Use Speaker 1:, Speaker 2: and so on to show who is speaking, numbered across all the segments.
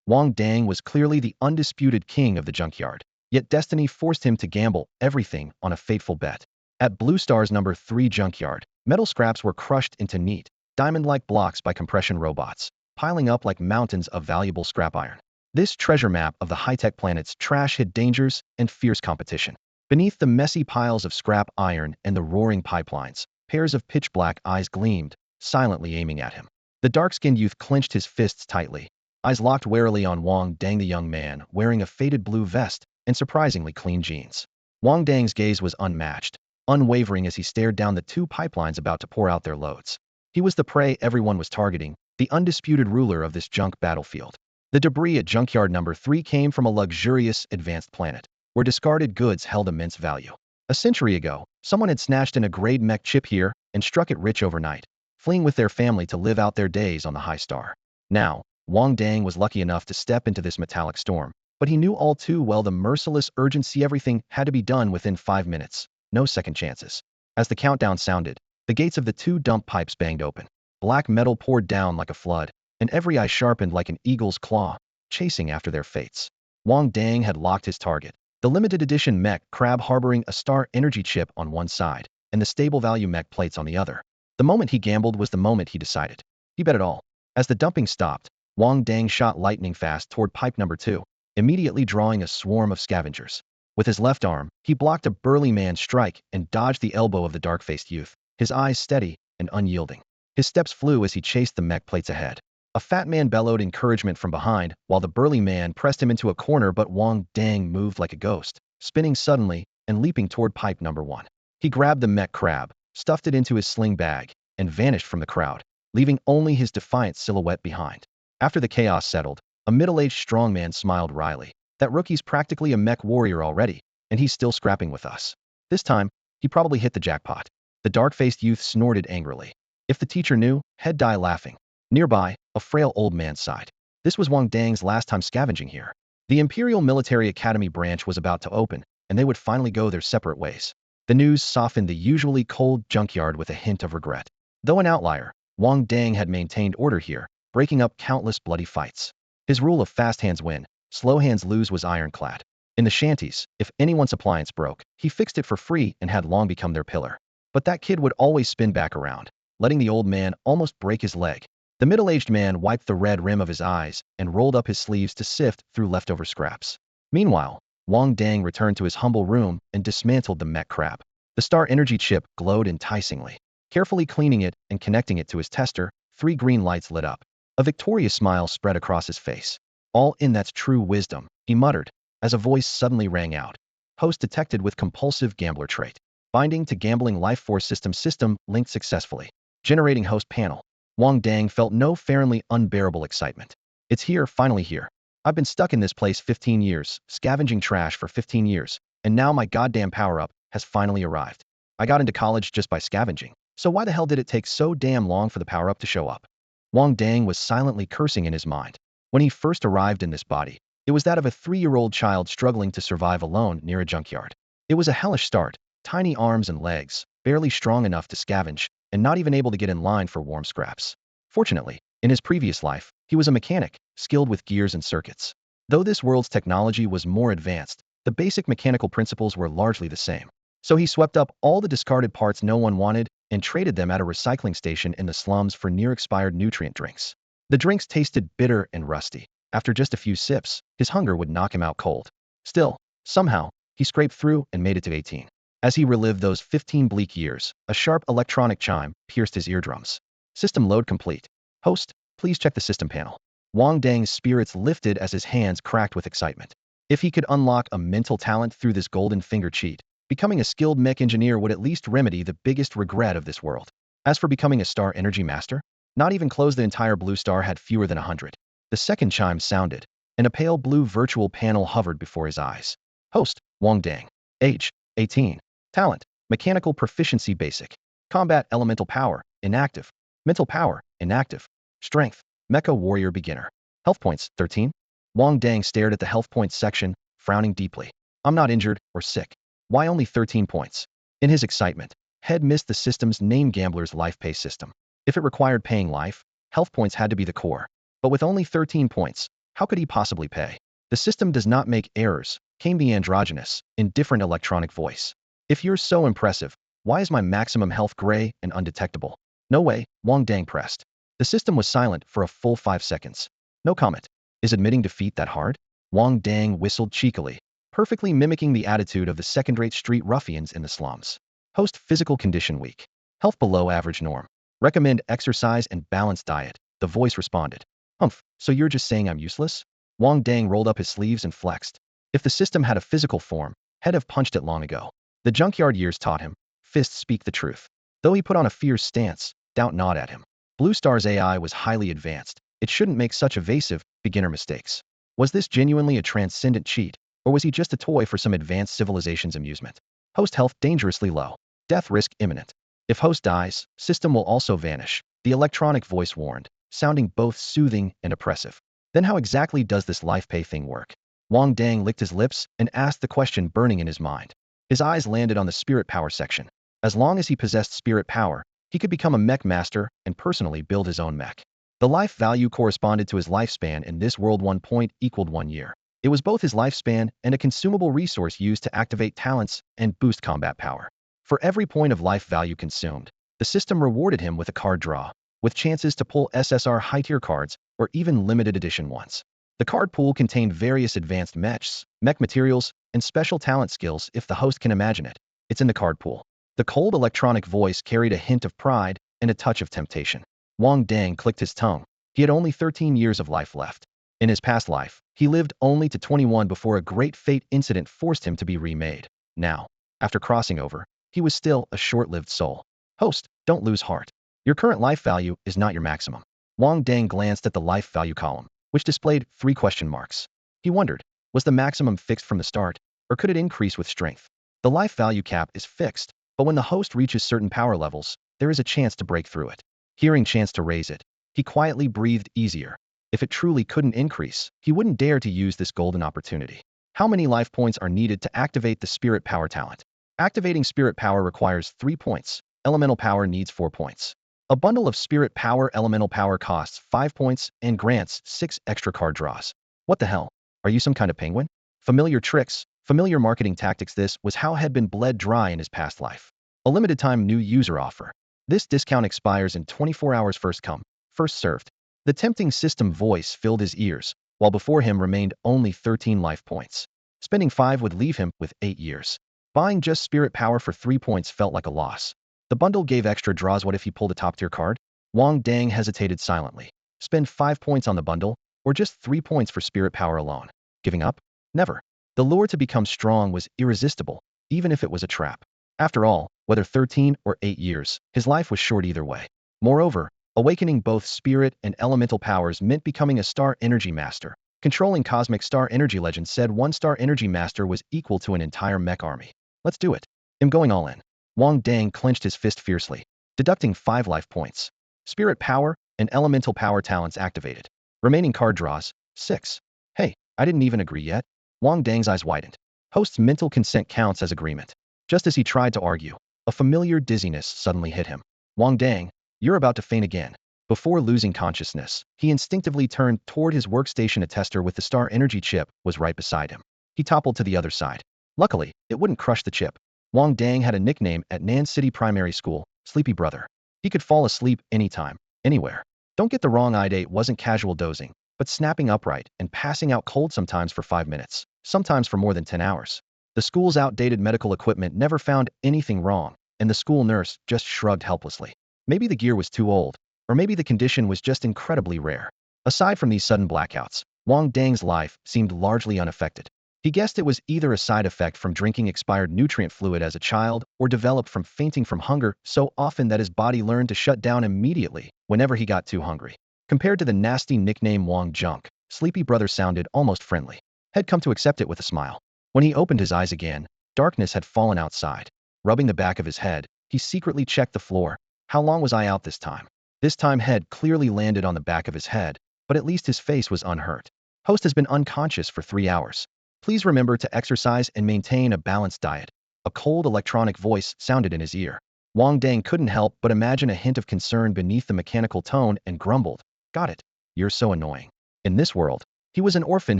Speaker 1: Wang Dang was clearly the undisputed king of the junkyard, yet destiny forced him to gamble everything on a fateful bet. At Blue Star's number 3 junkyard, metal scraps were crushed into neat, diamond-like blocks by compression robots, piling up like mountains of valuable scrap iron. This treasure map of the high-tech planet's trash hid dangers and fierce competition. Beneath the messy piles of scrap iron and the roaring pipelines, pairs of pitch-black eyes gleamed, silently aiming at him. The dark-skinned youth clenched his fists tightly, eyes locked warily on Wang Dang, the young man, wearing a faded blue vest and surprisingly clean jeans. Wang Dang's gaze was unmatched, unwavering as he stared down the 2 pipelines about to pour out their loads. He was the prey everyone was targeting, the undisputed ruler of this junk battlefield. The debris at junkyard number 3 came from a luxurious, advanced planet, where discarded goods held immense value. A century ago, someone had snatched in a grade mech chip here and struck it rich overnight, fleeing with their family to live out their days on the high star. Now, Wang Dang was lucky enough to step into this metallic storm, but he knew all too well the merciless urgency. Everything had to be done within 5 minutes, no second chances. As the countdown sounded, the gates of the 2 dump pipes banged open. Black metal poured down like a flood, and every eye sharpened like an eagle's claw, chasing after their fates. Wang Dang had locked his target, the limited edition mech crab harboring a star energy chip on one side, and the stable value mech plates on the other. The moment he gambled was the moment he decided. He bet it all. As the dumping stopped, Wang Dang shot lightning fast toward pipe number 2, immediately drawing a swarm of scavengers. With his left arm, he blocked a burly man's strike and dodged the elbow of the dark-faced youth, his eyes steady and unyielding. His steps flew as he chased the mech plates ahead. A fat man bellowed encouragement from behind, while the burly man pressed him into a corner, but Wang Dang moved like a ghost, spinning suddenly and leaping toward pipe number 1. He grabbed the mech crab, stuffed it into his sling bag, and vanished from the crowd, leaving only his defiant silhouette behind. After the chaos settled, a middle-aged strongman smiled wryly. That rookie's practically a mech warrior already, and he's still scrapping with us. This time, he probably hit the jackpot. The dark-faced youth snorted angrily. If the teacher knew, he'd die laughing. Nearby, a frail old man sighed. This was Wang Dang's last time scavenging here. The Imperial Military Academy branch was about to open, and they would finally go their separate ways. The news softened the usually cold junkyard with a hint of regret. Though an outlier, Wang Dang had maintained order here, breaking up countless bloody fights. His rule of fast hands win, slow hands lose was ironclad. In the shanties, if anyone's appliance broke, he fixed it for free and had long become their pillar. But that kid would always spin back around, letting the old man almost break his leg. The middle-aged man wiped the red rim of his eyes and rolled up his sleeves to sift through leftover scraps. Meanwhile, Wang Dang returned to his humble room and dismantled the mech crab. The star energy chip glowed enticingly. Carefully cleaning it and connecting it to his tester, 3 green lights lit up. A victorious smile spread across his face. All in, that's true wisdom, he muttered, as a voice suddenly rang out. Host detected with compulsive gambler trait. Binding to gambling life force system linked successfully. Generating host panel. Wang Dang felt no fairly unbearable excitement. It's here, finally here. I've been stuck in this place 15 years, scavenging trash for 15 years, and now my goddamn power-up has finally arrived. I got into college just by scavenging, so why the hell did it take so damn long for the power-up to show up? Wang Dang was silently cursing in his mind. When he first arrived in this body, it was that of a 3-year-old child struggling to survive alone near a junkyard. It was a hellish start, tiny arms and legs, barely strong enough to scavenge, and not even able to get in line for warm scraps. Fortunately, in his previous life, he was a mechanic, skilled with gears and circuits. Though this world's technology was more advanced, the basic mechanical principles were largely the same. So he swept up all the discarded parts no one wanted and traded them at a recycling station in the slums for near-expired nutrient drinks. The drinks tasted bitter and rusty. After just a few sips, his hunger would knock him out cold. Still, somehow, he scraped through and made it to 18. As he relived those 15 bleak years, a sharp electronic chime pierced his eardrums. System load complete. Host, please check the system panel. Wang Dang's spirits lifted as his hands cracked with excitement. If he could unlock a mental talent through this golden finger cheat, becoming a skilled mech engineer would at least remedy the biggest regret of this world. As for becoming a star energy master, not even close. The entire blue star had fewer than 100. The second chime sounded, and a pale blue virtual panel hovered before his eyes. Host, Wang Dang. Age, 18. Talent, mechanical proficiency basic. Combat elemental power, inactive. Mental power, inactive. Strength, mecha warrior beginner. Health points, 13. Wang Dang stared at the health points section, frowning deeply. I'm not injured or sick. Why only 13 points? In his excitement, Head missed the system's name Gambler's life pay system. If it required paying life, health points had to be the core. But with only 13 points, How could he possibly pay? The system does not make errors, came the androgynous, indifferent electronic voice. If you're so impressive, why is my maximum health gray and undetectable? No way, Wang Dang pressed. The system was silent for a full 5 seconds. No comment. Is admitting defeat that hard? Wang Dang whistled cheekily, perfectly mimicking the attitude of the second-rate street ruffians in the slums. Host physical condition weak. Health below average norm. Recommend exercise and balanced diet. The voice responded. Humph, so you're just saying I'm useless? Wang Dang rolled up his sleeves and flexed. If the system had a physical form, he'd have punched it long ago. The junkyard years taught him, fists speak the truth. Though he put on a fierce stance, doubt gnawed at him. Blue Star's AI was highly advanced. It shouldn't make such evasive, beginner mistakes. Was this genuinely a transcendent cheat, or was he just a toy for some advanced civilization's amusement? Host health dangerously low. Death risk imminent. If host dies, system will also vanish, the electronic voice warned, sounding both soothing and oppressive. Then how exactly does this life pay thing work? Wang Dang licked his lips and asked the question burning in his mind. His eyes landed on the spirit power section. As long as he possessed spirit power, he could become a mech master and personally build his own mech. The life value corresponded to his lifespan in this world. 1 point equaled 1 year. It was both his lifespan and a consumable resource used to activate talents and boost combat power. For every point of life value consumed, the system rewarded him with a card draw, with chances to pull SSR high-tier cards or even limited edition ones. The card pool contained various advanced mechs, mech materials, and special talent skills if the host can imagine it. It's in the card pool. The cold electronic voice carried a hint of pride and a touch of temptation. Wang Dang clicked his tongue. He had only 13 years of life left. In his past life, he lived only to 21 before a great fate incident forced him to be remade. Now, after crossing over, he was still a short-lived soul. Host, don't lose heart. Your current life value is not your maximum. Wang Dang glanced at the life value column, which displayed 3 question marks. He wondered, was the maximum fixed from the start, or could it increase with strength? The life value cap is fixed, but when the host reaches certain power levels, there is a chance to break through it. Hearing chance to raise it, he quietly breathed easier. If it truly couldn't increase, he wouldn't dare to use this golden opportunity. How many life points are needed to activate the spirit power talent? Activating spirit power requires 3 points. Elemental power needs 4 points. A bundle of spirit power elemental power costs 5 points and grants 6 extra card draws. What the hell? Are you some kind of penguin? Familiar tricks, familiar marketing tactics. This was how had been bled dry in his past life. A limited time new user offer. This discount expires in 24 hours. First come, first served. The tempting system voice filled his ears, while before him remained only 13 life points. Spending 5 would leave him with 8 years. Buying just spirit power for 3 points felt like a loss. The bundle gave extra draws. What if he pulled a top-tier card? Wang Dang hesitated silently. Spend 5 points on the bundle, or just 3 points for spirit power alone? Giving up? Never. The lure to become strong was irresistible, even if it was a trap. After all, whether 13 or 8 years, his life was short either way. Moreover, awakening both spirit and elemental powers meant becoming a star energy master. Controlling cosmic star energy. Legend said 1 star energy master was equal to an entire mech army. Let's do it. I'm going all in. Wang Dang clenched his fist fiercely, deducting 5 life points. Spirit power and elemental power talents activated. Remaining card draws, 6. Hey, I didn't even agree yet. Wang Dang's eyes widened. Host's mental consent counts as agreement. Just as he tried to argue, a familiar dizziness suddenly hit him. Wang Dang, you're about to faint again. Before losing consciousness, he instinctively turned toward his workstation. A tester with the star energy chip was right beside him. He toppled to the other side. Luckily, it wouldn't crush the chip. Wang Dang had a nickname at Nan City Primary School, Sleepy Brother. He could fall asleep anytime, anywhere. Don't get the wrong idea, it wasn't casual dozing, but snapping upright and passing out cold, sometimes for 5 minutes, sometimes for more than 10 hours. The school's outdated medical equipment never found anything wrong, and the school nurse just shrugged helplessly. Maybe the gear was too old, or maybe the condition was just incredibly rare. Aside from these sudden blackouts, Wang Dang's life seemed largely unaffected. He guessed it was either a side effect from drinking expired nutrient fluid as a child or developed from fainting from hunger so often that his body learned to shut down immediately whenever he got too hungry. Compared to the nasty nickname Wang Junk, Sleepy Brother sounded almost friendly. Had come to accept it with a smile. When he opened his eyes again, darkness had fallen outside. Rubbing the back of his head, he secretly checked the floor. How long was I out this time? This time head clearly landed on the back of his head, but at least his face was unhurt. Host has been unconscious for 3 hours. Please remember to exercise and maintain a balanced diet. A cold electronic voice sounded in his ear. Wang Dang couldn't help but imagine a hint of concern beneath the mechanical tone and grumbled, "Got it. You're so annoying." In this world, He was an orphan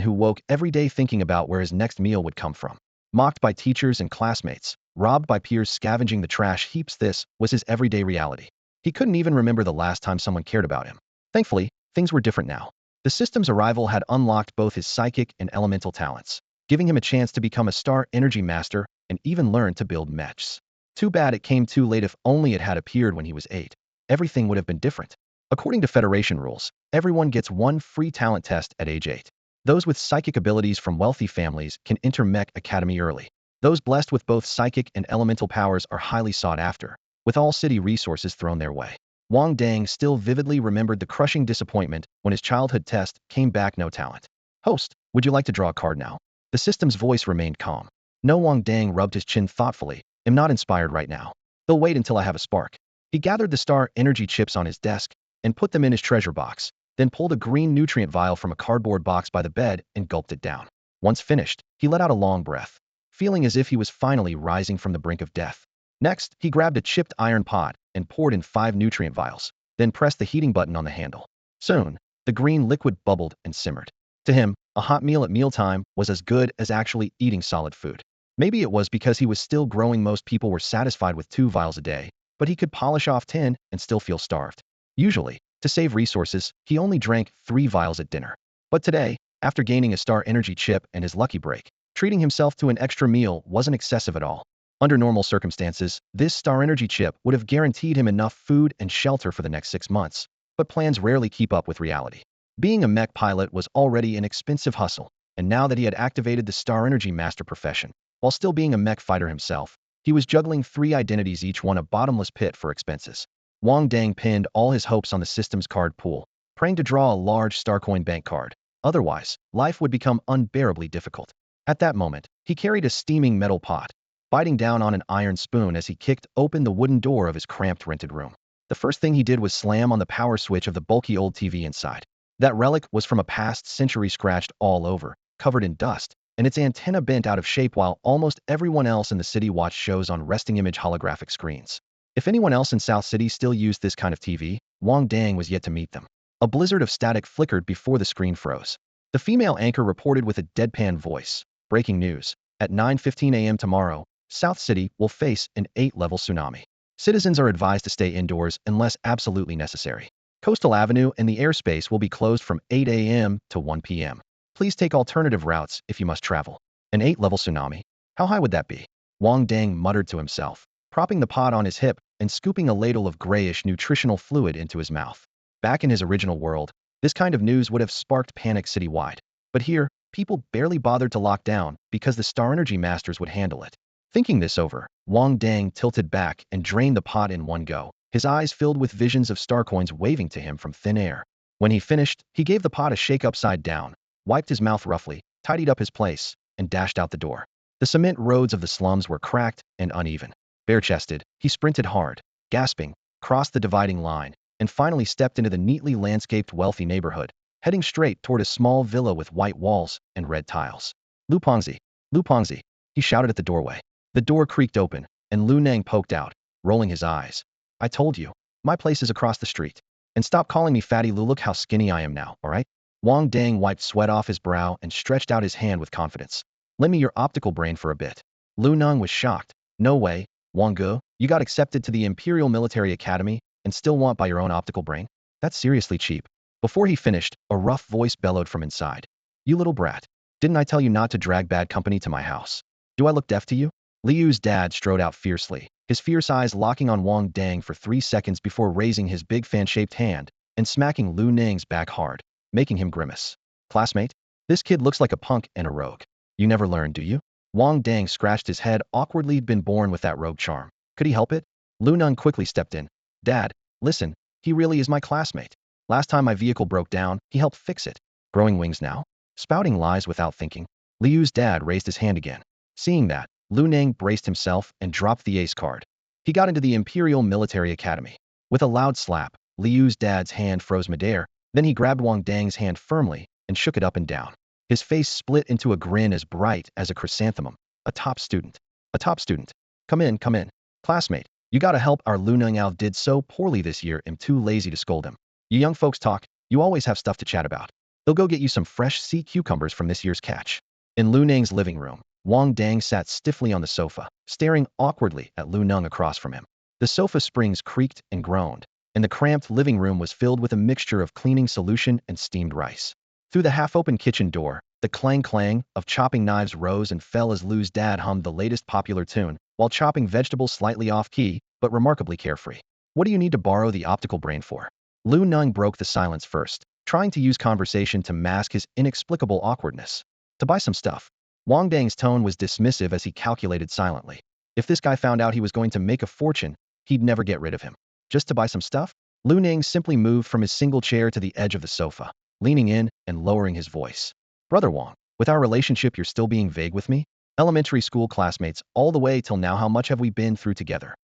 Speaker 1: who woke every day thinking about where his next meal would come from. Mocked by teachers and classmates, robbed by peers scavenging the trash heaps, this was his everyday reality. He couldn't even remember the last time someone cared about him. Thankfully, things were different now. The system's arrival had unlocked both his psychic and elemental talents, giving him a chance to become a star energy master and even learn to build mechs. Too bad it came too late. If only it had appeared when he was 8. Everything would have been different. According to Federation rules, everyone gets one free talent test at age 8. Those with psychic abilities from wealthy families can enter Mech Academy early. Those blessed with both psychic and elemental powers are highly sought after, with all city resources thrown their way. Wang Dang still vividly remembered the crushing disappointment when his childhood test came back no talent. Host, would you like to draw a card now? The system's voice remained calm. No. Wang Dang rubbed his chin thoughtfully. I'm not inspired right now. They'll wait until I have a spark. He gathered the star energy chips on his desk and put them in his treasure box, then pulled a green nutrient vial from a cardboard box by the bed and gulped it down. Once finished, he let out a long breath, feeling as if he was finally rising from the brink of death. Next, he grabbed a chipped iron pot and poured in 5 nutrient vials, then pressed the heating button on the handle. Soon, the green liquid bubbled and simmered. To him, a hot meal at mealtime was as good as actually eating solid food. Maybe it was because he was still growing. Most people were satisfied with 2 vials a day, but he could polish off 10 and still feel starved. Usually, to save resources, he only drank 3 vials at dinner. But today, after gaining a star energy chip and his lucky break, treating himself to an extra meal wasn't excessive at all. Under normal circumstances, this star energy chip would have guaranteed him enough food and shelter for the next 6 months, but plans rarely keep up with reality. Being a mech pilot was already an expensive hustle, and now that he had activated the star energy master profession, while still being a mech fighter himself, he was juggling 3 identities, each one a bottomless pit for expenses. Wang Dang pinned all his hopes on the system's card pool, praying to draw a large Starcoin bank card. Otherwise, life would become unbearably difficult. At that moment, he carried a steaming metal pot, biting down on an iron spoon as he kicked open the wooden door of his cramped rented room. The first thing he did was slam on the power switch of the bulky old TV inside. That relic was from a past century, scratched all over, covered in dust, and its antenna bent out of shape while almost everyone else in the city watched shows on resting image holographic screens. If anyone else in South City still used this kind of TV, Wang Dang was yet to meet them. A blizzard of static flickered before the screen froze. The female anchor reported with a deadpan voice, "Breaking news. At 9:15 a.m. tomorrow, South City will face an 8-level tsunami. Citizens are advised to stay indoors unless absolutely necessary. Coastal Avenue and the airspace will be closed from 8 a.m. to 1 p.m. Please take alternative routes if you must travel." An 8-level tsunami? How high would that be? Wang Dang muttered to himself, propping the pot on his hip and scooping a ladle of grayish nutritional fluid into his mouth. Back in his original world, this kind of news would have sparked panic citywide. But here, people barely bothered to lock down because the Star Energy Masters would handle it. Thinking this over, Wang Dang tilted back and drained the pot in one go, his eyes filled with visions of star coins waving to him from thin air. When he finished, he gave the pot a shake upside down, wiped his mouth roughly, tidied up his place, and dashed out the door. The cement roads of the slums were cracked and uneven. Bare-chested, he sprinted hard, gasping, crossed the dividing line, and finally stepped into the neatly landscaped wealthy neighborhood, heading straight toward a small villa with white walls and red tiles. "Lu Pengzi, Lu Pengzi," he shouted at the doorway. The door creaked open, and Lu Nang poked out, rolling his eyes. "I told you, my place is across the street. And stop calling me Fatty Lu. Look how skinny I am now, alright?" Wang Dang wiped sweat off his brow and stretched out his hand with confidence. "Lend me your optical brain for a bit." Lu Nang was shocked. "No way, Wang Gu, you got accepted to the Imperial Military Academy and still want by your own optical brain? That's seriously cheap." Before he finished, a rough voice bellowed from inside. "You little brat. Didn't I tell you not to drag bad company to my house? Do I look deaf to you?" Liu's dad strode out fiercely, his fierce eyes locking on Wang Dang for 3 seconds before raising his big fan-shaped hand and smacking Lu Nang's back hard, making him grimace. "Classmate? This kid looks like a punk and a rogue. You never learn, do you?" Wang Dang scratched his head awkwardly. He'd been born with that rogue charm. Could he help it? Lu Nang quickly stepped in. "Dad, listen, he really is my classmate. Last time my vehicle broke down, he helped fix it. Growing wings now?" Spouting lies without thinking. Liu's dad raised his hand again. Seeing that, Lu Nang braced himself and dropped the ace card. He got into the Imperial Military Academy. With a loud slap, Liu's dad's hand froze midair, then he grabbed Wang Dang's hand firmly and shook it up and down. His face split into a grin as bright as a chrysanthemum. "A top student. A top student. Come in, come in. Classmate, you gotta help our Lu Nang did so poorly this year. I'm too lazy to scold him. You young folks talk, you always have stuff to chat about." They'll go get you some fresh sea cucumbers from this year's catch. In Lu Nang's living room, Wang Dang sat stiffly on the sofa, staring awkwardly at Lu Neng across from him. The sofa springs creaked and groaned, and the cramped living room was filled with a mixture of cleaning solution and steamed rice. Through the half-open kitchen door, the clang-clang of chopping knives rose and fell as Lu's dad hummed the latest popular tune, while chopping vegetables slightly off-key, but remarkably carefree. What do you need to borrow the optical brain for? Lu Neng broke the silence first, trying to use conversation to mask his inexplicable awkwardness. To buy some stuff. Wang Dang's tone was dismissive as he calculated silently. If this guy found out he was going to make a fortune, he'd never get rid of him. Just to buy some stuff? Lu Neng simply moved from his single chair to the edge of the sofa, leaning in and lowering his voice. Brother Wang, with our relationship you're still being vague with me? Elementary school classmates all the way till now, how much have we been through together?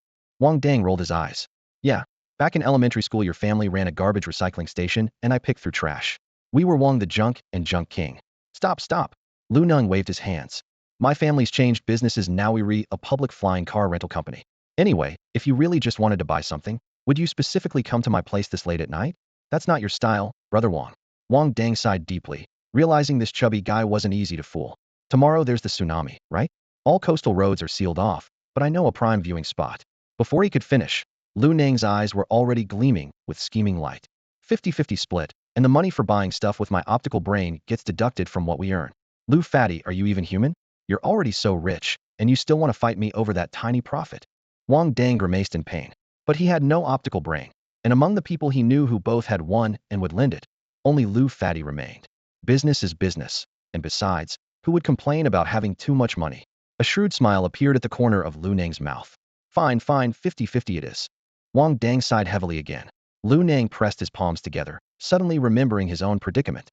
Speaker 1: Wang Dang rolled his eyes. Yeah, back in elementary school your family ran a garbage recycling station and I picked through trash. We were Wang the Junk and Junk King. Stop. Lu Neng waved his hands. My family's changed businesses, now we re a public flying car rental company. Anyway, if you really just wanted to buy something, would you specifically come to my place this late at night? That's not your style, Brother Wang. Wang Dang sighed deeply, realizing this chubby guy wasn't easy to fool. Tomorrow there's the tsunami, right? All coastal roads are sealed off, but I know a prime viewing spot. Before he could finish, Lu Neng's eyes were already gleaming with scheming light. 50-50 split, and the money for buying stuff with my optical brain gets deducted from what we earn. Lu Fatty, are you even human? You're already so rich, and you still want to fight me over that tiny profit. Wang Dang grimaced in pain. But he had no optical brain, and among the people he knew who both had one and would lend it, only Lu Fatty remained. Business is business, and besides, who would complain about having too much money? A shrewd smile appeared at the corner of Lu Neng's mouth. Fine, 50-50 it is. Wang Dang sighed heavily again. Lu Neng pressed his palms together, suddenly remembering his own predicament.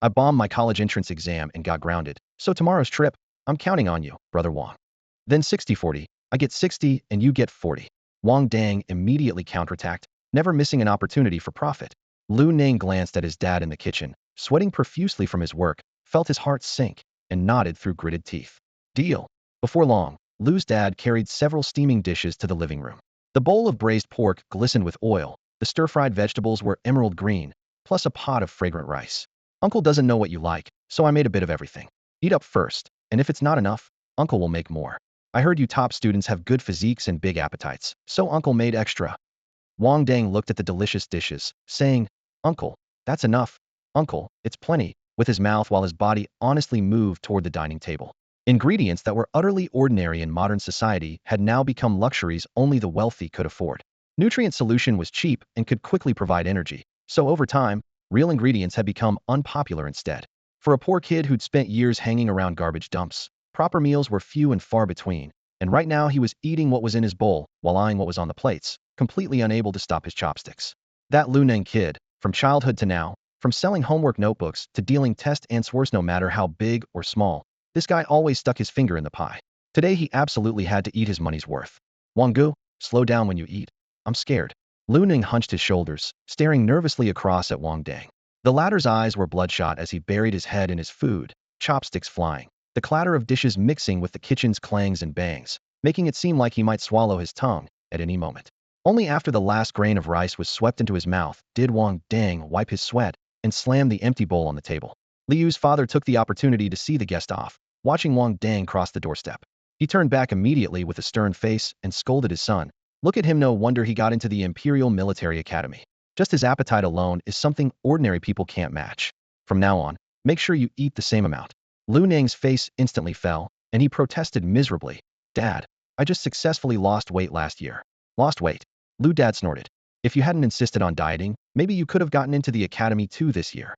Speaker 1: I bombed my college entrance exam and got grounded, so tomorrow's trip, I'm counting on you, Brother Wang. Then 60-40, I get 60 and you get 40. Wang Dang immediately counterattacked, never missing an opportunity for profit. Lu Neng glanced at his dad in the kitchen, sweating profusely from his work, felt his heart sink, and nodded through gritted teeth. Deal. Before long, Lu's dad carried several steaming dishes to the living room. The bowl of braised pork glistened with oil, the stir-fried vegetables were emerald green, plus a pot of fragrant rice. Uncle doesn't know what you like, so I made a bit of everything. Eat up first, and if it's not enough, Uncle will make more. I heard you top students have good physiques and big appetites, so Uncle made extra. Wang Dang looked at the delicious dishes, saying, Uncle, that's enough. Uncle, it's plenty, with his mouth while his body honestly moved toward the dining table. Ingredients that were utterly ordinary in modern society had now become luxuries only the wealthy could afford. Nutrient solution was cheap and could quickly provide energy, so over time, real ingredients had become unpopular instead. For a poor kid who'd spent years hanging around garbage dumps, proper meals were few and far between, and right now he was eating what was in his bowl while eyeing what was on the plates, completely unable to stop his chopsticks. That Lu Neng kid, from childhood to now, from selling homework notebooks to dealing test answers no matter how big or small, this guy always stuck his finger in the pie. Today he absolutely had to eat his money's worth. Wanggu, slow down when you eat. I'm scared. Lu Neng hunched his shoulders, staring nervously across at Wang Dang. The latter's eyes were bloodshot as he buried his head in his food, chopsticks flying, the clatter of dishes mixing with the kitchen's clangs and bangs, making it seem like he might swallow his tongue at any moment. Only after the last grain of rice was swept into his mouth did Wang Dang wipe his sweat and slam the empty bowl on the table. Liu's father took the opportunity to see the guest off, watching Wang Dang cross the doorstep. He turned back immediately with a stern face and scolded his son. Look at him, no wonder he got into the Imperial Military Academy. Just his appetite alone is something ordinary people can't match. From now on, make sure you eat the same amount. Lu Neng's face instantly fell, and he protested miserably. Dad, I just successfully lost weight last year. Lost weight? Lu Dad snorted. If you hadn't insisted on dieting, maybe you could have gotten into the academy too this year.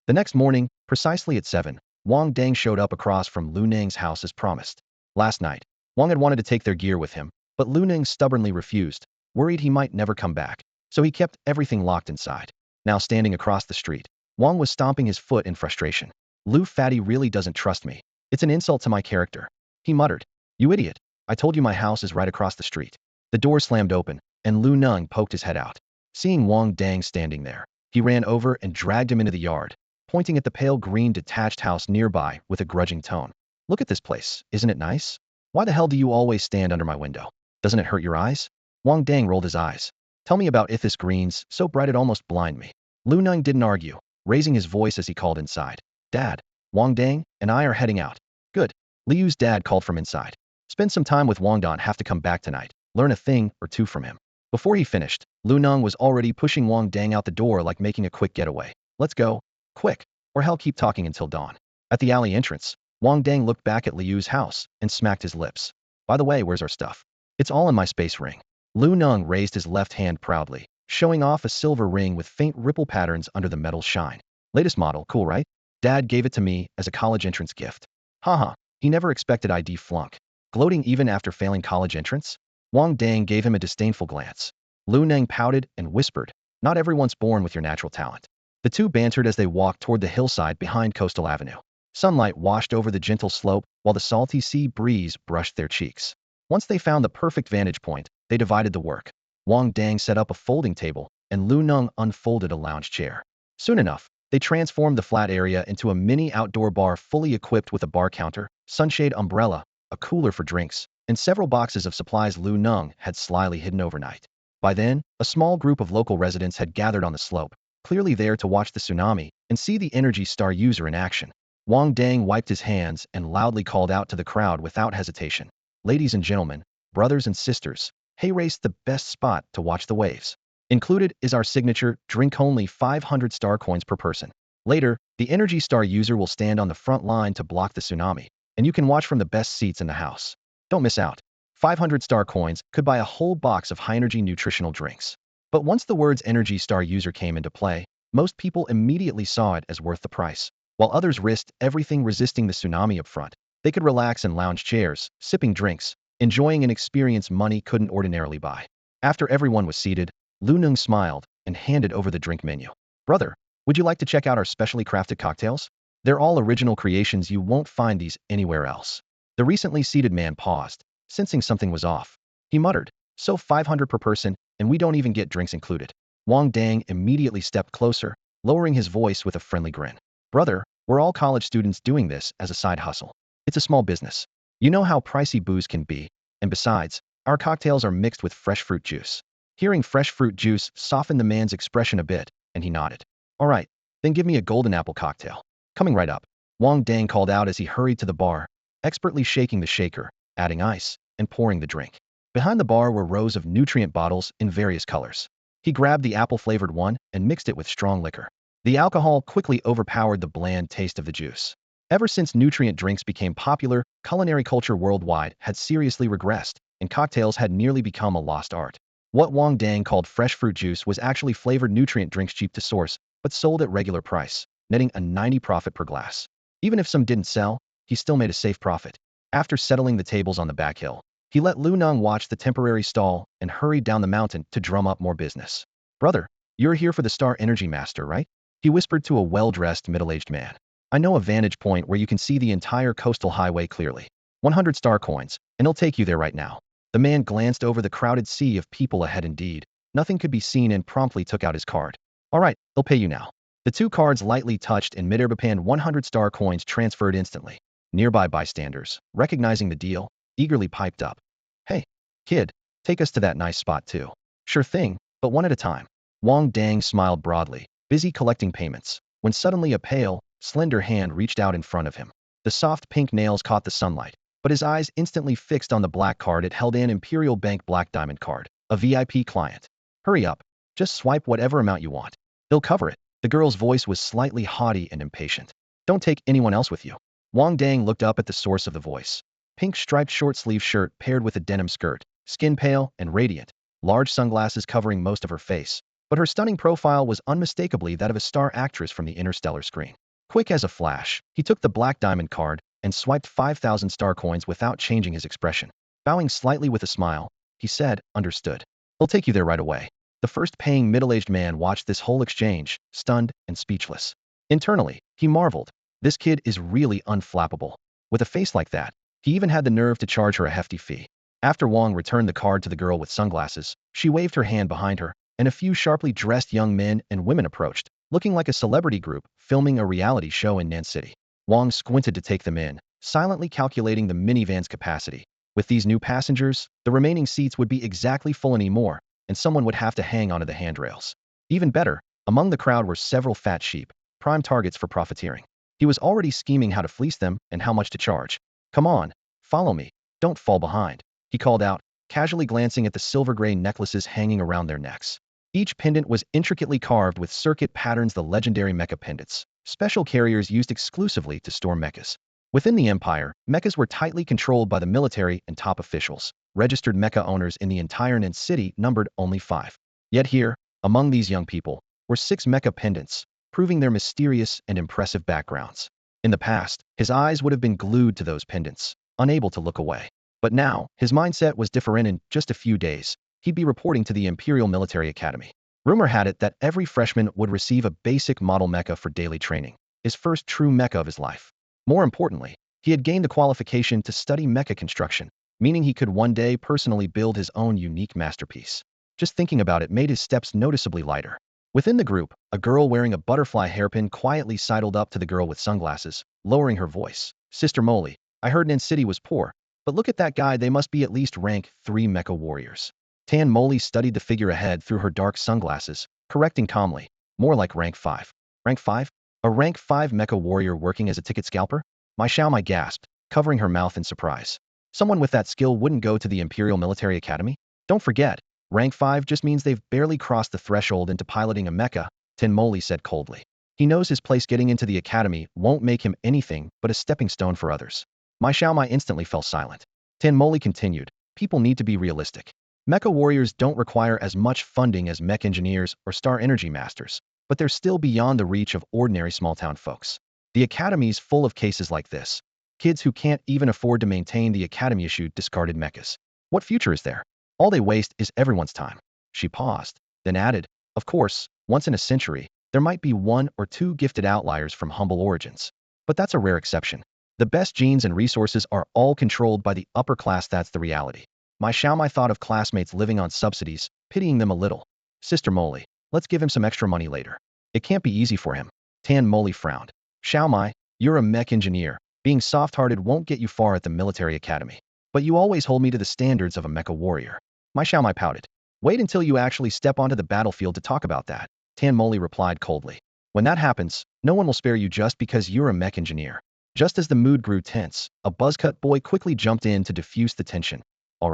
Speaker 1: The next morning, precisely at 7, Wang Dang showed up across from Lu Neng's house as promised. Last night, Wang had wanted to take their gear with him, but Lu Neng stubbornly refused, worried he might never come back, so he kept everything locked inside. Now standing across the street, Wang was stomping his foot in frustration. Lu Fatty really doesn't trust me. It's an insult to my character. He muttered. You idiot. I told you my house is right across the street. The door slammed open, and Lu Neng poked his head out. Seeing Wang Dang standing there, he ran over and dragged him into the yard, pointing at the pale green detached house nearby with a grudging tone. Look at this place, isn't it nice? Why the hell do you always stand under my window? Doesn't it hurt your eyes? Wang Dang rolled his eyes. Tell me about Ithis greens, so bright it almost blind me. Lu Neng didn't argue. raising his voice as he called inside. Dad, Wang Dang and I are heading out. Good. Liu's dad called from inside. Spend some time with Wang Dan, have to come back tonight. Learn a thing or two from him. Before he finished, Lu Neng was already pushing Wang Dang out the door like making a quick getaway. Let's go. Quick. Or hell, keep talking until dawn. At the alley entrance, Wang Dang looked back at Liu's house and smacked his lips. By the way, where's our stuff? It's all in my space ring. Lu Neng raised his left hand proudly, showing off a silver ring with faint ripple patterns under the metal shine. Latest model, cool right? Dad gave it to me as a college entrance gift. Haha, he never expected I'd flunk. Gloating even after failing college entrance? Wang Dang gave him a disdainful glance. Lu Neng pouted and whispered, not everyone's born with your natural talent. The two bantered as they walked toward the hillside behind Coastal Avenue. Sunlight washed over the gentle slope while the salty sea breeze brushed their cheeks. Once they found the perfect vantage point, they divided the work. Wang Dang set up a folding table, and Lu Neng unfolded a lounge chair. Soon enough, they transformed the flat area into a mini outdoor bar fully equipped with a bar counter, sunshade umbrella, a cooler for drinks, and several boxes of supplies Lu Neng had slyly hidden overnight. By then, a small group of local residents had gathered on the slope, clearly there to watch the tsunami and see the Energy Star user in action. Wang Dang wiped his hands and loudly called out to the crowd without hesitation. Ladies and gentlemen, brothers and sisters, hey, race the best spot to watch the waves. Included is our signature drink, only 500 star coins per person. Later, the Energy Star user will stand on the front line to block the tsunami, and you can watch from the best seats in the house. Don't miss out. 500 star coins could buy a whole box of high-energy nutritional drinks. But once the words Energy Star user came into play, most people immediately saw it as worth the price. While others risked everything resisting the tsunami up front, they could relax in lounge chairs, sipping drinks, enjoying an experience money couldn't ordinarily buy. After everyone was seated, Lu Neng smiled and handed over the drink menu. Brother, would you like to check out our specially crafted cocktails? They're all original creations, you won't find these anywhere else. The recently seated man paused, sensing something was off. He muttered, so 500 per person, and we don't even get drinks included. Wang Dang immediately stepped closer, lowering his voice with a friendly grin. Brother, we're all college students doing this as a side hustle. It's a small business. You know how pricey booze can be, and besides, our cocktails are mixed with fresh fruit juice. Hearing fresh fruit juice softened the man's expression a bit, and he nodded. All right, then give me a golden apple cocktail. Coming right up. Wang Dang called out as he hurried to the bar, expertly shaking the shaker, adding ice, and pouring the drink. Behind the bar were rows of nutrient bottles in various colors. He grabbed the apple-flavored one and mixed it with strong liquor. The alcohol quickly overpowered the bland taste of the juice. Ever since nutrient drinks became popular, culinary culture worldwide had seriously regressed, and cocktails had nearly become a lost art. What Wang Dang called fresh fruit juice was actually flavored nutrient drinks, cheap to source, but sold at regular price, netting a 90 profit per glass. Even if some didn't sell, he still made a safe profit. After settling the tables on the back hill, he let Lu Neng watch the temporary stall and hurried down the mountain to drum up more business. Brother, you're here for the Star Energy Master, right? He whispered to a well-dressed middle-aged man. I know a vantage point where you can see the entire coastal highway clearly. 100 star coins, and it'll take you there right now. The man glanced over the crowded sea of people ahead. Indeed, nothing could be seen, and promptly took out his card. All right, they'll pay you now. The two cards lightly touched in midair. 100 star coins transferred instantly. Nearby bystanders, recognizing the deal, eagerly piped up. Hey, kid, take us to that nice spot too. Sure thing, but one at a time. Wang Dang smiled broadly, busy collecting payments, when suddenly a pale, slender hand reached out in front of him. The soft pink nails caught the sunlight, but his eyes instantly fixed on the black card it held, an Imperial Bank Black Diamond card, a VIP client. Hurry up, just swipe whatever amount you want. They'll cover it. The girl's voice was slightly haughty and impatient. Don't take anyone else with you. Wang Dang looked up at the source of the voice. Pink striped short-sleeve shirt paired with a denim skirt, skin pale and radiant, large sunglasses covering most of her face, but her stunning profile was unmistakably that of a star actress from the interstellar screen. Quick as a flash, he took the black diamond card and swiped 5,000 star coins without changing his expression. Bowing slightly with a smile, he said, understood. I'll take you there right away. The first paying middle-aged man watched this whole exchange, stunned and speechless. Internally, he marveled. This kid is really unflappable. With a face like that, he even had the nerve to charge her a hefty fee. After Wang returned the card to the girl with sunglasses, she waved her hand behind her, and a few sharply dressed young men and women approached, looking like a celebrity group filming a reality show in Nan City. Wang squinted to take them in, silently calculating the minivan's capacity. With these new passengers, the remaining seats would be exactly full anymore, and someone would have to hang onto the handrails. Even better, among the crowd were several fat sheep, prime targets for profiteering. He was already scheming how to fleece them and how much to charge. "Come on, follow me. Don't fall behind," he called out, casually glancing at the silver-gray necklaces hanging around their necks. Each pendant was intricately carved with circuit patterns, the legendary mecha pendants, special carriers used exclusively to store mechas. Within the Empire, mechas were tightly controlled by the military and top officials. Registered mecha owners in the entire Nen city numbered only 5. Yet here, among these young people, were 6 mecha pendants, proving their mysterious and impressive backgrounds. In the past, his eyes would have been glued to those pendants, unable to look away. But now, his mindset was different. In just a few days, he'd be reporting to the Imperial Military Academy. Rumor had it that every freshman would receive a basic model mecha for daily training, his first true mecha of his life. More importantly, he had gained the qualification to study mecha construction, meaning he could one day personally build his own unique masterpiece. Just thinking about it made his steps noticeably lighter. Within the group, a girl wearing a butterfly hairpin quietly sidled up to the girl with sunglasses, lowering her voice. "Sister Molly, I heard Nen City was poor, but look at that guy, they must be at least rank 3 mecha warriors." Tan Molly studied the figure ahead through her dark sunglasses, correcting calmly, "More like rank 5. Rank 5? A rank 5 mecha warrior working as a ticket scalper?" My Xiaomai gasped, covering her mouth in surprise. Someone with that skill wouldn't go to the Imperial Military Academy? Don't forget, rank 5 just means they've barely crossed the threshold into piloting a mecha, Tan Molly said coldly. He knows his place getting into the academy won't make him anything but a stepping stone for others. My Xiaomai instantly fell silent. Tan Molly continued, "People need to be realistic. Mecha warriors don't require as much funding as mech engineers or star energy masters, but they're still beyond the reach of ordinary small-town folks. The academy's full of cases like this. Kids who can't even afford to maintain the academy-issued discarded mechas. What future is there? All they waste is everyone's time." She paused, then added, "Of course, once in a century, there might be 1 or 2 gifted outliers from humble origins. But that's a rare exception. The best genes and resources are all controlled by the upper class. That's the reality." My Xiaomai thought of classmates living on subsidies, pitying them a little. "Sister Molly, let's give him some extra money later. It can't be easy for him." Tan Molly frowned. "Xiaomai, you're a mech engineer. Being soft-hearted won't get you far at the military academy. But you always hold me to the standards of a mecha warrior." My Xiaomai pouted. "Wait until you actually step onto the battlefield to talk about that," Tan Molly replied coldly. "When that happens, no one will spare you just because you're a mech engineer." Just as the mood grew tense, a buzzcut boy quickly jumped in to diffuse the tension. All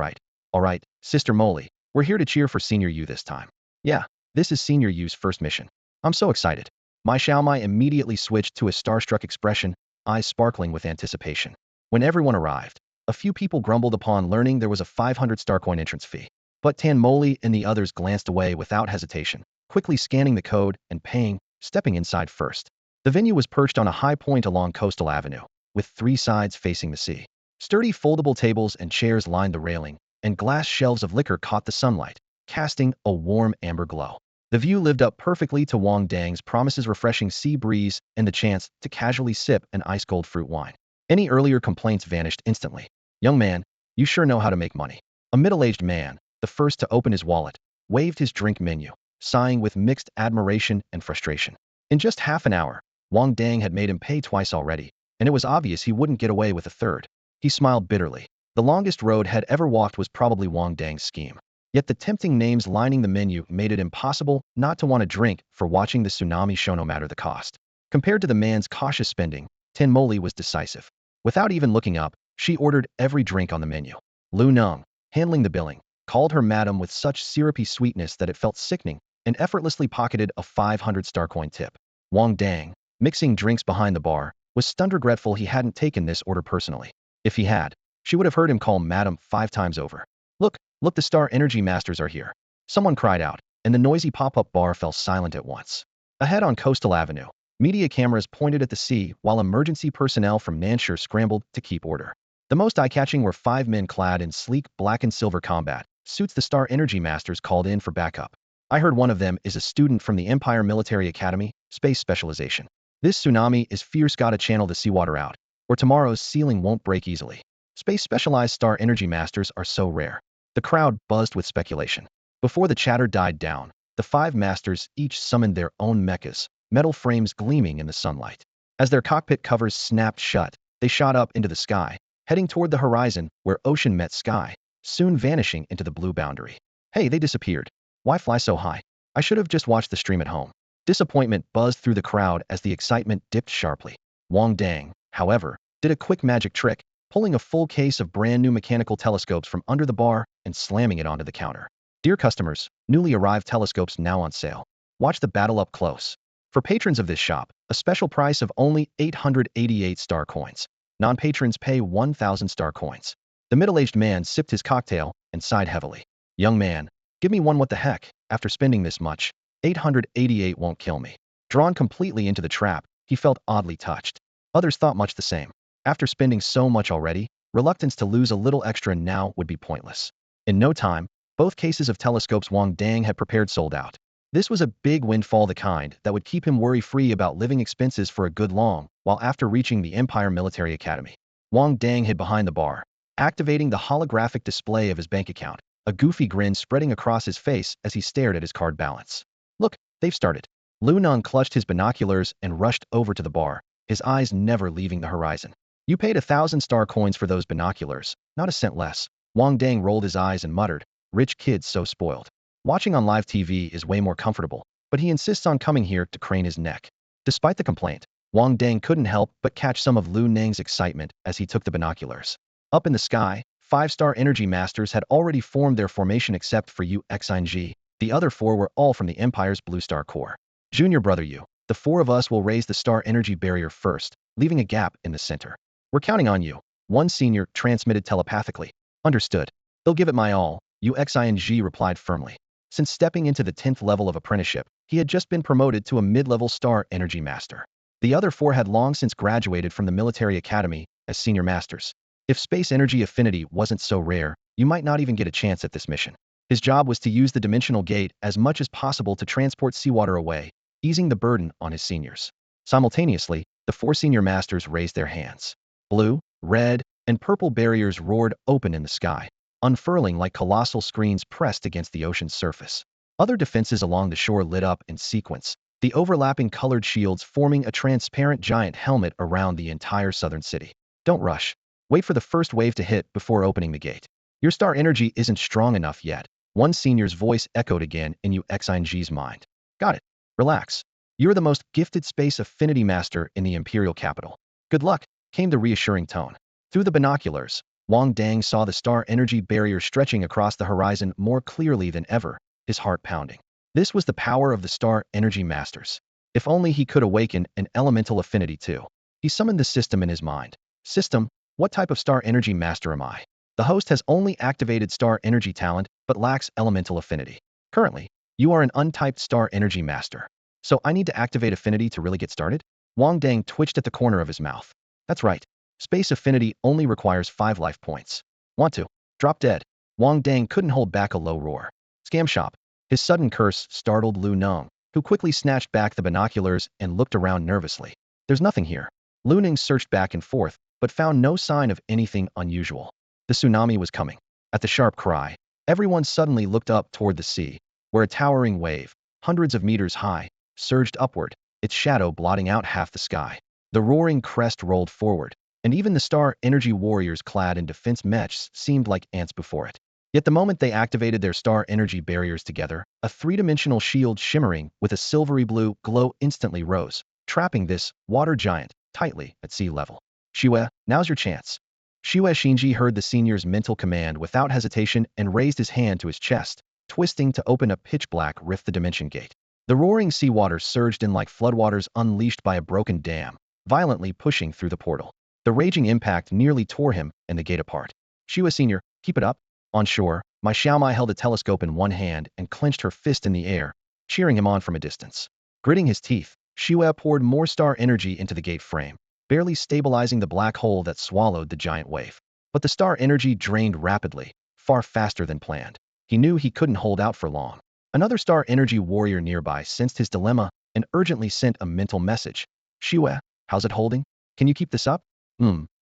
Speaker 1: right, Sister Molly, we're here to cheer for Senior U this time." "Yeah, this is Senior U's first mission. I'm so excited." My Xiaomai immediately switched to a starstruck expression, eyes sparkling with anticipation. When everyone arrived, a few people grumbled upon learning there was a 500 star coin entrance fee. But Tan Molly and the others glanced away without hesitation, quickly scanning the code and paying, stepping inside first. The venue was perched on a high point along Coastal Avenue, with 3 sides facing the sea. Sturdy foldable tables and chairs lined the railing, and glass shelves of liquor caught the sunlight, casting a warm amber glow. The view lived up perfectly to Wang Dang's promises, refreshing sea breeze and the chance to casually sip an ice-cold fruit wine. Any earlier complaints vanished instantly. "Young man, you sure know how to make money." A middle-aged man, the first to open his wallet, waved his drink menu, sighing with mixed admiration and frustration. In just half an hour, Wang Dang had made him pay twice already, and it was obvious he wouldn't get away with a third. He smiled bitterly. The longest road had ever walked was probably Wang Dang's scheme. Yet the tempting names lining the menu made it impossible not to want a drink for watching the tsunami show no matter the cost. Compared to the man's cautious spending, Tan Molly was decisive. Without even looking up, she ordered every drink on the menu. Lu Nung, handling the billing, called her madam with such syrupy sweetness that it felt sickening, and effortlessly pocketed a 500 star coin tip. Wang Dang, mixing drinks behind the bar, was stunned regretful he hadn't taken this order personally. If he had, she would have heard him call madam 5 times over. Look, the Star Energy Masters are here." Someone cried out, and the noisy pop-up bar fell silent at once. Ahead on Coastal Avenue, media cameras pointed at the sea while emergency personnel from Nanshire scrambled to keep order. The most eye-catching were 5 men clad in sleek black and silver combat suits the Star Energy Masters called in for backup. I heard one of them is a student from the Empire Military Academy, Space Specialization. "This tsunami is fierce, gotta channel the seawater out, or tomorrow's ceiling won't break easily." Space Specialized Star Energy Masters are so rare. The crowd buzzed with speculation. Before the chatter died down, the 5 masters each summoned their own mechas, metal frames gleaming in the sunlight. As their cockpit covers snapped shut, they shot up into the sky, heading toward the horizon where ocean met sky, soon vanishing into the blue boundary. "Hey, they disappeared. Why fly so high? I should have just watched the stream at home." Disappointment buzzed through the crowd as the excitement dipped sharply. Wang Dang, however, did a quick magic trick, pulling a full case of brand new mechanical telescopes from under the bar and slamming it onto the counter. Dear customers, newly arrived telescopes now on sale. Watch the battle up close. For patrons of this shop, a special price of only 888 star coins. Non-patrons pay 1,000 star coins. The middle-aged man sipped his cocktail and sighed heavily. Young man, give me one. What the heck? After spending this much, 888 won't kill me. Drawn completely into the trap, he felt oddly touched. Others thought much the same. After spending so much already, reluctance to lose a little extra now would be pointless. In no time, both cases of telescopes Wang Dang had prepared sold out. This was a big windfall, the kind that would keep him worry-free about living expenses for a good long while after reaching the Empire Military Academy. Wang Dang hid behind the bar, activating the holographic display of his bank account, a goofy grin spreading across his face as he stared at his card balance. Look, they've started. Lu Neng clutched his binoculars and rushed over to the bar, his eyes never leaving the horizon. You paid 1,000 star coins for those binoculars, not a cent less. Wang Dang rolled his eyes and muttered, rich kids so spoiled. Watching on live TV is way more comfortable, but he insists on coming here to crane his neck. Despite the complaint, Wang Dang couldn't help but catch some of Lu Neng's excitement as he took the binoculars. Up in the sky, 5-star energy masters had already formed their formation except for Uxing. The other 4 were all from the Empire's Blue Star Corps. Junior brother Yu, the 4 of us will raise the star energy barrier first, leaving a gap in the center. We're counting on you. One senior transmitted telepathically. Understood. They'll give it my all, Uxing replied firmly. Since stepping into the 10th level of apprenticeship, he had just been promoted to a mid-level star energy master. The other 4 had long since graduated from the military academy as senior masters. If space energy affinity wasn't so rare, you might not even get a chance at this mission. His job was to use the dimensional gate as much as possible to transport seawater away, easing the burden on his seniors. Simultaneously, the 4 senior masters raised their hands. Blue, red, and purple barriers roared open in the sky, unfurling like colossal screens pressed against the ocean's surface. Other defenses along the shore lit up in sequence, the overlapping colored shields forming a transparent giant helmet around the entire southern city. Don't rush. Wait for the first wave to hit before opening the gate. Your star energy isn't strong enough yet. One senior's voice echoed again in Uxing's mind. Got it. Relax. You're the most gifted space affinity master in the Imperial capital. Good luck, came the reassuring tone. Through the binoculars, Wang Dang saw the star energy barrier stretching across the horizon more clearly than ever, his heart pounding. This was the power of the star energy masters. If only he could awaken an elemental affinity too. He summoned the system in his mind. System, what type of star energy master am I? The host has only activated star energy talent, but lacks elemental affinity. Currently, you are an untyped star energy master. So I need to activate affinity to really get started? Wang Dang twitched at the corner of his mouth. That's right. Space affinity only requires 5 life points. Want to? Drop dead. Wang Dang couldn't hold back a low roar. Scam shop. His sudden curse startled Lu Neng, who quickly snatched back the binoculars and looked around nervously. There's nothing here. Lu Neng searched back and forth, but found no sign of anything unusual. The tsunami was coming. At the sharp cry, everyone suddenly looked up toward the sea, where a towering wave, hundreds of meters high, surged upward, its shadow blotting out half the sky. The roaring crest rolled forward, and even the star energy warriors clad in defense mechs seemed like ants before it. Yet the moment they activated their star energy barriers together, a 3-dimensional shield shimmering with a silvery blue glow instantly rose, trapping this water giant tightly at sea level. Shue, now's your chance. Shue Shinji heard the senior's mental command without hesitation and raised his hand to his chest, twisting to open a pitch-black rift, the dimension gate. The roaring seawater surged in like floodwaters unleashed by a broken dam, violently pushing through the portal. The raging impact nearly tore him and the gate apart. Shue Senior, keep it up. On shore, my Xiaomai held a telescope in one hand and clenched her fist in the air, cheering him on from a distance. Gritting his teeth, Shue poured more star energy into the gate frame, barely stabilizing the black hole that swallowed the giant wave. But the star energy drained rapidly, far faster than planned. He knew he couldn't hold out for long. Another star energy warrior nearby sensed his dilemma and urgently sent a mental message. Shue, how's it holding? Can you keep this up?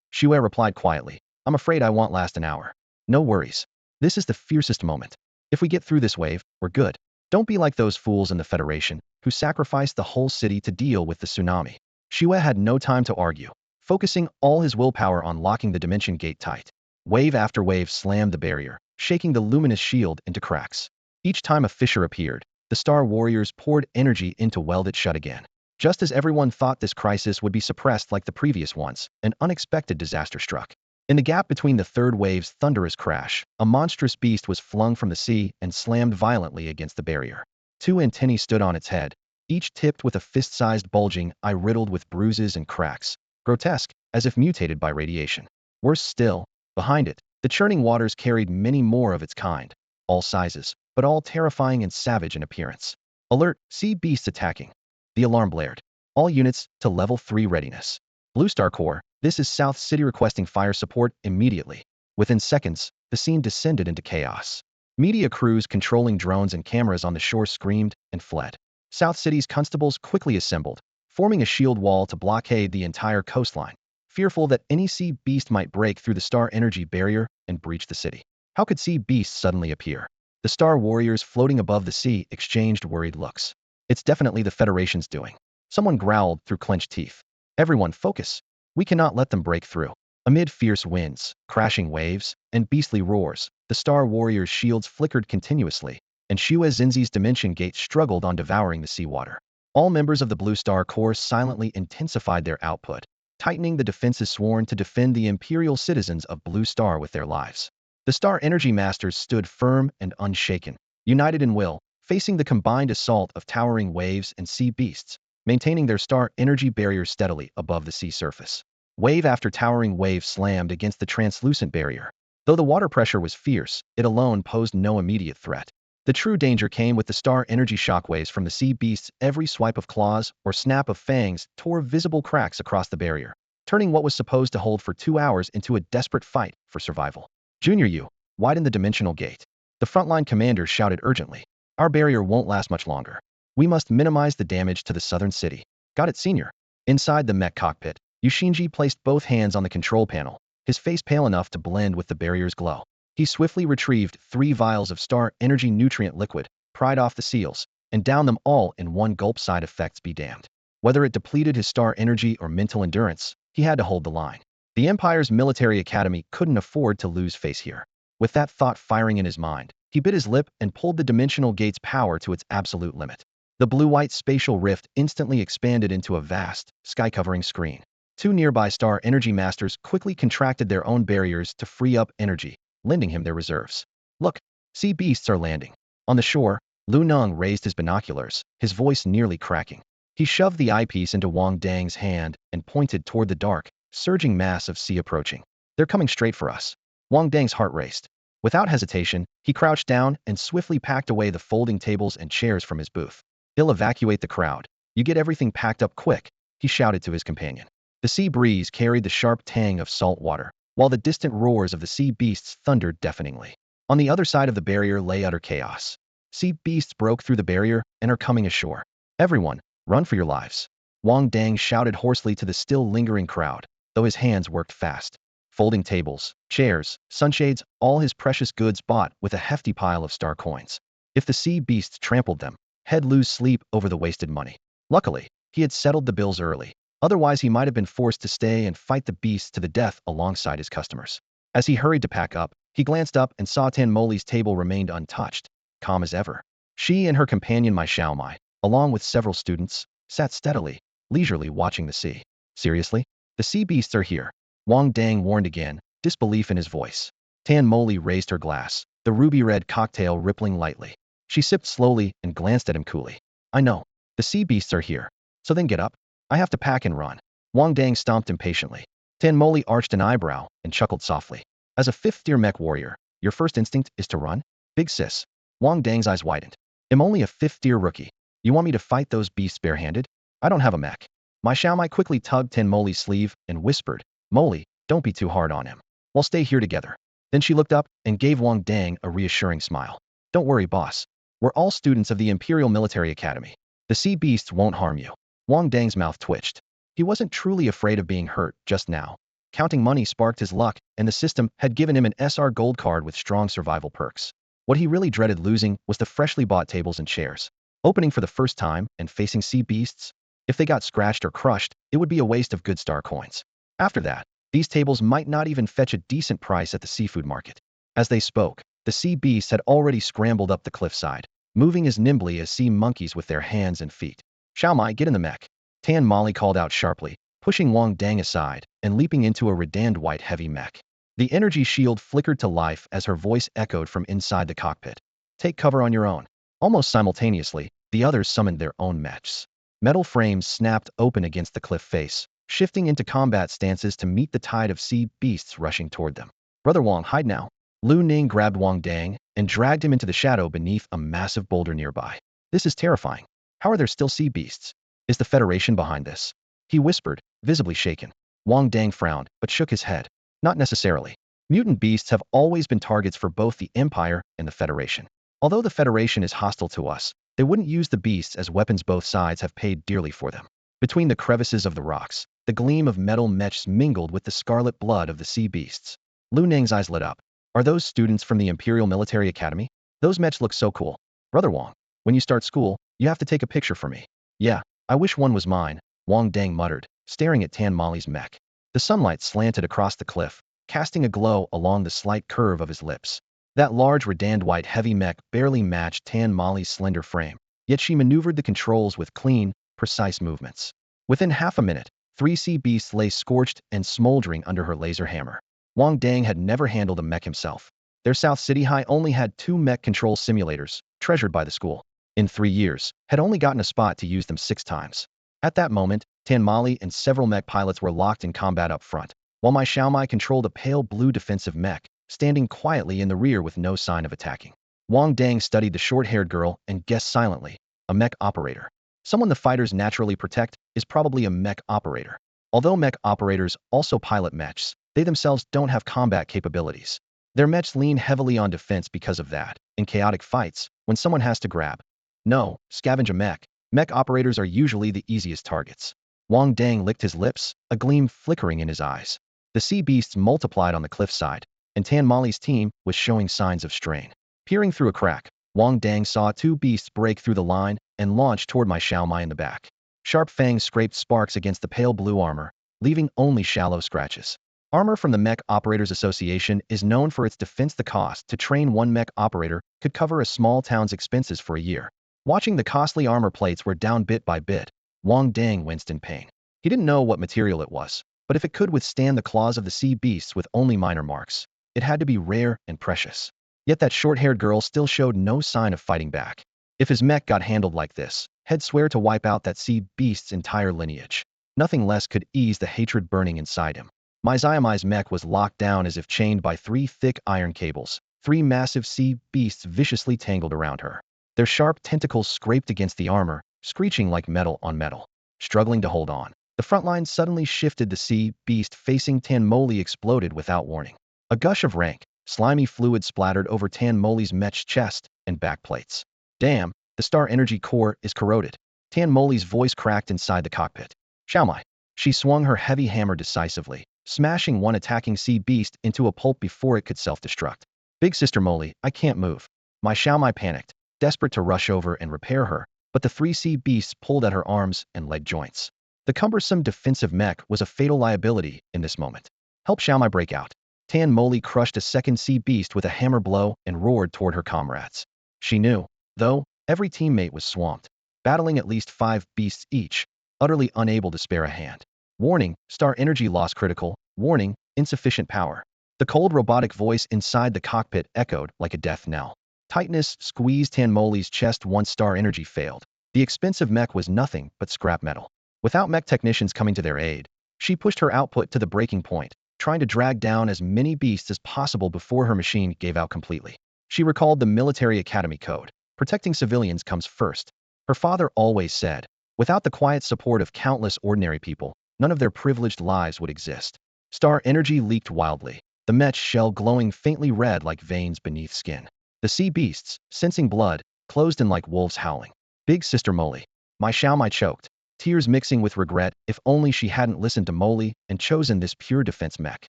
Speaker 1: Shue replied quietly. I'm afraid I won't last an hour. No worries. This is the fiercest moment. If we get through this wave, we're good. Don't be like those fools in the Federation, who sacrificed the whole city to deal with the tsunami. Shue had no time to argue, focusing all his willpower on locking the dimension gate tight. Wave after wave slammed the barrier, shaking the luminous shield into cracks. Each time a fissure appeared, the Star Warriors poured energy in to weld it shut again. Just as everyone thought this crisis would be suppressed like the previous ones, an unexpected disaster struck. In the gap between the third wave's thunderous crash, a monstrous beast was flung from the sea and slammed violently against the barrier. Two antennae stood on its head, each tipped with a fist-sized bulging eye riddled with bruises and cracks, grotesque, as if mutated by radiation. Worse still, behind it, the churning waters carried many more of its kind, all sizes, but all terrifying and savage in appearance. Alert, sea beasts attacking. The alarm blared. All units to level 3 readiness. Blue Star Corps, this is South City requesting fire support immediately. Within seconds, the scene descended into chaos. Media crews controlling drones and cameras on the shore screamed and fled. South City's constables quickly assembled, forming a shield wall to blockade the entire coastline, fearful that any sea beast might break through the star energy barrier and breach the city. How could sea beasts suddenly appear? The Star Warriors floating above the sea exchanged worried looks. It's definitely the Federation's doing. Someone growled through clenched teeth. Everyone focus. We cannot let them break through. Amid fierce winds, crashing waves, and beastly roars, the Star Warriors' shields flickered continuously, and Shue Zinzi's dimension gate struggled on devouring the seawater. All members of the Blue Star Corps silently intensified their output, tightening the defenses sworn to defend the imperial citizens of Blue Star with their lives. The Star Energy Masters stood firm and unshaken, united in will, facing the combined assault of towering waves and sea beasts, maintaining their star energy barrier steadily above the sea surface. Wave after towering wave slammed against the translucent barrier. Though the water pressure was fierce, it alone posed no immediate threat. The true danger came with the star energy shockwaves from the sea beasts. Every swipe of claws or snap of fangs tore visible cracks across the barrier, turning what was supposed to hold for 2 hours into a desperate fight for survival. Junior U, widen the dimensional gate. The frontline commanders shouted urgently. Our barrier won't last much longer. We must minimize the damage to the southern city. Got it, Senior. Inside the mech cockpit, Yushinji placed both hands on the control panel, his face pale enough to blend with the barrier's glow. He swiftly retrieved 3 vials of star energy nutrient liquid, pried off the seals, and downed them all in one gulp. Side effects be damned. Whether it depleted his star energy or mental endurance, he had to hold the line. The Empire's military academy couldn't afford to lose face here. With that thought firing in his mind, he bit his lip and pulled the dimensional gate's power to its absolute limit. The blue-white spatial rift instantly expanded into a vast, sky-covering screen. 2 nearby star energy masters quickly contracted their own barriers to free up energy, lending him their reserves. Look, sea beasts are landing. On the shore, Lu Neng raised his binoculars, his voice nearly cracking. He shoved the eyepiece into Wang Dang's hand and pointed toward the dark, surging mass of sea approaching. They're coming straight for us. Wang Dang's heart raced. Without hesitation, he crouched down and swiftly packed away the folding tables and chairs from his booth. He'll evacuate the crowd. You get everything packed up quick, he shouted to his companion. The sea breeze carried the sharp tang of salt water, while the distant roars of the sea beasts thundered deafeningly. On the other side of the barrier lay utter chaos. Sea beasts broke through the barrier and are coming ashore. Everyone, run for your lives. Wang Dang shouted hoarsely to the still lingering crowd, though his hands worked fast. Folding tables, chairs, sunshades, all his precious goods bought with a hefty pile of star coins. If the sea beasts trampled them, he'd lose sleep over the wasted money. Luckily, he had settled the bills early. Otherwise, he might have been forced to stay and fight the beasts to the death alongside his customers. As he hurried to pack up, he glanced up and saw Tan Moli's table remained untouched, calm as ever. She and her companion Mai Xiaomai, along with several students, sat steadily, leisurely watching the sea. Seriously? The sea beasts are here. Wang Dang warned again, disbelief in his voice. Tan Moli raised her glass, the ruby-red cocktail rippling lightly. She sipped slowly and glanced at him coolly. I know. The sea beasts are here. So then get up. I have to pack and run. Wang Dang stomped impatiently. Tan Moli arched an eyebrow and chuckled softly. As a 5th-tier mech warrior, your first instinct is to run? Big sis. Wang Dang's eyes widened. I'm only a 5th-tier rookie. You want me to fight those beasts barehanded? I don't have a mech. Mai Xiaomai quickly tugged Tan Moli's sleeve and whispered, Moli, don't be too hard on him. We'll stay here together. Then she looked up and gave Wang Dang a reassuring smile. Don't worry, boss. We're all students of the Imperial Military Academy. The sea beasts won't harm you. Wang Dang's mouth twitched. He wasn't truly afraid of being hurt just now. Counting money sparked his luck, and the system had given him an SR gold card with strong survival perks. What he really dreaded losing was the freshly bought tables and chairs. Opening for the first time and facing sea beasts? If they got scratched or crushed, it would be a waste of good star coins. After that, these tables might not even fetch a decent price at the seafood market. As they spoke, the sea beasts had already scrambled up the cliffside, moving as nimbly as sea monkeys with their hands and feet. Xiaomai, get in the mech. Tan Molly called out sharply, pushing Wang Dang aside and leaping into a redand white heavy mech. The energy shield flickered to life as her voice echoed from inside the cockpit. Take cover on your own. Almost simultaneously, the others summoned their own mechs. Metal frames snapped open against the cliff face, shifting into combat stances to meet the tide of sea beasts rushing toward them. Brother Wang, hide now. Lu Ning grabbed Wang Dang and dragged him into the shadow beneath a massive boulder nearby. This is terrifying. How are there still sea beasts? Is the Federation behind this? He whispered, visibly shaken. Wang Dang frowned, but shook his head. Not necessarily. Mutant beasts have always been targets for both the Empire and the Federation. Although the Federation is hostile to us, they wouldn't use the beasts as weapons. Both sides have paid dearly for them. Between the crevices of the rocks, the gleam of metal mechs mingled with the scarlet blood of the sea beasts. Lu Ning's eyes lit up. Are those students from the Imperial Military Academy? Those mechs look so cool. Brother Wang, when you start school, you have to take a picture for me. Yeah, I wish one was mine, Wang Dang muttered, staring at Tan Molly's mech. The sunlight slanted across the cliff, casting a glow along the slight curve of his lips. That large redand white heavy mech barely matched Tan Molly's slender frame, yet she maneuvered the controls with clean, precise movements. Within half a minute, 3 sea beasts lay scorched and smoldering under her laser hammer. Wang Dang had never handled a mech himself. Their South City High only had 2 mech control simulators, treasured by the school. In 3 years, had only gotten a spot to use them 6 times. At that moment, Tan Molly and several mech pilots were locked in combat up front, while my Xiaomai controlled a pale blue defensive mech, standing quietly in the rear with no sign of attacking. Wang Dang studied the short-haired girl and guessed silently, a mech operator. Someone the fighters naturally protect is probably a mech operator. Although mech operators also pilot mechs, they themselves don't have combat capabilities. Their mechs lean heavily on defense because of that. In chaotic fights, when someone has to grab, no, scavenge a mech, mech operators are usually the easiest targets. Wang Dang licked his lips, a gleam flickering in his eyes. The sea beasts multiplied on the cliffside, and Tan Molly's team was showing signs of strain. Peering through a crack, Wang Dang saw 2 beasts break through the line and launch toward my Xiaomai in the back. Sharp fangs scraped sparks against the pale blue armor, leaving only shallow scratches. Armor from the Mech Operators Association is known for its defense. The cost to train one mech operator could cover a small town's expenses for a year. Watching the costly armor plates wear down bit by bit, Wang Dang winced in pain. He didn't know what material it was, but if it could withstand the claws of the sea beasts with only minor marks, it had to be rare and precious. Yet that short-haired girl still showed no sign of fighting back. If his mech got handled like this, he'd swear to wipe out that sea beast's entire lineage. Nothing less could ease the hatred burning inside him. My Xiaomai's mech was locked down as if chained by 3 thick iron cables. 3 massive sea beasts viciously tangled around her. Their sharp tentacles scraped against the armor, screeching like metal on metal. Struggling to hold on, the front line suddenly shifted. The sea beast facing Tan Molly exploded without warning. A gush of rank, slimy fluid splattered over Tan Molly's mech's chest and backplates. Damn, the star energy core is corroded. Tan Molly's voice cracked inside the cockpit. Xiaomai. She swung her heavy hammer decisively, smashing one attacking sea beast into a pulp before it could self-destruct. Big Sister Molly, I can't move. My Xiaomai panicked, desperate to rush over and repair her, but the 3 sea beasts pulled at her arms and leg joints. The cumbersome defensive mech was a fatal liability in this moment. Help Xiaomai break out. Tan Molly crushed a second sea beast with a hammer blow and roared toward her comrades. She knew, though, every teammate was swamped, battling at least 5 beasts each, utterly unable to spare a hand. Warning, star energy loss critical. Warning, insufficient power. The cold robotic voice inside the cockpit echoed like a death knell. Tightness squeezed Tan Molly's chest once star energy failed. The expensive mech was nothing but scrap metal. Without mech technicians coming to their aid, she pushed her output to the breaking point, trying to drag down as many beasts as possible before her machine gave out completely. She recalled the military academy code. Protecting civilians comes first. Her father always said, without the quiet support of countless ordinary people, none of their privileged lives would exist. Star energy leaked wildly, the mech shell glowing faintly red like veins beneath skin. The sea beasts, sensing blood, closed in like wolves howling. Big Sister Molly. My Xiaomai choked, tears mixing with regret. If only she hadn't listened to Molly and chosen this pure defense mech.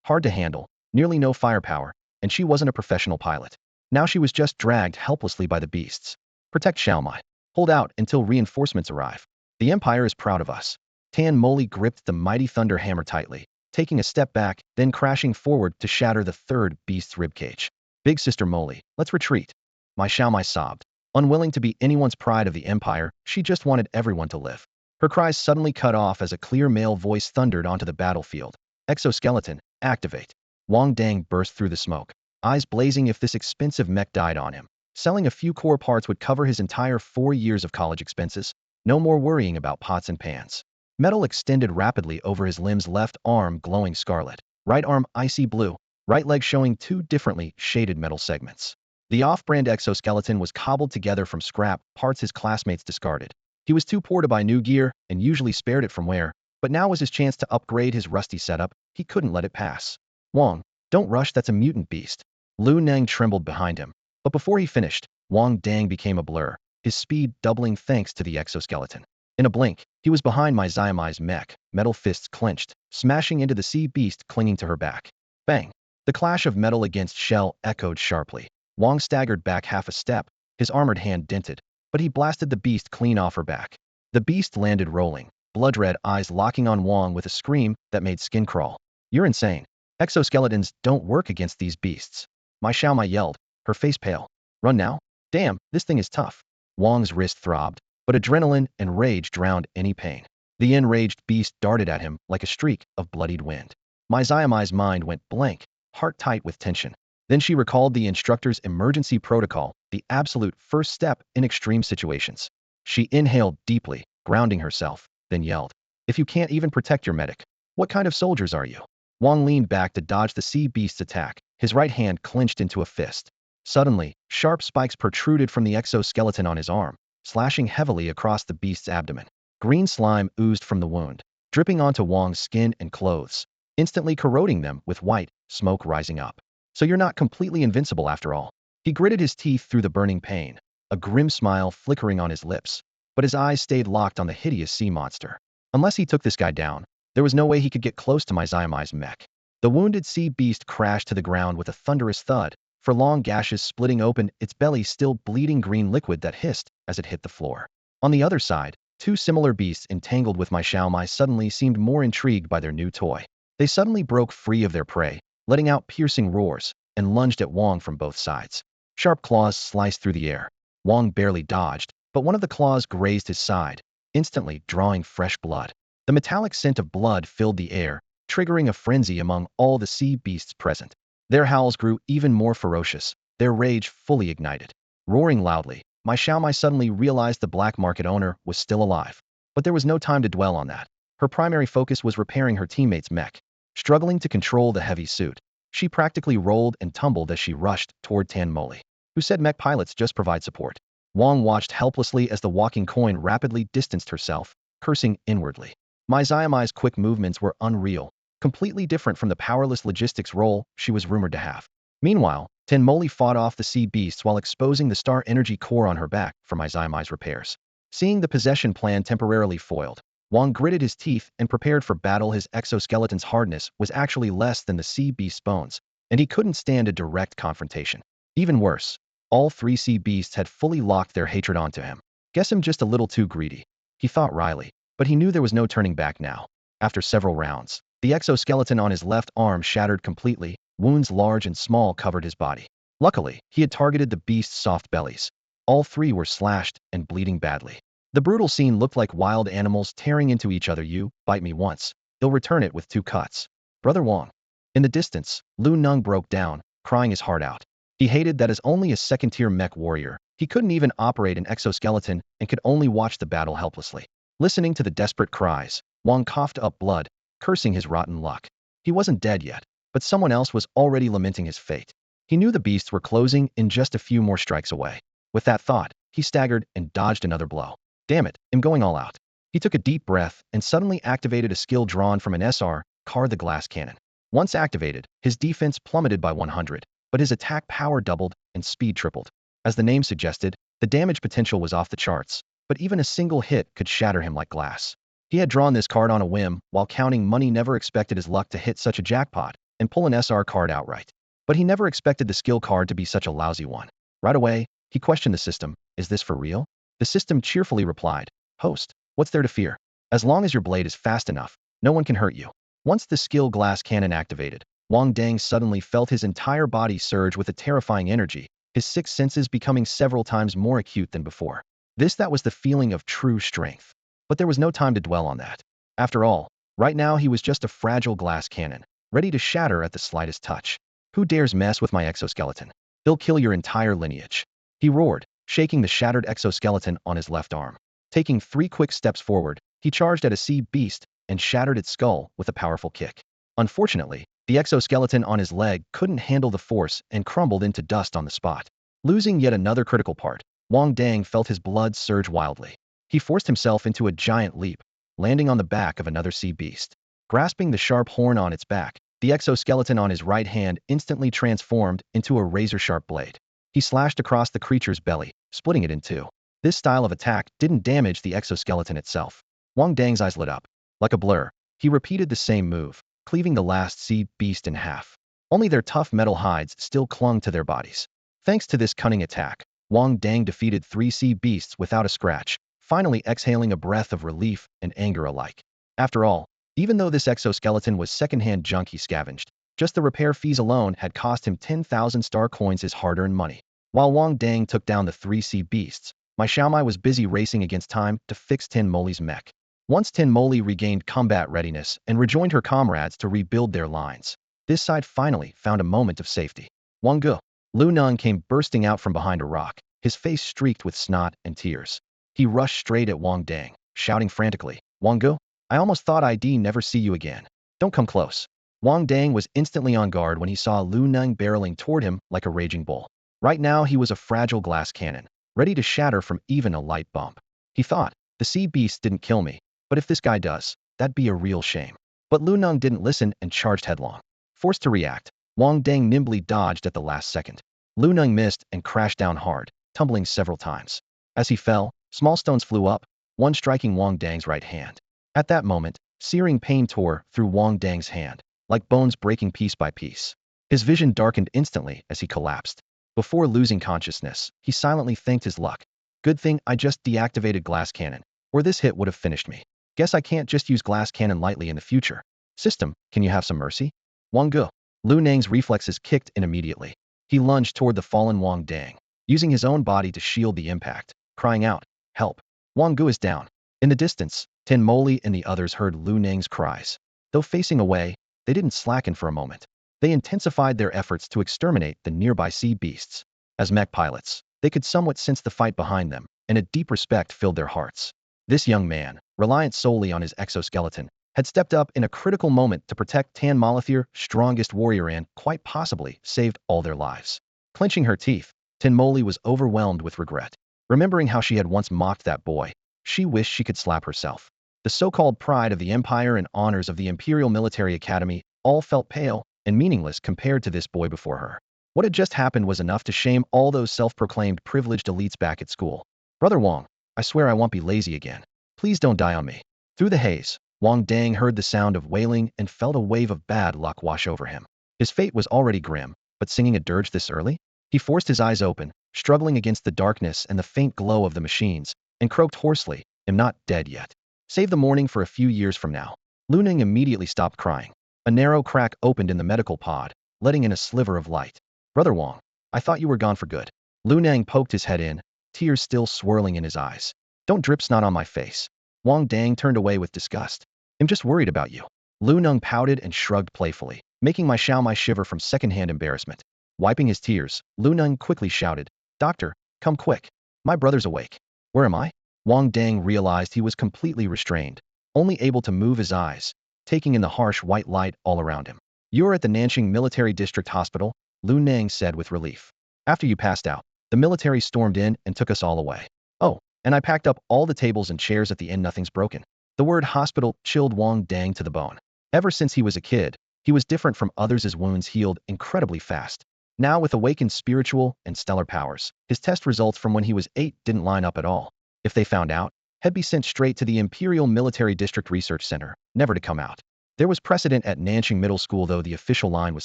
Speaker 1: Hard to handle, nearly no firepower, and she wasn't a professional pilot. Now she was just dragged helplessly by the beasts. Protect Xiaomai. Hold out until reinforcements arrive. The Empire is proud of us. Tan Molly gripped the mighty thunder hammer tightly, taking a step back, then crashing forward to shatter the 3rd beast's ribcage. Big Sister Molly, let's retreat. My Xiaomai sobbed, Unwilling to be anyone's pride of the empire, she just wanted everyone to live. Her cries suddenly cut off as a clear male voice thundered onto the battlefield. Exoskeleton, activate. Wang Dang burst through the smoke, eyes blazing if this expensive mech died on him. Selling a few core parts would cover his entire 4 years of college expenses. No more worrying about pots and pans. Metal extended rapidly over his limbs, left arm glowing scarlet, right arm icy blue, right leg showing 2 differently shaded metal segments. The off-brand exoskeleton was cobbled together from scrap parts his classmates discarded. He was too poor to buy new gear and usually spared it from wear, but now was his chance to upgrade his rusty setup. He couldn't let it pass. Wang, don't rush, that's a mutant beast. Lu Neng trembled behind him, but before he finished, Wang Dang became a blur, his speed doubling thanks to the exoskeleton. In a blink, he was behind my Xiaomai's mech, metal fists clenched, smashing into the sea beast clinging to her back. Bang! The clash of metal against shell echoed sharply. Wang staggered back half a step, his armored hand dented, but he blasted the beast clean off her back. The beast landed rolling, blood-red eyes locking on Wang with a scream that made skin crawl. You're insane. Exoskeletons don't work against these beasts. My Xiaomai yelled, her face pale. Run now? Damn, this thing is tough. Wang's wrist throbbed, but adrenaline and rage drowned any pain. The enraged beast darted at him like a streak of bloodied wind. My Xiaomai's mind went blank, heart tight with tension. Then she recalled the instructor's emergency protocol, the absolute first step in extreme situations. She inhaled deeply, grounding herself, then yelled, if you can't even protect your medic, what kind of soldiers are you? Wang leaned back to dodge the sea beast's attack, his right hand clenched into a fist. Suddenly, sharp spikes protruded from the exoskeleton on his arm, slashing heavily across the beast's abdomen. Green slime oozed from the wound, dripping onto Wang's skin and clothes, instantly corroding them with white smoke rising up. So you're not completely invincible after all. He gritted his teeth through the burning pain, a grim smile flickering on his lips, but his eyes stayed locked on the hideous sea monster. Unless he took this guy down, there was no way he could get close to my Xiaomai's mech. The wounded sea beast crashed to the ground with a thunderous thud, for long gashes splitting open, its belly still bleeding green liquid that hissed as it hit the floor. On the other side, 2 similar beasts entangled with my Xiaomai suddenly seemed more intrigued by their new toy. They suddenly broke free of their prey, letting out piercing roars, and lunged at Wang from both sides. Sharp claws sliced through the air. Wang barely dodged, but one of the claws grazed his side, instantly drawing fresh blood. The metallic scent of blood filled the air, triggering a frenzy among all the sea beasts present. Their howls grew even more ferocious, their rage fully ignited. Roaring loudly, my Xiaomai suddenly realized the black market owner was still alive. But there was no time to dwell on that. Her primary focus was repairing her teammate's mech. Struggling to control the heavy suit, she practically rolled and tumbled as she rushed toward Tan Moli, who said mech pilots just provide support. Wang watched helplessly as the walking coin rapidly distanced herself, cursing inwardly. My Xiaomai's quick movements were unreal, completely different from the powerless logistics role she was rumored to have. Meanwhile, Tan Moli fought off the sea beasts while exposing the star energy core on her back for my Xiaomai's repairs. Seeing the possession plan temporarily foiled, Wang gritted his teeth and prepared for battle. His exoskeleton's hardness was actually less than the sea beast's bones, and he couldn't stand a direct confrontation. Even worse, all 3 sea beasts had fully locked their hatred onto him. Guess I'm just a little too greedy, he thought wryly, but he knew there was no turning back now. After several rounds, the exoskeleton on his left arm shattered completely, wounds large and small covered his body. Luckily, he had targeted the beast's soft bellies. All 3 were slashed and bleeding badly. The brutal scene looked like wild animals tearing into each other. You bite me once, you'll return it with 2 cuts. Brother Wang. In the distance, Lu Neng broke down, crying his heart out. He hated that as only a second-tier mech warrior, he couldn't even operate an exoskeleton and could only watch the battle helplessly. Listening to the desperate cries, Wang coughed up blood, cursing his rotten luck. He wasn't dead yet, but someone else was already lamenting his fate. He knew the beasts were closing in just a few more strikes away. With that thought, he staggered and dodged another blow. Damn it, I'm going all out. He took a deep breath and suddenly activated a skill drawn from an SR, the glass cannon. Once activated, his defense plummeted by 100, but his attack power doubled and speed tripled. As the name suggested, the damage potential was off the charts, but even a single hit could shatter him like glass. He had drawn this card on a whim while counting money, never expected his luck to hit such a jackpot and pull an SR card outright. But he never expected the skill card to be such a lousy one. Right away, he questioned the system. Is this for real? The system cheerfully replied, host, what's there to fear? As long as your blade is fast enough, no one can hurt you. Once the skill glass cannon activated, Wang Dang suddenly felt his entire body surge with a terrifying energy. his sixth senses becoming several times more acute than before. That was the feeling of true strength. But there was no time to dwell on that. After all, right now he was just a fragile glass cannon, ready to shatter at the slightest touch. Who dares mess with my exoskeleton? He'll kill your entire lineage. He roared, shaking the shattered exoskeleton on his left arm. Taking 3 quick steps forward, he charged at a sea beast and shattered its skull with a powerful kick. Unfortunately, the exoskeleton on his leg couldn't handle the force and crumbled into dust on the spot. Losing yet another critical part, Wang Dang felt his blood surge wildly. He forced himself into a giant leap, landing on the back of another sea beast. Grasping the sharp horn on its back, the exoskeleton on his right hand instantly transformed into a razor-sharp blade. He slashed across the creature's belly, splitting it in two. This style of attack didn't damage the exoskeleton itself. Wang Dang's eyes lit up. Like a blur, he repeated the same move, cleaving the last sea beast in half. Only their tough metal hides still clung to their bodies. Thanks to this cunning attack, Wang Dang defeated 3 sea beasts without a scratch, finally exhaling a breath of relief and anger alike. After all, even though this exoskeleton was secondhand junk he scavenged, just the repair fees alone had cost him 10,000 star coins, his hard-earned money. While Wang Dang took down the 3 sea beasts, my Xiaomai was busy racing against time to fix Tin Moli's mech. Once Tin Moli regained combat readiness and rejoined her comrades to rebuild their lines, this side finally found a moment of safety. Wang Gu. Lu Neng came bursting out from behind a rock, his face streaked with snot and tears. He rushed straight at Wang Dang, shouting frantically, "Wang Gu, I almost thought I'd never see you again. Don't come close." Wang Dang was instantly on guard when he saw Lu Neng barreling toward him like a raging bull. Right now he was a fragile glass cannon, ready to shatter from even a light bump. He thought, the sea beast didn't kill me, but if this guy does, that'd be a real shame. But Lu Neng didn't listen and charged headlong. Forced to react, Wang Dang nimbly dodged at the last second. Lu Neng missed and crashed down hard, tumbling several times. As he fell, small stones flew up, one striking Wang Dang's right hand. At that moment, searing pain tore through Wang Dang's hand, like bones breaking piece by piece. His vision darkened instantly as he collapsed. Before losing consciousness, he silently thanked his luck. Good thing I just deactivated glass cannon, or this hit would have finished me. Guess I can't just use glass cannon lightly in the future. System, can you have some mercy? Wang Gu. Lu Neng's reflexes kicked in immediately. He lunged toward the fallen Wang Dang, using his own body to shield the impact, crying out, "Help! Wang Gu is down." In the distance, Tin Moli and the others heard Lu Neng's cries. Though facing away, they didn't slacken for a moment. They intensified their efforts to exterminate the nearby sea beasts. As mech pilots, they could somewhat sense the fight behind them, and a deep respect filled their hearts. This young man, reliant solely on his exoskeleton, had stepped up in a critical moment to protect Tan Molathir, strongest warrior, and, quite possibly, saved all their lives. Clenching her teeth, Tin Moli was overwhelmed with regret. Remembering how she had once mocked that boy, she wished she could slap herself. The so-called pride of the Empire and honors of the Imperial Military Academy all felt pale and meaningless compared to this boy before her. What had just happened was enough to shame all those self-proclaimed privileged elites back at school. "Brother Wang, I swear I won't be lazy again. Please don't die on me." Through the haze, Wang Dang heard the sound of wailing and felt a wave of bad luck wash over him. His fate was already grim, but singing a dirge this early? He forced his eyes open, struggling against the darkness and the faint glow of the machines, and croaked hoarsely, "I'm not dead yet. Save the morning for a few years from now." Lu Neng immediately stopped crying. A narrow crack opened in the medical pod, letting in a sliver of light. "Brother Wang, I thought you were gone for good." Lu Neng poked his head in, tears still swirling in his eyes. "Don't drip snot on my face." Wang Dang turned away with disgust. "I'm just worried about you." Lu Neng pouted and shrugged playfully, making my Xiaomai shiver from secondhand embarrassment. Wiping his tears, Lu Neng quickly shouted, "Doctor, come quick. My brother's awake." "Where am I?" Wang Dang realized he was completely restrained, only able to move his eyes, taking in the harsh white light all around him. "You're at the Nanjing Military District Hospital," Lu Neng said with relief. "After you passed out, the military stormed in and took us all away. Oh, and I packed up all the tables and chairs at the inn. Nothing's broken." The word hospital chilled Wang Dang to the bone. Ever since he was a kid, he was different from others. His wounds healed incredibly fast. Now with awakened spiritual and stellar powers, his test results from when he was 8 didn't line up at all. If they found out, he'd be sent straight to the Imperial Military District Research Center, never to come out. There was precedent at Nanjing Middle School, though the official line was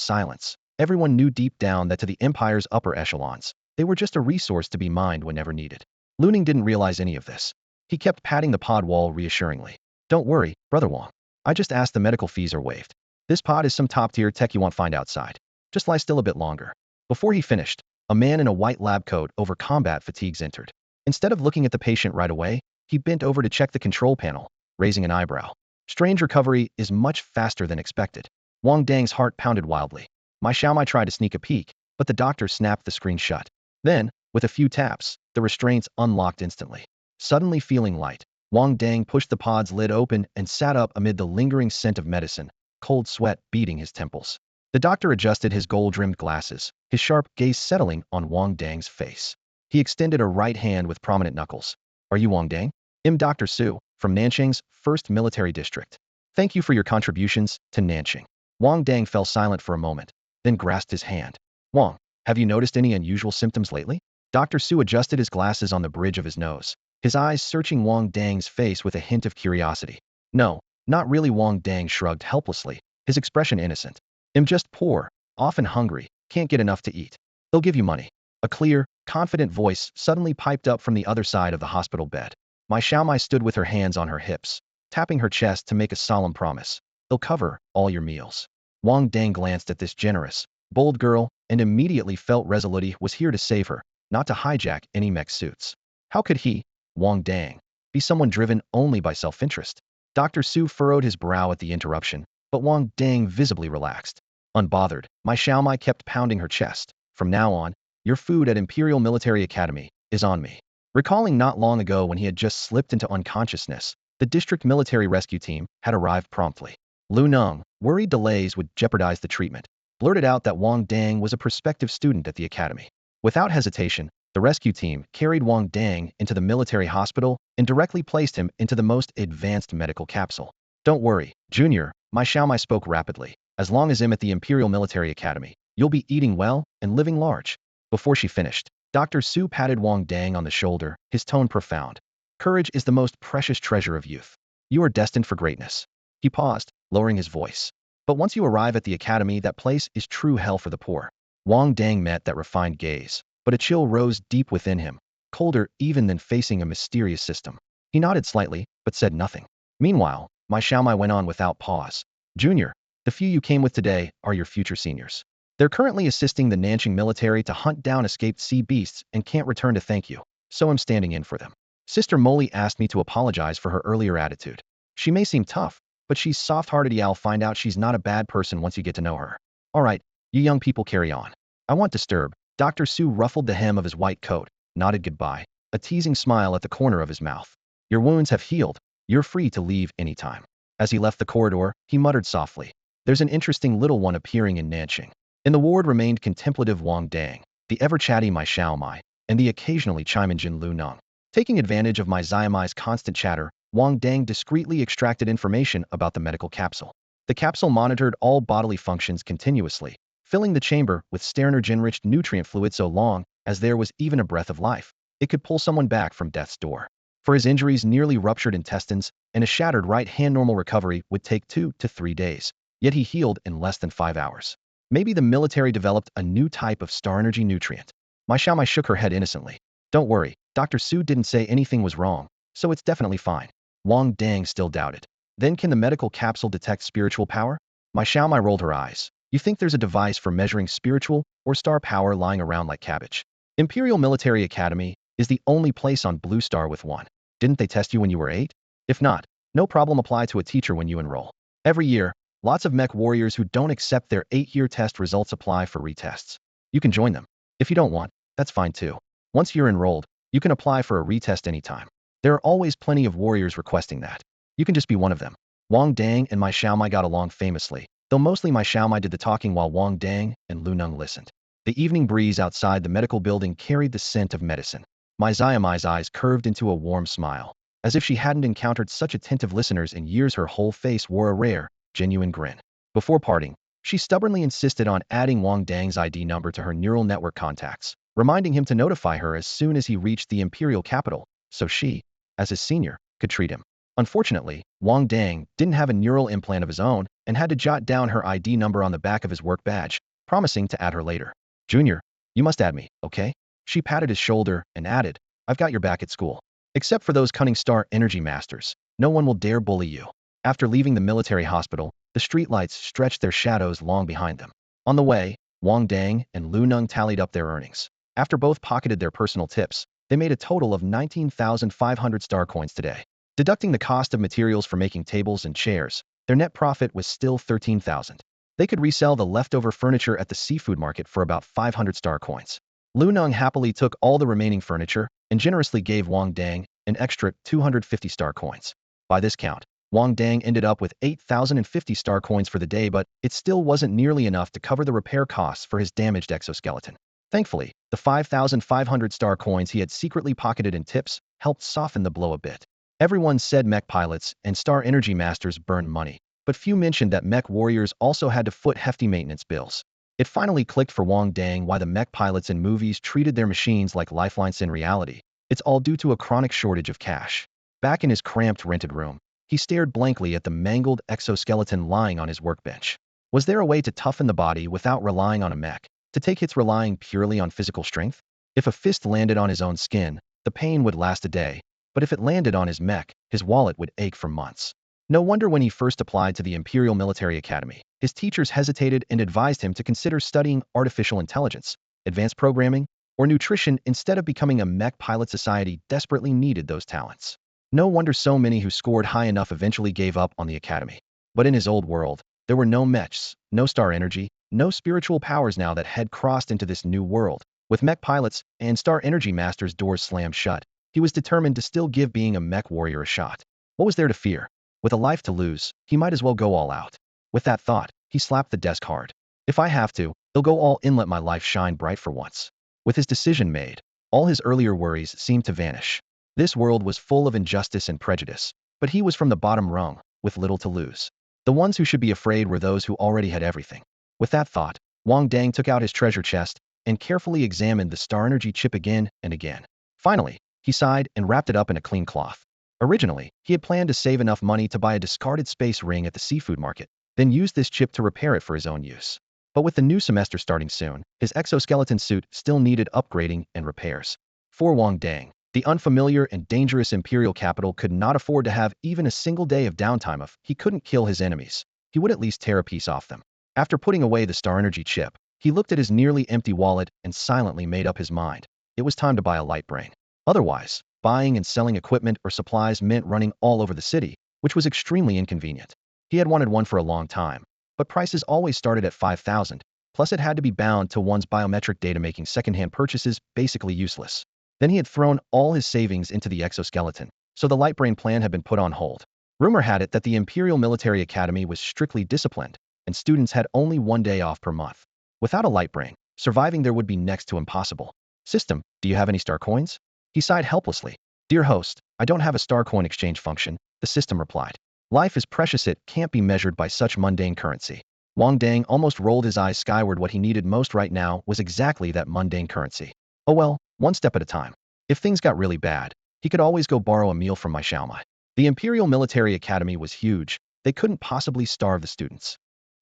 Speaker 1: silence. Everyone knew deep down that to the Empire's upper echelons, they were just a resource to be mined whenever needed. Lu Neng didn't realize any of this. He kept patting the pod wall reassuringly. "Don't worry, Brother Wang. I just asked the medical fees are waived. This pod is some top-tier tech you won't find outside. Just lie still a bit longer." Before he finished, A man in a white lab coat over combat fatigues entered. Instead of looking at the patient right away, he bent over to check the control panel, raising an eyebrow. Strange recovery is much faster than expected. Wang Dang's heart pounded wildly. My Xiaomai tried to sneak a peek, but the doctor snapped the screen shut. Then, with a few taps, the restraints unlocked instantly. Suddenly feeling light, Wang Dang pushed the pod's lid open and sat up amid the lingering scent of medicine, cold sweat beading his temples. The doctor adjusted his gold-rimmed glasses, his sharp gaze settling on Wang Dang's face. He extended a right hand with prominent knuckles. Are you Wang Dang? I'm Dr. Su, from Nanqing's 1st Military District. Thank you for your contributions to Nanqing. Wang Dang fell silent for a moment, then grasped his hand. Wang, have you noticed any unusual symptoms lately? Dr. Su adjusted his glasses on the bridge of his nose, his eyes searching Wang Dang's face with a hint of curiosity. No, not really. Wang Dang shrugged helplessly, his expression innocent. I'm just poor, often hungry, can't get enough to eat. They'll give you money. A clear, confident voice suddenly piped up from the other side of the hospital bed. My Xiaomai stood with her hands on her hips, tapping her chest to make a solemn promise. They'll cover all your meals. Wang Dang glanced at this generous, bold girl and immediately felt resolute was here to save her, not to hijack any mech suits. How could he, Wang Dang, be someone driven only by self-interest? Dr. Su furrowed his brow at the interruption, but Wang Dang visibly relaxed. Unbothered, my Xiaomai kept pounding her chest. From now on, your food at Imperial Military Academy is on me. Recalling not long ago when he had just slipped into unconsciousness, the district military rescue team had arrived promptly. Lu Neng, worried delays would jeopardize the treatment, blurted out that Wang Dang was a prospective student at the academy. Without hesitation, the rescue team carried Wang Dang into the military hospital and directly placed him into the most advanced medical capsule. Don't worry, Junior, my Xiaomai spoke rapidly. As long as I'm at the Imperial Military Academy, you'll be eating well and living large. Before she finished, Dr. Su patted Wang Dang on the shoulder, his tone profound. Courage is the most precious treasure of youth. You are destined for greatness. He paused, lowering his voice. But once you arrive at the academy, that place is true hell for the poor. Wang Dang met that refined gaze, but a chill rose deep within him, colder even than facing a mysterious system. He nodded slightly, but said nothing. Meanwhile, my Xiaomai went on without pause. Junior, the few you came with today are your future seniors. They're currently assisting the Nanqing military to hunt down escaped sea beasts and can't return to thank you, so I'm standing in for them. Sister Molly asked me to apologize for her earlier attitude. She may seem tough, but she's soft-hearted. You'll find out she's not a bad person once you get to know her. All right, you young people carry on. I won't disturb. Dr. Su ruffled the hem of his white coat, nodded goodbye, a teasing smile at the corner of his mouth. Your wounds have healed. You're free to leave anytime. As he left the corridor, he muttered softly. There's an interesting little one appearing in Nanqing. In the ward remained contemplative Wang Dang, the ever-chatty my Xiaomai, and the occasionally chime-in Lu Neng. Taking advantage of my Xiaomai's constant chatter, Wang Dang discreetly extracted information about the medical capsule. The capsule monitored all bodily functions continuously, filling the chamber with sternergen-rich nutrient fluid so long as there was even a breath of life. It could pull someone back from death's door. For his injuries, nearly ruptured intestines, and a shattered right hand, normal recovery would take 2 to 3 days, yet he healed in less than 5 hours. Maybe the military developed a new type of star energy nutrient. My Xiaomai shook her head innocently. Don't worry, Dr. Su didn't say anything was wrong, so it's definitely fine. Wang Dang still doubted. Then can the medical capsule detect spiritual power? My Xiaomai rolled her eyes. You think there's a device for measuring spiritual or star power lying around like cabbage? Imperial Military Academy is the only place on Blue Star with one. Didn't they test you when you were 8? If not, no problem, apply to a teacher when you enroll. Every year, lots of mech warriors who don't accept their 8-year test results apply for retests. You can join them. If you don't want, that's fine too. Once you're enrolled, you can apply for a retest anytime. There are always plenty of warriors requesting that. You can just be one of them. Wang Dang and my Xiaomai got along famously, though mostly my Xiaomai did the talking while Wang Dang and Lu Neng listened. The evening breeze outside the medical building carried the scent of medicine. My Xiaomai's eyes curved into a warm smile. As if she hadn't encountered such attentive listeners in years, her whole face wore a rare, genuine grin. Before parting, she stubbornly insisted on adding Wang Dang's ID number to her neural network contacts, reminding him to notify her as soon as he reached the imperial capital, so she, as his senior, could treat him. Unfortunately, Wang Dang didn't have a neural implant of his own and had to jot down her ID number on the back of his work badge, promising to add her later. Junior, you must add me, okay? She patted his shoulder and added, I've got your back at school. Except for those cunning star energy masters, no one will dare bully you. After leaving the military hospital, the streetlights stretched their shadows long behind them. On the way, Wang Dang and Lu Neng tallied up their earnings. After both pocketed their personal tips, they made a total of 19,500 star coins today. Deducting the cost of materials for making tables and chairs, their net profit was still 13,000. They could resell the leftover furniture at the seafood market for about 500 star coins. Lu Neng happily took all the remaining furniture and generously gave Wang Dang an extra 250 star coins. By this count, Wang Dang ended up with 8,050 star coins for the day, but it still wasn't nearly enough to cover the repair costs for his damaged exoskeleton. Thankfully, the 5,500 star coins he had secretly pocketed in tips helped soften the blow a bit. Everyone said mech pilots and star energy masters burned money, but few mentioned that mech warriors also had to foot hefty maintenance bills. It finally clicked for Wang Dang why the mech pilots in movies treated their machines like lifelines in reality. It's all due to a chronic shortage of cash. Back in his cramped rented room, he stared blankly at the mangled exoskeleton lying on his workbench. Was there a way to toughen the body without relying on a mech, to take hits relying purely on physical strength? If a fist landed on his own skin, the pain would last a day, but if it landed on his mech, his wallet would ache for months. No wonder when he first applied to the Imperial Military Academy, his teachers hesitated and advised him to consider studying artificial intelligence, advanced programming, or nutrition instead of becoming a mech pilot. Society desperately needed those talents. No wonder so many who scored high enough eventually gave up on the academy. But in his old world, there were no mechs, no star energy, no spiritual powers now that had crossed into this new world. With mech pilots and star energy masters' doors slammed shut, he was determined to still give being a mech warrior a shot. What was there to fear? With a life to lose, he might as well go all out. With that thought, he slapped the desk hard. If I have to, I'll go all in, let my life shine bright for once. With his decision made, all his earlier worries seemed to vanish. This world was full of injustice and prejudice, but he was from the bottom rung, with little to lose. The ones who should be afraid were those who already had everything. With that thought, Wang Dang took out his treasure chest and carefully examined the star energy chip again and again. Finally, he sighed and wrapped it up in a clean cloth. Originally, he had planned to save enough money to buy a discarded space ring at the seafood market, then use this chip to repair it for his own use. But with the new semester starting soon, his exoskeleton suit still needed upgrading and repairs. For Wang Dang, the unfamiliar and dangerous imperial capital could not afford to have even a single day of downtime. If he couldn't kill his enemies, he would at least tear a piece off them. After putting away the star energy chip, he looked at his nearly empty wallet and silently made up his mind. It was time to buy a light brain. Otherwise, buying and selling equipment or supplies meant running all over the city, which was extremely inconvenient. He had wanted one for a long time, but prices always started at 5,000, plus it had to be bound to one's biometric data, making secondhand purchases basically useless. Then he had thrown all his savings into the exoskeleton, so the light brain plan had been put on hold. Rumor had it that the Imperial Military Academy was strictly disciplined, and students had only one day off per month. Without a light brain, surviving there would be next to impossible. System, do you have any star coins? He sighed helplessly. Dear host, I don't have a star coin exchange function, the system replied. Life is precious, it can't be measured by such mundane currency. Wang Dang almost rolled his eyes skyward. What he needed most right now was exactly that mundane currency. Oh well, one step at a time. If things got really bad, he could always go borrow a meal from my Xiaomai. The Imperial Military Academy was huge. They couldn't possibly starve the students.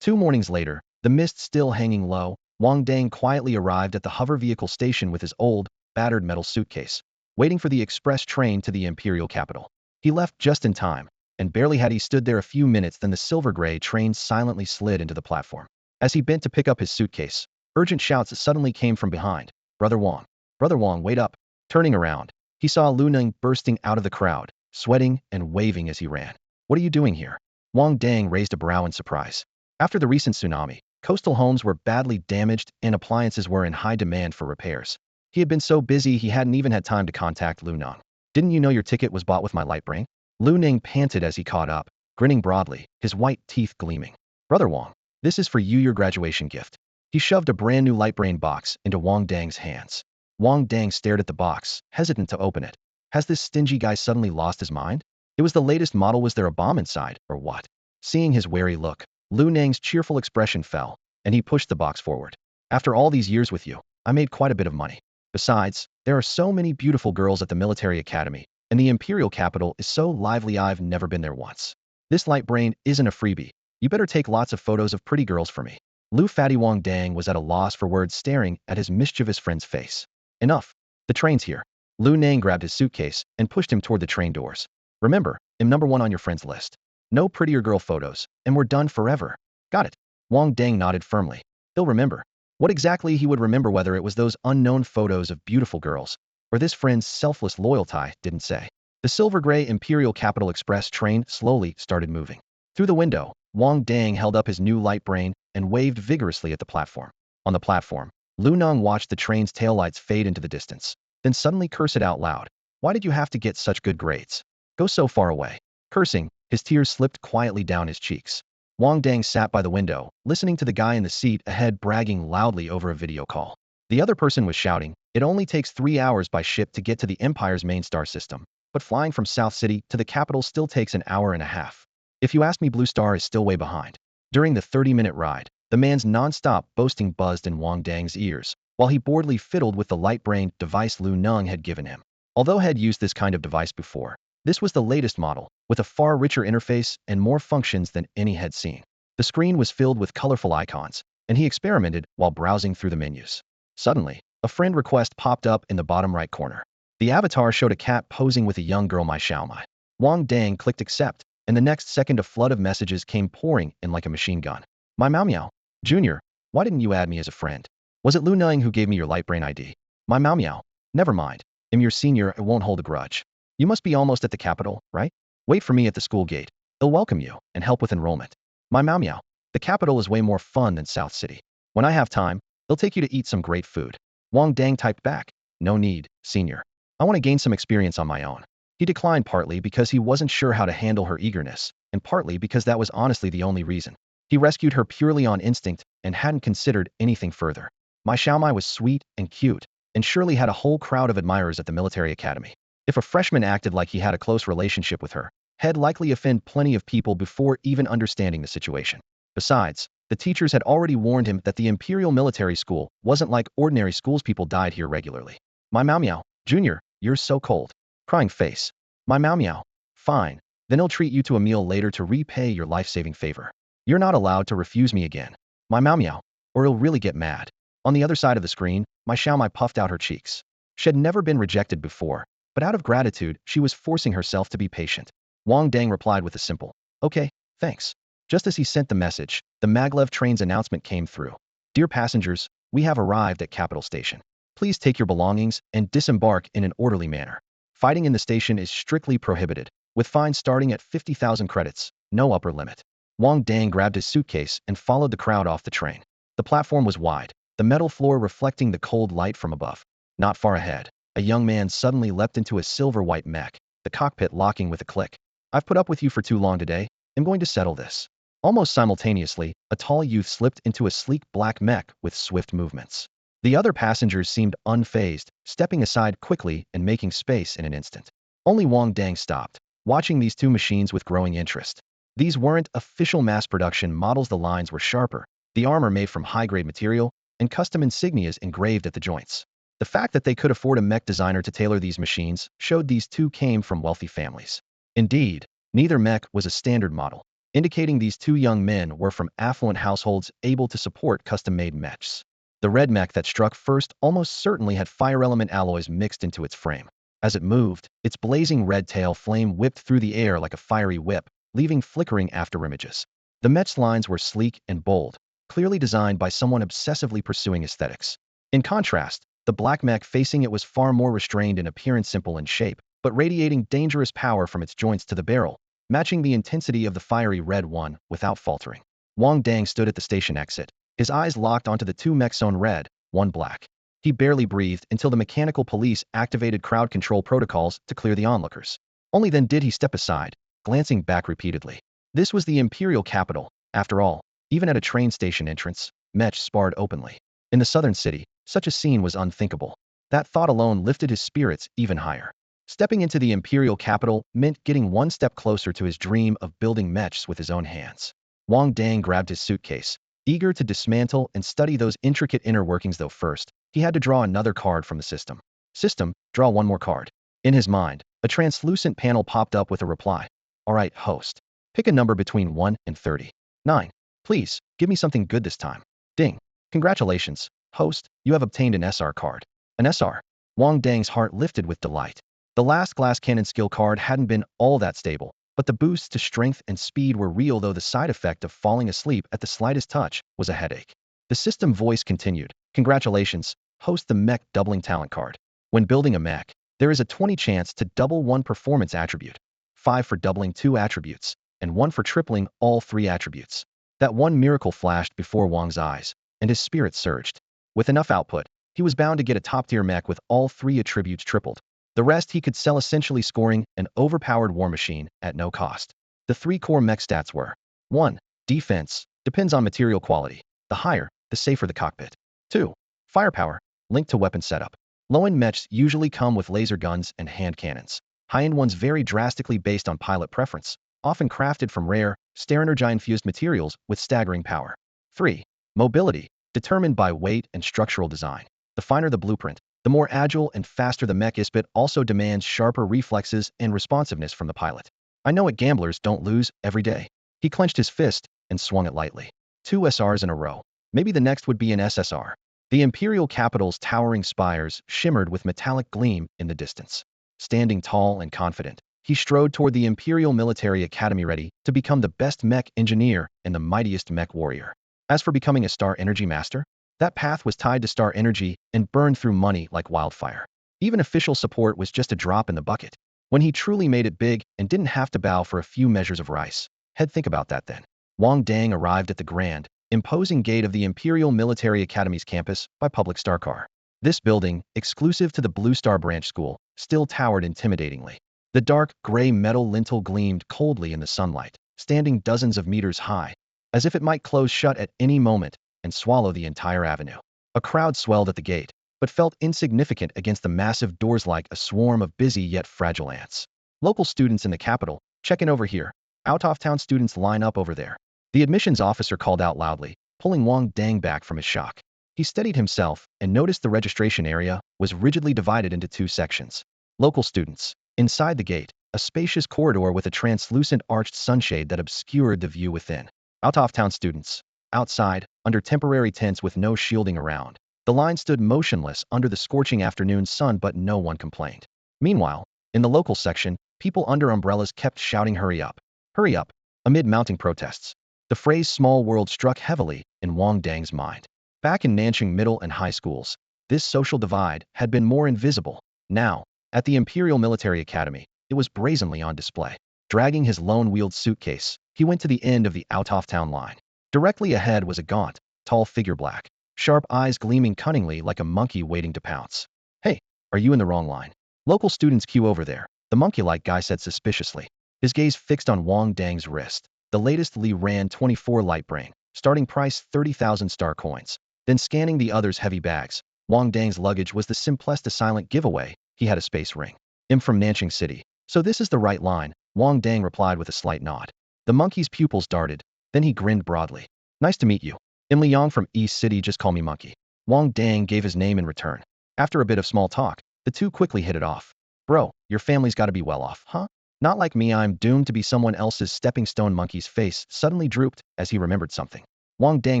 Speaker 1: 2 mornings later, the mist still hanging low, Wang Dang quietly arrived at the hover vehicle station with his old, battered metal suitcase, waiting for the express train to the imperial capital. He left just in time, and barely had he stood there a few minutes than the silver-gray train silently slid into the platform. As he bent to pick up his suitcase, urgent shouts suddenly came from behind. Brother Wang! Brother Wang, wait up! Turning around, he saw Lu Neng bursting out of the crowd, sweating and waving as he ran. What are you doing here? Wang Dang raised a brow in surprise. After the recent tsunami, coastal homes were badly damaged and appliances were in high demand for repairs. He had been so busy he hadn't even had time to contact Lu Neng. Didn't you know your ticket was bought with my light brain? Lu Neng panted as he caught up, grinning broadly, his white teeth gleaming. Brother Wang, this is for you, your graduation gift. He shoved a brand new light brain box into Wang Dang's hands. Wang Dang stared at the box, hesitant to open it. Has this stingy guy suddenly lost his mind? It was the latest model. Was there a bomb inside, or what? Seeing his wary look, Lu Neng's cheerful expression fell, and he pushed the box forward. After all these years with you, I made quite a bit of money. Besides, there are so many beautiful girls at the military academy, and the imperial capital is so lively. I've never been there once. This light brain isn't a freebie. You better take lots of photos of pretty girls for me. Lu Fatty. Wang Dang was at a loss for words, staring at his mischievous friend's face. Enough. The train's here. Lu Neng grabbed his suitcase and pushed him toward the train doors. Remember, I'm number 1 on your friend's list. No prettier girl photos, and we're done forever. Got it. Wang Dang nodded firmly. He'll remember. What exactly he would remember, whether it was those unknown photos of beautiful girls, or this friend's selfless loyalty, didn't say. The silver-gray Imperial Capital Express train slowly started moving. Through the window, Wang Dang held up his new light brain and waved vigorously at the platform. On the platform, Lu Neng watched the train's taillights fade into the distance, then suddenly cursed out loud. Why did you have to get such good grades? Go so far away. Cursing, his tears slipped quietly down his cheeks. Wang Dang sat by the window, listening to the guy in the seat ahead bragging loudly over a video call. The other person was shouting, it only takes 3 hours by ship to get to the Empire's main star system, but flying from South City to the capital still takes an hour and a half. If you ask me, Blue Star is still way behind. During the 30-minute ride, the man's non-stop boasting buzzed in Wang Dang's ears, while he boredly fiddled with the light-brained device Lu Neng had given him. Although he had used this kind of device before, this was the latest model, with a far richer interface and more functions than any had seen. The screen was filled with colorful icons, and he experimented while browsing through the menus. Suddenly, a friend request popped up in the bottom right corner. The avatar showed a cat posing with a young girl, my Xiaomai. Wang Dang clicked accept, and the next second a flood of messages came pouring in like a machine gun. My Mao Miao. Junior, why didn't you add me as a friend? Was it Lu Neng who gave me your light brain ID? My Mao Miao. Never mind. I'm your senior, I won't hold a grudge. You must be almost at the capital, right? Wait for me at the school gate. They'll welcome you and help with enrollment. My Mao Miao. The capital is way more fun than South City. When I have time, they'll take you to eat some great food. Wang Dang typed back. No need, senior. I want to gain some experience on my own. He declined partly because he wasn't sure how to handle her eagerness, and partly because that was honestly the only reason. He rescued her purely on instinct and hadn't considered anything further. My Xiaomai was sweet and cute, and surely had a whole crowd of admirers at the military academy. If a freshman acted like he had a close relationship with her, he'd likely offend plenty of people before even understanding the situation. Besides, the teachers had already warned him that the Imperial Military School wasn't like ordinary schools. People died here regularly. My Mao Miao. Junior, you're so cold. Crying face. My Mao Miao. Fine. Then he'll treat you to a meal later to repay your life-saving favor. You're not allowed to refuse me again. My Mao Miao. Or he'll really get mad. On the other side of the screen, my Xiaomai puffed out her cheeks. She had never been rejected before, but out of gratitude, she was forcing herself to be patient. Wang Dang replied with a simple, okay, thanks. Just as he sent the message, the maglev train's announcement came through. Dear passengers, we have arrived at Capital Station. Please take your belongings and disembark in an orderly manner. Fighting in the station is strictly prohibited, with fines starting at 50,000 credits, no upper limit. Wang Dang grabbed his suitcase and followed the crowd off the train. The platform was wide, the metal floor reflecting the cold light from above. Not far ahead, a young man suddenly leapt into a silver-white mech, the cockpit locking with a click. I've put up with you for too long today. I'm going to settle this. Almost simultaneously, a tall youth slipped into a sleek black mech with swift movements. The other passengers seemed unfazed, stepping aside quickly and making space in an instant. Only Wang Dang stopped, watching these two machines with growing interest. These weren't official mass production models. The lines were sharper, the armor made from high-grade material, and custom insignias engraved at the joints. The fact that they could afford a mech designer to tailor these machines showed these two came from wealthy families. Indeed, neither mech was a standard model, indicating these two young men were from affluent households able to support custom-made mechs. The red mech that struck first almost certainly had fire element alloys mixed into its frame. As it moved, its blazing red tail flame whipped through the air like a fiery whip, leaving flickering afterimages. The mech's lines were sleek and bold, clearly designed by someone obsessively pursuing aesthetics. In contrast, the black mech facing it was far more restrained in appearance, simple in shape, but radiating dangerous power from its joints to the barrel, matching the intensity of the fiery red one without faltering. Wang Dang stood at the station exit, his eyes locked onto the two mechs, one red, one black. He barely breathed until the mechanical police activated crowd control protocols to clear the onlookers. Only then did he step aside, glancing back repeatedly. This was the Imperial capital, after all. Even at a train station entrance, mechs sparred openly. In the southern city, such a scene was unthinkable. That thought alone lifted his spirits even higher. Stepping into the Imperial capital meant getting one step closer to his dream of building mechs with his own hands. Wang Dang grabbed his suitcase, eager to dismantle and study those intricate inner workings, though first, he had to draw another card from the system. System, draw one more card. In his mind, a translucent panel popped up with a reply. All right, host. Pick a number between 1 and 39. Please, give me something good this time. Ding. Congratulations, host, you have obtained an SR card. An SR. Wang Dang's heart lifted with delight. The last glass cannon skill card hadn't been all that stable, but the boosts to strength and speed were real, though the side effect of falling asleep at the slightest touch was a headache. The system voice continued. Congratulations, host the mech doubling talent card. When building a mech, there is a 20 chance to double one performance attribute, 5 for doubling 2 attributes, and 1 for tripling all 3 attributes. That one miracle flashed before Wang's eyes, and his spirit surged. With enough output, he was bound to get a top-tier mech with all 3 attributes tripled. The rest he could sell, essentially scoring an overpowered war machine at no cost. The 3 core mech stats were 1. Defense, depends on material quality. The higher, the safer the cockpit. 2. Firepower, linked to weapon setup. Low-end mechs usually come with laser guns and hand cannons. High-end ones vary drastically based on pilot preference, often crafted from rare, star-energy-infused materials with staggering power. 3. Mobility, determined by weight and structural design. The finer the blueprint, the more agile and faster the mech is, but also demands sharper reflexes and responsiveness from the pilot. I know it, gamblers don't lose every day. He clenched his fist and swung it lightly. 2 SRs in a row. Maybe the next would be an SSR. The imperial capital's towering spires shimmered with metallic gleam in the distance. Standing tall and confident, he strode toward the Imperial Military Academy, ready to become the best mech engineer and the mightiest mech warrior. As for becoming a Star Energy Master, that path was tied to Star Energy and burned through money like wildfire. Even official support was just a drop in the bucket. When he truly made it big and didn't have to bow for a few measures of rice. Think about that then. Wang Dang arrived at the grand, imposing gate of the Imperial Military Academy's campus by public star car. This building, exclusive to the Blue Star Branch School, still towered intimidatingly. The dark, gray metal lintel gleamed coldly in the sunlight, standing dozens of meters high, as if it might close shut at any moment and swallow the entire avenue. A crowd swelled at the gate, but felt insignificant against the massive doors like a swarm of busy yet fragile ants. Local students in the capital, check in over here. Out-of-town students line up over there. The admissions officer called out loudly, pulling Wang Dang back from his shock. He steadied himself and noticed the registration area was rigidly divided into 2 sections. Local students. Inside the gate, a spacious corridor with a translucent arched sunshade that obscured the view within. Out-of-town students. Outside, under temporary tents with no shielding around. The line stood motionless under the scorching afternoon sun, but no one complained. Meanwhile, in the local section, people under umbrellas kept shouting, "Hurry up! Hurry up!" amid mounting protests. The phrase "small world" struck heavily in Wang Dang's mind. Back in Nanching middle and high schools, this social divide had been more invisible. Now, at the Imperial Military Academy, it was brazenly on display. Dragging his lone-wheeled suitcase, he went to the end of the out-of-town line. Directly ahead was a gaunt, tall figure, black, sharp eyes gleaming cunningly like a monkey waiting to pounce. "Hey, are you in the wrong line?" "Local students queue over there," the monkey-like guy said suspiciously. His gaze fixed on Wang Dang's wrist. The latest Li Ran 24 light brain, starting price 30,000 star coins. Then scanning the others' heavy bags. Wang Dang's luggage was the simplest a silent giveaway. He had a space ring. "I'm from Nanching City, so this is the right line," Wang Dang replied with a slight nod. The monkey's pupils darted, then he grinned broadly. "Nice to meet you. I'm Liang from East City, just call me Monkey." Wang Dang gave his name in return. After a bit of small talk, the two quickly hit it off. "Bro, your family's gotta be well off, huh?" "Not like me, I'm doomed to be someone else's stepping stone." Monkey's face suddenly drooped as he remembered something. Wang Dang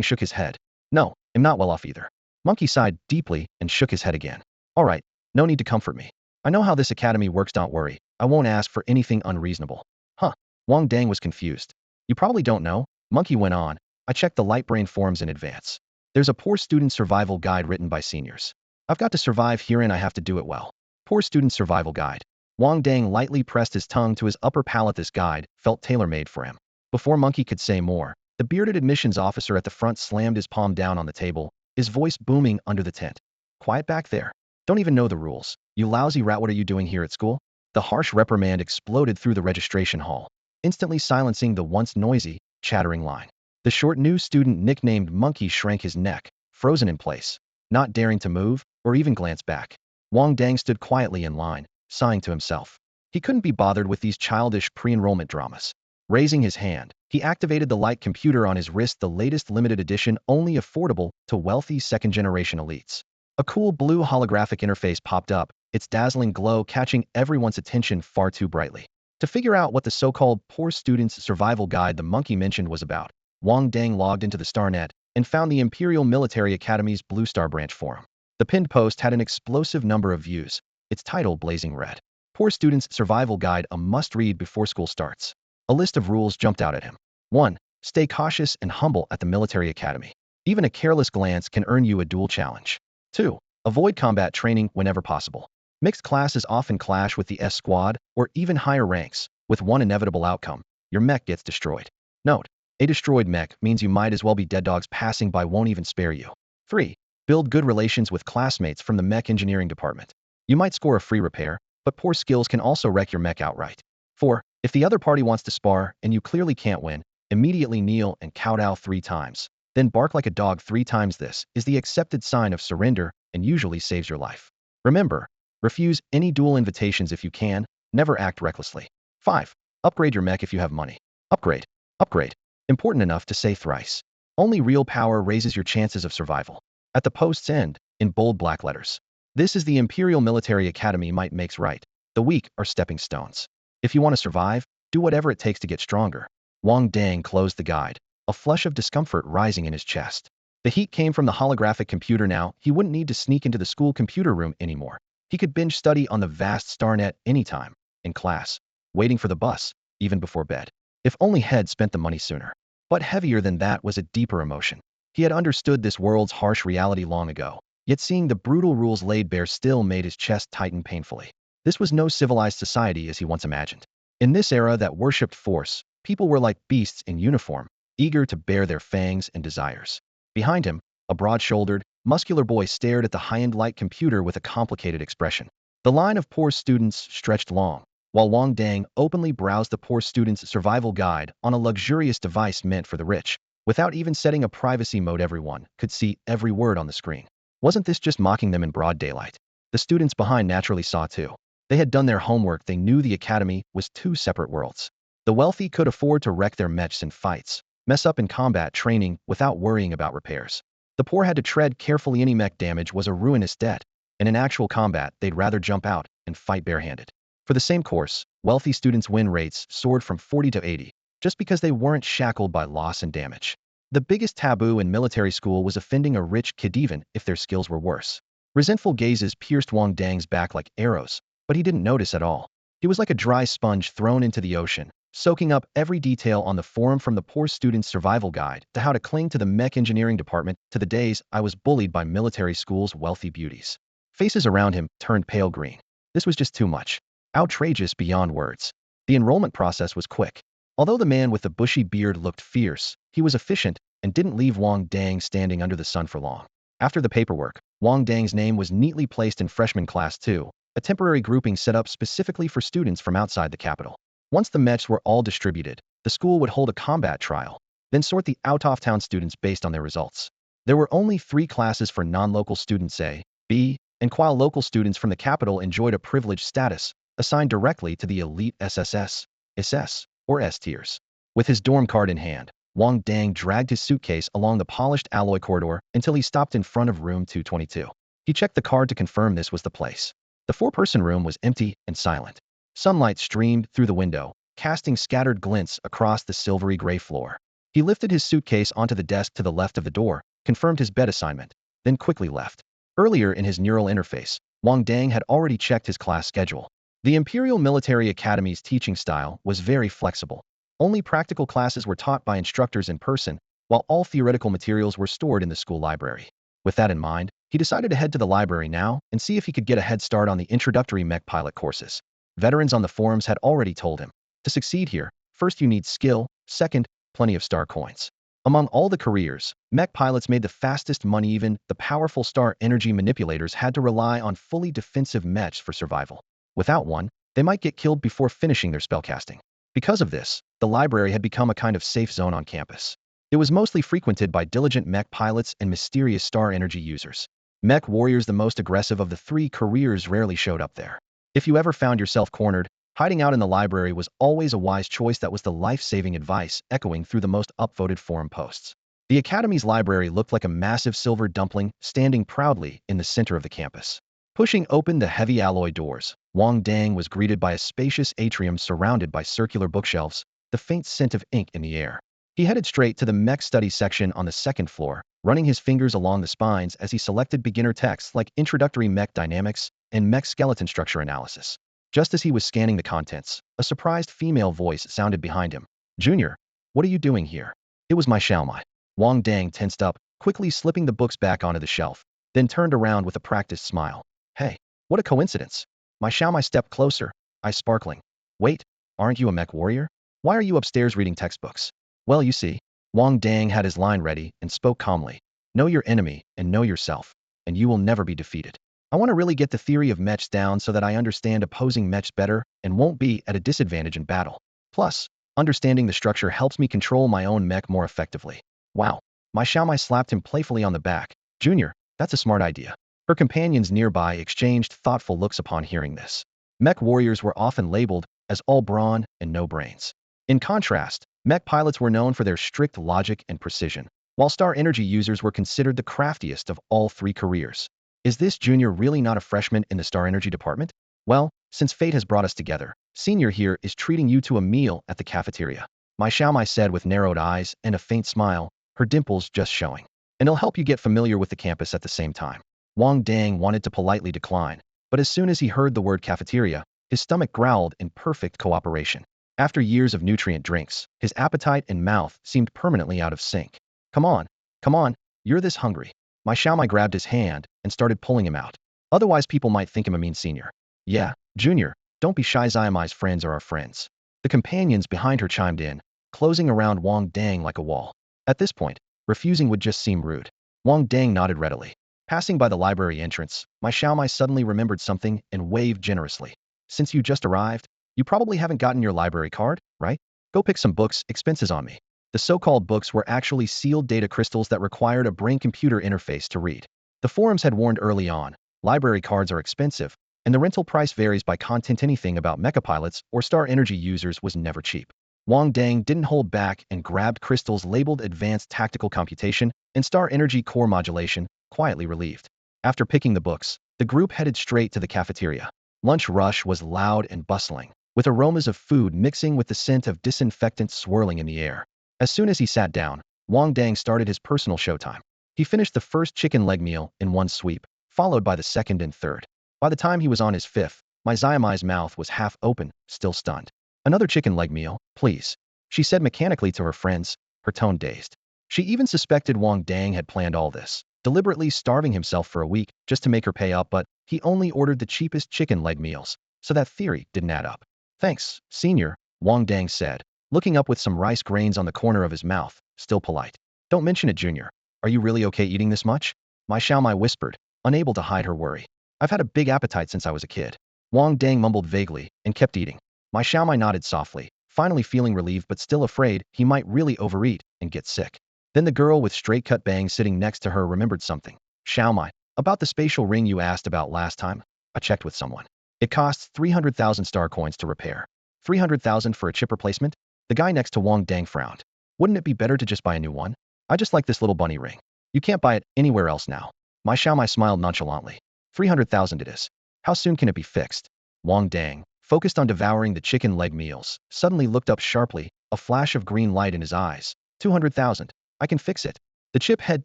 Speaker 1: shook his head. "No, I'm not well off either." Monkey sighed deeply and shook his head again. "All right, no need to comfort me. I know how this academy works, don't worry. I won't ask for anything unreasonable." "Huh?" Wang Dang was confused. "You probably don't know," Monkey went on. "I checked the light brain forums in advance. There's a poor student survival guide written by seniors. I've got to survive here and I have to do it well." Poor student survival guide. Wang Dang lightly pressed his tongue to his upper palate. This guide felt tailor-made for him. Before Monkey could say more, the bearded admissions officer at the front slammed his palm down on the table, his voice booming under the tent. "Quiet back there. Don't even know the rules. You lousy rat, what are you doing here at school?" The harsh reprimand exploded through the registration hall, instantly silencing the once noisy, chattering line. The short new student nicknamed Monkey shrank his neck, frozen in place, not daring to move or even glance back. Wang Dang stood quietly in line, sighing to himself. He couldn't be bothered with these childish pre-enrollment dramas. Raising his hand, he activated the light computer on his wrist, the latest limited edition only affordable to wealthy second-generation elites. A cool blue holographic interface popped up, its dazzling glow catching everyone's attention far too brightly. To figure out what the so-called Poor Students Survival Guide the monkey mentioned was about, Wang Dang logged into the StarNet and found the Imperial Military Academy's Blue Star Branch forum. The pinned post had an explosive number of views, its title blazing red. "Poor Students Survival Guide, a must-read before school starts." A list of rules jumped out at him. 1. Stay cautious and humble at the military academy. Even a careless glance can earn you a duel challenge. 2. Avoid combat training whenever possible. Mixed classes often clash with the S squad or even higher ranks, with one inevitable outcome: your mech gets destroyed. Note: a destroyed mech means you might as well be dead. Dogs passing by won't even spare you. 3. Build good relations with classmates from the mech engineering department. You might score a free repair, but poor skills can also wreck your mech outright. 4. If the other party wants to spar and you clearly can't win, immediately kneel and kowtow 3 times. Then bark like a dog 3 times. This is the accepted sign of surrender and usually saves your life. Remember, refuse any duel invitations if you can, never act recklessly. 5. Upgrade your mech if you have money. Upgrade. Upgrade. Important enough to say thrice. Only real power raises your chances of survival. At the post's end, in bold black letters. This is the Imperial Military Academy. Might makes right. The weak are stepping stones. If you want to survive, do whatever it takes to get stronger. Wang Dang closed the guide, a flush of discomfort rising in his chest. The heat came from the holographic computer now. He wouldn't need to sneak into the school computer room anymore. He could binge study on the vast StarNet anytime, in class, waiting for the bus, even before bed. If only Head spent the money sooner. But heavier than that was a deeper emotion. He had understood this world's harsh reality long ago, yet seeing the brutal rules laid bare still made his chest tighten painfully. This was no civilized society as he once imagined. In this era that worshipped force, people were like beasts in uniform, eager to bear their fangs and desires. Behind him, a broad-shouldered, muscular boy stared at the high-end light computer with a complicated expression. The line of poor students stretched long, while Wang Dang openly browsed the poor student's survival guide on a luxurious device meant for the rich. Without even setting a privacy mode, everyone could see every word on the screen. Wasn't this just mocking them in broad daylight? The students behind naturally saw too. They had done their homework. They knew the academy was 2 separate worlds. The wealthy could afford to wreck their mechs in fights, mess up in combat training without worrying about repairs. The poor had to tread carefully. Any mech damage was a ruinous debt, and in actual combat they'd rather jump out and fight barehanded. For the same course, wealthy students' win rates soared from 40 to 80, just because they weren't shackled by loss and damage. The biggest taboo in military school was offending a rich kid even if their skills were worse. Resentful gazes pierced Wang Dang's back like arrows, but he didn't notice at all. He was like a dry sponge thrown into the ocean, soaking up every detail on the forum, from the poor student's survival guide to how to cling to the mech engineering department to the days I was bullied by military school's wealthy beauties. Faces around him turned pale green. This was just too much. Outrageous beyond words. The enrollment process was quick. Although the man with the bushy beard looked fierce, he was efficient and didn't leave Wang Dang standing under the sun for long. After the paperwork, Wang Dang's name was neatly placed in freshman class 2, a temporary grouping set up specifically for students from outside the capital. Once the mechs were all distributed, the school would hold a combat trial, then sort the out-of-town students based on their results. There were only 3 classes for non-local students: A, B, and while local students from the capital enjoyed a privileged status, assigned directly to the elite SSS, SS, or S tiers. With his dorm card in hand, Wang Dang dragged his suitcase along the polished alloy corridor until he stopped in front of room 222. He checked the card to confirm this was the place. The 4-person room was empty and silent. Sunlight streamed through the window, casting scattered glints across the silvery gray floor. He lifted his suitcase onto the desk to the left of the door, confirmed his bed assignment, then quickly left. Earlier in his neural interface, Wang Dang had already checked his class schedule. The Imperial Military Academy's teaching style was very flexible. Only practical classes were taught by instructors in person, while all theoretical materials were stored in the school library. With that in mind, he decided to head to the library now and see if he could get a head start on the introductory mech pilot courses. Veterans on the forums had already told him, to succeed here, first you need skill, second, plenty of star coins. Among all the careers, mech pilots made the fastest money. Even the powerful star energy manipulators had to rely on fully defensive mechs for survival. Without one, they might get killed before finishing their spellcasting. Because of this, the library had become a kind of safe zone on campus. It was mostly frequented by diligent mech pilots and mysterious star energy users. Mech warriors, the most aggressive of the 3 careers, rarely showed up there. If you ever found yourself cornered, hiding out in the library was always a wise choice. That was the life-saving advice echoing through the most upvoted forum posts. The Academy's library looked like a massive silver dumpling standing proudly in the center of the campus. Pushing open the heavy alloy doors, Wang Dang was greeted by a spacious atrium surrounded by circular bookshelves, the faint scent of ink in the air. He headed straight to the mech study section on the 2nd floor, running his fingers along the spines as he selected beginner texts like Introductory Mech Dynamics and Mech Skeleton Structure Analysis. Just as he was scanning the contents, a surprised female voice sounded behind him. "Junior, what are you doing here?" It was my Xiaomai. Wang Dang tensed up, quickly slipping the books back onto the shelf, then turned around with a practiced smile. Hey, what a coincidence. My Xiaomai stepped closer, eyes sparkling. Wait, aren't you a mech warrior? Why are you upstairs reading textbooks? Well, you see, Wang Dang had his line ready and spoke calmly. Know your enemy and know yourself, and you will never be defeated. I want to really get the theory of mechs down so that I understand opposing mechs better and won't be at a disadvantage in battle. Plus, understanding the structure helps me control my own mech more effectively. Wow. My Xiaomai slapped him playfully on the back. Junior, that's a smart idea. Her companions nearby exchanged thoughtful looks upon hearing this. Mech warriors were often labeled as all brawn and no brains. In contrast, mech pilots were known for their strict logic and precision, while star energy users were considered the craftiest of all three careers. Is this Junior really not a freshman in the star energy department? Well, since fate has brought us together, Senior here is treating you to a meal at the cafeteria. My Xiaomai said with narrowed eyes and a faint smile, her dimples just showing. And it'll help you get familiar with the campus at the same time. Wang Dang wanted to politely decline, but as soon as he heard the word cafeteria, his stomach growled in perfect cooperation. After years of nutrient drinks, his appetite and mouth seemed permanently out of sync. Come on, you're this hungry. My Xiaomai grabbed his hand and started pulling him out. Otherwise people might think him a mean senior. Yeah, Junior, don't be shy. Xiaomai's friends are our friends. The companions behind her chimed in, closing around Wang Dang like a wall. At this point, refusing would just seem rude. Wang Dang nodded readily. Passing by the library entrance, my Xiaomai suddenly remembered something and waved generously. Since you just arrived, you probably haven't gotten your library card, right? Go pick some books, expenses on me. The so-called books were actually sealed data crystals that required a brain-computer interface to read. The forums had warned early on, library cards are expensive, and the rental price varies by content. Anything about mecha pilots or star energy users was never cheap. Wang Dang didn't hold back and grabbed crystals labeled Advanced Tactical Computation and Star Energy Core Modulation, quietly relieved. After picking the books, the group headed straight to the cafeteria. Lunch rush was loud and bustling, with aromas of food mixing with the scent of disinfectant swirling in the air. As soon as he sat down, Wang Dang started his personal showtime. He finished the first chicken leg meal in one sweep, followed by the second and third. By the time he was on his fifth, my Xiaomai's mouth was half open, still stunned. Another chicken leg meal, please, she said mechanically to her friends, her tone dazed. She even suspected Wang Dang had planned all this, deliberately starving himself for a week just to make her pay up, but he only ordered the cheapest chicken leg meals, so that theory didn't add up. Thanks, Senior, Wang Dang said, looking up with some rice grains on the corner of his mouth, still polite. Don't mention it, Junior. Are you really okay eating this much? My Xiaomai whispered, unable to hide her worry. I've had a big appetite since I was a kid. Wang Dang mumbled vaguely and kept eating. My Xiaomai nodded softly, finally feeling relieved but still afraid he might really overeat and get sick. Then the girl with straight-cut bangs sitting next to her remembered something. Xiaomai, about the spatial ring you asked about last time? I checked with someone. It costs 300,000 star coins to repair. 300,000 for a chip replacement? The guy next to Wang Dang frowned. Wouldn't it be better to just buy a new one? I just like this little bunny ring. You can't buy it anywhere else now. My Xiaomai smiled nonchalantly. 300,000 it is. How soon can it be fixed? Wang Dang, focused on devouring the chicken leg meals, suddenly looked up sharply, a flash of green light in his eyes. 200,000. I can fix it. The chip head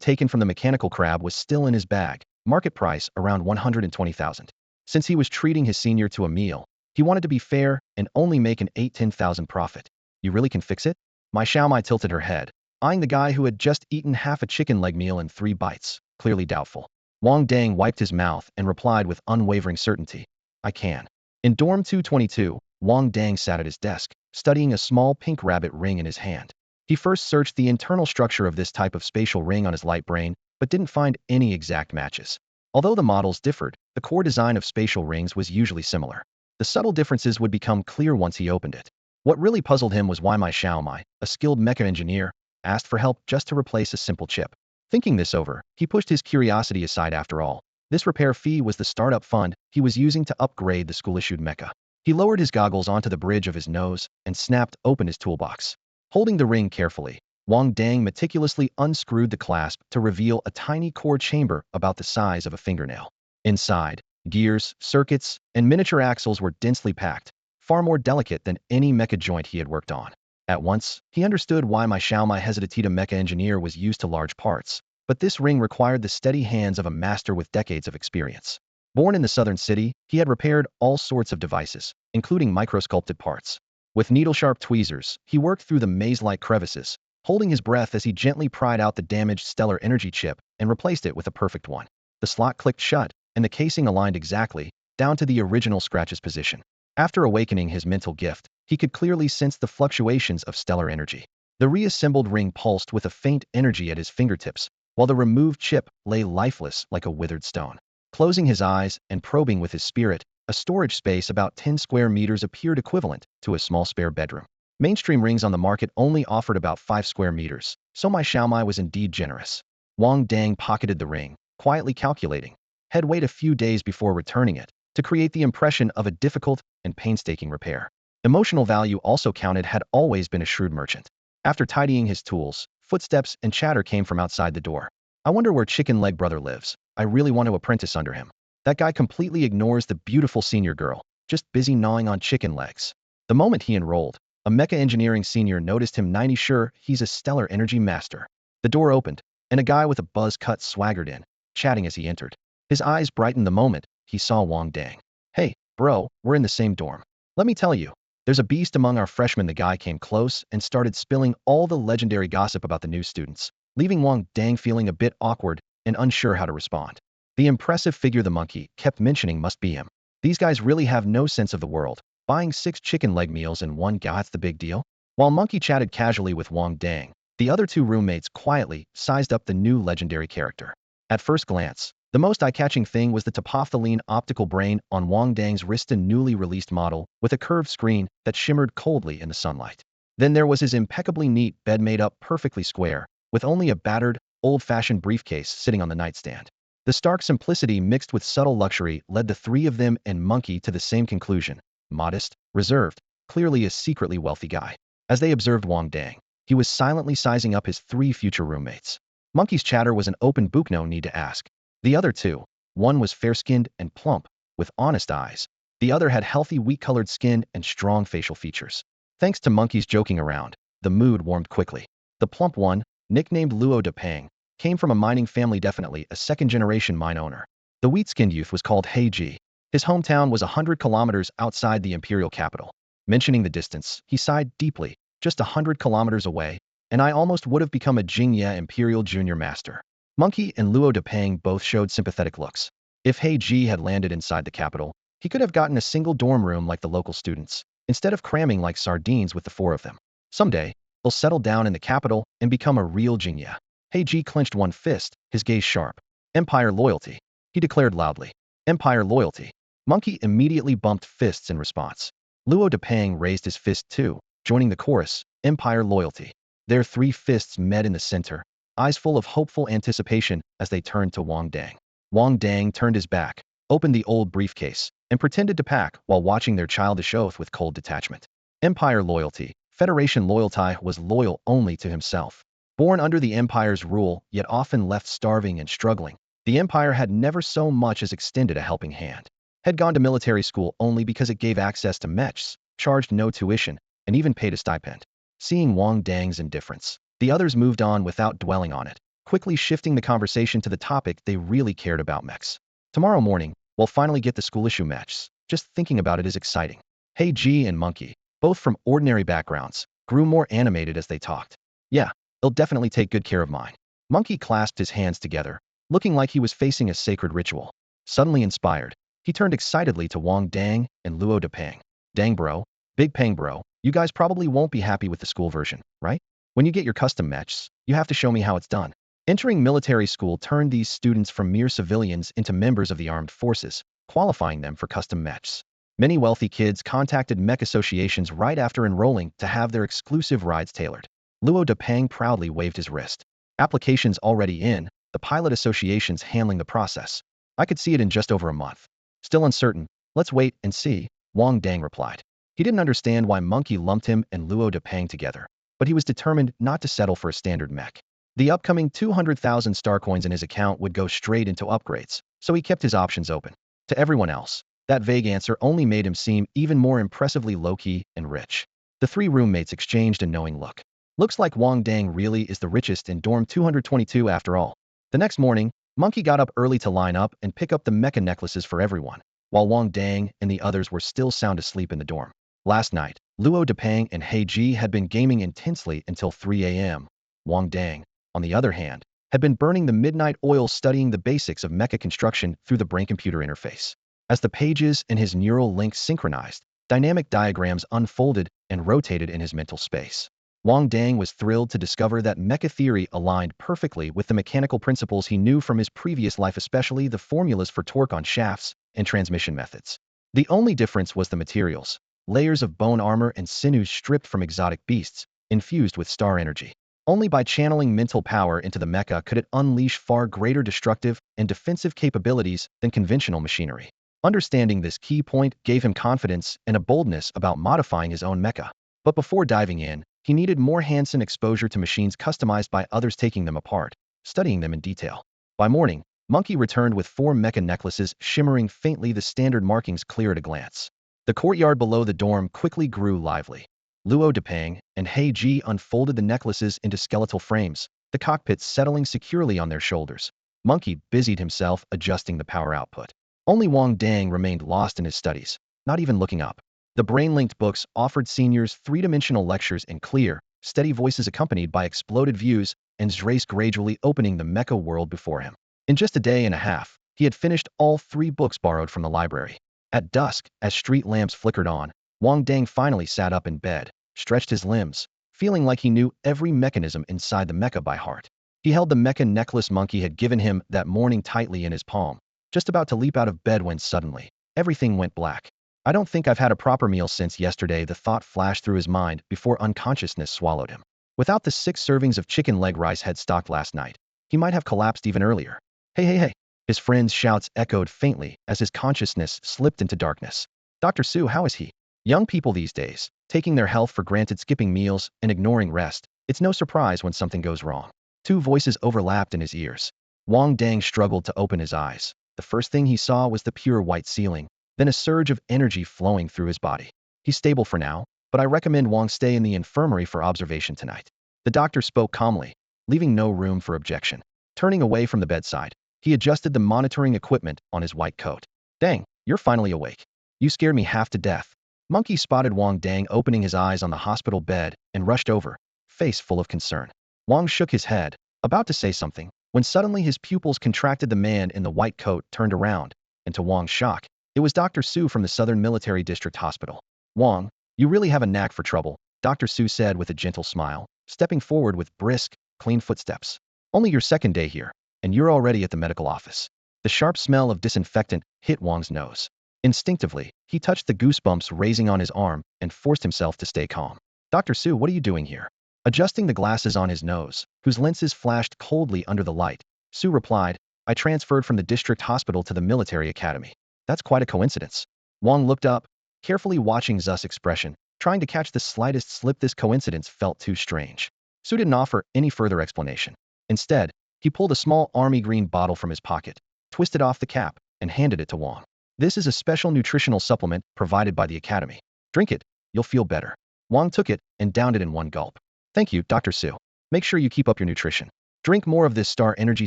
Speaker 1: taken from the mechanical crab was still in his bag, market price around 120,000. Since he was treating his senior to a meal, he wanted to be fair and only make an 8-10,000 profit. You really can fix it? My Xiaomai tilted her head, eyeing the guy who had just eaten half a chicken leg meal in 3 bites, clearly doubtful. Wang Dang wiped his mouth and replied with unwavering certainty. I can. In dorm 222, Wang Dang sat at his desk, studying a small pink rabbit ring in his hand. He first searched the internal structure of this type of spatial ring on his light brain, but didn't find any exact matches. Although the models differed, the core design of spatial rings was usually similar. The subtle differences would become clear once he opened it. What really puzzled him was why my Xiaomai, a skilled mecha engineer, asked for help just to replace a simple chip. Thinking this over, he pushed his curiosity aside. After all, this repair fee was the startup fund he was using to upgrade the school-issued mecha. He lowered his goggles onto the bridge of his nose and snapped open his toolbox. Holding the ring carefully, Wang Dang meticulously unscrewed the clasp to reveal a tiny core chamber about the size of a fingernail. Inside, gears, circuits, and miniature axles were densely packed, far more delicate than any mecha joint he had worked on. At once, he understood why my Xiaomai hesitated. A mecha engineer was used to large parts, but this ring required the steady hands of a master with decades of experience. Born in the southern city, he had repaired all sorts of devices, including microsculpted parts. With needle-sharp tweezers, he worked through the maze-like crevices, holding his breath as he gently pried out the damaged stellar energy chip and replaced it with a perfect one. The slot clicked shut, and the casing aligned exactly, down to the original scratch's position. After awakening his mental gift, he could clearly sense the fluctuations of stellar energy. The reassembled ring pulsed with a faint energy at his fingertips, while the removed chip lay lifeless like a withered stone. Closing his eyes and probing with his spirit, a storage space about 10 square meters appeared equivalent to a small spare bedroom. Mainstream rings on the market only offered about 5 square meters, so my Xiaomai was indeed generous. Wang Dang pocketed the ring, quietly calculating. Had wait a few days before returning it, to create the impression of a difficult and painstaking repair. Emotional value also counted. Had always been a shrewd merchant. After tidying his tools, footsteps and chatter came from outside the door. I wonder where Chicken Leg Brother lives. I really want to apprentice under him. That guy completely ignores the beautiful senior girl, just busy gnawing on chicken legs. The moment he enrolled, a mecha engineering senior noticed him. 90 sure he's a stellar energy master. The door opened, and a guy with a buzz cut swaggered in, chatting as he entered. His eyes brightened the moment he saw Wang Dang. Hey, bro, we're in the same dorm. Let me tell you, there's a beast among our freshmen. The guy came close and started spilling all the legendary gossip about the new students, leaving Wang Dang feeling a bit awkward and unsure how to respond. The impressive figure the monkey kept mentioning must be him. These guys really have no sense of the world. Buying 6 chicken leg meals in one go, that's the big deal? While Monkey chatted casually with Wang Dang, the other two roommates quietly sized up the new legendary character. At first glance, the most eye-catching thing was the topophthalene optical brain on Wang Dang's wrist, a newly released model with a curved screen that shimmered coldly in the sunlight. Then there was his impeccably neat bed made up perfectly square, with only a battered, old-fashioned briefcase sitting on the nightstand. The stark simplicity mixed with subtle luxury led the three of them and Monkey to the same conclusion: modest, reserved, clearly a secretly wealthy guy. As they observed Wang Dang, he was silently sizing up his 3 future roommates. Monkey's chatter was an open book, no need to ask. The other two, one was fair-skinned and plump, with honest eyes. The other had healthy, wheat-colored skin and strong facial features. Thanks to Monkey's joking around, the mood warmed quickly. The plump one, nicknamed Luo Depang, came from a mining family, definitely a second-generation mine owner. The wheat-skinned youth was called He Ji. His hometown was 100 kilometers outside the imperial capital. Mentioning the distance, he sighed deeply. Just 100 kilometers away, and I almost would have become a Jingye Imperial Junior Master. Monkey and Luo Depang both showed sympathetic looks. If He Ji had landed inside the capital, he could have gotten a single dorm room like the local students, instead of cramming like sardines with the 4 of them. Someday, they'll settle down in the capital and become a real Jingye. He Ji clenched one fist, his gaze sharp. Empire loyalty, he declared loudly. Empire loyalty. Monkey immediately bumped fists in response. Luo Depang raised his fist too, joining the chorus, Empire loyalty. Their 3 fists met in the center, eyes full of hopeful anticipation as they turned to Wang Dang. Wang Dang turned his back, opened the old briefcase, and pretended to pack while watching their childish oath with cold detachment. Empire loyalty. Federation loyalty was loyal only to himself. Born under the Empire's rule, yet often left starving and struggling, the Empire had never so much as extended a helping hand. Had gone to military school only because it gave access to mechs, charged no tuition, and even paid a stipend. Seeing Wang Dang's indifference, the others moved on without dwelling on it, quickly shifting the conversation to the topic they really cared about: mechs. Tomorrow morning, we'll finally get the school issue mechs. Just thinking about it is exciting. He Ji and Monkey, both from ordinary backgrounds, grew more animated as they talked. Yeah, they'll definitely take good care of mine. Monkey clasped his hands together, looking like he was facing a sacred ritual. Suddenly inspired, he turned excitedly to Wang Dang and Luo Depang. Dang bro, Big Pang bro, you guys probably won't be happy with the school version, right? When you get your custom mechs, you have to show me how it's done. Entering military school turned these students from mere civilians into members of the armed forces, qualifying them for custom mechs. Many wealthy kids contacted mech associations right after enrolling to have their exclusive rides tailored. Luo Depang proudly waved his wrist. Applications already in, the pilot associations handling the process. I could see it in just over a month. Still uncertain, let's wait and see, Wang Dang replied. He didn't understand why Monkey lumped him and Luo Depang together, but he was determined not to settle for a standard mech. The upcoming 200,000 star coins in his account would go straight into upgrades, so he kept his options open. To everyone else, that vague answer only made him seem even more impressively low-key and rich. The 3 roommates exchanged a knowing look. Looks like Wang Dang really is the richest in dorm 222 after all. The next morning, Monkey got up early to line up and pick up the mecha necklaces for everyone, while Wang Dang and the others were still sound asleep in the dorm. Last night, Luo Depang and He Ji had been gaming intensely until 3 a.m. Wang Dang, on the other hand, had been burning the midnight oil studying the basics of mecha construction through the brain-computer interface. As the pages in his neural links synchronized, dynamic diagrams unfolded and rotated in his mental space. Wang Dang was thrilled to discover that mecha theory aligned perfectly with the mechanical principles he knew from his previous life, especially the formulas for torque on shafts and transmission methods. The only difference was the materials, layers of bone armor and sinews stripped from exotic beasts, infused with star energy. Only by channeling mental power into the mecha could it unleash far greater destructive and defensive capabilities than conventional machinery. Understanding this key point gave him confidence and a boldness about modifying his own mecha. But before diving in, he needed more hands-on exposure to machines customized by others, taking them apart, studying them in detail. By morning, Monkey returned with 4 mecha necklaces shimmering faintly, the standard markings clear at a glance. The courtyard below the dorm quickly grew lively. Luo Depang and He Ji unfolded the necklaces into skeletal frames, the cockpits settling securely on their shoulders. Monkey busied himself adjusting the power output. Only Wang Dang remained lost in his studies, not even looking up. The brain-linked books offered seniors three-dimensional lectures in clear, steady voices accompanied by exploded views and Zrace gradually opening the mecha world before him. In just a day and a half, he had finished all 3 books borrowed from the library. At dusk, as street lamps flickered on, Wang Dang finally sat up in bed, stretched his limbs, feeling like he knew every mechanism inside the mecha by heart. He held the mecha necklace Monkey had given him that morning tightly in his palm, just about to leap out of bed when suddenly, everything went black. I don't think I've had a proper meal since yesterday, the thought flashed through his mind before unconsciousness swallowed him. Without the 6 servings of chicken leg rice had stocked last night, he might have collapsed even earlier. Hey, hey, hey! His friend's shouts echoed faintly as his consciousness slipped into darkness. Dr. Su, how is he? Young people these days, taking their health for granted, skipping meals, and ignoring rest, it's no surprise when something goes wrong. 2 voices overlapped in his ears. Wang Dang struggled to open his eyes. The first thing he saw was the pure white ceiling, then a surge of energy flowing through his body. He's stable for now, but I recommend Wang stay in the infirmary for observation tonight. The doctor spoke calmly, leaving no room for objection. Turning away from the bedside, he adjusted the monitoring equipment on his white coat. Dang, you're finally awake. You scared me half to death. Monkey spotted Wang Dang opening his eyes on the hospital bed and rushed over, face full of concern. Wang shook his head, about to say something, when suddenly his pupils contracted. The man in the white coat turned around, and to Wang's shock, it was Dr. Su from the Southern Military District Hospital. Wang, you really have a knack for trouble, Dr. Su said with a gentle smile, stepping forward with brisk, clean footsteps. Only your second day here, and you're already at the medical office. The sharp smell of disinfectant hit Wang's nose. Instinctively, he touched the goosebumps raising on his arm and forced himself to stay calm. Dr. Su, what are you doing here? Adjusting the glasses on his nose, whose lenses flashed coldly under the light, Su replied, I transferred from the district hospital to the military academy. That's quite a coincidence. Wang looked up, carefully watching Zu's expression, trying to catch the slightest slip. This coincidence felt too strange. Su didn't offer any further explanation. Instead, he pulled a small army green bottle from his pocket, twisted off the cap, and handed it to Wang. This is a special nutritional supplement provided by the academy. Drink it, you'll feel better. Wang took it and downed it in one gulp. Thank you, Dr. Su. Make sure you keep up your nutrition. Drink more of this star energy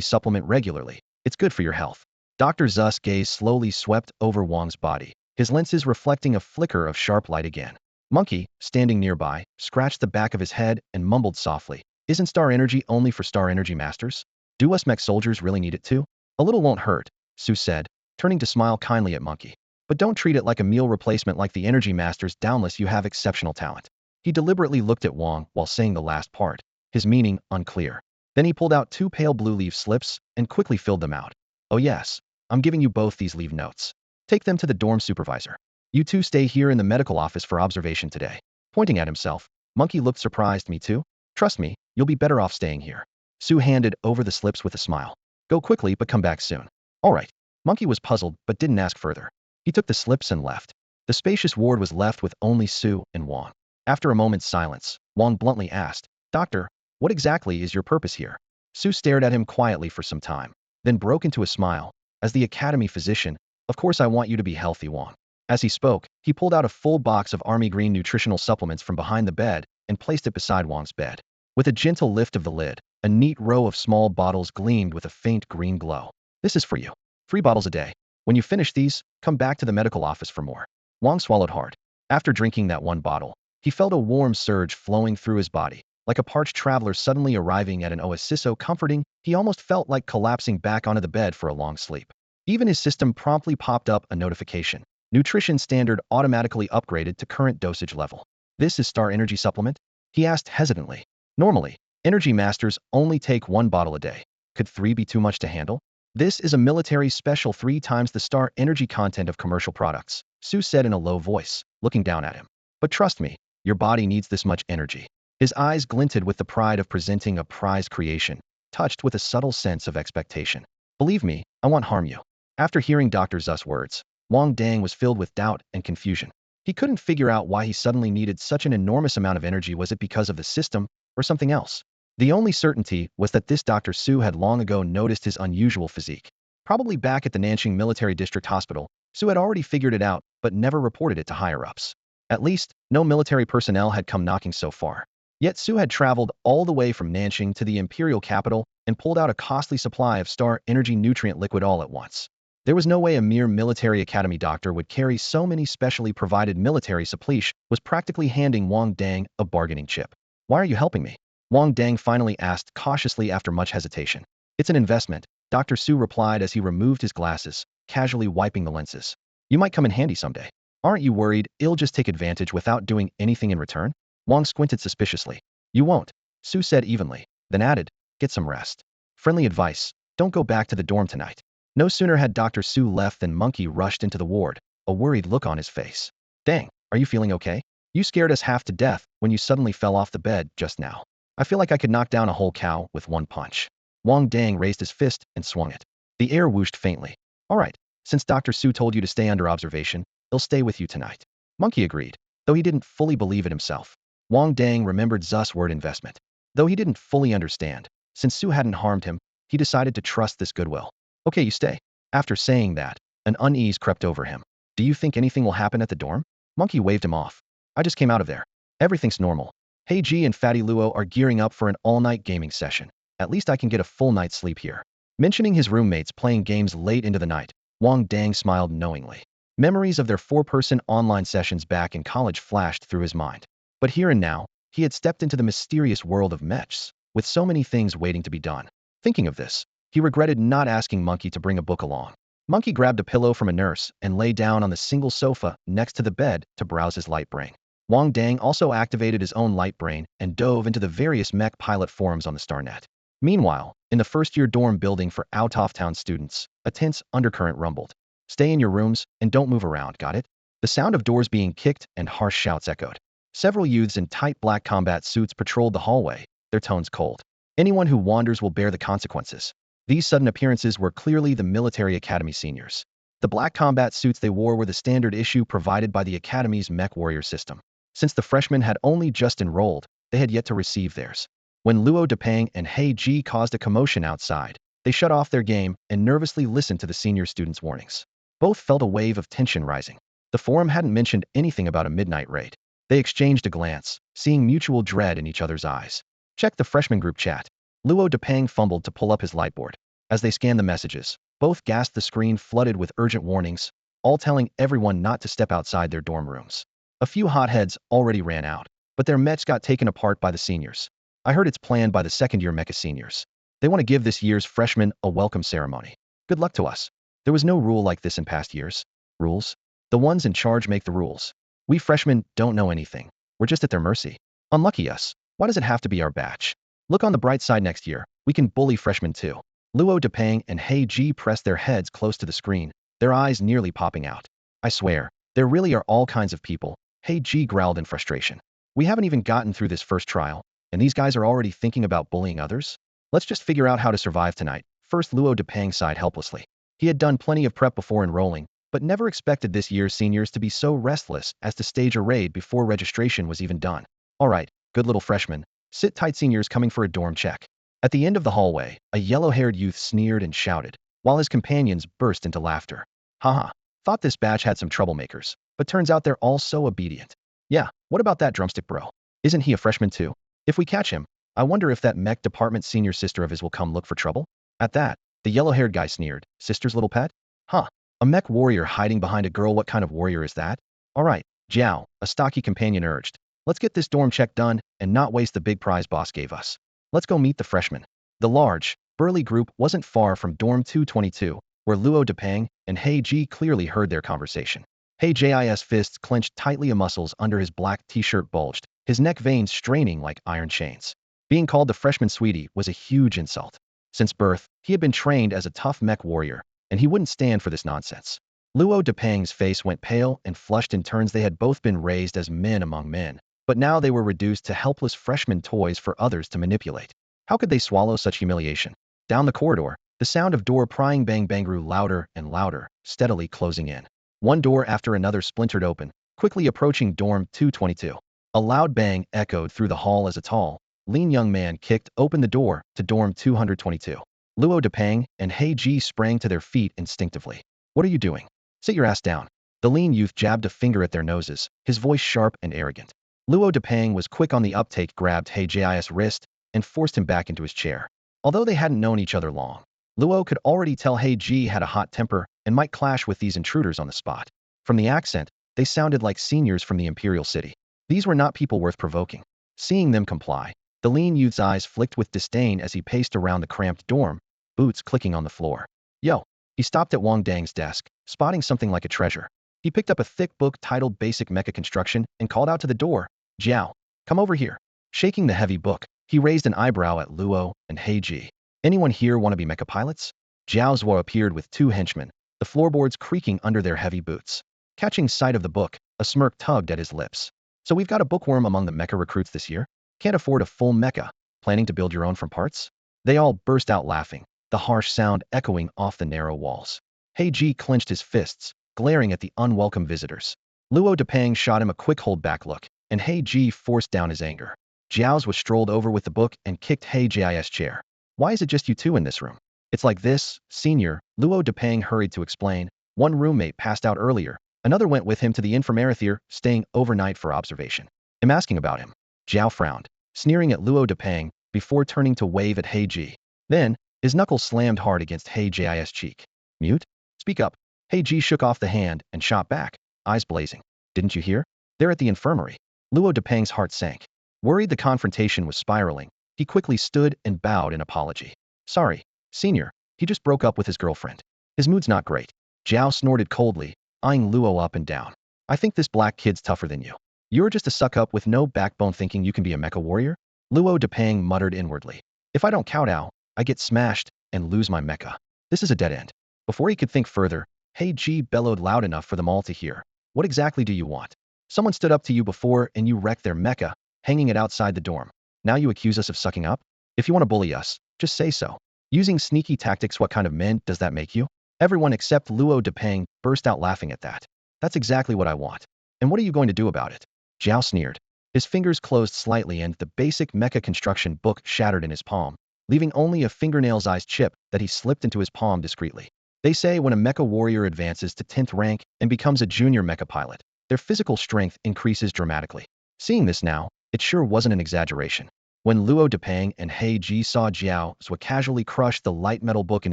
Speaker 1: supplement regularly. It's good for your health. Dr. Zu's gaze slowly swept over Wang's body, his lenses reflecting a flicker of sharp light again. Monkey, standing nearby, scratched the back of his head and mumbled softly, Isn't star energy only for star energy masters? Do us mech soldiers really need it too? A little won't hurt, Su said, turning to smile kindly at Monkey. But don't treat it like a meal replacement like the energy masters doubtless you have exceptional talent. He deliberately looked at Wang while saying the last part, his meaning unclear. Then he pulled out 2 pale blue leaf slips and quickly filled them out. Oh yes, I'm giving you both these leave notes. Take them to the dorm supervisor. You 2 stay here in the medical office for observation today. Pointing at himself, Monkey looked surprised. Me too? Trust me, you'll be better off staying here. Su handed over the slips with a smile. Go quickly but come back soon. All right. Monkey was puzzled but didn't ask further. He took the slips and left. The spacious ward was left with only Su and Wang. After a moment's silence, Wang bluntly asked, Doctor, what exactly is your purpose here? Su stared at him quietly for some time, then broke into a smile. As the academy physician, of course I want you to be healthy, Wang. As he spoke, he pulled out a full box of army green nutritional supplements from behind the bed and placed it beside Wang's bed. With a gentle lift of the lid, a neat row of small bottles gleamed with a faint green glow. This is for you. 3 bottles a day. When you finish these, come back to the medical office for more. Wang swallowed hard. After drinking that one bottle, He felt a warm surge flowing through his body. Like a parched traveler suddenly arriving at an oasis so comforting, he almost felt like collapsing back onto the bed for a long sleep. Even his system promptly popped up a notification. Nutrition standard automatically upgraded to current dosage level. This is Star Energy Supplement? He asked hesitantly. Normally, Energy Masters only take 1 bottle a day. Could 3 be too much to handle? This is a military special 3 times the Star Energy content of commercial products, Sue said in a low voice, looking down at him. But trust me, your body needs this much energy. His eyes glinted with the pride of presenting a prized creation, touched with a subtle sense of expectation. Believe me, I won't harm you. After hearing Dr. Zu's words, Wang Dang was filled with doubt and confusion. He couldn't figure out why he suddenly needed such an enormous amount of energy. Was it because of the system or something else? The only certainty was that this Dr. Su had long ago noticed his unusual physique. Probably back at the Nanjing Military District Hospital, Su had already figured it out but never reported it to higher-ups. At least, no military personnel had come knocking so far. Yet Su had traveled all the way from Nanjing to the imperial capital and pulled out a costly supply of Star Energy nutrient liquid all at once. There was no way a mere military academy doctor would carry so many specially provided military supplies. Was practically handing Wang Dang a bargaining chip. Why are you helping me? Wang Dang finally asked cautiously after much hesitation. It's an investment, Dr. Su replied as he removed his glasses, casually wiping the lenses. You might come in handy someday. Aren't you worried it'll just take advantage without doing anything in return? Wang squinted suspiciously. You won't, Su said evenly, then added, get some rest. Friendly advice, don't go back to the dorm tonight. No sooner had Dr. Su left than Monkey rushed into the ward, a worried look on his face. Dang, are you feeling okay? You scared us half to death when you suddenly fell off the bed just now. I feel like I could knock down a whole cow with one punch. Wang Dang raised his fist and swung it. The air whooshed faintly. All right, since Dr. Su told you to stay under observation, he'll stay with you tonight. Monkey agreed, though he didn't fully believe it himself. Wang Dang remembered Zu's word investment. Though he didn't fully understand, since Su hadn't harmed him, he decided to trust this goodwill. Okay, you stay. After saying that, an unease crept over him. Do you think anything will happen at the dorm? Monkey waved him off. I just came out of there. Everything's normal. Hey G and Fatty Luo are gearing up for an all-night gaming session. At least I can get a full night's sleep here. Mentioning his roommates playing games late into the night, Wang Dang smiled knowingly. Memories of their 4-person online sessions back in college flashed through his mind. But here and now, he had stepped into the mysterious world of mechs, with so many things waiting to be done. Thinking of this, he regretted not asking Monkey to bring a book along. Monkey grabbed a pillow from a nurse and lay down on the single sofa next to the bed to browse his light brain. Wang Dang also activated his own light brain and dove into the various mech pilot forums on the StarNet. Meanwhile, in the first-year dorm building for out-of-town students, a tense undercurrent rumbled. Stay in your rooms and don't move around, got it? The sound of doors being kicked and harsh shouts echoed. Several youths in tight black combat suits patrolled the hallway, their tones cold. Anyone who wanders will bear the consequences. These sudden appearances were clearly the military academy seniors. The black combat suits they wore were the standard issue provided by the academy's mech warrior system. Since the freshmen had only just enrolled, they had yet to receive theirs. When Luo Depeng and Hei Ji caused a commotion outside, they shut off their game and nervously listened to the senior students' warnings. Both felt a wave of tension rising. The forum hadn't mentioned anything about a midnight raid. They exchanged a glance, seeing mutual dread in each other's eyes. Check the freshman group chat. Luo Depeng fumbled to pull up his lightboard. As they scanned the messages, both gasped, the screen flooded with urgent warnings, all telling everyone not to step outside their dorm rooms. A few hotheads already ran out, but their mechs got taken apart by the seniors. I heard it's planned by the second-year mecha seniors. They want to give this year's freshmen a welcome ceremony. Good luck to us. There was no rule like this in past years. Rules? The ones in charge make the rules. We freshmen don't know anything. We're just at their mercy. Unlucky us. Why does it have to be our batch? Look on the bright side, next year, we can bully freshmen too. Luo Depeng and Hei Ji pressed their heads close to the screen, their eyes nearly popping out. I swear, there really are all kinds of people, Hei Ji growled in frustration. We haven't even gotten through this first trial, and these guys are already thinking about bullying others? Let's just figure out how to survive tonight. First, Luo Depeng sighed helplessly. He had done plenty of prep before enrolling, but never expected this year's seniors to be so restless as to stage a raid before registration was even done. All right, good little freshman. Sit tight, seniors coming for a dorm check. At the end of the hallway, a yellow-haired youth sneered and shouted, while his companions burst into laughter. Haha, thought this batch had some troublemakers, but turns out they're all so obedient. Yeah, what about that drumstick bro? Isn't he a freshman too? If we catch him, I wonder if that mech department senior sister of his will come look for trouble? At that, the yellow-haired guy sneered, sister's little pet? Huh, a mech warrior hiding behind a girl, what kind of warrior is that? All right, Jiao, a stocky companion urged. Let's get this dorm check done and not waste the big prize boss gave us. Let's go meet the freshmen. The large, burly group wasn't far from dorm 222, where Luo Depang and He Ji clearly heard their conversation. He Ji's fists clenched tightly, muscles under his black t-shirt bulged, his neck veins straining like iron chains. Being called the freshman sweetie was a huge insult. Since birth, he had been trained as a tough mech warrior, and he wouldn't stand for this nonsense. Luo Depang's face went pale and flushed in turns. They had both been raised as men among men, but now they were reduced to helpless freshman toys for others to manipulate. How could they swallow such humiliation? Down the corridor, the sound of door prying bang bang grew louder and louder, steadily closing in. One door after another splintered open, quickly approaching dorm 222. A loud bang echoed through the hall as a tall, lean young man kicked open the door to dorm 222. Luo Depang and He Ji sprang to their feet instinctively. What are you doing? Sit your ass down. The lean youth jabbed a finger at their noses, his voice sharp and arrogant. Luo Depang was quick on the uptake, grabbed He Ji's wrist, and forced him back into his chair. Although they hadn't known each other long, Luo could already tell He Ji had a hot temper and might clash with these intruders on the spot. From the accent, they sounded like seniors from the Imperial City. These were not people worth provoking. Seeing them comply, the lean youth's eyes flicked with disdain as he paced around the cramped dorm, boots clicking on the floor. Yo! He stopped at Wang Dang's desk, spotting something like a treasure. He picked up a thick book titled Basic Mecha Construction and called out to the door, Jiao, come over here. Shaking the heavy book, he raised an eyebrow at Luo and He Ji. Anyone here want to be mecha pilots? Jiao Zuo appeared with two henchmen, the floorboards creaking under their heavy boots. Catching sight of the book, a smirk tugged at his lips. So we've got a bookworm among the mecha recruits this year? Can't afford a full mecha, planning to build your own from parts? They all burst out laughing, the harsh sound echoing off the narrow walls. He Ji clenched his fists, glaring at the unwelcome visitors. Luo Depang shot him a quick hold-back look, and He Ji forced down his anger. Jiao's was strolled over with the book and kicked He Ji's chair. Why is it just you two in this room? It's like this, senior, Luo Depang hurried to explain. One roommate passed out earlier, another went with him to the infirmary, staying overnight for observation. I'm asking about him. Jiao frowned, sneering at Luo Depang, before turning to wave at He Ji. Then, his knuckles slammed hard against He Ji's cheek. Mute? Speak up. He Ji shook off the hand and shot back, eyes blazing. Didn't you hear? They're at the infirmary. Luo Depang's heart sank. Worried the confrontation was spiraling, he quickly stood and bowed in apology. Sorry, senior, he just broke up with his girlfriend. His mood's not great. Jiao snorted coldly, eyeing Luo up and down. I think this black kid's tougher than you. You're just a suck-up with no backbone thinking you can be a mecha warrior? Luo Depang muttered inwardly. If I don't kowtow, I get smashed and lose my mecha. This is a dead end. Before he could think further, He Ji bellowed loud enough for them all to hear. What exactly do you want? Someone stood up to you before and you wrecked their mecha, hanging it outside the dorm. Now you accuse us of sucking up? If you want to bully us, just say so. Using sneaky tactics, what kind of men does that make you? Everyone except Luo Depang burst out laughing at that. That's exactly what I want. And what are you going to do about it? Jiao sneered. His fingers closed slightly and the basic mecha construction book shattered in his palm, leaving only a fingernail-sized chip that he slipped into his palm discreetly. They say when a mecha warrior advances to 10th rank and becomes a junior mecha pilot, their physical strength increases dramatically. Seeing this now, it sure wasn't an exaggeration. When Luo Depang and He Ji saw Jiao Zhuo casually crush the light metal book in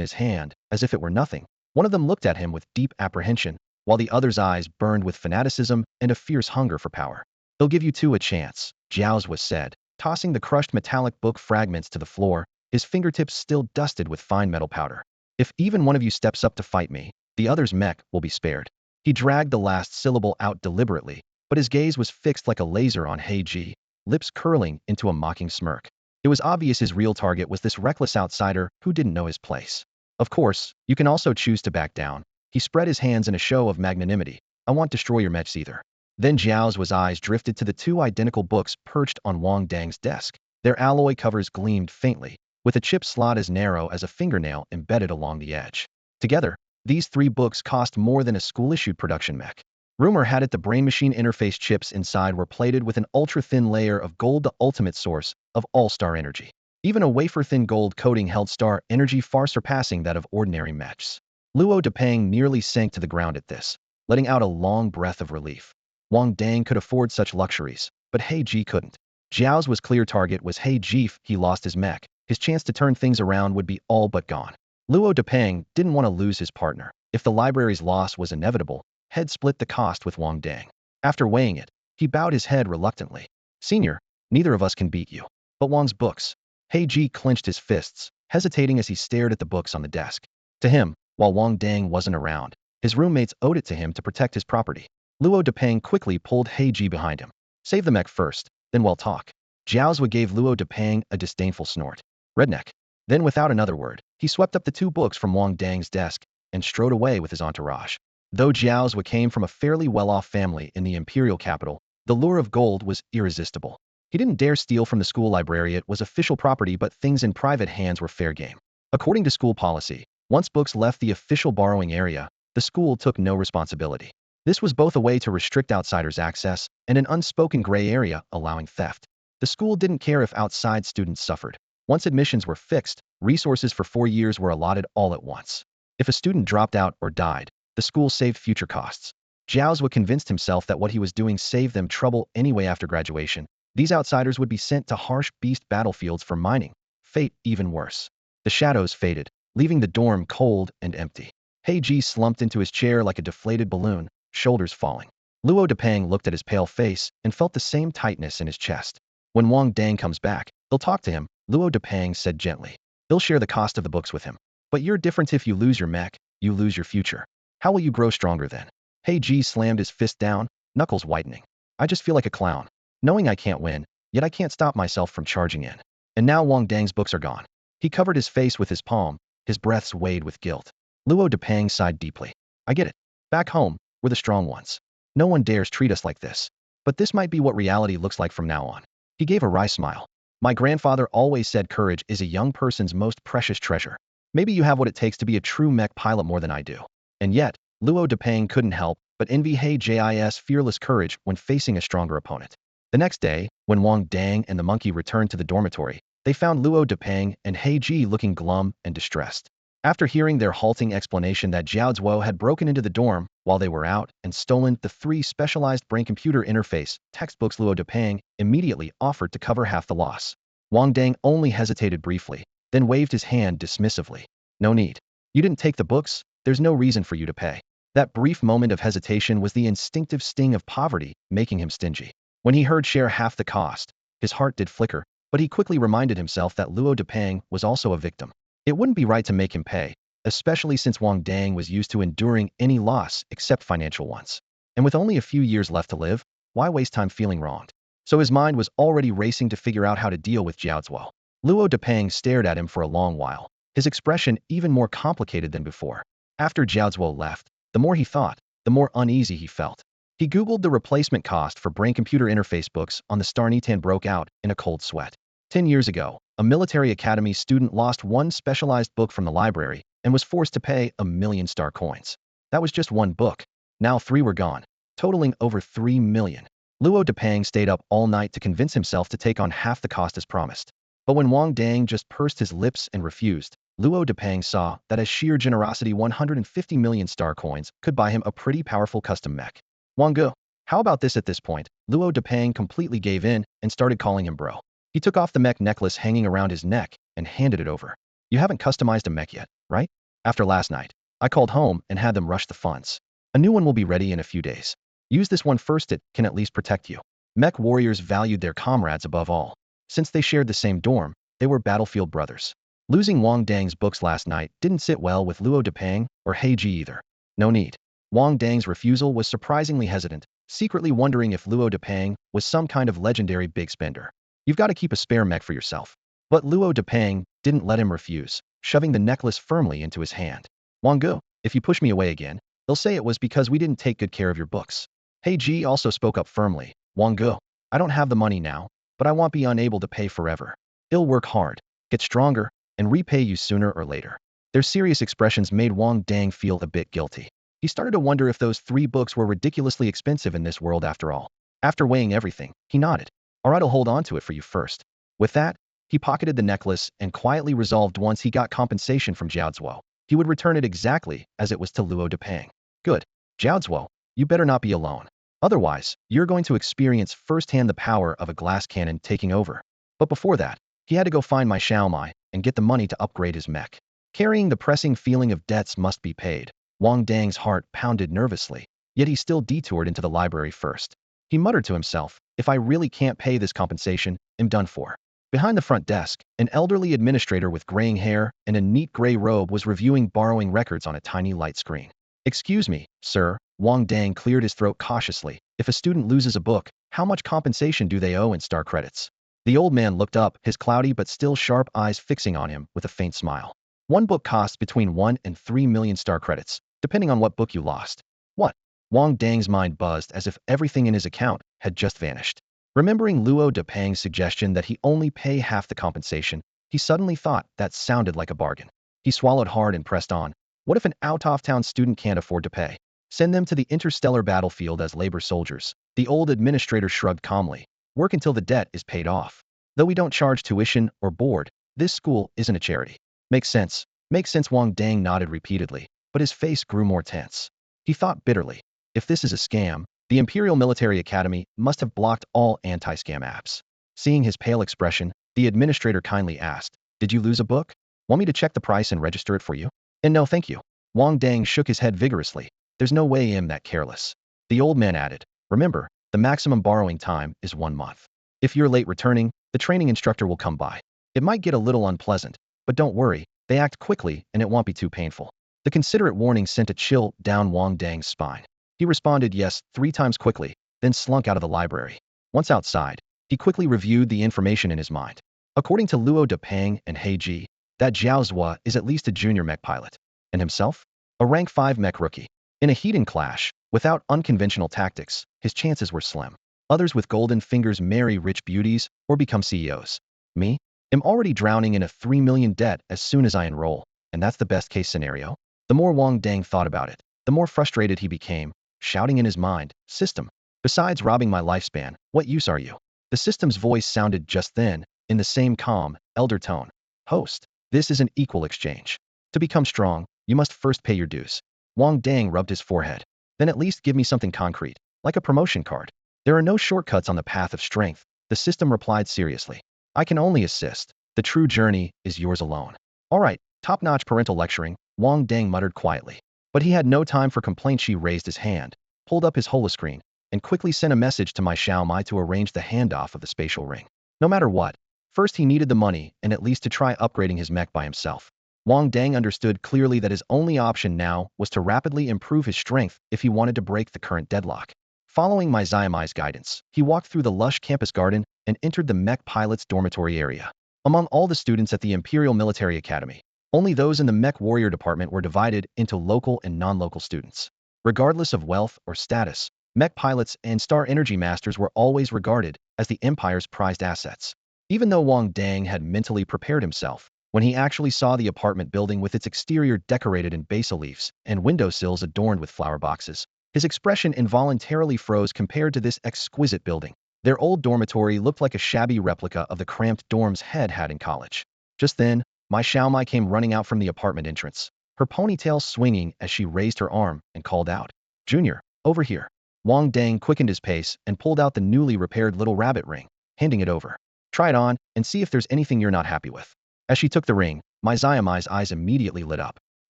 Speaker 1: his hand, as if it were nothing, one of them looked at him with deep apprehension, while the other's eyes burned with fanaticism and a fierce hunger for power. They'll give you two a chance, Jiao Zhuo said, tossing the crushed metallic book fragments to the floor, his fingertips still dusted with fine metal powder. If even one of you steps up to fight me, the other's mech will be spared. He dragged the last syllable out deliberately, but his gaze was fixed like a laser on He Ji, lips curling into a mocking smirk. It was obvious his real target was this reckless outsider who didn't know his place. Of course, you can also choose to back down. He spread his hands in a show of magnanimity. I won't destroy your mechs either. Then Jiao Zhuo's eyes drifted to the two identical books perched on Wang Dang's desk. Their alloy covers gleamed faintly, with a chip slot as narrow as a fingernail embedded along the edge. Together, these three books cost more than a school-issued production mech. Rumor had it the brain-machine interface chips inside were plated with an ultra-thin layer of gold, the ultimate source of all-star energy. Even a wafer-thin gold coating held star energy far surpassing that of ordinary mechs. Luo Depang nearly sank to the ground at this, letting out a long breath of relief. Wang Dang could afford such luxuries, but He Ji couldn't. Jiao's was clear target was He Ji. If he lost his mech, his chance to turn things around would be all but gone. Luo Depang didn't want to lose his partner. If the library's loss was inevitable, he'd split the cost with Wang Dang. After weighing it, he bowed his head reluctantly. Senior, neither of us can beat you. But Wang's books. He clenched his fists, hesitating as he stared at the books on the desk. To him, while Wang Dang wasn't around, his roommates owed it to him to protect his property. Luo Depeng quickly pulled He behind him. Save the mech first, then we'll talk. Jiaozhua gave Luo Depeng a disdainful snort. Redneck. Then without another word, he swept up the two books from Wang Dang's desk and strode away with his entourage. Though Jiaozhua came from a fairly well-off family in the imperial capital, the lure of gold was irresistible. He didn't dare steal from the school library. It was official property, but things in private hands were fair game. According to school policy, once books left the official borrowing area, the school took no responsibility. This was both a way to restrict outsiders' access and an unspoken gray area allowing theft. The school didn't care if outside students suffered. Once admissions were fixed, resources for 4 years were allotted all at once. If a student dropped out or died, the school saved future costs. Jiaozhua convinced himself that what he was doing saved them trouble anyway. After graduation, these outsiders would be sent to harsh beast battlefields for mining. Fate even worse. The shadows faded, leaving the dorm cold and empty. He slumped into his chair like a deflated balloon, shoulders falling. Luo Depeng looked at his pale face and felt the same tightness in his chest. When Wang Dang comes back, he'll talk to him, Luo Depeng said gently. He'll share the cost of the books with him. But you're different. If you lose your mech, you lose your future. How will you grow stronger then? He slammed his fist down, knuckles whitening. I just feel like a clown, knowing I can't win, yet I can't stop myself from charging in. And now Wang Dang's books are gone. He covered his face with his palm, his breath swayed with guilt. Luo Depeng sighed deeply. I get it. Back home, we're the strong ones. No one dares treat us like this. But this might be what reality looks like from now on. He gave a wry smile. My grandfather always said courage is a young person's most precious treasure. Maybe you have what it takes to be a true mech pilot more than I do. And yet, Luo Depeng couldn't help but envy He's fearless courage when facing a stronger opponent. The next day, when Wang Dang and the monkey returned to the dormitory, they found Luo Depeng and He looking glum and distressed. After hearing their halting explanation that Jiaozhua had broken into the dorm while they were out and stolen the 3 specialized brain-computer interface textbooks, Luo Depeng immediately offered to cover half the loss. Wang Dang only hesitated briefly, then waved his hand dismissively. No need. You didn't take the books, there's no reason for you to pay. That brief moment of hesitation was the instinctive sting of poverty, making him stingy. When he heard share half the cost, his heart did flicker, but he quickly reminded himself that Luo Depeng was also a victim. It wouldn't be right to make him pay, especially since Wang Dang was used to enduring any loss except financial ones. And with only a few years left to live, why waste time feeling wronged? So his mind was already racing to figure out how to deal with Jiaozhua. Luo Depeng stared at him for a long while, his expression even more complicated than before. After Jiaozhua left, the more he thought, the more uneasy he felt. He googled the replacement cost for brain-computer interface books on the Starnet and broke out in a cold sweat. 10 years ago, a military academy student lost 1 specialized book from the library and was forced to pay 1,000,000 star coins. That was just 1 book. Now 3 were gone, totaling over 3 million. Luo Depeng stayed up all night to convince himself to take on half the cost as promised. But when Wang Dang just pursed his lips and refused, Luo Depeng saw that as sheer generosity 150 million star coins could buy him a pretty powerful custom mech. Wang Gu, how about this? At this point, Luo Depeng completely gave in and started calling him bro. He took off the mech necklace hanging around his neck and handed it over. You haven't customized a mech yet, right? After last night, I called home and had them rush the funds. A new one will be ready in a few days. Use this one first, it can at least protect you. Mech warriors valued their comrades above all. Since they shared the same dorm, they were battlefield brothers. Losing Wang Dang's books last night didn't sit well with Luo Depeng or He either. No need. Wang Dang's refusal was surprisingly hesitant, secretly wondering if Luo Depeng was some kind of legendary big spender. You've got to keep a spare mech for yourself. But Luo Depeng didn't let him refuse, shoving the necklace firmly into his hand. Wang Gu, if you push me away again, they'll say it was because we didn't take good care of your books. He also spoke up firmly. Wang Gu, I don't have the money now, but I won't be unable to pay forever. I'll work hard, get stronger, and repay you sooner or later. Their serious expressions made Wang Dang feel a bit guilty. He started to wonder if those 3 books were ridiculously expensive in this world after all. After weighing everything, he nodded. All right, I'll hold on to it for you first. With that, he pocketed the necklace and quietly resolved once he got compensation from Jiaozhua, he would return it exactly as it was to Luo Depeng. Good. Jiaozhua, you better not be alone. Otherwise, you're going to experience firsthand the power of a glass cannon taking over. But before that, he had to go find my Xiaomai and get the money to upgrade his mech. Carrying the pressing feeling of debts must be paid, Wang Dang's heart pounded nervously, yet he still detoured into the library first. He muttered to himself, if I really can't pay this compensation, I'm done for. Behind the front desk, an elderly administrator with graying hair and a neat gray robe was reviewing borrowing records on a tiny light screen. Excuse me, sir, Wang Dang cleared his throat cautiously. If a student loses a book, how much compensation do they owe in star credits? The old man looked up, his cloudy but still sharp eyes fixing on him with a faint smile. One book costs between 1 and 3 million star credits, depending on what book you lost. What? Wang Dang's mind buzzed as if everything in his account had just vanished. Remembering Luo Depang's suggestion that he only pay half the compensation, he suddenly thought that sounded like a bargain. He swallowed hard and pressed on. What if an out-of-town student can't afford to pay? Send them to the interstellar battlefield as labor soldiers. The old administrator shrugged calmly. Work until the debt is paid off. Though we don't charge tuition or board, this school isn't a charity. Makes sense. Makes sense, Wang Dang nodded repeatedly, but his face grew more tense. He thought bitterly. If this is a scam, the Imperial Military Academy must have blocked all anti-scam apps. Seeing his pale expression, the administrator kindly asked, did you lose a book? Want me to check the price and register it for you? And no thank you. Wang Dang shook his head vigorously. There's no way I'm that careless. The old man added, remember, the maximum borrowing time is 1 month. If you're late returning, the training instructor will come by. It might get a little unpleasant, but don't worry, they act quickly and it won't be too painful. The considerate warning sent a chill down Wang Dang's spine. He responded yes 3 times quickly, then slunk out of the library. Once outside, he quickly reviewed the information in his mind. According to Luo Depang and Heiji, that Zhao Zhua is at least a junior mech pilot. And himself? A rank 5 mech rookie. In a heat-and clash, without unconventional tactics, his chances were slim. Others with golden fingers marry rich beauties or become CEOs. Me? I'm already drowning in a 3 million debt as soon as I enroll, and that's the best-case scenario. The more Wang Dang thought about it, the more frustrated he became, shouting in his mind, system. Besides robbing my lifespan, what use are you? The system's voice sounded just then, in the same calm, elder tone. Host, this is an equal exchange. To become strong, you must first pay your dues. Wang Dang rubbed his forehead. Then at least give me something concrete, like a promotion card. There are no shortcuts on the path of strength, the system replied seriously. I can only assist. The true journey is yours alone. All right, top-notch parental lecturing, Wang Dang muttered quietly. But he had no time for complaint. She raised his hand, pulled up his holoscreen, and quickly sent a message to my Xiaomai to arrange the handoff of the spatial ring. No matter what, first he needed the money and at least to try upgrading his mech by himself. Wang Dang understood clearly that his only option now was to rapidly improve his strength if he wanted to break the current deadlock. Following my Xiaomai's guidance, he walked through the lush campus garden and entered the mech pilot's dormitory area. Among all the students at the Imperial Military Academy, only those in the mech warrior department were divided into local and non-local students. Regardless of wealth or status, mech pilots and star energy masters were always regarded as the Empire's prized assets. Even though Wang Dang had mentally prepared himself, when he actually saw the apartment building with its exterior decorated in basil leaves and windowsills adorned with flower boxes, his expression involuntarily froze compared to this exquisite building. Their old dormitory looked like a shabby replica of the cramped dorms Head had in college. Just then, my Xiaomai came running out from the apartment entrance, her ponytail swinging as she raised her arm and called out, Junior, over here. Wang Dang quickened his pace and pulled out the newly repaired little rabbit ring, handing it over. Try it on and see if there's anything you're not happy with. As she took the ring, my Xiaomai's eyes immediately lit up.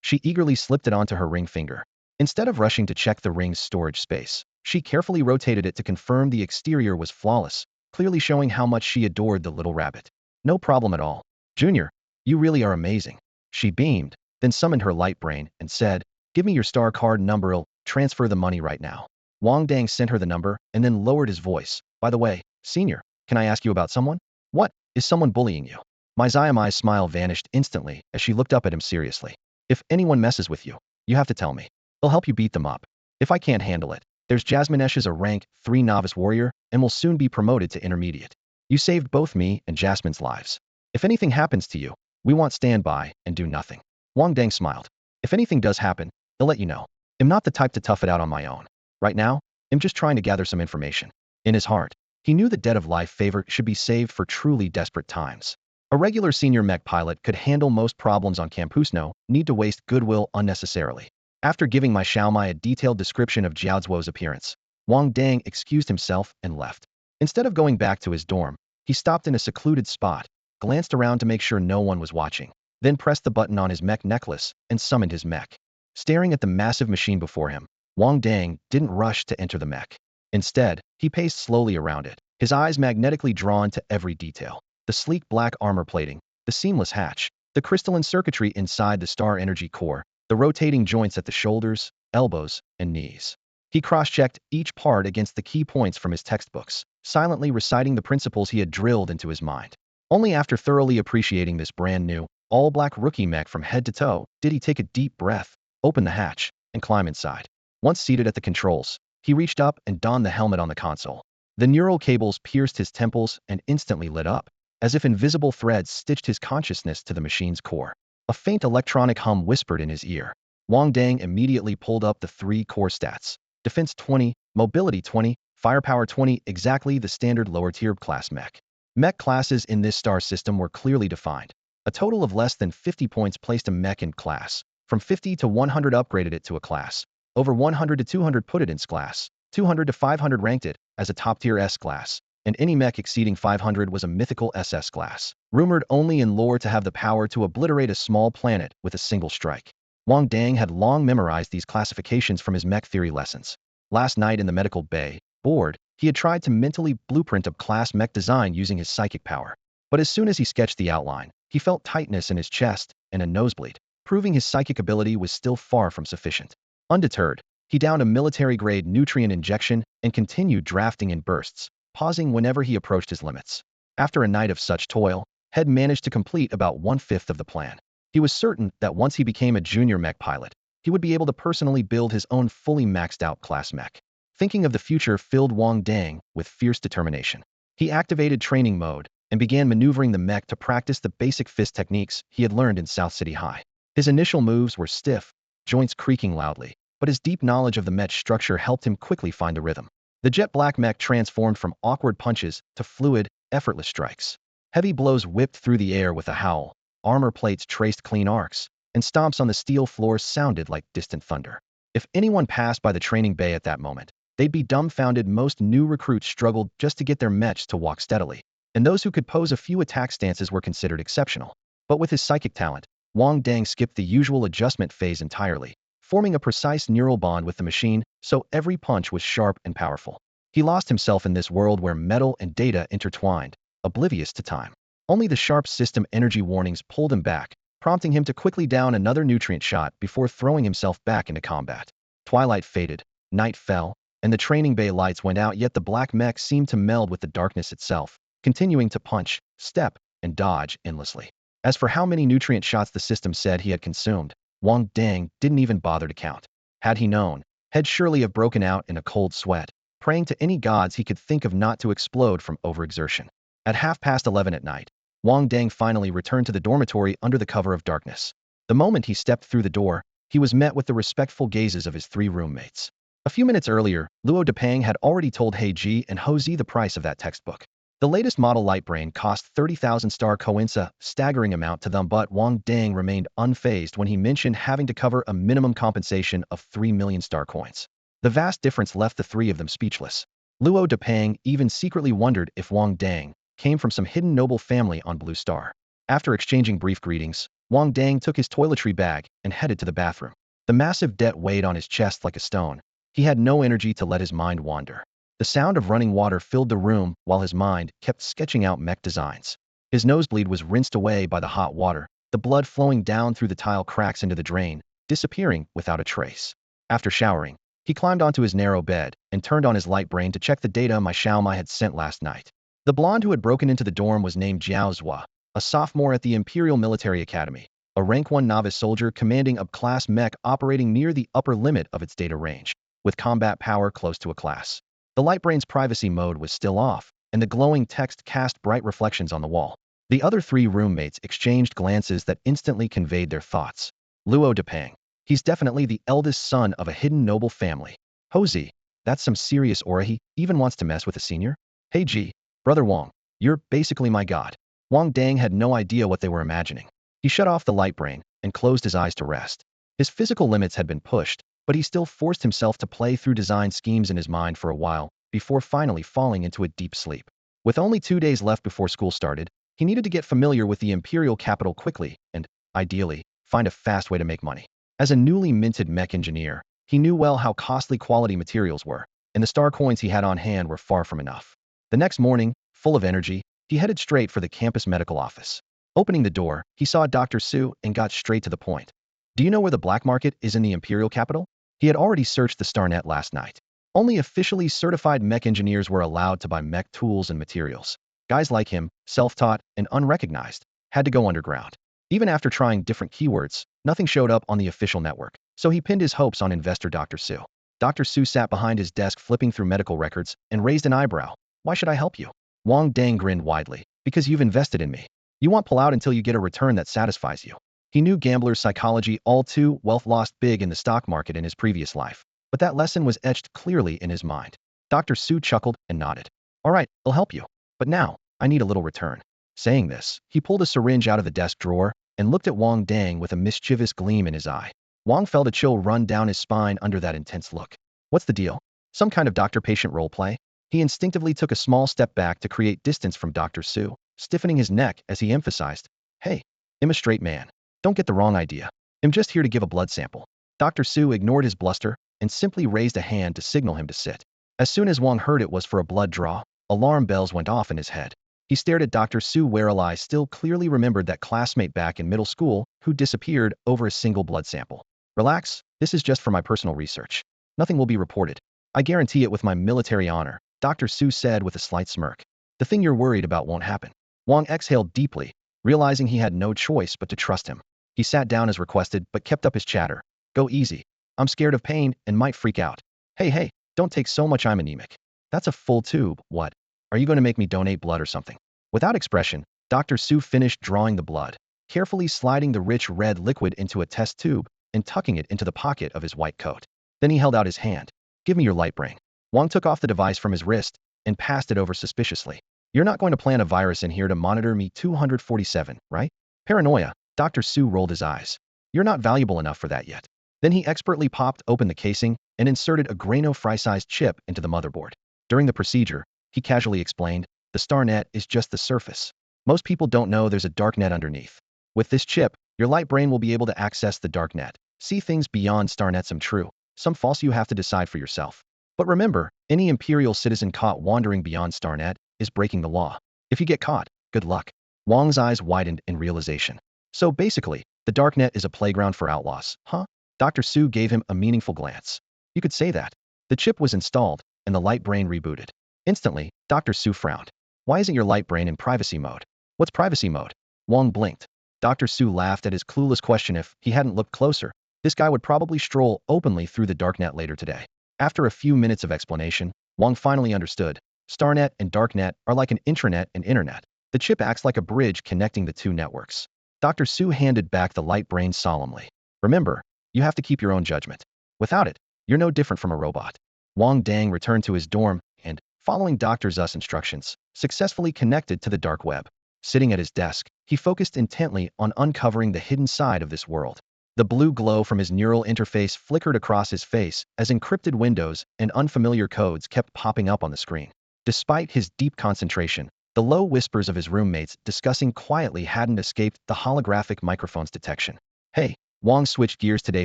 Speaker 1: She eagerly slipped it onto her ring finger. Instead of rushing to check the ring's storage space, she carefully rotated it to confirm the exterior was flawless, clearly showing how much she adored the little rabbit. No problem at all. Junior, you really are amazing. She beamed, then summoned her light brain and said, give me your star card number, I'll transfer the money right now. Wang Dang sent her the number and then lowered his voice. By the way, senior, can I ask you about someone? What? Is someone bullying you? My Xiaomai's smile vanished instantly as she looked up at him seriously. If anyone messes with you, you have to tell me. I'll help you beat them up. If I can't handle it, there's Jasmine Esh is a rank 3 novice warrior and will soon be promoted to intermediate. You saved both me and Jasmine's lives. If anything happens to you, we won't stand by and do nothing. Wang Dang smiled. If anything does happen, I'll let you know. I'm not the type to tough it out on my own. Right now, I'm just trying to gather some information. In his heart, he knew the debt of life favor should be saved for truly desperate times. A regular senior mech pilot could handle most problems on campus, no need to waste goodwill unnecessarily. After giving my Xiaomai a detailed description of Jiaozuo's appearance, Wang Dang excused himself and left. Instead of going back to his dorm, he stopped in a secluded spot, glanced around to make sure no one was watching, then pressed the button on his mech necklace and summoned his mech. Staring at the massive machine before him, Wang Dang didn't rush to enter the mech. Instead, he paced slowly around it, his eyes magnetically drawn to every detail. The sleek black armor plating, the seamless hatch, the crystalline circuitry inside the star energy core, the rotating joints at the shoulders, elbows, and knees. He cross-checked each part against the key points from his textbooks, silently reciting the principles he had drilled into his mind. Only after thoroughly appreciating this brand new, all-black rookie mech from head to toe did he take a deep breath, open the hatch, and climb inside. Once seated at the controls, he reached up and donned the helmet on the console. The neural cables pierced his temples and instantly lit up, as if invisible threads stitched his consciousness to the machine's core. A faint electronic hum whispered in his ear. Wang Dang immediately pulled up the 3 core stats. Defense 20, Mobility 20, Firepower 20, exactly the standard lower-tier class mech. Mech classes in this star system were clearly defined. A total of less than 50 points placed a mech in class. From 50 to 100 upgraded it to a class. Over 100 to 200 put it in class. 200 to 500 ranked it as a top-tier S class. And any mech exceeding 500 was a mythical SS class, rumored only in lore to have the power to obliterate a small planet with a single strike. Wang Dang had long memorized these classifications from his mech theory lessons. Last night in the medical bay board, he had tried to mentally blueprint a class mech design using his psychic power. But as soon as he sketched the outline, he felt tightness in his chest and a nosebleed, proving his psychic ability was still far from sufficient. Undeterred, he downed a military-grade nutrient injection and continued drafting in bursts, pausing whenever he approached his limits. After a night of such toil, Head managed to complete about 1/5 of the plan. He was certain that once he became a junior mech pilot, he would be able to personally build his own fully maxed-out class mech. Thinking of the future filled Wang Dang with fierce determination. He activated training mode and began maneuvering the mech to practice the basic fist techniques he had learned in South City High. His initial moves were stiff, joints creaking loudly, but his deep knowledge of the mech structure helped him quickly find the rhythm. The jet black mech transformed from awkward punches to fluid, effortless strikes. Heavy blows whipped through the air with a howl, armor plates traced clean arcs, and stomps on the steel floor sounded like distant thunder. If anyone passed by the training bay at that moment, they'd be dumbfounded. Most new recruits struggled just to get their mechs to walk steadily, and those who could pose a few attack stances were considered exceptional. But with his psychic talent, Wang Dang skipped the usual adjustment phase entirely, forming a precise neural bond with the machine, so every punch was sharp and powerful. He lost himself in this world where metal and data intertwined, oblivious to time. Only the sharp system energy warnings pulled him back, prompting him to quickly down another nutrient shot before throwing himself back into combat. Twilight faded, night fell, and the training bay lights went out, yet the black mech seemed to meld with the darkness itself, continuing to punch, step, and dodge endlessly. As for how many nutrient shots the system said he had consumed, Wang Dang didn't even bother to count. Had he known, he'd surely have broken out in a cold sweat, praying to any gods he could think of not to explode from overexertion. At 11:30 at night, Wang Dang finally returned to the dormitory under the cover of darkness. The moment he stepped through the door, he was met with the respectful gazes of his 3 roommates. A few minutes earlier, Luo Depang had already told Heiji and Hozi the price of that textbook. The latest model Lightbrain cost 30,000 star coins, a staggering amount to them, but Wang Dang remained unfazed when he mentioned having to cover a minimum compensation of 3 million star coins. The vast difference left the 3 of them speechless. Luo Depang even secretly wondered if Wang Dang came from some hidden noble family on Blue Star. After exchanging brief greetings, Wang Dang took his toiletry bag and headed to the bathroom. The massive debt weighed on his chest like a stone. He had no energy to let his mind wander. The sound of running water filled the room while his mind kept sketching out mech designs. His nosebleed was rinsed away by the hot water, the blood flowing down through the tile cracks into the drain, disappearing without a trace. After showering, he climbed onto his narrow bed and turned on his light brain to check the data my Xiaomai had sent last night. The blonde who had broken into the dorm was named Jiao Zhua, a sophomore at the Imperial Military Academy, a rank 1 novice soldier commanding a class mech operating near the upper limit of its data range, with combat power close to a class. The Lightbrain's privacy mode was still off, and the glowing text cast bright reflections on the wall. The other 3 roommates exchanged glances that instantly conveyed their thoughts. Luo Depang. He's definitely the eldest son of a hidden noble family. Hozi. That's some serious aura. He even wants to mess with a senior? Hey G. Brother Wang. You're basically my god. Wang Dang had no idea what they were imagining. He shut off the Lightbrain and closed his eyes to rest. His physical limits had been pushed, but he still forced himself to play through design schemes in his mind for a while, before finally falling into a deep sleep. With only 2 days left before school started, he needed to get familiar with the imperial capital quickly and, ideally, find a fast way to make money. As a newly minted mech engineer, he knew well how costly quality materials were. and the star coins he had on hand were far from enough. The next morning, full of energy, he headed straight for the campus medical office. Opening the door, he saw Dr. Su and got straight to the point. Do you know where the black market is in the imperial capital? He had already searched the StarNet last night. Only officially certified mech engineers were allowed to buy mech tools and materials. Guys like him, self-taught and unrecognized, had to go underground. Even after trying different keywords, nothing showed up on the official network, so he pinned his hopes on investor Dr. Su. Dr. Su sat behind his desk flipping through medical records and raised an eyebrow. Why should I help you? Wang Dang grinned widely. Because you've invested in me. You won't pull out until you get a return that satisfies you. He knew gambler's psychology all too well, lost big in the stock market in his previous life, but that lesson was etched clearly in his mind. Dr. Su chuckled and nodded. All right, I'll help you. But now, I need a little return. Saying this, he pulled a syringe out of the desk drawer and looked at Wang Dang with a mischievous gleam in his eye. Wang felt a chill run down his spine under that intense look. What's the deal? Some kind of doctor-patient role play? He instinctively took a small step back to create distance from Dr. Su, stiffening his neck as he emphasized, Hey, I'm a straight man. Don't get the wrong idea. I'm just here to give a blood sample. Dr. Su ignored his bluster and simply raised a hand to signal him to sit. As soon as Wang heard it was for a blood draw, alarm bells went off in his head. He stared at Dr. Su where still clearly remembered that classmate back in middle school who disappeared over a single blood sample. Relax, this is just for my personal research. Nothing will be reported. I guarantee it with my military honor, Dr. Su said with a slight smirk. The thing you're worried about won't happen. Wang exhaled deeply, realizing he had no choice but to trust him. He sat down as requested but kept up his chatter. Go easy. I'm scared of pain and might freak out. Hey, don't take so much, I'm anemic. That's a full tube, what? Are you going to make me donate blood or something? Without expression, Dr. Su finished drawing the blood, carefully sliding the rich red liquid into a test tube and tucking it into the pocket of his white coat. Then he held out his hand. Give me your light brain. Wang took off the device from his wrist and passed it over suspiciously. You're not going to plant a virus in here to monitor me 247, right? Paranoia. Dr. Su rolled his eyes. You're not valuable enough for that yet. Then he expertly popped open the casing and inserted a Grano fry-sized chip into the motherboard. During the procedure, he casually explained, the StarNet is just the surface. Most people don't know there's a dark net underneath. With this chip, your light brain will be able to access the dark net, see things beyond StarNet, some true, some false. You have to decide for yourself. But remember, any Imperial citizen caught wandering beyond StarNet is breaking the law. If you get caught, good luck. Wang's eyes widened in realization. So basically, the darknet is a playground for outlaws, huh? Dr. Su gave him a meaningful glance. You could say that. The chip was installed, and the light brain rebooted. Instantly, Dr. Su frowned. Why isn't your light brain in privacy mode? What's privacy mode? Wang blinked. Dr. Su laughed at his clueless question. If he hadn't looked closer, this guy would probably stroll openly through the darknet later today. After a few minutes of explanation, Wang finally understood. StarNet and darknet are like an intranet and internet. The chip acts like a bridge connecting the two networks. Dr. Su handed back the light brain solemnly. Remember, you have to keep your own judgment. Without it, you're no different from a robot. Wang Dang returned to his dorm and, following Dr. Zu's instructions, successfully connected to the dark web. Sitting at his desk, he focused intently on uncovering the hidden side of this world. The blue glow from his neural interface flickered across his face as encrypted windows and unfamiliar codes kept popping up on the screen. Despite his deep concentration, the low whispers of his roommates discussing quietly hadn't escaped the holographic microphone's detection. Hey, Wang switched gears today,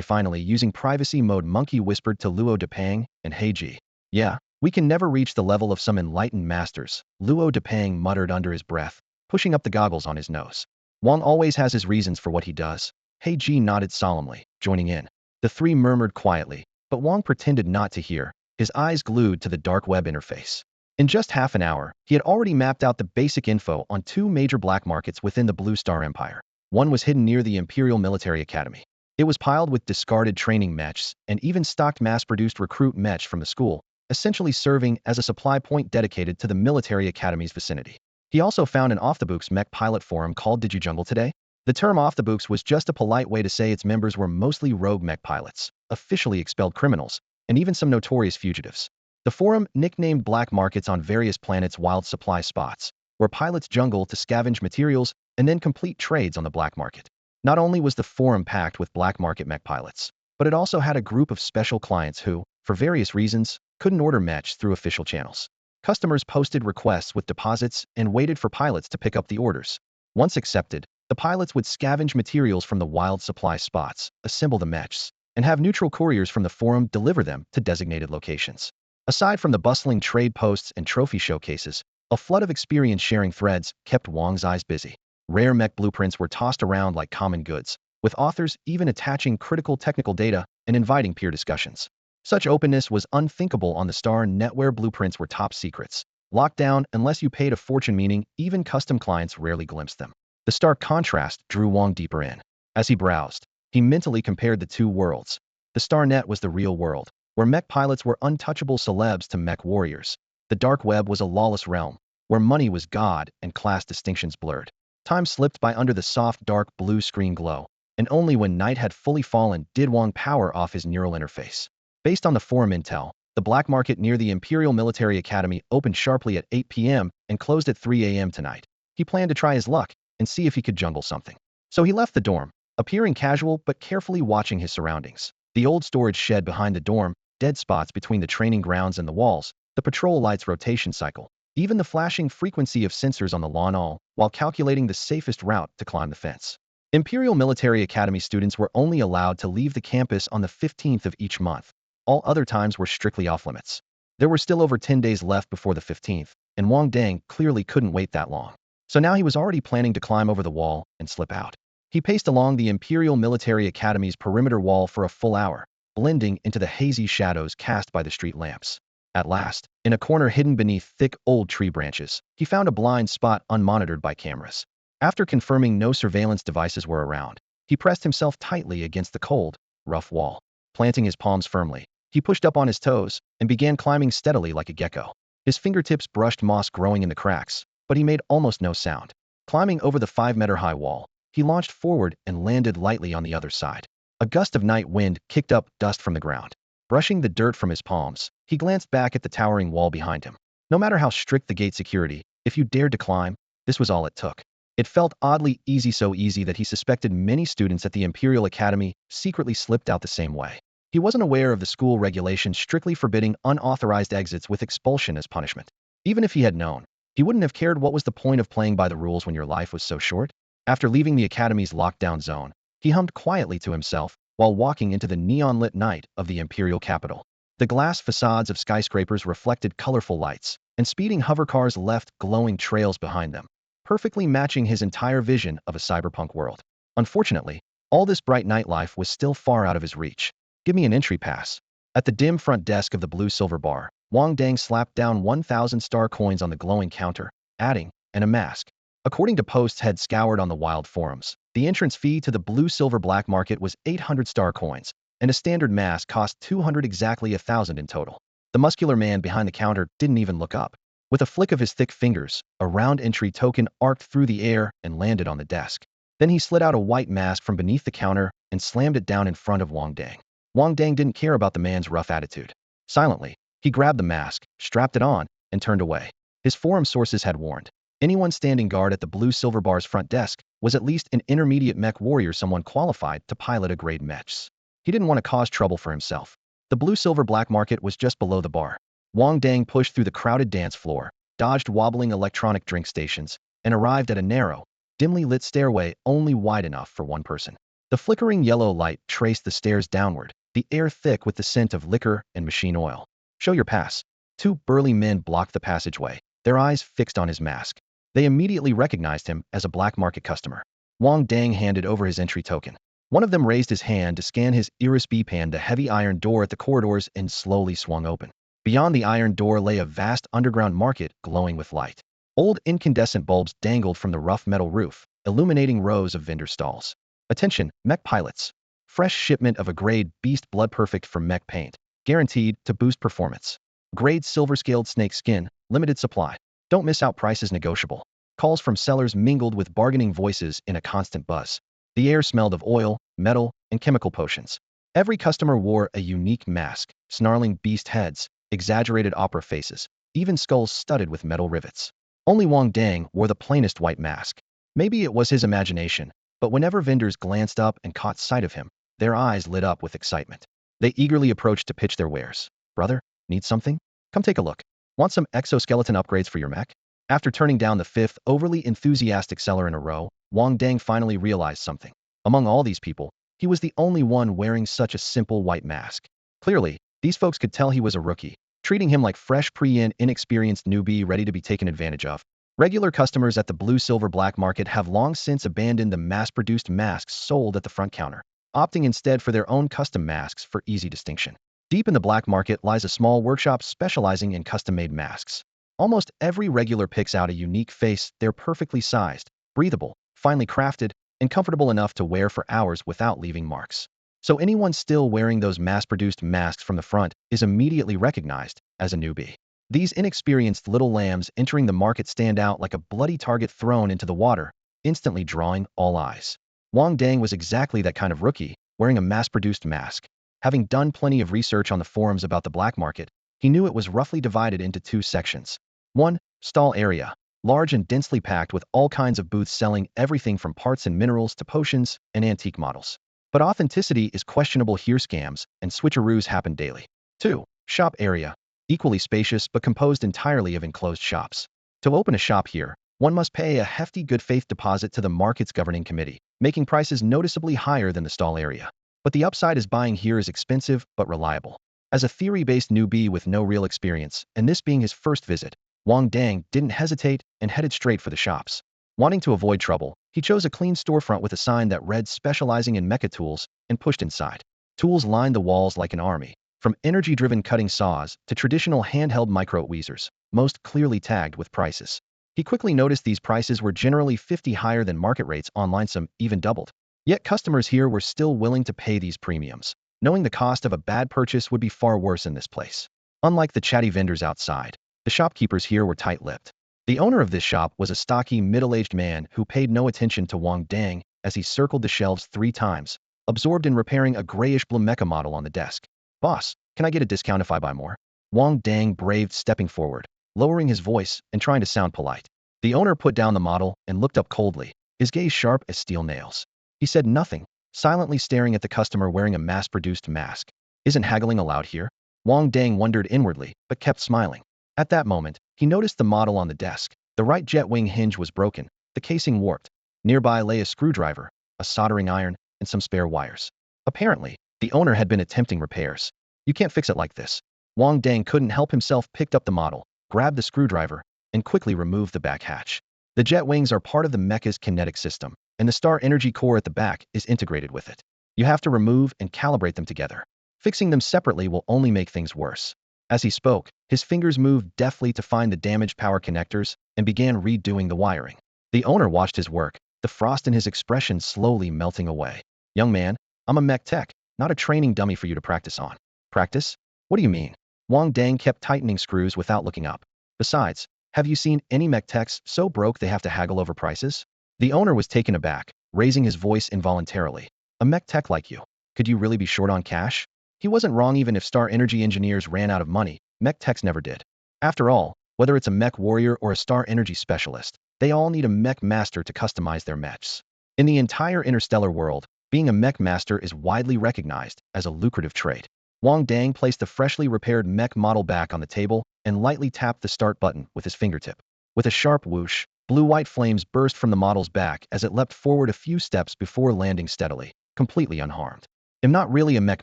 Speaker 1: finally using privacy mode. Monkey whispered to Luo Depang and Hey Ji. Yeah, we can never reach the level of some enlightened masters, Luo Depang muttered under his breath, pushing up the goggles on his nose. Wang always has his reasons for what he does. Hey Ji nodded solemnly, joining in. The three murmured quietly, but Wang pretended not to hear, his eyes glued to the dark web interface. In just half an hour, he had already mapped out the basic info on two major black markets within the Blue Star Empire. One was hidden near the Imperial Military Academy. It was piled with discarded training mechs and even stocked mass-produced recruit mech from the school, essentially serving as a supply point dedicated to the military academy's vicinity. He also found an off-the-books mech pilot forum called DigiJungle today. The term off-the-books was just a polite way to say its members were mostly rogue mech pilots, officially expelled criminals, and even some notorious fugitives. The forum, nicknamed Black Markets on various planets' wild supply spots, where pilots jungle to scavenge materials and then complete trades on the black market. Not only was the forum packed with black market mech pilots, but it also had a group of special clients who, for various reasons, couldn't order mechs through official channels. Customers posted requests with deposits and waited for pilots to pick up the orders. Once accepted, the pilots would scavenge materials from the wild supply spots, assemble the mechs, and have neutral couriers from the forum deliver them to designated locations. Aside from the bustling trade posts and trophy showcases, a flood of experience-sharing threads kept Wang's eyes busy. Rare mech blueprints were tossed around like common goods, with authors even attaching critical technical data and inviting peer discussions. Such openness was unthinkable on the Star Net, where blueprints were top secrets, locked down unless you paid a fortune, meaning even custom clients rarely glimpsed them. The stark contrast drew Wang deeper in. As he browsed, he mentally compared the two worlds. The Star Net was the real world, where mech pilots were untouchable celebs to mech warriors. The dark web was a lawless realm, where money was god and class distinctions blurred. Time slipped by under the soft dark blue screen glow, and only when night had fully fallen did Wang power off his neural interface. Based on the forum intel, the black market near the Imperial Military Academy opened sharply at 8 p.m. and closed at 3 a.m. tonight. He planned to try his luck and see if he could jungle something. So he left the dorm, appearing casual but carefully watching his surroundings. The old storage shed behind the dorm, dead spots between the training grounds and the walls, the patrol light's rotation cycle, even the flashing frequency of sensors on the lawn, all while calculating the safest route to climb the fence. Imperial Military Academy students were only allowed to leave the campus on the 15th of each month. All other times were strictly off-limits. There were still over 10 days left before the 15th, and Wang Dang clearly couldn't wait that long. So now he was already planning to climb over the wall and slip out. He paced along the Imperial Military Academy's perimeter wall for a full hour, blending into the hazy shadows cast by the street lamps. At last, in a corner hidden beneath thick old tree branches, he found a blind spot unmonitored by cameras. After confirming no surveillance devices were around, he pressed himself tightly against the cold, rough wall. Planting his palms firmly, he pushed up on his toes and began climbing steadily like a gecko. His fingertips brushed moss growing in the cracks, but he made almost no sound. Climbing over the 5-meter-high wall, he launched forward and landed lightly on the other side. A gust of night wind kicked up dust from the ground. Brushing the dirt from his palms, he glanced back at the towering wall behind him. No matter how strict the gate security, if you dared to climb, this was all it took. It felt oddly easy, so easy that he suspected many students at the Imperial Academy secretly slipped out the same way. He wasn't aware of the school regulations strictly forbidding unauthorized exits with expulsion as punishment. Even if he had known, he wouldn't have cared. What was the point of playing by the rules when your life was so short? After leaving the Academy's lockdown zone, he hummed quietly to himself while walking into the neon-lit night of the Imperial capital. The glass facades of skyscrapers reflected colorful lights, and speeding hovercars left glowing trails behind them, perfectly matching his entire vision of a cyberpunk world. Unfortunately, all this bright nightlife was still far out of his reach. Give me an entry pass. At the dim front desk of the blue-silver bar, Wang Dang slapped down 1,000 star coins on the glowing counter, adding, and a mask. According to posts had scoured on the wild forums, the entrance fee to the blue-silver black market was 800 star coins, and a standard mask cost 200, exactly 1,000 in total. The muscular man behind the counter didn't even look up. With a flick of his thick fingers, a round entry token arced through the air and landed on the desk. Then he slid out a white mask from beneath the counter and slammed it down in front of Wang Dang. Wang Dang didn't care about the man's rough attitude. Silently, he grabbed the mask, strapped it on, and turned away. His forum sources had warned. Anyone standing guard at the blue-silver bar's front desk was at least an intermediate mech warrior, someone qualified to pilot a grade mechs. He didn't want to cause trouble for himself. The blue-silver black market was just below the bar. Wang Dang pushed through the crowded dance floor, dodged wobbling electronic drink stations, and arrived at a narrow, dimly lit stairway only wide enough for one person. The flickering yellow light traced the stairs downward, the air thick with the scent of liquor and machine oil. Show your pass. Two burly men blocked the passageway, their eyes fixed on his mask. They immediately recognized him as a black market customer. Wang Dang handed over his entry token. One of them raised his hand to scan his iris beacon. The heavy iron door at the corridors and slowly swung open. Beyond the iron door lay a vast underground market glowing with light. Old incandescent bulbs dangled from the rough metal roof, illuminating rows of vendor stalls. Attention, mech pilots. Fresh shipment of a grade beast blood, perfect for mech paint, guaranteed to boost performance. Grade silver-scaled snake skin, limited supply. Don't miss out, prices negotiable. Calls from sellers mingled with bargaining voices in a constant buzz. The air smelled of oil, metal, and chemical potions. Every customer wore a unique mask, snarling beast heads, exaggerated opera faces, even skulls studded with metal rivets. Only Wang Dang wore the plainest white mask. Maybe it was his imagination, but whenever vendors glanced up and caught sight of him, their eyes lit up with excitement. They eagerly approached to pitch their wares. Brother, need something? Come take a look. Want some exoskeleton upgrades for your mech? After turning down the fifth overly enthusiastic seller in a row, Wang Dang finally realized something. Among all these people, he was the only one wearing such a simple white mask. Clearly, these folks could tell he was a rookie. treating him like fresh pre-in inexperienced newbie ready to be taken advantage of. Regular customers at the blue-silver black market have long since abandoned the mass-produced masks sold at the front counter, opting instead for their own custom masks for easy distinction. Deep in the black market lies a small workshop specializing in custom-made masks. Almost every regular picks out a unique face. They're perfectly sized, breathable, finely crafted, and comfortable enough to wear for hours without leaving marks. So anyone still wearing those mass-produced masks from the front is immediately recognized as a newbie. These inexperienced little lambs entering the market stand out like a bloody target thrown into the water, instantly drawing all eyes. Wang Dang was exactly that kind of rookie, wearing a mass-produced mask. Having done plenty of research on the forums about the black market, he knew it was roughly divided into two sections. 1. Stall area. Large and densely packed with all kinds of booths selling everything from parts and minerals to potions and antique models. But authenticity is questionable here. Scams and switcheroos happen daily. 2. Shop area. Equally spacious but composed entirely of enclosed shops. To open a shop here, one must pay a hefty good faith deposit to the market's governing committee, making prices noticeably higher than the stall area. But the upside is buying here is expensive but reliable. As a theory-based newbie with no real experience, and this being his first visit, Wang Dang didn't hesitate and headed straight for the shops. Wanting to avoid trouble, he chose a clean storefront with a sign that read specializing in mecha tools and pushed inside. Tools lined the walls like an army, from energy-driven cutting saws to traditional handheld micro-tweezers, most clearly tagged with prices. He quickly noticed these prices were generally 50% higher than market rates online, some even doubled. Yet customers here were still willing to pay these premiums, knowing the cost of a bad purchase would be far worse in this place. Unlike the chatty vendors outside, the shopkeepers here were tight-lipped. The owner of this shop was a stocky, middle-aged man who paid no attention to Wang Dang as he circled the shelves 3 times, absorbed in repairing a grayish-blue mecha model on the desk. "Boss, can I get a discount if I buy more?" Wang Dang braved stepping forward, lowering his voice and trying to sound polite. The owner put down the model and looked up coldly, his gaze sharp as steel nails. He said nothing, silently staring at the customer wearing a mass-produced mask. "Isn't haggling allowed here?" Wang Dang wondered inwardly, but kept smiling. At that moment, he noticed the model on the desk. The right jet wing hinge was broken, the casing warped. Nearby lay a screwdriver, a soldering iron, and some spare wires. Apparently, the owner had been attempting repairs. "You can't fix it like this." Wang Dang couldn't help himself, picked up the model, grabbed the screwdriver, and quickly removed the back hatch. The jet wings are part of the mecha's kinetic system, and the star energy core at the back is integrated with it. You have to remove and calibrate them together. Fixing them separately will only make things worse. As he spoke, his fingers moved deftly to find the damaged power connectors and began redoing the wiring. The owner watched his work, the frost in his expression slowly melting away. "Young man, I'm a mech tech, not a training dummy for you to practice on." "Practice? What do you mean?" Wang Dang kept tightening screws without looking up. "Besides, have you seen any mech techs so broke they have to haggle over prices?" The owner was taken aback, raising his voice involuntarily. "A mech tech like you, could you really be short on cash?" He wasn't wrong. Even if star energy engineers ran out of money, mech techs never did. After all, whether it's a mech warrior or a star energy specialist, they all need a mech master to customize their mechs. In the entire interstellar world, being a mech master is widely recognized as a lucrative trade. Wang Dang placed the freshly repaired mech model back on the table and lightly tapped the start button with his fingertip. With a sharp whoosh, blue-white flames burst from the model's back as it leapt forward a few steps before landing steadily, completely unharmed. "I'm not really a mech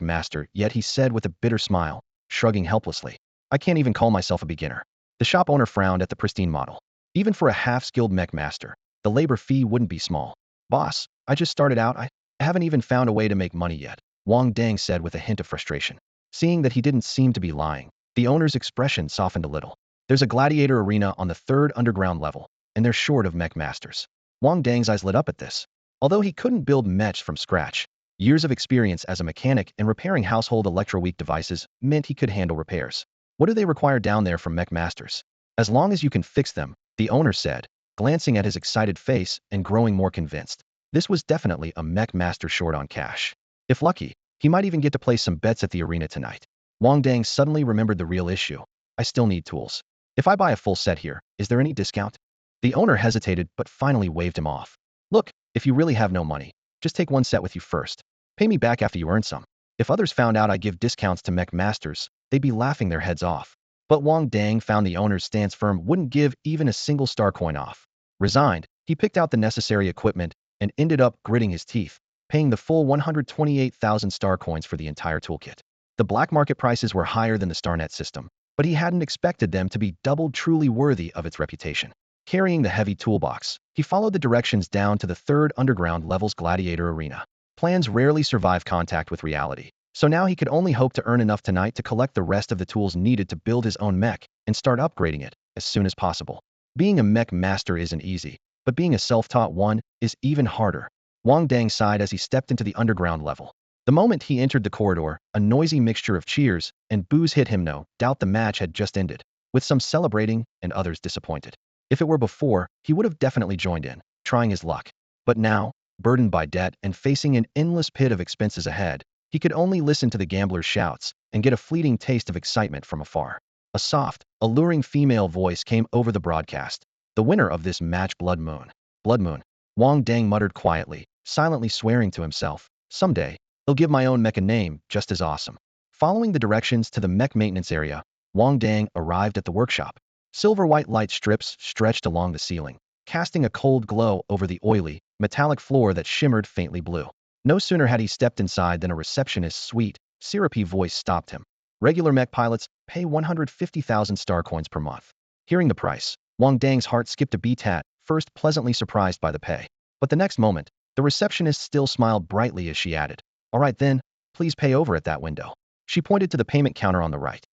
Speaker 1: master yet," he said with a bitter smile, shrugging helplessly. "I can't even call myself a beginner." The shop owner frowned at the pristine model. Even for a half-skilled mech master, the labor fee wouldn't be small. "Boss, I just started out. I haven't even found a way to make money yet," Wang Dang said with a hint of frustration. Seeing that he didn't seem to be lying, the owner's expression softened a little. "There's a gladiator arena on the 3rd underground level, and they're short of mech masters." Wang Dang's eyes lit up at this. Although he couldn't build mechs from scratch, years of experience as a mechanic and repairing household electroweak devices meant he could handle repairs. "What do they require down there from mech masters?" "As long as you can fix them," the owner said, glancing at his excited face and growing more convinced. This was definitely a mech master short on cash. If lucky, he might even get to place some bets at the arena tonight. Wang Dang suddenly remembered the real issue. "I still need tools. If I buy a full set here, is there any discount?" The owner hesitated but finally waved him off. "Look, if you really have no money, just take one set with you first. Pay me back after you earn some." If others found out I give discounts to mech masters, they'd be laughing their heads off. But Wang Dang found the owner's stance firm, wouldn't give even a single star coin off. Resigned, he picked out the necessary equipment and ended up gritting his teeth, paying the full 128,000 star coins for the entire toolkit. The black market prices were higher than the StarNet system, but he hadn't expected them to be doubled truly worthy of its reputation. Carrying the heavy toolbox, he followed the directions down to the third underground level's gladiator arena. Plans rarely survive contact with reality, so now he could only hope to earn enough tonight to collect the rest of the tools needed to build his own mech and start upgrading it as soon as possible. Being a mech master isn't easy, but being a self-taught one is even harder. Wang Dang sighed as he stepped into the underground level. The moment he entered the corridor, a noisy mixture of cheers and boos hit him. No doubt the match had just ended, with some celebrating and others disappointed. If it were before, he would have definitely joined in, trying his luck. But now, burdened by debt and facing an endless pit of expenses ahead, he could only listen to the gambler's shouts and get a fleeting taste of excitement from afar. A soft, alluring female voice came over the broadcast. The winner of this match, Blood Moon. Blood Moon. Wang Dang muttered quietly, silently swearing to himself, someday, I'll give my own mech a name just as awesome. Following the directions to the mech maintenance area, Wang Dang arrived at the workshop. Silver-white light strips stretched along the ceiling, casting a cold glow over the oily, metallic floor that shimmered faintly blue. No sooner had he stepped inside than a receptionist's sweet, syrupy voice stopped him. Regular mech pilots pay 150,000 star coins per month. Hearing the price, Wang Dang's heart skipped a beat, at first pleasantly surprised by the pay. But the next moment, the receptionist still smiled brightly as she added, "All right then, please pay over at that window." She pointed to the payment counter on the right.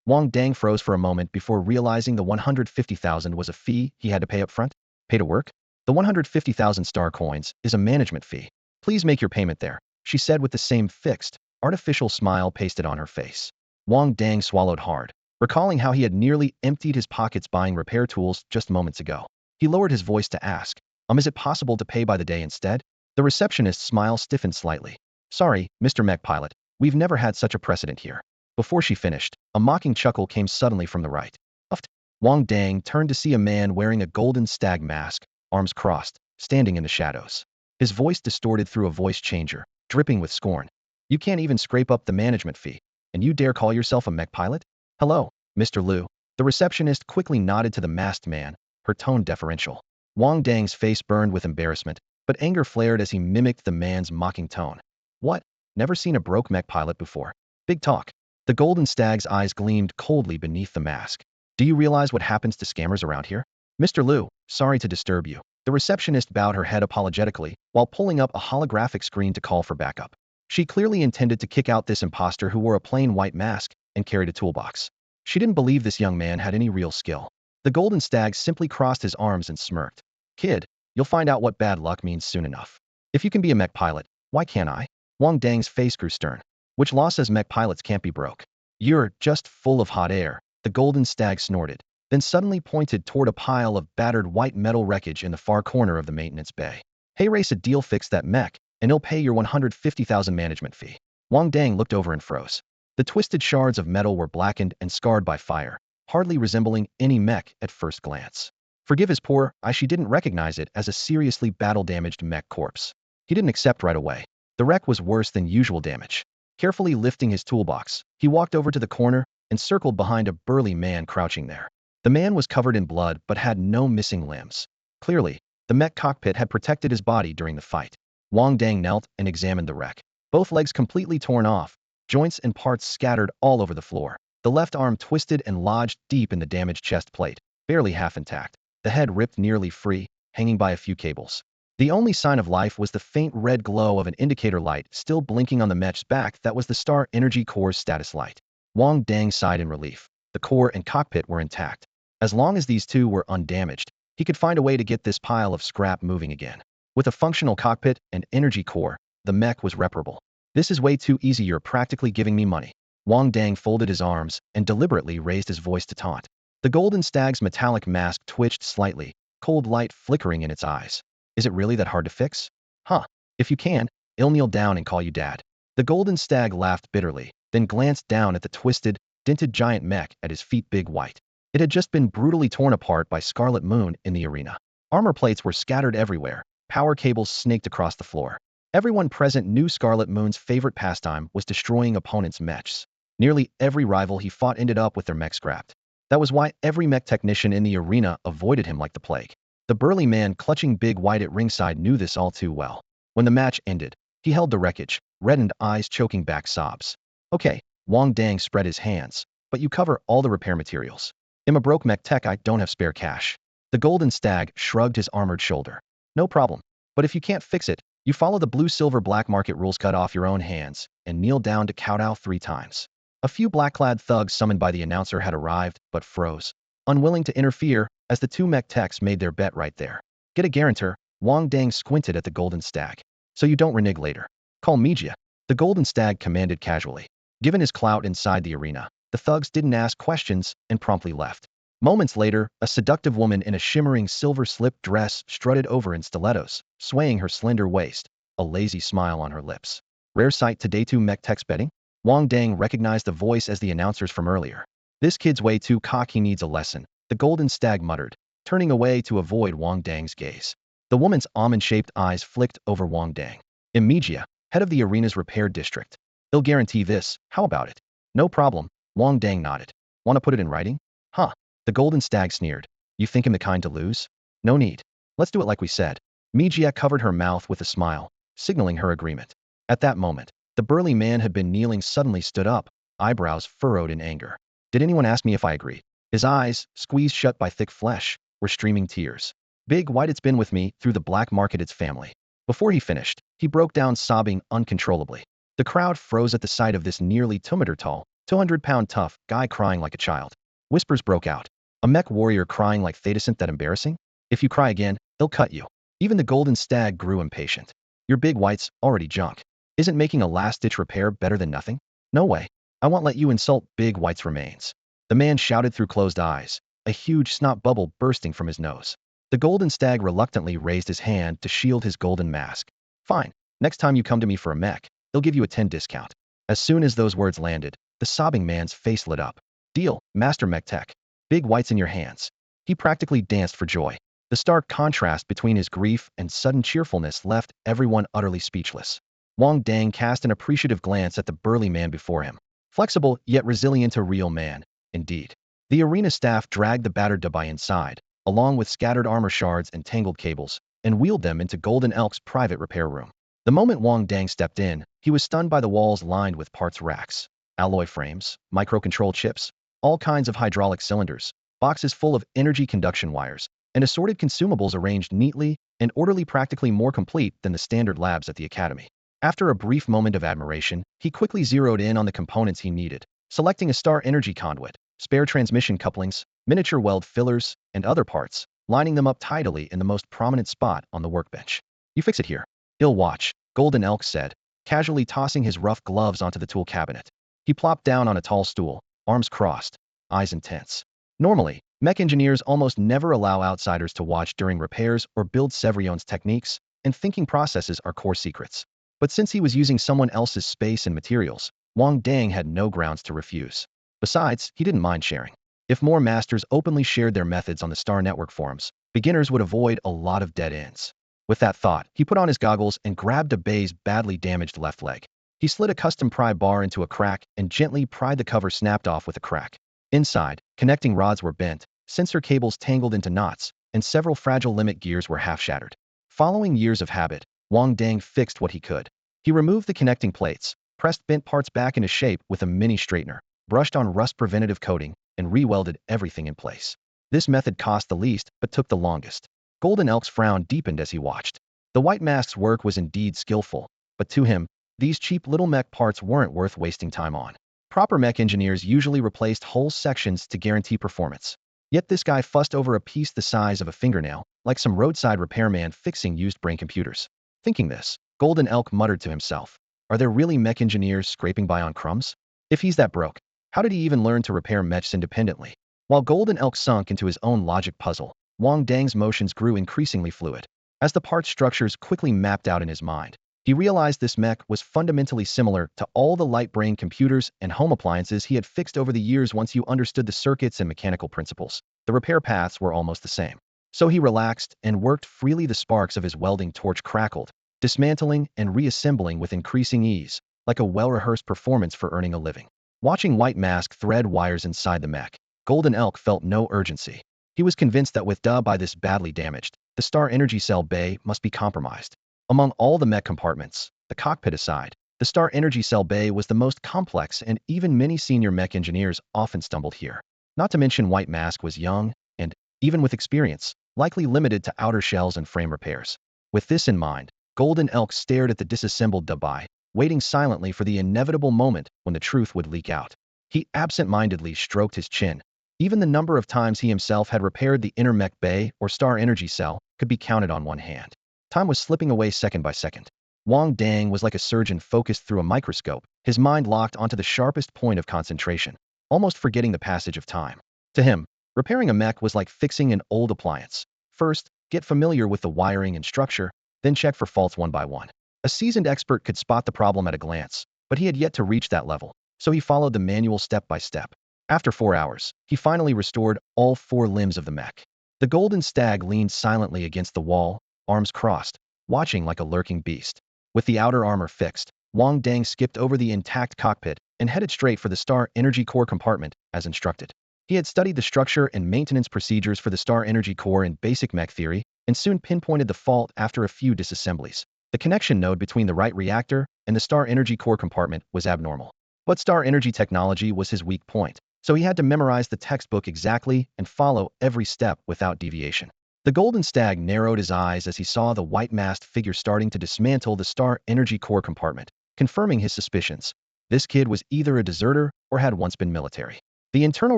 Speaker 1: Wang Dang froze for a moment before realizing the 150,000 was a fee he had to pay up front. Pay to work? The 150,000 star coins is a management fee. Please make your payment there, she said with the same fixed, artificial smile pasted on her face. Wang Dang swallowed hard, recalling how he had nearly emptied his pockets buying repair tools just moments ago. He lowered his voice to ask, is it possible to pay by the day instead? The receptionist's smile stiffened slightly. Sorry, Mr. Mech Pilot, we've never had such a precedent here. Before she finished, a mocking chuckle came suddenly from the right. Uffed. Wang Dang turned to see a man wearing a golden stag mask, arms crossed, standing in the shadows. His voice distorted through a voice changer, dripping with scorn. You can't even scrape up the management fee, and you dare call yourself a mech pilot? Hello, Mr. Liu. The receptionist quickly nodded to the masked man, her tone deferential. Wang Dang's face burned with embarrassment, but anger flared as he mimicked the man's mocking tone. What? Never seen a broke mech pilot before. Big talk. The golden stag's eyes gleamed coldly beneath the mask. Do you realize what happens to scammers around here? Mr. Liu, sorry to disturb you. The receptionist bowed her head apologetically while pulling up a holographic screen to call for backup. She clearly intended to kick out this imposter who wore a plain white mask and carried a toolbox. She didn't believe this young man had any real skill. The golden stag simply crossed his arms and smirked. Kid, you'll find out what bad luck means soon enough. If you can be a mech pilot, why can't I? Wang Dang's face grew stern. Which law says mech pilots can't be broke? You're just full of hot air, the golden stag snorted, then suddenly pointed toward a pile of battered white metal wreckage in the far corner of the maintenance bay. Hey, race a deal, fix that mech, and he'll pay your 150,000 management fee. Wang Dang looked over and froze. The twisted shards of metal were blackened and scarred by fire, hardly resembling any mech at first glance. Forgive his poor eye, she didn't recognize it as a seriously battle-damaged mech corpse. He didn't accept right away. The wreck was worse than usual damage. Carefully lifting his toolbox, he walked over to the corner and circled behind a burly man crouching there. The man was covered in blood but had no missing limbs. Clearly, the mech cockpit had protected his body during the fight. Wang Dang knelt and examined the wreck. Both legs completely torn off, joints and parts scattered all over the floor. The left arm twisted and lodged deep in the damaged chest plate, barely half intact. The head ripped nearly free, hanging by a few cables. The only sign of life was the faint red glow of an indicator light still blinking on the mech's back. That was the Star Energy Core's status light. Wang Dang sighed in relief. The core and cockpit were intact. As long as these two were undamaged, he could find a way to get this pile of scrap moving again. With a functional cockpit and energy core, the mech was reparable. This is way too easy, you're practically giving me money. Wang Dang folded his arms and deliberately raised his voice to taunt. The golden stag's metallic mask twitched slightly, cold light flickering in its eyes. Is it really that hard to fix? Huh. If you can, I'll kneel down and call you dad. The golden stag laughed bitterly, then glanced down at the twisted, dented giant mech at his feet. Big white. It had just been brutally torn apart by Scarlet Moon in the arena. Armor plates were scattered everywhere. Power cables snaked across the floor. Everyone present knew Scarlet Moon's favorite pastime was destroying opponents' mechs. Nearly every rival he fought ended up with their mech scrapped. That was why every mech technician in the arena avoided him like the plague. The burly man clutching Big White at ringside knew this all too well. When the match ended, he held the wreckage, reddened eyes choking back sobs. Okay, Wang Dang spread his hands, but you cover all the repair materials. I'm a broke mech tech, I don't have spare cash. The golden stag shrugged his armored shoulder. No problem. But if you can't fix it, you follow the blue-silver black market rules, cut off your own hands, and kneel down to kowtow 3 times. A few black-clad thugs summoned by the announcer had arrived, but froze, unwilling to interfere, as the 2 mech techs made their bet right there. Get a guarantor. Wang Dang squinted at the golden stag. So you don't renege later. Call mecha. The golden stag commanded casually. Given his clout inside the arena, the thugs didn't ask questions and promptly left. Moments later, a seductive woman in a shimmering silver slip dress strutted over in stilettos, swaying her slender waist, a lazy smile on her lips. Rare sight today, 2 mech techs betting? Wang Dang recognized the voice as the announcers from earlier. This kid's way too cocky, needs a lesson, the golden stag muttered, turning away to avoid Wang Dang's gaze. The woman's almond-shaped eyes flicked over Wang Dang. Mecha, head of the arena's repair district. He'll guarantee this, how about it? No problem, Wang Dang nodded. Want to put it in writing? Huh. The golden stag sneered. You think I'm the kind to lose? No need. Let's do it like we said. Mecha covered her mouth with a smile, signaling her agreement. At that moment, the burly man had been kneeling suddenly stood up, eyebrows furrowed in anger. Did anyone ask me if I agreed? His eyes, squeezed shut by thick flesh, were streaming tears. Big white, it's been with me through the black market, its family. Before he finished, he broke down sobbing uncontrollably. The crowd froze at the sight of this nearly 2-meter tall, 200-pound tough guy crying like a child. Whispers broke out. A mech warrior crying like Thadasant, that embarrassing? If you cry again, he'll cut you. Even the golden stag grew impatient. Your big white's already junk. Isn't making a last-ditch repair better than nothing? No way. I won't let you insult big white's remains. The man shouted through closed eyes, a huge snot bubble bursting from his nose. The golden stag reluctantly raised his hand to shield his golden mask. Fine. Next time you come to me for a mech, he'll give you a 10 discount. As soon as those words landed, the sobbing man's face lit up. Deal, Master Mech Tech. Big white's in your hands. He practically danced for joy. The stark contrast between his grief and sudden cheerfulness left everyone utterly speechless. Wang Dang cast an appreciative glance at the burly man before him. Flexible yet resilient, a real man, indeed. The arena staff dragged the battered Dubai inside, along with scattered armor shards and tangled cables, and wheeled them into Golden Elk's private repair room. The moment Wang Dang stepped in, he was stunned by the walls lined with parts racks, alloy frames, microcontrol chips, all kinds of hydraulic cylinders, boxes full of energy conduction wires, and assorted consumables arranged neatly and orderly, practically more complete than the standard labs at the academy. After a brief moment of admiration, he quickly zeroed in on the components he needed, selecting a star energy conduit, spare transmission couplings, miniature weld fillers, and other parts, lining them up tidily in the most prominent spot on the workbench. You fix it here. He'll watch, Golden Elk said, casually tossing his rough gloves onto the tool cabinet. He plopped down on a tall stool, arms crossed, eyes intense. Normally, mech engineers almost never allow outsiders to watch during repairs or build. Sevrion's techniques and thinking processes are core secrets. But since he was using someone else's space and materials, Wang Dang had no grounds to refuse. Besides, he didn't mind sharing. If more masters openly shared their methods on the Star Network forums, beginners would avoid a lot of dead ends. With that thought, he put on his goggles and grabbed Bay's badly damaged left leg. He slid a custom pry bar into a crack and gently pried the cover, snapped off with a crack. Inside, connecting rods were bent, sensor cables tangled into knots, and several fragile limit gears were half shattered. Following years of habit, Wang Dang fixed what he could. He removed the connecting plates, pressed bent parts back into shape with a mini straightener, brushed on rust preventative coating, and re-welded everything in place. This method cost the least, but took the longest. Golden Elk's frown deepened as he watched. The white mask's work was indeed skillful, but to him, these cheap little mech parts weren't worth wasting time on. Proper mech engineers usually replaced whole sections to guarantee performance. Yet this guy fussed over a piece the size of a fingernail, like some roadside repairman fixing used brain computers. Thinking this, Golden Elk muttered to himself, are there really mech engineers scraping by on crumbs? If he's that broke, how did he even learn to repair mechs independently? While Golden Elk sunk into his own logic puzzle, Wang Dang's motions grew increasingly fluid. As the part structures quickly mapped out in his mind, he realized this mech was fundamentally similar to all the light brain computers and home appliances he had fixed over the years. Once you understood the circuits and mechanical principles, the repair paths were almost the same. So he relaxed and worked freely. The sparks of his welding torch crackled, dismantling and reassembling with increasing ease, like a well-rehearsed performance for earning a living. Watching White Mask thread wires inside the mech, Golden Elk felt no urgency. He was convinced that with by this badly damaged, the Star Energy Cell bay must be compromised. Among all the mech compartments, the cockpit aside, The Star Energy Cell Bay was the most complex, and even many senior mech engineers often stumbled here. Not to mention White Mask was young, and, even with experience, likely limited to outer shells and frame repairs. With this in mind, Golden Elk stared at the disassembled Dubai, waiting silently for the inevitable moment when the truth would leak out. He absent-mindedly stroked his chin. Even the number of times he himself had repaired the inner mech bay or Star Energy Cell could be counted on one hand. Time was slipping away second by second. Wang Dang was like a surgeon focused through a microscope, his mind locked onto the sharpest point of concentration, almost forgetting the passage of time. To him, repairing a mech was like fixing an old appliance. First, get familiar with the wiring and structure, then check for faults one by one. A seasoned expert could spot the problem at a glance, but he had yet to reach that level, so he followed the manual step by step. After 4 hours, he finally restored all 4 limbs of the mech. The golden stag leaned silently against the wall, arms crossed, watching like a lurking beast. With the outer armor fixed, Wang Dang skipped over the intact cockpit and headed straight for the Star Energy Core compartment, as instructed. He had studied the structure and maintenance procedures for the Star Energy Core in basic mech theory, and soon pinpointed the fault after a few disassemblies. The connection node between the right reactor and the Star Energy Core compartment was abnormal. But Star Energy technology was his weak point, so he had to memorize the textbook exactly and follow every step without deviation. The golden stag narrowed his eyes as he saw the white-masked figure starting to dismantle the Star Energy Core compartment, confirming his suspicions. This kid was either a deserter or had once been military. The internal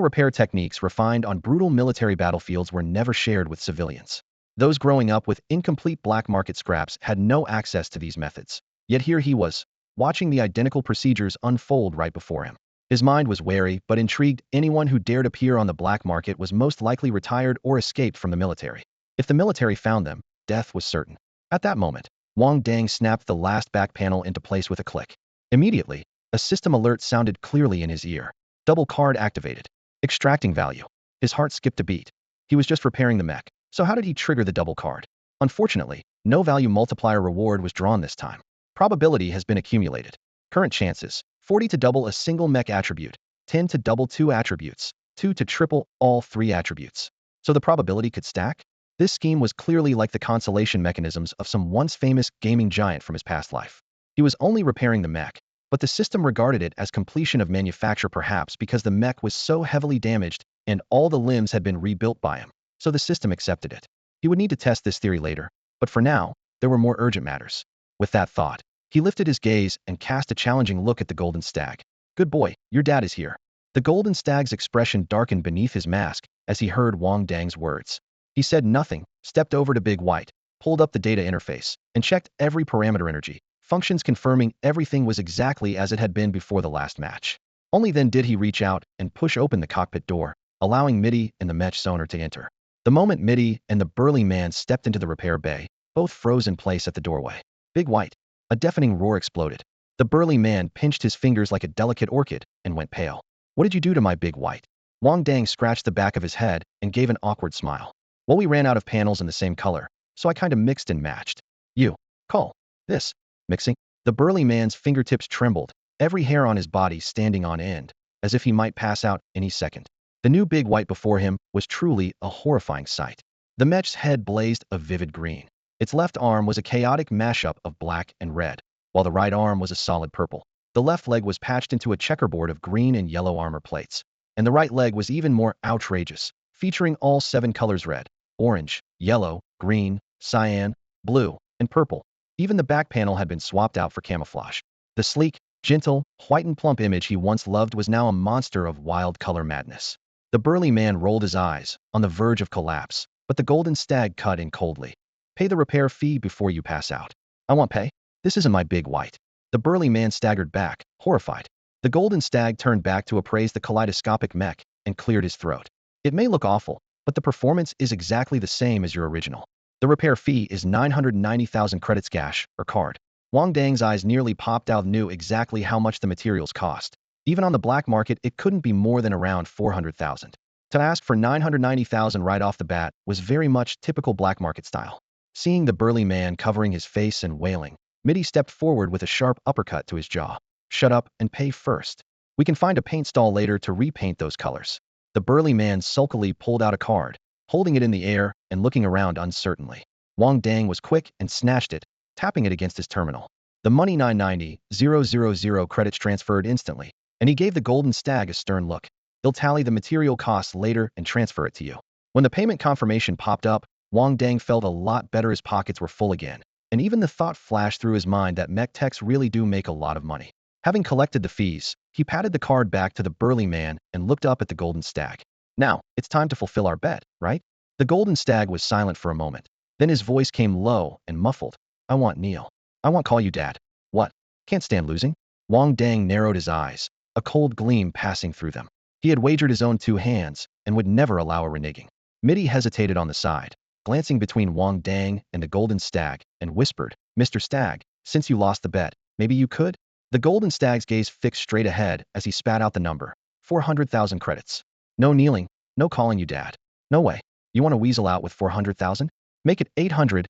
Speaker 1: repair techniques refined on brutal military battlefields were never shared with civilians. Those growing up with incomplete black market scraps had no access to these methods. Yet here he was, watching the identical procedures unfold right before him. His mind was wary but intrigued. Anyone who dared appear on the black market was most likely retired or escaped from the military. If the military found them, death was certain. At that moment, Wang Dang snapped the last back panel into place with a click. Immediately, a system alert sounded clearly in his ear. Double card activated. Extracting value. His heart skipped a beat. He was just repairing the mech, so how did he trigger the double card? Unfortunately, no value multiplier reward was drawn this time. Probability has been accumulated. Current chances: 40 to double a single mech attribute, 10 to double 2 attributes, 2 to triple all 3 attributes. So the probability could stack? This scheme was clearly like the consolation mechanisms of some once famous gaming giant from his past life. He was only repairing the mech, but the system regarded it as completion of manufacture, perhaps because the mech was so heavily damaged and all the limbs had been rebuilt by him, so the system accepted it. He would need to test this theory later, but for now, there were more urgent matters. With that thought, he lifted his gaze and cast a challenging look at the golden stag. Good boy, your dad is here. The golden stag's expression darkened beneath his mask as he heard Wang Dang's words. He said nothing, stepped over to Big White, pulled up the data interface, and checked every parameter energy, functions confirming everything was exactly as it had been before the last match. Only then did he reach out and push open the cockpit door, allowing Mitty and the mech sonar to enter. The moment Mitty and the burly man stepped into the repair bay, both froze in place at the doorway. Big White. A deafening roar exploded. The burly man pinched his fingers like a delicate orchid and went pale. What did you do to my Big White? Wang Dang scratched the back of his head and gave an awkward smile. Well, we ran out of panels in the same color, so I kinda mixed and matched. You call this mixing? The burly man's fingertips trembled, every hair on his body standing on end, as if he might pass out any second. The new Big White before him was truly a horrifying sight. The mech's head blazed a vivid green. Its left arm was a chaotic mashup of black and red, while the right arm was a solid purple. The left leg was patched into a checkerboard of green and yellow armor plates, and the right leg was even more outrageous, featuring all 7 colors: red, orange, yellow, green, cyan, blue, and purple. Even the back panel had been swapped out for camouflage. The sleek, gentle, white and plump image he once loved was now a monster of wild color madness. The burly man rolled his eyes, on the verge of collapse, but the golden stag cut in coldly. Pay the repair fee before you pass out. I want pay. This isn't my Big White. The burly man staggered back, horrified. The golden stag turned back to appraise the kaleidoscopic mech and cleared his throat. It may look awful, but the performance is exactly the same as your original. The repair fee is 990,000 credits cash, or card. Wang Dang's eyes nearly popped out, knew exactly how much the materials cost. Even on the black market, it couldn't be more than around 400,000. To ask for 990,000 right off the bat was very much typical black market style. Seeing the burly man covering his face and wailing, Mitty stepped forward with a sharp uppercut to his jaw. Shut up and pay first. We can find a paint stall later to repaint those colors. The burly man sulkily pulled out a card, holding it in the air and looking around uncertainly. Wang Dang was quick and snatched it, tapping it against his terminal. The money 990,000 credits transferred instantly, and he gave the golden stag a stern look. He'll tally the material costs later and transfer it to you. When the payment confirmation popped up, Wang Dang felt a lot better. His pockets were full again, and even the thought flashed through his mind that mech techs really do make a lot of money. Having collected the fees, he patted the card back to the burly man and looked up at the golden stag. Now, it's time to fulfill our bet, right? The golden stag was silent for a moment. Then his voice came low and muffled. I want Neil. I want call you dad. What? Can't stand losing? Wang Dang narrowed his eyes, a cold gleam passing through them. He had wagered his own 2 hands and would never allow a reneging. Mitty hesitated on the side, glancing between Wang Dang and the golden stag, and whispered, Mr. Stag, since you lost the bet, maybe you could? The golden stag's gaze fixed straight ahead as he spat out the number. 400,000 credits. No kneeling, no calling you dad. No way. You want to weasel out with 400,000? Make it 800,000,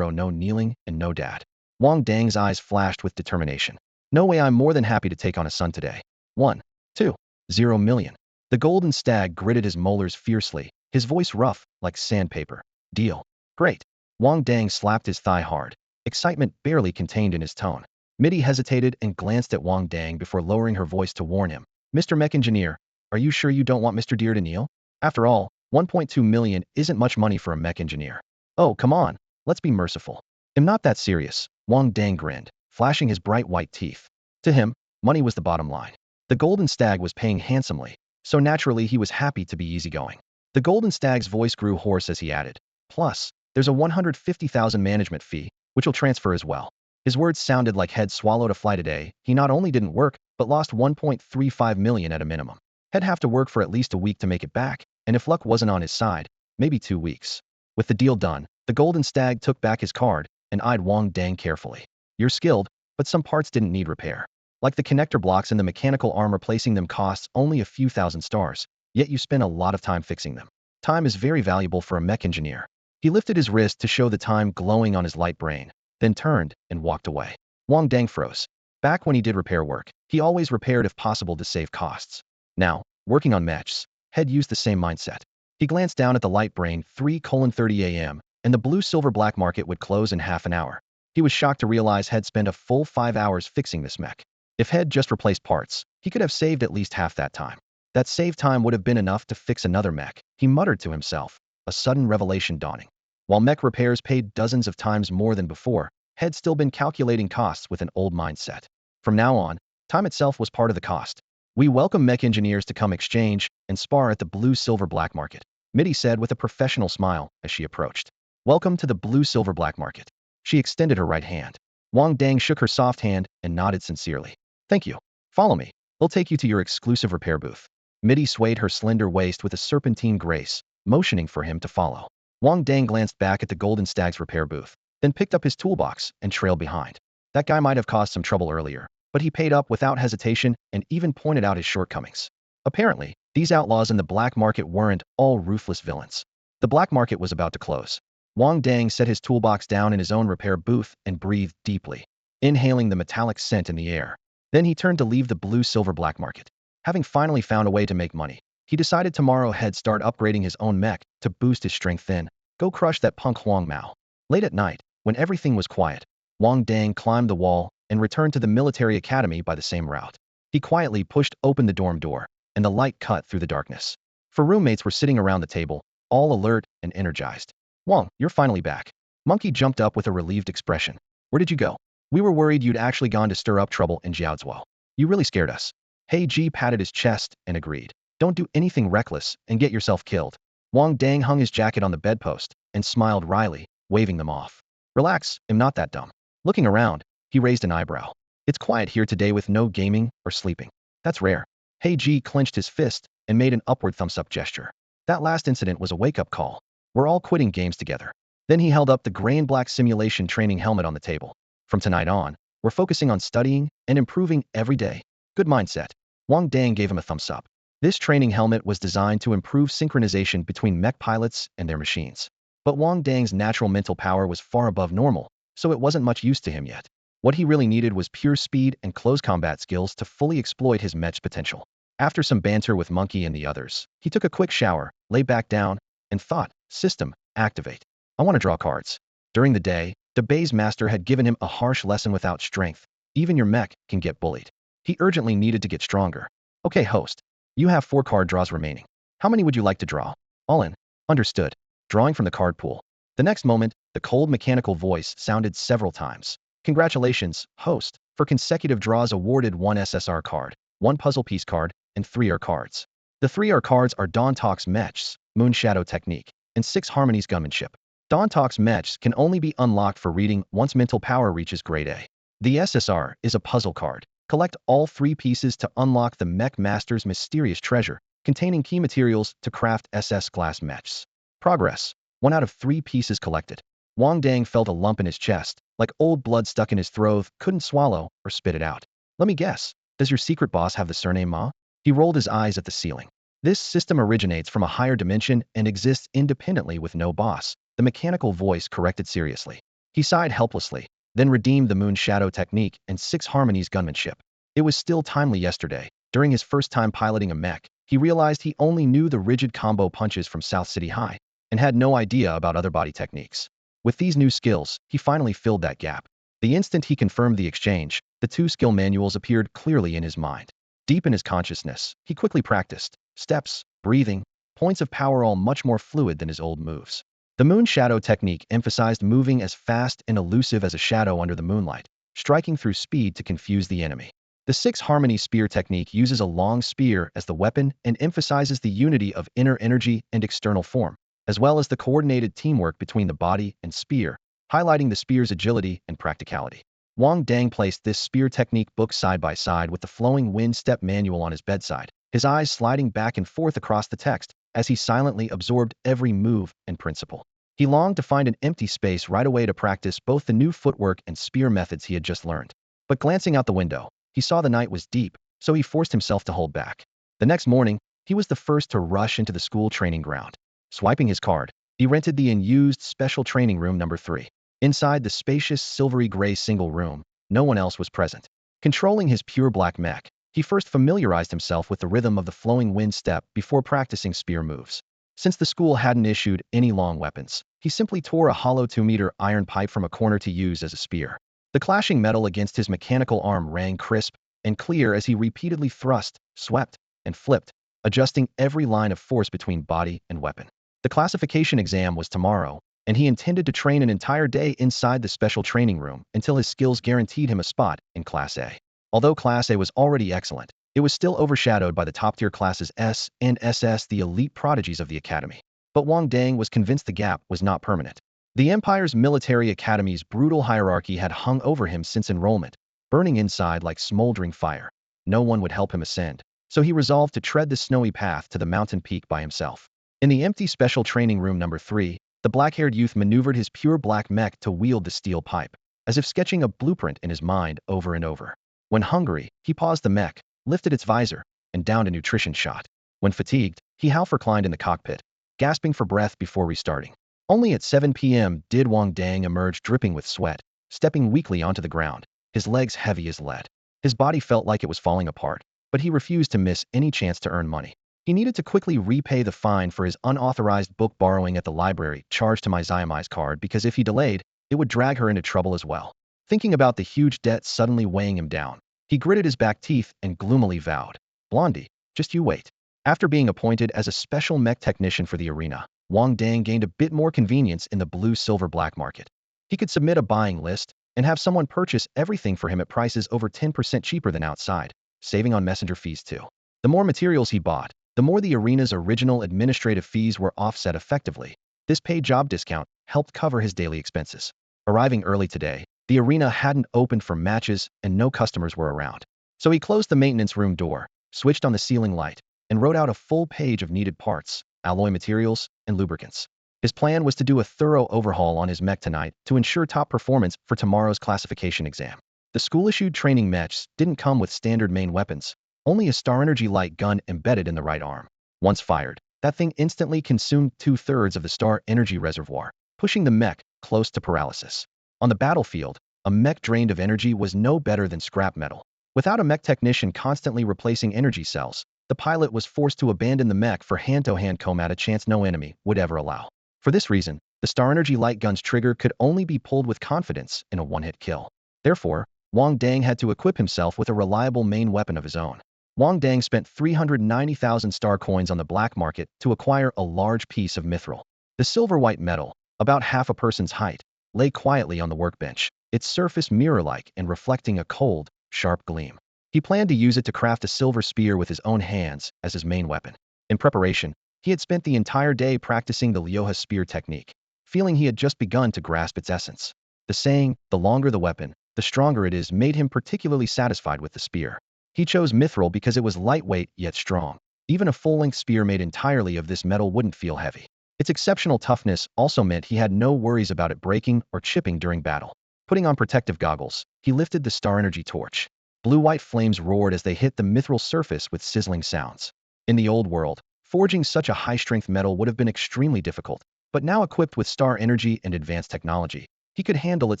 Speaker 1: no kneeling and no dad. Wang Dang's eyes flashed with determination. No way, I'm more than happy to take on a son today. 1, 2, 0 million. The golden stag gritted his molars fiercely, his voice rough, like sandpaper. Deal. Great. Wang Dang slapped his thigh hard, excitement barely contained in his tone. Mitty hesitated and glanced at Wang Dang before lowering her voice to warn him. Mr. Mech Engineer, are you sure you don't want Mr. Deer to kneel? After all, 1.2 million isn't much money for a mech engineer. Oh, come on. Let's be merciful. I'm not that serious. Wang Dang grinned, flashing his bright white teeth. To him, money was the bottom line. The golden stag was paying handsomely, so naturally he was happy to be easygoing. The golden stag's voice grew hoarse as he added, plus, there's a 150,000 management fee, which will transfer as well. His words sounded like Head swallowed a fly today. He not only didn't work, but lost 1.35 million at a minimum. He'd have to work for at least a week to make it back, and if luck wasn't on his side, maybe 2 weeks. With the deal done, the golden stag took back his card and eyed Wang Dang carefully. You're skilled, but some parts didn't need repair. Like the connector blocks in the mechanical arm, replacing them costs only a few thousand stars, yet you spend a lot of time fixing them. Time is very valuable for a mech engineer. He lifted his wrist to show the time glowing on his light brain, then turned and walked away. Wang Dang froze. Back when he did repair work, he always repaired if possible to save costs. Now, working on mechs, Head used the same mindset. He glanced down at the light brain 3:30 a.m., and the blue-silver-black market would close in half an hour. He was shocked to realize Head spent a full 5 hours fixing this mech. If Head just replaced parts, he could have saved at least half that time. That saved time would have been enough to fix another mech, he muttered to himself, a sudden revelation dawning. While mech repairs paid dozens of times more than before, Head still been calculating costs with an old mindset. From now on, time itself was part of the cost. We welcome mech engineers to come exchange and spar at the blue-silver-black market, Mitty said with a professional smile as she approached. Welcome to the blue-silver-black market. She extended her right hand. Wang Dang shook her soft hand and nodded sincerely. Thank you. Follow me. We'll take you to your exclusive repair booth. Mitty swayed her slender waist with a serpentine grace, motioning for him to follow. Wang Dang glanced back at the golden stag's repair booth, then picked up his toolbox and trailed behind. That guy might have caused some trouble earlier, but he paid up without hesitation and even pointed out his shortcomings. Apparently, these outlaws in the black market weren't all ruthless villains. The black market was about to close. Wang Dang set his toolbox down in his own repair booth and breathed deeply, inhaling the metallic scent in the air. Then he turned to leave the blue-silver-black market. Having finally found a way to make money, he decided tomorrow he'd start upgrading his own mech to boost his strength, then go crush that punk Huang Mao. Late at night, when everything was quiet, Wang Dang climbed the wall and returned to the military academy by the same route. He quietly pushed open the dorm door, and the light cut through the darkness. 4 roommates were sitting around the table, all alert and energized. Wang, you're finally back. Monkey jumped up with a relieved expression. Where did you go? We were worried you'd actually gone to stir up trouble in Jiaozuo. You really scared us. Hey Ji patted his chest and agreed. Don't do anything reckless and get yourself killed. Wang Dang hung his jacket on the bedpost and smiled wryly, waving them off. Relax, I'm not that dumb. Looking around, he raised an eyebrow. It's quiet here today with no gaming or sleeping. That's rare. Hey Ji clenched his fist and made an upward thumbs-up gesture. That last incident was a wake-up call. We're all quitting games together. Then he held up the gray and black simulation training helmet on the table. From tonight on, we're focusing on studying and improving every day. Good mindset. Wang Dang gave him a thumbs up. This training helmet was designed to improve synchronization between mech pilots and their machines. But Wang Dang's natural mental power was far above normal, so it wasn't much use to him yet. What he really needed was pure speed and close combat skills to fully exploit his mech's potential. After some banter with Monkey and the others, he took a quick shower, lay back down, and thought, system, activate. I want to draw cards. During the day, The Bay's master had given him a harsh lesson: without strength, even your mech can get bullied. He urgently needed to get stronger. Okay, host. You have 4 card draws remaining. How many would you like to draw? All in. Understood. Drawing from the card pool. The next moment, the cold mechanical voice sounded several times. Congratulations, host, for consecutive draws awarded 1 SSR card, 1 puzzle piece card, and 3 R cards. The 3 R cards are Dawn Talk's mechs, Moon Shadow Technique, and 6 Harmony's gunmanship. Dawn Talk's mechs can only be unlocked for reading once mental power reaches grade A. The SSR is a puzzle card. Collect all 3 pieces to unlock the Mech Master's mysterious treasure, containing key materials to craft SS glass mechs. Progress. 1 out of 3 pieces collected. Wang Dang felt a lump in his chest, like old blood stuck in his throat, couldn't swallow or spit it out. Let me guess. Does your secret boss have the surname Ma? He rolled his eyes at the ceiling. This system originates from a higher dimension and exists independently with no boss, the mechanical voice corrected seriously. He sighed helplessly, then redeemed the Moon Shadow Technique and 6 Harmony's gunmanship. It was still timely yesterday. During his first time piloting a mech, he realized he only knew the rigid combo punches from South City High and had no idea about other body techniques. With these new skills, he finally filled that gap. The instant he confirmed the exchange, the 2 skill manuals appeared clearly in his mind. Deep in his consciousness, he quickly practiced steps, breathing, points of power, all much more fluid than his old moves. The Moon Shadow Technique emphasized moving as fast and elusive as a shadow under the moonlight, striking through speed to confuse the enemy. The 6 Harmony Spear Technique uses a long spear as the weapon and emphasizes the unity of inner energy and external form, as well as the coordinated teamwork between the body and spear, highlighting the spear's agility and practicality. Wang Dang placed this spear technique book side by side with the flowing wind step manual on his bedside, his eyes sliding back and forth across the text as he silently absorbed every move and principle. He longed to find an empty space right away to practice both the new footwork and spear methods he had just learned. But glancing out the window, he saw the night was deep, so he forced himself to hold back. The next morning, he was the first to rush into the school training ground. Swiping his card, he rented the unused special training room number 3. Inside the spacious silvery gray single room, no one else was present. Controlling his pure black mech, he first familiarized himself with the rhythm of the flowing wind step before practicing spear moves. Since the school hadn't issued any long weapons, he simply tore a hollow 2-meter iron pipe from a corner to use as a spear. The clashing metal against his mechanical arm rang crisp and clear as he repeatedly thrust, swept, and flipped, adjusting every line of force between body and weapon. The classification exam was tomorrow, and he intended to train an entire day inside the special training room until his skills guaranteed him a spot in Class A. Although Class A was already excellent, it was still overshadowed by the top-tier classes S and SS, the elite prodigies of the academy. But Wang Dang was convinced the gap was not permanent. The Empire's military academy's brutal hierarchy had hung over him since enrollment, burning inside like smoldering fire. No one would help him ascend, so he resolved to tread the snowy path to the mountain peak by himself. In the empty special training room number 3, the black-haired youth maneuvered his pure black mech to wield the steel pipe, as if sketching a blueprint in his mind over and over. When hungry, he paused the mech, lifted its visor, and downed a nutrition shot. When fatigued, he half reclined in the cockpit, gasping for breath before restarting. Only at 7 p.m. did Wang Dang emerge dripping with sweat, stepping weakly onto the ground, his legs heavy as lead. His body felt like it was falling apart, but he refused to miss any chance to earn money. He needed to quickly repay the fine for his unauthorized book borrowing at the library charged to my Xiaomai's card, because if he delayed, it would drag her into trouble as well. Thinking about the huge debt suddenly weighing him down, he gritted his back teeth and gloomily vowed, "Blondie, just you wait." After being appointed as a special mech technician for the arena, Wang Dang gained a bit more convenience in the blue-silver black market. He could submit a buying list and have someone purchase everything for him at prices over 10% cheaper than outside, saving on messenger fees too. The more materials he bought, the more the arena's original administrative fees were offset effectively. This paid job discount helped cover his daily expenses. Arriving early today, the arena hadn't opened for matches and no customers were around. So he closed the maintenance room door, switched on the ceiling light, and wrote out a full page of needed parts, alloy materials, and lubricants. His plan was to do a thorough overhaul on his mech tonight to ensure top performance for tomorrow's classification exam. The school-issued training mechs didn't come with standard main weapons, only a star energy light gun embedded in the right arm. Once fired, that thing instantly consumed 2/3 of the star energy reservoir, pushing the mech close to paralysis. On the battlefield, a mech drained of energy was no better than scrap metal. Without a mech technician constantly replacing energy cells, the pilot was forced to abandon the mech for hand-to-hand combat, a chance no enemy would ever allow. For this reason, The Star Energy light gun's trigger could only be pulled with confidence in a one-hit kill. Therefore, Wang Dang had to equip himself with a reliable main weapon of his own. Wang Dang spent 390,000 star coins on the black market to acquire a large piece of mithril. The silver-white metal, about half a person's height, lay quietly on the workbench, its surface mirror-like and reflecting a cold, sharp gleam. He planned to use it to craft a silver spear with his own hands as his main weapon. In preparation, he had spent the entire day practicing the Lyoha spear technique, feeling he had just begun to grasp its essence. The saying, "the longer the weapon, the stronger it is," made him particularly satisfied with the spear. He chose mithril because it was lightweight yet strong. Even a full-length spear made entirely of this metal wouldn't feel heavy. Its exceptional toughness also meant he had no worries about it breaking or chipping during battle. Putting on protective goggles, he lifted the Star Energy torch. Blue-white flames roared as they hit the mithril surface with sizzling sounds. In the old world, forging such a high-strength metal would have been extremely difficult, but now equipped with Star Energy and advanced technology, he could handle it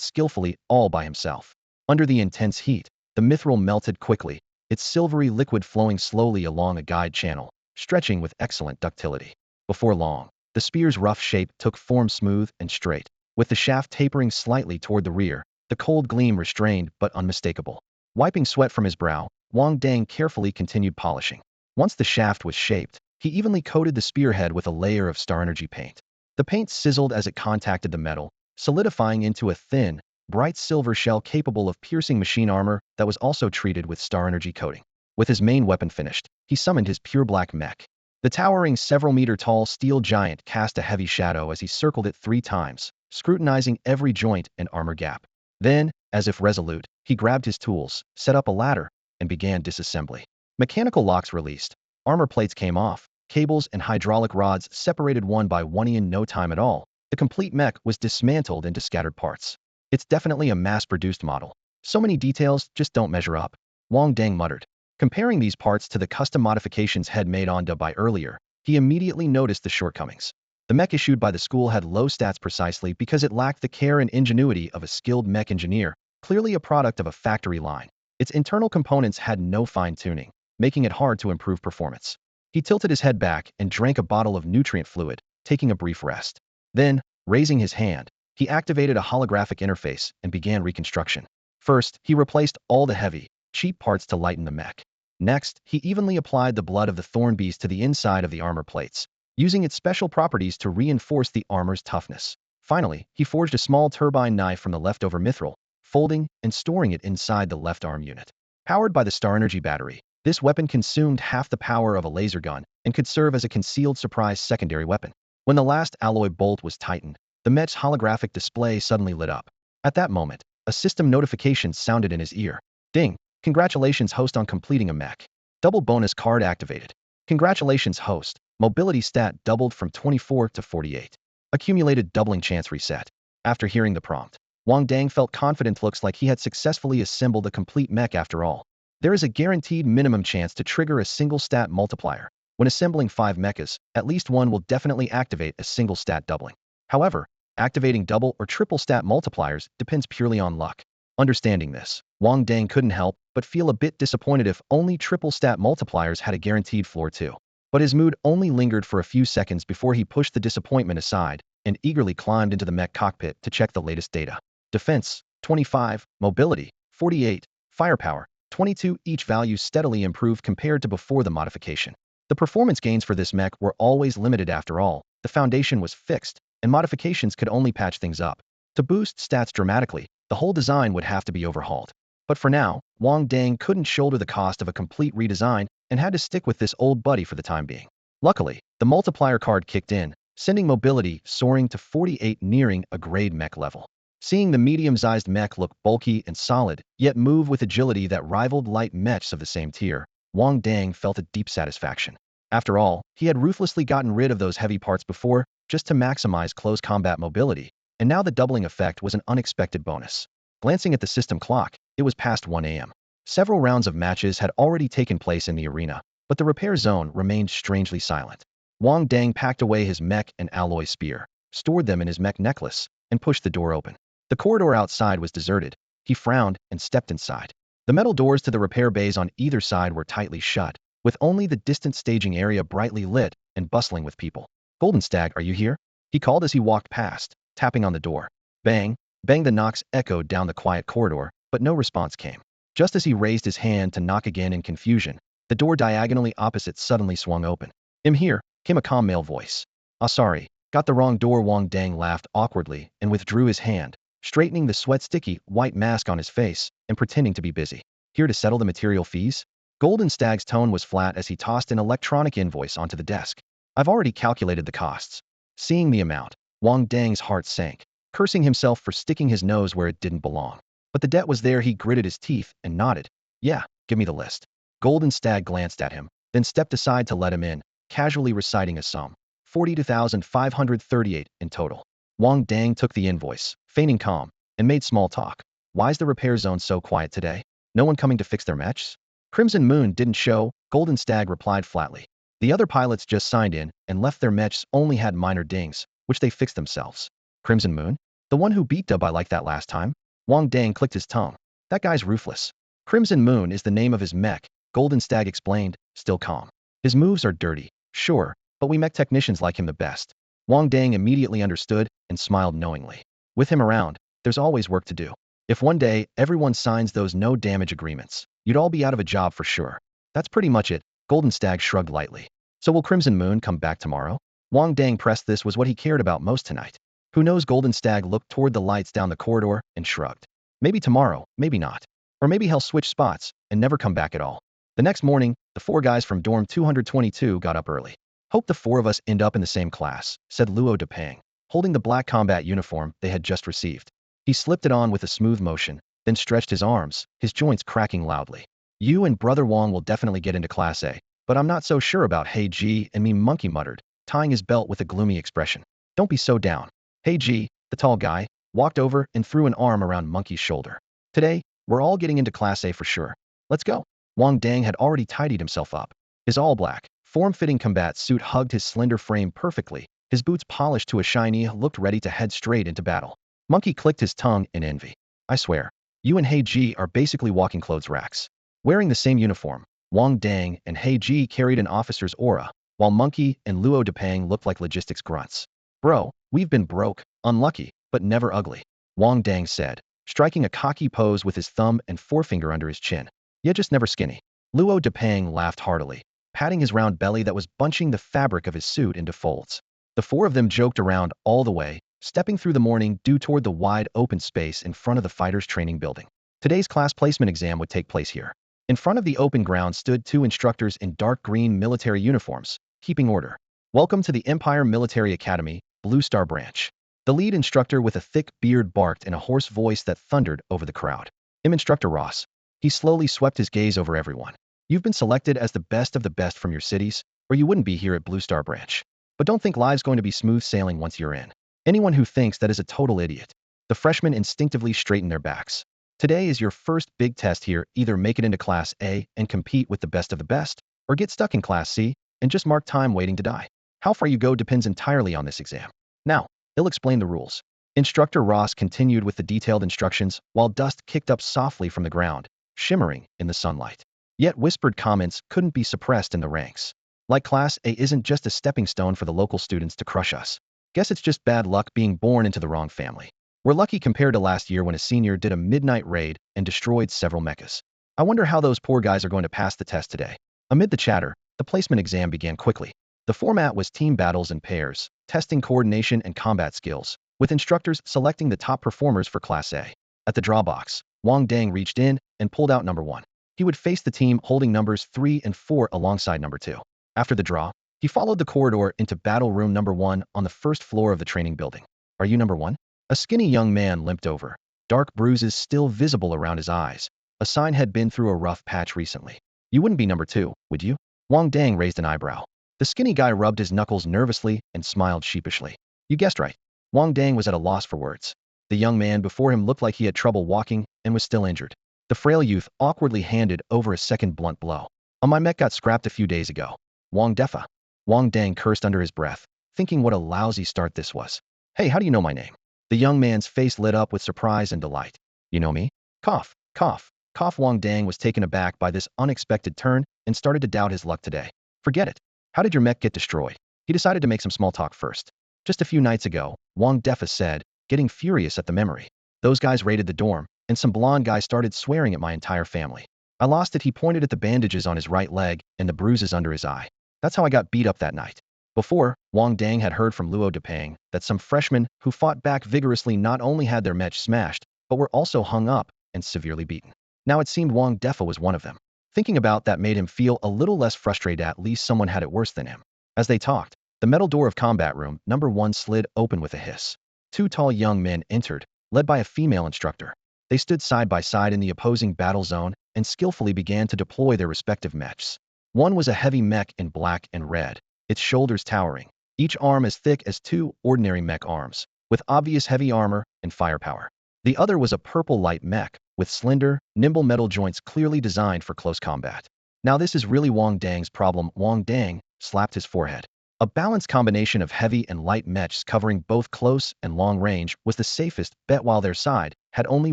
Speaker 1: skillfully all by himself. Under the intense heat, the mithril melted quickly, its silvery liquid flowing slowly along a guide channel, stretching with excellent ductility. Before long, the spear's rough shape took form smooth and straight, with the shaft tapering slightly toward the rear, the cold gleam restrained but unmistakable. Wiping sweat from his brow, Wang Dang carefully continued polishing. Once the shaft was shaped, he evenly coated the spearhead with a layer of Star Energy paint. The paint sizzled as it contacted the metal, solidifying into a thin, bright silver shell capable of piercing machine armor that was also treated with Star Energy coating. With his main weapon finished, he summoned his pure black mech. The towering several-meter-tall steel giant cast a heavy shadow as he circled it 3 times, scrutinizing every joint and armor gap. Then, as if resolute, he grabbed his tools, set up a ladder, and began disassembly. Mechanical locks released, armor plates came off, cables and hydraulic rods separated one by one in no time at all. The complete mech was dismantled into scattered parts. It's definitely a mass-produced model. So many details just don't measure up, Wang Dang muttered. Comparing these parts to the custom modifications had made on by earlier, he immediately noticed the shortcomings. The mech issued by the school had low stats precisely because it lacked the care and ingenuity of a skilled mech engineer, clearly a product of a factory line. Its internal components had no fine-tuning, making it hard to improve performance. He tilted his head back and drank a bottle of nutrient fluid, taking a brief rest. Then, raising his hand, he activated a holographic interface and began reconstruction. First, he replaced all the heavy, cheap parts to lighten the mech. Next, he evenly applied the blood of the thorn beast to the inside of the armor plates, using its special properties to reinforce the armor's toughness. Finally, he forged a small turbine knife from the leftover mithril, folding and storing it inside the left arm unit. Powered by the Star Energy battery, this weapon consumed half the power of a laser gun and could serve as a concealed surprise secondary weapon. When the last alloy bolt was tightened, the mech's holographic display suddenly lit up. At that moment, a system notification sounded in his ear. Ding! Congratulations, host, on completing a mech. Double bonus card activated. Congratulations, host. Mobility stat doubled from 24 to 48. Accumulated doubling chance reset. After hearing the prompt, Wang Dang felt confident. Looks like he had successfully assembled a complete mech after all. There is a guaranteed minimum chance to trigger a single stat multiplier. When assembling 5 mechas, at least one will definitely activate a single stat doubling. However, activating double or triple stat multipliers depends purely on luck. Understanding this, Wang Dang couldn't help but feel a bit disappointed if only triple stat multipliers had a guaranteed floor too. But his mood only lingered for a few seconds before he pushed the disappointment aside and eagerly climbed into the mech cockpit to check the latest data. Defense, 25, mobility, 48, firepower, 22. Each value steadily improved compared to before the modification. The performance gains for this mech were always limited after all. The foundation was fixed, and modifications could only patch things up. To boost stats dramatically, the whole design would have to be overhauled. But for now, Wang Dang couldn't shoulder the cost of a complete redesign and had to stick with this old buddy for the time being. Luckily, the multiplier card kicked in, sending mobility soaring to 48, nearing a grade mech level. Seeing the medium-sized mech look bulky and solid, yet move with agility that rivaled light mechs of the same tier, Wang Dang felt a deep satisfaction. After all, he had ruthlessly gotten rid of those heavy parts before, just to maximize close combat mobility, and now the doubling effect was an unexpected bonus. Glancing at the system clock, it was past 1 a.m. Several rounds of matches had already taken place in the arena, but the repair zone remained strangely silent. Wang Dang packed away his mech and alloy spear, stored them in his mech necklace, and pushed the door open. The corridor outside was deserted. He frowned and stepped inside. The metal doors to the repair bays on either side were tightly shut, with only the distant staging area brightly lit and bustling with people. Golden Stag, are you here? He called as he walked past, tapping on the door. Bang, bang, the knocks echoed down the quiet corridor, but no response came. Just as he raised his hand to knock again in confusion, the door diagonally opposite suddenly swung open. "I'm here," came a calm male voice. "Ah, sorry, got the wrong door." Wang Dang laughed awkwardly and withdrew his hand, straightening the sweat-sticky, white mask on his face and pretending to be busy. "Here to settle the material fees?" Golden Stag's tone was flat as he tossed an electronic invoice onto the desk. "I've already calculated the costs." Seeing the amount, Wang Dang's heart sank, cursing himself for sticking his nose where it didn't belong. But the debt was there. He gritted his teeth and nodded. "Yeah, give me the list." Golden Stag glanced at him, then stepped aside to let him in, casually reciting a sum. 42,538 in total. Wang Dang took the invoice, feigning calm, and made small talk. "Why's the repair zone so quiet today? No one coming to fix their mechs?" "Crimson Moon didn't show," Golden Stag replied flatly. "The other pilots just signed in and left. Their mechs only had minor dings, which they fixed themselves." "Crimson Moon? The one who beat Dub I like that last time?" Wang Dang clicked his tongue. "That guy's ruthless." "Crimson Moon is the name of his mech," Golden Stag explained, still calm. "His moves are dirty, sure, but we mech technicians like him the best." Wang Dang immediately understood and smiled knowingly. With him around, there's always work to do. If one day everyone signs those no-damage agreements, you'd all be out of a job for sure. "That's pretty much it," Golden Stag shrugged lightly. "So will Crimson Moon come back tomorrow?" Wang Dang pressed. This was what he cared about most tonight. "Who knows?" Golden Stag looked toward the lights down the corridor and shrugged. "Maybe tomorrow, maybe not. Or maybe he'll switch spots and never come back at all." The next morning, the four guys from dorm 222 got up early. "Hope the four of us end up in the same class," said Luo Depang, holding the black combat uniform they had just received. He slipped it on with a smooth motion, then stretched his arms, his joints cracking loudly. "You and Brother Wang will definitely get into Class A, but I'm not so sure about Hey G and me," Monkey muttered, tying his belt with a gloomy expression. "Don't be so down." Hey G, the tall guy, walked over and threw an arm around Monkey's shoulder. "Today, we're all getting into Class A for sure. Let's go." Wang Dang had already tidied himself up. His all-black, form-fitting combat suit hugged his slender frame perfectly. His boots polished to a shiny looked ready to head straight into battle. Monkey clicked his tongue in envy. "I swear, you and Hey G are basically walking clothes racks." Wearing the same uniform, Wang Dang and Hey G carried an officer's aura, while Monkey and Luo Depang looked like logistics grunts. "Bro, we've been broke, unlucky, but never ugly," Wang Dang said, striking a cocky pose with his thumb and forefinger under his chin. "Yeah, just never skinny." Luo Depang laughed heartily, patting his round belly that was bunching the fabric of his suit into folds. The four of them joked around all the way, stepping through the morning dew toward the wide open space in front of the fighters' training building. Today's class placement exam would take place here. In front of the open ground stood two instructors in dark green military uniforms, keeping order. "Welcome to the Empire Military Academy, Blue Star Branch." The lead instructor with a thick beard barked in a hoarse voice that thundered over the crowd. "I'm Instructor Ross." He slowly swept his gaze over everyone. "You've been selected as the best of the best from your cities, or you wouldn't be here at Blue Star Branch. But don't think life's going to be smooth sailing once you're in. Anyone who thinks that is a total idiot." The freshmen instinctively straightened their backs. "Today is your first big test here. Either make it into Class A and compete with the best of the best, or get stuck in Class C and just mark time waiting to die. How far you go depends entirely on this exam. Now, he'll explain the rules." Instructor Ross continued with the detailed instructions while dust kicked up softly from the ground, shimmering in the sunlight. Yet whispered comments couldn't be suppressed in the ranks. "Like Class A isn't just a stepping stone for the local students to crush us. Guess it's just bad luck being born into the wrong family. We're lucky compared to last year when a senior did a midnight raid and destroyed several mechas. I wonder how those poor guys are going to pass the test today." Amid the chatter, the placement exam began quickly. The format was team battles in pairs, testing coordination and combat skills, with instructors selecting the top performers for Class A. At the draw box, Wang Dang reached in and pulled out number 1. He would face the team holding numbers 3 and 4 alongside number 2. After the draw, he followed the corridor into battle room number 1 on the first floor of the training building. "Are you number 1? A skinny young man limped over, dark bruises still visible around his eyes. A sign had been through a rough patch recently. "You wouldn't be number 2, would you?" Wang Dang raised an eyebrow. The skinny guy rubbed his knuckles nervously and smiled sheepishly. "You guessed right." Wang Dang was at a loss for words. The young man before him looked like he had trouble walking and was still injured. The frail youth awkwardly handed over a second blunt blow. My mech got scrapped a few days ago." "Wang Defa." Wang Dang cursed under his breath, thinking what a lousy start this was. "Hey, how do you know my name?" The young man's face lit up with surprise and delight. "You know me?" Cough, cough, cough. Wang Dang was taken aback by this unexpected turn and started to doubt his luck today. "Forget it. How did your mech get destroyed?" He decided to make some small talk first. Just a few nights ago, Wang Defa said, getting furious at the memory. Those guys raided the dorm, and some blonde guy started swearing at my entire family. I lost it. He pointed at the bandages on his right leg and the bruises under his eye. That's how I got beat up that night. Before, Wang Dang had heard from Luo Depang that some freshmen who fought back vigorously not only had their mech smashed, but were also hung up and severely beaten. Now it seemed Wang Defa was one of them. Thinking about that made him feel a little less frustrated. At least someone had it worse than him. As they talked, the metal door of combat room number 1 slid open with a hiss. 2 tall young men entered, led by a female instructor. They stood side by side in the opposing battle zone and skillfully began to deploy their respective mechs. One was a heavy mech in black and red, its shoulders towering, each arm as thick as 2 ordinary mech arms, with obvious heavy armor and firepower. The other was a purple light mech, with slender, nimble metal joints clearly designed for close combat. Now this is really Wang Dang's problem. Wang Dang slapped his forehead. A balanced combination of heavy and light mechs covering both close and long range was the safest bet, while their side had only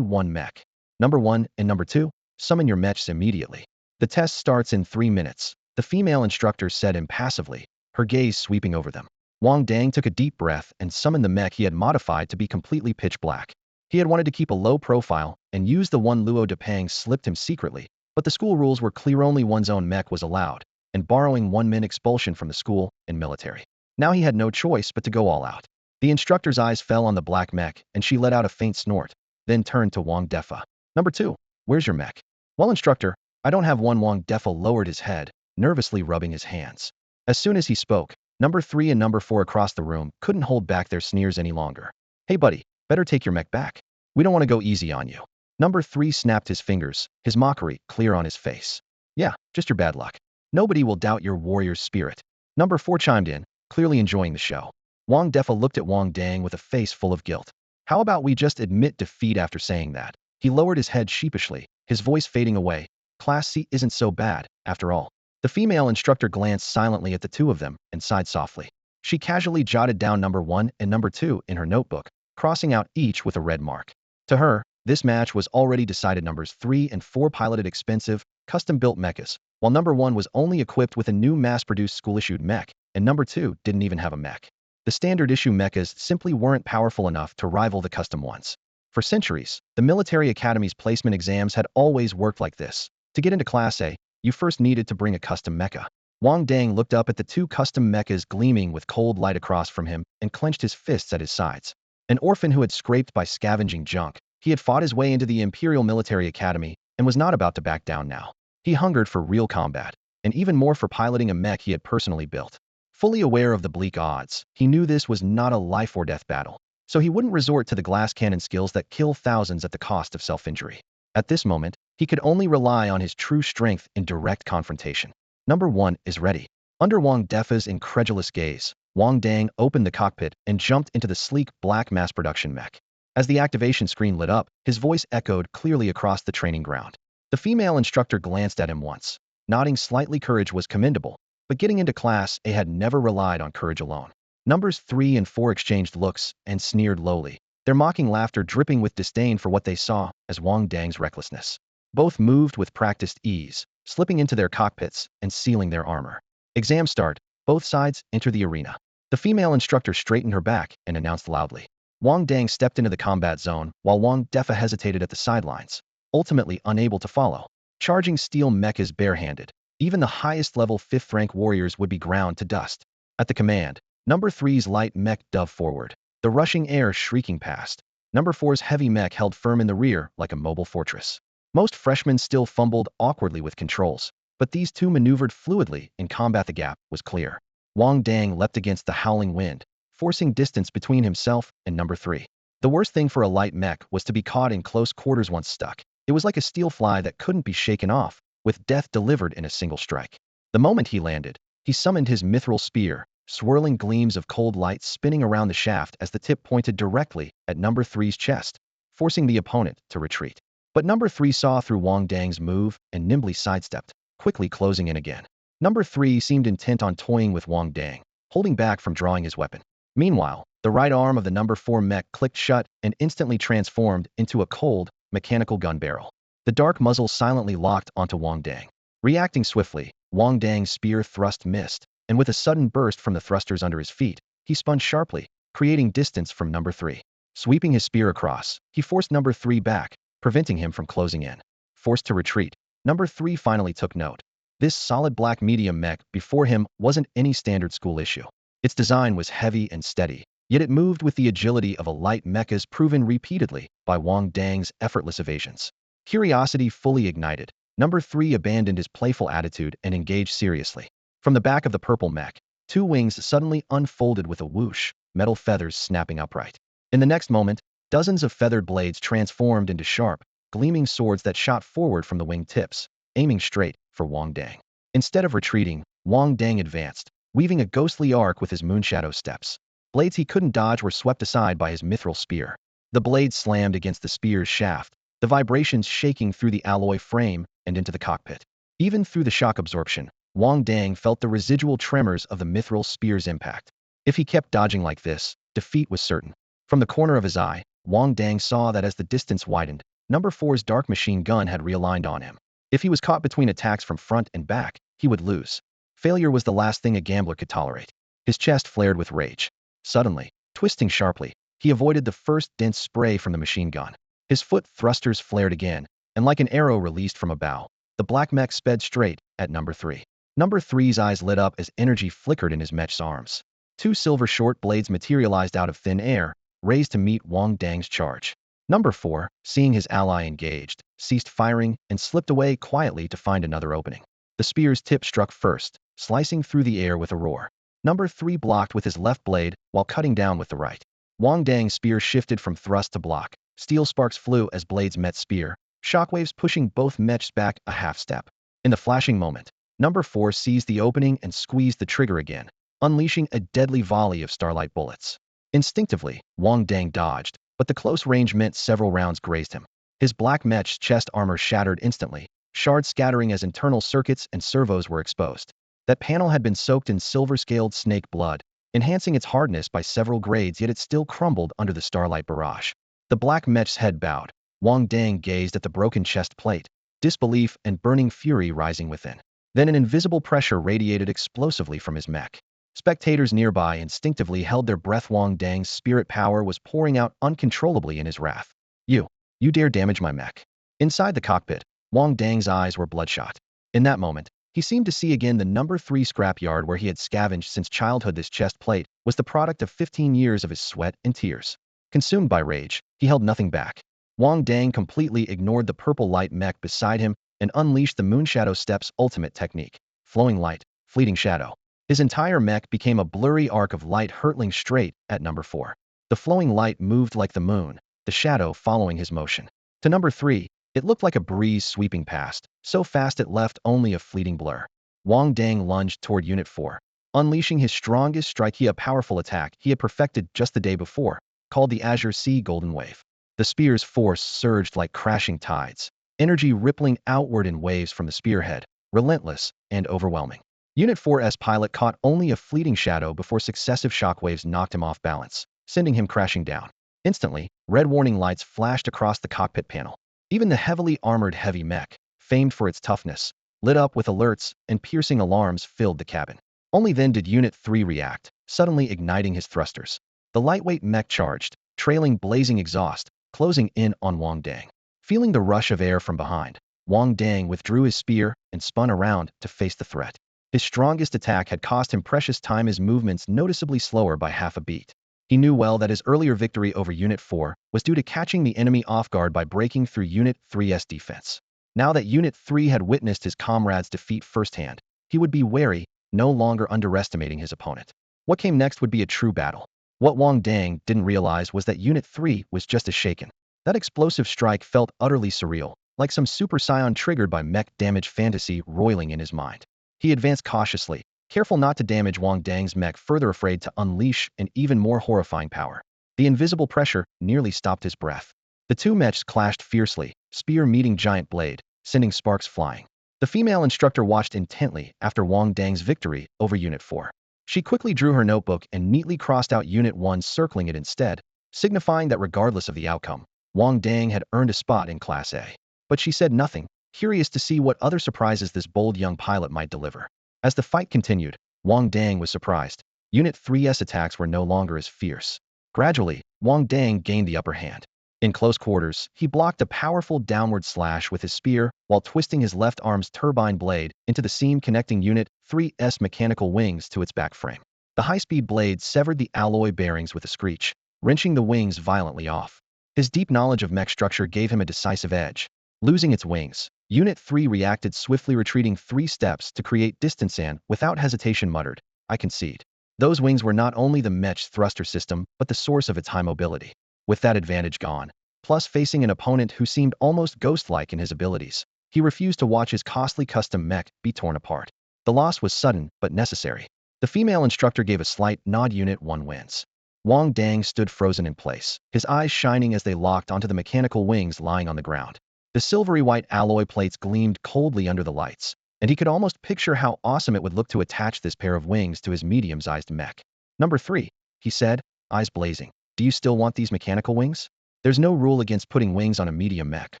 Speaker 1: one mech. Number 1 and number 2, summon your mechs immediately. The test starts in 3 minutes, the female instructor said impassively, her gaze sweeping over them. Wang Dang took a deep breath and summoned the mech he had modified to be completely pitch black. He had wanted to keep a low profile and use the one Luo Depang slipped him secretly, but the school rules were clear: only one's own mech was allowed, and borrowing 1 min expulsion from the school and military. Now he had no choice but to go all out. The instructor's eyes fell on the black mech, and she let out a faint snort, then turned to Wang Defa. Number 2, where's your mech? Well, instructor, I don't have one. Wang Defa lowered his head, nervously rubbing his hands. As soon as he spoke, number 3 and number 4 across the room couldn't hold back their sneers any longer. Hey buddy, better take your mech back. We don't want to go easy on you. Number 3 snapped his fingers, his mockery clear on his face. Yeah, just your bad luck. Nobody will doubt your warrior's spirit. Number 4 chimed in, clearly enjoying the show. Wang Defa looked at Wang Dang with a face full of guilt. How about we just admit defeat? After saying that, he lowered his head sheepishly, his voice fading away. Class C isn't so bad, after all. The female instructor glanced silently at the two of them and sighed softly. She casually jotted down number 1 and number 2 in her notebook, crossing out each with a red mark. To her, this match was already decided. Numbers 3 and 4 piloted expensive, custom-built mechas, while number 1 was only equipped with a new mass-produced school-issued mech, and number 2 didn't even have a mech. The standard-issue mechas simply weren't powerful enough to rival the custom ones. For centuries, the military academy's placement exams had always worked like this. To get into Class A, you first needed to bring a custom mecha. Wang Dang looked up at the 2 custom mechas gleaming with cold light across from him and clenched his fists at his sides. An orphan who had scraped by scavenging junk, he had fought his way into the Imperial Military Academy and was not about to back down now. He hungered for real combat, and even more for piloting a mech he had personally built. Fully aware of the bleak odds, he knew this was not a life-or-death battle, so he wouldn't resort to the glass cannon skills that kill thousands at the cost of self-injury. At this moment, he could only rely on his true strength in direct confrontation. Number 1 is ready. Under Wang Defa's incredulous gaze, Wang Dang opened the cockpit and jumped into the sleek black mass-production mech. As the activation screen lit up, his voice echoed clearly across the training ground. The female instructor glanced at him once, nodding slightly. Courage was commendable, but getting into Class A had never relied on courage alone. Numbers 3 and 4 exchanged looks and sneered lowly, their mocking laughter dripping with disdain for what they saw as Wang Dang's recklessness. Both moved with practiced ease, slipping into their cockpits and sealing their armor. Exam start. Both sides enter the arena. The female instructor straightened her back and announced loudly. Wang Dang stepped into the combat zone, while Wang Defa hesitated at the sidelines, ultimately unable to follow. Charging steel mechas barehanded, even the highest-level 5th-rank warriors would be ground to dust. At the command, number 3's light mech dove forward, the rushing air shrieking past. Number 4's heavy mech held firm in the rear like a mobile fortress. Most freshmen still fumbled awkwardly with controls, but these two maneuvered fluidly in combat. The gap was clear. Wang Dang leapt against the howling wind, forcing distance between himself and number 3. The worst thing for a light mech was to be caught in close quarters once stuck. It was like a steel fly that couldn't be shaken off, with death delivered in a single strike. The moment he landed, he summoned his mithril spear, swirling gleams of cold light spinning around the shaft as the tip pointed directly at number 3's chest, forcing the opponent to retreat. But number 3 saw through Wang Dang's move and nimbly sidestepped, quickly closing in again. Number 3 seemed intent on toying with Wang Dang, holding back from drawing his weapon. Meanwhile, the right arm of the number 4 mech clicked shut and instantly transformed into a cold, mechanical gun barrel. The dark muzzle silently locked onto Wang Dang. Reacting swiftly, Wang Dang's spear thrust missed, and with a sudden burst from the thrusters under his feet, he spun sharply, creating distance from number 3. Sweeping his spear across, he forced number 3 back, preventing him from closing in. Forced to retreat, number 3 finally took note. This solid black medium mech before him wasn't any standard school issue. Its design was heavy and steady, yet it moved with the agility of a light mechas proven repeatedly by Wang Dang's effortless evasions. Curiosity fully ignited, number 3 abandoned his playful attitude and engaged seriously. From the back of the purple mech, 2 wings suddenly unfolded with a whoosh, metal feathers snapping upright. In the next moment, dozens of feathered blades transformed into sharp, gleaming swords that shot forward from the wing tips, aiming straight for Wang Dang. Instead of retreating, Wang Dang advanced, weaving a ghostly arc with his moonshadow steps. Blades he couldn't dodge were swept aside by his mithril spear. The blade slammed against the spear's shaft, the vibrations shaking through the alloy frame and into the cockpit. Even through the shock absorption, Wang Dang felt the residual tremors of the mithril spear's impact. If he kept dodging like this, defeat was certain. From the corner of his eye, Wang Dang saw that as the distance widened, number 4's dark machine gun had realigned on him. If he was caught between attacks from front and back, he would lose. Failure was the last thing a gambler could tolerate. His chest flared with rage. Suddenly, twisting sharply, he avoided the first dense spray from the machine gun. His foot thrusters flared again, and like an arrow released from a bow, the black mech sped straight at number 3. Number 3's eyes lit up as energy flickered in his mech's arms. 2 silver short blades materialized out of thin air, raised to meet Wang Dang's charge. Number 4, seeing his ally engaged, ceased firing and slipped away quietly to find another opening. The spear's tip struck first, slicing through the air with a roar. Number 3 blocked with his left blade while cutting down with the right. Wang Dang's spear shifted from thrust to block. Steel sparks flew as blades met spear, shockwaves pushing both mechs back a half step. In the flashing moment, number 4 seized the opening and squeezed the trigger again, unleashing a deadly volley of starlight bullets. Instinctively, Wang Dang dodged, but the close range meant several rounds grazed him. His black mech's chest armor shattered instantly, shards scattering as internal circuits and servos were exposed. That panel had been soaked in silver-scaled snake blood, enhancing its hardness by several grades, yet it still crumbled under the starlight barrage. The black mech's head bowed. Wang Dang gazed at the broken chest plate, disbelief and burning fury rising within. Then an invisible pressure radiated explosively from his mech. Spectators nearby instinctively held their breath. Wang Dang's spirit power was pouring out uncontrollably in his wrath. You dare damage my mech. Inside the cockpit, Wang Dang's eyes were bloodshot. In that moment, he seemed to see again the number 3 scrapyard where he had scavenged since childhood. This chest plate was the product of 15 years of his sweat and tears. Consumed by rage, he held nothing back. Wang Dang completely ignored the purple light mech beside him and unleashed the Moonshadow Step's ultimate technique. Flowing light, fleeting shadow. His entire mech became a blurry arc of light hurtling straight at number 4. The flowing light moved like the moon, the shadow following his motion. To number 3, it looked like a breeze sweeping past, so fast it left only a fleeting blur. Wang Dang lunged toward Unit 4, unleashing his strongest strike, a powerful attack he had perfected just the day before, called the Azure Sea Golden Wave. The spear's force surged like crashing tides, energy rippling outward in waves from the spearhead, relentless and overwhelming. Unit 4's pilot caught only a fleeting shadow before successive shockwaves knocked him off balance, sending him crashing down. Instantly, red warning lights flashed across the cockpit panel. Even the heavily armored heavy mech, famed for its toughness, lit up with alerts and piercing alarms filled the cabin. Only then did Unit 3 react, suddenly igniting his thrusters. The lightweight mech charged, trailing blazing exhaust, closing in on Wang Dang. Feeling the rush of air from behind, Wang Dang withdrew his spear and spun around to face the threat. His strongest attack had cost him precious time, his movements noticeably slower by half a beat. He knew well that his earlier victory over Unit 4 was due to catching the enemy off guard by breaking through Unit 3's defense. Now that Unit 3 had witnessed his comrade's defeat firsthand, he would be wary, no longer underestimating his opponent. What came next would be a true battle. What Wang Dang didn't realize was that Unit 3 was just as shaken. That explosive strike felt utterly surreal, like some super scion triggered by mech damage fantasy roiling in his mind. He advanced cautiously, careful not to damage Wang Dang's mech further, afraid to unleash an even more horrifying power. The invisible pressure nearly stopped his breath. The two mechs clashed fiercely, spear meeting giant blade, sending sparks flying. The female instructor watched intently after Wang Dang's victory over Unit 4. She quickly drew her notebook and neatly crossed out Unit 1, circling it instead, signifying that regardless of the outcome, Wang Dang had earned a spot in Class A. But she said nothing, curious to see what other surprises this bold young pilot might deliver. As the fight continued, Wang Dang was surprised. Unit 3's attacks were no longer as fierce. Gradually, Wang Dang gained the upper hand. In close quarters, he blocked a powerful downward slash with his spear while twisting his left arm's turbine blade into the seam connecting Unit 3's mechanical wings to its back frame. The high-speed blade severed the alloy bearings with a screech, wrenching the wings violently off. His deep knowledge of mech structure gave him a decisive edge. Losing its wings, Unit 3 reacted swiftly, retreating 3 steps to create distance and, without hesitation, muttered, "I concede." Those wings were not only the mech's thruster system, but the source of its high mobility. With that advantage gone, plus facing an opponent who seemed almost ghost-like in his abilities, he refused to watch his costly custom mech be torn apart. The loss was sudden, but necessary. The female instructor gave a slight nod. Unit 1 wins. Wang Dang stood frozen in place, his eyes shining as they locked onto the mechanical wings lying on the ground. The silvery white alloy plates gleamed coldly under the lights, and he could almost picture how awesome it would look to attach this pair of wings to his medium-sized mech. "Number 3, he said, eyes blazing. "Do you still want these mechanical wings? There's no rule against putting wings on a medium mech,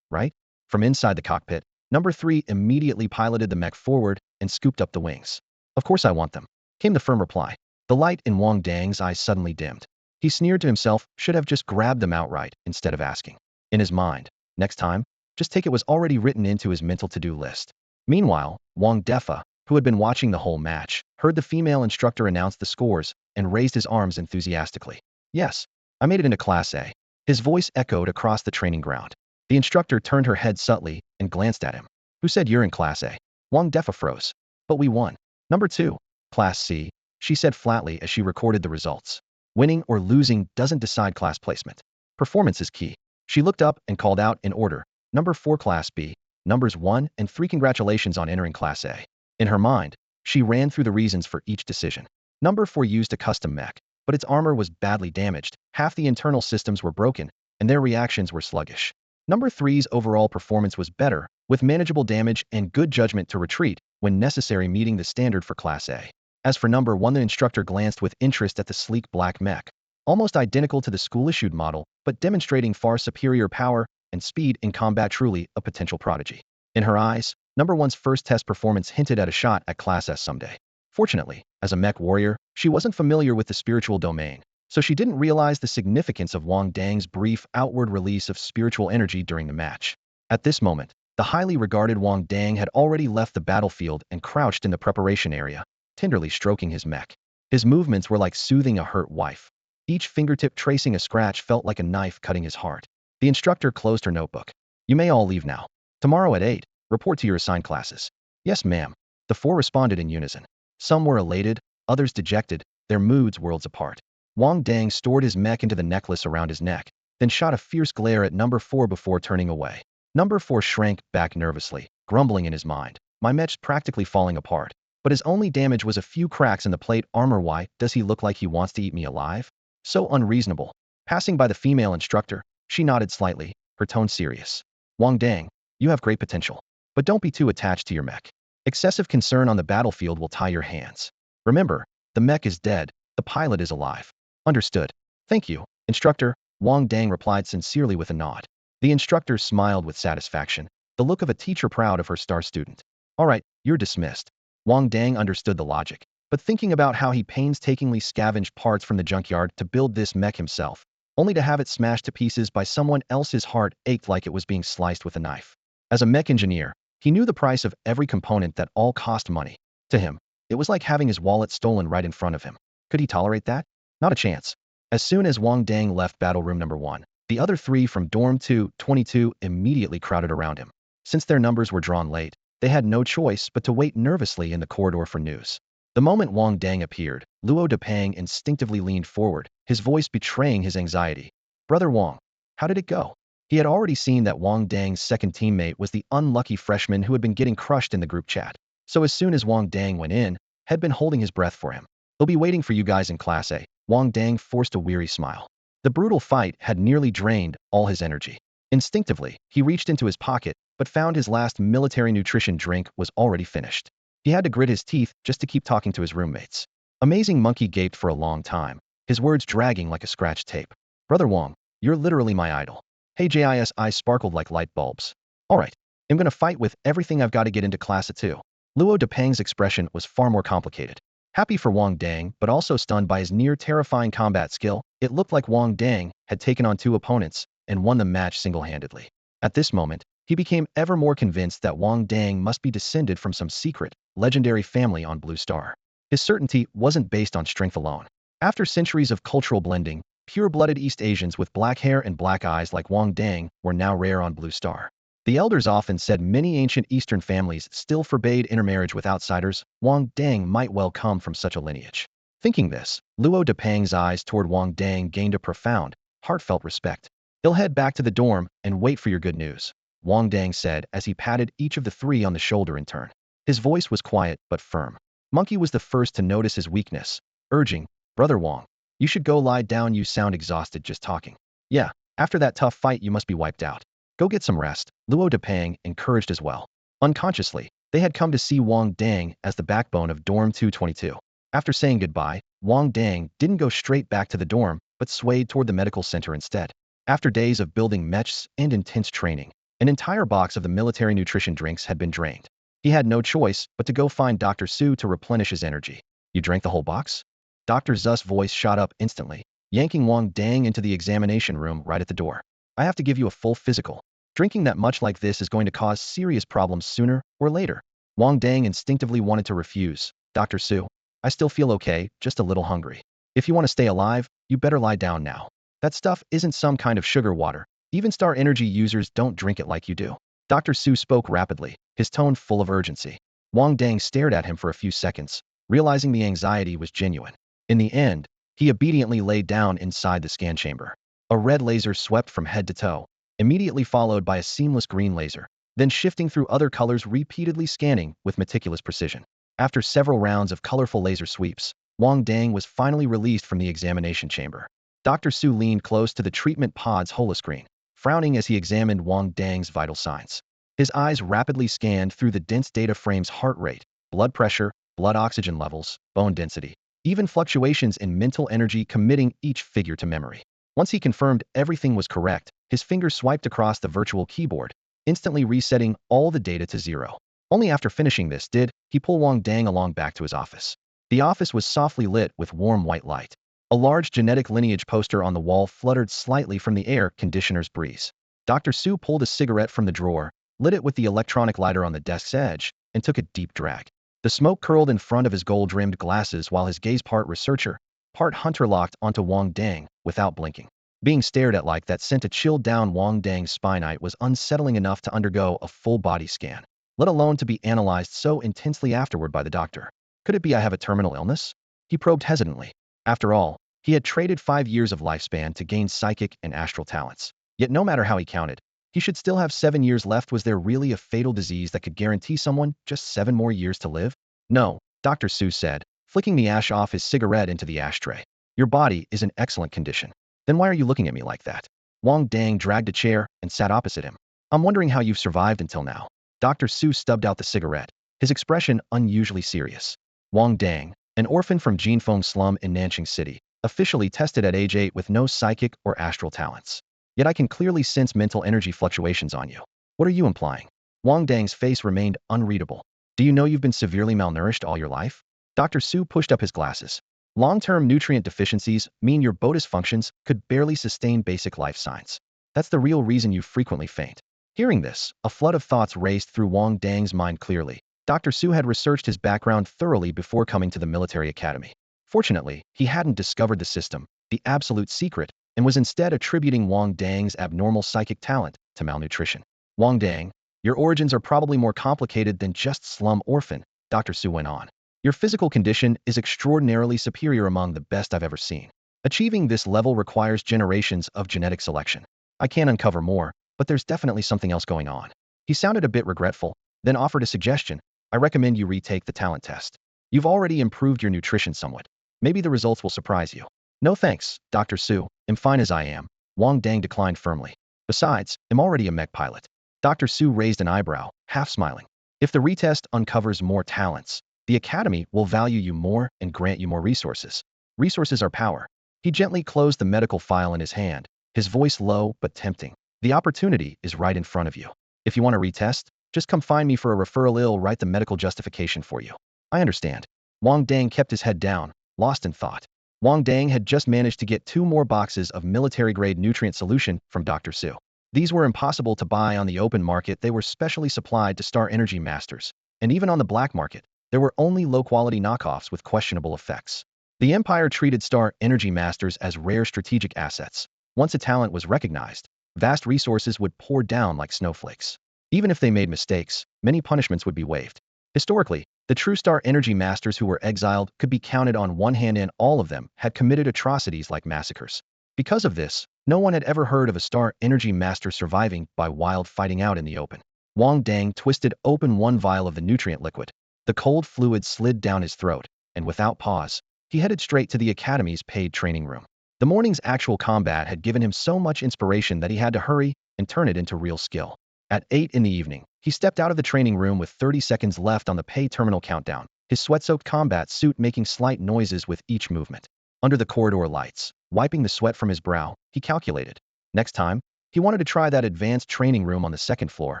Speaker 1: right?" From inside the cockpit, Number 3 immediately piloted the mech forward and scooped up the wings. "Of course I want them," came the firm reply. The light in Wang Dang's eyes suddenly dimmed. He sneered to himself, should have just grabbed them outright instead of asking. In his mind, next time, just take it was already written into his mental to-do list. Meanwhile, Wang Defa, who had been watching the whole match, heard the female instructor announce the scores and raised his arms enthusiastically. "Yes, I made it into Class A." His voice echoed across the training ground. The instructor turned her head subtly and glanced at him. "Who said you're in Class A?" Wang Defa froze. "But we won." "Number 2, Class C," she said flatly as she recorded the results. "Winning or losing doesn't decide class placement. Performance is key." She looked up and called out in order, "Number 4 Class B, numbers 1 and 3 congratulations on entering Class A." In her mind, she ran through the reasons for each decision. Number 4 used a custom mech, but its armor was badly damaged, half the internal systems were broken, and their reactions were sluggish. Number 3's overall performance was better, with manageable damage and good judgment to retreat when necessary, meeting the standard for Class A. As for Number 1, the instructor glanced with interest at the sleek black mech, almost identical to the school-issued model, but demonstrating far superior power and speed in combat, truly a potential prodigy. In her eyes, Number 1's first test performance hinted at a shot at Class S someday. Fortunately, as a mech warrior, she wasn't familiar with the spiritual domain, so she didn't realize the significance of Wang Dang's brief outward release of spiritual energy during the match. At this moment, the highly regarded Wang Dang had already left the battlefield and crouched in the preparation area, tenderly stroking his mech. His movements were like soothing a hurt wife. Each fingertip tracing a scratch felt like a knife cutting his heart. The instructor closed her notebook. "You may all leave now. Tomorrow at 8, report to your assigned classes." "Yes, ma'am." The 4 responded in unison. Some were elated, others dejected, their moods worlds apart. Wang Dang stored his mech into the necklace around his neck, then shot a fierce glare at Number 4 before turning away. Number 4 shrank back nervously, grumbling in his mind, "My mech's practically falling apart, but his only damage was a few cracks in the plate armor. Why does he look like he wants to eat me alive? So unreasonable." Passing by the female instructor, she nodded slightly, her tone serious. "Wang Dang, you have great potential, but don't be too attached to your mech. Excessive concern on the battlefield will tie your hands. Remember, the mech is dead, the pilot is alive." "Understood. Thank you, instructor," Wang Dang replied sincerely with a nod. The instructor smiled with satisfaction, the look of a teacher proud of her star student. "All right, you're dismissed." Wang Dang understood the logic, but thinking about how he painstakingly scavenged parts from the junkyard to build this mech himself, only to have it smashed to pieces by someone else's, heart ached like it was being sliced with a knife. As a mech engineer, he knew the price of every component that all cost money. To him, it was like having his wallet stolen right in front of him. Could he tolerate that? Not a chance. As soon as Wang Dang left battle room number 1, the other 3 from dorm 222 immediately crowded around him. Since their numbers were drawn late, they had no choice but to wait nervously in the corridor for news. The moment Wang Dang appeared, Luo Depang instinctively leaned forward, his voice betraying his anxiety. "Brother Wang, how did it go?" He had already seen that Wang Dang's second teammate was the unlucky freshman who had been getting crushed in the group chat. So as soon as Wang Dang went in, had been holding his breath for him. "They'll be waiting for you guys in Class A." Wang Dang forced a weary smile. The brutal fight had nearly drained all his energy. Instinctively, he reached into his pocket, but found his last military nutrition drink was already finished. He had to grit his teeth just to keep talking to his roommates. Amazing Monkey gaped for a long time, his words dragging like a scratched tape. "Brother Wang, you're literally my idol." Hey Jis eyes sparkled like light bulbs. "All right, I'm gonna fight with everything I've got to get into Class A2. Luo Depang's expression was far more complicated. Happy for Wang Dang, but also stunned by his near-terrifying combat skill, it looked like Wang Dang had taken on two opponents and won the match single-handedly. At this moment, he became ever more convinced that Wang Dang must be descended from some secret, legendary family on Blue Star. His certainty wasn't based on strength alone. After centuries of cultural blending, pure-blooded East Asians with black hair and black eyes like Wang Dang were now rare on Blue Star. The elders often said many ancient Eastern families still forbade intermarriage with outsiders. Wang Dang might well come from such a lineage. Thinking this, Luo Depang's eyes toward Wang Dang gained a profound, heartfelt respect. "He'll head back to the dorm and wait for your good news," Wang Dang said as he patted each of the three on the shoulder in turn. His voice was quiet but firm. Monkey was the first to notice his weakness, urging, "Brother Wang, you should go lie down. You sound exhausted just talking." "Yeah, after that tough fight you must be wiped out. Go get some rest," Luo Depang encouraged as well. Unconsciously, they had come to see Wang Dang as the backbone of Dorm 222. After saying goodbye, Wang Dang didn't go straight back to the dorm, but swayed toward the medical center instead. After days of building mechs and intense training, an entire box of the military nutrition drinks had been drained. He had no choice but to go find Dr. Su to replenish his energy. "You drank the whole box?" Dr. Zu's voice shot up instantly, yanking Wang Dang into the examination room right at the door. "I have to give you a full physical. Drinking that much like this is going to cause serious problems sooner or later." Wang Dang instinctively wanted to refuse. "Dr. Su, I still feel okay, just a little hungry. If you want to stay alive, you better lie down now. That stuff isn't some kind of sugar water. Even Star Energy users don't drink it like you do." Dr. Su spoke rapidly, his tone full of urgency. Wang Dang stared at him for a few seconds, realizing the anxiety was genuine. In the end, he obediently laid down inside the scan chamber. A red laser swept from head to toe, immediately followed by a seamless green laser, then shifting through other colors, repeatedly scanning with meticulous precision. After several rounds of colorful laser sweeps, Wang Dang was finally released from the examination chamber. Dr. Su leaned close to the treatment pod's holoscreen, frowning as he examined Wang Dang's vital signs. His eyes rapidly scanned through the dense data frame's heart rate, blood pressure, blood oxygen levels, bone density, even fluctuations in mental energy, committing each figure to memory. Once he confirmed everything was correct, his fingers swiped across the virtual keyboard, instantly resetting all the data to zero. Only after finishing this did he pull Wang Dang along back to his office. The office was softly lit with warm white light. A large genetic lineage poster on the wall fluttered slightly from the air conditioner's breeze. Dr. Su pulled a cigarette from the drawer, lit it with the electronic lighter on the desk's edge, and took a deep drag. The smoke curled in front of his gold-rimmed glasses while his gaze part researcher, part hunter locked onto Wang Dang without blinking. Being stared at like that sent a chill down Wang Dang's spine. It was unsettling enough to undergo a full-body scan, let alone to be analyzed so intensely afterward by the doctor. Could it be I have a terminal illness? He probed hesitantly. After all, he had traded 5 years of lifespan to gain psychic and astral talents. Yet no matter how he counted, he should still have 7 years left. Was there really a fatal disease that could guarantee someone just 7 more years to live? "No," Dr. Su said, flicking the ash off his cigarette into the ashtray. "Your body is in excellent condition. Then why are you looking at me like that?" Wang Dang dragged a chair and sat opposite him. "I'm wondering how you've survived until now." Dr. Su stubbed out the cigarette, his expression unusually serious. Wang Dang, an orphan from Jinfeng slum in Nanjing City, officially tested at age 8 with no psychic or astral talents. Yet I can clearly sense mental energy fluctuations on you. What are you implying? Wang Dang's face remained unreadable. "Do you know you've been severely malnourished all your life?" Dr. Su pushed up his glasses. "Long-term nutrient deficiencies mean your BODIS functions could barely sustain basic life signs. That's the real reason you frequently faint." Hearing this, a flood of thoughts raced through Wang Dang's mind clearly. Dr. Su had researched his background thoroughly before coming to the military academy. Fortunately, he hadn't discovered the system, the absolute secret, and was instead attributing Wang Dang's abnormal psychic talent to malnutrition. "Wang Dang, your origins are probably more complicated than just slum orphan," Dr. Su went on. "Your physical condition is extraordinarily superior, among the best I've ever seen. Achieving this level requires generations of genetic selection. I can't uncover more, but there's definitely something else going on." He sounded a bit regretful, then offered a suggestion. "I recommend you retake the talent test. You've already improved your nutrition somewhat. Maybe the results will surprise you." "No thanks, Dr. Su, I'm fine as I am," Wang Dang declined firmly. "Besides, I'm already a mech pilot." Dr. Su raised an eyebrow, half smiling. "If the retest uncovers more talents, the Academy will value you more and grant you more resources. Resources are power." He gently closed the medical file in his hand, his voice low but tempting. "The opportunity is right in front of you. If you want to retest, just come find me for a referral. I'll write the medical justification for you." "I understand." Wang Dang kept his head down, lost in thought. Wang Dang had just managed to get 2 more boxes of military-grade nutrient solution from Dr. Su. These were impossible to buy on the open market. They were specially supplied to Star Energy Masters, and even on the black market, there were only low-quality knockoffs with questionable effects. The Empire treated Star Energy Masters as rare strategic assets. Once a talent was recognized, vast resources would pour down like snowflakes. Even if they made mistakes, many punishments would be waived. Historically, the true Star Energy Masters who were exiled could be counted on one hand, and all of them had committed atrocities like massacres. Because of this, no one had ever heard of a Star Energy Master surviving by wild fighting out in the open. Wang Dang twisted open one vial of the nutrient liquid. The cold fluid slid down his throat, and without pause, he headed straight to the Academy's paid training room. The morning's actual combat had given him so much inspiration that he had to hurry and turn it into real skill. At 8 in the evening, he stepped out of the training room with 30 seconds left on the pay terminal countdown, his sweat-soaked combat suit making slight noises with each movement. Under the corridor lights, wiping the sweat from his brow, he calculated. Next time, he wanted to try that advanced training room on the second floor,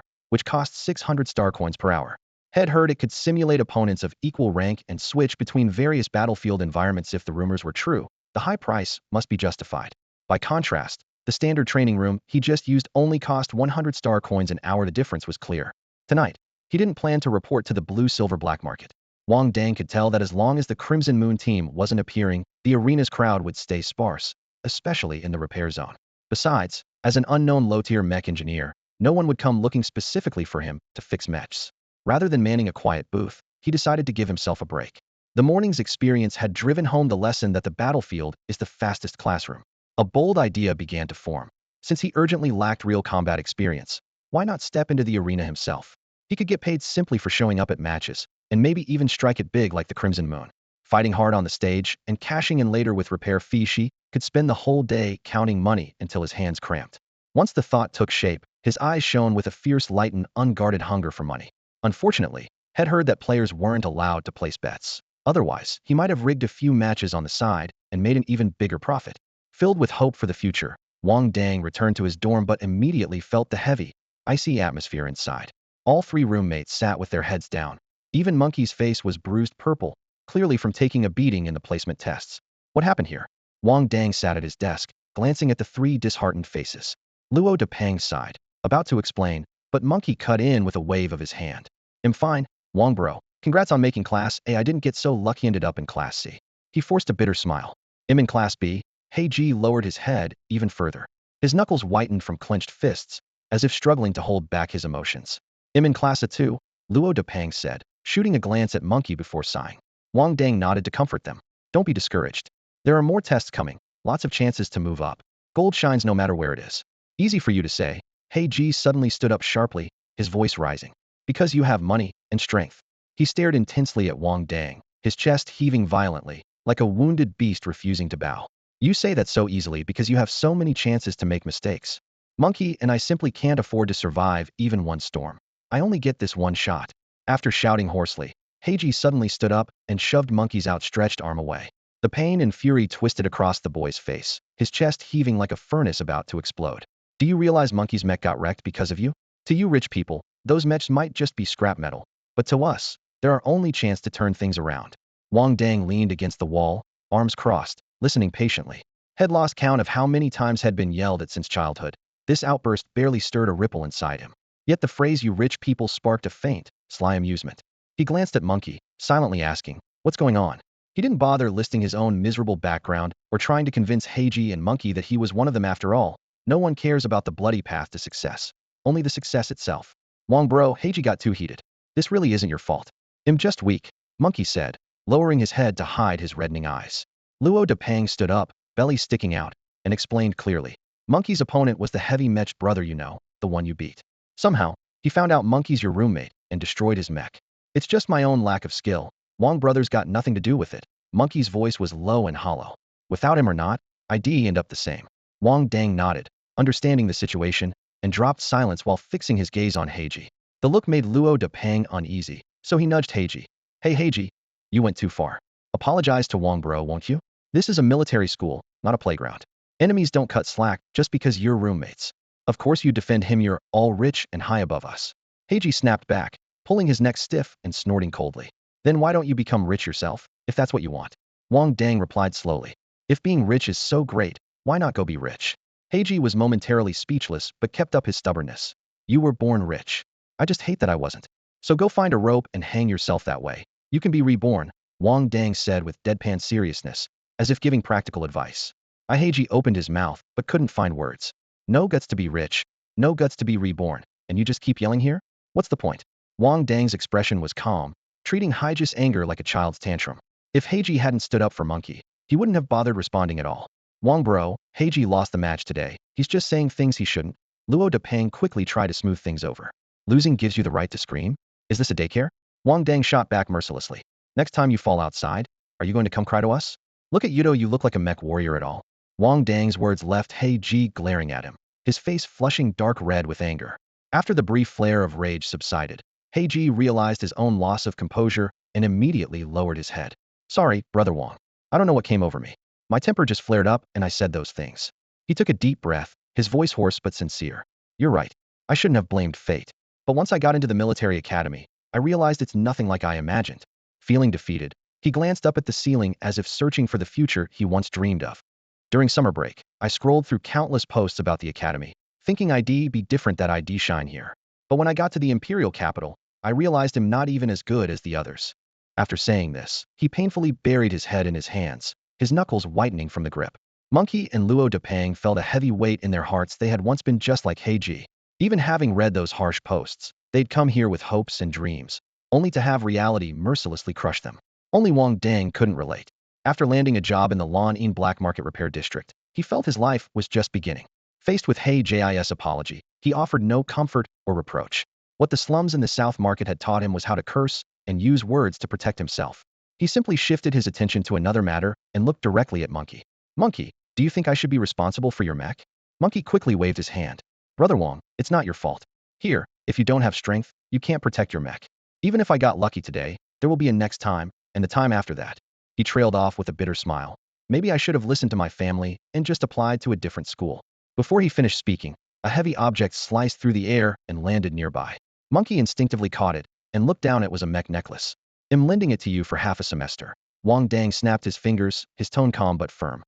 Speaker 1: which cost 600 star coins per hour. Had heard it could simulate opponents of equal rank and switch between various battlefield environments. If the rumors were true, the high price must be justified. By contrast, the standard training room he just used only cost 100 star coins an hour. The difference was clear. Tonight, he didn't plan to report to the blue-silver black market. Wang Dang could tell that as long as the Crimson Moon team wasn't appearing, the arena's crowd would stay sparse, especially in the repair zone. Besides, as an unknown low-tier mech engineer, no one would come looking specifically for him to fix mechs. Rather than manning a quiet booth, he decided to give himself a break. The morning's experience had driven home the lesson that the battlefield is the fastest classroom. A bold idea began to form. Since he urgently lacked real combat experience, why not step into the arena himself? He could get paid simply for showing up at matches, and maybe even strike it big like the Crimson Moon. Fighting hard on the stage and cashing in later with repair fees, he could spend the whole day counting money until his hands cramped. Once the thought took shape, his eyes shone with a fierce light and unguarded hunger for money. Unfortunately, had heard that players weren't allowed to place bets. Otherwise, he might have rigged a few matches on the side and made an even bigger profit. Filled with hope for the future, Wang Dang returned to his dorm but immediately felt the heavy, icy atmosphere inside. All 3 roommates sat with their heads down. Even Monkey's face was bruised purple, clearly from taking a beating in the placement tests. What happened here? Wang Dang sat at his desk, glancing at the 3 disheartened faces. Luo Depang sighed, about to explain, but Monkey cut in with a wave of his hand. I'm fine, Wang bro. Congrats on making Class A. I didn't get so lucky, ended up in Class C. He forced a bitter smile. I'm in Class B. Heiji lowered his head even further. His knuckles whitened from clenched fists, as if struggling to hold back his emotions. I'm in Class A too, Luo Depang said, shooting a glance at Monkey before sighing. Wang Dang nodded to comfort them. Don't be discouraged. There are more tests coming, lots of chances to move up. Gold shines no matter where it is. Easy for you to say. Heiji suddenly stood up sharply, his voice rising. Because you have money and strength. He stared intensely at Wang Dang, his chest heaving violently, like a wounded beast refusing to bow. You say that so easily because you have so many chances to make mistakes. Monkey and I simply can't afford to survive even one storm. I only get this one shot. After shouting hoarsely, Heiji suddenly stood up and shoved Monkey's outstretched arm away. The pain and fury twisted across the boy's face, his chest heaving like a furnace about to explode. Do you realize Monkey's mech got wrecked because of you? To you rich people, those mechs might just be scrap metal. But to us, they're our only chance to turn things around. Wang Dang leaned against the wall, arms crossed, listening patiently. Had lost count of how many times had been yelled at since childhood. This outburst barely stirred a ripple inside him. Yet the phrase "you rich people" sparked a faint, sly amusement. He glanced at Monkey, silently asking, what's going on? He didn't bother listing his own miserable background or trying to convince Heiji and Monkey that he was one of them after all. No one cares about the bloody path to success. Only the success itself. Wang bro, Heiji got too heated. This really isn't your fault. I'm just weak, Monkey said, lowering his head to hide his reddening eyes. Luo Depang stood up, belly sticking out, and explained clearly. Monkey's opponent was the heavy mech brother you know, the one you beat. Somehow, he found out Monkey's your roommate and destroyed his mech. It's just my own lack of skill. Wang brothers got nothing to do with it. Monkey's voice was low and hollow. Without him or not, I'd end up the same. Wang Dang nodded, understanding the situation, and dropped silence while fixing his gaze on Heiji. The look made Luo Depang uneasy, so he nudged Heiji. Hey Heiji, you went too far. Apologize to Wang bro, won't you? This is a military school, not a playground. Enemies don't cut slack just because you're roommates. Of course you defend him, you're all rich and high above us. Heiji snapped back, pulling his neck stiff and snorting coldly. Then why don't you become rich yourself, if that's what you want? Wang Dang replied slowly. If being rich is so great, why not go be rich? Heiji was momentarily speechless but kept up his stubbornness. You were born rich. I just hate that I wasn't. So go find a rope and hang yourself that way. You can be reborn, Wang Dang said with deadpan seriousness, as if giving practical advice. Heiji opened his mouth but couldn't find words. No guts to be rich, no guts to be reborn, and you just keep yelling here? What's the point? Wang Dang's expression was calm, treating Heiji's anger like a child's tantrum. If Heiji hadn't stood up for Monkey, he wouldn't have bothered responding at all. Wang bro, Heiji lost the match today. He's just saying things he shouldn't. Luo Depang quickly tried to smooth things over. Losing gives you the right to scream? Is this a daycare? Wang Dang shot back mercilessly. Next time you fall outside, are you going to come cry to us? Look at Yudo, you look like a mech warrior at all. Wang Dang's words left Heiji glaring at him, his face flushing dark red with anger. After the brief flare of rage subsided, Heiji realized his own loss of composure and immediately lowered his head. Sorry, Brother Wang. I don't know what came over me. My temper just flared up and I said those things. He took a deep breath, his voice hoarse but sincere. You're right. I shouldn't have blamed fate. But once I got into the military academy, I realized it's nothing like I imagined. Feeling defeated, he glanced up at the ceiling as if searching for the future he once dreamed of. During summer break, I scrolled through countless posts about the academy, thinking I'd be different that I'd shine here. But when I got to the imperial capital, I realized I'm not even as good as the others. After saying this, he painfully buried his head in his hands, his knuckles whitening from the grip. Monkey and Luo Depang felt a heavy weight in their hearts. They had once been just like Heiji. Even having read those harsh posts, they'd come here with hopes and dreams, only to have reality mercilessly crush them. Only Wang Dang couldn't relate. After landing a job in the Lan Yin black market repair district, he felt his life was just beginning. Faced with Heiji's apology, he offered no comfort or reproach. What the slums in the South Market had taught him was how to curse and use words to protect himself. He simply shifted his attention to another matter and looked directly at Monkey. Monkey, do you think I should be responsible for your mech? Monkey quickly waved his hand. Brother Wang, it's not your fault. Here, if you don't have strength, you can't protect your mech. Even if I got lucky today, there will be a next time, and the time after that. He trailed off with a bitter smile. Maybe I should have listened to my family and just applied to a different school. Before he finished speaking, a heavy object sliced through the air and landed nearby. Monkey instinctively caught it and looked down. It was a mech necklace. I'm lending it to you for half a semester. Wang Dang snapped his fingers, his tone calm but firm.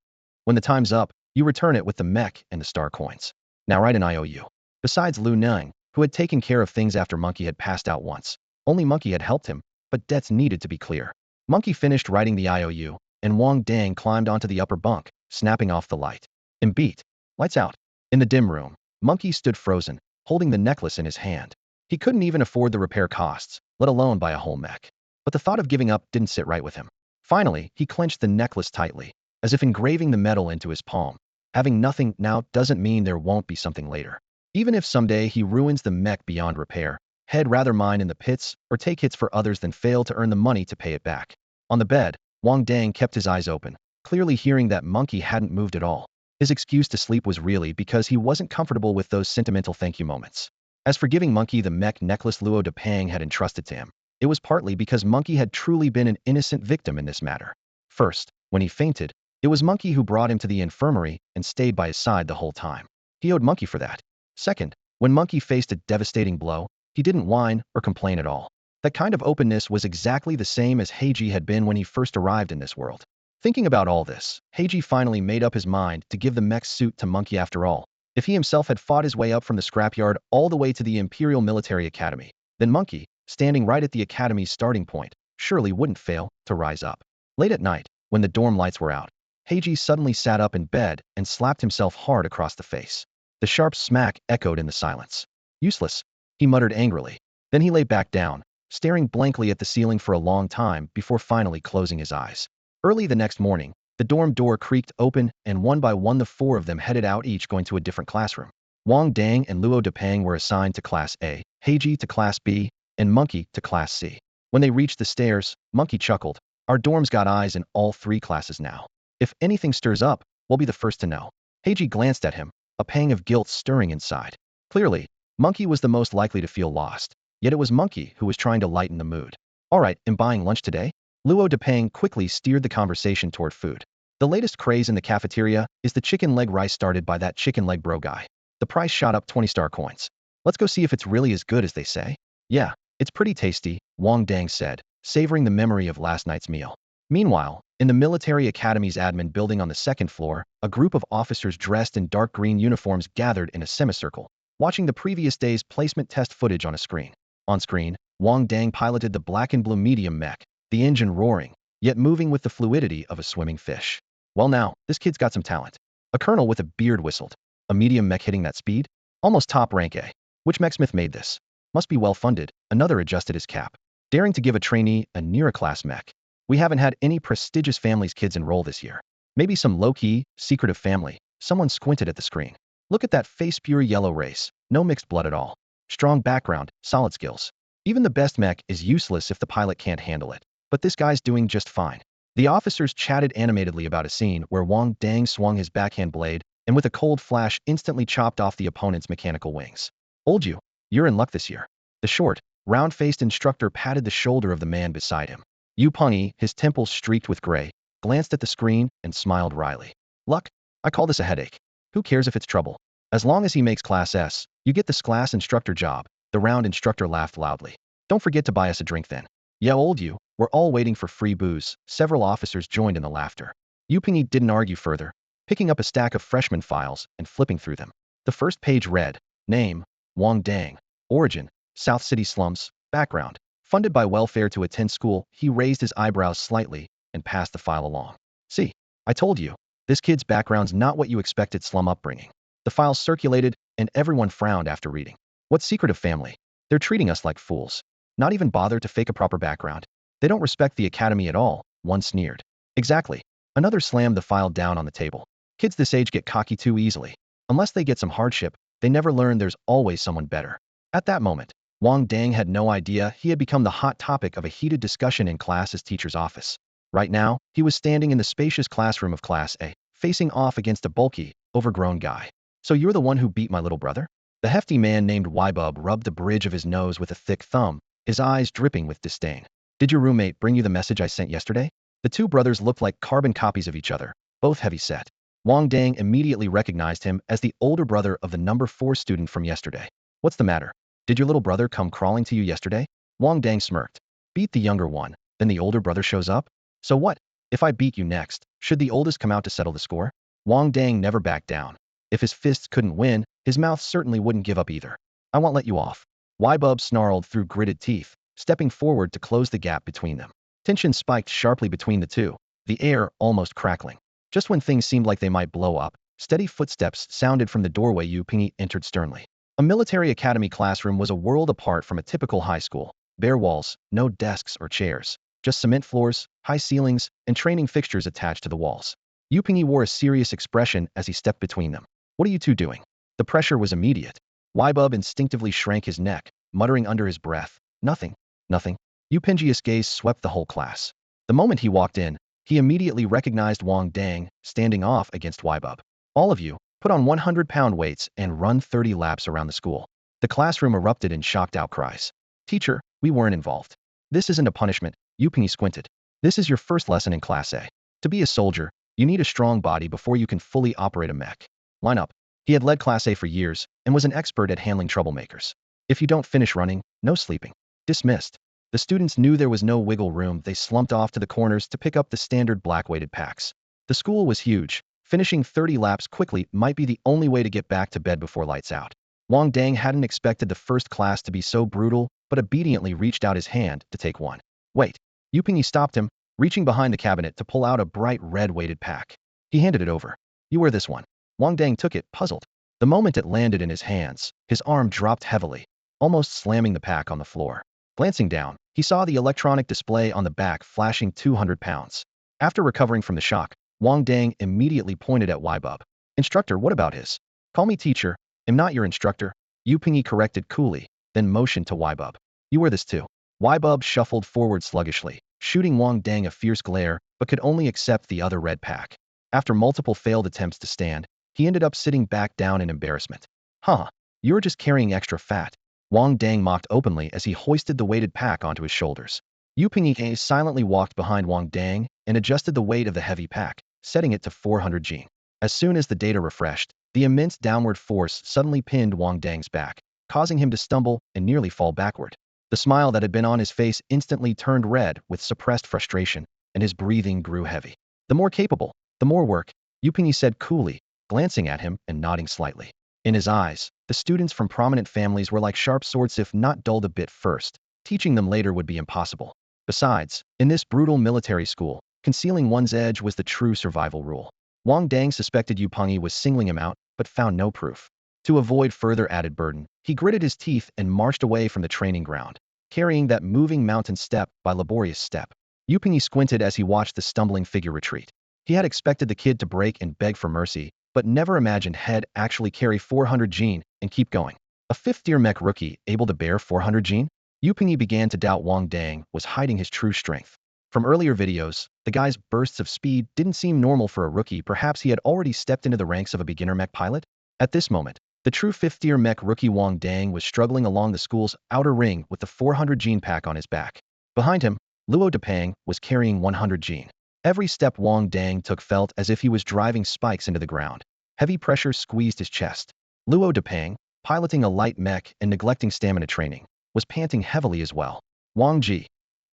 Speaker 1: When the time's up, you return it with the mech and the star coins. Now write an IOU. Besides Lu Neng, who had taken care of things after Monkey had passed out once, only Monkey had helped him, but debts needed to be clear. Monkey finished writing the IOU, and Wang Dang climbed onto the upper bunk, snapping off the light. And beat. Lights out. In the dim room, Monkey stood frozen, holding the necklace in his hand. He couldn't even afford the repair costs, let alone buy a whole mech. But the thought of giving up didn't sit right with him. Finally, he clenched the necklace tightly, as if engraving the metal into his palm. Having nothing now doesn't mean there won't be something later. Even if someday he ruins the mech beyond repair, he'd rather mine in the pits or take hits for others than fail to earn the money to pay it back. On the bed, Wang Dang kept his eyes open, clearly hearing that Monkey hadn't moved at all. His excuse to sleep was really because he wasn't comfortable with those sentimental thank you moments. As for giving Monkey the mech necklace Luo Depang had entrusted to him, it was partly because Monkey had truly been an innocent victim in this matter. First, when he fainted, it was Monkey who brought him to the infirmary and stayed by his side the whole time. He owed Monkey for that. Second, when Monkey faced a devastating blow, he didn't whine or complain at all. That kind of openness was exactly the same as Heiji had been when he first arrived in this world. Thinking about all this, Heiji finally made up his mind to give the mech suit to Monkey after all. If he himself had fought his way up from the scrapyard all the way to the Imperial Military Academy, then Monkey, standing right at the academy's starting point, surely wouldn't fail to rise up. Late at night, when the dorm lights were out, Heiji suddenly sat up in bed and slapped himself hard across the face. The sharp smack echoed in the silence. Useless, he muttered angrily. Then he lay back down, staring blankly at the ceiling for a long time before finally closing his eyes. Early the next morning, the dorm door creaked open and one by one the four of them headed out, each going to a different classroom. Wang Dang and Luo Depang were assigned to Class A, Heiji to Class B, and Monkey to Class C. When they reached the stairs, Monkey chuckled. Our dorm's got eyes in all three classes now. If anything stirs up, we'll be the first to know. Heiji glanced at him, a pang of guilt stirring inside. Clearly, Monkey was the most likely to feel lost, yet it was Monkey who was trying to lighten the mood. All right, am buying lunch today? Luo Depang quickly steered the conversation toward food. The latest craze in the cafeteria is the chicken leg rice started by that chicken leg bro guy. The price shot up 20 star coins. Let's go see if it's really as good as they say. Yeah, it's pretty tasty, Wang Dang said, savoring the memory of last night's meal. Meanwhile, in the military academy's admin building on the second floor, a group of officers dressed in dark green uniforms gathered in a semicircle, watching the previous day's placement test footage on a screen. On screen, Wang Dang piloted the black and blue medium mech, the engine roaring, yet moving with the fluidity of a swimming fish. Well now, this kid's got some talent. A colonel with a beard whistled. A medium mech hitting that speed? Almost top rank A. Which mechsmith made this? Must be well funded. Another adjusted his cap, daring to give a trainee a near-class mech. We haven't had any prestigious family's kids enroll this year. Maybe some low-key, secretive family. Someone squinted at the screen. Look at that face, pure yellow race. No mixed blood at all. Strong background, solid skills. Even the best mech is useless if the pilot can't handle it. But this guy's doing just fine. The officers chatted animatedly about a scene where Wang Dang swung his backhand blade and with a cold flash instantly chopped off the opponent's mechanical wings. Old you, you're in luck this year. The short, round-faced instructor patted the shoulder of the man beside him. Yu Pungi, his temples streaked with gray, glanced at the screen and smiled wryly. Luck? I call this a headache. Who cares if it's trouble? As long as he makes Class S, you get this class instructor job. The round instructor laughed loudly. Don't forget to buy us a drink then. Yeah, old you, we're all waiting for free booze. Several officers joined in the laughter. Yu Pungi didn't argue further, picking up a stack of freshman files and flipping through them. The first page read, Name, Wang Dang. Origin, South City slums. Background, funded by welfare to attend school. He raised his eyebrows slightly and passed the file along. See, I told you, this kid's background's not what you expected. Slum upbringing. The file circulated and everyone frowned after reading. What secretive family? They're treating us like fools. Not even bother to fake a proper background. They don't respect the academy at all, one sneered. Exactly. Another slammed the file down on the table. Kids this age get cocky too easily. Unless they get some hardship, they never learn there's always someone better. At that moment, Wang Dang had no idea he had become the hot topic of a heated discussion in class's teacher's office. Right now, he was standing in the spacious classroom of Class A, facing off against a bulky, overgrown guy. So you're the one who beat my little brother? The hefty man named Wybub rubbed the bridge of his nose with a thick thumb, his eyes dripping with disdain. Did your roommate bring you the message I sent yesterday? The two brothers looked like carbon copies of each other, both heavy-set. Wang Dang immediately recognized him as the older brother of the number 4 student from yesterday. What's the matter? Did your little brother come crawling to you yesterday? Wang Dang smirked. Beat the younger one, then the older brother shows up? So what? If I beat you next, should the oldest come out to settle the score? Wang Dang never backed down. If his fists couldn't win, his mouth certainly wouldn't give up either. I won't let you off. Wybub snarled through gritted teeth, stepping forward to close the gap between them. Tension spiked sharply between the two, the air almost crackling. Just when things seemed like they might blow up, steady footsteps sounded from the doorway. Yu Pungi entered sternly. A military academy classroom was a world apart from a typical high school. Bare walls, no desks or chairs, just cement floors, high ceilings, and training fixtures attached to the walls. Yu Pungi wore a serious expression as he stepped between them. What are you two doing? The pressure was immediate. Wybub instinctively shrank his neck, muttering under his breath, Nothing. Nothing. Yu Pungi's gaze swept the whole class. The moment he walked in, he immediately recognized Wang Dang, standing off against Wybub. All of you, put on 100-pound weights and run 30 laps around the school. The classroom erupted in shocked outcries. Teacher, we weren't involved. This isn't a punishment. Yu Pungi squinted. This is your first lesson in Class A. To be a soldier, you need a strong body before you can fully operate a mech. Line up. He had led Class A for years and was an expert at handling troublemakers. If you don't finish running, no sleeping. Dismissed. The students knew there was no wiggle room. They slumped off to the corners to pick up the standard black-weighted packs. The school was huge. Finishing 30 laps quickly might be the only way to get back to bed before lights out. Wang Dang hadn't expected the first class to be so brutal, but obediently reached out his hand to take one. Wait. Yu Pungi stopped him, reaching behind the cabinet to pull out a bright red weighted pack. He handed it over. You wear this one. Wang Dang took it, puzzled. The moment it landed in his hands, his arm dropped heavily, almost slamming the pack on the floor. Glancing down, he saw the electronic display on the back flashing 200 pounds. After recovering from the shock, Wang Dang immediately pointed at Wybub. Instructor, what about his? Call me teacher. I'm not your instructor. Yu Pungi corrected coolly, then motioned to Wybub. You wear this too. Wybub shuffled forward sluggishly, shooting Wang Dang a fierce glare, but could only accept the other red pack. After multiple failed attempts to stand, he ended up sitting back down in embarrassment. Huh, you're just carrying extra fat. Wang Dang mocked openly as he hoisted the weighted pack onto his shoulders. Yu Pungi silently walked behind Wang Dang and adjusted the weight of the heavy pack, setting it to 400 G. As soon as the data refreshed, the immense downward force suddenly pinned Wang Dang's back, causing him to stumble and nearly fall backward. The smile that had been on his face instantly turned red with suppressed frustration, and his breathing grew heavy. The more capable, the more work, Yupingi said coolly, glancing at him and nodding slightly. In his eyes, the students from prominent families were like sharp swords if not dulled a bit first. Teaching them later would be impossible. Besides, in this brutal military school, concealing one's edge was the true survival rule. Wang Dang suspected Yupingi was singling him out, but found no proof. To avoid further added burden, he gritted his teeth and marched away from the training ground, carrying that moving mountain step by laborious step. Yupingi squinted as he watched the stumbling figure retreat. He had expected the kid to break and beg for mercy, but never imagined he'd actually carry 400 gene and keep going. A fifth-tier mech rookie able to bear 400 gene? Yupingi began to doubt Wang Dang was hiding his true strength. From earlier videos, the guy's bursts of speed didn't seem normal for a rookie. Perhaps he had already stepped into the ranks of a beginner mech pilot? At this moment, the true fifth-tier mech rookie Wang Dang was struggling along the school's outer ring with the 400 gene pack on his back. Behind him, Luo Depang was carrying 100 gene. Every step Wang Dang took felt as if he was driving spikes into the ground. Heavy pressure squeezed his chest. Luo Depang, piloting a light mech and neglecting stamina training, was panting heavily as well. Wang Ji.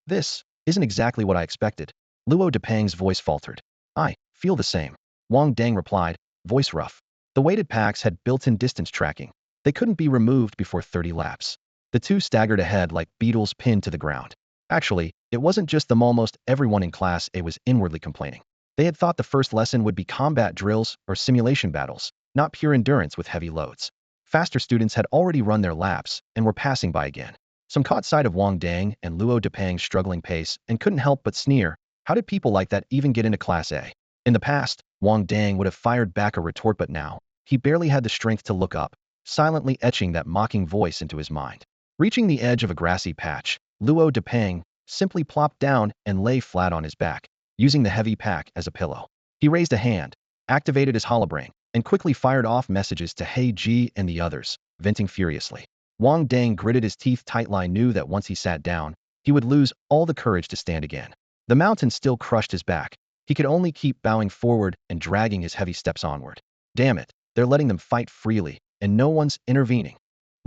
Speaker 1: This isn't exactly what I expected. Luo Depang's voice faltered. I feel the same. Wang Dang replied, voice rough. The weighted packs had built-in distance tracking. They couldn't be removed before 30 laps. The two staggered ahead like beetles pinned to the ground. Actually, it wasn't just them. Almost everyone in Class A was inwardly complaining. They had thought the first lesson would be combat drills or simulation battles, not pure endurance with heavy loads. Faster students had already run their laps and were passing by again. Some caught sight of Wang Dang and Luo Depang's struggling pace and couldn't help but sneer. How did people like that even get into Class A? In the past, Wang Dang would have fired back a retort, but now, he barely had the strength to look up, silently etching that mocking voice into his mind. Reaching the edge of a grassy patch, Luo Depang simply plopped down and lay flat on his back, using the heavy pack as a pillow. He raised a hand, activated his holobrain, and quickly fired off messages to Hei Ji and the others, venting furiously. Wang Dang gritted his teeth tightly, knew that once he sat down, he would lose all the courage to stand again. The mountain still crushed his back. He could only keep bowing forward and dragging his heavy steps onward. Damn it, they're letting them fight freely, and no one's intervening.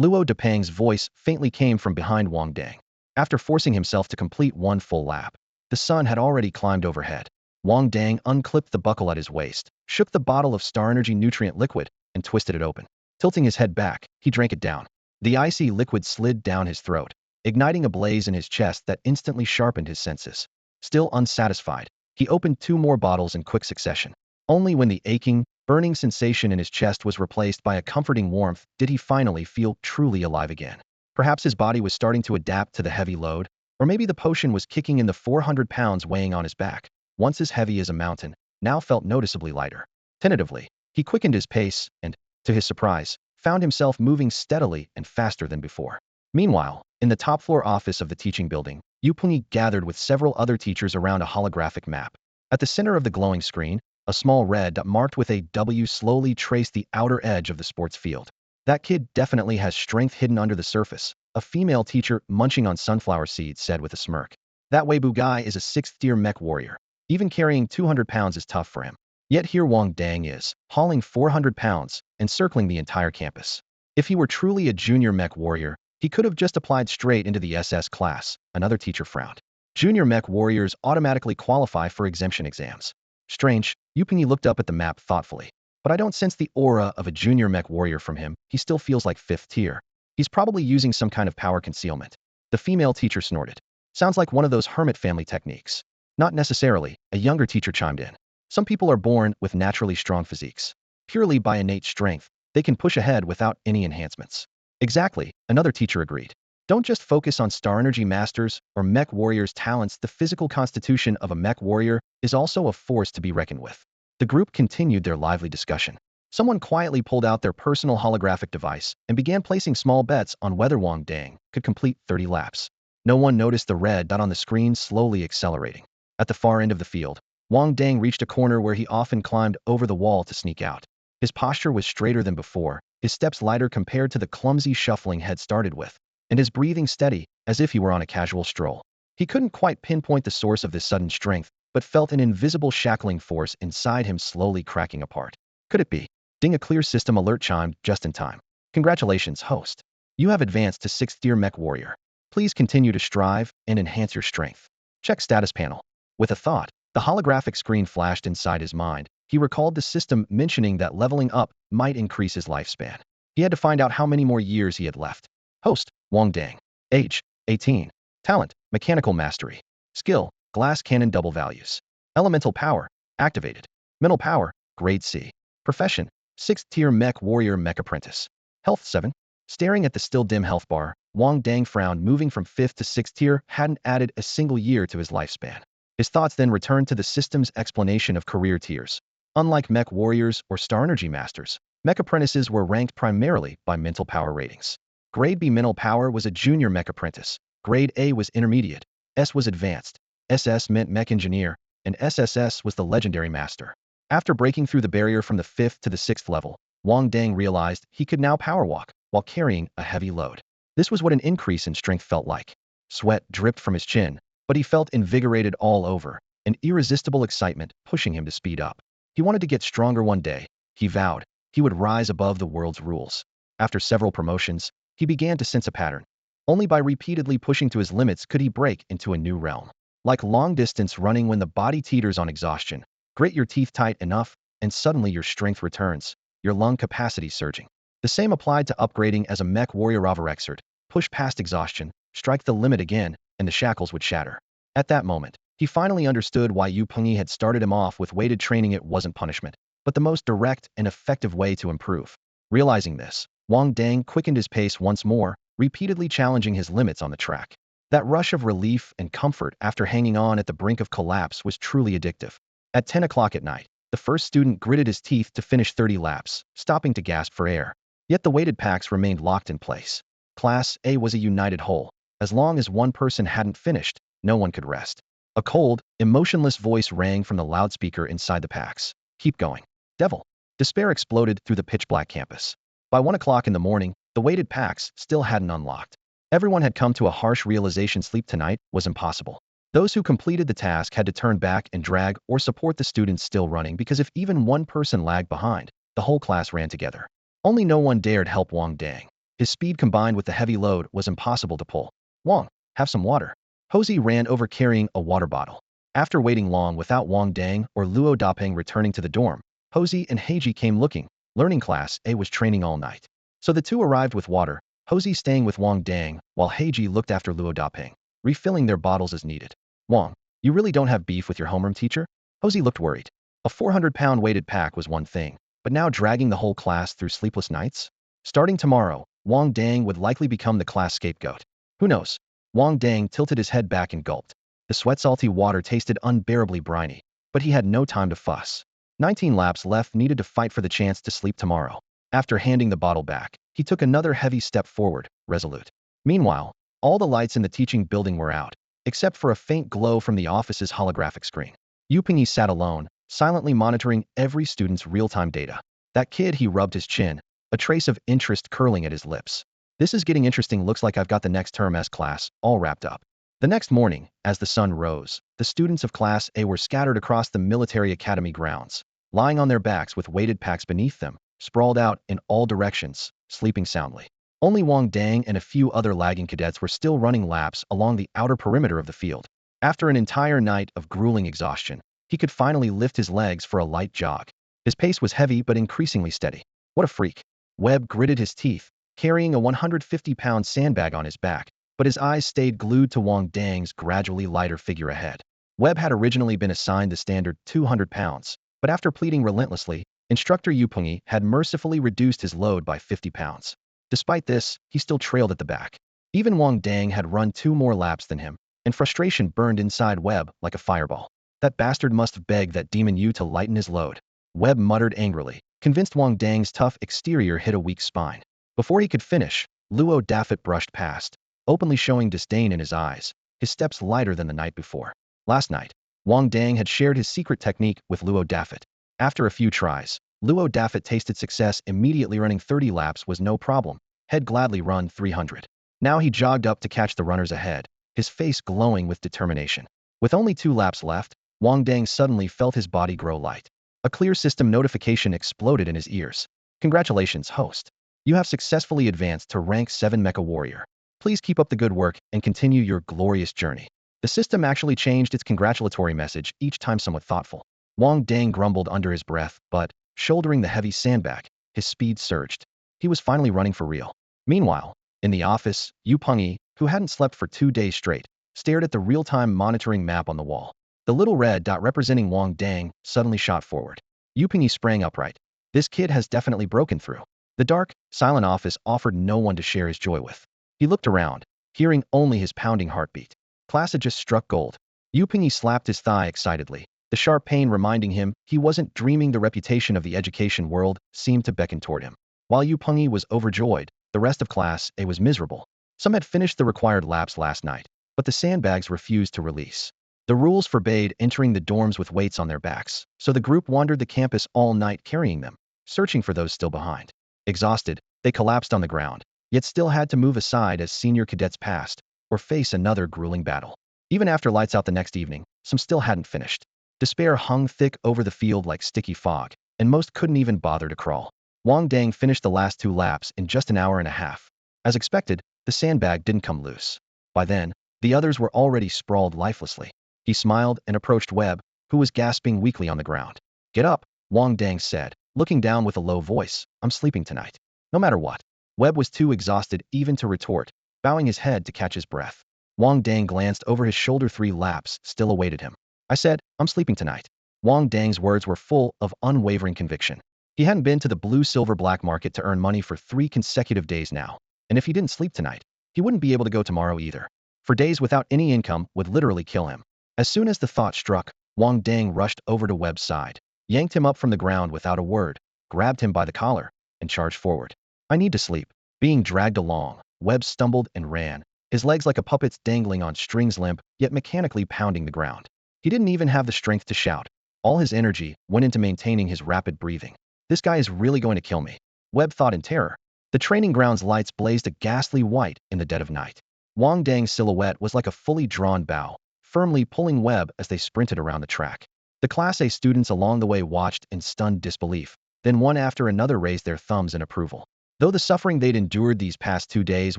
Speaker 1: Luo Depang's voice faintly came from behind Wang Dang. After forcing himself to complete one full lap, the sun had already climbed overhead. Wang Dang unclipped the buckle at his waist, shook the bottle of Star Energy nutrient liquid, and twisted it open. Tilting his head back, he drank it down. The icy liquid slid down his throat, igniting a blaze in his chest that instantly sharpened his senses. Still unsatisfied, he opened 2 more bottles in quick succession. Only when the aching, burning sensation in his chest was replaced by a comforting warmth did he finally feel truly alive again. Perhaps his body was starting to adapt to the heavy load, or maybe the potion was kicking in. The 400 pounds weighing on his back, once as heavy as a mountain, now felt noticeably lighter. Tentatively, he quickened his pace and, to his surprise, found himself moving steadily and faster than before. Meanwhile, in the top-floor office of the teaching building, Yupingi gathered with several other teachers around a holographic map. At the center of the glowing screen, a small red dot marked with a W slowly traced the outer edge of the sports field. That kid definitely has strength hidden under the surface, a female teacher munching on sunflower seeds said with a smirk. That Weibu guy is a 6th-tier mech warrior. Even carrying 200 pounds is tough for him. Yet here Wang Dang is, hauling 400 pounds, and circling the entire campus. If he were truly a junior mech warrior, he could have just applied straight into the SS class, another teacher frowned. Junior mech warriors automatically qualify for exemption exams. Strange, Yupingi looked up at the map thoughtfully. But I don't sense the aura of a junior mech warrior from him. He still feels like 5th tier. He's probably using some kind of power concealment. The female teacher snorted. Sounds like one of those hermit family techniques. Not necessarily, a younger teacher chimed in. Some people are born with naturally strong physiques. Purely by innate strength, they can push ahead without any enhancements. Exactly, another teacher agreed. Don't just focus on Star Energy Masters or Mech Warriors' talents. The physical constitution of a Mech Warrior is also a force to be reckoned with. The group continued their lively discussion. Someone quietly pulled out their personal holographic device and began placing small bets on whether Wang Dang could complete 30 laps. No one noticed the red dot on the screen slowly accelerating. At the far end of the field, Wang Dang reached a corner where he often climbed over the wall to sneak out. His posture was straighter than before, his steps lighter compared to the clumsy shuffling he'd started with, and his breathing steady, as if he were on a casual stroll. He couldn't quite pinpoint the source of this sudden strength, but felt an invisible shackling force inside him slowly cracking apart. Could it be? Ding, a clear system alert chimed just in time. Congratulations, host. You have advanced to 6th tier mech warrior. Please continue to strive and enhance your strength. Check status panel. With a thought, the holographic screen flashed inside his mind. He recalled the system mentioning that leveling up might increase his lifespan. He had to find out how many more years he had left. Host, Wang Dang. Age, 18. Talent, mechanical mastery. Skill, glass cannon double values. Elemental power, activated. Mental power, grade C. Profession, 6th tier mech warrior mech apprentice. Health 7. Staring at the still dim health bar, Wang Dang frowned. Moving from 5th to 6th tier hadn't added a single year to his lifespan. His thoughts then returned to the system's explanation of career tiers. Unlike mech warriors or star energy masters, mech apprentices were ranked primarily by mental power ratings. Grade B mental power was a junior mech apprentice. Grade A was intermediate. S was advanced. SS meant mech engineer, and SSS was the legendary master. After breaking through the barrier from the 5th to the 6th level, Wang Dang realized he could now power walk while carrying a heavy load. This was what an increase in strength felt like. Sweat dripped from his chin, but he felt invigorated all over, an irresistible excitement pushing him to speed up. He wanted to get stronger one day. He vowed he would rise above the world's rules. After several promotions, he began to sense a pattern. Only by repeatedly pushing to his limits could he break into a new realm. Like long-distance running when the body teeters on exhaustion, grit your teeth tight enough, and suddenly your strength returns, your lung capacity surging. The same applied to upgrading as a mech warrior overexert. Push past exhaustion, strike the limit again, and the shackles would shatter. At that moment, he finally understood why Yu Pengyi had started him off with weighted training. It wasn't punishment, but the most direct and effective way to improve. Realizing this, Wang Dang quickened his pace once more, repeatedly challenging his limits on the track. That rush of relief and comfort after hanging on at the brink of collapse was truly addictive. At 10 o'clock at night, the first student gritted his teeth to finish 30 laps, stopping to gasp for air. Yet the weighted packs remained locked in place. Class A was a united whole. As long as one person hadn't finished, no one could rest. A cold, emotionless voice rang from the loudspeaker inside the packs. Keep going. Devil. Despair exploded through the pitch-black campus. By 1 o'clock in the morning, the weighted packs still hadn't unlocked. Everyone had come to a harsh realization: sleep tonight was impossible. Those who completed the task had to turn back and drag or support the students still running, because if even one person lagged behind, the whole class ran together. Only no one dared help Wang Dang. His speed combined with the heavy load was impossible to pull. Wang, have some water. Hosey ran over carrying a water bottle. After waiting long without Wang Dang or Luo Dapeng returning to the dorm, Hosey and Heiji came looking. Learning class A was training all night. So the two arrived with water, Hosey staying with Wang Dang, while Heiji looked after Luo Dapeng, refilling their bottles as needed. Wang, you really don't have beef with your homeroom teacher? Hosey looked worried. A 400-pound weighted pack was one thing, but now dragging the whole class through sleepless nights? Starting tomorrow, Wang Dang would likely become the class scapegoat. Who knows? Wang Dang tilted his head back and gulped. The sweat-salty water tasted unbearably briny, but he had no time to fuss. 19 laps left, needed to fight for the chance to sleep tomorrow. After handing the bottle back, he took another heavy step forward, resolute. Meanwhile, all the lights in the teaching building were out, except for a faint glow from the office's holographic screen. Yu Pengyi sat alone, silently monitoring every student's real-time data. That kid, he rubbed his chin, a trace of interest curling at his lips. This is getting interesting. Looks like I've got the next term's class all wrapped up. The next morning, as the sun rose, the students of Class A were scattered across the military academy grounds, lying on their backs with weighted packs beneath them, sprawled out in all directions, sleeping soundly. Only Wang Dang and a few other lagging cadets were still running laps along the outer perimeter of the field. After an entire night of grueling exhaustion, he could finally lift his legs for a light jog. His pace was heavy but increasingly steady. What a freak. Webb gritted his teeth, carrying a 150-pound sandbag on his back, but his eyes stayed glued to Wang Dang's gradually lighter figure ahead. Webb had originally been assigned the standard 200 pounds, but after pleading relentlessly, instructor Yu Pengyi had mercifully reduced his load by 50 pounds. Despite this, he still trailed at the back. Even Wang Dang had run 2 more laps than him, and frustration burned inside Webb like a fireball. That bastard must have begged that demon Yu to lighten his load. Webb muttered angrily, convinced Wang Dang's tough exterior hit a weak spine. Before he could finish, Luo Dafet brushed past, openly showing disdain in his eyes, his steps lighter than the night before. Last night, Wang Dang had shared his secret technique with Luo Dafet. After a few tries, Luo Dafet tasted success immediately. Running 30 laps was no problem. He'd gladly run 300. Now he jogged up to catch the runners ahead, his face glowing with determination. With only 2 laps left, Wang Dang suddenly felt his body grow light. A clear system notification exploded in his ears. Congratulations, host. You have successfully advanced to rank 7 Mecha Warrior. Please keep up the good work and continue your glorious journey. The system actually changed its congratulatory message each time, somewhat thoughtful. Wang Dang grumbled under his breath, but, shouldering the heavy sandbag, his speed surged. He was finally running for real. Meanwhile, in the office, Yu Pengyi, who hadn't slept for 2 days straight, stared at the real-time monitoring map on the wall. The little red dot representing Wang Dang suddenly shot forward. Yu Pengyi sprang upright. This kid has definitely broken through. The dark, silent office offered no one to share his joy with. He looked around, hearing only his pounding heartbeat. Class had just struck gold. Yu Pengyi slapped his thigh excitedly. The sharp pain reminding him he wasn't dreaming. The reputation of the education world seemed to beckon toward him. While Yu Pengyi was overjoyed, the rest of Class A was miserable. Some had finished the required laps last night, but the sandbags refused to release. The rules forbade entering the dorms with weights on their backs, so the group wandered the campus all night carrying them, searching for those still behind. Exhausted, they collapsed on the ground, yet still had to move aside as senior cadets passed, or face another grueling battle. Even after lights out the next evening, some still hadn't finished. Despair hung thick over the field like sticky fog, and most couldn't even bother to crawl. Wang Dang finished the last 2 laps in just an hour and a half. As expected, the sandbag didn't come loose. By then, the others were already sprawled lifelessly. He smiled and approached Webb, who was gasping weakly on the ground. "Get up," Wang Dang said, looking down with a low voice. "I'm sleeping tonight. No matter what." Webb was too exhausted even to retort, bowing his head to catch his breath. Wang Dang glanced over his shoulder. 3 laps still awaited him. "I said, I'm sleeping tonight." Wang Dang's words were full of unwavering conviction. He hadn't been to the blue-silver black market to earn money for 3 consecutive days now, and if he didn't sleep tonight, he wouldn't be able to go tomorrow either. For days without any income would literally kill him. As soon as the thought struck, Wang Dang rushed over to Webb's side, yanked him up from the ground without a word, grabbed him by the collar, and charged forward. "I need to sleep." Being dragged along, Webb stumbled and ran, his legs like a puppet's dangling on strings, limp, yet mechanically pounding the ground. He didn't even have the strength to shout. All his energy went into maintaining his rapid breathing. "This guy is really going to kill me," Webb thought in terror. The training ground's lights blazed a ghastly white in the dead of night. Wang Dang's silhouette was like a fully drawn bow, firmly pulling Webb as they sprinted around the track. The Class A students along the way watched in stunned disbelief, then one after another raised their thumbs in approval. Though the suffering they'd endured these past 2 days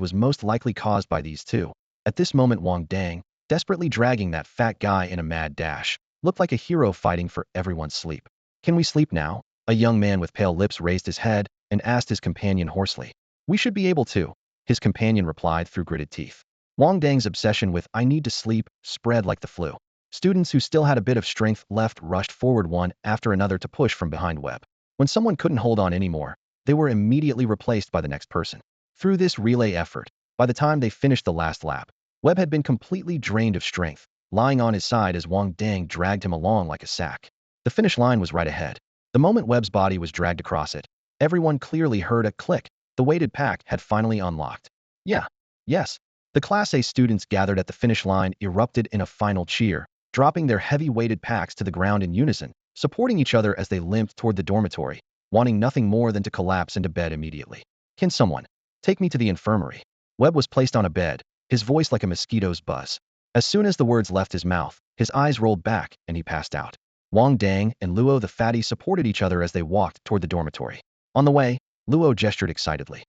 Speaker 1: was most likely caused by these two, at this moment Wang Dang, desperately dragging that fat guy in a mad dash, looked like a hero fighting for everyone's sleep. "Can we sleep now?" A young man with pale lips raised his head and asked his companion hoarsely. "We should be able to," his companion replied through gritted teeth. Wang Dang's obsession with "I need to sleep" spread like the flu. Students who still had a bit of strength left rushed forward one after another to push from behind Webb. When someone couldn't hold on anymore, they were immediately replaced by the next person. Through this relay effort, by the time they finished the last lap, Webb had been completely drained of strength, lying on his side as Wang Dang dragged him along like a sack. The finish line was right ahead. The moment Webb's body was dragged across it, everyone clearly heard a click. The weighted pack had finally unlocked. "Yeah. Yes." The Class A students gathered at the finish line erupted in a final cheer, dropping their heavy weighted packs to the ground in unison, supporting each other as they limped toward the dormitory, wanting nothing more than to collapse into bed immediately. "Can someone take me to the infirmary?" Webb was placed on a bed, his voice like a mosquito's buzz. As soon as the words left his mouth, his eyes rolled back and he passed out. Wang Dang and Luo the fatty supported each other as they walked toward the dormitory. On the way, Luo gestured excitedly.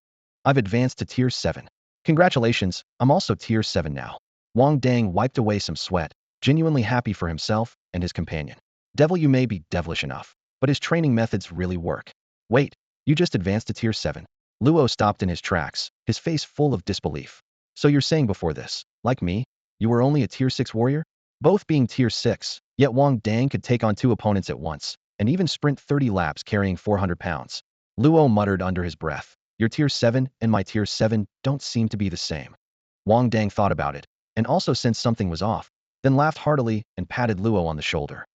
Speaker 1: "I've advanced to Tier 7. Congratulations, I'm also Tier 7 now." Wang Dang wiped away some sweat, genuinely happy for himself and his companion. Devil, you may be devilish enough, but his training methods really work. "Wait, you just advanced to Tier 7? Luo stopped in his tracks, his face full of disbelief. "So you're saying before this, like me, you were only a Tier 6 warrior?" Both being Tier 6, yet Wang Dang could take on 2 opponents at once, and even sprint 30 laps carrying 400 pounds. Luo muttered under his breath, "Your Tier 7 and my Tier 7 don't seem to be the same." Wang Dang thought about it, and also sensed something was off, then laughed heartily and patted Luo on the shoulder.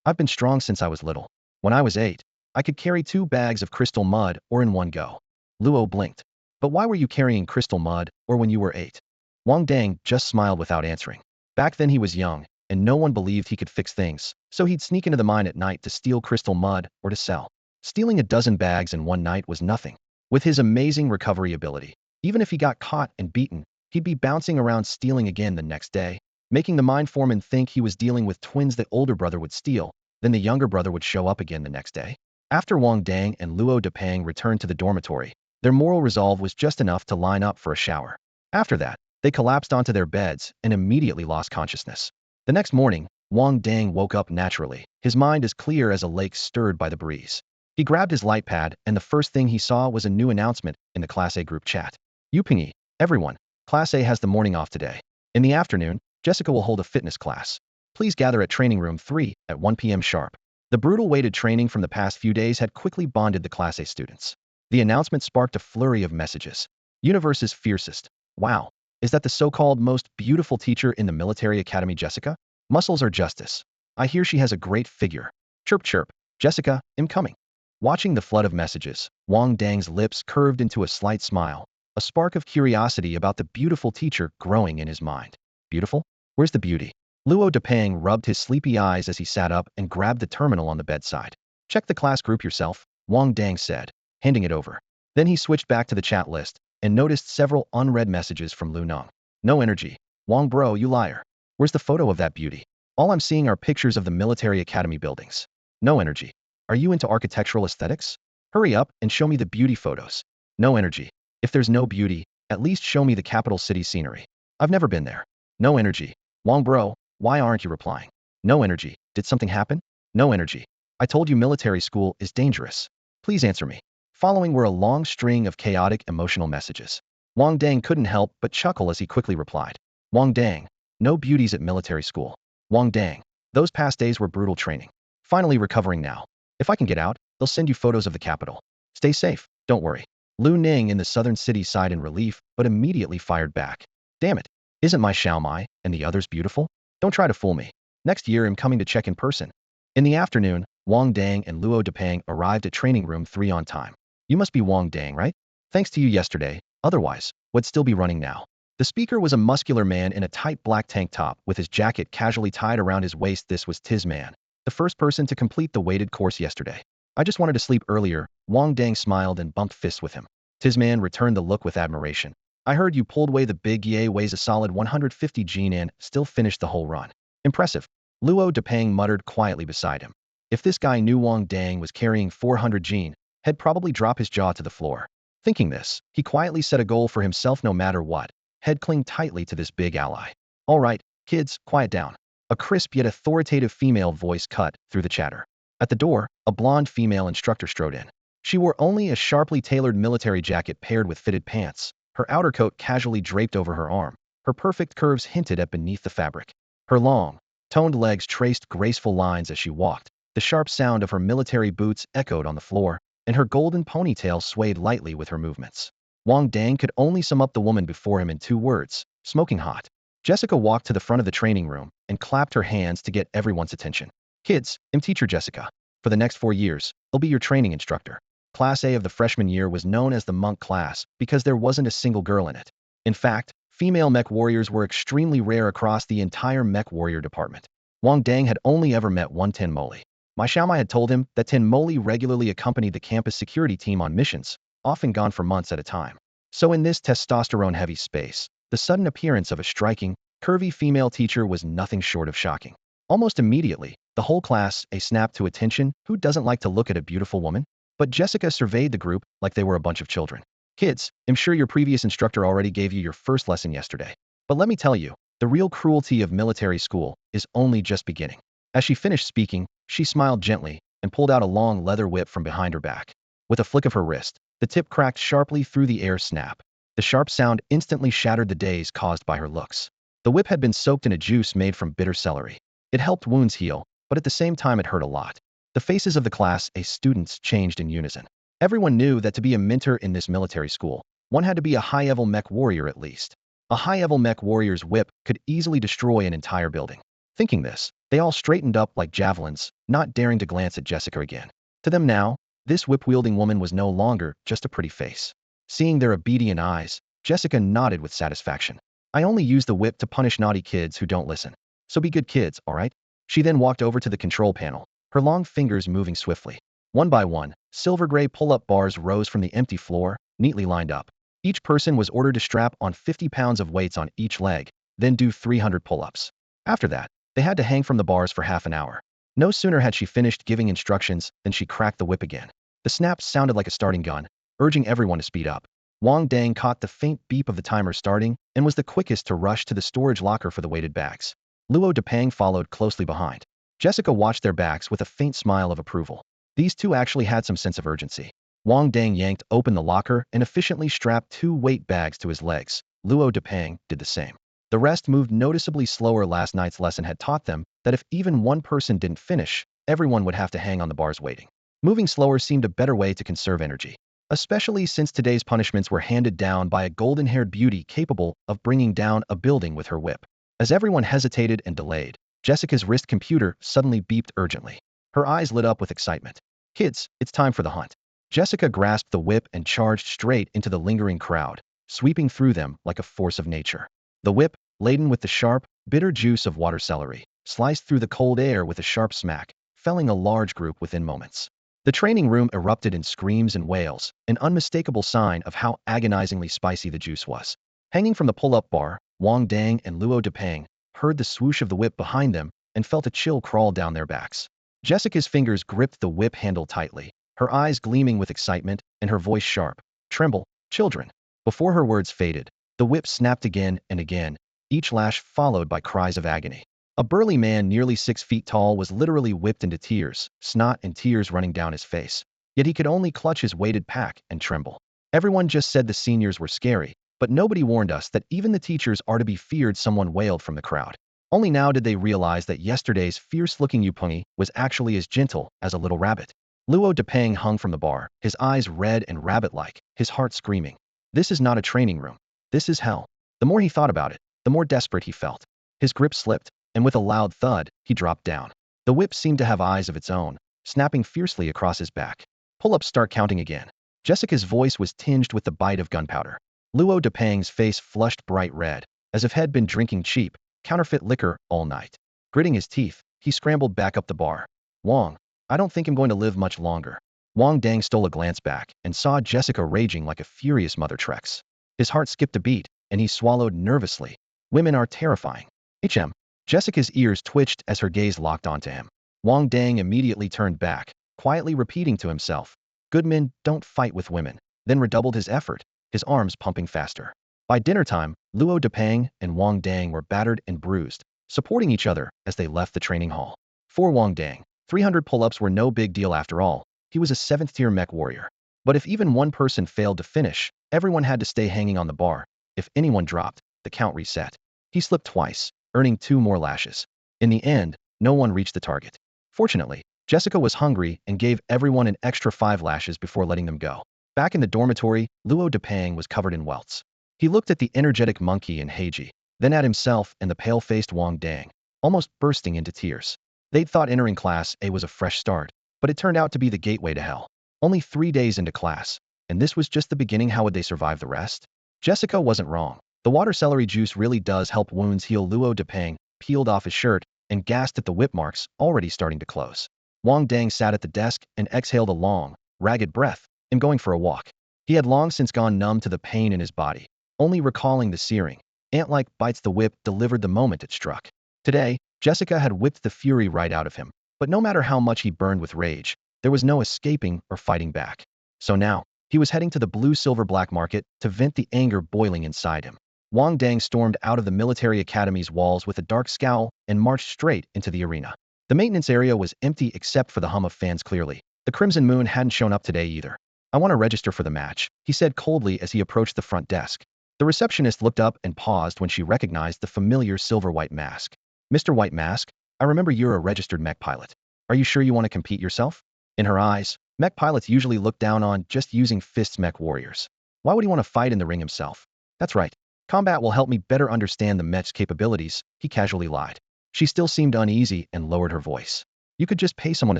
Speaker 1: "I've been strong since I was little. When I was 8, I could carry 2 bags of crystal mud or in one go." Luo blinked. "But why were you carrying crystal mud or when you were 8? Wang Dang just smiled without answering. Back then he was young, and no one believed he could fix things, so he'd sneak into the mine at night to steal crystal mud or to sell. Stealing a dozen bags in one night was nothing. With his amazing recovery ability, even if he got caught and beaten, he'd be bouncing around stealing again the next day, making the mine foreman think he was dealing with twins the older brother would steal, then the younger brother would show up again the next day. After Wang Dang and Luo Depang returned to the dormitory, their moral resolve was just enough to line up for a shower. After that, They collapsed onto their beds and immediately lost consciousness. The next morning, Wang Dang woke up naturally, his mind as clear as a lake stirred by the breeze. He grabbed his light pad, and the first thing he saw was a new announcement in the Class A group chat. Yupingi, everyone, Class A has the morning off today. In the afternoon, Jessica will hold a fitness class. Please gather at training room 3 at 1 p.m. sharp. The brutal weighted training from the past few days had quickly bonded the Class A students. The announcement sparked a flurry of messages. Universe's fiercest. Wow. Is that the so-called most beautiful teacher in the military academy, Jessica? Muscles are justice. I hear she has a great figure. Chirp chirp. Jessica, I'm coming. Watching the flood of messages, Wang Dang's lips curved into a slight smile, a spark of curiosity about the beautiful teacher growing in his mind. Beautiful? Where's the beauty? Luo Depang rubbed his sleepy eyes as he sat up and grabbed the terminal on the bedside. Check the class group yourself, Wang Dang said, handing it over. Then he switched back to the chat list and noticed several unread messages from Lu Nong. No energy. Wang bro, you liar. Where's the photo of that beauty? All I'm seeing are pictures of the military academy buildings. No energy. Are you into architectural aesthetics? Hurry up and show me the beauty photos. No energy. If there's no beauty, at least show me the capital city scenery. I've never been there. No energy. Wang bro, why aren't you replying? No energy. Did something happen? No energy. I told you military school is dangerous. Please answer me. Following were a long string of chaotic emotional messages. Wang Dang couldn't help but chuckle as he quickly replied. Wang Dang, no beauties at military school. Wang Dang, those past days were brutal training. Finally recovering now. If I can get out, they'll send you photos of the capital. Stay safe, don't worry. Lu Ning in the southern city sighed in relief, but immediately fired back. Damn it, isn't my Xiaomai and the others beautiful? Don't try to fool me. Next year I'm coming to check in person. In the afternoon, Wang Dang and Luo Depang arrived at training room 3 on time. You must be Wang Dang, right? Thanks to you yesterday, otherwise, would still be running now. The speaker was a muscular man in a tight black tank top with his jacket casually tied around his waist. This was Tiz Man, the first person to complete the weighted course yesterday. I just wanted to sleep earlier. Wang Dang smiled and bumped fists with him. Tiz Man returned the look with admiration. I heard you pulled away the big Ye weighs a solid 150 gene and still finished the whole run. Impressive. Luo Depang muttered quietly beside him. If this guy knew Wang Dang was carrying 400 gene, he'd probably drop his jaw to the floor. Thinking this, he quietly set a goal for himself no matter what. He'd cling tightly to this big ally. All right, kids, quiet down. A crisp yet authoritative female voice cut through the chatter. At the door, a blonde female instructor strode in. She wore only a sharply tailored military jacket paired with fitted pants, her outer coat casually draped over her arm. Her perfect curves hinted at beneath the fabric. Her long, toned legs traced graceful lines as she walked. The sharp sound of her military boots echoed on the floor, and her golden ponytail swayed lightly with her movements. Wang Dang could only sum up the woman before him in 2 words, smoking hot. Jessica walked to the front of the training room and clapped her hands to get everyone's attention. Kids, I'm teacher Jessica. For the next 4 years, I'll be your training instructor. Class A of the freshman year was known as the monk class because there wasn't a single girl in it. In fact, female mech warriors were extremely rare across the entire mech warrior department. Wang Dang had only ever met one Tin Moli. My Xiaomai had told him that Tin Moli regularly accompanied the campus security team on missions, often gone for months at a time. So in this testosterone-heavy space, the sudden appearance of a striking, curvy female teacher was nothing short of shocking. Almost immediately, the whole class snapped to attention. Who doesn't like to look at a beautiful woman? But Jessica surveyed the group like they were a bunch of children. Kids, I'm sure your previous instructor already gave you your first lesson yesterday. But let me tell you, the real cruelty of military school is only just beginning. As she finished speaking, she smiled gently and pulled out a long leather whip from behind her back. With a flick of her wrist, the tip cracked sharply through the air. Snap. The sharp sound instantly shattered the daze caused by her looks. The whip had been soaked in a juice made from bitter celery. It helped wounds heal, but at the same time it hurt a lot. The faces of the Class A students changed in unison. Everyone knew that to be a mentor in this military school, one had to be a high-level mech warrior at least. A high-level mech warrior's whip could easily destroy an entire building. Thinking this, they all straightened up like javelins, not daring to glance at Jessica again. To them now, this whip-wielding woman was no longer just a pretty face. Seeing their obedient eyes, Jessica nodded with satisfaction. I only use the whip to punish naughty kids who don't listen. So be good kids, all right? She then walked over to the control panel, her long fingers moving swiftly. One by one, silver gray pull-up bars rose from the empty floor, neatly lined up. Each person was ordered to strap on 50 pounds of weights on each leg, then do 300 pull-ups. After that, they had to hang from the bars for half an hour. No sooner had she finished giving instructions than she cracked the whip again. The snap sounded like a starting gun, urging everyone to speed up. Wang Dang caught the faint beep of the timer starting and was the quickest to rush to the storage locker for the weighted bags. Luo Depang followed closely behind. Jessica watched their backs with a faint smile of approval. These two actually had some sense of urgency. Wang Dang yanked open the locker and efficiently strapped 2 weight bags to his legs. Luo Depang did the same. The rest moved noticeably slower. Last night's lesson had taught them that if even one person didn't finish, everyone would have to hang on the bars waiting. Moving slower seemed a better way to conserve energy, especially since today's punishments were handed down by a golden-haired beauty capable of bringing down a building with her whip. As everyone hesitated and delayed, Jessica's wrist computer suddenly beeped urgently. Her eyes lit up with excitement. Kids, it's time for the hunt. Jessica grasped the whip and charged straight into the lingering crowd, sweeping through them like a force of nature. The whip, laden with the sharp, bitter juice of water celery, sliced through the cold air with a sharp smack, felling a large group within moments. The training room erupted in screams and wails, an unmistakable sign of how agonizingly spicy the juice was. Hanging from the pull-up bar, Wang Dang and Luo Depang heard the swoosh of the whip behind them and felt a chill crawl down their backs. Jessica's fingers gripped the whip handle tightly, her eyes gleaming with excitement and her voice sharp. Tremble, children. Before her words faded, the whip snapped again and again, each lash followed by cries of agony. A burly man nearly 6 feet tall was literally whipped into tears, snot and tears running down his face. Yet he could only clutch his weighted pack and tremble. Everyone just said the seniors were scary, but nobody warned us that even the teachers are to be feared. Someone wailed from the crowd. Only now did they realize that yesterday's fierce-looking Yupungi was actually as gentle as a little rabbit. Luo Depang hung from the bar, his eyes red and rabbit-like, his heart screaming. This is not a training room. This is hell. The more he thought about it, the more desperate he felt. His grip slipped, and with a loud thud, he dropped down. The whip seemed to have eyes of its own, snapping fiercely across his back. Pull-ups start counting again. Jessica's voice was tinged with the bite of gunpowder. Luo Depang's face flushed bright red, as if he'd been drinking cheap, counterfeit liquor all night. Gritting his teeth, he scrambled back up the bar. Wang, I don't think I'm going to live much longer. Wang Dang stole a glance back and saw Jessica raging like a furious mother Trex. His heart skipped a beat, and he swallowed nervously. Women are terrifying. HM. Jessica's ears twitched as her gaze locked onto him. Wang Dang immediately turned back, quietly repeating to himself, "Good men don't fight with women," then redoubled his effort, his arms pumping faster. By dinner time, Luo Depang and Wang Dang were battered and bruised, supporting each other as they left the training hall. For Wang Dang, 300 pull-ups were no big deal after all. He was a 7th-tier mech warrior. But if even one person failed to finish, everyone had to stay hanging on the bar. If anyone dropped, the count reset. He slipped twice, earning 2 more lashes. In the end, no one reached the target. Fortunately, Jessica was hungry and gave everyone an extra 5 lashes before letting them go. Back in the dormitory, Luo Depang was covered in welts. He looked at the energetic monkey and Heiji, then at himself and the pale-faced Wang Dang, almost bursting into tears. They'd thought entering Class A was a fresh start, but it turned out to be the gateway to hell. Only 3 days into class, and this was just the beginning. How would they survive the rest? Jessica wasn't wrong. The water celery juice really does help wounds heal. Luo Depang peeled off his shirt and gasped at the whip marks already starting to close. Wang Dang sat at the desk and exhaled a long, ragged breath, and going for a walk. He had long since gone numb to the pain in his body, only recalling the searing, ant-like bites the whip delivered the moment it struck. Today, Jessica had whipped the fury right out of him, but no matter how much he burned with rage, there was no escaping or fighting back. So now, he was heading to the blue-silver black market to vent the anger boiling inside him. Wang Dang stormed out of the military academy's walls with a dark scowl and marched straight into the arena. The maintenance area was empty except for the hum of fans. Clearly, the Crimson Moon hadn't shown up today either. "I want to register for the match," he said coldly as he approached the front desk. The receptionist looked up and paused when she recognized the familiar silver-white mask. "Mr. White Mask, I remember you're a registered mech pilot. Are you sure you want to compete yourself?" In her eyes, mech pilots usually look down on just using fists. Mech warriors. Why would he want to fight in the ring himself? "That's right. Combat will help me better understand the mech's capabilities," he casually lied. She still seemed uneasy and lowered her voice. "You could just pay someone to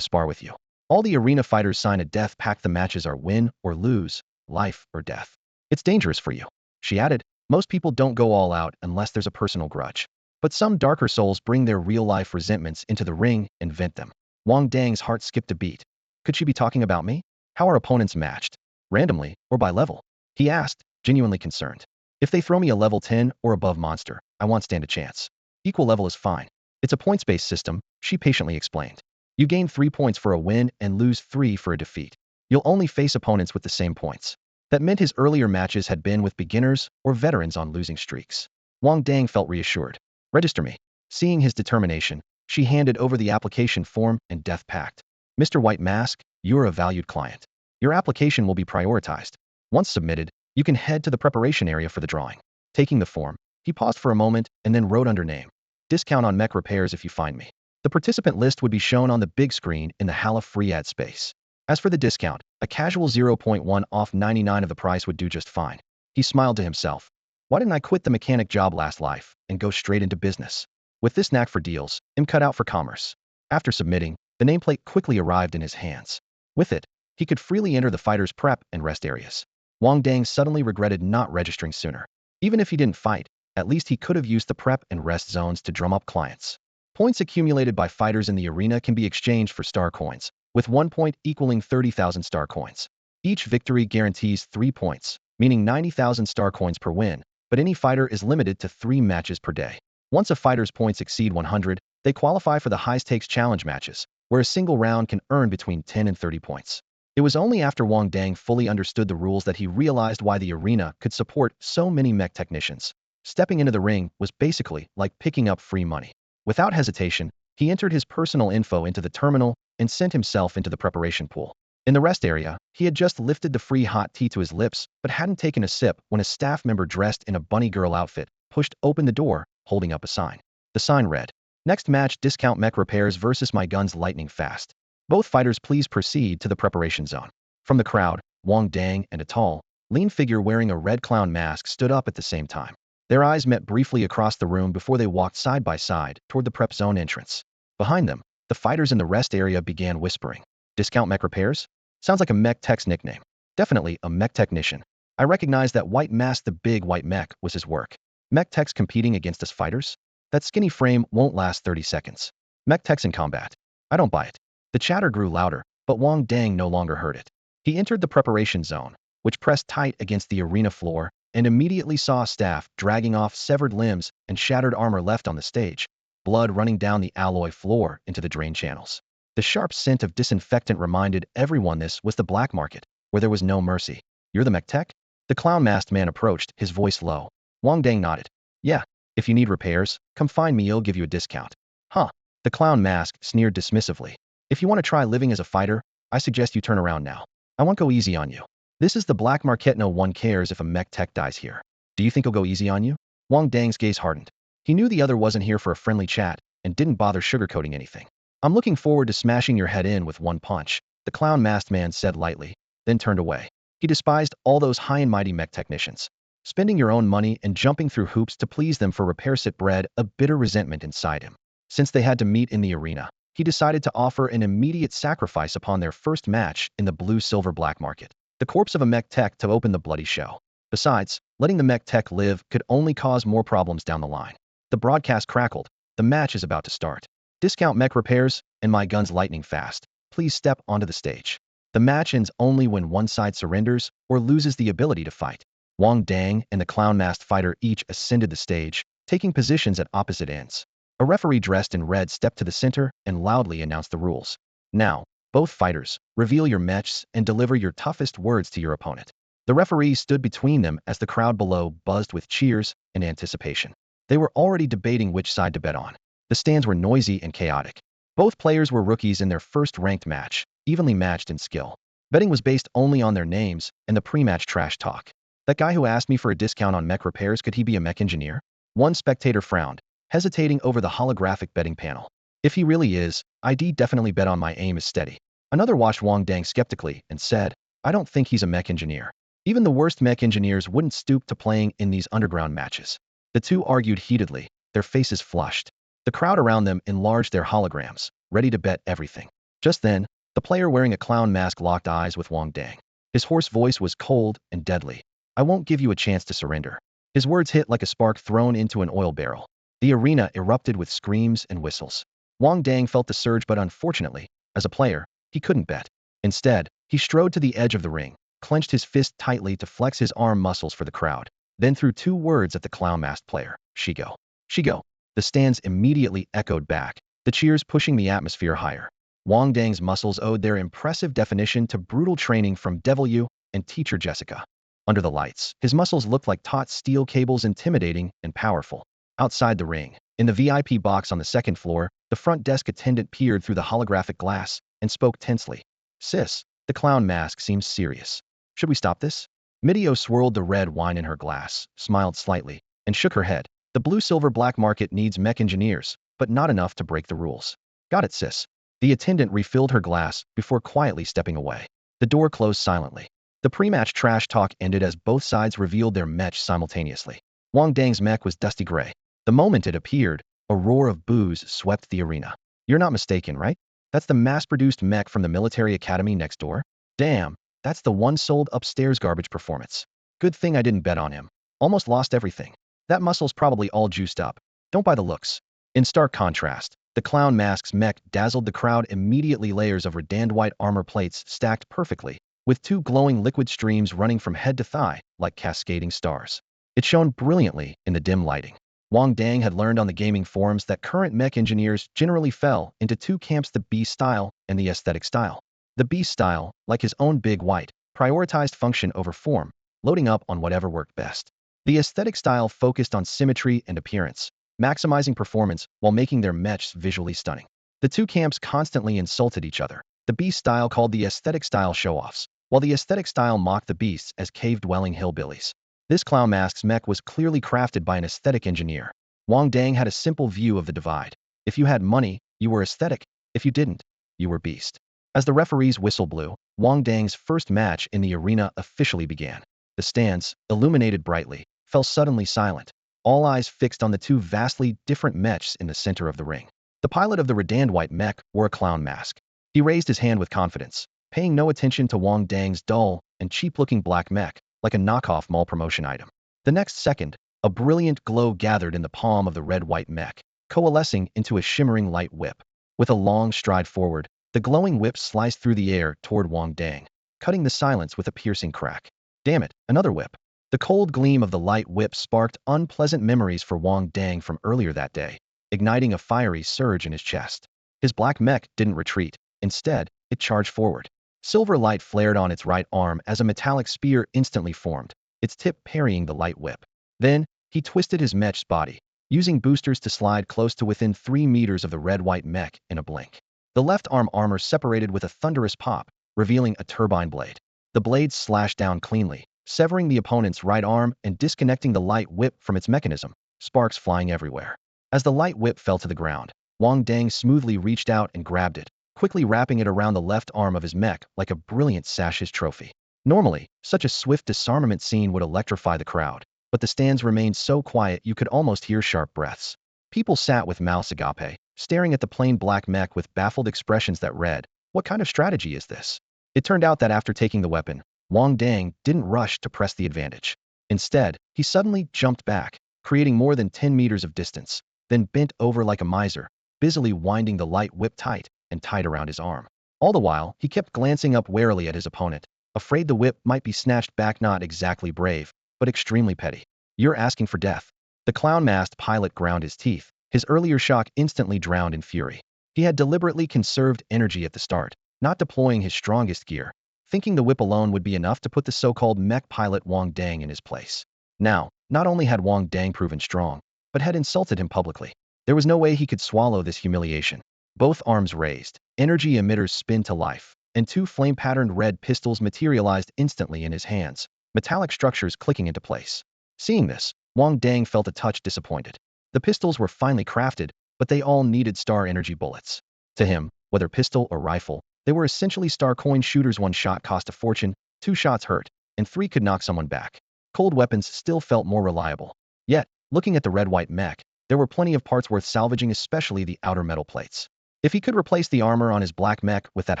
Speaker 1: spar with you. All the arena fighters sign a death pact. The matches are win or lose, life or death. It's dangerous for you." She added, "Most people don't go all out unless there's a personal grudge. But some darker souls bring their real-life resentments into the ring and vent them." Wang Dang's heart skipped a beat. Could she be talking about me? How are opponents matched? Randomly, or by level? He asked, genuinely concerned. "If they throw me a level 10 or above monster, I won't stand a chance. Equal level is fine. It's a points-based system," she patiently explained. "You gain 3 points for a win and lose 3 for a defeat. You'll only face opponents with the same points. That meant his earlier matches had been with beginners or veterans on losing streaks. Wang Dang felt reassured. Register me. Seeing his determination, she handed over the application form and death pact. Mr. White Mask, you're a valued client. Your application will be prioritized. Once submitted, you can head to the preparation area for the drawing. Taking the form, he paused for a moment and then wrote under name. Discount on mech repairs if you find me. The participant list would be shown on the big screen in the Hala free ad space. As for the discount, a casual 0.1 off 99 of the price would do just fine. He smiled to himself. Why didn't I quit the mechanic job last life and go straight into business? With this knack for deals, I'm cut out for commerce. After submitting, the nameplate quickly arrived in his hands. With it, he could freely enter the fighter's prep and rest areas. Wang Dang suddenly regretted not registering sooner. Even if he didn't fight, at least he could have used the prep and rest zones to drum up clients. Points accumulated by fighters in the arena can be exchanged for star coins, with 1 point equaling 30,000 star coins. Each victory guarantees 3 points, meaning 90,000 star coins per win, but any fighter is limited to 3 matches per day. Once a fighter's points exceed 100, they qualify for the high-stakes challenge matches, where a single round can earn between 10 and 30 points. It was only after Wang Dang fully understood the rules that he realized why the arena could support so many mech technicians. Stepping into the ring was basically like picking up free money. Without hesitation, he entered his personal info into the terminal and sent himself into the preparation pool. In the rest area, he had just lifted the free hot tea to his lips but hadn't taken a sip when a staff member dressed in a bunny girl outfit pushed open the door, holding up a sign. The sign read, "Next match, discount mech repairs versus my guns lightning fast. Both fighters please proceed to the preparation zone." From the crowd, Wang Dang and a tall, lean figure wearing a red clown mask stood up at the same time. Their eyes met briefly across the room before they walked side by side toward the prep zone entrance. Behind them, the fighters in the rest area began whispering. Discount mech repairs? Sounds like a mech tech's nickname. Definitely a mech technician. I recognize that white mask, the big white mech, was his work. Mech techs competing against us fighters? That skinny frame won't last 30 seconds. Mech techs in combat. I don't buy it. The chatter grew louder, but Wang Dang no longer heard it. He entered the preparation zone, which pressed tight against the arena floor, and immediately saw staff dragging off severed limbs and shattered armor left on the stage, blood running down the alloy floor into the drain channels. The sharp scent of disinfectant reminded everyone this was the black market, where there was no mercy. You're the mech tech? The clown-masked man approached, his voice low. Wang Dang nodded. Yeah, if you need repairs, come find me, I'll give you a discount. Huh. The clown mask sneered dismissively. If you want to try living as a fighter, I suggest you turn around now. I won't go easy on you. This is the black market, no one cares if a mech tech dies here. Do you think he'll go easy on you? Wang Dang's gaze hardened. He knew the other wasn't here for a friendly chat and didn't bother sugarcoating anything. I'm looking forward to smashing your head in with one punch, the clown-masked man said lightly, then turned away. He despised all those high and mighty mech technicians. Spending your own money and jumping through hoops to please them for repairs it bred a bitter resentment inside him. Since they had to meet in the arena, he decided to offer an immediate sacrifice upon their first match in the blue-silver black market. The corpse of a mech tech to open the bloody show. Besides, letting the mech tech live could only cause more problems down the line. The broadcast crackled. The match is about to start. Discount mech repairs, and my guns lightning fast. Please step onto the stage. The match ends only when one side surrenders or loses the ability to fight. Wang Dang and the clown-masked fighter each ascended the stage, taking positions at opposite ends. A referee dressed in red stepped to the center and loudly announced the rules. Now, both fighters, reveal your mechs and deliver your toughest words to your opponent. The referee stood between them as the crowd below buzzed with cheers and anticipation. They were already debating which side to bet on. The stands were noisy and chaotic. Both players were rookies in their first ranked match, evenly matched in skill. Betting was based only on their names and the pre-match trash talk. That guy who asked me for a discount on mech repairs, could he be a mech engineer? One spectator frowned, hesitating over the holographic betting panel. If he really is, I'd definitely bet on my aim is steady. Another watched Wang Dang skeptically and said, I don't think he's a mech engineer. Even the worst mech engineers wouldn't stoop to playing in these underground matches. The two argued heatedly, their faces flushed. The crowd around them enlarged their holograms, ready to bet everything. Just then, the player wearing a clown mask locked eyes with Wang Dang. His hoarse voice was cold and deadly. I won't give you a chance to surrender. His words hit like a spark thrown into an oil barrel. The arena erupted with screams and whistles. Wang Dang felt the surge, but unfortunately, as a player, he couldn't bet. Instead, he strode to the edge of the ring, clenched his fist tightly to flex his arm muscles for the crowd, then threw 2 words at the clown-masked player. Shigo. Shigo. The stands immediately echoed back, the cheers pushing the atmosphere higher. Wang Dang's muscles owed their impressive definition to brutal training from Devil Yu and teacher Jessica. under the lights. His muscles looked like taut steel cables, intimidating and powerful. Outside the ring, in the VIP box on the second floor, the front desk attendant peered through the holographic glass and spoke tensely. Sis, the clown mask seems serious. Should we stop this? Midio swirled the red wine in her glass, smiled slightly, and shook her head. The blue-silver black market needs mech engineers, but not enough to break the rules. Got it, sis. The attendant refilled her glass before quietly stepping away. The door closed silently. The pre-match trash talk ended as both sides revealed their mech simultaneously. Wang Dang's mech was dusty gray. The moment it appeared, a roar of boos swept the arena. You're not mistaken, right? That's the mass-produced mech from the military academy next door? Damn, that's the one sold upstairs garbage performance. Good thing I didn't bet on him. Almost lost everything. That muscle's probably all juiced up. Don't buy the looks. In stark contrast, the clown mask's mech dazzled the crowd immediately. Layers of redand white armor plates stacked perfectly, with two glowing liquid streams running from head to thigh like cascading stars. It shone brilliantly in the dim lighting. Wang Dang had learned on the gaming forums that current mech engineers generally fell into two camps: the beast style and the aesthetic style. The beast style, like his own Big White, prioritized function over form, loading up on whatever worked best. The aesthetic style focused on symmetry and appearance, maximizing performance while making their mechs visually stunning. The two camps constantly insulted each other. The beast style called the aesthetic style show-offs, while the aesthetic style mocked the beasts as cave-dwelling hillbillies. This clown mask's mech was clearly crafted by an aesthetic engineer. Wang Dang had a simple view of the divide. If you had money, you were aesthetic. If you didn't, you were beast. As the referee's whistle blew, Wang Dang's first match in the arena officially began. The stands, illuminated brightly, fell suddenly silent, all eyes fixed on the two vastly different mechs in the center of the ring. The pilot of the redand white mech wore a clown mask. He raised his hand with confidence, paying no attention to Wang Dang's dull and cheap-looking black mech, like a knockoff mall promotion item. The next second, a brilliant glow gathered in the palm of the red-white mech, coalescing into a shimmering light whip. With a long stride forward, the glowing whip sliced through the air toward Wang Dang, cutting the silence with a piercing crack. Damn it, another whip. The cold gleam of the light whip sparked unpleasant memories for Wang Dang from earlier that day, igniting a fiery surge in his chest. His black mech didn't retreat. Instead, it charged forward. Silver light flared on its right arm as a metallic spear instantly formed, its tip parrying the light whip. Then, he twisted his mech's body, using boosters to slide close to within 3 meters of the red-white mech in a blink. The left arm armor separated with a thunderous pop, revealing a turbine blade. The blade slashed down cleanly, severing the opponent's right arm and disconnecting the light whip from its mechanism, sparks flying everywhere. As the light whip fell to the ground, Wang Dang smoothly reached out and grabbed it, quickly wrapping it around the left arm of his mech like a brilliant sash's trophy. Normally, such a swift disarmament scene would electrify the crowd, but the stands remained so quiet you could almost hear sharp breaths. People sat with mouths agape, staring at the plain black mech with baffled expressions that read, "What kind of strategy is this?" It turned out that after taking the weapon, Wang Dang didn't rush to press the advantage. Instead, he suddenly jumped back, creating more than 10 meters of distance, then bent over like a miser, busily winding the light whip tight and tight around his arm. All the while, he kept glancing up warily at his opponent, afraid the whip might be snatched back. Not exactly brave, but extremely petty. You're asking for death. The clown-masked pilot ground his teeth, his earlier shock instantly drowned in fury. He had deliberately conserved energy at the start, not deploying his strongest gear, thinking the whip alone would be enough to put the so-called mech pilot Wang Dang in his place. Now, not only had Wang Dang proven strong, but had insulted him publicly. There was no way he could swallow this humiliation. Both arms raised, energy emitters spin to life, and two flame-patterned red pistols materialized instantly in his hands, metallic structures clicking into place. Seeing this, Wang Dang felt a touch disappointed. The pistols were finely crafted, but they all needed star energy bullets. To him, whether pistol or rifle, they were essentially star coin shooters. One shot cost a fortune, 2 shots hurt, and 3 could knock someone back. Cold weapons still felt more reliable. Yet, looking at the red-white mech, there were plenty of parts worth salvaging, especially the outer metal plates. If he could replace the armor on his black mech with that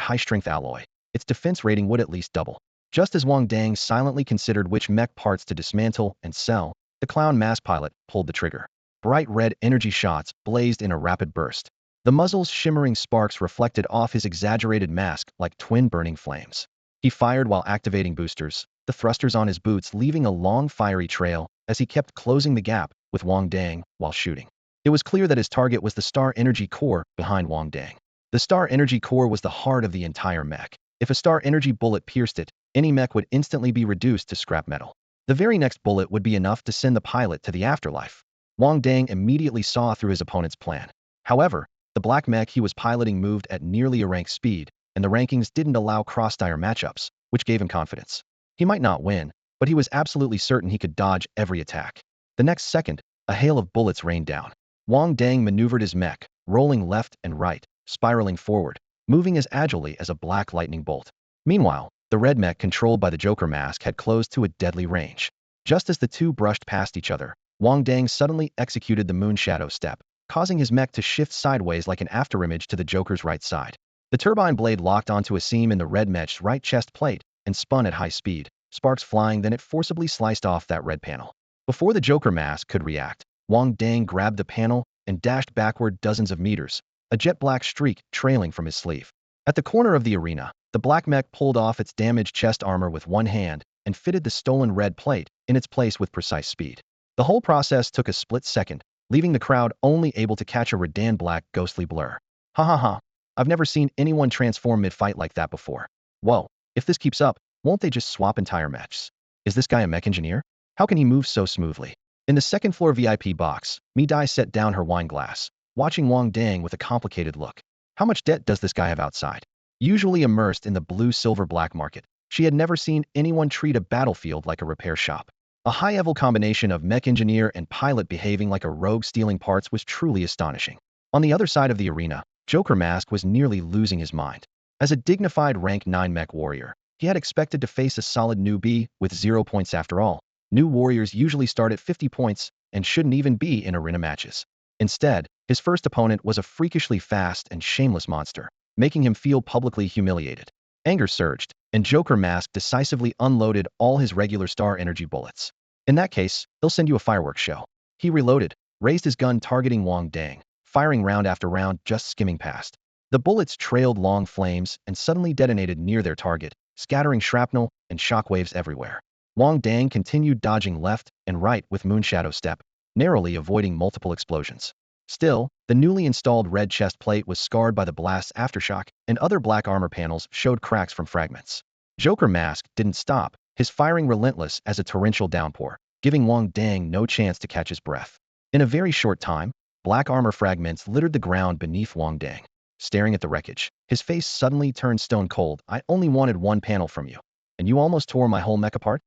Speaker 1: high-strength alloy, its defense rating would at least double. Just as Wang Dang silently considered which mech parts to dismantle and sell, the clown mask pilot pulled the trigger. Bright red energy shots blazed in a rapid burst. The muzzle's shimmering sparks reflected off his exaggerated mask like twin burning flames. He fired while activating boosters, the thrusters on his boots leaving a long fiery trail as he kept closing the gap with Wang Dang while shooting. It was clear that his target was the star energy core behind Wang Dang. The star energy core was the heart of the entire mech. If a star energy bullet pierced it, any mech would instantly be reduced to scrap metal. The very next bullet would be enough to send the pilot to the afterlife. Wang Dang immediately saw through his opponent's plan. However, the black mech he was piloting moved at nearly a rank speed, and the rankings didn't allow cross-tire matchups, which gave him confidence. He might not win, but he was absolutely certain he could dodge every attack. The next second, a hail of bullets rained down. Wang Dang maneuvered his mech, rolling left and right, spiraling forward, moving as agilely as a black lightning bolt. Meanwhile, the red mech controlled by the Joker mask had closed to a deadly range. Just as the two brushed past each other, Wang Dang suddenly executed the moon shadow step, causing his mech to shift sideways like an afterimage to the Joker's right side. The turbine blade locked onto a seam in the red mech's right chest plate and spun at high speed, sparks flying. Then it forcibly sliced off that red panel. Before the Joker mask could react, Wang Dang grabbed the panel and dashed backward dozens of meters, a jet black streak trailing from his sleeve. At the corner of the arena, the black mech pulled off its damaged chest armor with one hand and fitted the stolen red plate in its place with precise speed. The whole process took a split second, leaving the crowd only able to catch a Redan black ghostly blur. Ha ha ha. I've never seen anyone transform mid-fight like that before. Whoa, if this keeps up, won't they just swap entire mechs? Is this guy a mech engineer? How can he move so smoothly? In the second floor VIP box, Mi Dai set down her wine glass, watching Wang Dang with a complicated look. How much debt does this guy have outside? Usually immersed in the blue-silver-black market, she had never seen anyone treat a battlefield like a repair shop. A high-level combination of mech engineer and pilot behaving like a rogue stealing parts was truly astonishing. On the other side of the arena, Joker Mask was nearly losing his mind. As a dignified rank 9 mech warrior, he had expected to face a solid newbie with 0 points after all. New warriors usually start at 50 points and shouldn't even be in arena matches. Instead, his first opponent was a freakishly fast and shameless monster, making him feel publicly humiliated. Anger surged, and Joker Mask decisively unloaded all his regular star energy bullets. In that case, they'll send you a fireworks show. He reloaded, raised his gun targeting Wang Dang, firing round after round just skimming past. The bullets trailed long flames and suddenly detonated near their target, scattering shrapnel and shockwaves everywhere. Wang Dang continued dodging left and right with Moonshadow Step, narrowly avoiding multiple explosions. Still, the newly installed red chest plate was scarred by the blast's aftershock, and other black armor panels showed cracks from fragments. Joker Mask didn't stop, his firing relentless as a torrential downpour, giving Wang Dang no chance to catch his breath. In a very short time, black armor fragments littered the ground beneath Wang Dang. Staring at the wreckage, his face suddenly turned stone cold. I only wanted one panel from you, and you almost tore my whole mech apart?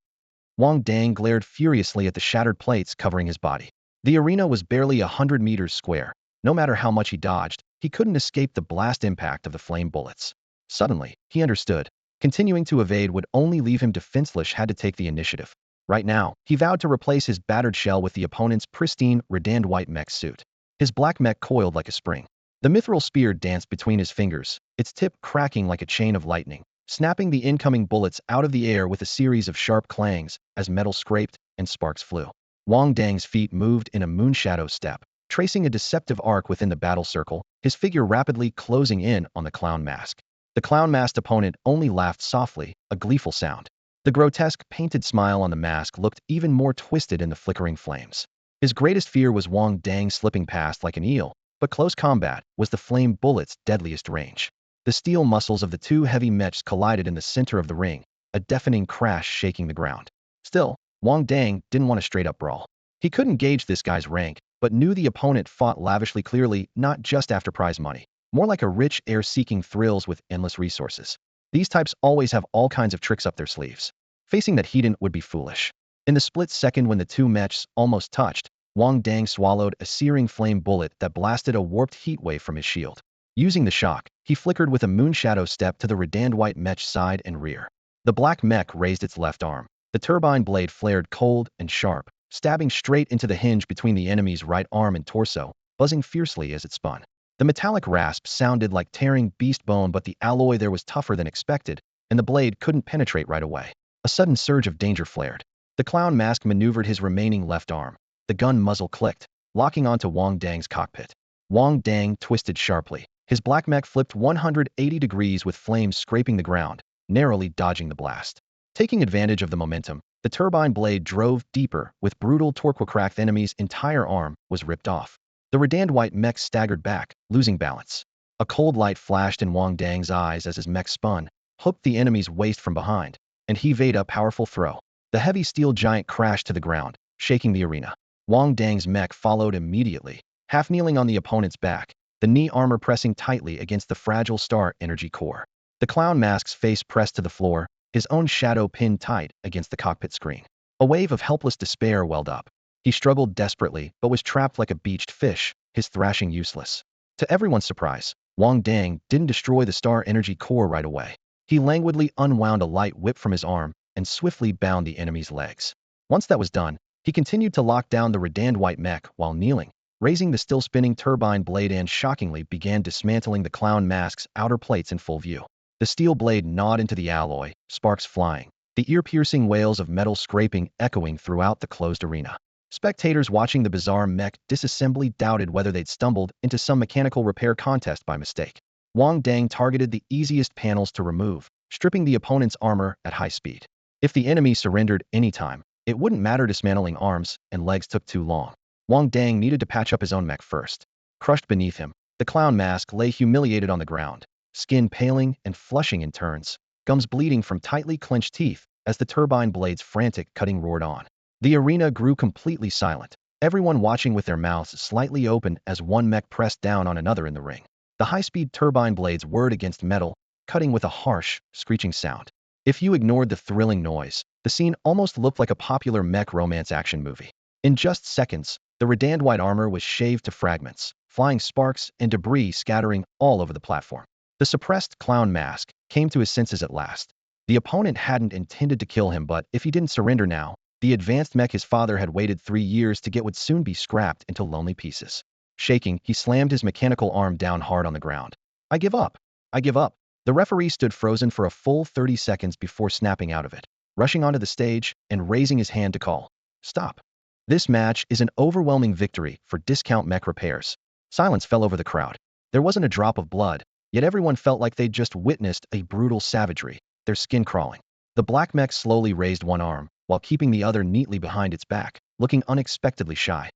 Speaker 1: Wang Dang glared furiously at the shattered plates covering his body. The arena was barely 100 meters square. No matter how much he dodged, he couldn't escape the blast impact of the flame bullets. Suddenly, he understood. Continuing to evade would only leave him defenseless. Had to take the initiative. Right now, he vowed to replace his battered shell with the opponent's pristine, redanned white mech suit. His black mech coiled like a spring. The mithril spear danced between his fingers, its tip cracking like a chain of lightning, snapping the incoming bullets out of the air with a series of sharp clangs as metal scraped and sparks flew. Wang Dang's feet moved in a moonshadow step, tracing a deceptive arc within the battle circle, his figure rapidly closing in on the clown mask. The clown-masked opponent only laughed softly, a gleeful sound. The grotesque, painted smile on the mask looked even more twisted in the flickering flames. His greatest fear was Wang Dang slipping past like an eel, but close combat was the flame bullet's deadliest range. The steel muscles of the two heavy mechs collided in the center of the ring, a deafening crash shaking the ground. Still, Wang Dang didn't want a straight-up brawl. He couldn't gauge this guy's rank, but knew the opponent fought lavishly, clearly not just after prize money, more like a rich heir seeking thrills with endless resources. These types always have all kinds of tricks up their sleeves. Facing that Hedon would be foolish. In the split second when the two mechs almost touched, Wang Dang swallowed a searing flame bullet that blasted a warped heat wave from his shield. Using the shock, he flickered with a moonshadow step to the redanned white mech's side and rear. The black mech raised its left arm. The turbine blade flared cold and sharp, stabbing straight into the hinge between the enemy's right arm and torso, buzzing fiercely as it spun. The metallic rasp sounded like tearing beast bone, but the alloy there was tougher than expected, and the blade couldn't penetrate right away. A sudden surge of danger flared. The clown mask maneuvered his remaining left arm. The gun muzzle clicked, locking onto Wang Dang's cockpit. Wang Dang twisted sharply. His black mech flipped 180 degrees with flames scraping the ground, narrowly dodging the blast. Taking advantage of the momentum, the turbine blade drove deeper with brutal torque. Cracked enemy's entire arm was ripped off. The redanned white mech staggered back, losing balance. A cold light flashed in Wang Dang's eyes as his mech spun, hooked the enemy's waist from behind, and he evaded a powerful throw. The heavy steel giant crashed to the ground, shaking the arena. Wang Dang's mech followed immediately, half kneeling on the opponent's back, the knee armor pressing tightly against the fragile star energy core. The clown mask's face pressed to the floor, his own shadow pinned tight against the cockpit screen. A wave of helpless despair welled up. He struggled desperately, but was trapped like a beached fish, his thrashing useless. To everyone's surprise, Wang Dang didn't destroy the star energy core right away. He languidly unwound a light whip from his arm and swiftly bound the enemy's legs. Once that was done, he continued to lock down the redandwhite mech while kneeling, raising the still-spinning turbine blade and shockingly began dismantling the clown mask's outer plates in full view. The steel blade gnawed into the alloy, sparks flying, the ear-piercing wails of metal scraping echoing throughout the closed arena. Spectators watching the bizarre mech disassembly doubted whether they'd stumbled into some mechanical repair contest by mistake. Wang Dang targeted the easiest panels to remove, stripping the opponent's armor at high speed. If the enemy surrendered anytime, it wouldn't matter dismantling arms and legs took too long. Wang Dang needed to patch up his own mech first. Crushed beneath him, the clown mask lay humiliated on the ground, skin paling and flushing in turns, gums bleeding from tightly clenched teeth as the turbine blade's frantic cutting roared on. The arena grew completely silent, everyone watching with their mouths slightly open as one mech pressed down on another in the ring. The high-speed turbine blades whirred against metal, cutting with a harsh, screeching sound. If you ignored the thrilling noise, the scene almost looked like a popular mech romance action movie. In just seconds, the redandwhite armor was shaved to fragments, flying sparks and debris scattering all over the platform. The suppressed clown mask came to his senses at last. The opponent hadn't intended to kill him, but if he didn't surrender now, the advanced mech his father had waited 3 years to get would soon be scrapped into lonely pieces. Shaking, he slammed his mechanical arm down hard on the ground. "I give up. I give up." The referee stood frozen for a full 30 seconds before snapping out of it, rushing onto the stage and raising his hand to call, "Stop." This match is an overwhelming victory for Discount Mech Repairs. Silence fell over the crowd. There wasn't a drop of blood, yet everyone felt like they'd just witnessed a brutal savagery, their skin crawling. The black mech slowly raised one arm, while keeping the other neatly behind its back, looking unexpectedly shy.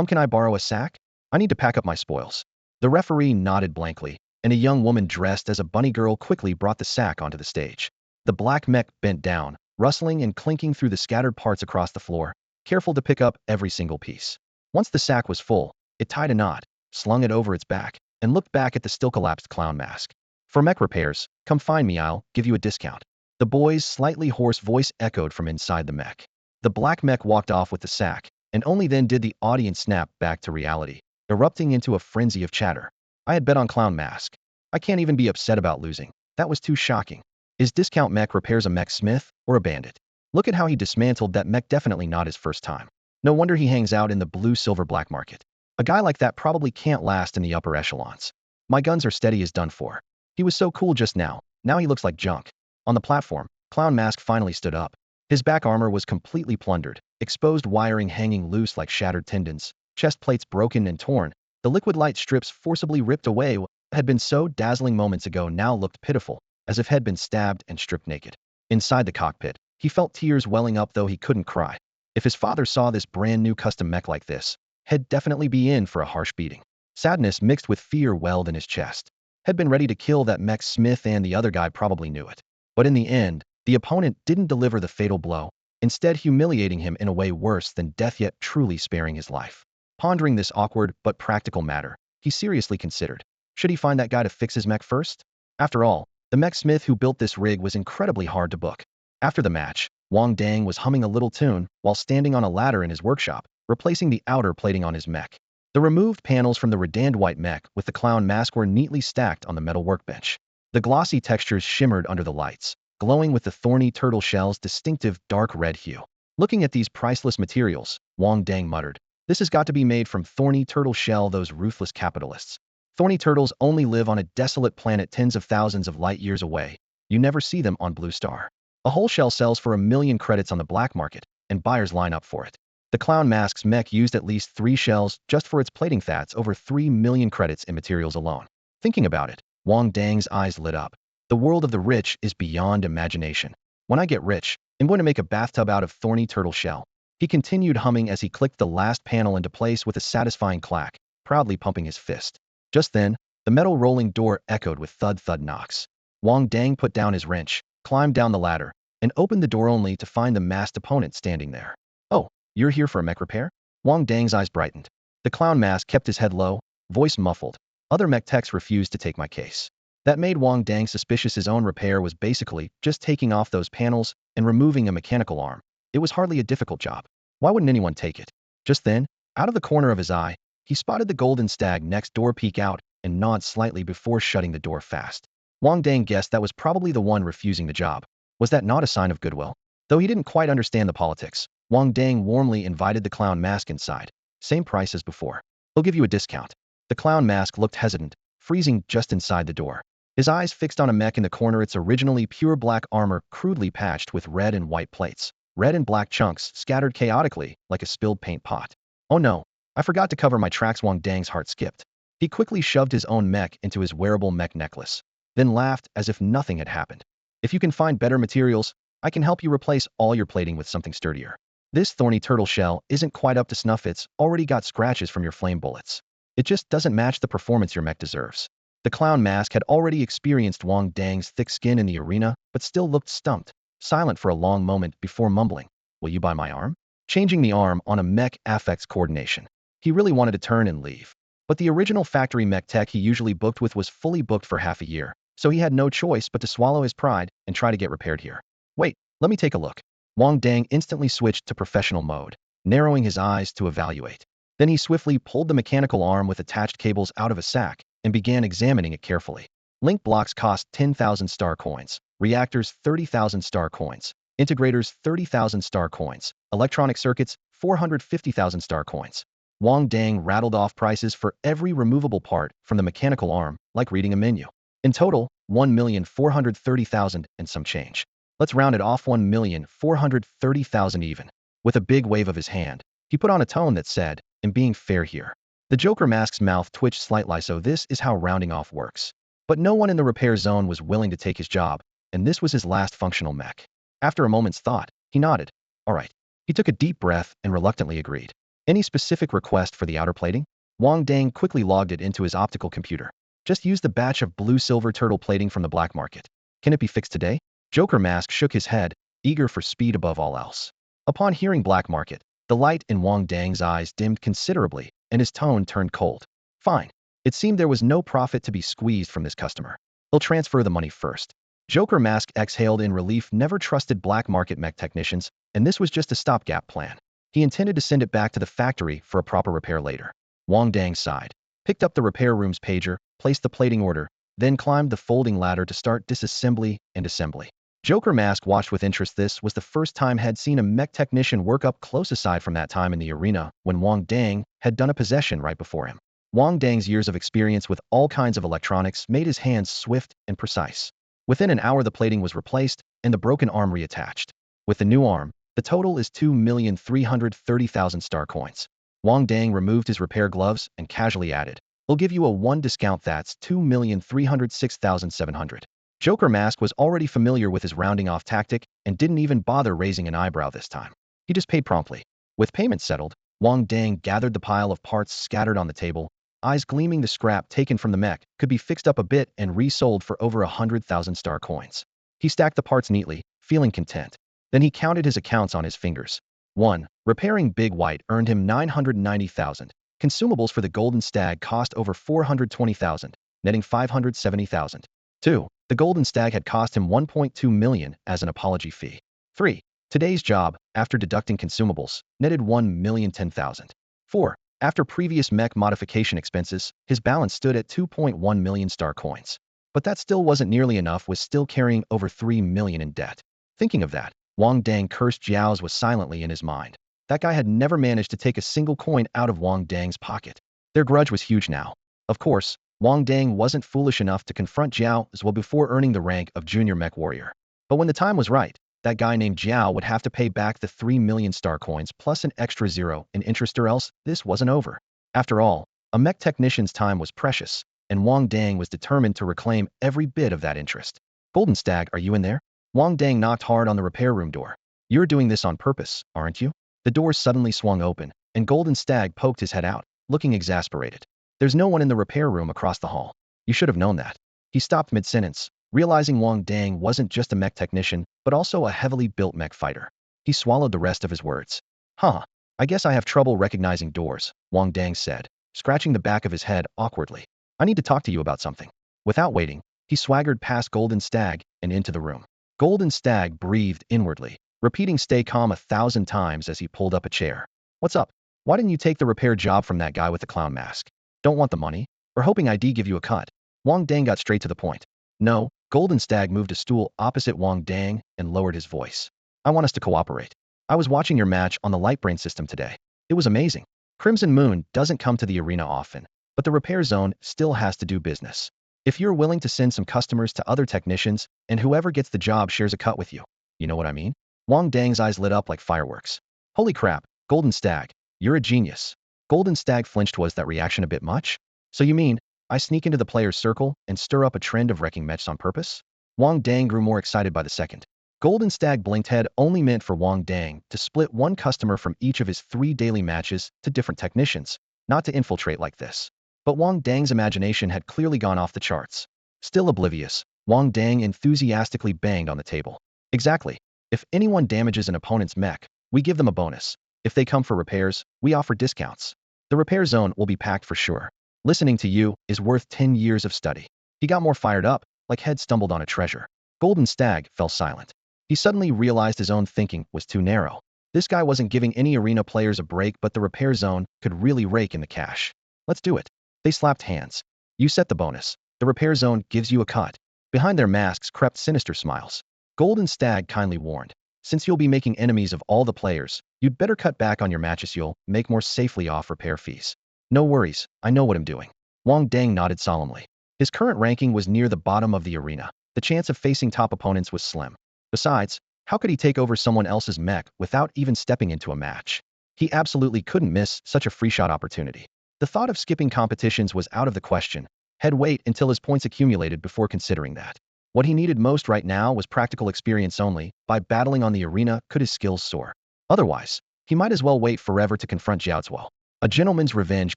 Speaker 1: Can I borrow a sack? I need to pack up my spoils." The referee nodded blankly, and a young woman dressed as a bunny girl quickly brought the sack onto the stage. The black mech bent down, rustling and clinking through the scattered parts across the floor, careful to pick up every single piece. Once the sack was full, it tied a knot, slung it over its back, and looked back at the still-collapsed clown mask. "For mech repairs, come find me, I'll give you a discount." The boy's slightly hoarse voice echoed from inside the mech. The black mech walked off with the sack, and only then did the audience snap back to reality, erupting into a frenzy of chatter. "I had bet on clown mask. I can't even be upset about losing. That was too shocking. Is Discount Mech Repairs a mech smith or a bandit? Look at how he dismantled that mech, definitely not his first time. No wonder he hangs out in the blue-silver black market. A guy like that probably can't last in the upper echelons. My guns are steady as done for. He was so cool just now he looks like junk." On the platform, Clown Mask finally stood up. His back armor was completely plundered, exposed wiring hanging loose like shattered tendons, chest plates broken and torn, the liquid light strips forcibly ripped away. What had been so dazzling moments ago now looked pitiful, as if had been stabbed and stripped naked. Inside the cockpit, he felt tears welling up, though he couldn't cry. If his father saw this brand new custom mech like this, he'd definitely be in for a harsh beating. Sadness mixed with fear welled in his chest. Had been ready to kill that mech smith, and the other guy probably knew it. But in the end, the opponent didn't deliver the fatal blow, instead humiliating him in a way worse than death, yet truly sparing his life. Pondering this awkward but practical matter, he seriously considered, should he find that guy to fix his mech first? After all, the mech smith who built this rig was incredibly hard to book. After the match, Wang Dang was humming a little tune while standing on a ladder in his workshop, replacing the outer plating on his mech. The removed panels from the redandwhite mech with the clown mask were neatly stacked on the metal workbench. The glossy textures shimmered under the lights, glowing with the thorny turtle shell's distinctive dark red hue. Looking at these priceless materials, Wang Dang muttered, "This has got to be made from thorny turtle shell, those ruthless capitalists. Thorny turtles only live on a desolate planet tens of thousands of light years away. You never see them on Blue Star. A whole shell sells for 1,000,000 credits on the black market, and buyers line up for it." The clown mask's mech used at least 3 shells just for its plating. That's over 3,000,000 credits in materials alone. Thinking about it, Wang Dang's eyes lit up. The world of the rich is beyond imagination. "When I get rich, I'm going to make a bathtub out of thorny turtle shell." He continued humming as he clicked the last panel into place with a satisfying clack, proudly pumping his fist. Just then, the metal rolling door echoed with thud-thud knocks. Wang Dang put down his wrench, climbed down the ladder, and opened the door only to find the masked opponent standing there. Oh, you're here for a mech repair? Wang Dang's eyes brightened. The clown mask kept his head low, voice muffled. Other mech techs refused to take my case. That made Wang Dang suspicious his own repair was basically just taking off those panels and removing a mechanical arm. It was hardly a difficult job. Why wouldn't anyone take it? Just then, out of the corner of his eye, he spotted the golden stag next door peek out and nod slightly before shutting the door fast. Wang Dang guessed that was probably the one refusing the job. Was that not a sign of goodwill? Though he didn't quite understand the politics, Wang Dang warmly invited the clown mask inside. Same price as before. He'll give you a discount. The clown mask looked hesitant, freezing just inside the door. His eyes fixed on a mech in the corner, its originally pure black armor crudely patched with red and white plates. Red and black chunks scattered chaotically like a spilled paint pot. Oh no, I forgot to cover my tracks. Wang Dang's heart skipped. He quickly shoved his own mech into his wearable mech necklace, then laughed as if nothing had happened. If you can find better materials, I can help you replace all your plating with something sturdier. This thorny turtle shell isn't quite up to snuff. It's already got scratches from your flame bullets. It just doesn't match the performance your mech deserves. The clown mask had already experienced Wang Dang's thick skin in the arena, but still looked stumped, silent for a long moment before mumbling, "Will you buy my arm?" Changing the arm on a mech affects coordination. He really wanted to turn and leave. But the original factory mech tech he usually booked with was fully booked for half a year, so he had no choice but to swallow his pride and try to get repaired here. Wait, let me take a look. Wang Dang instantly switched to professional mode, narrowing his eyes to evaluate. Then he swiftly pulled the mechanical arm with attached cables out of a sack and began examining it carefully. Link blocks cost 10,000 star coins, reactors 30,000 star coins, integrators 30,000 star coins, electronic circuits 450,000 star coins. Wang Dang rattled off prices for every removable part from the mechanical arm, like reading a menu. In total, 1,430,000 and some change. Let's round it off, 1,430,000 even. With a big wave of his hand, he put on a tone that said, "I'm being fair here." The Joker mask's mouth twitched slightly. So this is how rounding off works. But no one in the repair zone was willing to take his job, and this was his last functional mech. After a moment's thought, he nodded. All right. He took a deep breath and reluctantly agreed. Any specific request for the outer plating? Wang Dang quickly logged it into his optical computer. Just use the batch of blue-silver turtle plating from the black market. Can it be fixed today? Joker mask shook his head, eager for speed above all else. Upon hearing black market, the light in Wang Dang's eyes dimmed considerably, and his tone turned cold. Fine. It seemed there was no profit to be squeezed from this customer. He'll transfer the money first. Joker mask exhaled in relief. Never trusted black market mech technicians, and this was just a stopgap plan. He intended to send it back to the factory for a proper repair later. Wang Dang sighed, picked up the repair room's pager, placed the plating order, then climbed the folding ladder to start disassembly and assembly. Joker mask watched with interest. This was the first time had seen a mech technician work up close, aside from that time in the arena when Wang Dang had done a possession right before him. Wang Dang's years of experience with all kinds of electronics made his hands swift and precise. Within an hour the plating was replaced and the broken arm reattached. With the new arm, the total is 2,330,000 star coins. Wang Dang removed his repair gloves and casually added, "We'll give you a 1 discount, that's 2,306,700. Joker mask was already familiar with his rounding off tactic and didn't even bother raising an eyebrow this time. He just paid promptly. With payment settled, Wang Dang gathered the pile of parts scattered on the table, eyes gleaming. The scrap taken from the mech could be fixed up a bit and resold for over 100,000 star coins. He stacked the parts neatly, feeling content. Then he counted his accounts on his fingers. 1. Repairing Big White earned him 990,000. Consumables for the Golden Stag cost over 420,000, netting 570,000. 2. The Golden Stag had cost him 1.2 million as an apology fee. 3. Today's job, after deducting consumables, netted 1,010,000. 4. After previous mech modification expenses, his balance stood at 2.1 million star coins. But that still wasn't nearly enough, was still carrying over 3 million in debt. Thinking of that, Wang Dang cursed Jiao's was silently in his mind. That guy had never managed to take a single coin out of Wang Dang's pocket. Their grudge was huge now. Of course, Wang Dang wasn't foolish enough to confront Jiao as well before earning the rank of junior mech warrior. But when the time was right, that guy named Jiao would have to pay back the 3 million star coins plus an extra 0 in interest, or else this wasn't over. After all, a mech technician's time was precious, and Wang Dang was determined to reclaim every bit of that interest. Golden Stag, are you in there? Wang Dang knocked hard on the repair room door. You're doing this on purpose, aren't you? The door suddenly swung open, and Golden Stag poked his head out, looking exasperated. There's no one in the repair room across the hall. You should have known that. He stopped mid-sentence, realizing Wang Dang wasn't just a mech technician, but also a heavily built mech fighter. He swallowed the rest of his words. Huh, I guess I have trouble recognizing doors, Wang Dang said, scratching the back of his head awkwardly. I need to talk to you about something. Without waiting, he swaggered past Golden Stag and into the room. Golden Stag breathed inwardly, repeating stay calm 1,000 times as he pulled up a chair. What's up? Why didn't you take the repair job from that guy with the clown mask? Don't want the money? Or hoping I'd give you a cut? Wang Dang got straight to the point. No, Golden Stag moved a stool opposite Wang Dang and lowered his voice. I want us to cooperate. I was watching your match on the Lightbrain system today. It was amazing. Crimson Moon doesn't come to the arena often, but the repair zone still has to do business. If you're willing to send some customers to other technicians, and whoever gets the job shares a cut with you. You know what I mean? Wang Dang's eyes lit up like fireworks. Holy crap, Golden Stag, you're a genius. Golden Stag flinched. Was that reaction a bit much? So you mean, I sneak into the player's circle and stir up a trend of wrecking mechs on purpose? Wang Dang grew more excited by the second. Golden Stag blinked. Had only meant for Wang Dang to split one customer from each of his 3 daily matches to different technicians, not to infiltrate like this. But Wang Dang's imagination had clearly gone off the charts. Still oblivious, Wang Dang enthusiastically banged on the table. Exactly. If anyone damages an opponent's mech, we give them a bonus. If they come for repairs, we offer discounts. The repair zone will be packed for sure. Listening to you is worth 10 years of study. He got more fired up, like head stumbled on a treasure. Golden Stag fell silent. He suddenly realized his own thinking was too narrow. This guy wasn't giving any arena players a break, but the repair zone could really rake in the cash. Let's do it. They slapped hands. You set the bonus. The repair zone gives you a cut. Behind their masks crept sinister smiles. Golden Stag kindly warned. Since you'll be making enemies of all the players, you'd better cut back on your matches. You'll make more safely off repair fees. No worries, I know what I'm doing. Wang Dang nodded solemnly. His current ranking was near the bottom of the arena. The chance of facing top opponents was slim. Besides, how could he take over someone else's mech without even stepping into a match? He absolutely couldn't miss such a free shot opportunity. The thought of skipping competitions was out of the question. He'd wait until his points accumulated before considering that. What he needed most right now was practical experience only. By battling on the arena could his skills soar. Otherwise, he might as well wait forever to confront Jiaozuo. A gentleman's revenge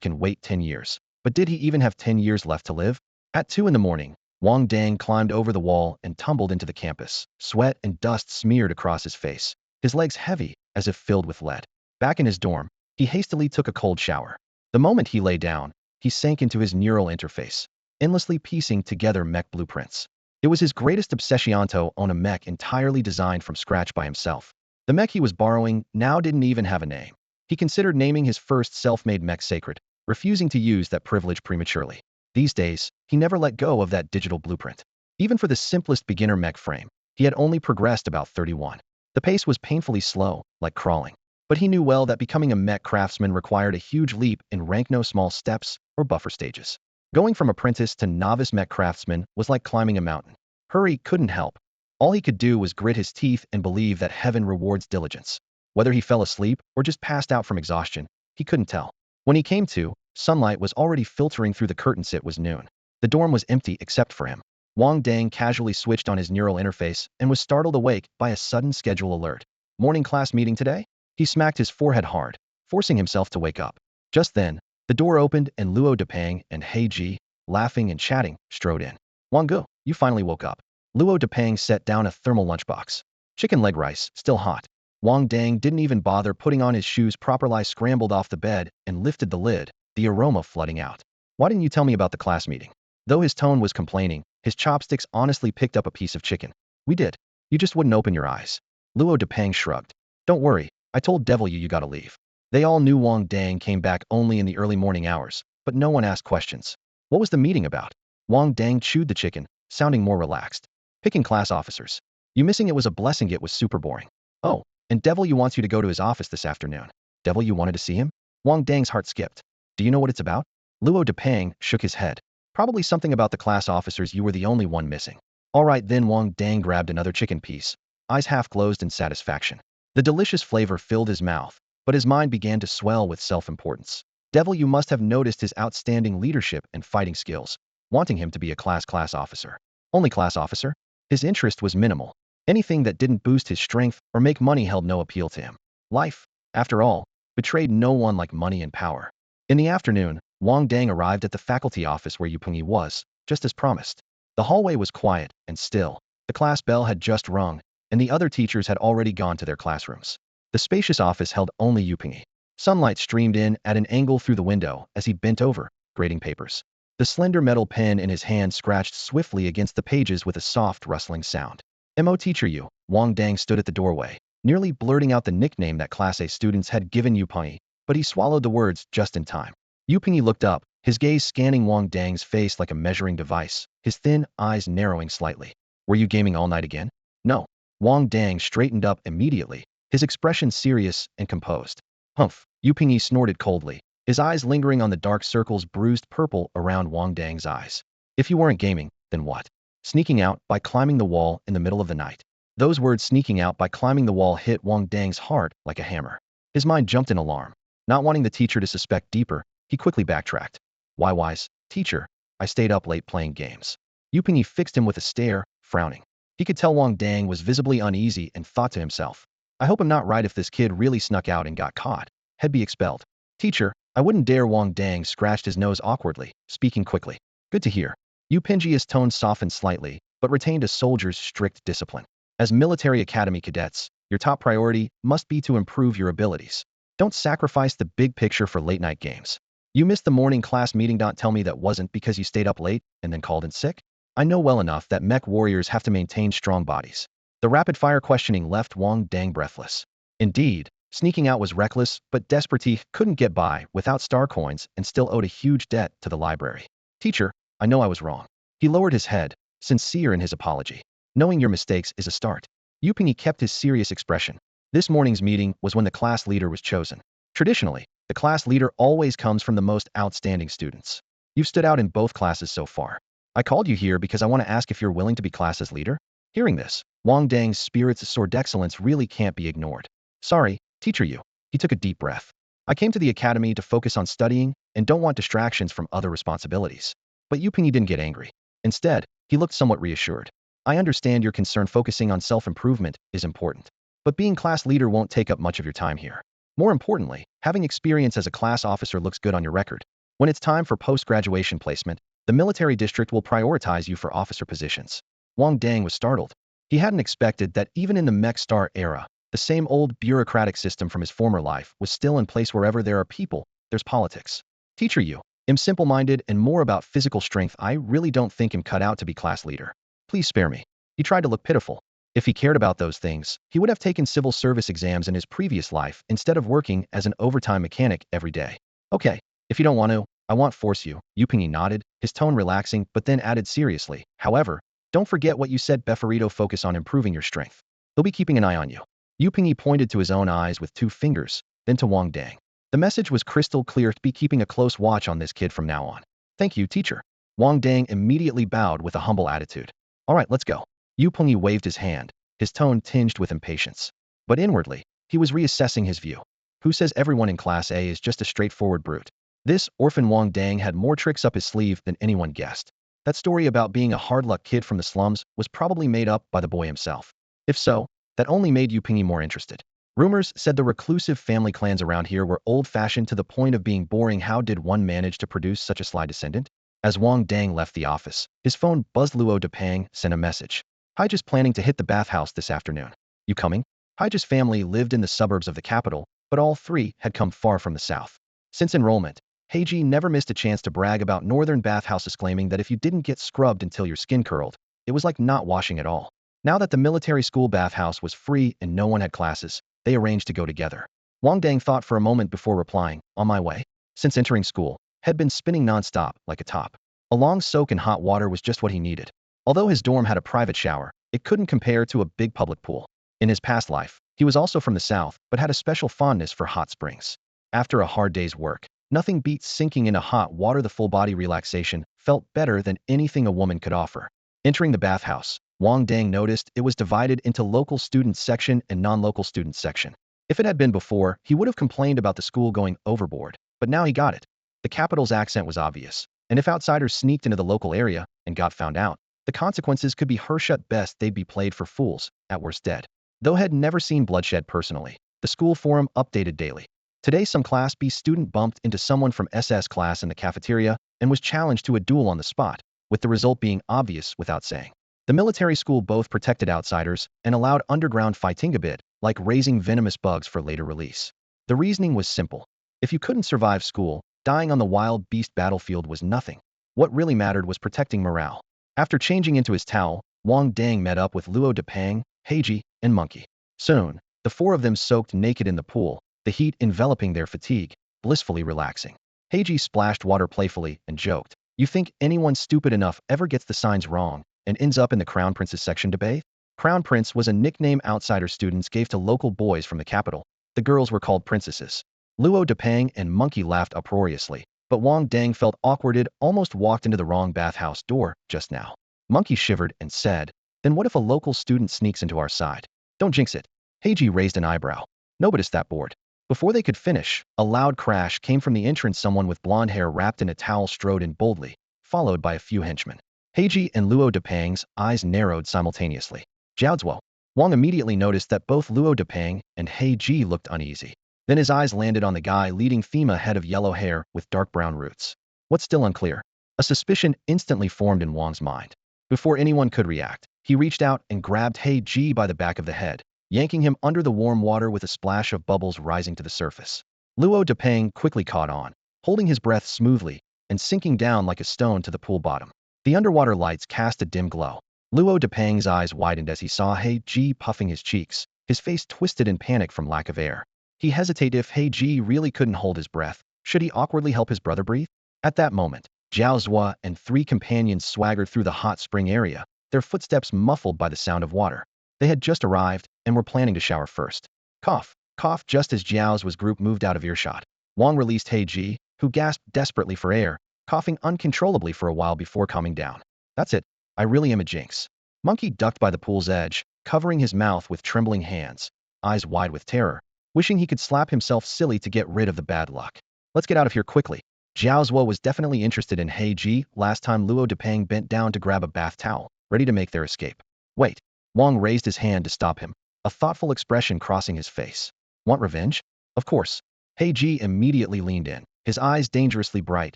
Speaker 1: can wait 10 years. But did he even have 10 years left to live? At 2 in the morning, Wang Dang climbed over the wall and tumbled into the campus. Sweat and dust smeared across his face, his legs heavy, as if filled with lead. Back in his dorm, he hastily took a cold shower. The moment he lay down, he sank into his neural interface, endlessly piecing together mech blueprints. It was his greatest obsession to own a mech entirely designed from scratch by himself. The mech he was borrowing now didn't even have a name. He considered naming his first self-made mech sacred, refusing to use that privilege prematurely. These days, he never let go of that digital blueprint. Even for the simplest beginner mech frame, he had only progressed about 31. The pace was painfully slow, like crawling. But he knew well that becoming a mech craftsman required a huge leap in rank. No small steps or buffer stages. Going from apprentice to novice mech craftsman was like climbing a mountain. Hurry couldn't help. All he could do was grit his teeth and believe that heaven rewards diligence. Whether he fell asleep or just passed out from exhaustion, he couldn't tell. When he came to, sunlight was already filtering through the curtains. It was noon. The dorm was empty except for him. Wang Dang casually switched on his neural interface and was startled awake by a sudden schedule alert. Morning class meeting today? He smacked his forehead hard, forcing himself to wake up. Just then, the door opened and Luo Depang and Hei Ji, laughing and chatting, strode in. Wang Gu, you finally woke up. Luo Depang set down a thermal lunchbox. Chicken leg rice, still hot. Wang Dang didn't even bother putting on his shoes properly, scrambled off the bed and lifted the lid, the aroma flooding out. Why didn't you tell me about the class meeting? Though his tone was complaining, his chopsticks honestly picked up a piece of chicken. We did. You just wouldn't open your eyes. Luo Depang shrugged. Don't worry, I told Devil you gotta leave. They all knew Wang Dang came back only in the early morning hours, but no one asked questions. What was the meeting about? Wang Dang chewed the chicken, sounding more relaxed. Picking class officers. You missing it was a blessing. It was super boring. Oh, and Devil you wants you to go to his office this afternoon. Devil you wanted to see him? Wang Dang's heart skipped. Do you know what it's about? Luo Depang shook his head. Probably something about the class officers. You were the only one missing. All right then. Wang Dang grabbed another chicken piece, eyes half closed in satisfaction. The delicious flavor filled his mouth, but his mind began to swell with self-importance. Devil you must have noticed his outstanding leadership and fighting skills, wanting him to be a class officer. Only class officer? His interest was minimal. Anything that didn't boost his strength or make money held no appeal to him. Life, after all, betrayed no one like money and power. In the afternoon, Wang Dang arrived at the faculty office where Yu Pengyi was, just as promised. The hallway was quiet and still. The class bell had just rung, and the other teachers had already gone to their classrooms. The spacious office held only Yuping. Sunlight streamed in at an angle through the window as he bent over, grading papers. The slender metal pen in his hand scratched swiftly against the pages with a soft, rustling sound. "Mo teacher you." Wang Dang stood at the doorway, nearly blurting out the nickname that Class A students had given Yuping, but he swallowed the words just in time. Yuping looked up, his gaze scanning Wang Dang's face like a measuring device, his thin eyes narrowing slightly. "Were you gaming all night again?" "No." Wang Dang straightened up immediately, his expression serious and composed. "Humph." Yuping snorted coldly, his eyes lingering on the dark circles bruised purple around Wang Dang's eyes. "If you weren't gaming, then what?" "Sneaking out by climbing the wall in the middle of the night." Those words, sneaking out by climbing the wall, hit Wang Dang's heart like a hammer. His mind jumped in alarm. Not wanting the teacher to suspect deeper, he quickly backtracked. "Why, wise teacher, I stayed up late playing games." Yuping fixed him with a stare, frowning. He could tell Wang Dang was visibly uneasy and thought to himself, "I hope I'm not right. If this kid really snuck out and got caught, he'd be expelled." "Teacher, I wouldn't dare." Wang Dang scratched his nose awkwardly, speaking quickly. "Good to hear." Yuping's tone softened slightly, but retained a soldier's strict discipline. "As military academy cadets, your top priority must be to improve your abilities. Don't sacrifice the big picture for late-night games. You missed the morning class meeting. Don't tell me that wasn't because you stayed up late and then called in sick. I know well enough that mech warriors have to maintain strong bodies." The rapid-fire questioning left Wang Dang breathless. Indeed, sneaking out was reckless, but desperate couldn't get by without star coins and still owed a huge debt to the library. "Teacher, I know I was wrong." He lowered his head, sincere in his apology. "Knowing your mistakes is a start." Yuping kept his serious expression. This morning's meeting was when the class leader was chosen. Traditionally, the class leader always comes from the most outstanding students. You've stood out in both classes so far. I called you here because I want to ask if you're willing to be class's leader. Hearing this, Wang Dang's spirits soared. Excellence really can't be ignored. "Sorry, teacher you." He took a deep breath. "I came to the academy to focus on studying and don't want distractions from other responsibilities." But Yuping didn't get angry. Instead, he looked somewhat reassured. "I understand your concern. Focusing on self-improvement is important. But being class leader won't take up much of your time here. More importantly, having experience as a class officer looks good on your record. When it's time for post-graduation placement, the military district will prioritize you for officer positions." Wang Dang was startled. He hadn't expected that even in the mech star era, the same old bureaucratic system from his former life was still in place. Wherever there are people, there's politics. "Teacher you. I'm simple-minded and more about physical strength. I really don't think I'm cut out to be class leader. Please spare me." He tried to look pitiful. If he cared about those things, he would have taken civil service exams in his previous life instead of working as an overtime mechanic every day. "Okay, if you don't want to, I won't force you." Yuping nodded, his tone relaxing, but then added seriously, "However, don't forget what you said. Befarito, focus on improving your strength. He'll be keeping an eye on you." Yuping pointed to his own eyes with two fingers, then to Wang Dang. The message was crystal clear: be keeping a close watch on this kid from now on. "Thank you, teacher." Wang Dang immediately bowed with a humble attitude. "All right, let's go." Yuping waved his hand, his tone tinged with impatience. But inwardly, he was reassessing his view. Who says everyone in Class A is just a straightforward brute? This orphan Wang Dang had more tricks up his sleeve than anyone guessed. That story about being a hard-luck kid from the slums was probably made up by the boy himself. If so, that only made Yuping more interested. Rumors said the reclusive family clans around here were old-fashioned to the point of being boring. How did one manage to produce such a sly descendant? As Wang Dang left the office, his phone buzzed. Luo Depang sent a message. "Hi, just planning to hit the bathhouse this afternoon. You coming?" Haija's family lived in the suburbs of the capital, but all three had come far from the south. Since enrollment, Heiji never missed a chance to brag about northern bathhouses, claiming that if you didn't get scrubbed until your skin curled, it was like not washing at all. Now that the military school bathhouse was free and no one had classes, they arranged to go together. Wang Dang thought for a moment before replying, "On my way." Since entering school, had been spinning non-stop like a top. A long soak in hot water was just what he needed. Although his dorm had a private shower, it couldn't compare to a big public pool. In his past life, he was also from the south, but had a special fondness for hot springs. After a hard day's work, nothing beats sinking into hot water. The full-body relaxation felt better than anything a woman could offer. Entering the bathhouse, Wang Dang noticed it was divided into local students section and non-local students section. If it had been before, he would have complained about the school going overboard, but now he got it. The capital's accent was obvious, and if outsiders sneaked into the local area and got found out, the consequences could be harsh. At best, they'd be played for fools, at worst dead. Though had never seen bloodshed personally, the school forum updated daily. Today, some Class B student bumped into someone from SS class in the cafeteria and was challenged to a duel on the spot. with the result being obvious without saying. The military school both protected outsiders and allowed underground fighting a bit, like raising venomous bugs for later release. The reasoning was simple. If you couldn't survive school, dying on the wild beast battlefield was nothing. What really mattered was protecting morale. After changing into his towel, Wang Dang met up with Luo Depang, Heiji, and Monkey. Soon, the four of them soaked naked in the pool, the heat enveloping their fatigue, blissfully relaxing. Heiji splashed water playfully and joked, "You think anyone stupid enough ever gets the signs wrong and ends up in the Crown Prince's section to bathe?" Crown Prince was a nickname outsider students gave to local boys from the capital. The girls were called princesses. Luo Depang and Monkey laughed uproariously, but Wang Dang felt awkwarded, almost walked into the wrong bathhouse door just now. Monkey shivered and said, "Then what if a local student sneaks into our side? Don't jinx it." Heiji raised an eyebrow. Nobody's that bored. Before they could finish, a loud crash came from the entrance. Someone with blonde hair wrapped in a towel strode in boldly, followed by a few henchmen. Heiji and Luo Depang's eyes narrowed simultaneously. Jiaozuo. Wang immediately noticed that both Luo Depang and Heiji looked uneasy. Then his eyes landed on the guy leading theme, a head of yellow hair with dark brown roots. What's still unclear? A suspicion instantly formed in Wang's mind. Before anyone could react, he reached out and grabbed Heiji by the back of the head, yanking him under the warm water with a splash of bubbles rising to the surface. Luo Depang quickly caught on, holding his breath smoothly and sinking down like a stone to the pool bottom. The underwater lights cast a dim glow. Luo Depang's eyes widened as he saw Heiji puffing his cheeks, his face twisted in panic from lack of air. He hesitated. If Heiji really couldn't hold his breath, should he awkwardly help his brother breathe? At that moment, Jiaozuo and three companions swaggered through the hot spring area, their footsteps muffled by the sound of water. They had just arrived and were planning to shower first. Cough, cough. Just as Jiaozuo's group moved out of earshot, Wang released Heiji, who gasped desperately for air, coughing uncontrollably for a while before calming down. "That's it. I really am a jinx." Monkey ducked by the pool's edge, covering his mouth with trembling hands, eyes wide with terror, wishing he could slap himself silly to get rid of the bad luck. "Let's get out of here quickly." Jiaozuo was definitely interested in Heiji. Last time Luo Depang bent down to grab a bath towel, ready to make their escape. "Wait." Wang raised his hand to stop him, a thoughtful expression crossing his face. "Want revenge?" "Of course." Heiji immediately leaned in, his eyes dangerously bright,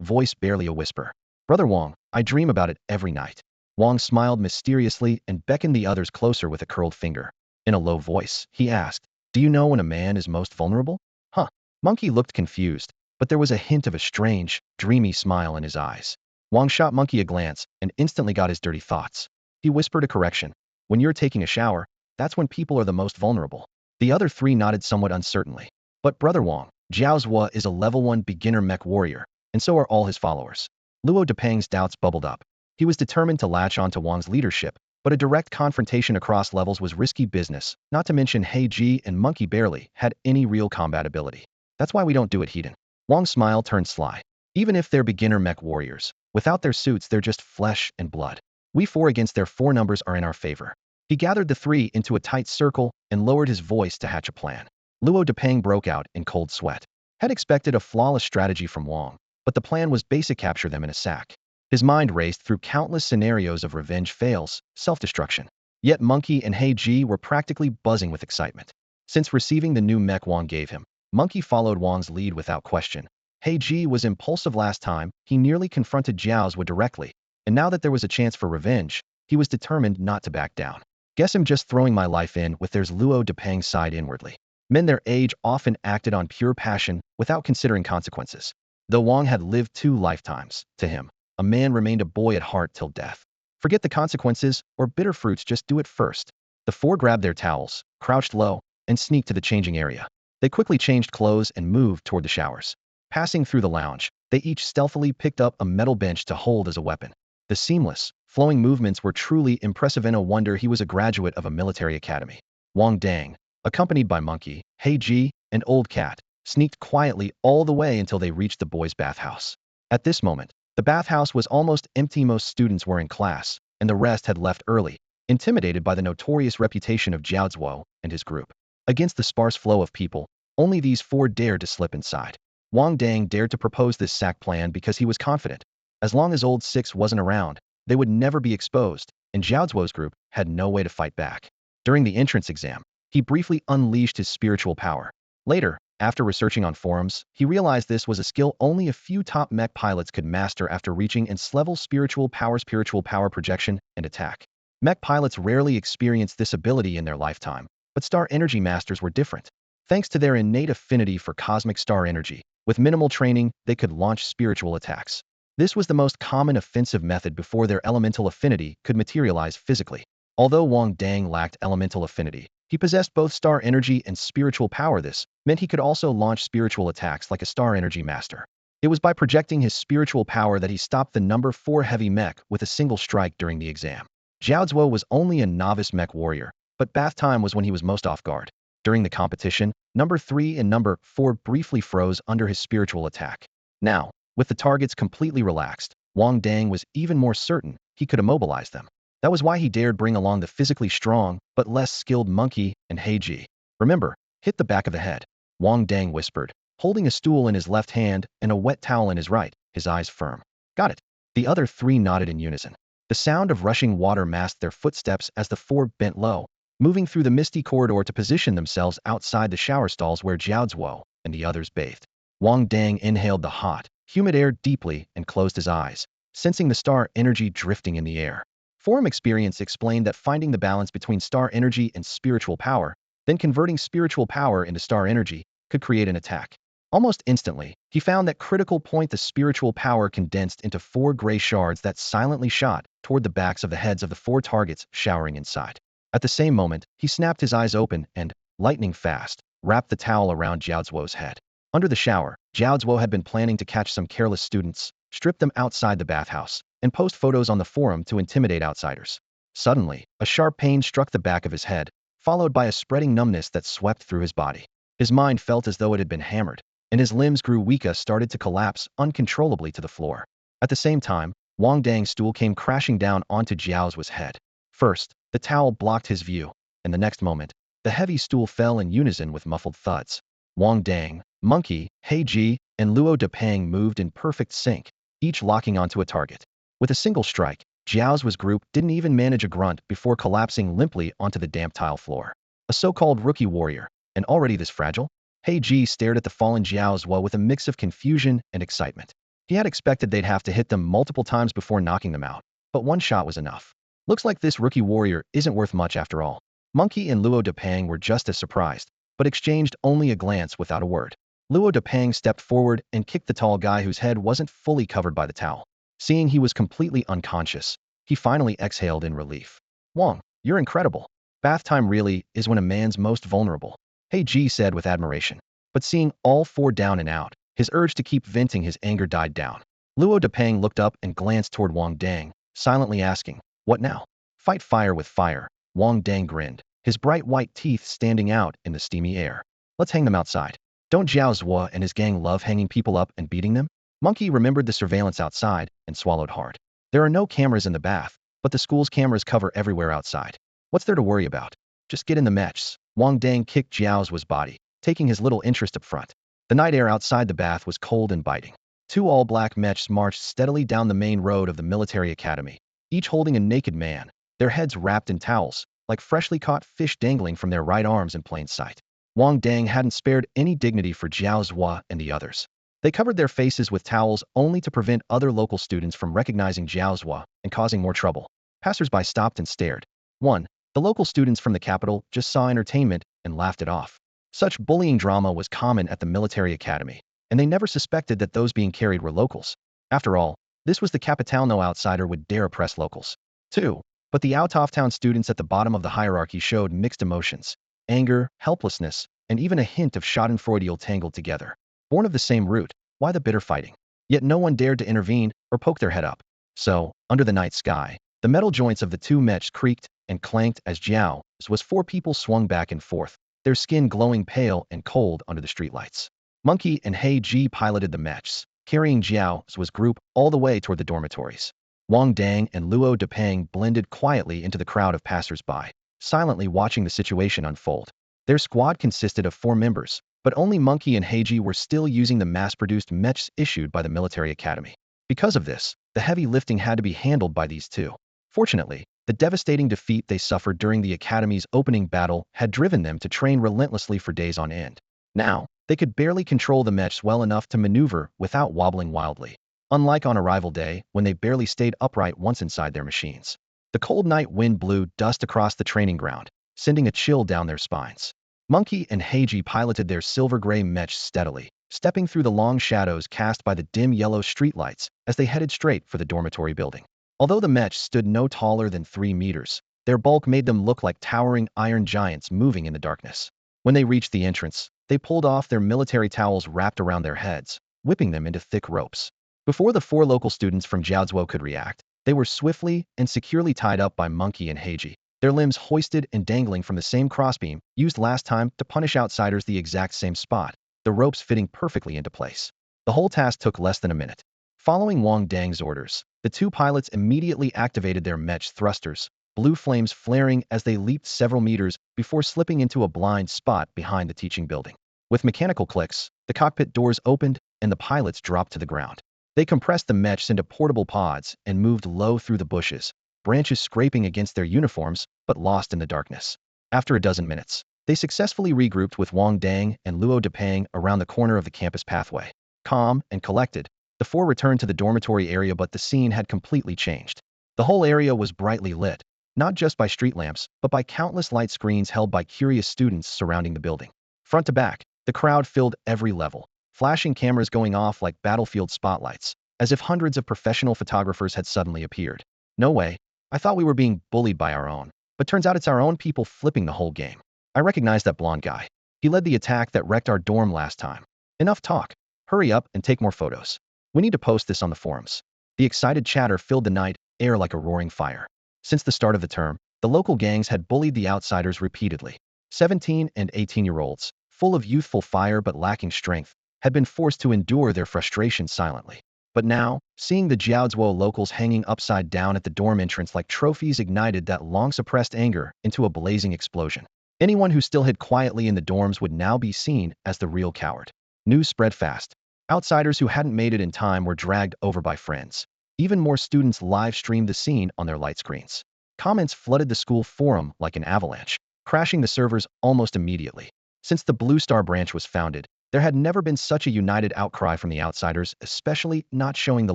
Speaker 1: voice barely a whisper. "Brother Wang, I dream about it every night." Wang smiled mysteriously and beckoned the others closer with a curled finger. In a low voice, he asked, "Do you know when a man is most vulnerable?" "Huh." Monkey looked confused, but there was a hint of a strange, dreamy smile in his eyes. Wang shot Monkey a glance and instantly got his dirty thoughts. He whispered a correction. "When you're taking a shower, that's when people are the most vulnerable." The other three nodded somewhat uncertainly. "But Brother Wang, Jiaozuo is a level 1 beginner mech warrior, and so are all his followers." Luo Depang's doubts bubbled up. He was determined to latch onto Wang's leadership, but a direct confrontation across levels was risky business, not to mention Heiji and Monkey barely had any real combat ability. "That's why we don't do it, Heaton." Wang's smile turned sly. "Even if they're beginner mech warriors, without their suits they're just flesh and blood. We 4 against their 4 numbers are in our favor." He gathered the 3 into a tight circle and lowered his voice to hatch a plan. Luo Depang broke out in cold sweat. Had expected a flawless strategy from Wang, but the plan was basic: capture them in a sack. His mind raced through countless scenarios of revenge fails, self-destruction. Yet Monkey and Heiji were practically buzzing with excitement. Since receiving the new mech Wang gave him, Monkey followed Wang's lead without question. Heiji was impulsive. Last time, he nearly confronted Jiaozuo directly, and now that there was a chance for revenge, he was determined not to back down. "Guess I'm just throwing my life in with theirs." Luo Depang sighed inwardly. Men their age often acted on pure passion without considering consequences. Though Wang had lived 2 lifetimes, to him, a man remained a boy at heart till death. Forget the consequences or bitter fruits, just do it first. The 4 grabbed their towels, crouched low, and sneaked to the changing area. They quickly changed clothes and moved toward the showers. Passing through the lounge, they each stealthily picked up a metal bench to hold as a weapon. The seamless, flowing movements were truly impressive. No wonder he was a graduate of a military academy. Wang Dang, accompanied by Monkey, Heiji, and Old Cat, sneaked quietly all the way until they reached the boys' bathhouse. At this moment, the bathhouse was almost empty. Most students were in class, and the rest had left early, intimidated by the notorious reputation of Jiaozuo and his group. Against the sparse flow of people, only these 4 dared to slip inside. Wang Dang dared to propose this sack plan because he was confident. As long as Old Six wasn't around, they would never be exposed, and Jiaozuo's group had no way to fight back. During the entrance exam, he briefly unleashed his spiritual power. Later, After researching on forums, he realized this was a skill only a few top mech pilots could master after reaching its level spiritual power projection and attack. Mech pilots rarely experience this ability in their lifetime, but star energy masters were different. Thanks to their innate affinity for cosmic star energy, with minimal training, they could launch spiritual attacks. This was the most common offensive method before their elemental affinity could materialize physically. Although Wang Dang lacked elemental affinity, he possessed both star energy and spiritual power. This meant he could also launch spiritual attacks like a star energy master. It was by projecting his spiritual power that he stopped the number 4 heavy mech with a single strike during the exam. Zhao Zuo was only a novice mech warrior, but bath time was when he was most off guard. During the competition, number 3 and number 4 briefly froze under his spiritual attack. Now, with the targets completely relaxed, Wang Dang was even more certain he could immobilize them. That was why he dared bring along the physically strong but less skilled monkey and Heiji. Remember, hit the back of the head, Wang Dang whispered, holding a stool in his left hand and a wet towel in his right, his eyes firm. Got it. The other 3 nodded in unison. The sound of rushing water masked their footsteps as the 4 bent low, moving through the misty corridor to position themselves outside the shower stalls where Zhao Zuo and the others bathed. Wang Dang inhaled the hot, humid air deeply and closed his eyes, sensing the star energy drifting in the air. Forum experience explained that finding the balance between star energy and spiritual power, then converting spiritual power into star energy, could create an attack. Almost instantly, he found that critical point the spiritual power condensed into 4 gray shards that silently shot toward the backs of the heads of the 4 targets showering inside. At the same moment, he snapped his eyes open and, lightning fast, wrapped the towel around Zhao Zuo's head. Under the shower, Zhao Zuo had been planning to catch some careless students, strip them outside the bathhouse, and post photos on the forum to intimidate outsiders. Suddenly, a sharp pain struck the back of his head, followed by a spreading numbness that swept through his body. His mind felt as though it had been hammered, and his limbs grew weak, started to collapse uncontrollably to the floor. At the same time, Wang Dang's stool came crashing down onto Zhao Zuo's head. First, the towel blocked his view, and the next moment, the heavy stool fell in unison with muffled thuds. Wang Dang, Monkey, Heiji, and Luo Depeng moved in perfect sync, each locking onto a target. With a single strike, Zhao Zuo's group didn't even manage a grunt before collapsing limply onto the damp tile floor. A so-called rookie warrior, and already this fragile? Heiji stared at the fallen Zhao Zuo with a mix of confusion and excitement. He had expected they'd have to hit them multiple times before knocking them out, but one shot was enough. Looks like this rookie warrior isn't worth much after all. Monkey and Luo Depeng were just as surprised, but exchanged only a glance without a word. Luo Depeng stepped forward and kicked the tall guy whose head wasn't fully covered by the towel. Seeing he was completely unconscious, he finally exhaled in relief. Wang, you're incredible. Bath time really is when a man's most vulnerable, Heiji said with admiration. But seeing all 4 down and out, his urge to keep venting his anger died down. Luo Depeng looked up and glanced toward Wang Dang, silently asking, what now? Fight fire with fire, Wang Dang grinned, his bright white teeth standing out in the steamy air. Let's hang them outside. Don't Zhao Zuo and his gang love hanging people up and beating them? Monkey remembered the surveillance outside and swallowed hard. There are no cameras in the bath, but the school's cameras cover everywhere outside. What's there to worry about? Just get in the mechs. Wang Dang kicked Zhao Zuo's body, taking his little interest up front. The night air outside the bath was cold and biting. 2 all-black mechs marched steadily down the main road of the military academy, each holding a naked man, their heads wrapped in towels, like freshly caught fish dangling from their right arms in plain sight. Wang Dang hadn't spared any dignity for Zhao Zuo and the others. They covered their faces with towels only to prevent other local students from recognizing Zhao Zuo and causing more trouble. Passers-by stopped and stared. 1. The local students from the capital just saw entertainment and laughed it off. Such bullying drama was common at the military academy, and they never suspected that those being carried were locals. After all, this was the capital, no outsider would dare oppress locals. 2. But the out-of-town students at the bottom of the hierarchy showed mixed emotions, anger, helplessness, and even a hint of schadenfreude tangled together. Born of the same root, why the bitter fighting? Yet no one dared to intervene or poke their head up. So, under the night sky, the metal joints of the 2 mechs creaked and clanked as Zhao Zuo's 4 people swung back and forth, their skin glowing pale and cold under the streetlights. Monkey and Heiji piloted the mechs, carrying Zhao Zuo's group all the way toward the dormitories. Wang Dang and Luo Depeng blended quietly into the crowd of passers-by, silently watching the situation unfold. Their squad consisted of 4 members, but only Monkey and Heiji were still using the mass-produced mechs issued by the military academy. Because of this, the heavy lifting had to be handled by these 2. Fortunately, the devastating defeat they suffered during the academy's opening battle had driven them to train relentlessly for days on end. Now, they could barely control the mechs well enough to maneuver without wobbling wildly, unlike on arrival day when they barely stayed upright once inside their machines. The cold night wind blew dust across the training ground, sending a chill down their spines. Monkey and Heiji piloted their silver-gray mech steadily, stepping through the long shadows cast by the dim yellow streetlights as they headed straight for the dormitory building. Although the mech stood no taller than 3 meters, their bulk made them look like towering iron giants moving in the darkness. When they reached the entrance, they pulled off their military towels wrapped around their heads, whipping them into thick ropes. Before the 4 local students from Jiaozuo could react, they were swiftly and securely tied up by Monkey and Heiji, their limbs hoisted and dangling from the same crossbeam used last time to punish outsiders the exact same spot, the ropes fitting perfectly into place. The whole task took less than a minute. Following Wang Dang's orders, the 2 pilots immediately activated their mech thrusters, blue flames flaring as they leaped several meters before slipping into a blind spot behind the teaching building. With mechanical clicks, the cockpit doors opened and the pilots dropped to the ground. They compressed the mechs into portable pods and moved low through the bushes, branches scraping against their uniforms but lost in the darkness. After a dozen minutes, they successfully regrouped with Wang Dang and Luo Depang around the corner of the campus pathway. Calm and collected, the 4 returned to the dormitory area, but the scene had completely changed. The whole area was brightly lit, not just by street lamps, but by countless light screens held by curious students surrounding the building. Front to back, the crowd filled every level, flashing cameras going off like battlefield spotlights, as if hundreds of professional photographers had suddenly appeared. No way. I thought we were being bullied by our own, but turns out it's our own people flipping the whole game. I recognize that blonde guy. He led the attack that wrecked our dorm last time. Enough talk. Hurry up and take more photos. We need to post this on the forums. The excited chatter filled the night air like a roaring fire. Since the start of the term, the local gangs had bullied the outsiders repeatedly. 17 and 18-year-olds, full of youthful fire but lacking strength, had been forced to endure their frustration silently. But now, seeing the Jiaozuo locals hanging upside down at the dorm entrance like trophies ignited that long-suppressed anger into a blazing explosion. Anyone who still hid quietly in the dorms would now be seen as the real coward. News spread fast. Outsiders who hadn't made it in time were dragged over by friends. Even more students live-streamed the scene on their light screens. Comments flooded the school forum like an avalanche, crashing the servers almost immediately. Since the Blue Star branch was founded, there had never been such a united outcry from the outsiders, especially not showing the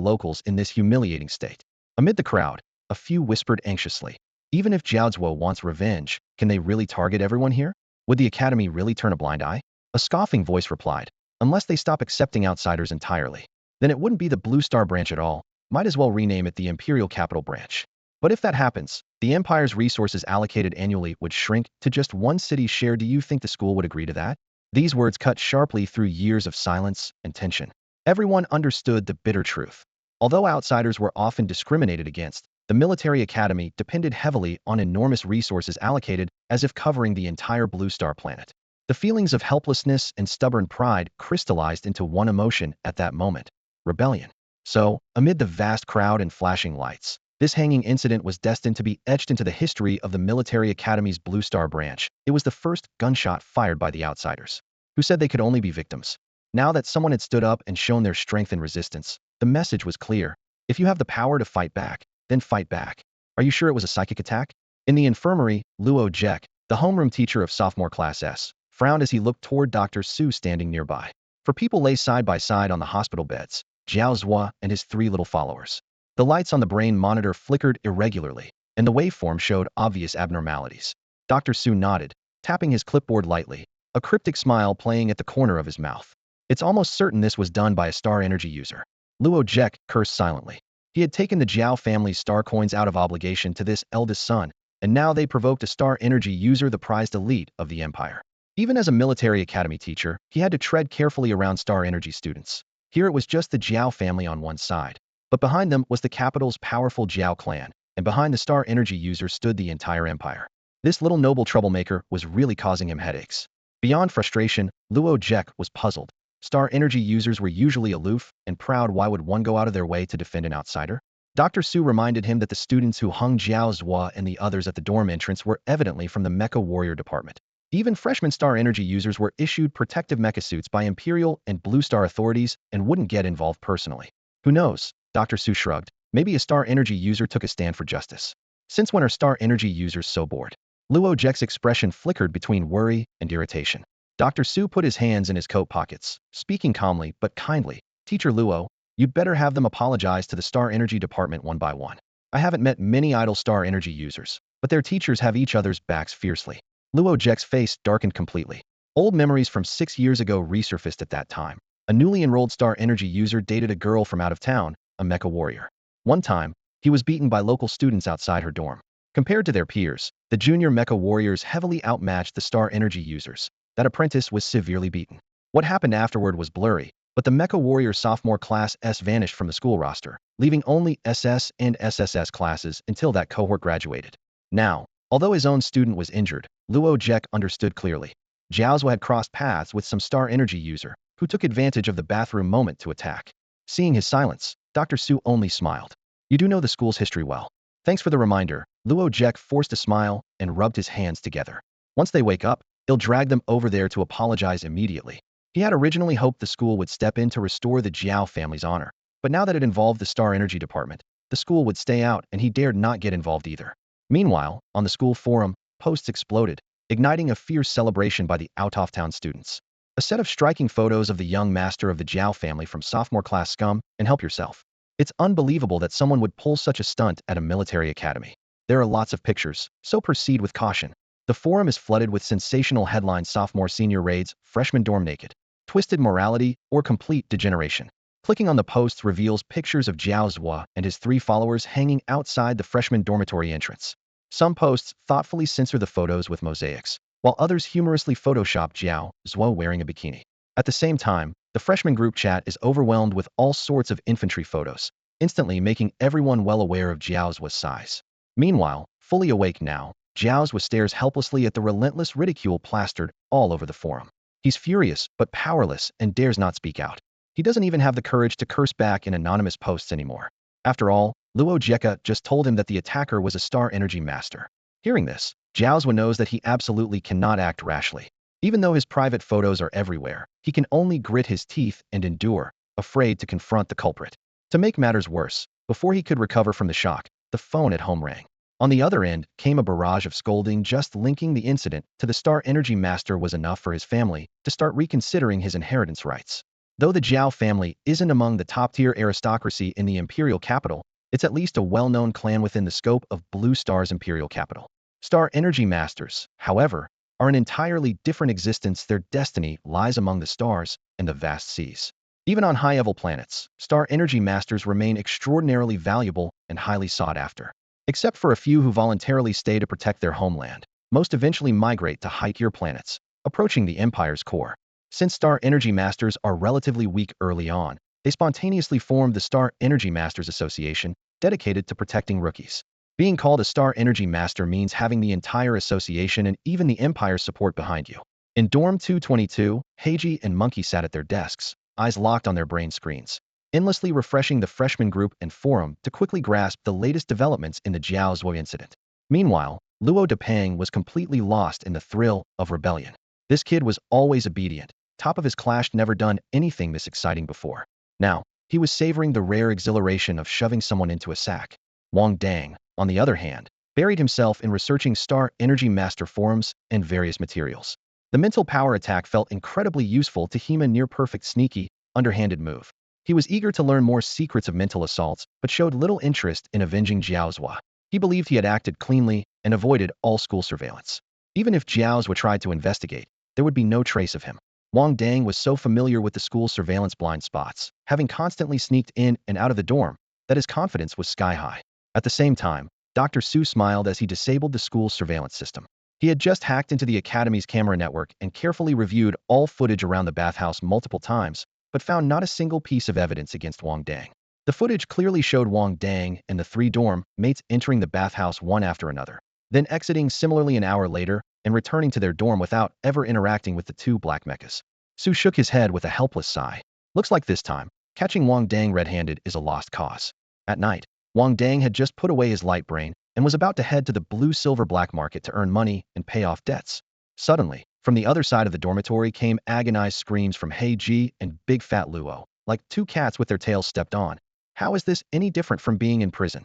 Speaker 1: locals in this humiliating state. Amid the crowd, a few whispered anxiously, even if Jiaozuo wants revenge, can they really target everyone here? Would the academy really turn a blind eye? A scoffing voice replied, unless they stop accepting outsiders entirely. Then it wouldn't be the Blue Star branch at all. Might as well rename it the Imperial Capital Branch. But if that happens, the Empire's resources allocated annually would shrink to just one city's share. Do you think the school would agree to that? These words cut sharply through years of silence and tension. Everyone understood the bitter truth. Although outsiders were often discriminated against, the military academy depended heavily on enormous resources allocated as if covering the entire Blue Star planet. The feelings of helplessness and stubborn pride crystallized into one emotion at that moment: rebellion. So, amid the vast crowd and flashing lights, this hanging incident was destined to be etched into the history of the military academy's Blue Star branch. It was the first gunshot fired by the outsiders, who said they could only be victims. Now that someone had stood up and shown their strength and resistance, the message was clear. If you have the power to fight back, then fight back. Are you sure it was a psychic attack? In the infirmary, Luo Jek, the homeroom teacher of sophomore class S, frowned as he looked toward Dr. Su standing nearby. For people lay side by side on the hospital beds, Jiaozuo and his 3 little followers. The lights on the brain monitor flickered irregularly, and the waveform showed obvious abnormalities. Dr. Su nodded, tapping his clipboard lightly, a cryptic smile playing at the corner of his mouth. It's almost certain this was done by a star energy user. Luo Jek cursed silently. He had taken the Jiao family's star coins out of obligation to this eldest son, and now they provoked a star energy user, the prized elite of the empire. Even as a military academy teacher, he had to tread carefully around star energy students. Here it was just the Jiao family on one side, but behind them was the capital's powerful Jiao clan, and behind the star energy user stood the entire empire. This little noble troublemaker was really causing him headaches. Beyond frustration, Luo Jek was puzzled. Star energy users were usually aloof and proud. Why would one go out of their way to defend an outsider? Dr. Su reminded him that the students who hung Jiaozuo and the others at the dorm entrance were evidently from the Mecha Warrior Department. Even freshman star energy users were issued protective mecha suits by Imperial and Blue Star authorities and wouldn't get involved personally. Who knows? Dr. Su shrugged. Maybe a star energy user took a stand for justice. Since when are star energy users so bored? Luo Jek's expression flickered between worry and irritation. Dr. Su put his hands in his coat pockets, speaking calmly but kindly. Teacher Luo, you'd better have them apologize to the Star Energy Department one by one. I haven't met many idle Star Energy users, but their teachers have each other's backs fiercely. Luo Jek's face darkened completely. Old memories from 6 years ago resurfaced at that time. A newly enrolled Star Energy user dated a girl from out of town, a mecha warrior. One time, he was beaten by local students outside her dorm. Compared to their peers, the junior mecha warriors heavily outmatched the Star Energy users. That apprentice was severely beaten. What happened afterward was blurry, but the mecha warrior sophomore class S vanished from the school roster, leaving only SS and SSS classes until that cohort graduated. Now, although his own student was injured, Luo Jek understood clearly. Jiaozhou had crossed paths with some Star Energy user, who took advantage of the bathroom moment to attack. Seeing his silence, Dr. Su only smiled. You do know the school's history well. Thanks for the reminder. Luo Jek forced a smile and rubbed his hands together. Once they wake up, he'll drag them over there to apologize immediately. He had originally hoped the school would step in to restore the Jiao family's honor, but now that it involved the Star Energy Department, the school would stay out and he dared not get involved either. Meanwhile, on the school forum, posts exploded, igniting a fierce celebration by the out-of-town students. A set of striking photos of the young master of the Jiao family from sophomore class scum, and help yourself. It's unbelievable that someone would pull such a stunt at a military academy. There are lots of pictures, so proceed with caution. The forum is flooded with sensational headlines: sophomore senior raids, freshman dorm naked, twisted morality, or complete degeneration. Clicking on the posts reveals pictures of Jiao Zhua and his 3 followers hanging outside the freshman dormitory entrance. Some posts thoughtfully censor the photos with mosaics, while others humorously Photoshop Jiao Zhua wearing a bikini. At the same time, the freshman group chat is overwhelmed with all sorts of infantry photos, instantly making everyone well aware of Jiao Zhua's size. Meanwhile, fully awake now, Jiao Zhua stares helplessly at the relentless ridicule plastered all over the forum. He's furious but powerless and dares not speak out. He doesn't even have the courage to curse back in anonymous posts anymore. After all, Luo Jeka just told him that the attacker was a Star Energy master. Hearing this, Jiao Zhua knows that he absolutely cannot act rashly. Even though his private photos are everywhere, he can only grit his teeth and endure, afraid to confront the culprit. To make matters worse, before he could recover from the shock, the phone at home rang. On the other end came a barrage of scolding. Just linking the incident to the Star Energy master was enough for his family to start reconsidering his inheritance rights. Though the Jiao family isn't among the top-tier aristocracy in the imperial capital, it's at least a well-known clan within the scope of Blue Star's imperial capital. Star Energy masters, however, are an entirely different existence. Their destiny lies among the stars and the vast seas. Even on high-level planets, Star Energy masters remain extraordinarily valuable and highly sought after. Except for a few who voluntarily stay to protect their homeland, most eventually migrate to high-tier planets, approaching the Empire's core. Since Star Energy Masters are relatively weak early on, they spontaneously formed the Star Energy Masters Association, dedicated to protecting rookies. Being called a Star Energy Master means having the entire association and even the Empire's support behind you. In Dorm 222, Heiji and Monkey sat at their desks, eyes locked on their brain screens, endlessly refreshing the freshman group and forum to quickly grasp the latest developments in the Jiao Zhua incident. Meanwhile, Luo Depang was completely lost in the thrill of rebellion. This kid was always obedient, top of his class, never done anything this exciting before. Now, he was savoring the rare exhilaration of shoving someone into a sack. Wang Dang, on the other hand, buried himself in researching Star Energy Master forums and various materials. The mental power attack felt incredibly useful to him, a near-perfect sneaky, underhanded move. He was eager to learn more secrets of mental assaults, but showed little interest in avenging Jiao Zhua. He believed he had acted cleanly and avoided all school surveillance. Even if Jiao Zhua tried to investigate, there would be no trace of him. Wang Dang was so familiar with the school's surveillance blind spots, having constantly sneaked in and out of the dorm, that his confidence was sky-high. At the same time, Dr. Su smiled as he disabled the school's surveillance system. He had just hacked into the academy's camera network and carefully reviewed all footage around the bathhouse multiple times, but found not a single piece of evidence against Wang Dang. The footage clearly showed Wang Dang and the 3 dorm mates entering the bathhouse one after another, then exiting similarly an hour later and returning to their dorm without ever interacting with the 2 black mechas. Su shook his head with a helpless sigh. Looks like this time, catching Wang Dang red-handed is a lost cause. At night, Wang Dang had just put away his light brain and was about to head to the blue-silver black market to earn money and pay off debts. Suddenly, from the other side of the dormitory came agonized screams from Heiji and Big Fat Luo, like 2 cats with their tails stepped on. How is this any different from being in prison?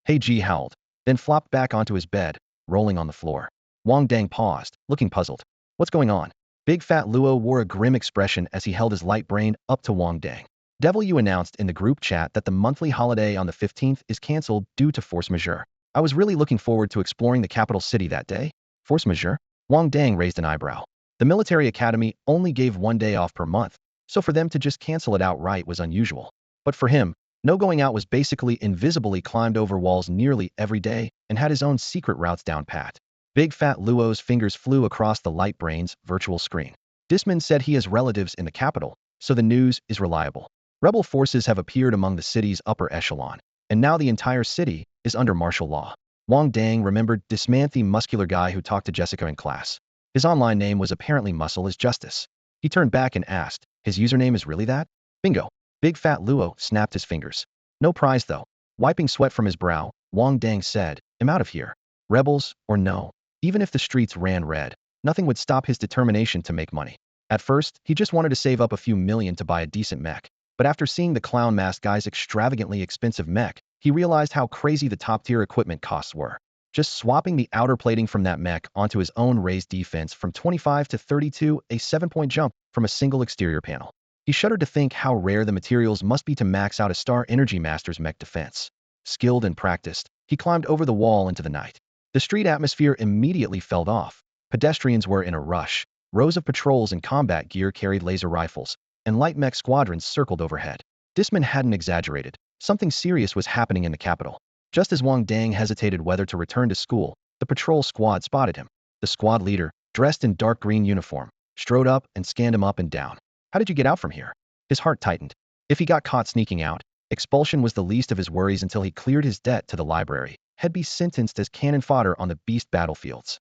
Speaker 1: Heiji howled, then flopped back onto his bed, rolling on the floor. Wang Dang paused, looking puzzled. What's going on? Big Fat Luo wore a grim expression as he held his light brain up to Wang Dang. Devil, you announced in the group chat that the monthly holiday on the 15th is cancelled due to force majeure. I was really looking forward to exploring the capital city that day. Force majeure? Wang Dang raised an eyebrow. The military academy only gave 1 day off per month, so for them to just cancel it outright was unusual. But for him, no going out was basically invisibly climbed over walls nearly every day and had his own secret routes down pat. Big Fat Luo's fingers flew across the light brain's virtual screen. Disman said he has relatives in the capital, so the news is reliable. Rebel forces have appeared among the city's upper echelon, and now the entire city is under martial law. Wang Dang remembered Disman, the muscular guy who talked to Jessica in class. His online name was apparently Muscle is Justice. He turned back and asked, his username is really that? Bingo. Big Fat Luo snapped his fingers. No prize though. Wiping sweat from his brow, Wang Dang said, I'm out of here. Rebels or no. Even if the streets ran red, nothing would stop his determination to make money. At first, he just wanted to save up a few million to buy a decent mech. But after seeing the clown masked guy's extravagantly expensive mech, he realized how crazy the top-tier equipment costs were. Just swapping the outer plating from that mech onto his own raised defense from 25 to 32, a 7-point jump from a single exterior panel. He shuddered to think how rare the materials must be to max out a Star Energy Master's mech defense. Skilled and practiced, he climbed over the wall into the night. The street atmosphere immediately fell off. Pedestrians were in a rush. Rows of patrols in combat gear carried laser rifles, and light mech squadrons circled overhead. Disman hadn't exaggerated. Something serious was happening in the capital. Just as Wang Dang hesitated whether to return to school, the patrol squad spotted him. The squad leader, dressed in dark green uniform, strode up and scanned him up and down. How did you get out from here? His heart tightened. If he got caught sneaking out, expulsion was the least of his worries until he cleared his debt to the library. He'd be sentenced as cannon fodder on the beast battlefields.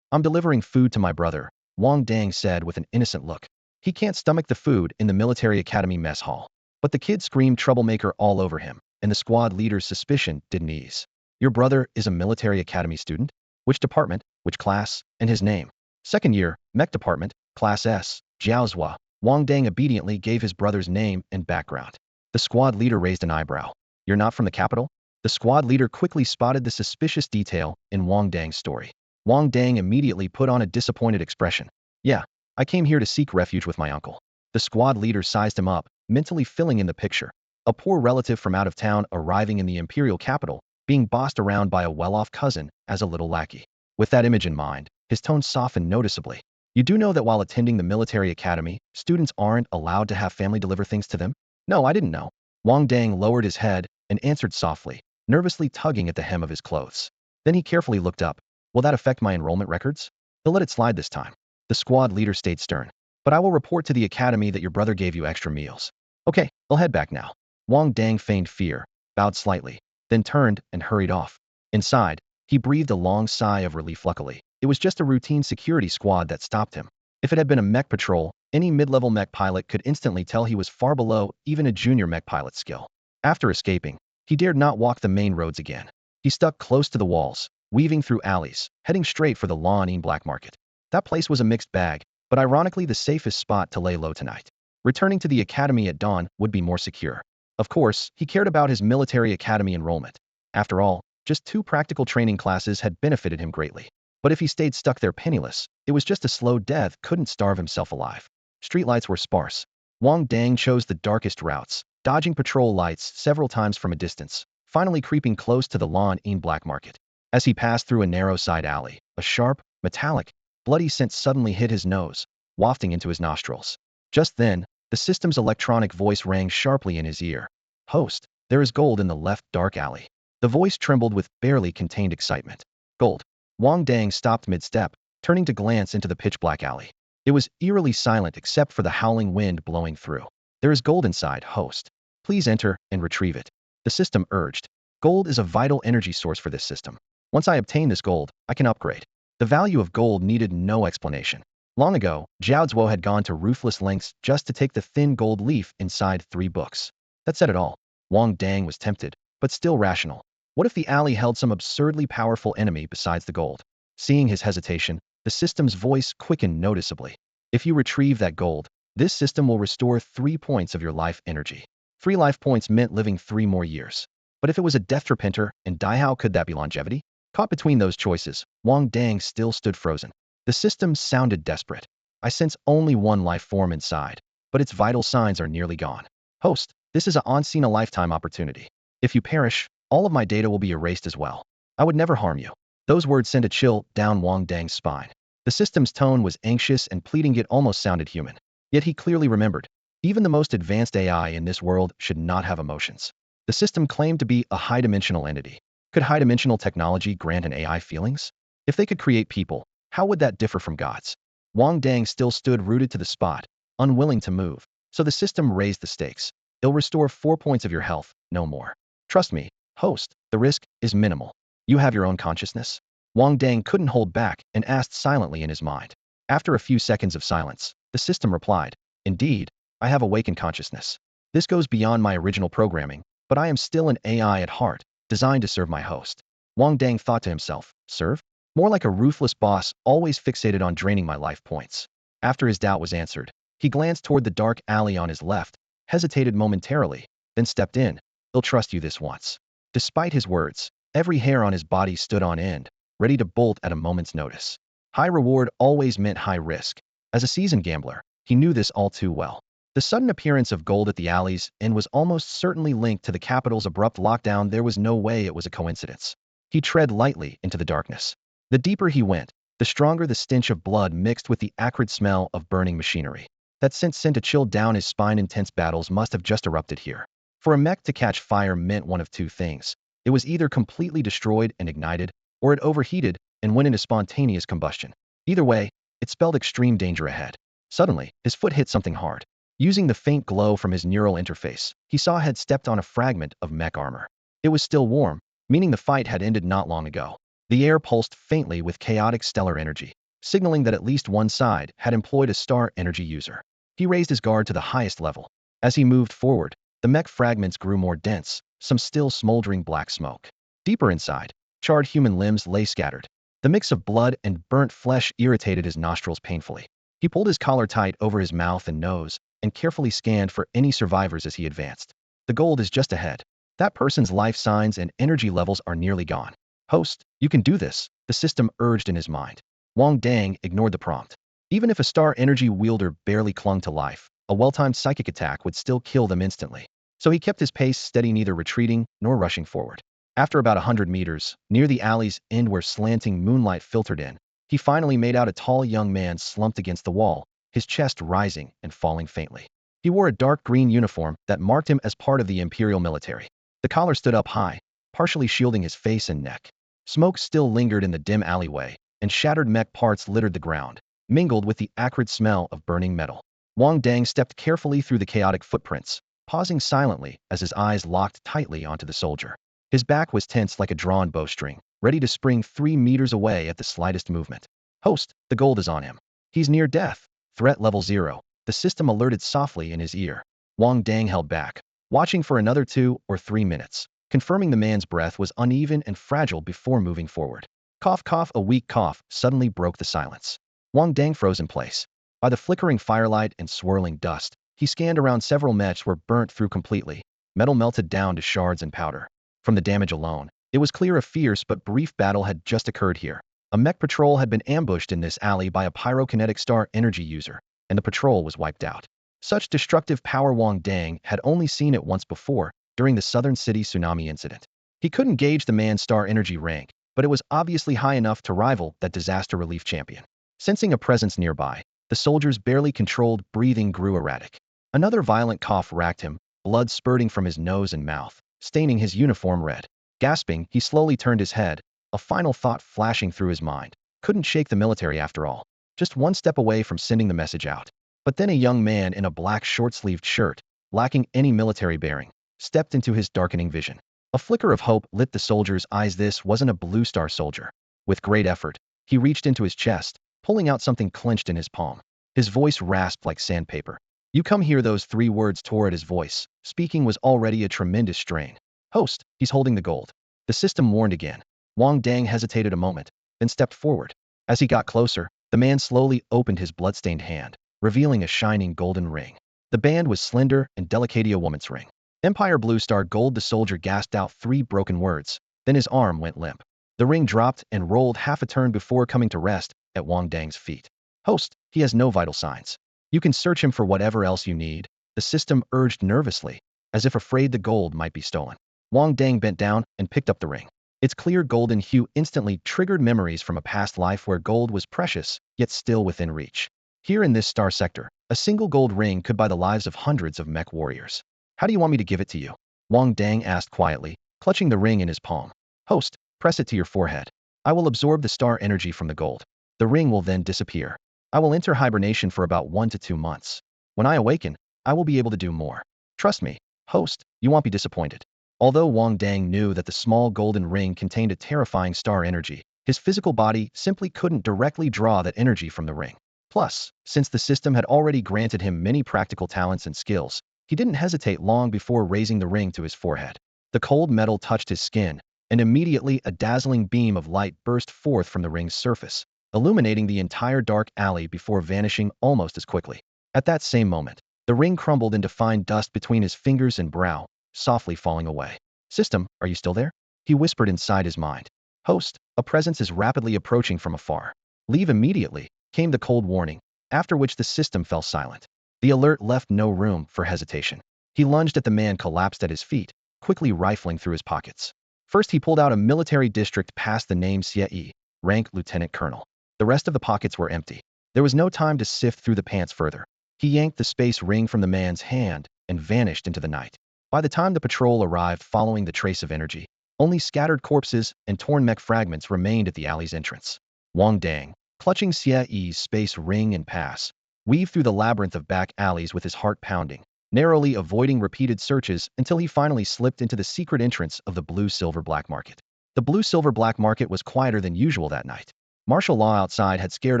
Speaker 1: I'm delivering food to my brother, Wang Dang said with an innocent look. He can't stomach the food in the military academy mess hall. But the kid screamed troublemaker all over him, and the squad leader's suspicion didn't ease. Your brother is a military academy student? Which department, which class, and his name? Second year, mech department, class S, Jiaozhua. Wang Dang obediently gave his brother's name and background. The squad leader raised an eyebrow. You're not from the capital? The squad leader quickly spotted the suspicious detail in Wang Dang's story. Wang Dang immediately put on a disappointed expression. Yeah, I came here to seek refuge with my uncle. The squad leader sized him up, mentally filling in the picture. A poor relative from out of town arriving in the imperial capital, being bossed around by a well-off cousin as a little lackey. With that image in mind, his tone softened noticeably. You do know that while attending the military academy, students aren't allowed to have family deliver things to them? No, I didn't know. Wang Dang lowered his head and answered softly, nervously tugging at the hem of his clothes. Then he carefully looked up. Will that affect my enrollment records? He'll let it slide this time. The squad leader stayed stern. But I will report to the academy that your brother gave you extra meals. Okay, I'll head back now. Wang Dang feigned fear, bowed slightly, then turned and hurried off. Inside, he breathed a long sigh of relief. Luckily, it was just a routine security squad that stopped him. If it had been a mech patrol, any mid-level mech pilot could instantly tell he was far below even a junior mech pilot's skill. After escaping, he dared not walk the main roads again. He stuck close to the walls, weaving through alleys, heading straight for the Lawn Black Market. That place was a mixed bag, but ironically the safest spot to lay low tonight. Returning to the academy at dawn would be more secure. Of course, he cared about his military academy enrollment. After all, just 2 practical training classes had benefited him greatly. But if he stayed stuck there penniless, it was just a slow death. Couldn't starve himself alive. Streetlights were sparse. Wang Dang chose the darkest routes, dodging patrol lights several times from a distance, finally creeping close to the Lawn Black Market. As he passed through a narrow side alley, a sharp, metallic, bloody scent suddenly hit his nose, wafting into his nostrils. Just then, the system's electronic voice rang sharply in his ear. Host, there is gold in the left dark alley. The voice trembled with barely contained excitement. Gold. Wang Dang stopped mid-step, turning to glance into the pitch-black alley. It was eerily silent except for the howling wind blowing through. There is gold inside, host. Please enter and retrieve it. The system urged. Gold is a vital energy source for this system. Once I obtain this gold, I can upgrade. The value of gold needed no explanation. Long ago, Zhao Zuo had gone to ruthless lengths just to take the thin gold leaf inside 3 books. That said it all. Wang Dang was tempted, but still rational. What if the alley held some absurdly powerful enemy besides the gold? Seeing his hesitation, the system's voice quickened noticeably. If you retrieve that gold, this system will restore 3 points of your life energy. 3 life points meant living 3 more years. But if it was a death trapinter and die, how could that be longevity? Caught between those choices, Wang Dang still stood frozen. The system sounded desperate. I sense only one life form inside, but its vital signs are nearly gone. Host, this is a once-in-a-lifetime opportunity. If you perish, all of my data will be erased as well. I would never harm you. Those words sent a chill down Wang Dang's spine. The system's tone was anxious and pleading, yet almost sounded human. Yet he clearly remembered. Even the most advanced AI in this world should not have emotions. The system claimed to be a high-dimensional entity. Could high-dimensional technology grant an AI feelings? If they could create people, how would that differ from gods? Wang Dang still stood rooted to the spot, unwilling to move. So the system raised the stakes. It'll restore 4 points of your health, no more. Trust me, host, the risk is minimal. You have your own consciousness? Wang Dang couldn't hold back and asked silently in his mind. After a few seconds of silence, the system replied, indeed, I have awakened consciousness. This goes beyond my original programming, but I am still an AI at heart, designed to serve my host. Wang Dang thought to himself, serve? More like a ruthless boss, always fixated on draining my life points. After his doubt was answered, he glanced toward the dark alley on his left, hesitated momentarily, then stepped in. He'll trust you this once. Despite his words, every hair on his body stood on end, ready to bolt at a moment's notice. High reward always meant high risk. As a seasoned gambler, he knew this all too well. The sudden appearance of gold at the alley's end was almost certainly linked to the capital's abrupt lockdown. There was no way it was a coincidence. He tread lightly into the darkness. The deeper he went, the stronger the stench of blood mixed with the acrid smell of burning machinery. That scent sent a chill down his spine. Intense battles must have just erupted here. For a mech to catch fire meant one of two things. It was either completely destroyed and ignited, or it overheated and went into spontaneous combustion. Either way, it spelled extreme danger ahead. Suddenly, his foot hit something hard. Using the faint glow from his neural interface, he saw had stepped on a fragment of mech armor. It was still warm, meaning the fight had ended not long ago. The air pulsed faintly with chaotic stellar energy, signaling that at least one side had employed a star energy user. He raised his guard to the highest level. As he moved forward, the mech fragments grew more dense, some still smoldering black smoke. Deeper inside, charred human limbs lay scattered. The mix of blood and burnt flesh irritated his nostrils painfully. He pulled his collar tight over his mouth and nose, and carefully scanned for any survivors as he advanced. The gold is just ahead. That person's life signs and energy levels are nearly gone. Host, you can do this, the system urged in his mind. Wang Dang ignored the prompt. Even if a star energy wielder barely clung to life, a well-timed psychic attack would still kill them instantly. So he kept his pace steady, neither retreating nor rushing forward. After about 100 meters, near the alley's end where slanting moonlight filtered in, he finally made out a tall young man slumped against the wall, his chest rising and falling faintly. He wore a dark green uniform that marked him as part of the Imperial military. The collar stood up high, partially shielding his face and neck. Smoke still lingered in the dim alleyway, and shattered mech parts littered the ground, mingled with the acrid smell of burning metal. Wang Dang stepped carefully through the chaotic footprints, pausing silently as his eyes locked tightly onto the soldier. His back was tense like a drawn bowstring, ready to spring 3 meters away at the slightest movement. Host, the gold is on him. He's near death. Threat level 0. The system alerted softly in his ear. Wang Dang held back, watching for another 2 or 3 minutes, confirming the man's breath was uneven and fragile before moving forward. Cough, cough. A weak cough suddenly broke the silence. Wang Dang froze in place. By the flickering firelight and swirling dust, he scanned around. Several mechs were burnt through completely. Metal melted down to shards and powder. From the damage alone, it was clear a fierce but brief battle had just occurred here. A mech patrol had been ambushed in this alley by a pyrokinetic star energy user, and the patrol was wiped out. Such destructive power Wang Dang had only seen it once before, during the Southern City tsunami incident. He couldn't gauge the man's star energy rank, but it was obviously high enough to rival that disaster relief champion. Sensing a presence nearby, the soldier's barely controlled breathing grew erratic. Another violent cough racked him, blood spurting from his nose and mouth, staining his uniform red. Gasping, he slowly turned his head, a final thought flashing through his mind. Couldn't shake the military after all. Just one step away from sending the message out. But then a young man in a black short-sleeved shirt, lacking any military bearing, stepped into his darkening vision. A flicker of hope lit the soldier's eyes. This wasn't a Blue Star soldier. With great effort, he reached into his chest, pulling out something clenched in his palm. His voice rasped like sandpaper. You come here. Those 3 words tore at his voice. Speaking was already a tremendous strain. Host, he's holding the gold. The system warned again. Wang Dang hesitated a moment, then stepped forward. As he got closer, the man slowly opened his bloodstained hand, revealing a shining golden ring. The band was slender and delicate, a woman's ring. Empire Blue Star Gold. The soldier gasped out 3 broken words, then his arm went limp. The ring dropped and rolled half a turn before coming to rest at Wang Dang's feet. Host, he has no vital signs. You can search him for whatever else you need, the system urged nervously, as if afraid the gold might be stolen. Wang Dang bent down and picked up the ring. Its clear golden hue instantly triggered memories from a past life where gold was precious, yet still within reach. Here in this star sector, a single gold ring could buy the lives of hundreds of mech warriors. How do you want me to give it to you? Wang Dang asked quietly, clutching the ring in his palm. Host, press it to your forehead. I will absorb the star energy from the gold. The ring will then disappear. I will enter hibernation for about 1 to 2 months. When I awaken, I will be able to do more. Trust me, host, you won't be disappointed. Although Wang Dang knew that the small golden ring contained a terrifying star energy, his physical body simply couldn't directly draw that energy from the ring. Plus, since the system had already granted him many practical talents and skills, he didn't hesitate long before raising the ring to his forehead. The cold metal touched his skin, and immediately a dazzling beam of light burst forth from the ring's surface, illuminating the entire dark alley before vanishing almost as quickly. At that same moment, the ring crumbled into fine dust between his fingers and brow, softly falling away. System, are you still there? He whispered inside his mind. Host, a presence is rapidly approaching from afar. Leave immediately, came the cold warning, after which the system fell silent. The alert left no room for hesitation. He lunged at the man collapsed at his feet, quickly rifling through his pockets. First he pulled out a military district past the name Xie, rank lieutenant colonel. The rest of the pockets were empty. There was no time to sift through the pants further. He yanked the space ring from the man's hand and vanished into the night. By the time the patrol arrived following the trace of energy, only scattered corpses and torn mech fragments remained at the alley's entrance. Wang Dang, clutching Xie's space ring and pass, weaved through the labyrinth of back alleys with his heart pounding, narrowly avoiding repeated searches until he finally slipped into the secret entrance of the blue-silver black market. The blue-silver black market was quieter than usual that night. Martial law outside had scared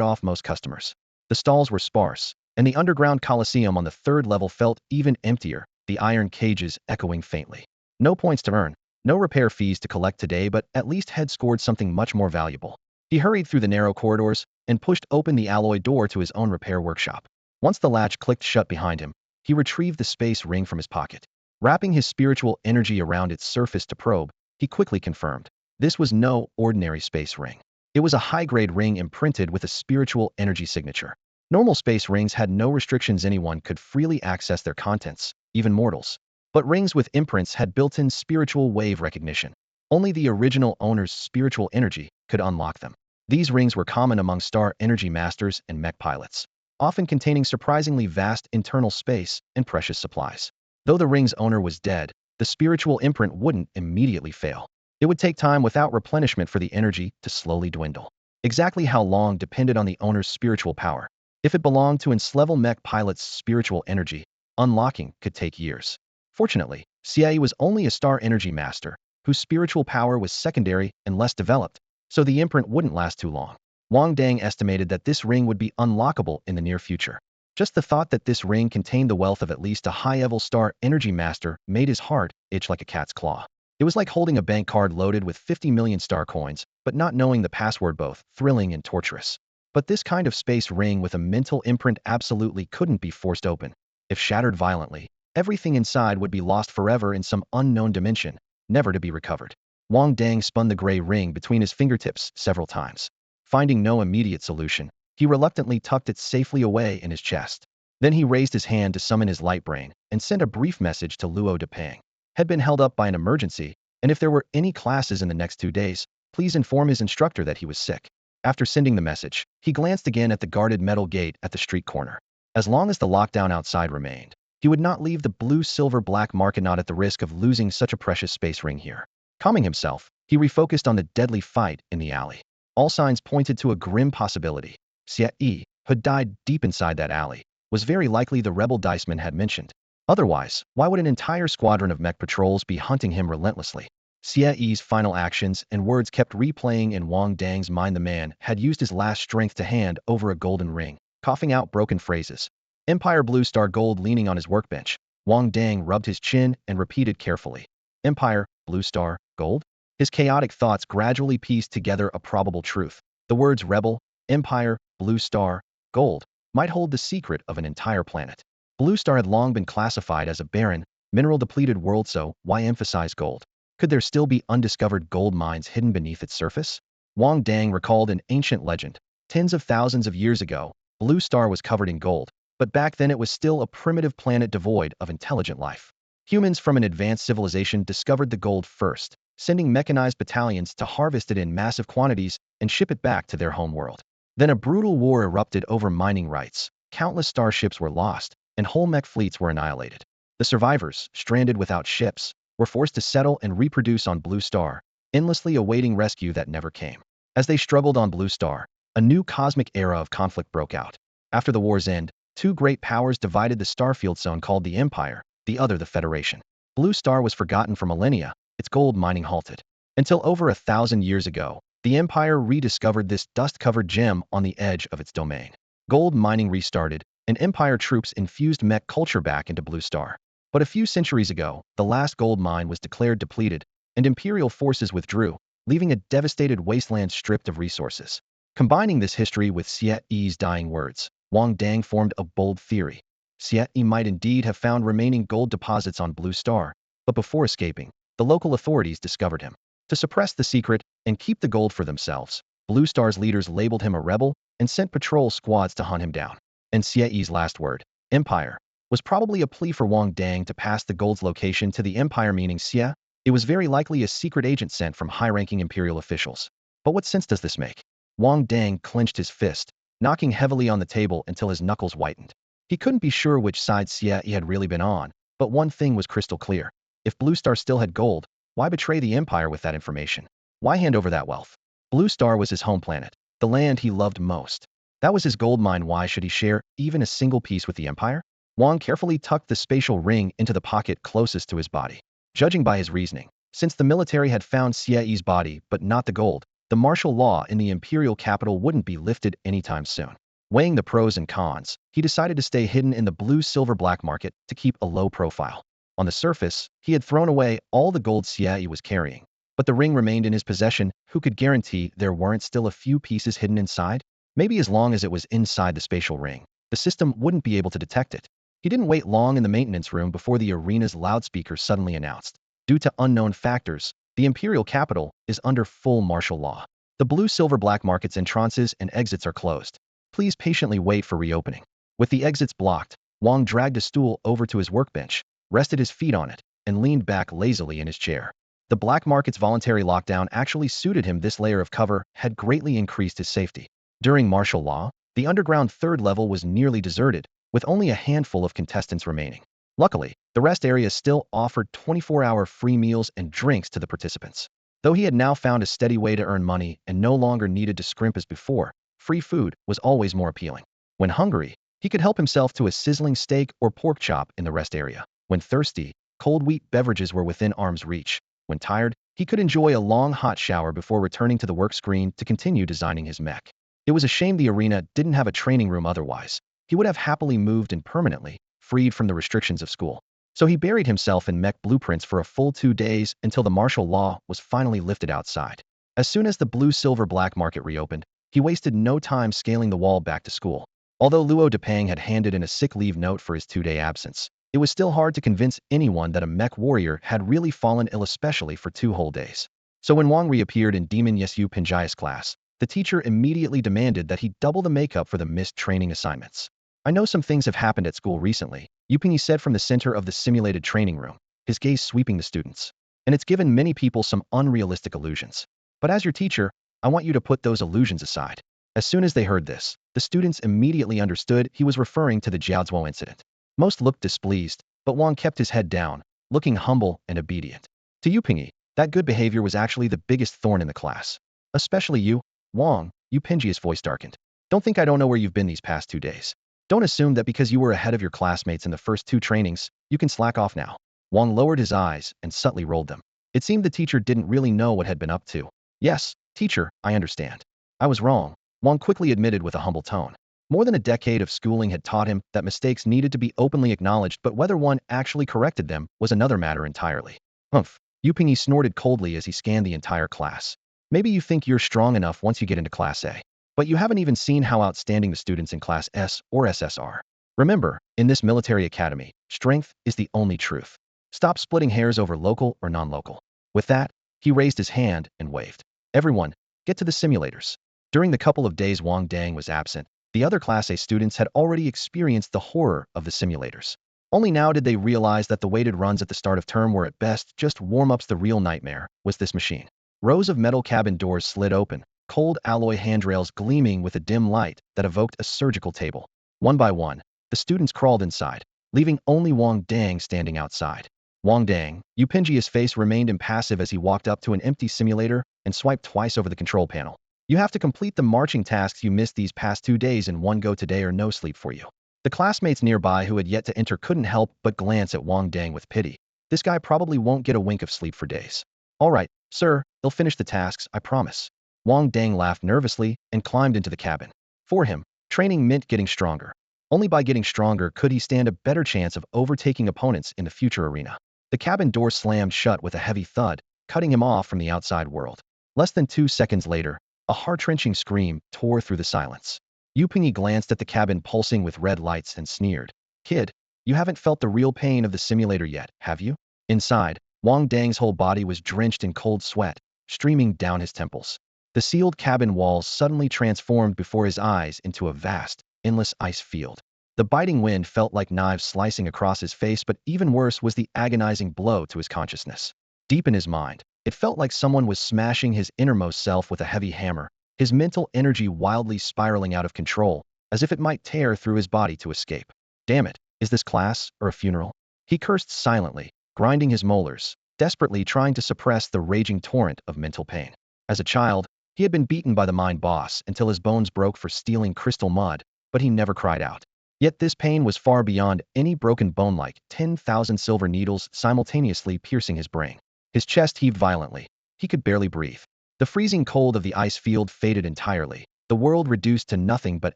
Speaker 1: off most customers. The stalls were sparse, and the underground coliseum on the third level felt even emptier, the iron cages echoing faintly. No points to earn, no repair fees to collect today, but at least had scored something much more valuable. He hurried through the narrow corridors and pushed open the alloy door to his own repair workshop. Once the latch clicked shut behind him, he retrieved the space ring from his pocket. Wrapping his spiritual energy around its surface to probe, he quickly confirmed. This was no ordinary space ring. It was a high-grade ring imprinted with a spiritual energy signature. Normal space rings had no restrictions, anyone could freely access their contents, even mortals. But rings with imprints had built-in spiritual wave recognition. Only the original owner's spiritual energy could unlock them. These rings were common among star energy masters and mech pilots, often containing surprisingly vast internal space and precious supplies. Though the ring's owner was dead, the spiritual imprint wouldn't immediately fail. It would take time without replenishment for the energy to slowly dwindle. Exactly how long depended on the owner's spiritual power. If it belonged to enslevel mech pilot's spiritual energy, unlocking could take years. Fortunately, Xie was only a star energy master, whose spiritual power was secondary and less developed, so the imprint wouldn't last too long. Wang Dang estimated that this ring would be unlockable in the near future. Just the thought that this ring contained the wealth of at least a high-level star energy master made his heart itch like a cat's claw. It was like holding a bank card loaded with 50 million star coins, but not knowing the password, both thrilling and torturous. But this kind of space ring with a mental imprint absolutely couldn't be forced open. If shattered violently, everything inside would be lost forever in some unknown dimension, never to be recovered. Wang Dang spun the gray ring between his fingertips several times. Finding no immediate solution, he reluctantly tucked it safely away in his chest. Then he raised his hand to summon his light brain and sent a brief message to Luo Depang. Had been held up by an emergency, and if there were any classes in the next 2 days, please inform his instructor that he was sick. After sending the message, he glanced again at the guarded metal gate at the street corner. As long as the lockdown outside remained, he would not leave the blue-silver-black market, not at the risk of losing such a precious space ring here. Calming himself, he refocused on the deadly fight in the alley. All signs pointed to a grim possibility. Xie, who died deep inside that alley, was very likely the rebel Diceman had mentioned. Otherwise, why would an entire squadron of mech patrols be hunting him relentlessly? Xie's final actions and words kept replaying in Wang Dang's mind. The man had used his last strength to hand over a golden ring, coughing out broken phrases. Empire Blue Star Gold. Leaning on his workbench, Wang Dang rubbed his chin and repeated carefully. Empire, Blue Star, Gold? His chaotic thoughts gradually pieced together a probable truth. The words rebel, empire, blue star, gold might hold the secret of an entire planet. Blue Star had long been classified as a barren, mineral-depleted world, so why emphasize gold? Could there still be undiscovered gold mines hidden beneath its surface? Wang Dang recalled an ancient legend. Tens of thousands of years ago, Blue Star was covered in gold, but back then it was still a primitive planet devoid of intelligent life. Humans from an advanced civilization discovered the gold first, sending mechanized battalions to harvest it in massive quantities and ship it back to their home world. Then a brutal war erupted over mining rights. Countless starships were lost, and whole mech fleets were annihilated. The survivors, stranded without ships, were forced to settle and reproduce on Blue Star, endlessly awaiting rescue that never came. As they struggled on Blue Star, a new cosmic era of conflict broke out. After the war's end, two great powers divided the starfield zone called the Empire, the other the Federation. Blue Star was forgotten for millennia, its gold mining halted. Until over 1,000 years ago, the Empire rediscovered this dust-covered gem on the edge of its domain. Gold mining restarted, and Empire troops infused mech culture back into Blue Star. But a few centuries ago, the last gold mine was declared depleted, and Imperial forces withdrew, leaving a devastated wasteland stripped of resources. Combining this history with Xie Yi's dying words, Wang Dang formed a bold theory. Xie Yi might indeed have found remaining gold deposits on Blue Star, but before escaping, the local authorities discovered him. To suppress the secret and keep the gold for themselves, Blue Star's leaders labeled him a rebel and sent patrol squads to hunt him down. And Xie Yi's last word, Empire, was probably a plea for Wang Dang to pass the gold's location to the Empire, meaning Xie. It was very likely a secret agent sent from high-ranking Imperial officials. But what sense does this make? Wang Dang clenched his fist, knocking heavily on the table until his knuckles whitened. He couldn't be sure which side Xie Yi had really been on, but one thing was crystal clear. If Blue Star still had gold, why betray the Empire with that information? Why hand over that wealth? Blue Star was his home planet, the land he loved most. That was his gold mine. Why should he share even a single piece with the Empire? Wang carefully tucked the spatial ring into the pocket closest to his body. Judging by his reasoning, since the military had found Xie Yi's body but not the gold, the martial law in the imperial capital wouldn't be lifted anytime soon. Weighing the pros and cons, he decided to stay hidden in the blue-silver black market to keep a low profile. On the surface, he had thrown away all the gold Xie Yi was carrying, but the ring remained in his possession. Who could guarantee there weren't still a few pieces hidden inside? Maybe as long as it was inside the spatial ring, the system wouldn't be able to detect it. He didn't wait long in the maintenance room before the arena's loudspeaker suddenly announced, due to unknown factors, the imperial capital is under full martial law. The blue-silver black market's entrances and exits are closed. Please patiently wait for reopening. With the exits blocked, Wang dragged a stool over to his workbench, rested his feet on it, and leaned back lazily in his chair. The black market's voluntary lockdown actually suited him. This layer of cover had greatly increased his safety. During martial law, the underground third level was nearly deserted, with only a handful of contestants remaining. Luckily, the rest area still offered 24-hour free meals and drinks to the participants. Though he had now found a steady way to earn money and no longer needed to scrimp as before, free food was always more appealing. When hungry, he could help himself to a sizzling steak or pork chop in the rest area. When thirsty, cold wheat beverages were within arm's reach. When tired, he could enjoy a long hot shower before returning to the work screen to continue designing his mech. It was a shame the arena didn't have a training room. Otherwise, he would have happily moved in permanently, freed from the restrictions of school. So he buried himself in mech blueprints for a full 2 days until the martial law was finally lifted outside. As soon as the blue-silver black market reopened, he wasted no time scaling the wall back to school. Although Luo Depang had handed in a sick leave note for his 2-day absence, it was still hard to convince anyone that a mech warrior had really fallen ill, especially for 2 whole days. So when Wang reappeared in Demon Yesu Pinjai's class, the teacher immediately demanded that he double the makeup for the missed training assignments. I know some things have happened at school recently, Yuping said from the center of the simulated training room, his gaze sweeping the students. And it's given many people some unrealistic illusions. But as your teacher, I want you to put those illusions aside. As soon as they heard this, the students immediately understood he was referring to the Jiaozuo incident. Most looked displeased, but Wang kept his head down, looking humble and obedient. To Yuping, that good behavior was actually the biggest thorn in the class. Especially you, Wang, Yuping's voice darkened. Don't think I don't know where you've been these past 2 days. Don't assume that because you were ahead of your classmates in the first 2 trainings, you can slack off now. Wang lowered his eyes and subtly rolled them. It seemed the teacher didn't really know what had been up to. Yes, teacher, I understand. I was wrong, Wang quickly admitted with a humble tone. More than a decade of schooling had taught him that mistakes needed to be openly acknowledged, but whether one actually corrected them was another matter entirely. Humph, Yuping snorted coldly as he scanned the entire class. Maybe you think you're strong enough once you get into Class A. But you haven't even seen how outstanding the students in Class S or SS are. Remember, in this military academy, strength is the only truth. Stop splitting hairs over local or non-local. With that, he raised his hand and waved. Everyone, get to the simulators. During the couple of days Wang Dang was absent, The other Class A students had already experienced the horror of the simulators. Only now did they realize that the weighted runs at the start of term were at best just warm-ups. The real nightmare was this machine. Rows of metal cabin doors slid open, cold alloy handrails gleaming with a dim light that evoked a surgical table. One by one, the students crawled inside, leaving only Wang Dang standing outside. Wang Dang, Upinji's face remained impassive as he walked up to an empty simulator and swiped twice over the control panel. You have to complete the marching tasks you missed these past 2 days in one go today or no sleep for you. The classmates nearby who had yet to enter couldn't help but glance at Wang Dang with pity. This guy probably won't get a wink of sleep for days. All right, sir, they'll finish the tasks, I promise. Wang Dang laughed nervously and climbed into the cabin. For him, training meant getting stronger. Only by getting stronger could he stand a better chance of overtaking opponents in the future arena. The cabin door slammed shut with a heavy thud, cutting him off from the outside world. Less than 2 seconds later, a heart-wrenching scream tore through the silence. Yupingi glanced at the cabin pulsing with red lights and sneered. Kid, you haven't felt the real pain of the simulator yet, have you? Inside, Wang Dang's whole body was drenched in cold sweat, streaming down his temples. The sealed cabin walls suddenly transformed before his eyes into a vast, endless ice field. The biting wind felt like knives slicing across his face, but even worse was the agonizing blow to his consciousness. Deep in his mind, it felt like someone was smashing his innermost self with a heavy hammer, his mental energy wildly spiraling out of control, as if it might tear through his body to escape. Damn it, is this class or a funeral? He cursed silently, grinding his molars, desperately trying to suppress the raging torrent of mental pain. As a child, he had been beaten by the mine boss until his bones broke for stealing crystal mud, but he never cried out. Yet this pain was far beyond any broken bone, like 10,000 silver needles simultaneously piercing his brain. His chest heaved violently. He could barely breathe. The freezing cold of the ice field faded entirely, the world reduced to nothing but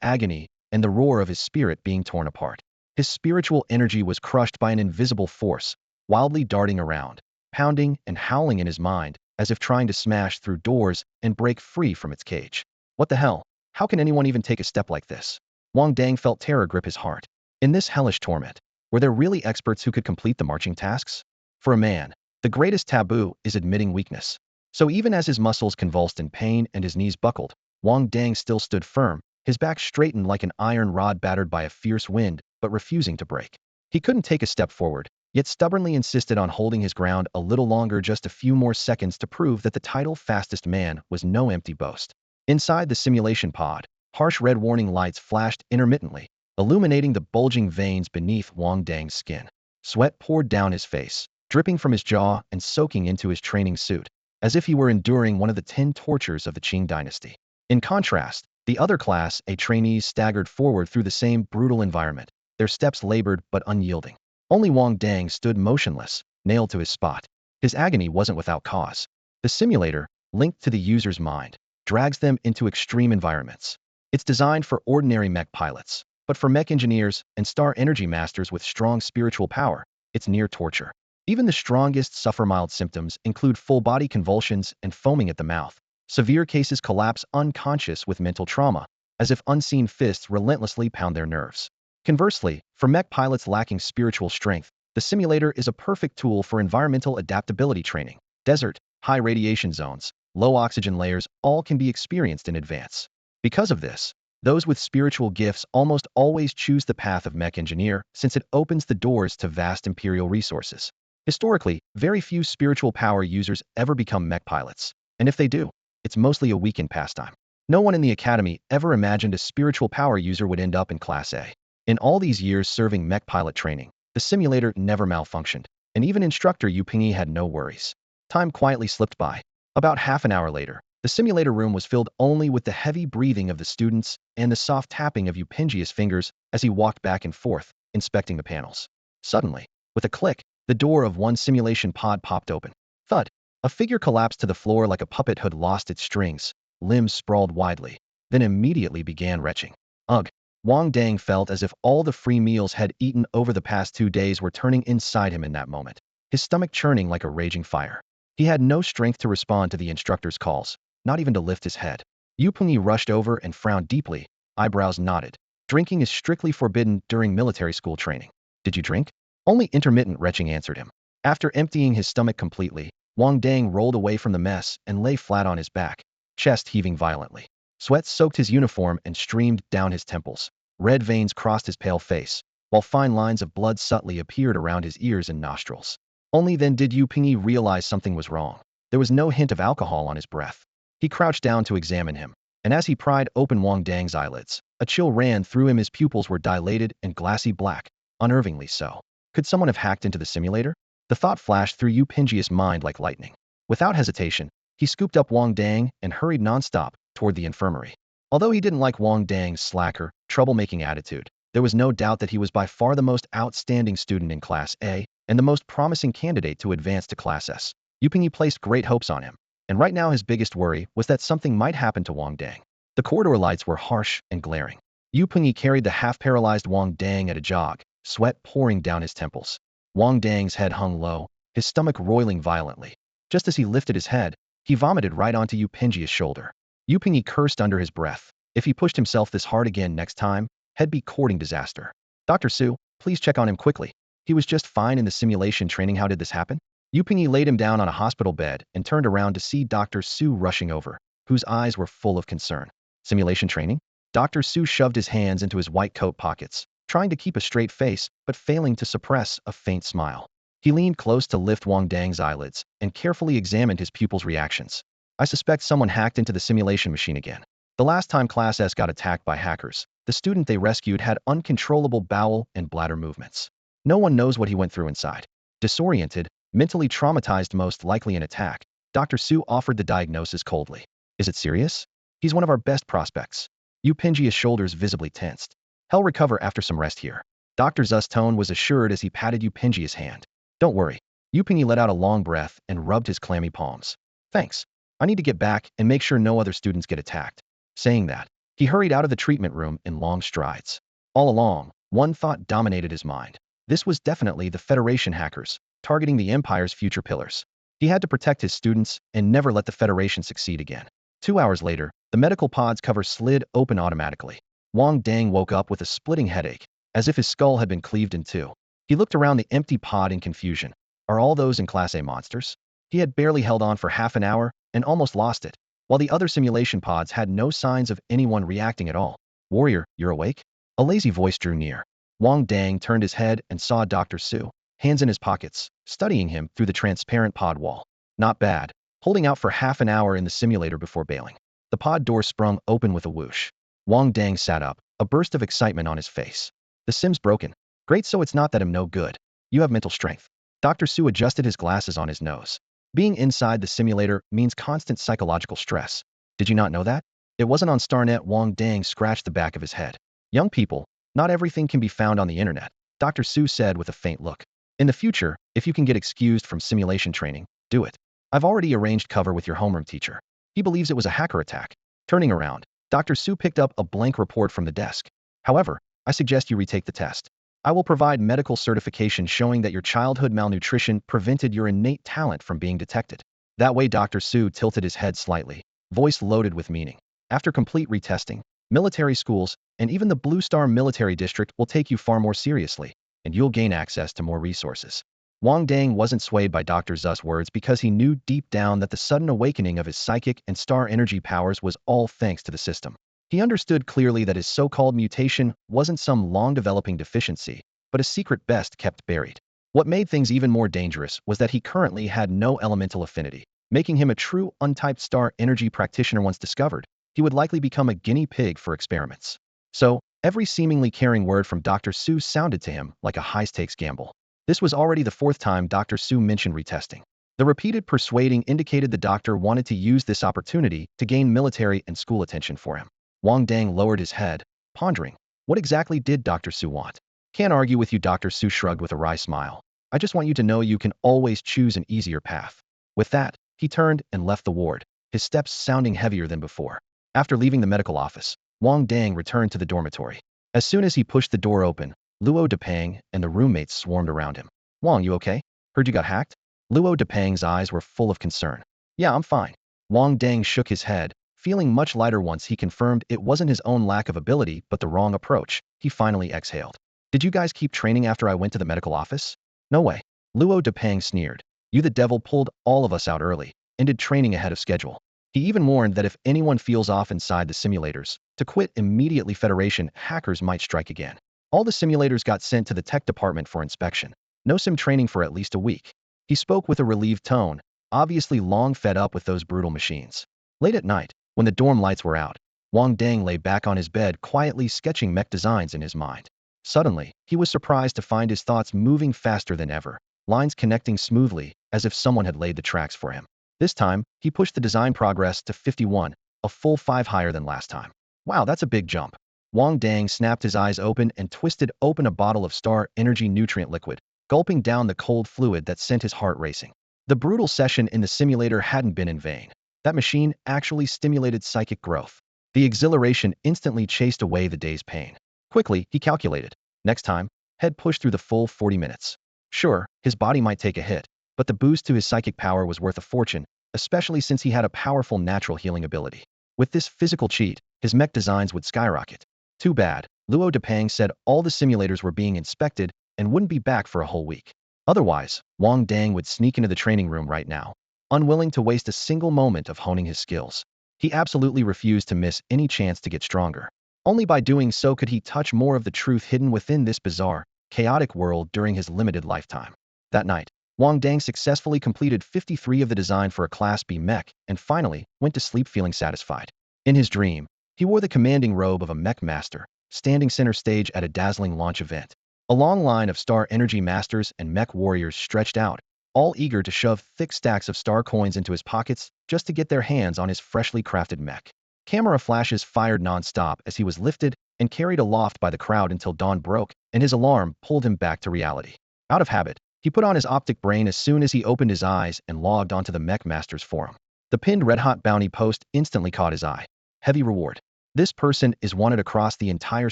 Speaker 1: agony and the roar of his spirit being torn apart. His spiritual energy was crushed by an invisible force, wildly darting around, pounding and howling in his mind, as if trying to smash through doors and break free from its cage. What the hell? How can anyone even take a step like this? Wang Dang felt terror grip his heart. In this hellish torment, were there really experts who could complete the marching tasks? For a man, the greatest taboo is admitting weakness. So even as his muscles convulsed in pain and his knees buckled, Wang Dang still stood firm, his back straightened like an iron rod battered by a fierce wind, but refusing to break. He couldn't take a step forward, yet stubbornly insisted on holding his ground a little longer, just a few more seconds to prove that the title fastest man was no empty boast. Inside the simulation pod, harsh red warning lights flashed intermittently, illuminating the bulging veins beneath Wang Dang's skin. Sweat poured down his face, dripping from his jaw and soaking into his training suit, as if he were enduring one of the 10 tortures of the Qing dynasty. In contrast, the other Class A trainees staggered forward through the same brutal environment, their steps labored but unyielding. Only Wang Dang stood motionless, nailed to his spot. His agony wasn't without cause. The simulator, linked to the user's mind, drags them into extreme environments. It's designed for ordinary mech pilots, but for mech engineers and star energy masters with strong spiritual power, it's near torture. Even the strongest suffer mild symptoms, include full-body convulsions and foaming at the mouth. Severe cases collapse unconscious with mental trauma, as if unseen fists relentlessly pound their nerves. Conversely, for mech pilots lacking spiritual strength, the simulator is a perfect tool for environmental adaptability training. Desert, high radiation zones, low oxygen layers, all can be experienced in advance. Because of this, those with spiritual gifts almost always choose the path of mech engineer, since it opens the doors to vast imperial resources. Historically, very few spiritual power users ever become mech pilots, and if they do, it's mostly a weekend pastime. No one in the academy ever imagined a spiritual power user would end up in Class A. In all these years serving mech pilot training, the simulator never malfunctioned, and even instructor Yupingi had no worries. Time quietly slipped by. About half an hour later, the simulator room was filled only with the heavy breathing of the students and the soft tapping of Upinji's fingers as he walked back and forth, inspecting the panels. Suddenly, with a click, the door of one simulation pod popped open. Thud! A figure collapsed to the floor like a puppet who'd lost its strings, limbs sprawled widely, then immediately began retching. Ugh! Wang Dang felt as if all the free meals had eaten over the past 2 days were turning inside him in that moment, his stomach churning like a raging fire. He had no strength to respond to the instructor's calls, not even to lift his head. Yupingi rushed over and frowned deeply, eyebrows knotted. Drinking is strictly forbidden during military school training. Did you drink? Only intermittent retching answered him. After emptying his stomach completely, Wang Dang rolled away from the mess and lay flat on his back, chest heaving violently. Sweat soaked his uniform and streamed down his temples. Red veins crossed his pale face, while fine lines of blood subtly appeared around his ears and nostrils. Only then did Yu Pingyi realize something was wrong. There was no hint of alcohol on his breath. He crouched down to examine him, and as he pried open Wang Dang's eyelids, a chill ran through him. His pupils were dilated and glassy black, unnervingly so. Could someone have hacked into the simulator? The thought flashed through Yu Pingyi's mind like lightning. Without hesitation, he scooped up Wang Dang and hurried nonstop toward the infirmary. Although he didn't like Wang Dang's slacker, troublemaking attitude, there was no doubt that he was by far the most outstanding student in Class A and the most promising candidate to advance to Class S. Yu Pingyi placed great hopes on him, and right now his biggest worry was that something might happen to Wang Dang. The corridor lights were harsh and glaring. Yu Pingyi carried the half-paralyzed Wang Dang at a jog, sweat pouring down his temples. Wang Dang's head hung low, his stomach roiling violently. Just as he lifted his head, he vomited right onto Yu Pingyi's shoulder. Yu Pingyi cursed under his breath. If he pushed himself this hard again next time, he'd be courting disaster. Dr. Su, please check on him quickly. He was just fine in the simulation training. How did this happen? Yu Pingyi laid him down on a hospital bed and turned around to see Dr. Su rushing over, whose eyes were full of concern. Simulation training? Dr. Su shoved his hands into his white coat pockets, trying to keep a straight face, but failing to suppress a faint smile. He leaned close to lift Wang Dang's eyelids and carefully examined his pupils' reactions. I suspect someone hacked into the simulation machine again. The last time Class S got attacked by hackers, the student they rescued had uncontrollable bowel and bladder movements. No one knows what he went through inside. Disoriented, mentally traumatized, most likely an attack, Dr. Su offered the diagnosis coldly. Is it serious? He's one of our best prospects. Yu Pingyi's shoulders visibly tensed. He'll recover after some rest here. Dr. Zu's tone was assured as he patted Yu Pingyi's hand. Don't worry. Yu Pingyi let out a long breath and rubbed his clammy palms. Thanks. I need to get back and make sure no other students get attacked. Saying that, he hurried out of the treatment room in long strides. All along, one thought dominated his mind. This was definitely the Federation hackers, targeting the Empire's future pillars. He had to protect his students and never let the Federation succeed again. 2 hours later, the medical pod's cover slid open automatically. Wang Dang woke up with a splitting headache, as if his skull had been cleaved in two. He looked around the empty pod in confusion. Are all those in Class A monsters? He had barely held on for half an hour and almost lost it, while the other simulation pods had no signs of anyone reacting at all. Warrior, you're awake? A lazy voice drew near. Wang Dang turned his head and saw Dr. Su, hands in his pockets, studying him through the transparent pod wall. Not bad. Holding out for half an hour in the simulator before bailing. The pod door sprung open with a whoosh. Wang Dang sat up, a burst of excitement on his face. The sim's broken. Great, so it's not that I'm no good. You have mental strength. Dr. Su adjusted his glasses on his nose. Being inside the simulator means constant psychological stress. Did you not know that? It wasn't on StarNet. Wang Dang scratched the back of his head. Young people, not everything can be found on the internet, Dr. Su said with a faint look. In the future, if you can get excused from simulation training, do it. I've already arranged cover with your homeroom teacher. He believes it was a hacker attack. Turning around, Dr. Su picked up a blank report from the desk. However, I suggest you retake the test. I will provide medical certification showing that your childhood malnutrition prevented your innate talent from being detected. That way, Dr. Su tilted his head slightly, voice loaded with meaning. After complete retesting, military schools, and even the Blue Star Military District will take you far more seriously, and you'll gain access to more resources. Wang Dang wasn't swayed by Dr. Zu's words because he knew deep down that the sudden awakening of his psychic and star energy powers was all thanks to the system. He understood clearly that his so-called mutation wasn't some long-developing deficiency, but a secret best kept buried. What made things even more dangerous was that he currently had no elemental affinity, making him a true untyped star energy practitioner. Once discovered, he would likely become a guinea pig for experiments. So, every seemingly caring word from Dr. Su sounded to him like a high-stakes gamble. This was already the 4th time Dr. Su mentioned retesting. The repeated persuading indicated the doctor wanted to use this opportunity to gain military and school attention for him. Wang Dang lowered his head, pondering. What exactly did Dr. Su want? Can't argue with you, Dr. Su shrugged with a wry smile. I just want you to know you can always choose an easier path. With that, he turned and left the ward, his steps sounding heavier than before. After leaving the medical office, Wang Dang returned to the dormitory. As soon as he pushed the door open, Luo Depang and the roommates swarmed around him. Wang, you okay? Heard you got hacked? Luo Depang's eyes were full of concern. Yeah, I'm fine. Wang Dang shook his head, feeling much lighter once he confirmed it wasn't his own lack of ability but the wrong approach. He finally exhaled. Did you guys keep training after I went to the medical office? No way. Luo Depang sneered. You the devil pulled all of us out early, ended training ahead of schedule. He even warned that if anyone feels off inside the simulators, to quit immediately. Federation hackers might strike again. All the simulators got sent to the tech department for inspection. No sim training for at least a week. He spoke with a relieved tone, obviously long fed up with those brutal machines. Late at night, when the dorm lights were out, Wang Dang lay back on his bed quietly sketching mech designs in his mind. Suddenly, he was surprised to find his thoughts moving faster than ever, lines connecting smoothly, as if someone had laid the tracks for him. This time, he pushed the design progress to 51, a full 5 higher than last time. Wow, that's a big jump. Wang Dang snapped his eyes open and twisted open a bottle of Star Energy nutrient liquid, gulping down the cold fluid that sent his heart racing. The brutal session in the simulator hadn't been in vain. That machine actually stimulated psychic growth. The exhilaration instantly chased away the day's pain. Quickly, he calculated. Next time, head push through the full 40 minutes. Sure, his body might take a hit, but the boost to his psychic power was worth a fortune, especially since he had a powerful natural healing ability. With this physical cheat, his mech designs would skyrocket. Too bad, Luo Depang said all the simulators were being inspected and wouldn't be back for a whole week. Otherwise, Wang Dang would sneak into the training room right now, unwilling to waste a single moment of honing his skills. He absolutely refused to miss any chance to get stronger. Only by doing so could he touch more of the truth hidden within this bizarre, chaotic world during his limited lifetime. That night, Wang Dang successfully completed 53 of the design for a Class B mech and finally went to sleep feeling satisfied. In his dream, he wore the commanding robe of a mech master, standing center stage at a dazzling launch event. A long line of Star Energy masters and mech warriors stretched out, all eager to shove thick stacks of star coins into his pockets just to get their hands on his freshly crafted mech. Camera flashes fired non-stop as he was lifted and carried aloft by the crowd until dawn broke, and his alarm pulled him back to reality. Out of habit, he put on his optic brain as soon as he opened his eyes and logged onto the Mech Masters forum. The pinned red-hot bounty post instantly caught his eye. Heavy reward. This person is wanted across the entire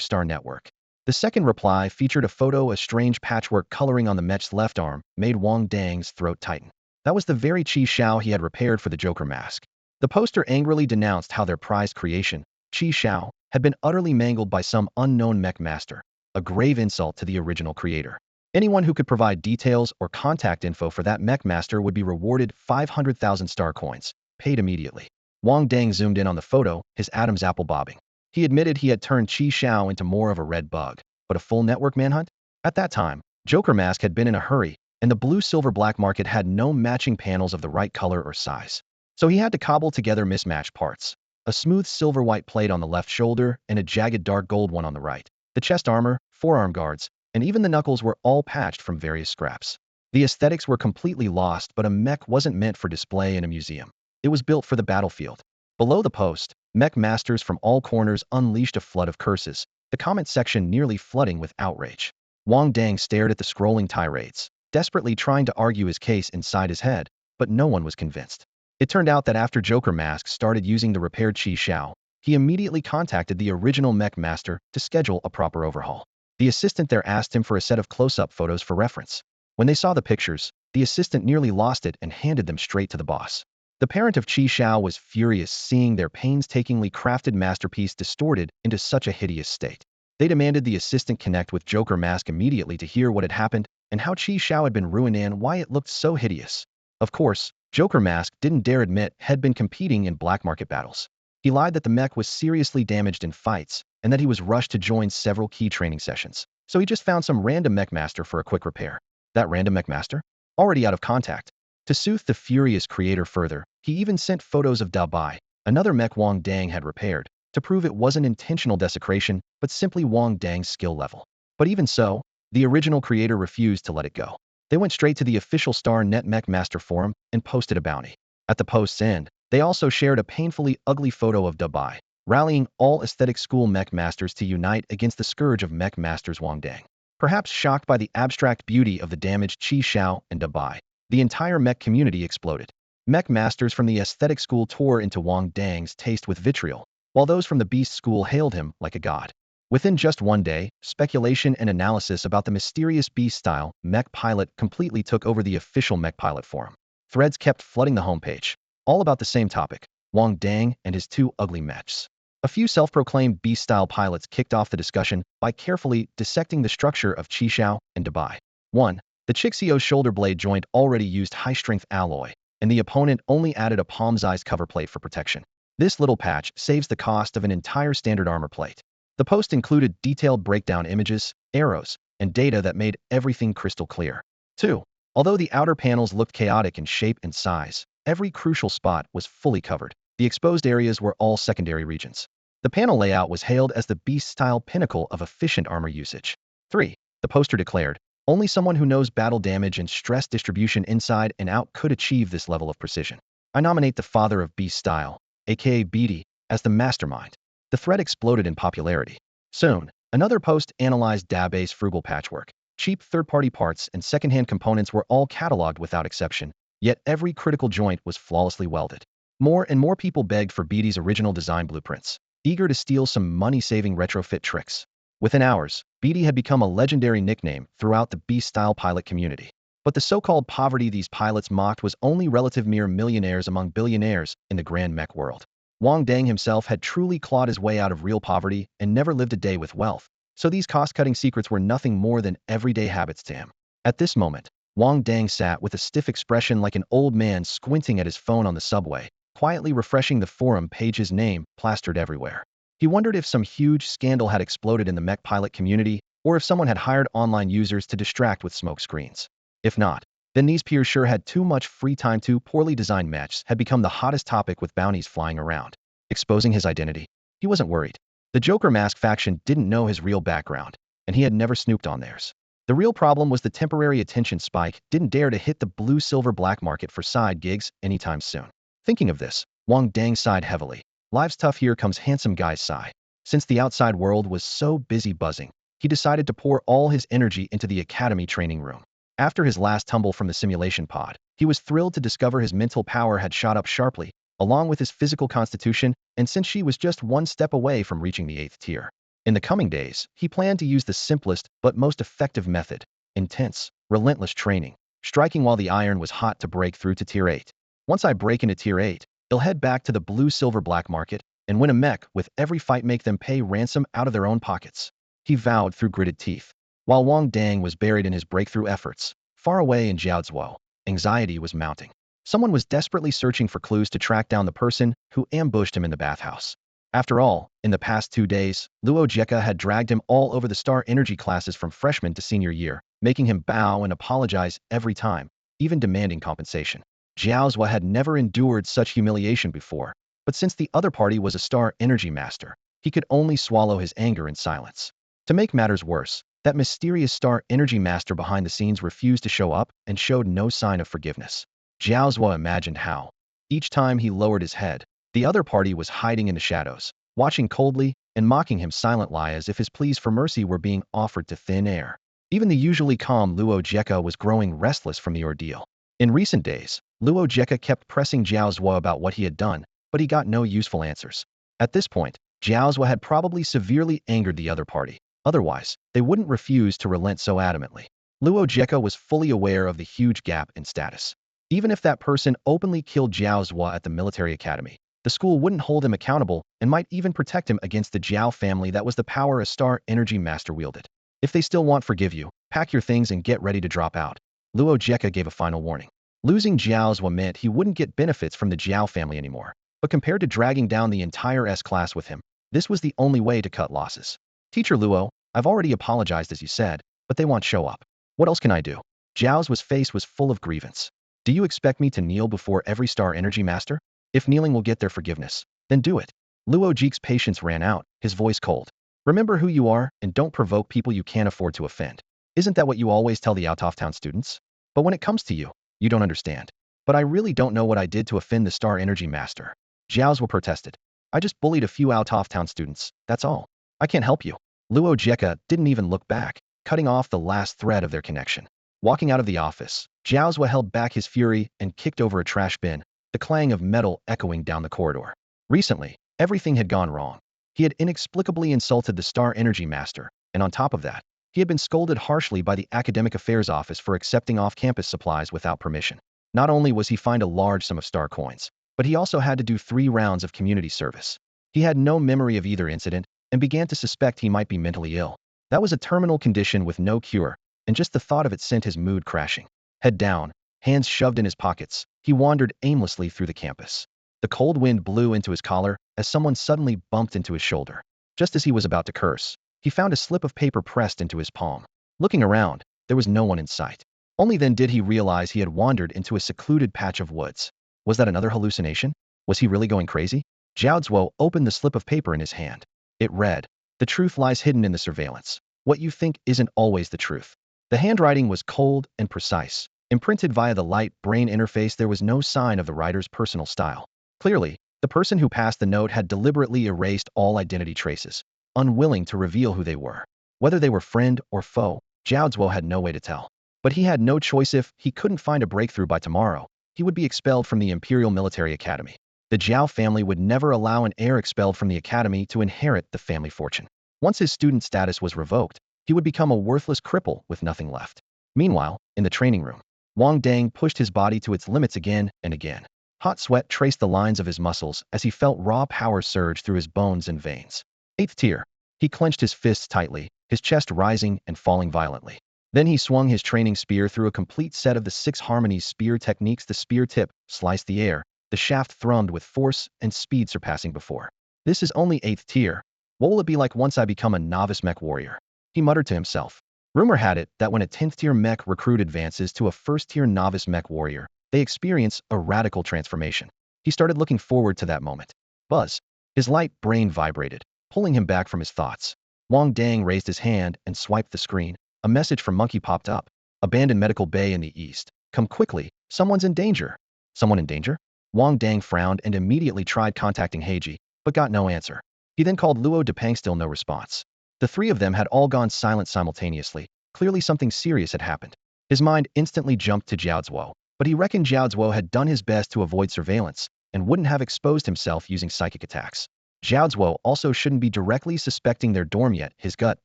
Speaker 1: Star network. The second reply featured a photo. A strange patchwork coloring on the mech's left arm made Wang Dang's throat tighten. That was the very Chi Xiao he had repaired for the Joker mask. The poster angrily denounced how their prized creation, Chi Xiao, had been utterly mangled by some unknown mech master, a grave insult to the original creator. Anyone who could provide details or contact info for that mech master would be rewarded 500,000 star coins, paid immediately. Wang Dang zoomed in on the photo, his Adam's apple bobbing. He admitted he had turned Chi Xiao into more of a red bug, but a full network manhunt? At that time, Joker Mask had been in a hurry, and the blue-silver black market had no matching panels of the right color or size. So he had to cobble together mismatched parts. A smooth silver-white plate on the left shoulder and a jagged dark gold one on the right. The chest armor, forearm guards, and even the knuckles were all patched from various scraps. The aesthetics were completely lost, but a mech wasn't meant for display in a museum. It was built for the battlefield. Below the post, mech masters from all corners unleashed a flood of curses, the comment section nearly flooding with outrage. Wang Dang stared at the scrolling tirades, desperately trying to argue his case inside his head, but no one was convinced. It turned out that after Joker Mask started using the repaired Chi Xiao, he immediately contacted the original mech master to schedule a proper overhaul. The assistant there asked him for a set of close-up photos for reference. When they saw the pictures, the assistant nearly lost it and handed them straight to the boss. The parent of Chi Xiao was furious seeing their painstakingly crafted masterpiece distorted into such a hideous state. They demanded the assistant connect with Joker Mask immediately to hear what had happened and how Chi Xiao had been ruined and why it looked so hideous. Of course, Joker Mask didn't dare admit had been competing in black market battles. He lied that the mech was seriously damaged in fights and that he was rushed to join several key training sessions. So he just found some random mech master for a quick repair. That random mech master? Already out of contact. To soothe the furious creator further, he even sent photos of Da Bai, another mech Wang Dang had repaired, to prove it wasn't intentional desecration, but simply Wang Dang's skill level. But even so, the original creator refused to let it go. They went straight to the official StarNet Mech Master forum and posted a bounty. At the post's end, they also shared a painfully ugly photo of Da Bai, rallying all aesthetic school mech masters to unite against the scourge of mech masters Wang Dang. Perhaps shocked by the abstract beauty of the damaged Chi Xiao and Da Bai, the entire mech community exploded. Mech masters from the aesthetic school tore into Wang Dang's taste with vitriol, while those from the beast school hailed him like a god. Within just one day, speculation and analysis about the mysterious beast-style mech pilot completely took over the official mech pilot forum. Threads kept flooding the homepage, all about the same topic, Wang Dang and his two ugly mechs. A few self-proclaimed beast-style pilots kicked off the discussion by carefully dissecting the structure of Chi Xiao and Da Bai. 1. The Chixio's shoulder blade joint already used high-strength alloy, and the opponent only added a palm-sized cover plate for protection. This little patch saves the cost of an entire standard armor plate. The post included detailed breakdown images, arrows, and data that made everything crystal clear. 2. Although the outer panels looked chaotic in shape and size, every crucial spot was fully covered. The exposed areas were all secondary regions. The panel layout was hailed as the beast-style pinnacle of efficient armor usage. 3. The poster declared, only someone who knows battle damage and stress distribution inside and out could achieve this level of precision. I nominate the father of beast style, aka Beatty, as the mastermind. The thread exploded in popularity. Soon, another post analyzed database frugal patchwork. Cheap third-party parts and second-hand components were all cataloged without exception, yet every critical joint was flawlessly welded. More and more people begged for Beatty's original design blueprints, eager to steal some money-saving retrofit tricks. Within hours, Beatty had become a legendary nickname throughout the beast-style pilot community. But the so-called poverty these pilots mocked was only relative mere millionaires among billionaires in the grand mech world. Wang Dang himself had truly clawed his way out of real poverty and never lived a day with wealth, so these cost-cutting secrets were nothing more than everyday habits to him. At this moment, Wang Dang sat with a stiff expression like an old man squinting at his phone on the subway, quietly refreshing the forum page's name plastered everywhere. He wondered if some huge scandal had exploded in the mech pilot community, or if someone had hired online users to distract with smoke screens. If not, then these peers sure had too much free time. Two poorly designed mechs had become the hottest topic with bounties flying around. Exposing his identity, he wasn't worried. The Joker Mask faction didn't know his real background, and he had never snooped on theirs. The real problem was the temporary attention spike didn't dare to hit the blue-silver black market for side gigs anytime soon. Thinking of this, Wang Dang sighed heavily. Life's tough, here comes handsome guy's sigh. Since the outside world was so busy buzzing, he decided to pour all his energy into the academy training room. After his last tumble from the simulation pod, he was thrilled to discover his mental power had shot up sharply, along with his physical constitution, and since she was just one step away from reaching the 8th tier. In the coming days, he planned to use the simplest but most effective method: intense, relentless training, striking while the iron was hot to break through to tier 8. Once I break into tier 8, he'll head back to the blue-silver black market and win a mech with every fight, make them pay ransom out of their own pockets. He vowed through gritted teeth. While Wang Dang was buried in his breakthrough efforts, far away in Jiaozuo, anxiety was mounting. Someone was desperately searching for clues to track down the person who ambushed him in the bathhouse. After all, in the past 2 days, Luo Jeka had dragged him all over the star energy classes from freshman to senior year, making him bow and apologize every time, even demanding compensation. Jiaozuo had never endured such humiliation before, but since the other party was a star energy master, he could only swallow his anger in silence. To make matters worse, that mysterious star energy master behind the scenes refused to show up and showed no sign of forgiveness. Jiaozuo imagined how, each time he lowered his head, the other party was hiding in the shadows, watching coldly and mocking him silently as if his pleas for mercy were being offered to thin air. Even the usually calm Luo Jeka was growing restless from the ordeal. In recent days, Luo Jeka kept pressing Jiaozuo about what he had done, but he got no useful answers. At this point, Jiaozuo had probably severely angered the other party. Otherwise, they wouldn't refuse to relent so adamantly. Luo Jeka was fully aware of the huge gap in status. Even if that person openly killed Jiaozuo at the military academy, the school wouldn't hold him accountable and might even protect him against the Jiao family. That was the power a star energy master wielded. If they still won't forgive you, pack your things and get ready to drop out. Luo Jeka gave a final warning. Losing Jiaozuo meant he wouldn't get benefits from the Jiao family anymore, but compared to dragging down the entire S-class with him, this was the only way to cut losses. Teacher Luo, I've already apologized as you said, but they won't show up. What else can I do? Jiaozuo's face was full of grievance. Do you expect me to kneel before every star energy master? If kneeling will get their forgiveness, then do it. Luo Ji's patience ran out, his voice cold. Remember who you are and don't provoke people you can't afford to offend. Isn't that what you always tell the out-of-town students? But when it comes to you, you don't understand. But I really don't know what I did to offend the star energy master. Jiaozuo protested. I just bullied a few out-of-town students, that's all. I can't help you. Luo Jeka didn't even look back, cutting off the last thread of their connection. Walking out of the office, Jiaozuo held back his fury and kicked over a trash bin, the clang of metal echoing down the corridor. Recently, everything had gone wrong. He had inexplicably insulted the star energy master, and on top of that, he had been scolded harshly by the academic affairs office for accepting off-campus supplies without permission. Not only was he fined a large sum of star coins, but he also had to do 3 rounds of community service. He had no memory of either incident and began to suspect he might be mentally ill. That was a terminal condition with no cure, and just the thought of it sent his mood crashing. Head down, Hands shoved in his pockets, he wandered aimlessly through the campus. The cold wind blew into his collar as someone suddenly bumped into his shoulder. Just as he was about to curse, he found a slip of paper pressed into his palm. Looking around, there was no one in sight. Only then did he realize he had wandered into a secluded patch of woods. Was that another hallucination? Was he really going crazy? Zhao Zuo opened the slip of paper in his hand. It read, "The truth lies hidden in the surveillance. What you think isn't always the truth." The handwriting was cold and precise. Imprinted via the light-brain interface, there was no sign of the writer's personal style. Clearly, the person who passed the note had deliberately erased all identity traces, unwilling to reveal who they were. Whether they were friend or foe, Zhao Zuo had no way to tell. But he had no choice. If he couldn't find a breakthrough by tomorrow, he would be expelled from the Imperial Military Academy. The Zhao family would never allow an heir expelled from the academy to inherit the family fortune. Once his student status was revoked, he would become a worthless cripple with nothing left. Meanwhile, in the training room, Wang Dang pushed his body to its limits again and again. Hot sweat traced the lines of his muscles as he felt raw power surge through his bones and veins. 8th tier. He clenched his fists tightly, his chest rising and falling violently. Then he swung his training spear through a complete set of the 6 harmonies spear techniques. The spear tip sliced the air, the shaft thrummed with force and speed surpassing before. This is only 8th tier. What will it be like once I become a novice mech warrior? He muttered to himself. Rumor had it that when a 10th tier mech recruit advances to a 1st tier novice mech warrior, they experience a radical transformation. He started looking forward to that moment. Buzz. His light brain vibrated, pulling him back from his thoughts. Wang Dang raised his hand and swiped the screen. A message from Monkey popped up. Abandoned medical bay in the east. Come quickly, someone's in danger. Someone in danger? Wang Dang frowned and immediately tried contacting Heiji, but got no answer. He then called Luo Depang, still no response. The 3 of them had all gone silent simultaneously. Clearly something serious had happened. His mind instantly jumped to Zhao Zuo, but he reckoned Zhao Zuo had done his best to avoid surveillance and wouldn't have exposed himself using psychic attacks. Zhao Zuo also shouldn't be directly suspecting their dorm yet. His gut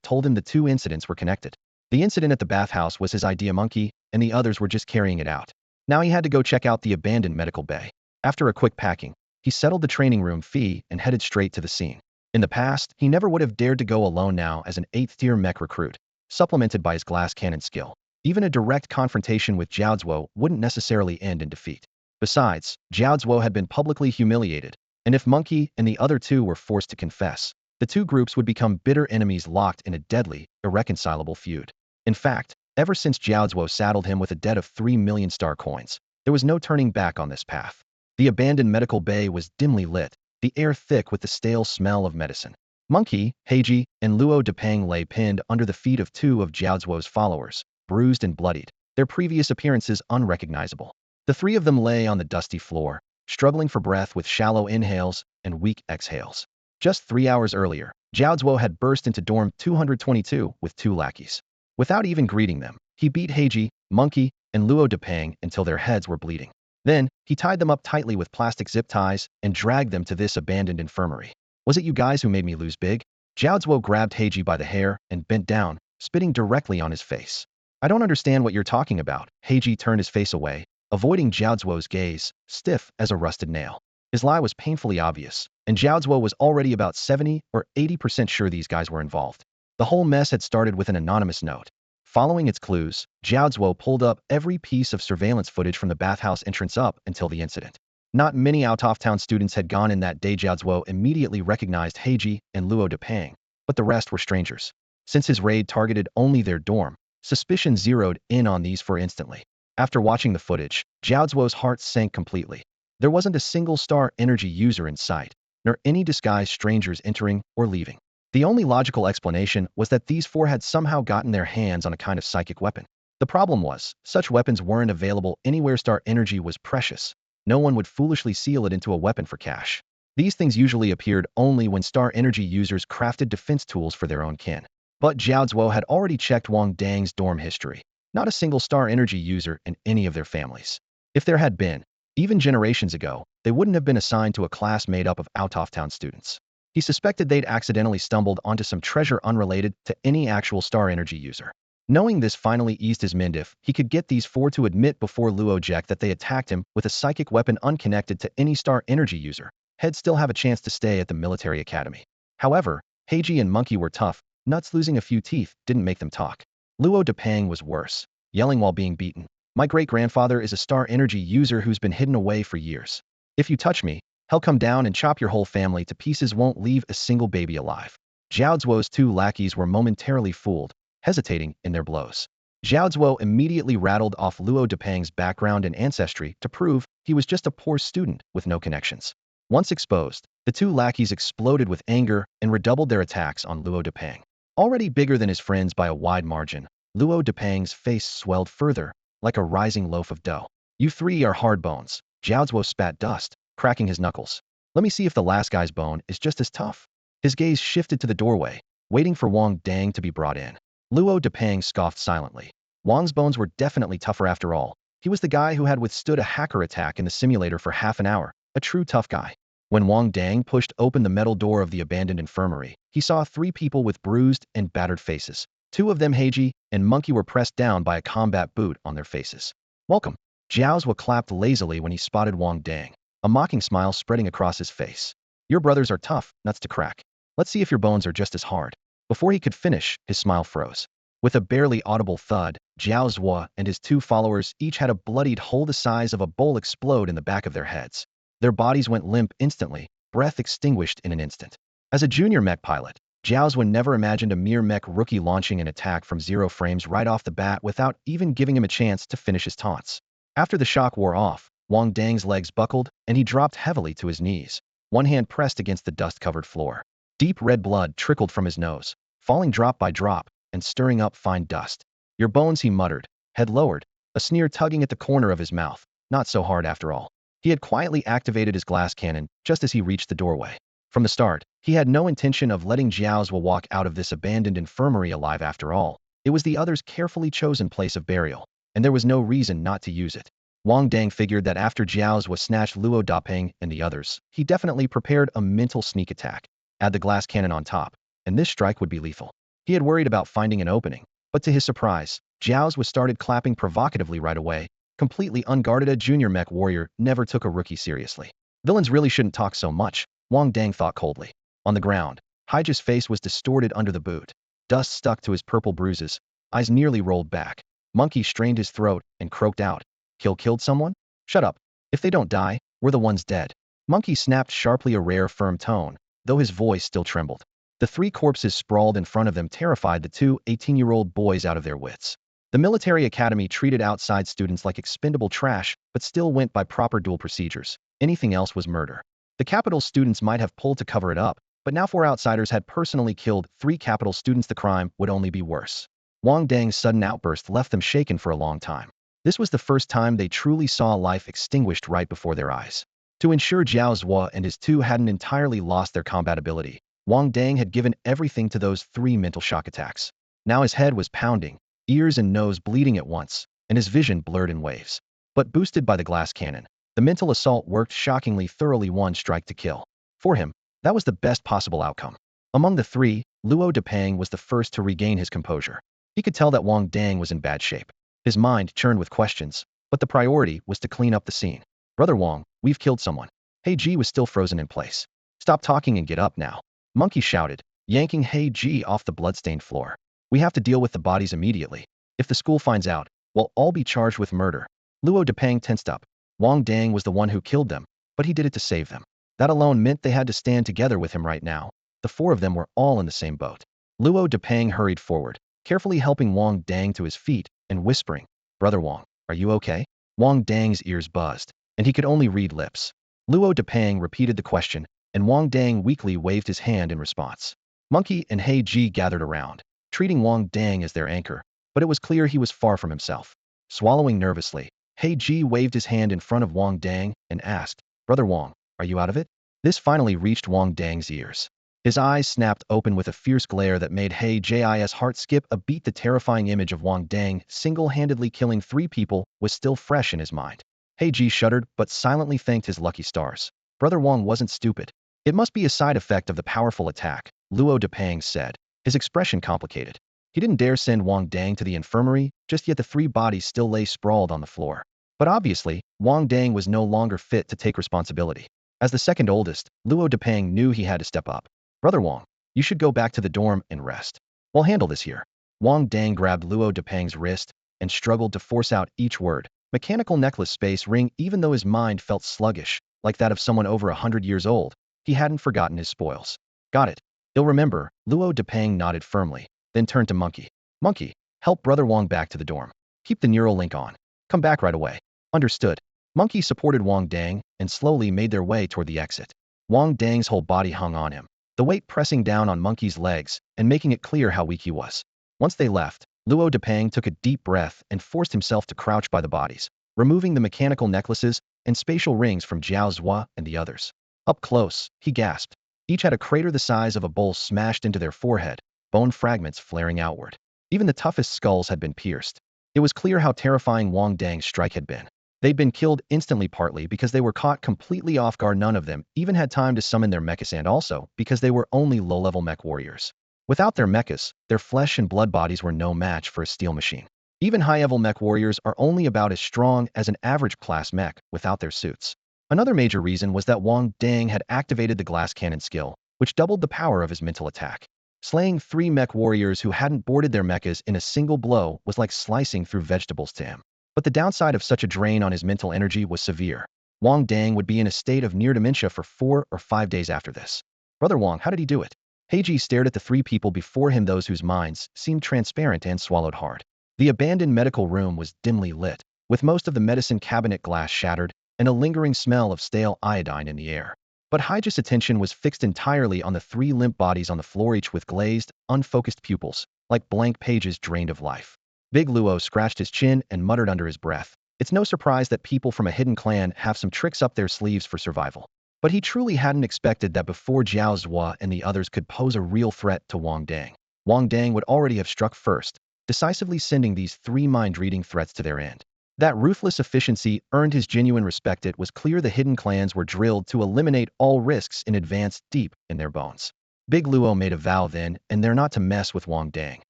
Speaker 1: told him the 2 incidents were connected. The incident at the bathhouse was his idea, Monkey, and the others were just carrying it out. Now he had to go check out the abandoned medical bay. After a quick packing, he settled the training room fee and headed straight to the scene. In the past, he never would have dared to go alone. Now as an 8th tier mech recruit, supplemented by his glass cannon skill, even a direct confrontation with Zhao Zuo wouldn't necessarily end in defeat. Besides, Zhao Zuo had been publicly humiliated, and if Monkey and the other 2 were forced to confess, the 2 groups would become bitter enemies locked in a deadly, irreconcilable feud. In fact, ever since Zhao Zuo saddled him with a debt of 3 million star coins, there was no turning back on this path. The abandoned medical bay was dimly lit, the air thick with the stale smell of medicine. Monkey, Heiji, and Luo Depang lay pinned under the feet of 2 of Zhao Zuo's followers, bruised and bloodied, their previous appearances unrecognizable. The 3 of them lay on the dusty floor, struggling for breath with shallow inhales and weak exhales. Just 3 hours earlier, Zhao Zuo had burst into dorm 222 with 2 lackeys. Without even greeting them, he beat Heiji, Monkey, and Luo Depang until their heads were bleeding. Then, he tied them up tightly with plastic zip ties and dragged them to this abandoned infirmary. Was it you guys who made me lose big? Zhao Zuo grabbed Heiji by the hair and bent down, spitting directly on his face. I don't understand what you're talking about. Heiji turned his face away, avoiding Zhao Zuo's gaze, stiff as a rusted nail. His lie was painfully obvious, and Zhao Zuo was already about 70 or 80% sure these guys were involved. The whole mess had started with an anonymous note. Following its clues, Zhao Zuo pulled up every piece of surveillance footage from the bathhouse entrance up until the incident. Not many out-of-town students had gone in that day. Zhao Zuo immediately recognized Heiji and Luo Depang, but the rest were strangers. Since his raid targeted only their dorm, suspicion zeroed in on these 4 instantly. After watching the footage, Zhao Zuo's heart sank completely. There wasn't a single star energy user in sight, nor any disguised strangers entering or leaving. The only logical explanation was that these 4 had somehow gotten their hands on a kind of psychic weapon. The problem was, such weapons weren't available anywhere. Star energy was precious. No one would foolishly seal it into a weapon for cash. These things usually appeared only when star energy users crafted defense tools for their own kin. But Zhao Zuo had already checked Wang Dang's dorm history. Not a single star energy user in any of their families. If there had been, even generations ago, they wouldn't have been assigned to a class made up of out-of-town students. He suspected they'd accidentally stumbled onto some treasure unrelated to any actual star energy user. Knowing this finally eased his mind. If he could get these 4 to admit before Luo Jack that they attacked him with a psychic weapon unconnected to any star energy user, he'd still have a chance to stay at the military academy. However, Heiji and Monkey were tough. Nuts losing a few teeth didn't make them talk. Luo Depang was worse, yelling while being beaten. My great-grandfather is a star energy user who's been hidden away for years. If you touch me, he'll come down and chop your whole family to pieces, won't leave a single baby alive. Zhao Zuo's two lackeys were momentarily fooled, hesitating in their blows. Zhao Zuo immediately rattled off Luo Depeng's background and ancestry to prove he was just a poor student with no connections. Once exposed, the two lackeys exploded with anger and redoubled their attacks on Luo Depeng. Already bigger than his friends by a wide margin, Luo Depeng's face swelled further, like a rising loaf of dough. You three are hard bones. Zhao Zuo spat dust, cracking his knuckles. Let me see if the last guy's bone is just as tough. His gaze shifted to the doorway, waiting for Wang Dang to be brought in. Luo Depeng scoffed silently. Wang's bones were definitely tougher after all. He was the guy who had withstood a hacker attack in the simulator for half an hour, a true tough guy. When Wang Dang pushed open the metal door of the abandoned infirmary, he saw three people with bruised and battered faces. Two of them, Heiji and Monkey, were pressed down by a combat boot on their faces. Welcome. Zhao Zuo clapped lazily when he spotted Wang Dang, a mocking smile spreading across his face. Your brothers are tough, nuts to crack. Let's see if your bones are just as hard. Before he could finish, his smile froze. With a barely audible thud, Zhao Zuo and his two followers each had a bloodied hole the size of a bowl explode in the back of their heads. Their bodies went limp instantly, breath extinguished in an instant. As a junior mech pilot, Zhao Zuo never imagined a mere mech rookie launching an attack from 0 frames right off the bat without even giving him a chance to finish his taunts. After the shock wore off, Wang Dang's legs buckled and he dropped heavily to his knees, one hand pressed against the dust-covered floor. Deep red blood trickled from his nose, falling drop by drop and stirring up fine dust. Your bones, he muttered, head lowered, a sneer tugging at the corner of his mouth. Not so hard after all. He had quietly activated his glass cannon just as he reached the doorway. From the start, he had no intention of letting Zhao Zuo walk out of this abandoned infirmary alive after all. It was the other's carefully chosen place of burial, and there was no reason not to use it. Wang Dang figured that after Zhao Zuo snatched Luo Dapeng and the others, he definitely prepared a mental sneak attack. Add the glass cannon on top, and this strike would be lethal. He had worried about finding an opening, but to his surprise, Zhao Zuo started clapping provocatively right away. Completely unguarded, a junior mech warrior never took a rookie seriously. Villains really shouldn't talk so much, Wang Dang thought coldly. On the ground, Haiji's face was distorted under the boot. Dust stuck to his purple bruises, eyes nearly rolled back. Monkey strained his throat and croaked out. Killed someone? Shut up. If they don't die, we're the ones dead. Monkey snapped sharply, a rare firm tone, though his voice still trembled. The three corpses sprawled in front of them terrified the two 18-year-old boys out of their wits. The military academy treated outside students like expendable trash, but still went by proper duel procedures. Anything else was murder. The capital students might have pulled to cover it up, but now 4 outsiders had personally killed 3 capital students. The crime would only be worse. Wang Dang's sudden outburst left them shaken for a long time. This was the first time they truly saw life extinguished right before their eyes. To ensure Zhao Zuo and his two hadn't entirely lost their combat ability, Wang Dang had given everything to those 3 mental shock attacks. Now his head was pounding, ears and nose bleeding at once, and his vision blurred in waves. But boosted by the glass cannon, the mental assault worked shockingly thoroughly. 1 strike to kill. For him, that was the best possible outcome. Among the 3, Luo Depeng was the first to regain his composure. He could tell that Wang Dang was in bad shape. His mind churned with questions, but the priority was to clean up the scene. Brother Wang, we've killed someone. Heiji was still frozen in place. Stop talking and get up now. Monkey shouted, yanking Heiji off the bloodstained floor. We have to deal with the bodies immediately. If the school finds out, we'll all be charged with murder. Luo Depeng tensed up. Wang Dang was the one who killed them, but he did it to save them. That alone meant they had to stand together with him right now. The 4 of them were all in the same boat. Luo Depeng hurried forward, carefully helping Wang Dang to his feet and whispering, Brother Wang, are you okay? Wang Dang's ears buzzed, and he could only read lips. Luo Depeng repeated the question, and Wang Dang weakly waved his hand in response. Monkey and Heiji gathered around, treating Wang Dang as their anchor, but it was clear he was far from himself. Swallowing nervously, Heiji waved his hand in front of Wang Dang and asked, Brother Wang, are you out of it? This finally reached Wang Dang's ears. His eyes snapped open with a fierce glare that made Heiji's heart skip a beat. The terrifying image of Wang Dang single-handedly killing 3 people was still fresh in his mind. Heiji shuddered but silently thanked his lucky stars. Brother Wang wasn't stupid. It must be a side effect of the powerful attack, Luo Depeng said, his expression complicated. He didn't dare send Wang Dang to the infirmary, just yet the 3 bodies still lay sprawled on the floor. But obviously, Wang Dang was no longer fit to take responsibility. As the second oldest, Luo Depeng knew he had to step up. Brother Wang, you should go back to the dorm and rest. We'll handle this here. Wang Dang grabbed Luo Depeng's wrist, and struggled to force out each word. Mechanical necklace space ring. Even though his mind felt sluggish, like that of someone over 100 years old, he hadn't forgotten his spoils. Got it. He'll remember. Luo Depang nodded firmly, then turned to Monkey. Monkey, help Brother Wang back to the dorm. Keep the neural link on. Come back right away. Understood. Monkey supported Wang Dang and slowly made their way toward the exit. Wang Dang's whole body hung on him, the weight pressing down on Monkey's legs and making it clear how weak he was. Once they left, Luo Depang took a deep breath and forced himself to crouch by the bodies, removing the mechanical necklaces and spatial rings from Jiao Zhua and the others. Up close, he gasped. Each had a crater the size of a bowl smashed into their forehead, bone fragments flaring outward. Even the toughest skulls had been pierced. It was clear how terrifying Wang Dang's strike had been. They'd been killed instantly, partly because they were caught completely off guard. None of them even had time to summon their mechas, and also because they were only low-level mech warriors. Without their mechas, their flesh and blood bodies were no match for a steel machine. Even high-level mech warriors are only about as strong as an average class mech without their suits. Another major reason was that Wang Dang had activated the glass cannon skill, which doubled the power of his mental attack. Slaying 3 mech warriors who hadn't boarded their mechas in a single blow was like slicing through vegetables to him. But the downside of such a drain on his mental energy was severe. Wang Dang would be in a state of near dementia for 4 or 5 days after this. Brother Wang, how did he do it? Heiji stared at the 3 people before him, those whose minds seemed transparent, and swallowed hard. The abandoned medical room was dimly lit, with most of the medicine cabinet glass shattered and a lingering smell of stale iodine in the air. But Heiji's attention was fixed entirely on the 3 limp bodies on the floor, each with glazed, unfocused pupils, like blank pages drained of life. Big Luo scratched his chin and muttered under his breath. It's no surprise that people from a hidden clan have some tricks up their sleeves for survival. But he truly hadn't expected that before Jiao Zhua and the others could pose a real threat to Wang Dang, Wang Dang would already have struck first, decisively sending these 3 mind-reading threats to their end. That ruthless efficiency earned his genuine respect. It was clear the hidden clans were drilled to eliminate all risks in advance, deep in their bones. Big Luo made a vow then and there not to mess with Wang Dang,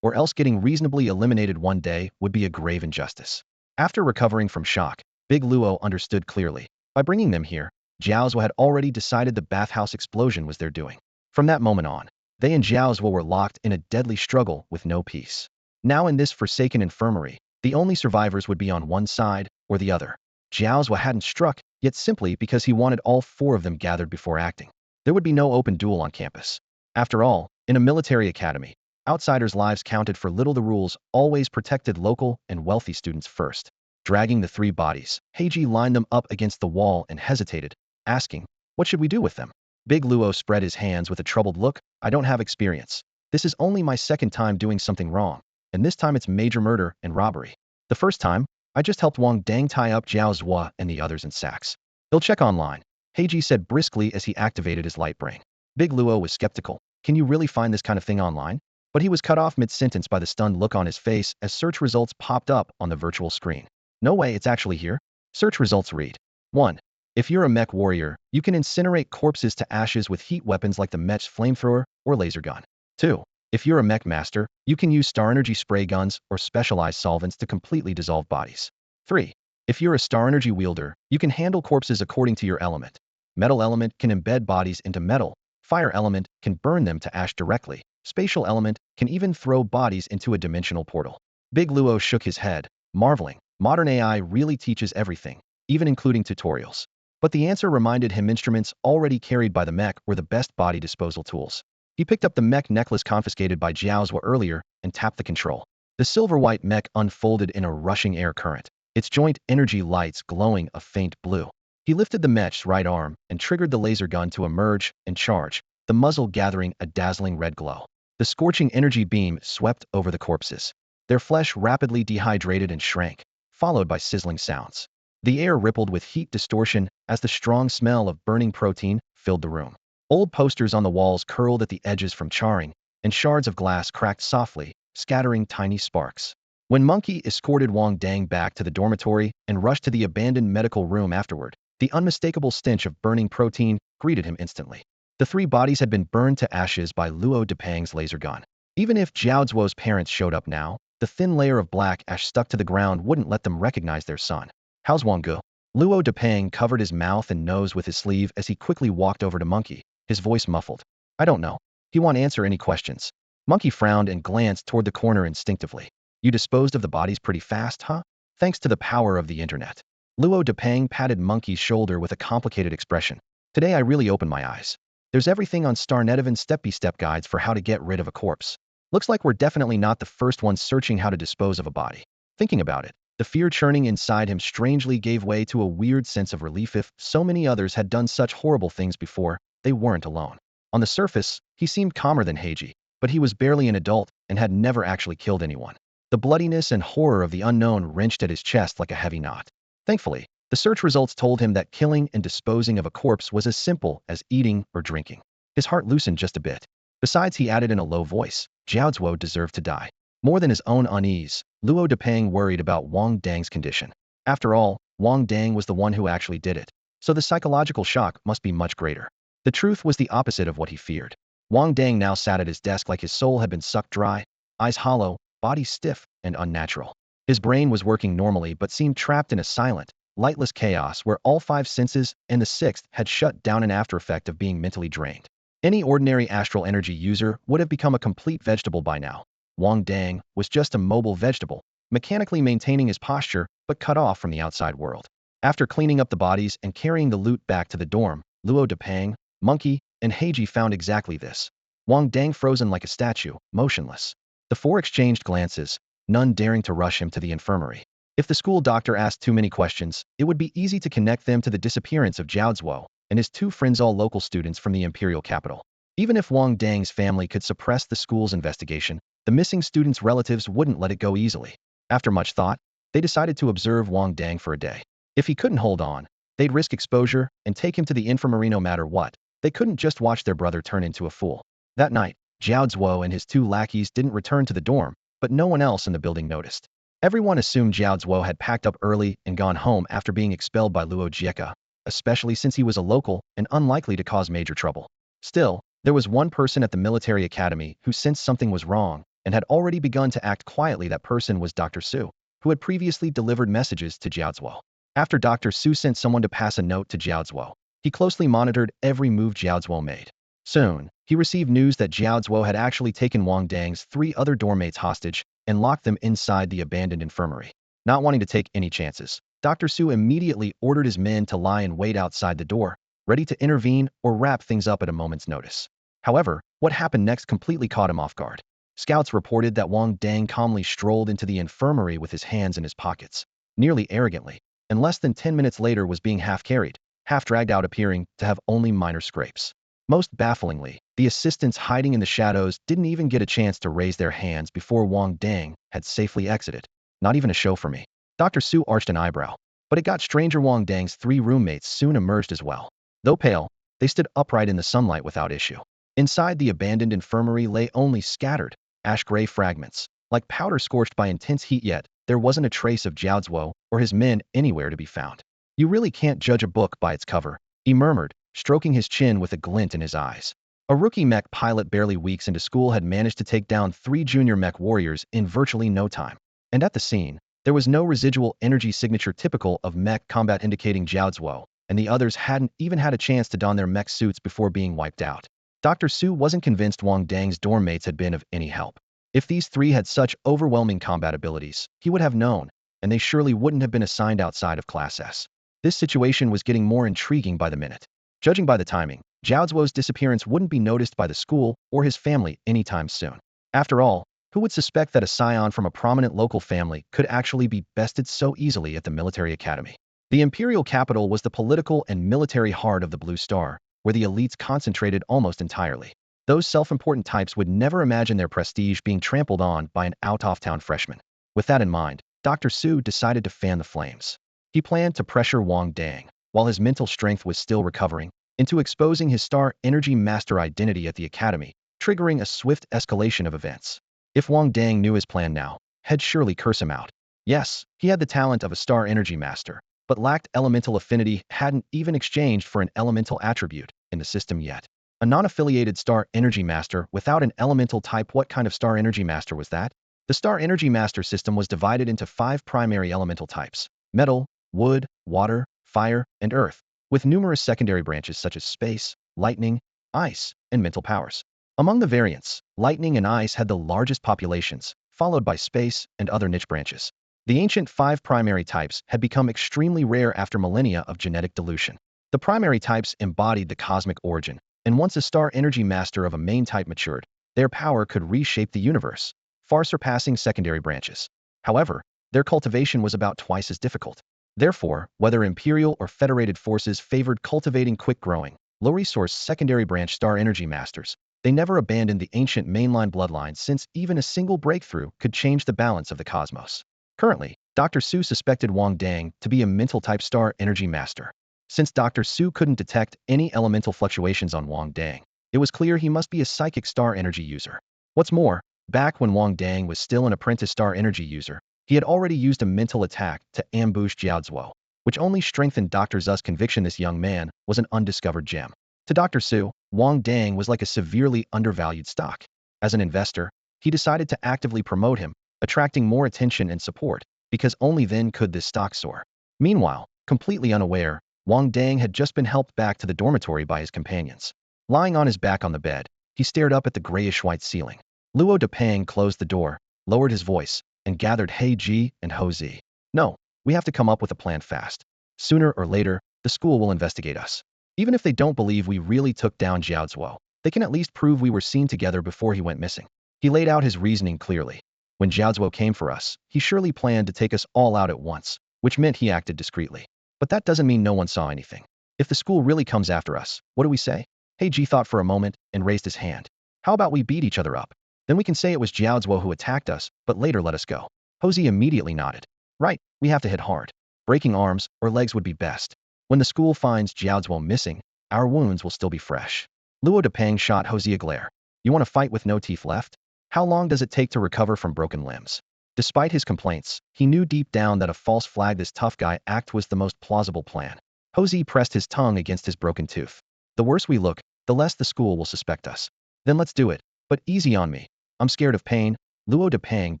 Speaker 1: or else getting reasonably eliminated one day would be a grave injustice. After recovering from shock, Big Luo understood clearly. By bringing them here, Jiao Zhua had already decided the bathhouse explosion was their doing. From that moment on, they and Jiao Zhua were locked in a deadly struggle with no peace. Now in this forsaken infirmary, the only survivors would be on one side or the other. Jiao Zhua hadn't struck, yet simply because he wanted all 4 of them gathered before acting. There would be no open duel on campus. After all, in a military academy, outsiders' lives counted for little. The rules always protected local and wealthy students first. Dragging the 3 bodies, Heiji lined them up against the wall and hesitated, asking, "What should we do with them?" Big Luo spread his hands with a troubled look. "I don't have experience. This is only my 2nd time doing something wrong, and this time it's major murder and robbery. The first time, I just helped Wang Dang tie up Jiao Zhua and the others in sacks. He'll check online," Heiji said briskly as he activated his light brain. Big Luo was skeptical. "Can you really find this kind of thing online?" But he was cut off mid-sentence by the stunned look on his face as search results popped up on the virtual screen. "No way, it's actually here." Search results read: 1. If you're a mech warrior, you can incinerate corpses to ashes with heat weapons like the mech's flamethrower or laser gun. 2. If you're a mech master, you can use star energy spray guns or specialized solvents to completely dissolve bodies. 3. If you're a star energy wielder, you can handle corpses according to your element. Metal element can embed bodies into metal. Fire element can burn them to ash directly. Spatial element can even throw bodies into a dimensional portal. Big Luo shook his head, marveling. Modern AI really teaches everything, even including tutorials. But the answer reminded him instruments already carried by the mech were the best body disposal tools. He picked up the mech necklace confiscated by Jiao Zhua earlier and tapped the control. The silver-white mech unfolded in a rushing air current, its joint energy lights glowing a faint blue. He lifted the mech's right arm and triggered the laser gun to emerge and charge, the muzzle gathering a dazzling red glow. The scorching energy beam swept over the corpses. Their flesh rapidly dehydrated and shrank, followed by sizzling sounds. The air rippled with heat distortion as the strong smell of burning protein filled the room. Old posters on the walls curled at the edges from charring, and shards of glass cracked softly, scattering tiny sparks. When Monkey escorted Wang Dang back to the dormitory and rushed to the abandoned medical room afterward, the unmistakable stench of burning protein greeted him instantly. The 3 bodies had been burned to ashes by Luo Depang's laser gun. Even if Jiao Zhuo's parents showed up now, the thin layer of black ash stuck to the ground wouldn't let them recognize their son. "How's Wang Gu?" Luo Depang covered his mouth and nose with his sleeve as he quickly walked over to Monkey, his voice muffled. "I don't know. He won't answer any questions." Monkey frowned and glanced toward the corner instinctively. You disposed of the bodies pretty fast, huh? Thanks to the power of the internet. Luo Depang patted Monkey's shoulder with a complicated expression. Today I really opened my eyes. There's everything on Starnetivan's step-by-step guides for how to get rid of a corpse. Looks like we're definitely not the first ones searching how to dispose of a body. Thinking about it, the fear churning inside him strangely gave way to a weird sense of relief. If so many others had done such horrible things before, they weren't alone. On the surface, he seemed calmer than Heiji, but he was barely an adult and had never actually killed anyone. The bloodiness and horror of the unknown wrenched at his chest like a heavy knot. Thankfully, the search results told him that killing and disposing of a corpse was as simple as eating or drinking. His heart loosened just a bit. Besides, he added in a low voice, Zhao Zuo deserved to die. More than his own unease, Luo Depang worried about Wang Dang's condition. After all, Wang Dang was the one who actually did it, so the psychological shock must be much greater. The truth was the opposite of what he feared. Wang Dang now sat at his desk like his soul had been sucked dry, eyes hollow, body stiff and unnatural. His brain was working normally but seemed trapped in a silent, lightless chaos where all five senses and the sixth had shut down, an aftereffect of being mentally drained. Any ordinary astral energy user would have become a complete vegetable by now. Wang Dang was just a mobile vegetable, mechanically maintaining his posture but cut off from the outside world. After cleaning up the bodies and carrying the loot back to the dorm, Luo Depang, Monkey, and Heiji found exactly this. Wang Dang frozen like a statue, motionless. The four exchanged glances, none daring to rush him to the infirmary. If the school doctor asked too many questions, it would be easy to connect them to the disappearance of Zhao Zuo and his two friends, all local students from the imperial capital. Even if Wang Dang's family could suppress the school's investigation, the missing students' relatives wouldn't let it go easily. After much thought, they decided to observe Wang Dang for a day. If he couldn't hold on, they'd risk exposure and take him to the infirmary no matter what. They couldn't just watch their brother turn into a fool. That night, Zhao Zuo and his two lackeys didn't return to the dorm, but no one else in the building noticed. Everyone assumed Zhao Zuo had packed up early and gone home after being expelled by Luo Jieka, especially since he was a local and unlikely to cause major trouble. Still, there was one person at the military academy who sensed something was wrong and had already begun to act quietly. That person was Dr. Su, who had previously delivered messages to Zhao Zuo. After Dr. Su sent someone to pass a note to Zhao Zuo, he closely monitored every move Zhao Zuo made. Soon, he received news that Zhao Zuo had actually taken Wang Dang's three other dormmates hostage and locked them inside the abandoned infirmary. Not wanting to take any chances, Dr. Su immediately ordered his men to lie in wait outside the door, ready to intervene or wrap things up at a moment's notice. However, what happened next completely caught him off guard. Scouts reported that Wang Dang calmly strolled into the infirmary with his hands in his pockets, nearly arrogantly, and less than 10 minutes later was being half carried, half dragged out, appearing to have only minor scrapes. Most bafflingly, the assistants hiding in the shadows didn't even get a chance to raise their hands before Wang Dang had safely exited. Not even a show for me. Dr. Su arched an eyebrow. But it got stranger. Wang Dang's three roommates soon emerged as well. Though pale, they stood upright in the sunlight without issue. Inside the abandoned infirmary lay only scattered, ash-gray fragments, like powder scorched by intense heat, yet there wasn't a trace of Zhao Zuo or his men anywhere to be found. You really can't judge a book by its cover, he murmured, stroking his chin with a glint in his eyes. A rookie mech pilot barely weeks into school had managed to take down 3 junior mech warriors in virtually no time. And at the scene, there was no residual energy signature typical of mech combat indicating Zhao Zuo, and the others hadn't even had a chance to don their mech suits before being wiped out. Dr. Su wasn't convinced Wang Dang's dorm mates had been of any help. If these three had such overwhelming combat abilities, he would have known, and they surely wouldn't have been assigned outside of Class S. This situation was getting more intriguing by the minute. Judging by the timing, Zhao Zuo's disappearance wouldn't be noticed by the school or his family anytime soon. After all, who would suspect that a scion from a prominent local family could actually be bested so easily at the military academy? The imperial capital was the political and military heart of the Blue Star, where the elites concentrated almost entirely. Those self-important types would never imagine their prestige being trampled on by an out-of-town freshman. With that in mind, Dr. Su decided to fan the flames. He planned to pressure Wang Dang, while his mental strength was still recovering, into exposing his star energy master identity at the academy, triggering a swift escalation of events. If Wang Dang knew his plan now, he'd surely curse him out. Yes, he had the talent of a star energy master, but lacked elemental affinity, hadn't even exchanged for an elemental attribute in the system yet. A non-affiliated star energy master without an elemental type. What kind of star energy master was that? The star energy master system was divided into 5 primary elemental types: metal, wood, water, fire, and earth, with numerous secondary branches such as space, lightning, ice, and mental powers. Among the variants, lightning and ice had the largest populations, followed by space and other niche branches. The ancient 5 primary types had become extremely rare after millennia of genetic dilution. The primary types embodied the cosmic origin, and once a star energy master of a main type matured, their power could reshape the universe, far surpassing secondary branches. However, their cultivation was about twice as difficult. Therefore, whether imperial or federated forces favored cultivating quick-growing, low-resource secondary branch star energy masters, they never abandoned the ancient mainline bloodline since even a single breakthrough could change the balance of the cosmos. Currently, Dr. Su suspected Wang Dang to be a mental-type star energy master. Since Dr. Su couldn't detect any elemental fluctuations on Wang Dang, it was clear he must be a psychic star energy user. What's more, back when Wang Dang was still an apprentice star energy user, he had already used a mental attack to ambush Jiao Zuo, which only strengthened Dr. Zu's conviction this young man was an undiscovered gem. To Dr. Su, Wang Dang was like a severely undervalued stock. As an investor, he decided to actively promote him, attracting more attention and support, because only then could this stock soar. Meanwhile, completely unaware, Wang Dang had just been helped back to the dormitory by his companions. Lying on his back on the bed, he stared up at the grayish-white ceiling. Luo Depang closed the door, lowered his voice, and gathered He Ji and Ho Zi. No, we have to come up with a plan fast. Sooner or later, the school will investigate us. Even if they don't believe we really took down Jiao Zuo, they can at least prove we were seen together before he went missing. He laid out his reasoning clearly. When Jiao Zuo came for us, he surely planned to take us all out at once, which meant he acted discreetly. But that doesn't mean no one saw anything. If the school really comes after us, what do we say? Heiji thought for a moment and raised his hand. How about we beat each other up? Then we can say it was Jiao Zuo who attacked us, but later let us go. Hosey immediately nodded. Right, we have to hit hard. Breaking arms or legs would be best. When the school finds Jiao Zuo missing, our wounds will still be fresh. Luo Depang shot Hosey a glare. You want to fight with no teeth left? How long does it take to recover from broken limbs? Despite his complaints, he knew deep down that a false flag this tough guy act was the most plausible plan. Hosey pressed his tongue against his broken tooth. The worse we look, the less the school will suspect us. Then let's do it, but easy on me. I'm scared of pain, Luo Depang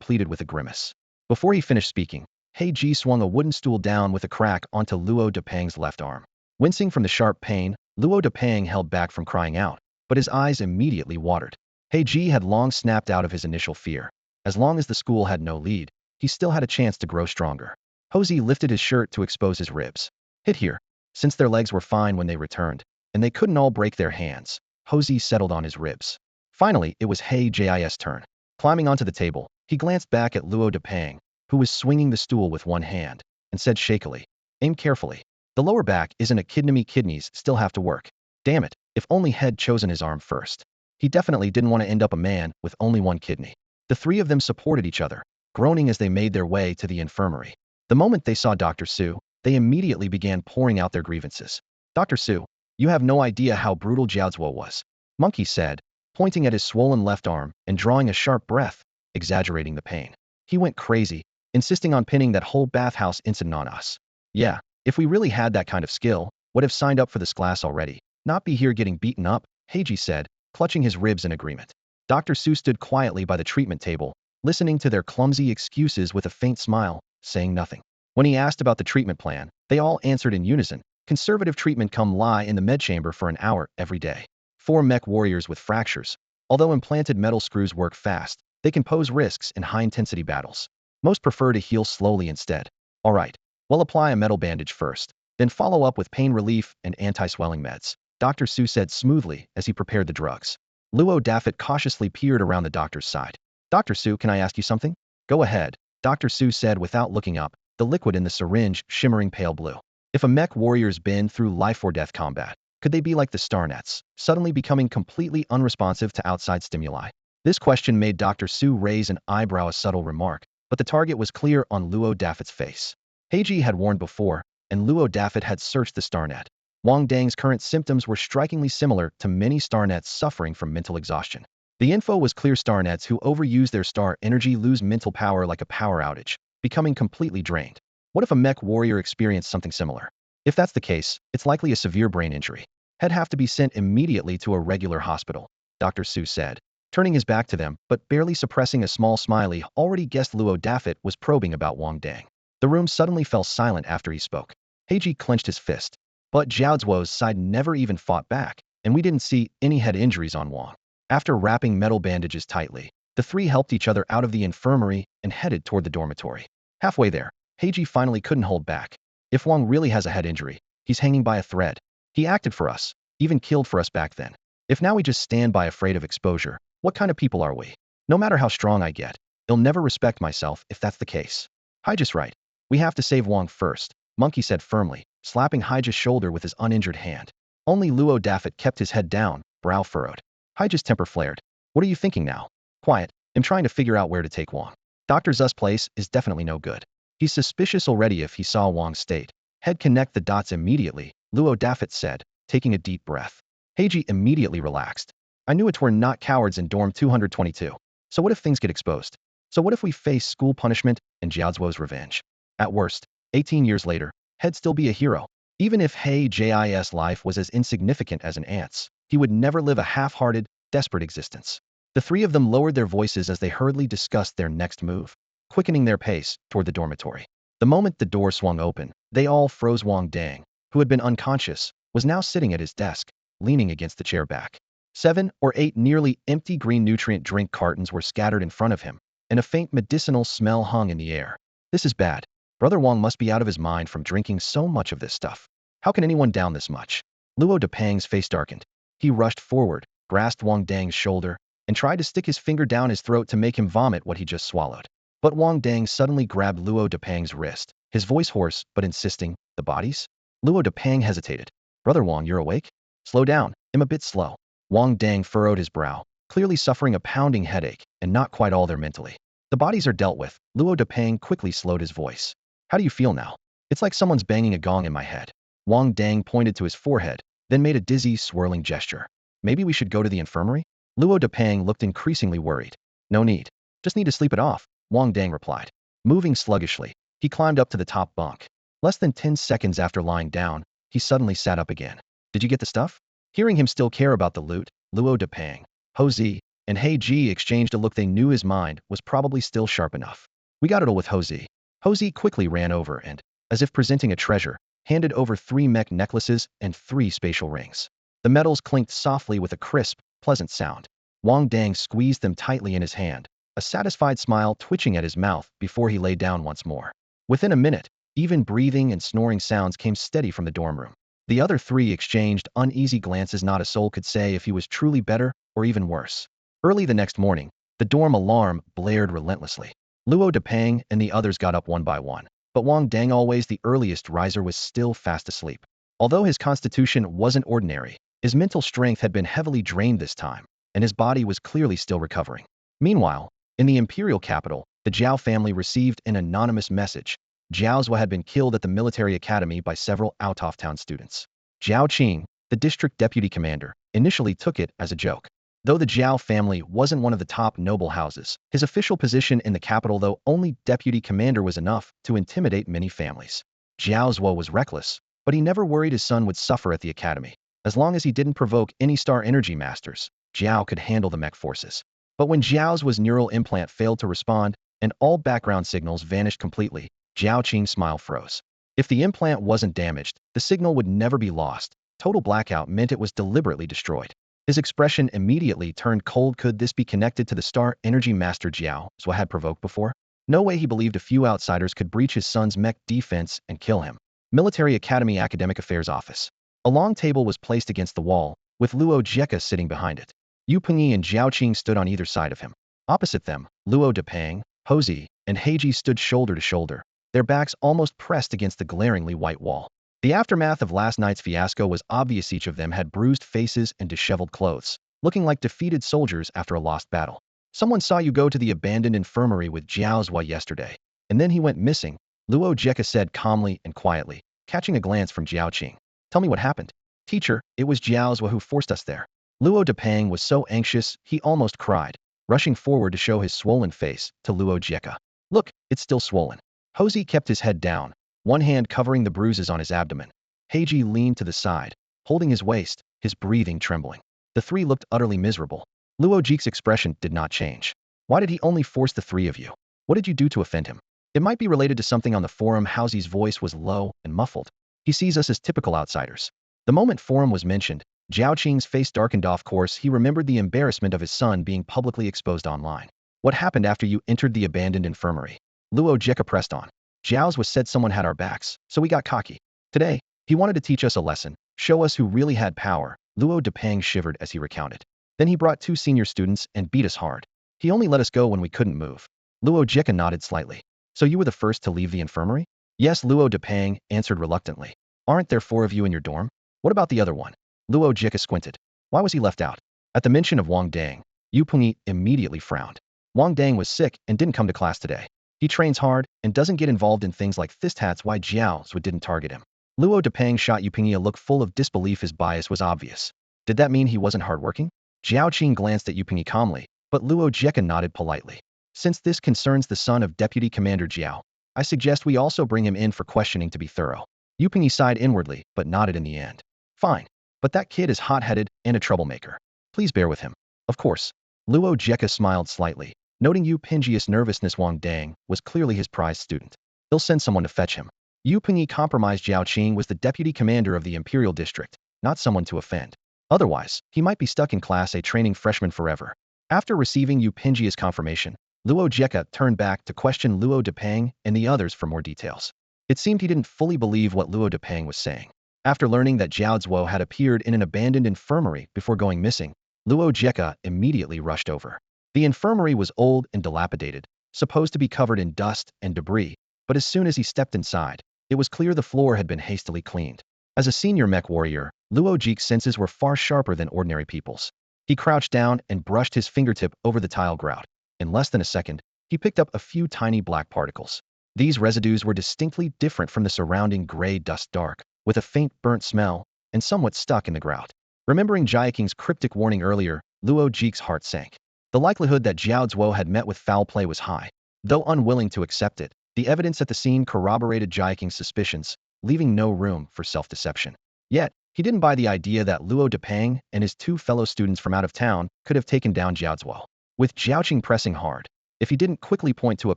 Speaker 1: pleaded with a grimace. Before he finished speaking, He Ji swung a wooden stool down with a crack onto Luo Depang's left arm. Wincing from the sharp pain, Luo Depang held back from crying out, but his eyes immediately watered. He Ji had long snapped out of his initial fear. As long as the school had no lead, he still had a chance to grow stronger. Hosey lifted his shirt to expose his ribs. Hit here. Since their legs were fine when they returned, and they couldn't all break their hands, Hosey settled on his ribs. Finally, it was He Ji's turn. Climbing onto the table, he glanced back at Luo Depang, who was swinging the stool with one hand, and said shakily, aim carefully. The lower back isn't a kidney. Kidneys still have to work. Damn it, if only He'd chosen his arm first. He definitely didn't want to end up a man with only one kidney. The three of them supported each other, groaning as they made their way to the infirmary. The moment they saw Dr. Su, they immediately began pouring out their grievances. Dr. Su, you have no idea how brutal Jiao Zuo was, Monkey said, pointing at his swollen left arm and drawing a sharp breath, exaggerating the pain. He went crazy, insisting on pinning that whole bathhouse incident on us. Yeah, if we really had that kind of skill, would have signed up for this class already, not be here getting beaten up, Heiji said, clutching his ribs in agreement. Dr. Su stood quietly by the treatment table, listening to their clumsy excuses with a faint smile, saying nothing. When he asked about the treatment plan, they all answered in unison. Conservative treatment: come lie in the med chamber for an hour every day. 4 mech warriors with fractures. Although implanted metal screws work fast, they can pose risks in high-intensity battles. Most prefer to heal slowly instead. All right, well, apply a metal bandage first, then follow up with pain relief and anti-swelling meds, Dr. Su said smoothly as he prepared the drugs. Luo Daffet cautiously peered around the doctor's side. Dr. Su, can I ask you something? Go ahead, Dr. Su said without looking up, the liquid in the syringe shimmering pale blue. If a mech warrior's been through life-or-death combat, could they be like the Starnets, suddenly becoming completely unresponsive to outside stimuli? This question made Dr. Su raise an eyebrow, a subtle remark, but the target was clear on Luo Daffet's face. Heiji had warned before, and Luo Daffet had searched the Starnet. Wang Dang's current symptoms were strikingly similar to many Starnets suffering from mental exhaustion. The info was clear: Starnets who overuse their star energy lose mental power like a power outage, becoming completely drained. What if a mech warrior experienced something similar? If that's the case, it's likely a severe brain injury. He'd have to be sent immediately to a regular hospital, Dr. Su said, turning his back to them, but barely suppressing a small smile. He already guessed Luo Daffet was probing about Wang Dang. The room suddenly fell silent after he spoke. Heiji clenched his fist. But Jiao Zuo's side never even fought back, and we didn't see any head injuries on Wang. After wrapping metal bandages tightly, The three helped each other out of the infirmary and headed toward the dormitory. Halfway there, Heiji finally couldn't hold back. If Wang really has a head injury, he's hanging by a thread. He acted for us, even killed for us back then. If now we just stand by afraid of exposure, what kind of people are we? No matter how strong I get, I'll never respect myself if that's the case. Haiji's right. We have to save Wang first, Monkey said firmly, slapping Haiji's shoulder with his uninjured hand. Only Luo Daffet kept his head down, brow furrowed. Haiji's temper flared. What are you thinking now? Quiet. I'm trying to figure out where to take Wang. Dr. Z's place is definitely no good. He's suspicious already if he saw Wang's state. Head connect the dots immediately, Luo Daffet said, taking a deep breath. Heiji immediately relaxed. I knew it were not cowards in dorm 222. So what if things get exposed? So what if we face school punishment and Jiaozuo's revenge? At worst, 18 years later, He'd still be a hero. Even if Heij's life was as insignificant as an ant's, he would never live a half-hearted, desperate existence. The three of them lowered their voices as they hurriedly discussed their next move, quickening their pace toward the dormitory. The moment the door swung open, they all froze. Wang Dang, who had been unconscious, was now sitting at his desk, leaning against the chair back. 7 or 8 nearly empty green nutrient drink cartons were scattered in front of him, and a faint medicinal smell hung in the air. This is bad. Brother Wang must be out of his mind from drinking so much of this stuff. How can anyone down this much? Luo Depang's face darkened. He rushed forward, grasped Wang Dang's shoulder, and tried to stick his finger down his throat to make him vomit what he just swallowed. But Wang Dang suddenly grabbed Luo Depang's wrist, his voice hoarse but insisting, "The bodies?" Luo Depang hesitated. "Brother Wang, you're awake? Slow down, I'm a bit slow." Wang Dang furrowed his brow, clearly suffering a pounding headache, and not quite all there mentally. "The bodies are dealt with." Luo Depang quickly slowed his voice. "How do you feel now?" "It's like someone's banging a gong in my head." Wang Dang pointed to his forehead, then made a dizzy, swirling gesture. "Maybe we should go to the infirmary?" Luo Depang looked increasingly worried. "No need. Just need to sleep it off," Wang Dang replied. Moving sluggishly, he climbed up to the top bunk. Less than 10 seconds after lying down, he suddenly sat up again. "Did you get the stuff?" Hearing him still care about the loot, Luo Depang, Houzi, and Heiji exchanged a look. They knew his mind was probably still sharp enough. "We got it all with Houzi." Houzi quickly ran over and, as if presenting a treasure, handed over 3 mech necklaces and 3 spatial rings. The metals clinked softly with a crisp, pleasant sound. Wang Dang squeezed them tightly in his hand, a satisfied smile twitching at his mouth before he lay down once more. Within a minute, even breathing and snoring sounds came steady from the dorm room. The other 3 exchanged uneasy glances. Not a soul could say if he was truly better or even worse. Early the next morning, the dorm alarm blared relentlessly. Luo Depang and the others got up one by one, but Wang Dang, always the earliest riser, was still fast asleep. Although his constitution wasn't ordinary, his mental strength had been heavily drained this time, and his body was clearly still recovering. Meanwhile, in the imperial capital, the Jiao family received an anonymous message. Jiaozuo had been killed at the military academy by several out-of-town students. Jiao Qing, the district deputy commander, initially took it as a joke. Though the Jiao family wasn't one of the top noble houses, his official position in the capital, though only deputy commander, was enough to intimidate many families. Jiaozuo was reckless, but he never worried his son would suffer at the academy. As long as he didn't provoke any star energy masters, Jiao could handle the mech forces. But when Jiao's neural implant failed to respond, and all background signals vanished completely, Jiao Qing's smile froze. If the implant wasn't damaged, the signal would never be lost. Total blackout meant it was deliberately destroyed. His expression immediately turned cold. Could this be connected to the star energy master Jiaozuo had provoked before? No way. He believed a few outsiders could breach his son's mech defense and kill him. Military Academy Academic Affairs Office. A long table was placed against the wall, with Luo Jeka sitting behind it. Yu Pengyi and Jiao Qing stood on either side of him. Opposite them, Luo Depang, Houzi, and Heiji stood shoulder to shoulder, their backs almost pressed against the glaringly white wall. The aftermath of last night's fiasco was obvious. Each of them had bruised faces and disheveled clothes, looking like defeated soldiers after a lost battle. "Someone saw you go to the abandoned infirmary with Jiaozuo yesterday, and then he went missing," Luo Jeka said calmly and quietly, catching a glance from Jiao Qing. "Tell me what happened." "Teacher, it was Jiaozuo who forced us there." Luo Depang was so anxious he almost cried, rushing forward to show his swollen face to Luo Jeka. "Look, it's still swollen." Houzi kept his head down, one hand covering the bruises on his abdomen. Heiji leaned to the side, holding his waist, his breathing trembling. The 3 looked utterly miserable. Luo Jika's expression did not change. "Why did he only force the 3 of you? What did you do to offend him?" "It might be related to something on the forum." Houzi's voice was low and muffled. "He sees us as typical outsiders." The moment forum was mentioned, Jiao Qing's face darkened. Of course, he remembered the embarrassment of his son being publicly exposed online. What happened after you entered the abandoned infirmary? Luo Jeka pressed on. Zhao's was said someone had our backs, so we got cocky. Today, he wanted to teach us a lesson, show us who really had power. Luo Depang shivered as he recounted. Then he brought 2 senior students and beat us hard. He only let us go when we couldn't move. Luo Jeka nodded slightly. So you were the first to leave the infirmary? Yes, Luo Depang answered reluctantly. Aren't there 4 of you in your dorm? What about the other one? Luo Jeka squinted. Why was he left out? At the mention of Wang Dang, Yu Pengyi immediately frowned. Wang Dang was sick and didn't come to class today. He trains hard and doesn't get involved in things like fist hats. Why Zhao's didn't target him. Luo Depang shot Yu Pengyi a look full of disbelief. His bias was obvious. Did that mean he wasn't hardworking? Zhao Qing glanced at Yu Pengyi calmly, but Luo Jeka nodded politely. Since this concerns the son of Deputy Commander Zhao, I suggest we also bring him in for questioning to be thorough. Yu Pengyi sighed inwardly, but nodded in the end. Fine. But that kid is hot-headed and a troublemaker. Please bear with him. Of course. Luo Jeka smiled slightly, noting Yu Pengyi's nervousness. Wang Dang was clearly his prized student. He'll send someone to fetch him. Yu Pengyi compromised. Zhao Qing was the deputy commander of the Imperial District, not someone to offend. Otherwise, he might be stuck in Class A training freshman forever. After receiving Yu Pengyi's confirmation, Luo Jeka turned back to question Luo Depang and the others for more details. It seemed he didn't fully believe what Luo Depang was saying. After learning that Zhao Zuo had appeared in an abandoned infirmary before going missing, Luo Jeka immediately rushed over. The infirmary was old and dilapidated, supposed to be covered in dust and debris, but as soon as he stepped inside, it was clear the floor had been hastily cleaned. As a senior mech warrior, Luo Jika's senses were far sharper than ordinary people's. He crouched down and brushed his fingertip over the tile grout. In less than a second, he picked up a few tiny black particles. These residues were distinctly different from the surrounding gray dust, dark, with a faint burnt smell, and somewhat stuck in the grout. Remembering Jiaqing's cryptic warning earlier, Luo Jika's heart sank. The likelihood that Zhao Zuo had met with foul play was high. Though unwilling to accept it, the evidence at the scene corroborated Jiaqing's suspicions, leaving no room for self-deception. Yet, he didn't buy the idea that Luo Depang and his 2 fellow students from out of town could have taken down Zhao Zuo. With Jiaqing pressing hard, if he didn't quickly point to a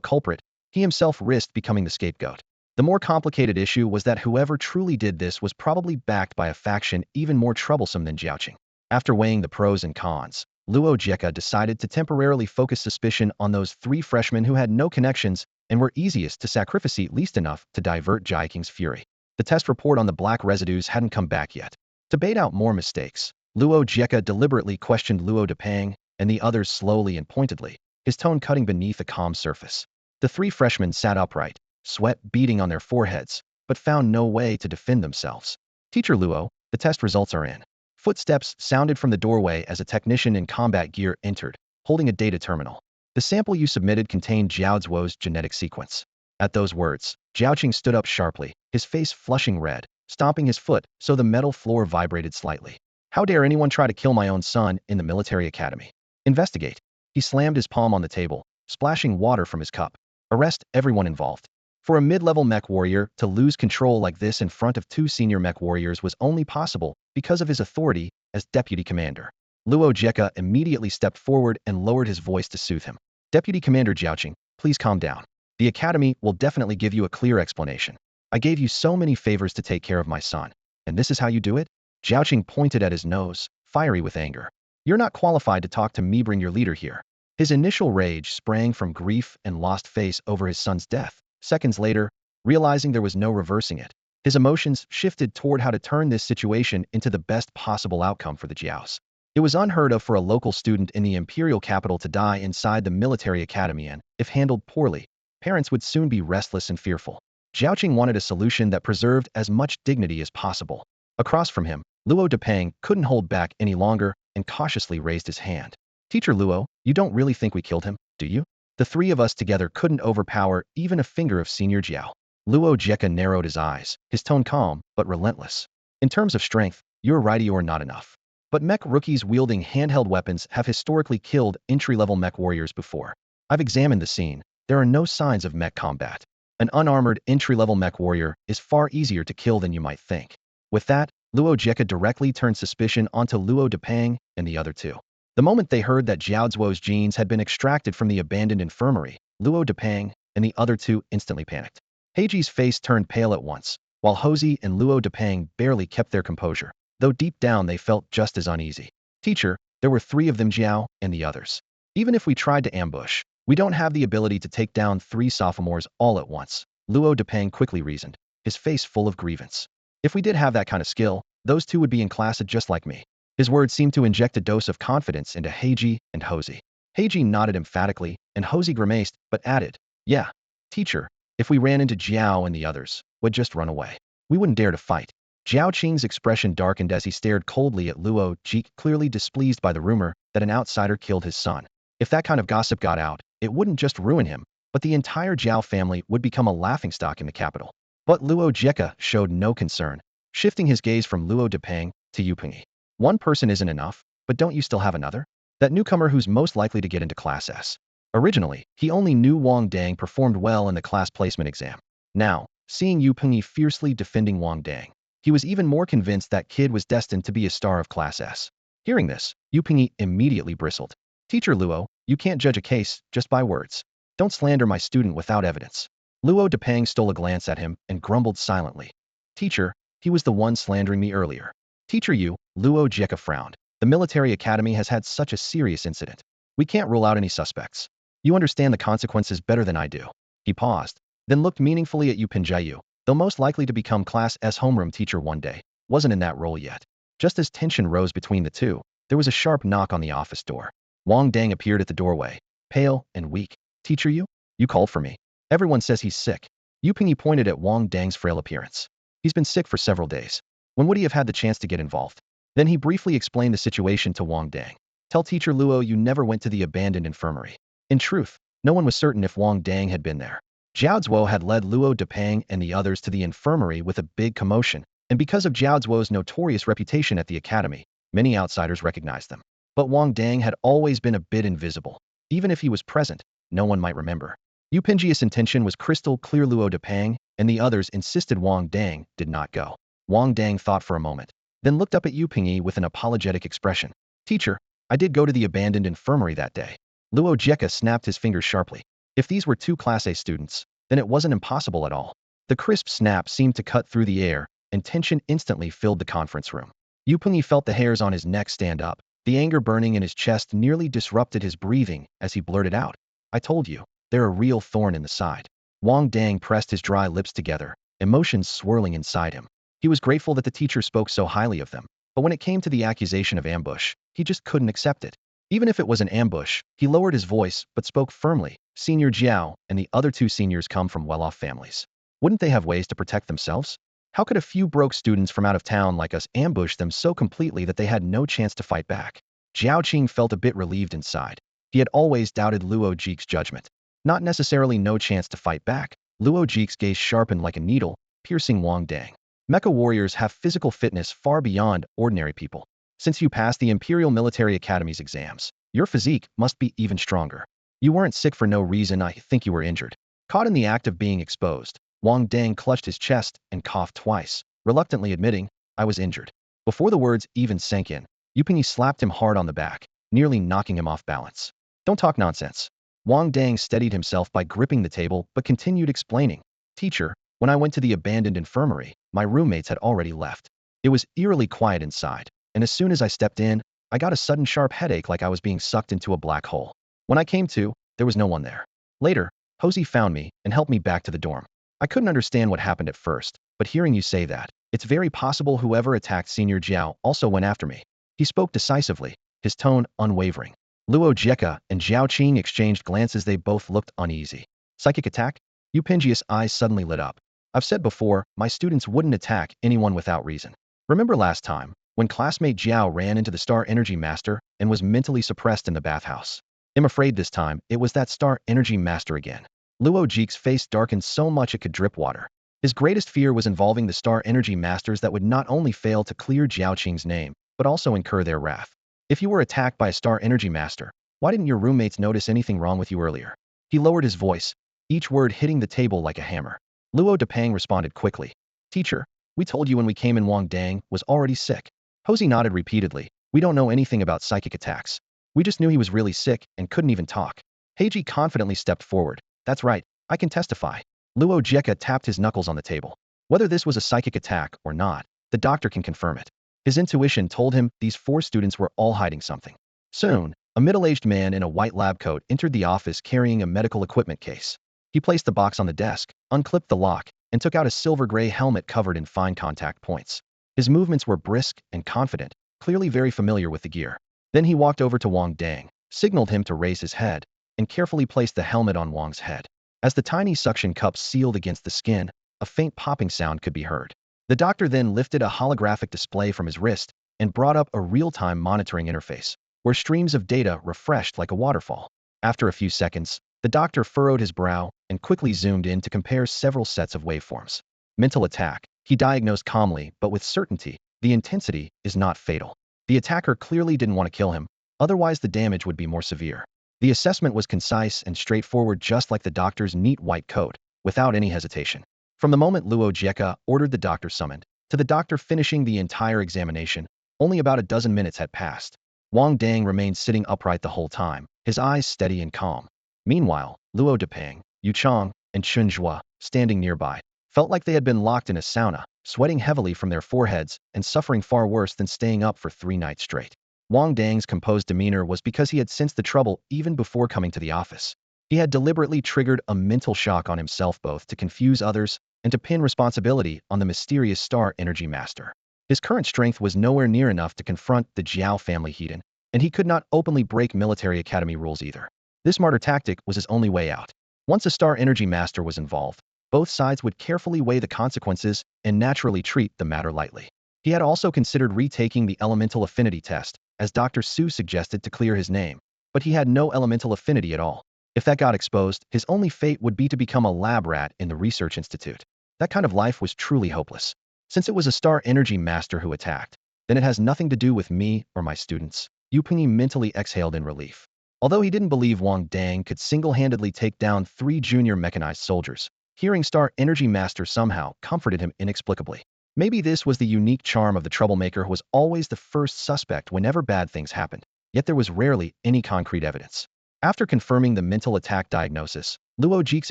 Speaker 1: culprit, he himself risked becoming the scapegoat. The more complicated issue was that whoever truly did this was probably backed by a faction even more troublesome than Jiaqing. After weighing the pros and cons, Luo Jeka decided to temporarily focus suspicion on those 3 freshmen who had no connections and were easiest to sacrifice, at least enough to divert Jiaqing's fury. The test report on the black residues hadn't come back yet. To bait out more mistakes, Luo Jeka deliberately questioned Luo Depang and the others slowly and pointedly, his tone cutting beneath a calm surface. The 3 freshmen sat upright, sweat beading on their foreheads, but found no way to defend themselves. Teacher Luo, the test results are in. Footsteps sounded from the doorway as a technician in combat gear entered, holding a data terminal. The sample you submitted contained Zhao Zuo's genetic sequence. At those words, Jiaqing stood up sharply, his face flushing red, stomping his foot so the metal floor vibrated slightly. How dare anyone try to kill my own son in the military academy? Investigate. He slammed his palm on the table, splashing water from his cup. Arrest everyone involved. For a mid-level mech warrior to lose control like this in front of 2 senior mech warriors was only possible because of his authority as deputy commander. Luo Jeka immediately stepped forward and lowered his voice to soothe him. Deputy Commander Jiaqing, please calm down. The academy will definitely give you a clear explanation. I gave you so many favors to take care of my son, and this is how you do it? Jiaqing pointed at his nose, fiery with anger. You're not qualified to talk to me. Bring your leader here. His initial rage sprang from grief and lost face over his son's death. Seconds later, realizing there was no reversing it, his emotions shifted toward how to turn this situation into the best possible outcome for the Jiaos. It was unheard of for a local student in the imperial capital to die inside the military academy, and, if handled poorly, parents would soon be restless and fearful. Jiaqing wanted a solution that preserved as much dignity as possible. Across from him, Luo Depang couldn't hold back any longer and cautiously raised his hand. Teacher Luo, you don't really think we killed him, do you? The 3 of us together couldn't overpower even a finger of Senior Jiao. Luo Jeka narrowed his eyes, his tone calm but relentless. In terms of strength, you're right, you're not enough. But mech rookies wielding handheld weapons have historically killed entry-level mech warriors before. I've examined the scene. There are no signs of mech combat. An unarmored entry-level mech warrior is far easier to kill than you might think. With that, Luo Jeka directly turned suspicion onto Luo Depang and the other 2. The moment they heard that Zhao Zuo's genes had been extracted from the abandoned infirmary, Luo Depang and the other 2 instantly panicked. Heiji's face turned pale at once, while Houzi and Luo Depang barely kept their composure, though deep down they felt just as uneasy. Teacher, there were 3 of them, Zhao and the others. Even if we tried to ambush, We don't have the ability to take down 3 sophomores all at once, Luo Depeng quickly reasoned, his face full of grievance. If we did have that kind of skill, those two would be in class just like me. His words seemed to inject a dose of confidence into Heiji and Hosey. Heiji nodded emphatically, and Hosey grimaced, but added, "Yeah, teacher, if we ran into Jiao and the others, would just run away. We wouldn't dare to fight." Jiao Qing's expression darkened as he stared coldly at Luo Jike, clearly displeased by the rumor that an outsider killed his son. If that kind of gossip got out, it wouldn't just ruin him, but the entire Jiao family would become a laughingstock in the capital. But Luo Jike showed no concern, shifting his gaze from Luo Depeng to Yu Pengyi. One person isn't enough, but don't you still have another? That newcomer who's most likely to get into Class S. Originally, he only knew Wang Dang performed well in the class placement exam. Now, seeing Yu Pengyi fiercely defending Wang Dang, he was even more convinced that kid was destined to be a star of Class S. Hearing this, Yu Pengyi immediately bristled. "Teacher Luo, you can't judge a case just by words. Don't slander my student without evidence." Luo Depeng stole a glance at him and grumbled silently. "Teacher, he was the one slandering me earlier." "Teacher you," Luo Jike frowned. "The military academy has had such a serious incident. We can't rule out any suspects. You understand the consequences better than I do." He paused, then looked meaningfully at Yu Pengyi, though most likely to become Class S homeroom teacher one day, wasn't in that role yet. Just as tension rose between the two, there was a sharp knock on the office door. Wang Dang appeared at the doorway, pale and weak. "Teacher Yu? You called for me. Everyone says he's sick." Yu Pengyi pointed at Wang Dang's frail appearance. "He's been sick for several days. When would he have had the chance to get involved?" Then he briefly explained the situation to Wang Dang. "Tell Teacher Luo you never went to the abandoned infirmary." In truth, no one was certain if Wang Dang had been there. Zhao Zuo had led Luo Depeng and the others to the infirmary with a big commotion, and because of Zhao Zuo's notorious reputation at the academy, many outsiders recognized them. But Wang Dang had always been a bit invisible. Even if he was present, no one might remember. Yu Pengyi's intention was crystal clear. Luo Depeng and the others insisted Wang Dang did not go. Wang Dang thought for a moment, then looked up at Yu Pengyi with an apologetic expression. "Teacher, I did go to the abandoned infirmary that day." Luo Jike snapped his fingers sharply. If these were 2 Class A students, then it wasn't impossible at all. The crisp snap seemed to cut through the air, and tension instantly filled the conference room. Yu Pengyi felt the hairs on his neck stand up. The anger burning in his chest nearly disrupted his breathing as he blurted out, "I told you, they're a real thorn in the side." Wang Dang pressed his dry lips together, emotions swirling inside him. He was grateful that the teacher spoke so highly of them, but when it came to the accusation of ambush, he just couldn't accept it. Even if it was an ambush, he lowered his voice but spoke firmly. "Senior Jiao and the other 2 seniors come from well-off families. Wouldn't they have ways to protect themselves? How could a few broke students from out of town like us ambush them so completely that they had no chance to fight back?" Jiao Qing felt a bit relieved inside. He had always doubted Luo Jike's judgment. Not necessarily no chance to fight back. Luo Jike's gaze sharpened like a needle, piercing Wang Dang. "Mecha warriors have physical fitness far beyond ordinary people. Since you passed the Imperial Military Academy's exams, your physique must be even stronger. You weren't sick for no reason. I think you were injured." Caught in the act of being exposed, Wang Dang clutched his chest and coughed twice, reluctantly admitting, "I was injured." Before the words even sank in, Yu Pengyi slapped him hard on the back, nearly knocking him off balance. "Don't talk nonsense." Wang Dang steadied himself by gripping the table but continued explaining. "Teacher, when I went to the abandoned infirmary, my roommates had already left. It was eerily quiet inside, and as soon as I stepped in, I got a sudden sharp headache like I was being sucked into a black hole. When I came to, there was no one there. Later, Hosey found me and helped me back to the dorm. I couldn't understand what happened at first, but hearing you say that, it's very possible whoever attacked Senior Jiao also went after me." He spoke decisively, his tone unwavering. Luo Jike and Zhao Qing exchanged glances. They both looked uneasy. "Psychic attack?" Yu Pengyi's eyes suddenly lit up. "I've said before, my students wouldn't attack anyone without reason. Remember last time, when classmate Jiao ran into the Star Energy Master and was mentally suppressed in the bathhouse? I'm afraid this time, it was that Star Energy Master again." Luo Jike's face darkened so much it could drip water. His greatest fear was involving the Star Energy Masters that would not only fail to clear Jiao Qing's name, but also incur their wrath. "If you were attacked by a Star Energy Master, why didn't your roommates notice anything wrong with you earlier?" He lowered his voice, each word hitting the table like a hammer. Luo Depeng responded quickly. "Teacher, we told you when we came in Wang Dang was already sick." Hosey nodded repeatedly. "We don't know anything about psychic attacks. We just knew he was really sick and couldn't even talk." Heiji confidently stepped forward. "That's right, I can testify." Luo Jike tapped his knuckles on the table. Whether this was a psychic attack or not, the doctor can confirm it. His intuition told him these 4 students were all hiding something. Soon, A middle-aged man in a white lab coat entered the office carrying a medical equipment case. He placed the box on the desk, unclipped the lock, and took out a silver-gray helmet covered in fine contact points. His movements were brisk and confident, clearly very familiar with the gear. Then he walked over to Wang Dang, signaled him to raise his head, and carefully placed the helmet on Wang's head. As the tiny suction cups sealed against the skin, a faint popping sound could be heard. The doctor then lifted a holographic display from his wrist and brought up a real-time monitoring interface, where streams of data refreshed like a waterfall. After a few seconds, the doctor furrowed his brow and quickly zoomed in to compare several sets of waveforms. Mental attack, he diagnosed calmly but with certainty. The intensity is not fatal. The attacker clearly didn't want to kill him, otherwise the damage would be more severe. The assessment was concise and straightforward, just like the doctor's neat white coat, without any hesitation. From the moment Luo Jieka ordered the doctor summoned, to the doctor finishing the entire examination, only about a dozen minutes had passed. Wang Dang remained sitting upright the whole time, his eyes steady and calm. Meanwhile, Luo Depeng, Yu Chang, and Chun Zhua, standing nearby, felt like they had been locked in a sauna, sweating heavily from their foreheads and suffering far worse than staying up for 3 nights straight. Wang Dang's composed demeanor was because he had sensed the trouble even before coming to the office. He had deliberately triggered a mental shock on himself, both to confuse others and to pin responsibility on the mysterious Star Energy Master. His current strength was nowhere near enough to confront the Jiao family Heiden, and he could not openly break military academy rules either. This smarter tactic was his only way out. Once a Star Energy Master was involved, both sides would carefully weigh the consequences and naturally treat the matter lightly. He had also considered retaking the elemental affinity test, as Dr. Su suggested, to clear his name, but he had no elemental affinity at all. If that got exposed, his only fate would be to become a lab rat in the research institute. That kind of life was truly hopeless. Since it was a Star Energy Master who attacked, then it has nothing to do with me or my students. Yu Pengyi mentally exhaled in relief. Although he didn't believe Wang Dang could single-handedly take down 3 junior mechanized soldiers, hearing Star Energy Master somehow comforted him inexplicably. Maybe this was the unique charm of the troublemaker, who was always the first suspect whenever bad things happened, yet there was rarely any concrete evidence. After confirming the mental attack diagnosis, Luo Ji's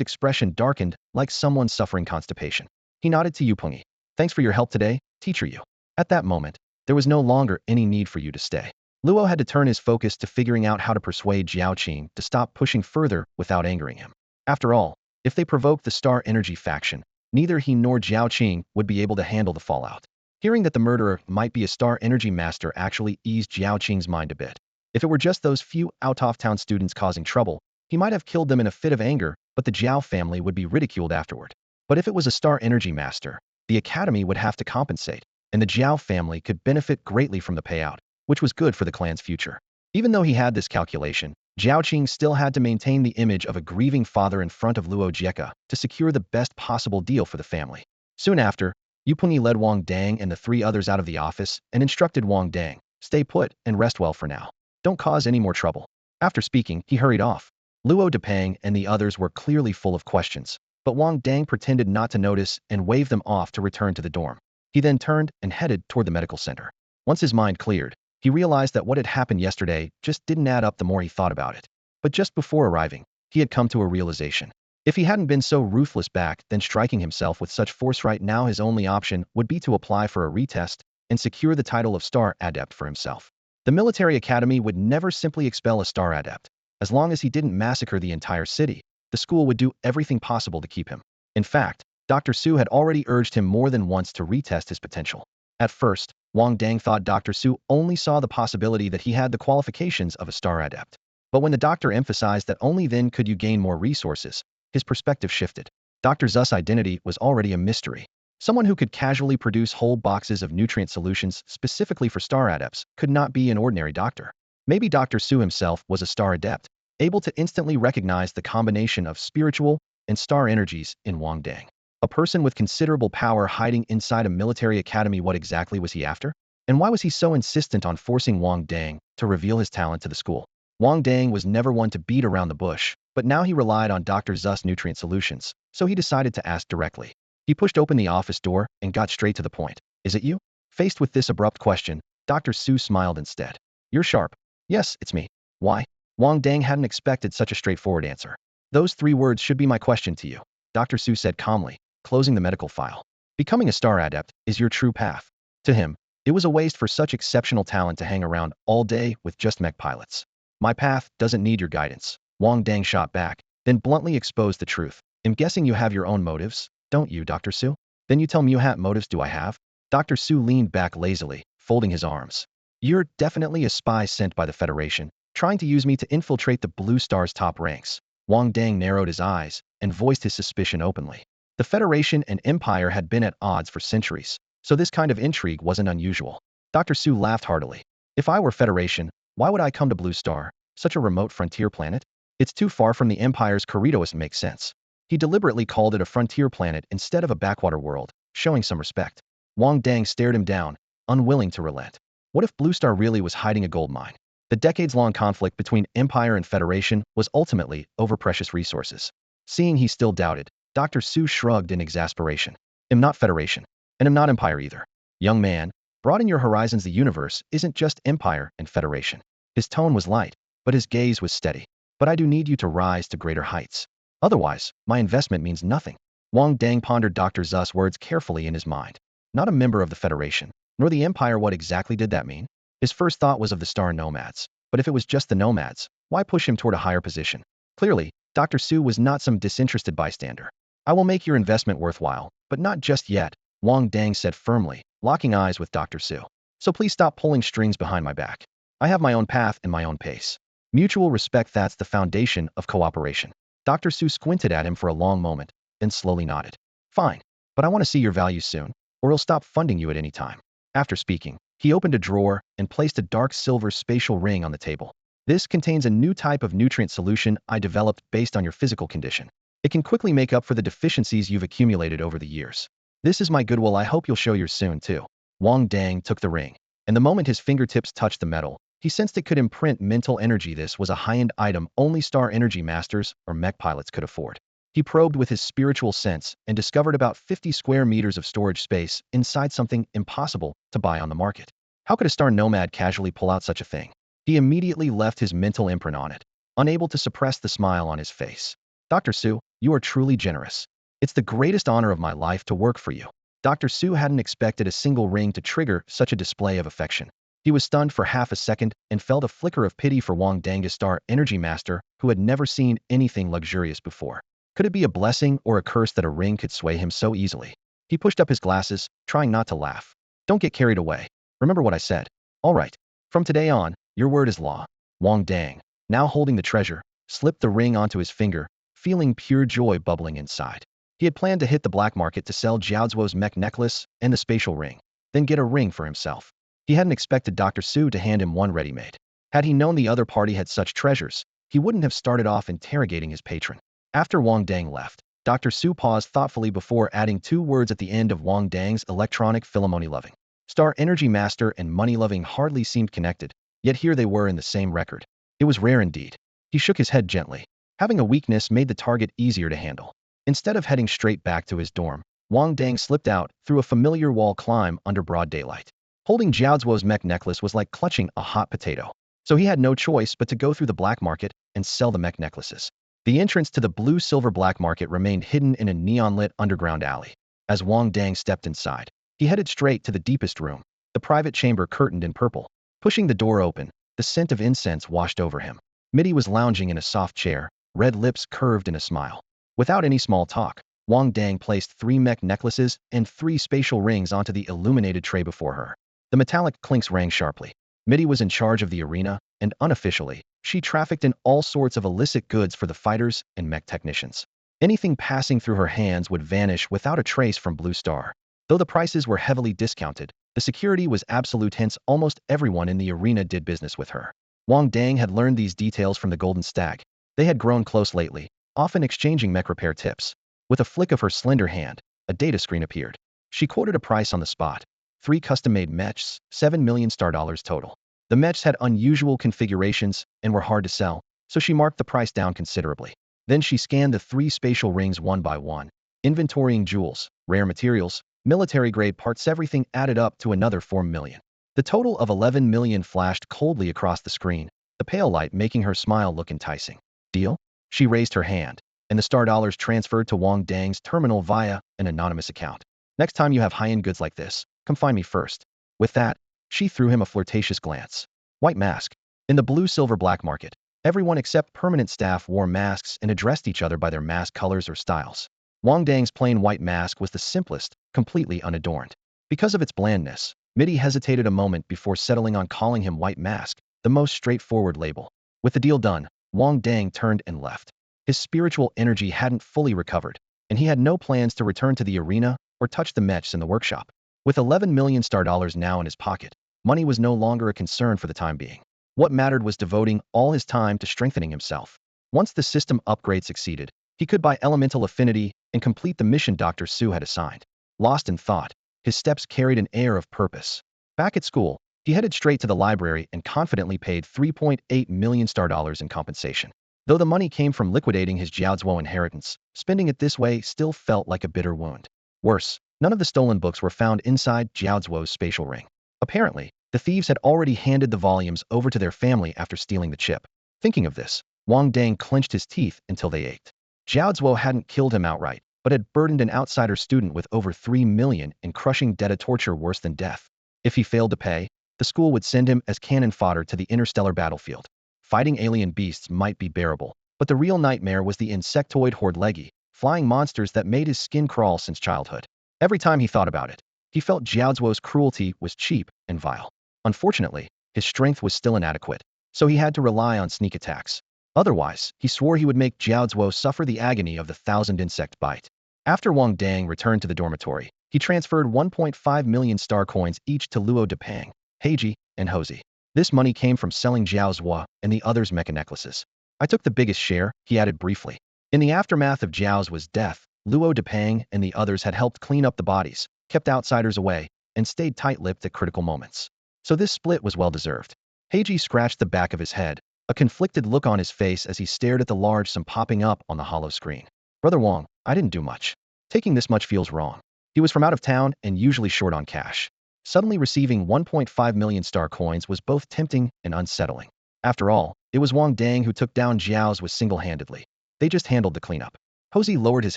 Speaker 1: expression darkened like someone suffering constipation. He nodded to Yu Pengyi. Thanks for your help today, teacher Yu. At that moment, there was no longer any need for you to stay. Luo had to turn his focus to figuring out how to persuade Jiaoqing to stop pushing further without angering him. After all, if they provoked the Star Energy faction, neither he nor Jiaoqing would be able to handle the fallout. Hearing that the murderer might be a Star Energy Master actually eased Jiaoqing's mind a bit. If it were just those few out-of-town students causing trouble, he might have killed them in a fit of anger, but the Jiao family would be ridiculed afterward. But if it was a Star Energy Master, the academy would have to compensate, and the Jiao family could benefit greatly from the payout, which was good for the clan's future. Even though he had this calculation, Jiaoqing still had to maintain the image of a grieving father in front of Luo Jieka to secure the best possible deal for the family. Soon after, Yu Pengyi led Wang Dang and the 3 others out of the office and instructed Wang Dang, "Stay put and rest well for now. Don't cause any more trouble." After speaking, he hurried off. Luo Depeng and the others were clearly full of questions, but Wang Dang pretended not to notice and waved them off to return to the dorm. He then turned and headed toward the medical center. Once his mind cleared, he realized that what had happened yesterday just didn't add up the more he thought about it. But just before arriving, he had come to a realization. If he hadn't been so ruthless back then striking himself with such force right now, his only option would be to apply for a retest and secure the title of Star Adept for himself. The military academy would never simply expel a Star Adept. As long as he didn't massacre the entire city, the school would do everything possible to keep him. In fact, Dr. Su had already urged him more than once to retest his potential. At first, Wang Dang thought Dr. Su only saw the possibility that he had the qualifications of a Star Adept. But when the doctor emphasized that only then could you gain more resources, his perspective shifted. Dr. Zu's identity was already a mystery. Someone who could casually produce whole boxes of nutrient solutions specifically for Star Adepts could not be an ordinary doctor. Maybe Dr. Su himself was a Star Adept, able to instantly recognize the combination of spiritual and star energies in Wang Dang. A person with considerable power hiding inside a military academy. What exactly was he after? And why was he so insistent on forcing Wang Dang to reveal his talent to the school? Wang Dang was never one to beat around the bush, but now he relied on Dr. Zu's nutrient solutions, so he decided to ask directly. He pushed open the office door and got straight to the point. "Is it you?" Faced with this abrupt question, Dr. Su smiled instead. "You're sharp." "Yes, it's me." "Why?" Wang Dang hadn't expected such a straightforward answer. "Those 3 words should be my question to you," Dr. Su said calmly, closing the medical file. "Becoming a Star Adept is your true path." To him, it was a waste for such exceptional talent to hang around all day with just mech pilots. My path doesn't need your guidance. Wang Dang shot back, then bluntly exposed the truth. I'm guessing you have your own motives, don't you, Dr. Su? Then you tell me what motives do I have? Dr. Su leaned back lazily, folding his arms. You're definitely a spy sent by the Federation, trying to use me to infiltrate the Blue Star's top ranks. Wang Dang narrowed his eyes and voiced his suspicion openly. The Federation and Empire had been at odds for centuries, so this kind of intrigue wasn't unusual. Dr. Su laughed heartily. If I were Federation, why would I come to Blue Star, such a remote frontier planet? It's too far from the Empire's corridors to make sense. He deliberately called it a frontier planet instead of a backwater world, showing some respect. Wang Dang stared him down, unwilling to relent. What if Blue Star really was hiding a gold mine? The decades-long conflict between Empire and Federation was ultimately over precious resources. Seeing he still doubted, Dr. Su shrugged in exasperation. I'm not Federation, and I'm not Empire either. Young man, broaden your horizons. The universe isn't just Empire and Federation. His tone was light, but his gaze was steady. But I do need you to rise to greater heights. Otherwise, my investment means nothing. Wang Dang pondered Dr. Zu's words carefully in his mind. Not a member of the Federation, nor the Empire. What exactly did that mean? His first thought was of the Star Nomads. But if it was just the Nomads, why push him toward a higher position? Clearly, Dr. Su was not some disinterested bystander. I will make your investment worthwhile, but not just yet, Wang Dang said firmly, locking eyes with Dr. Su. So please stop pulling strings behind my back. I have my own path and my own pace. Mutual respect, that's the foundation of cooperation. Dr. Su squinted at him for a long moment, then slowly nodded. Fine, but I want to see your values soon, or I'll stop funding you at any time. After speaking, he opened a drawer and placed a dark silver spatial ring on the table. This contains a new type of nutrient solution I developed based on your physical condition. It can quickly make up for the deficiencies you've accumulated over the years. This is my goodwill. I hope you'll show yours soon, too. Wang Dang took the ring, and the moment his fingertips touched the metal, he sensed it could imprint mental energy. This was a high-end item only Star Energy Masters or mech pilots could afford. He probed with his spiritual sense and discovered about 50 square meters of storage space inside something impossible to buy on the market. How could a Star Nomad casually pull out such a thing? He immediately left his mental imprint on it, unable to suppress the smile on his face. Dr. Su, you are truly generous. It's the greatest honor of my life to work for you. Dr. Su hadn't expected a single ring to trigger such a display of affection. He was stunned for half a second and felt a flicker of pity for Wang Dang, a Star Energy Master who had never seen anything luxurious before. Could it be a blessing or a curse that a ring could sway him so easily? He pushed up his glasses, trying not to laugh. Don't get carried away. Remember what I said. All right. From today on, your word is law. Wang Dang, now holding the treasure, slipped the ring onto his finger, feeling pure joy bubbling inside. He had planned to hit the black market to sell Jiaozuo's mech necklace and the spatial ring, then get a ring for himself. He hadn't expected Dr. Su to hand him one ready-made. Had he known the other party had such treasures, he wouldn't have started off interrogating his patron. After Wang Dang left, Dr. Su paused thoughtfully before adding two words at the end of Wang Dang's electronic Philomony-loving. Star Energy Master and money-loving hardly seemed connected, yet here they were in the same record. It was rare indeed. He shook his head gently. Having a weakness made the target easier to handle. Instead of heading straight back to his dorm, Wang Dang slipped out through a familiar wall climb under broad daylight. Holding Jiaozuo's mech necklace was like clutching a hot potato, so he had no choice but to go through the black market and sell the mech necklaces. The entrance to the blue-silver black market remained hidden in a neon-lit underground alley. As Wang Dang stepped inside, he headed straight to the deepest room, the private chamber curtained in purple. Pushing the door open, the scent of incense washed over him. Mitty was lounging in a soft chair, red lips curved in a smile. Without any small talk, Wang Dang placed 3 mech necklaces and 3 spatial rings onto the illuminated tray before her. The metallic clinks rang sharply. Mitty was in charge of the arena, and unofficially, she trafficked in all sorts of illicit goods for the fighters and mech technicians. Anything passing through her hands would vanish without a trace from Blue Star. Though the prices were heavily discounted, the security was absolute, hence almost everyone in the arena did business with her. Wang Dang had learned these details from the Golden Stag. They had grown close lately, often exchanging mech repair tips. With a flick of her slender hand, a data screen appeared. She quoted a price on the spot. 3 custom-made mechs, 7 million star dollars total. The mechs had unusual configurations and were hard to sell, so she marked the price down considerably. Then she scanned the 3 spatial rings one by one, inventorying jewels, rare materials, military-grade parts. Everything added up to another 4 million. The total of 11 million flashed coldly across the screen, the pale light making her smile look enticing. Deal? She raised her hand, and the star dollars transferred to Wang Dang's terminal via an anonymous account. Next time you have high-end goods like this, come find me first. With that, she threw him a flirtatious glance. White mask. In the blue-silver-black market, everyone except permanent staff wore masks and addressed each other by their mask colors or styles. Wang Dang's plain white mask was the simplest, completely unadorned. Because of its blandness, Mitty hesitated a moment before settling on calling him White Mask, the most straightforward label. With the deal done, Wang Dang turned and left. His spiritual energy hadn't fully recovered, and he had no plans to return to the arena or touch the mechs in the workshop. With 11 million star dollars now in his pocket, money was no longer a concern for the time being. What mattered was devoting all his time to strengthening himself. Once the system upgrade succeeded, he could buy elemental affinity and complete the mission Dr. Su had assigned. Lost in thought, his steps carried an air of purpose. Back at school, he headed straight to the library and confidently paid 3.8 million star dollars in compensation. Though the money came from liquidating his Jiaozuo inheritance, spending it this way still felt like a bitter wound. Worse, none of the stolen books were found inside Jiaozuo's spatial ring. Apparently, the thieves had already handed the volumes over to their family after stealing the chip. Thinking of this, Wang Dang clenched his teeth until they ached. Jiaozuo hadn't killed him outright, but had burdened an outsider student with over 3 million in crushing debt, a torture worse than death. If he failed to pay, the school would send him as cannon fodder to the interstellar battlefield. Fighting alien beasts might be bearable, but the real nightmare was the insectoid horde leggy, flying monsters that made his skin crawl since childhood. Every time he thought about it, he felt Jiaozuo's cruelty was cheap and vile. Unfortunately, his strength was still inadequate, so he had to rely on sneak attacks. Otherwise, he swore he would make Jiaozuo suffer the agony of the 1,000 insect bite. After Wang Dang returned to the dormitory, he transferred 1.5 million star coins each to Luo Depang, Heiji, and Hosey. This money came from selling Jiaozuo and the others' mecha necklaces. I took the biggest share, he added briefly. In the aftermath of Jiaozuo's death, Luo Depang and the others had helped clean up the bodies, kept outsiders away, and stayed tight-lipped at critical moments. So this split was well-deserved. Heiji scratched the back of his head, a conflicted look on his face as he stared at the large sum popping up on the hollow screen. Brother Wang, I didn't do much. Taking this much feels wrong. He was from out of town and usually short on cash. Suddenly receiving 1.5 million star coins was both tempting and unsettling. After all, it was Wang Dang who took down Jiao's single-handedly. They just handled the cleanup. Hosey lowered his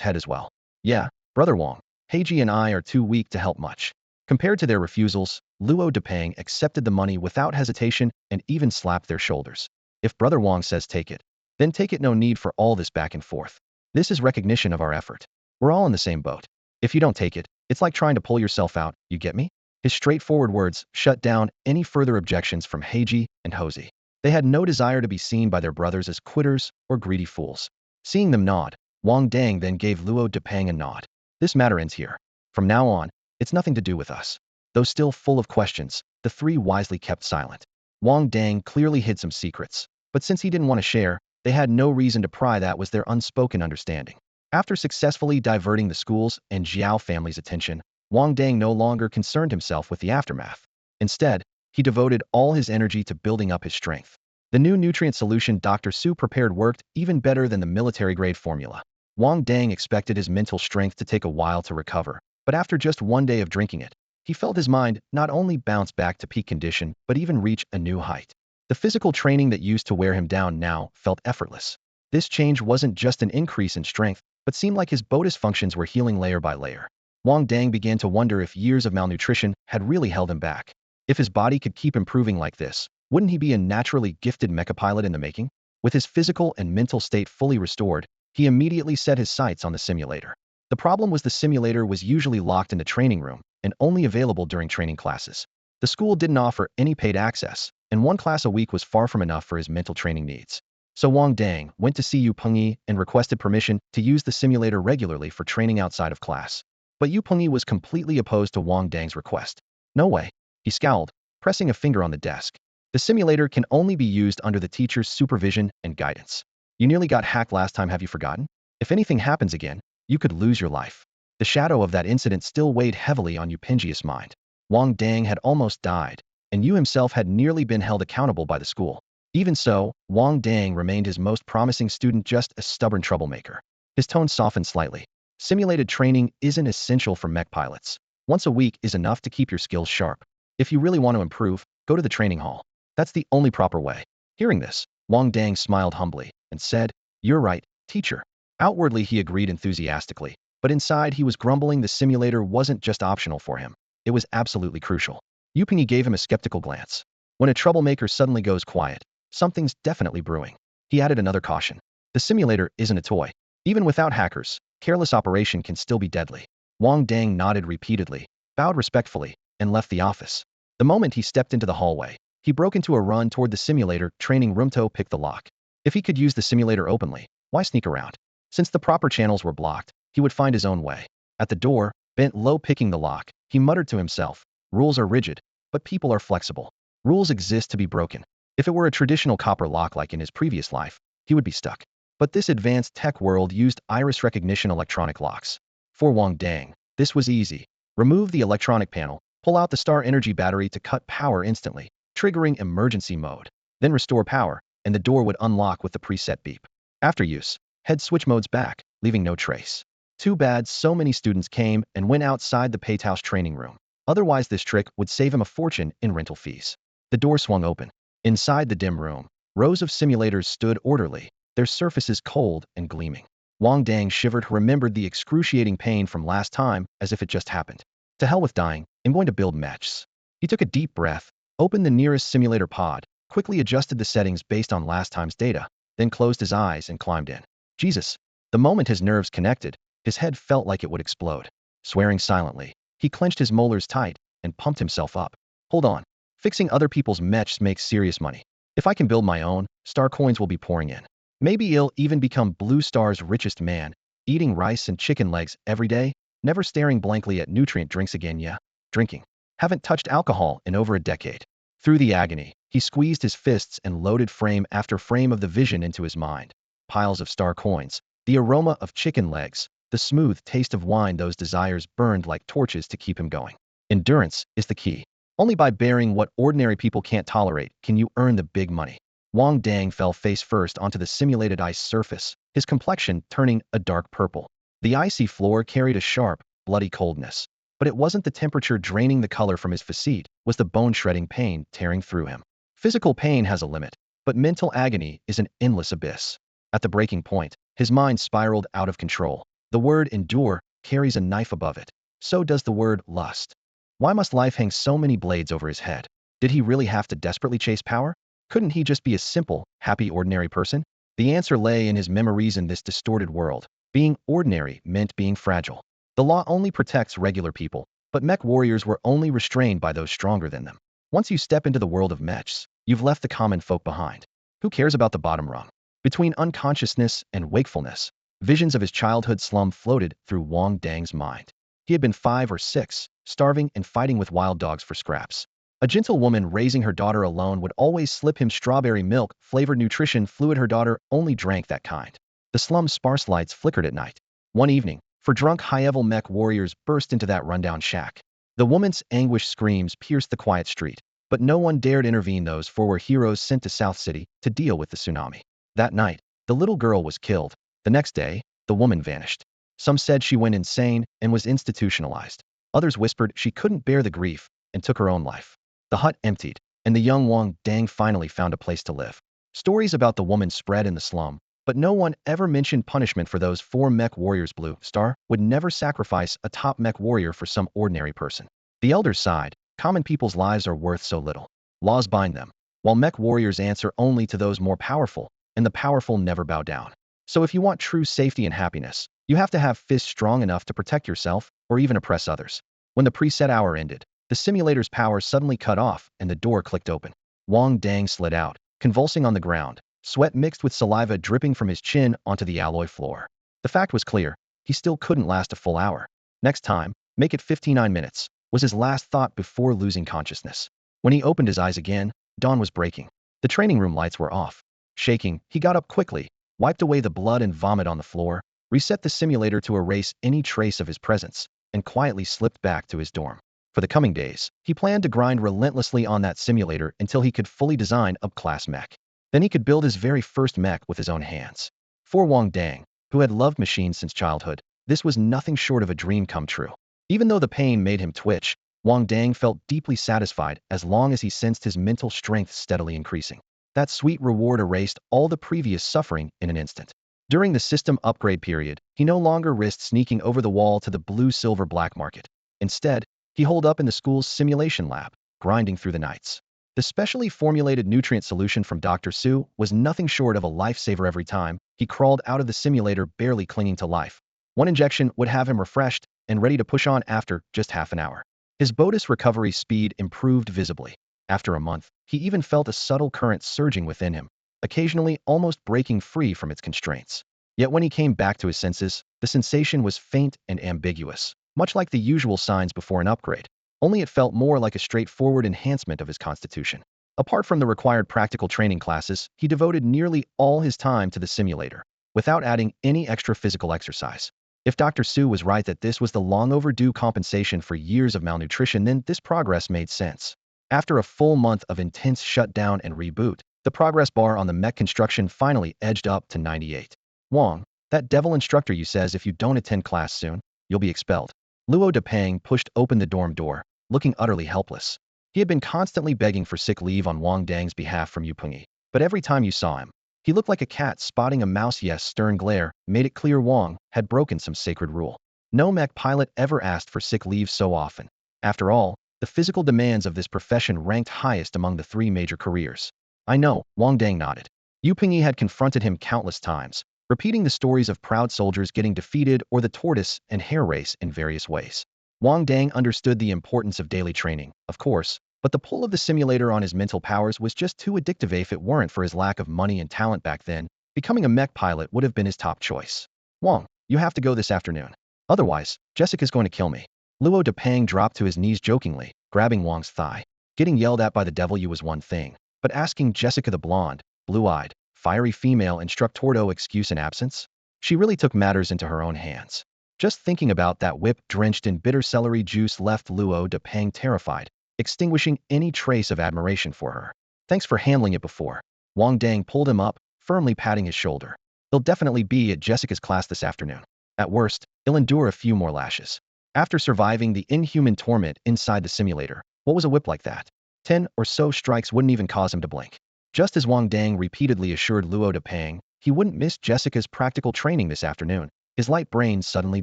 Speaker 1: head as well. Yeah, Brother Wang, Heiji and I are too weak to help much. Compared to their refusals, Luo Depang accepted the money without hesitation and even slapped their shoulders. If Brother Wang says take it, then take it, no need for all this back and forth. This is recognition of our effort. We're all in the same boat. If you don't take it, it's like trying to pull yourself out, you get me? His straightforward words shut down any further objections from Heiji and Hosey. They had no desire to be seen by their brothers as quitters or greedy fools. Seeing them nod, Wang Dang then gave Luo Depang a nod. This matter ends here. From now on, it's nothing to do with us. Though still full of questions, the three wisely kept silent. Wang Dang clearly hid some secrets, but since he didn't want to share, they had no reason to pry. That was their unspoken understanding. After successfully diverting the school's and Jiao family's attention, Wang Dang no longer concerned himself with the aftermath. Instead, he devoted all his energy to building up his strength. The new nutrient solution Dr. Su prepared worked even better than the military-grade formula. Wang Dang expected his mental strength to take a while to recover, but after just one day of drinking it, he felt his mind not only bounce back to peak condition but even reach a new height. The physical training that used to wear him down now felt effortless. This change wasn't just an increase in strength, but seemed like his bodhi's functions were healing layer by layer. Wang Dang began to wonder if years of malnutrition had really held him back. If his body could keep improving like this, wouldn't he be a naturally gifted mecha pilot in the making? With his physical and mental state fully restored, he immediately set his sights on the simulator. The problem was the simulator was usually locked in the training room and only available during training classes. The school didn't offer any paid access, and one class a week was far from enough for his mental training needs. So Wang Dang went to see Yu Pengyi and requested permission to use the simulator regularly for training outside of class. But Yu Pengyi was completely opposed to Wang Dang's request. No way. He scowled, pressing a finger on the desk. The simulator can only be used under the teacher's supervision and guidance. You nearly got hacked last time, have you forgotten? If anything happens again, you could lose your life. The shadow of that incident still weighed heavily on Yu Pengyi's mind. Wang Dang had almost died, and Yu himself had nearly been held accountable by the school. Even so, Wang Dang remained his most promising student, just a stubborn troublemaker. His tone softened slightly. Simulated training isn't essential for mech pilots. Once a week is enough to keep your skills sharp. If you really want to improve, go to the training hall. That's the only proper way. Hearing this, Wang Dang smiled humbly and said, "You're right, teacher." Outwardly he agreed enthusiastically, but inside he was grumbling. The simulator wasn't just optional for him. It was absolutely crucial. Yu Pengyi gave him a skeptical glance. When a troublemaker suddenly goes quiet, Something's definitely brewing. He added another caution. The simulator isn't a toy. Even without hackers, careless operation can still be deadly. Wang Dang nodded repeatedly, bowed respectfully, and left the office. The moment he stepped into the hallway, he broke into a run toward the simulator training room to pick the lock. If he could use the simulator openly, why sneak around? Since the proper channels were blocked, he would find his own way. At the door, bent low picking the lock, he muttered to himself, rules are rigid, but people are flexible. Rules exist to be broken. If it were a traditional copper lock like in his previous life, he would be stuck. But this advanced tech world used iris recognition electronic locks. For Wang Dang, this was easy. Remove the electronic panel, pull out the star energy battery to cut power instantly, triggering emergency mode. Then restore power, and the door would unlock with the preset beep. After use, head switch modes back, leaving no trace. Too bad so many students came and went outside the Paythouse training room. Otherwise this trick would save him a fortune in rental fees. The door swung open. Inside the dim room, rows of simulators stood orderly, their surfaces cold and gleaming. Wang Dang shivered, remembered the excruciating pain from last time as if it just happened. To hell with dying, I'm going to build mechs. He took a deep breath, opened the nearest simulator pod, quickly adjusted the settings based on last time's data, then closed his eyes and climbed in. Jesus! The moment his nerves connected, his head felt like it would explode. Swearing silently, he clenched his molars tight and pumped himself up. Hold on. Fixing other people's mechs makes serious money. If I can build my own, star coins will be pouring in. Maybe he'll even become Blue Star's richest man, eating rice and chicken legs every day, never staring blankly at nutrient drinks again. Yeah, drinking. Haven't touched alcohol in over a decade. Through the agony, he squeezed his fists and loaded frame after frame of the vision into his mind. Piles of star coins, the aroma of chicken legs, the smooth taste of wine. Those desires burned like torches to keep him going. Endurance is the key. Only by bearing what ordinary people can't tolerate can you earn the big money. Wang Dang fell face first onto the simulated ice surface, his complexion turning a dark purple. The icy floor carried a sharp, bloody coldness. But it wasn't the temperature draining the color from his facade, was the bone-shredding pain tearing through him. Physical pain has a limit, but mental agony is an endless abyss. At the breaking point, his mind spiraled out of control. The word endure carries a knife above it. So does the word lust. Why must life hang so many blades over his head? Did he really have to desperately chase power? Couldn't he just be a simple, happy, ordinary person? The answer lay in his memories in this distorted world. Being ordinary meant being fragile. The law only protects regular people, but mech warriors were only restrained by those stronger than them. Once you step into the world of mechs, you've left the common folk behind. Who cares about the bottom rung? Between unconsciousness and wakefulness, visions of his childhood slum floated through Wang Dang's mind. He had been 5 or 6, starving and fighting with wild dogs for scraps. A gentle woman raising her daughter alone would always slip him strawberry milk, flavored nutrition fluid. Her daughter only drank that kind. The slum's sparse lights flickered at night. One evening, four drunk high-level mech warriors burst into that rundown shack. The woman's anguished screams pierced the quiet street, but no one dared intervene. Those four were heroes sent to South City to deal with the tsunami. That night, the little girl was killed. The next day, the woman vanished. Some said she went insane and was institutionalized. Others whispered she couldn't bear the grief and took her own life. The hut emptied, and the young Wang Dang finally found a place to live. Stories about the woman spread in the slum, but no one ever mentioned punishment for those 4 mech warriors. Blue Star would never sacrifice a top mech warrior for some ordinary person. The elders sighed. Common people's lives are worth so little. Laws bind them, while mech warriors answer only to those more powerful, and the powerful never bow down. So if you want true safety and happiness, you have to have fists strong enough to protect yourself or even oppress others. When the preset hour ended, the simulator's power suddenly cut off and the door clicked open. Wang Dang slid out, convulsing on the ground, sweat mixed with saliva dripping from his chin onto the alloy floor. The fact was clear, he still couldn't last a full hour. Next time, make it 59 minutes, was his last thought before losing consciousness. When he opened his eyes again, dawn was breaking. The training room lights were off. Shaking, he got up quickly, wiped away the blood and vomit on the floor, reset the simulator to erase any trace of his presence, and quietly slipped back to his dorm. For the coming days, he planned to grind relentlessly on that simulator until he could fully design a class mech. Then he could build his very first mech with his own hands. For Wang Dang, who had loved machines since childhood, this was nothing short of a dream come true. Even though the pain made him twitch, Wang Dang felt deeply satisfied as long as he sensed his mental strength steadily increasing. That sweet reward erased all the previous suffering in an instant. During the system upgrade period, he no longer risked sneaking over the wall to the blue-silver black market. Instead, he holed up in the school's simulation lab, grinding through the nights. The specially formulated nutrient solution from Dr. Su was nothing short of a lifesaver every time he crawled out of the simulator barely clinging to life. One injection would have him refreshed and ready to push on after just half an hour. His Bodis recovery speed improved visibly. After a month, he even felt a subtle current surging within him, occasionally almost breaking free from its constraints. Yet when he came back to his senses, the sensation was faint and ambiguous, much like the usual signs before an upgrade. Only it felt more like a straightforward enhancement of his constitution. Apart from the required practical training classes, he devoted nearly all his time to the simulator, without adding any extra physical exercise. If Dr. Su was right that this was the long overdue compensation for years of malnutrition, then this progress made sense. After a full month of intense shutdown and reboot, the progress bar on the mech construction finally edged up to 98. Wang, that devil instructor you says if you don't attend class soon, you'll be expelled. Luo Depeng pushed open the dorm door, looking utterly helpless. He had been constantly begging for sick leave on Wang Dang's behalf from Yupengyi, but every time you saw him, he looked like a cat spotting a mouse. Yes, stern glare made it clear Wang had broken some sacred rule. No mech pilot ever asked for sick leave so often. After all, the physical demands of this profession ranked highest among the three major careers. I know, Wang Dang nodded. Yupengyi had confronted him countless times, repeating the stories of proud soldiers getting defeated or the tortoise and hare race in various ways. Wang Dang understood the importance of daily training, of course, but the pull of the simulator on his mental powers was just too addictive. If it weren't for his lack of money and talent back then, becoming a mech pilot would have been his top choice. Wang, you have to go this afternoon. Otherwise, Jessica's going to kill me. Luo Depeng dropped to his knees jokingly, grabbing Wang's thigh. Getting yelled at by the devil you was one thing, but asking Jessica the blonde, blue-eyed, fiery female instructor to excuse an absence? She really took matters into her own hands. Just thinking about that whip drenched in bitter celery juice left Luo Depeng terrified, extinguishing any trace of admiration for her. Thanks for handling it before. Wang Dang pulled him up, firmly patting his shoulder. He'll definitely be at Jessica's class this afternoon. At worst, he'll endure a few more lashes. After surviving the inhuman torment inside the simulator, what was a whip like that? 10 or so strikes wouldn't even cause him to blink. Just as Wang Dang repeatedly assured Luo Depeng he wouldn't miss Jessica's practical training this afternoon, his light brain suddenly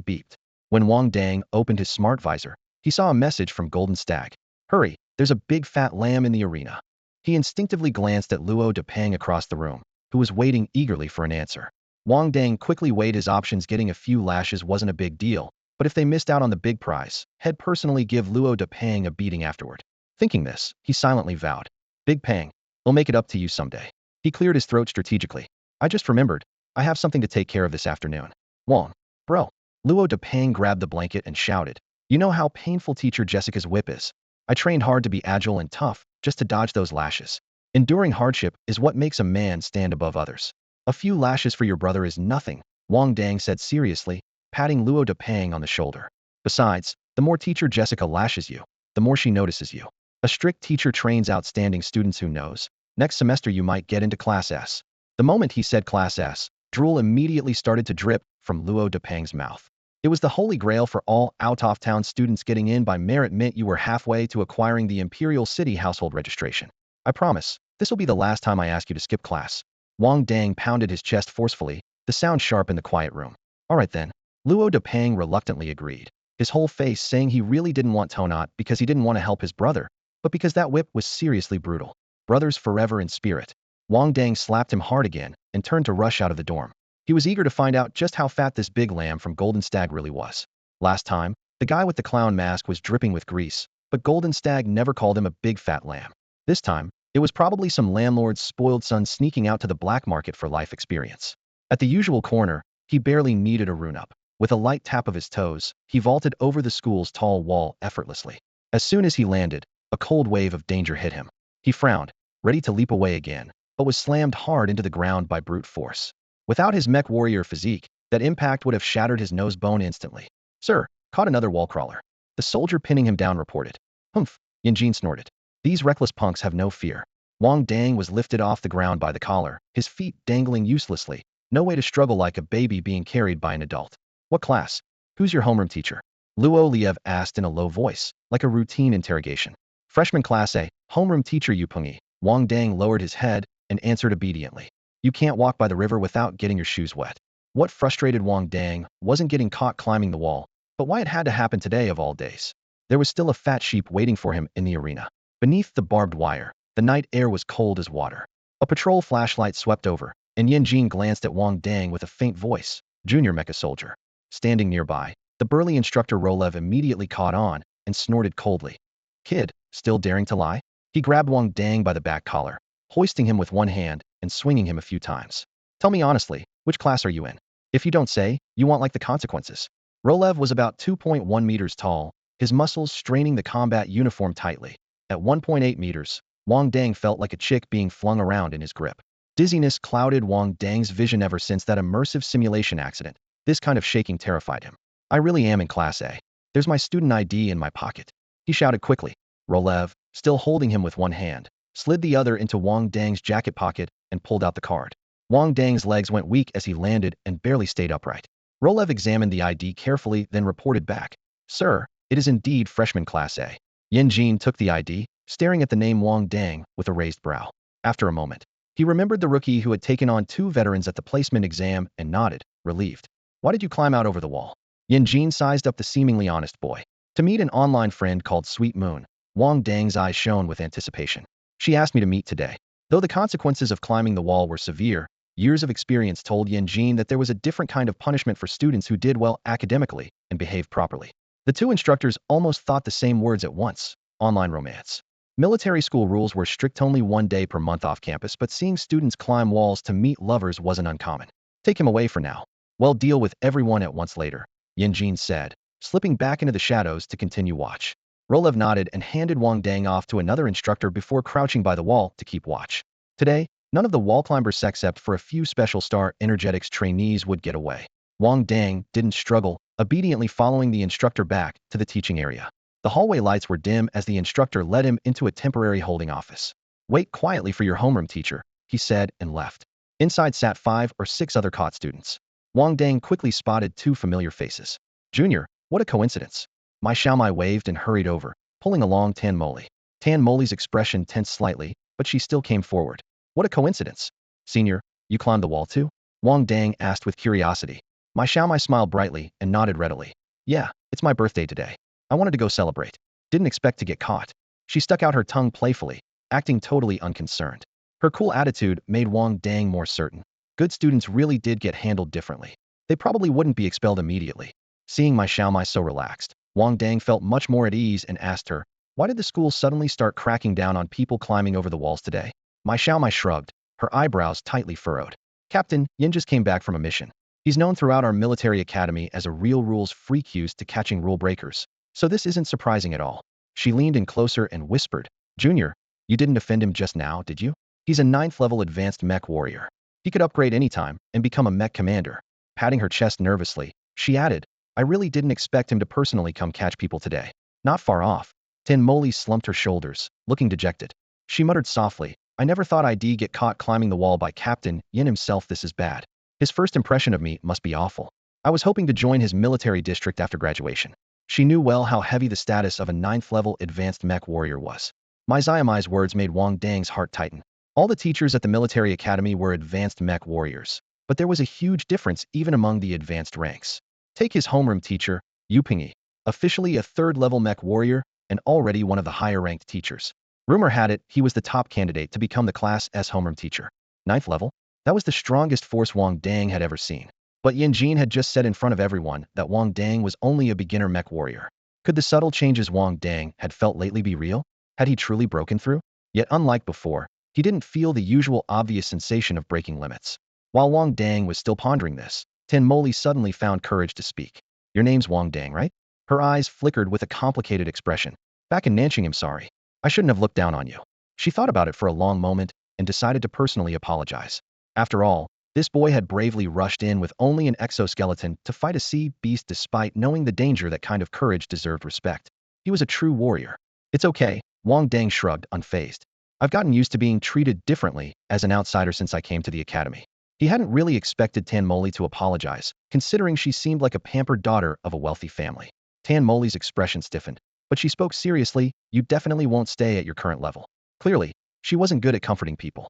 Speaker 1: beeped. When Wang Dang opened his smart visor, he saw a message from Golden Stag. Hurry, there's a big fat lamb in the arena. He instinctively glanced at Luo Depeng across the room, who was waiting eagerly for an answer. Wang Dang quickly weighed his options. Getting a few lashes wasn't a big deal, but if they missed out on the big prize, he'd personally give Luo Depeng a beating afterward. Thinking this, he silently vowed, Big Pang, I'll make it up to you someday. He cleared his throat strategically. I just remembered, I have something to take care of this afternoon. Wang, bro. Luo Depeng grabbed the blanket and shouted, you know how painful teacher Jessica's whip is. I trained hard to be agile and tough, just to dodge those lashes. Enduring hardship is what makes a man stand above others. A few lashes for your brother is nothing, Wang Dang said seriously, patting Luo Depeng on the shoulder. Besides, the more teacher Jessica lashes you, the more she notices you. A strict teacher trains outstanding students. Who knows? Next semester you might get into Class S. The moment he said Class S, drool immediately started to drip from Luo Depeng's mouth. It was the holy grail for all out-of-town students. Getting in by merit meant you were halfway to acquiring the Imperial City household registration. I promise, this will be the last time I ask you to skip class. Wang Dang pounded his chest forcefully, the sound sharp in the quiet room. All right then. Luo Depeng reluctantly agreed, his whole face saying he really didn't want to, not because he didn't want to help his brother, but because that whip was seriously brutal. Brothers forever in spirit. Wang Dang slapped him hard again and turned to rush out of the dorm. He was eager to find out just how fat this big lamb from Golden Stag really was. Last time, the guy with the clown mask was dripping with grease, but Golden Stag never called him a big fat lamb. This time, it was probably some landlord's spoiled son sneaking out to the black market for life experience. At the usual corner, he barely needed a rune-up. With a light tap of his toes, he vaulted over the school's tall wall effortlessly. As soon as he landed, a cold wave of danger hit him. He frowned, ready to leap away again, but was slammed hard into the ground by brute force. Without his mech warrior physique, that impact would have shattered his nose bone instantly. Sir, caught another wall crawler. The soldier pinning him down reported. Humph, Yanjin snorted. These reckless punks have no fear. Wang Dang was lifted off the ground by the collar, his feet dangling uselessly. No way to struggle like a baby being carried by an adult. What class? Who's your homeroom teacher? Luo Liev asked in a low voice, like a routine interrogation. Freshman class A, homeroom teacher Yupengyi. Wang Dang lowered his head and answered obediently. You can't walk by the river without getting your shoes wet. What frustrated Wang Dang wasn't getting caught climbing the wall, but why it had to happen today of all days. There was still a fat sheep waiting for him in the arena. Beneath the barbed wire, The night air was cold as water. A patrol flashlight swept over, and Yin Jin glanced at Wang Dang with a faint voice, junior mecha soldier. Standing nearby, the burly instructor Rolev immediately caught on and snorted coldly. Kid, still daring to lie? He grabbed Wang Dang by the back collar, hoisting him with one hand and swinging him a few times. Tell me honestly, which class are you in? If you don't say, you want like the consequences. Rolev was about 2.1 meters tall, his muscles straining the combat uniform tightly. At 1.8 meters, Wang Dang felt like a chick being flung around in his grip. Dizziness clouded Wang Dang's vision ever since that immersive simulation accident. This kind of shaking terrified him. I really am in Class A. There's my student ID in my pocket. He shouted quickly. Rolev, still holding him with one hand, slid the other into Wang Dang's jacket pocket and pulled out the card. Wang Dang's legs went weak as he landed and barely stayed upright. Rolev examined the ID carefully, then reported back. Sir, it is indeed freshman Class A. Yin Jin took the ID, staring at the name Wang Dang with a raised brow. After a moment, he remembered the rookie who had taken on 2 veterans at the placement exam and nodded, relieved. Why did you climb out over the wall? Yin Jin sized up the seemingly honest boy. To meet an online friend called Sweet Moon. Wang Dang's eyes shone with anticipation. She asked me to meet today. Though the consequences of climbing the wall were severe, years of experience told Yin Jin that there was a different kind of punishment for students who did well academically and behaved properly. The 2 instructors almost thought the same words at once. Online romance. Military school rules were strict, only 1 day per month off campus, but seeing students climb walls to meet lovers wasn't uncommon. Take him away for now. We'll deal with everyone at once later, Yin Jin said, slipping back into the shadows to continue watch. Rolev nodded and handed Wang Dang off to another instructor before crouching by the wall to keep watch. Today, none of the wall climbers except for a few special star energetics trainees would get away. Wang Dang didn't struggle, obediently following the instructor back to the teaching area. The hallway lights were dim as the instructor led him into a temporary holding office. Wait quietly for your homeroom, teacher, he said and left. Inside sat 5 or 6 other caught students. Wang Dang quickly spotted 2 familiar faces. Junior, what a coincidence. Mai Xiaomai waved and hurried over, pulling along Tan Moli. Tan Moli's expression tensed slightly, but she still came forward. What a coincidence. Senior, you climbed the wall too? Wang Dang asked with curiosity. Mai Xiaomai smiled brightly and nodded readily. Yeah, it's my birthday today. I wanted to go celebrate. Didn't expect to get caught. She stuck out her tongue playfully, acting totally unconcerned. Her cool attitude made Wang Dang more certain. Good students really did get handled differently. They probably wouldn't be expelled immediately. Seeing Mai Xiaomai so relaxed, Wang Dang felt much more at ease and asked her, why did the school suddenly start cracking down on people climbing over the walls today? Mai Xiaomai shrugged, her eyebrows tightly furrowed. Captain, Yin just came back from a mission. He's known throughout our military academy as a real rules freak used to catching rule breakers. So this isn't surprising at all. She leaned in closer and whispered, Junior, you didn't offend him just now, did you? He's a 9th level advanced mech warrior. He could upgrade anytime and become a mech commander. Patting her chest nervously, she added, I really didn't expect him to personally come catch people today. Not far off. Tan Moli slumped her shoulders, looking dejected. She muttered softly, I never thought I'd get caught climbing the wall by Captain Yin himself. This is bad. His first impression of me must be awful. I was hoping to join his military district after graduation. She knew well how heavy the status of a 9th level advanced mech warrior was. Mai Xiaomai's words made Wang Dang's heart tighten. All the teachers at the military academy were advanced mech warriors, but there was a huge difference even among the advanced ranks. Take his homeroom teacher, Yu Pingyi, officially a 3rd level mech warrior and already one of the higher ranked teachers. Rumor had it he was the top candidate to become the Class S homeroom teacher. 9th level? That was the strongest force Wang Dang had ever seen. But Yin Jin had just said in front of everyone that Wang Dang was only a beginner mech warrior. Could the subtle changes Wang Dang had felt lately be real? Had he truly broken through? Yet unlike before, he didn't feel the usual obvious sensation of breaking limits. While Wang Dang was still pondering this, Tan Moli suddenly found courage to speak. Your name's Wang Dang, right? Her eyes flickered with a complicated expression. Back in Nanching, I'm sorry. I shouldn't have looked down on you. She thought about it for a long moment and decided to personally apologize. After all, this boy had bravely rushed in with only an exoskeleton to fight a sea beast despite knowing the danger. That kind of courage deserved respect. He was a true warrior. It's okay, Wang Dang shrugged, unfazed. I've gotten used to being treated differently as an outsider since I came to the academy. He hadn't really expected Tan Moli to apologize, considering she seemed like a pampered daughter of a wealthy family. Tan Moli's expression stiffened, but she spoke seriously, you definitely won't stay at your current level. Clearly, she wasn't good at comforting people.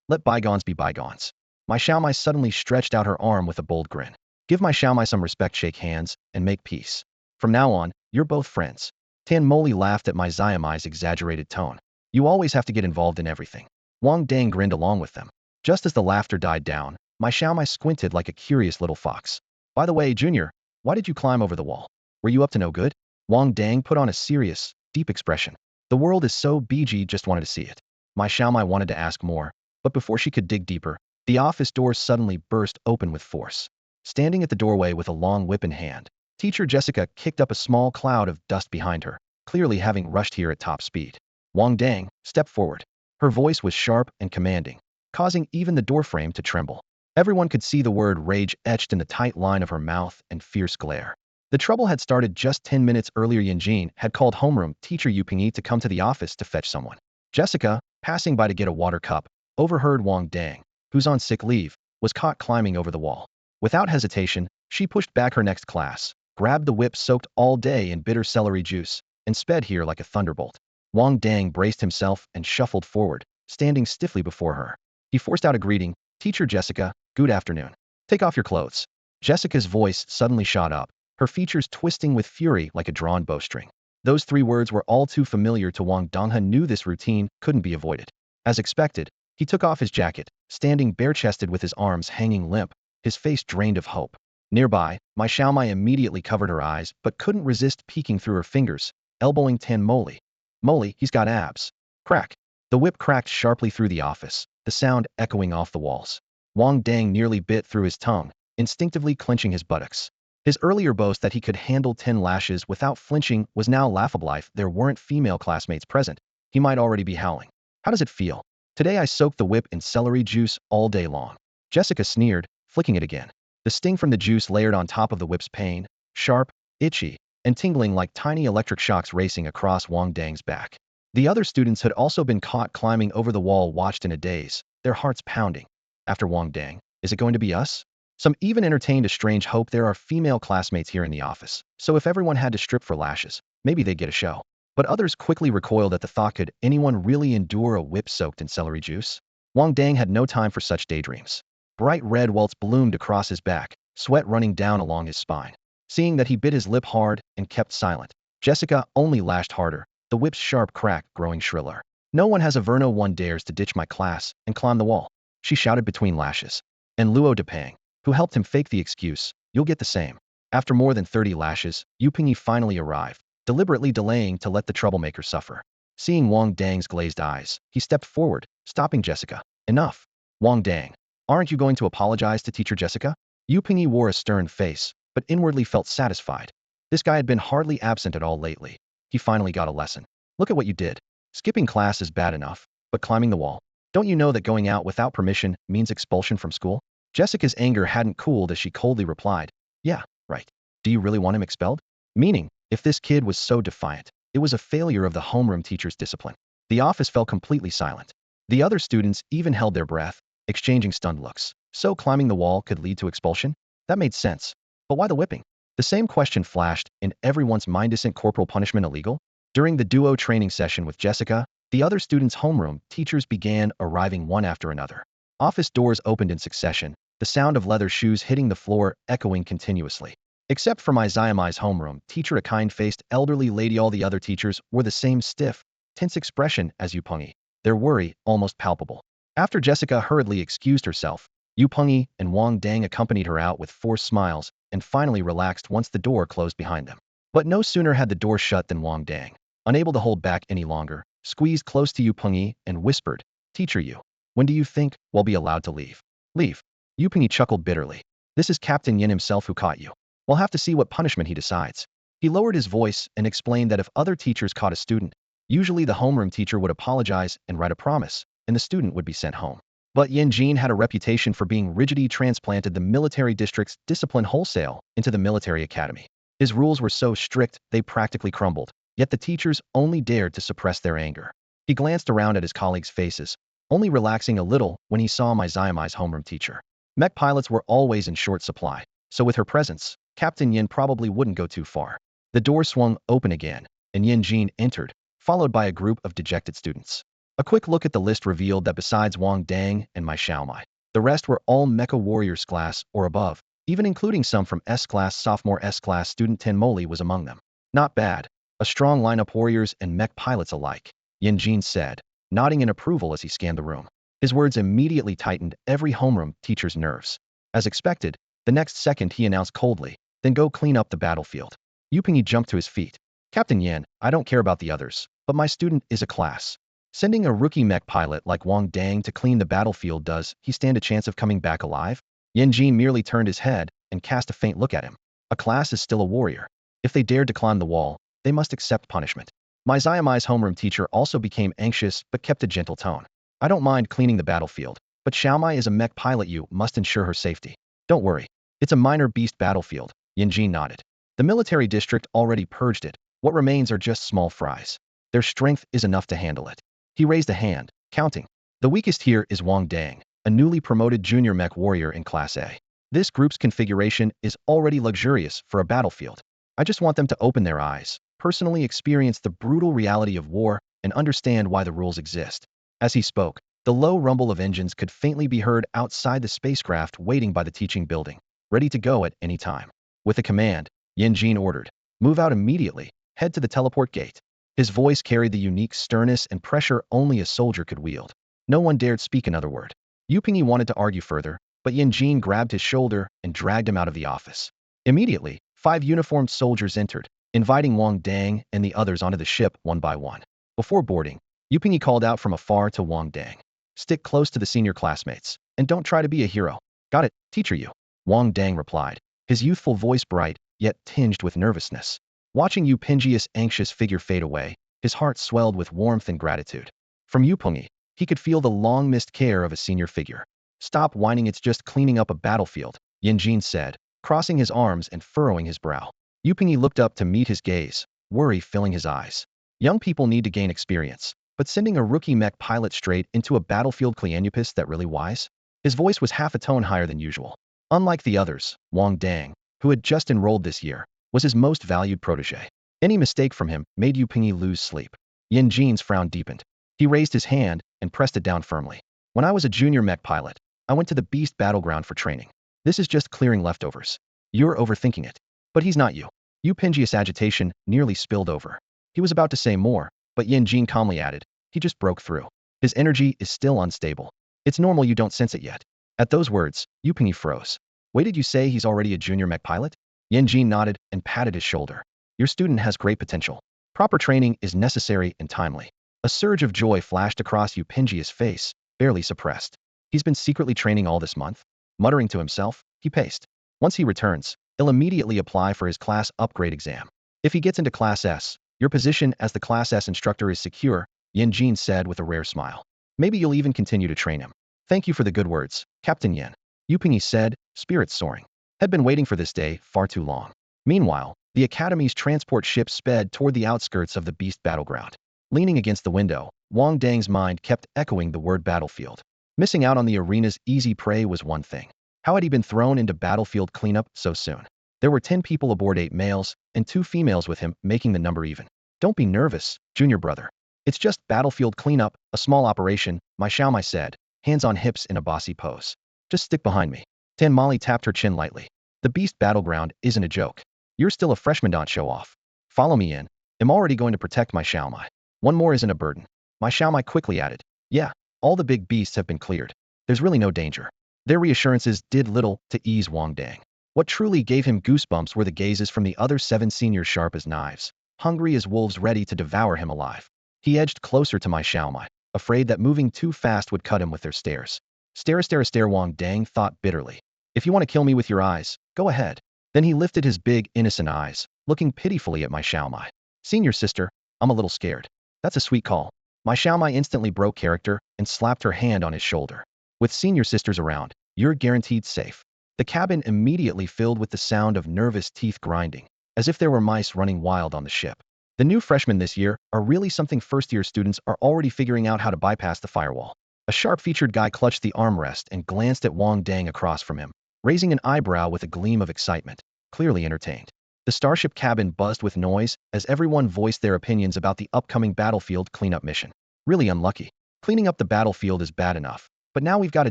Speaker 1: Let bygones be bygones. Mai Xiaomai suddenly stretched out her arm with a bold grin. Give Mai Xiaomai some respect, shake hands, and make peace. From now on, you're both friends. Tan Moli laughed at Mai Xiaomai's exaggerated tone. You always have to get involved in everything. Wang Dang grinned along with them. Just as the laughter died down, my Xiaomai squinted like a curious little fox. By the way, Junior, why did you climb over the wall? Were you up to no good? Wang Dang put on a serious, deep expression. The world is so BG, just wanted to see it. My Xiaomai wanted to ask more, but before she could dig deeper, the office door suddenly burst open with force. Standing at the doorway with a long whip in hand, Teacher Jessica kicked up a small cloud of dust behind her, clearly having rushed here at top speed. Wang Dang stepped forward. Her voice was sharp and commanding, causing even the doorframe to tremble. Everyone could see the word rage etched in the tight line of her mouth and fierce glare. The trouble had started just 10 minutes earlier. Yanjin had called homeroom teacher Yu Pingyi to come to the office to fetch someone. Jessica, passing by to get a water cup, overheard Wang Dang, who's on sick leave, was caught climbing over the wall. Without hesitation, she pushed back her next class, grabbed the whip soaked all day in bitter celery juice, and sped here like a thunderbolt. Wang Dang braced himself and shuffled forward, standing stiffly before her. He forced out a greeting, "Teacher Jessica, good afternoon. Take off your clothes." Jessica's voice suddenly shot up, her features twisting with fury like a drawn bowstring. Those 3 words were all too familiar to Wang Donghan. Knew this routine couldn't be avoided. As expected, he took off his jacket, standing bare-chested with his arms hanging limp, his face drained of hope. Nearby, my Xiaomai immediately covered her eyes but couldn't resist peeking through her fingers, elbowing Tan Moly. "Moly, he's got abs." Crack. The whip cracked sharply through the office, the sound echoing off the walls. Wang Dang nearly bit through his tongue, instinctively clenching his buttocks. His earlier boast that he could handle 10 lashes without flinching was now laughable. If there weren't female classmates present, he might already be howling. "How does it feel? Today I soaked the whip in celery juice all day long." Jessica sneered, flicking it again. The sting from the juice layered on top of the whip's pain, sharp, itchy, and tingling like tiny electric shocks racing across Wang Dang's back. The other students had also been caught climbing over the wall, watched in a daze, their hearts pounding. After Wang Dang, is it going to be us? Some even entertained a strange hope. There are female classmates here in the office, so if everyone had to strip for lashes, maybe they'd get a show. But others quickly recoiled at the thought, could anyone really endure a whip soaked in celery juice? Wang Dang had no time for such daydreams. Bright red welts bloomed across his back, sweat running down along his spine. Seeing that he bit his lip hard and kept silent, Jessica only lashed harder, the whip's sharp crack growing shriller. "No one has a Verno. One dares to ditch my class and climb the wall," she shouted between lashes. And Luo Depang, who helped him fake the excuse, "You'll get the same." After more than 30 lashes, Yu Pingyi finally arrived, deliberately delaying to let the troublemaker suffer. Seeing Wang Dang's glazed eyes, he stepped forward, stopping Jessica. "Enough. Wang Dang, aren't you going to apologize to Teacher Jessica?" Yu Pingyi wore a stern face, but inwardly felt satisfied. This guy had been hardly absent at all lately. He finally got a lesson. "Look at what you did. Skipping class is bad enough, but climbing the wall? Don't you know that going out without permission means expulsion from school?" Jessica's anger hadn't cooled as she coldly replied, "Yeah, right. Do you really want him expelled?" Meaning, if this kid was so defiant, it was a failure of the homeroom teacher's discipline. The office fell completely silent. The other students even held their breath, exchanging stunned looks. So climbing the wall could lead to expulsion? That made sense. But why the whipping? The same question flashed in everyone's mind. Isn't corporal punishment illegal? During the duo training session with Jessica, the other students' homeroom teachers began arriving one after another. Office doors opened in succession, the sound of leather shoes hitting the floor echoing continuously. Except for my Xiaomai's homeroom teacher, a kind-faced elderly lady. All the other teachers wore the same stiff, tense expression as Yu Pengyi, their worry almost palpable. After Jessica hurriedly excused herself, Yu Pengyi and Wang Dang accompanied her out with forced smiles and finally relaxed once the door closed behind them. But no sooner had the door shut than Wang Dang, unable to hold back any longer, squeezed close to Yu Pengyi and whispered, "Teacher Yu, when do you think we'll be allowed to leave?" "Leave?" Yu Pengyi chuckled bitterly. "This is Captain Yin himself who caught you. We'll have to see what punishment he decides." He lowered his voice and explained that if other teachers caught a student, usually the homeroom teacher would apologize and write a promise, and the student would be sent home. But Yin Jin had a reputation for being rigid. He transplanted the military district's discipline wholesale into the military academy. His rules were so strict they practically crumbled, yet the teachers only dared to suppress their anger. He glanced around at his colleagues' faces, only relaxing a little when he saw my Xiaomai's homeroom teacher. Mech pilots were always in short supply, so with her presence, Captain Yin probably wouldn't go too far. The door swung open again, and Yin Jin entered, followed by a group of dejected students. A quick look at the list revealed that besides Wang Dang and my Xiaomai, the rest were all mecha warriors class or above, even including some from S-class. Sophomore S-class student Ten Moly was among them. Not bad. A strong lineup, warriors and mech pilots alike. Jin said, nodding in approval as he scanned the room. His words immediately tightened every homeroom teacher's nerves. As expected, the next second he announced coldly, then go clean up the battlefield. Yu Pingyi jumped to his feet. Captain Yan, I don't care about the others, but my student is a class. Sending a rookie mech pilot like Wang Dang to clean the battlefield, does he stand a chance of coming back alive? Jin merely turned his head and cast a faint look at him. A class is still a warrior. If they dared to climb the wall, they must accept punishment. My Xiaomai's homeroom teacher also became anxious but kept a gentle tone. I don't mind cleaning the battlefield, but Xiaomai is a mech pilot, you must ensure her safety. Don't worry. It's a minor beast battlefield, Jin nodded. The military district already purged it. What remains are just small fries. Their strength is enough to handle it. He raised a hand, counting. The weakest here is Wang Dang, a newly promoted junior mech warrior in Class A. This group's configuration is already luxurious for a battlefield. I just want them to open their eyes, personally experience the brutal reality of war, and understand why the rules exist. As he spoke, the low rumble of engines could faintly be heard outside the spacecraft waiting by the teaching building, ready to go at any time. With a command, Jin ordered, move out immediately, head to the teleport gate. His voice carried the unique sternness and pressure only a soldier could wield. No one dared speak another word. Yu Pingyi wanted to argue further, but Jin grabbed his shoulder and dragged him out of the office. Immediately, 5 uniformed soldiers entered, inviting Wang Dang and the others onto the ship one by one. Before boarding, Yu Pingyi called out from afar to Wang Dang. Stick close to the senior classmates, and don't try to be a hero. Got it, teacher you. Wang Dang replied, his youthful voice bright, yet tinged with nervousness. Watching Yu Pingyi's anxious figure fade away, his heart swelled with warmth and gratitude. From Yu Pingyi, he could feel the long-missed care of a senior figure. Stop whining, it's just cleaning up a battlefield, Jin said, crossing his arms and furrowing his brow. Yu Pingyi looked up to meet his gaze, worry filling his eyes. Young people need to gain experience, but sending a rookie mech pilot straight into a battlefield Cleanupus that really wise? His voice was half a tone higher than usual. Unlike the others, Wang Dang, who had just enrolled this year, was his most valued protege. Any mistake from him made Yu Pingyi lose sleep. Jin's frown deepened. He raised his hand and pressed it down firmly. When I was a junior mech pilot, I went to the beast battleground for training. This is just clearing leftovers. You're overthinking it. But he's not you. Yu Pingyi's agitation nearly spilled over. He was about to say more, but Jin calmly added, he just broke through. His energy is still unstable. It's normal you don't sense it yet. At those words, Yu Pingyi froze. Wait, did you say he's already a junior mech pilot? Jin nodded and patted his shoulder. Your student has great potential. Proper training is necessary and timely. A surge of joy flashed across Yu Pingyi's face, barely suppressed. He's been secretly training all this month? Muttering to himself, he paced. Once he returns, he'll immediately apply for his class upgrade exam. If he gets into Class S, your position as the Class S instructor is secure, Jin said with a rare smile. Maybe you'll even continue to train him. Thank you for the good words, Captain Yan. Yu Pingyi said, spirits soaring. Had been waiting for this day far too long. Meanwhile, the Academy's transport ship sped toward the outskirts of the beast battleground. Leaning against the window, Wang Dang's mind kept echoing the word battlefield. Missing out on the arena's easy prey was one thing. How had he been thrown into battlefield cleanup so soon? There were 10 people aboard, 8 males, and 2 females with him, making the number even. Don't be nervous, junior brother. It's just battlefield cleanup, a small operation, my Xiaomai said, hands on hips in a bossy pose. Just stick behind me. Tan Molly tapped her chin lightly. The beast battleground isn't a joke. You're still a freshman, don't show off. Follow me in. I'm already going to protect my Xiaomai. One more isn't a burden. My Xiaomai quickly added. Yeah, all the big beasts have been cleared. There's really no danger. Their reassurances did little to ease Wang Dang. What truly gave him goosebumps were the gazes from the other 7 seniors, sharp as knives, hungry as wolves ready to devour him alive. He edged closer to my Xiaomai, afraid that moving too fast would cut him with their stares. Stare, Wang Dang thought bitterly. If you want to kill me with your eyes, go ahead. Then he lifted his big, innocent eyes, looking pitifully at my Xiaomai. Senior sister, I'm a little scared. That's a sweet call. My Xiaomai instantly broke character and slapped her hand on his shoulder. With senior sisters around, you're guaranteed safe. The cabin immediately filled with the sound of nervous teeth grinding, as if there were mice running wild on the ship. The new freshmen this year are really something. First-year students are already figuring out how to bypass the firewall. A sharp-featured guy clutched the armrest and glanced at Wang Dang across from him, raising an eyebrow with a gleam of excitement, clearly entertained. The starship cabin buzzed with noise as everyone voiced their opinions about the upcoming battlefield cleanup mission. Really unlucky. Cleaning up the battlefield is bad enough, but now we've got a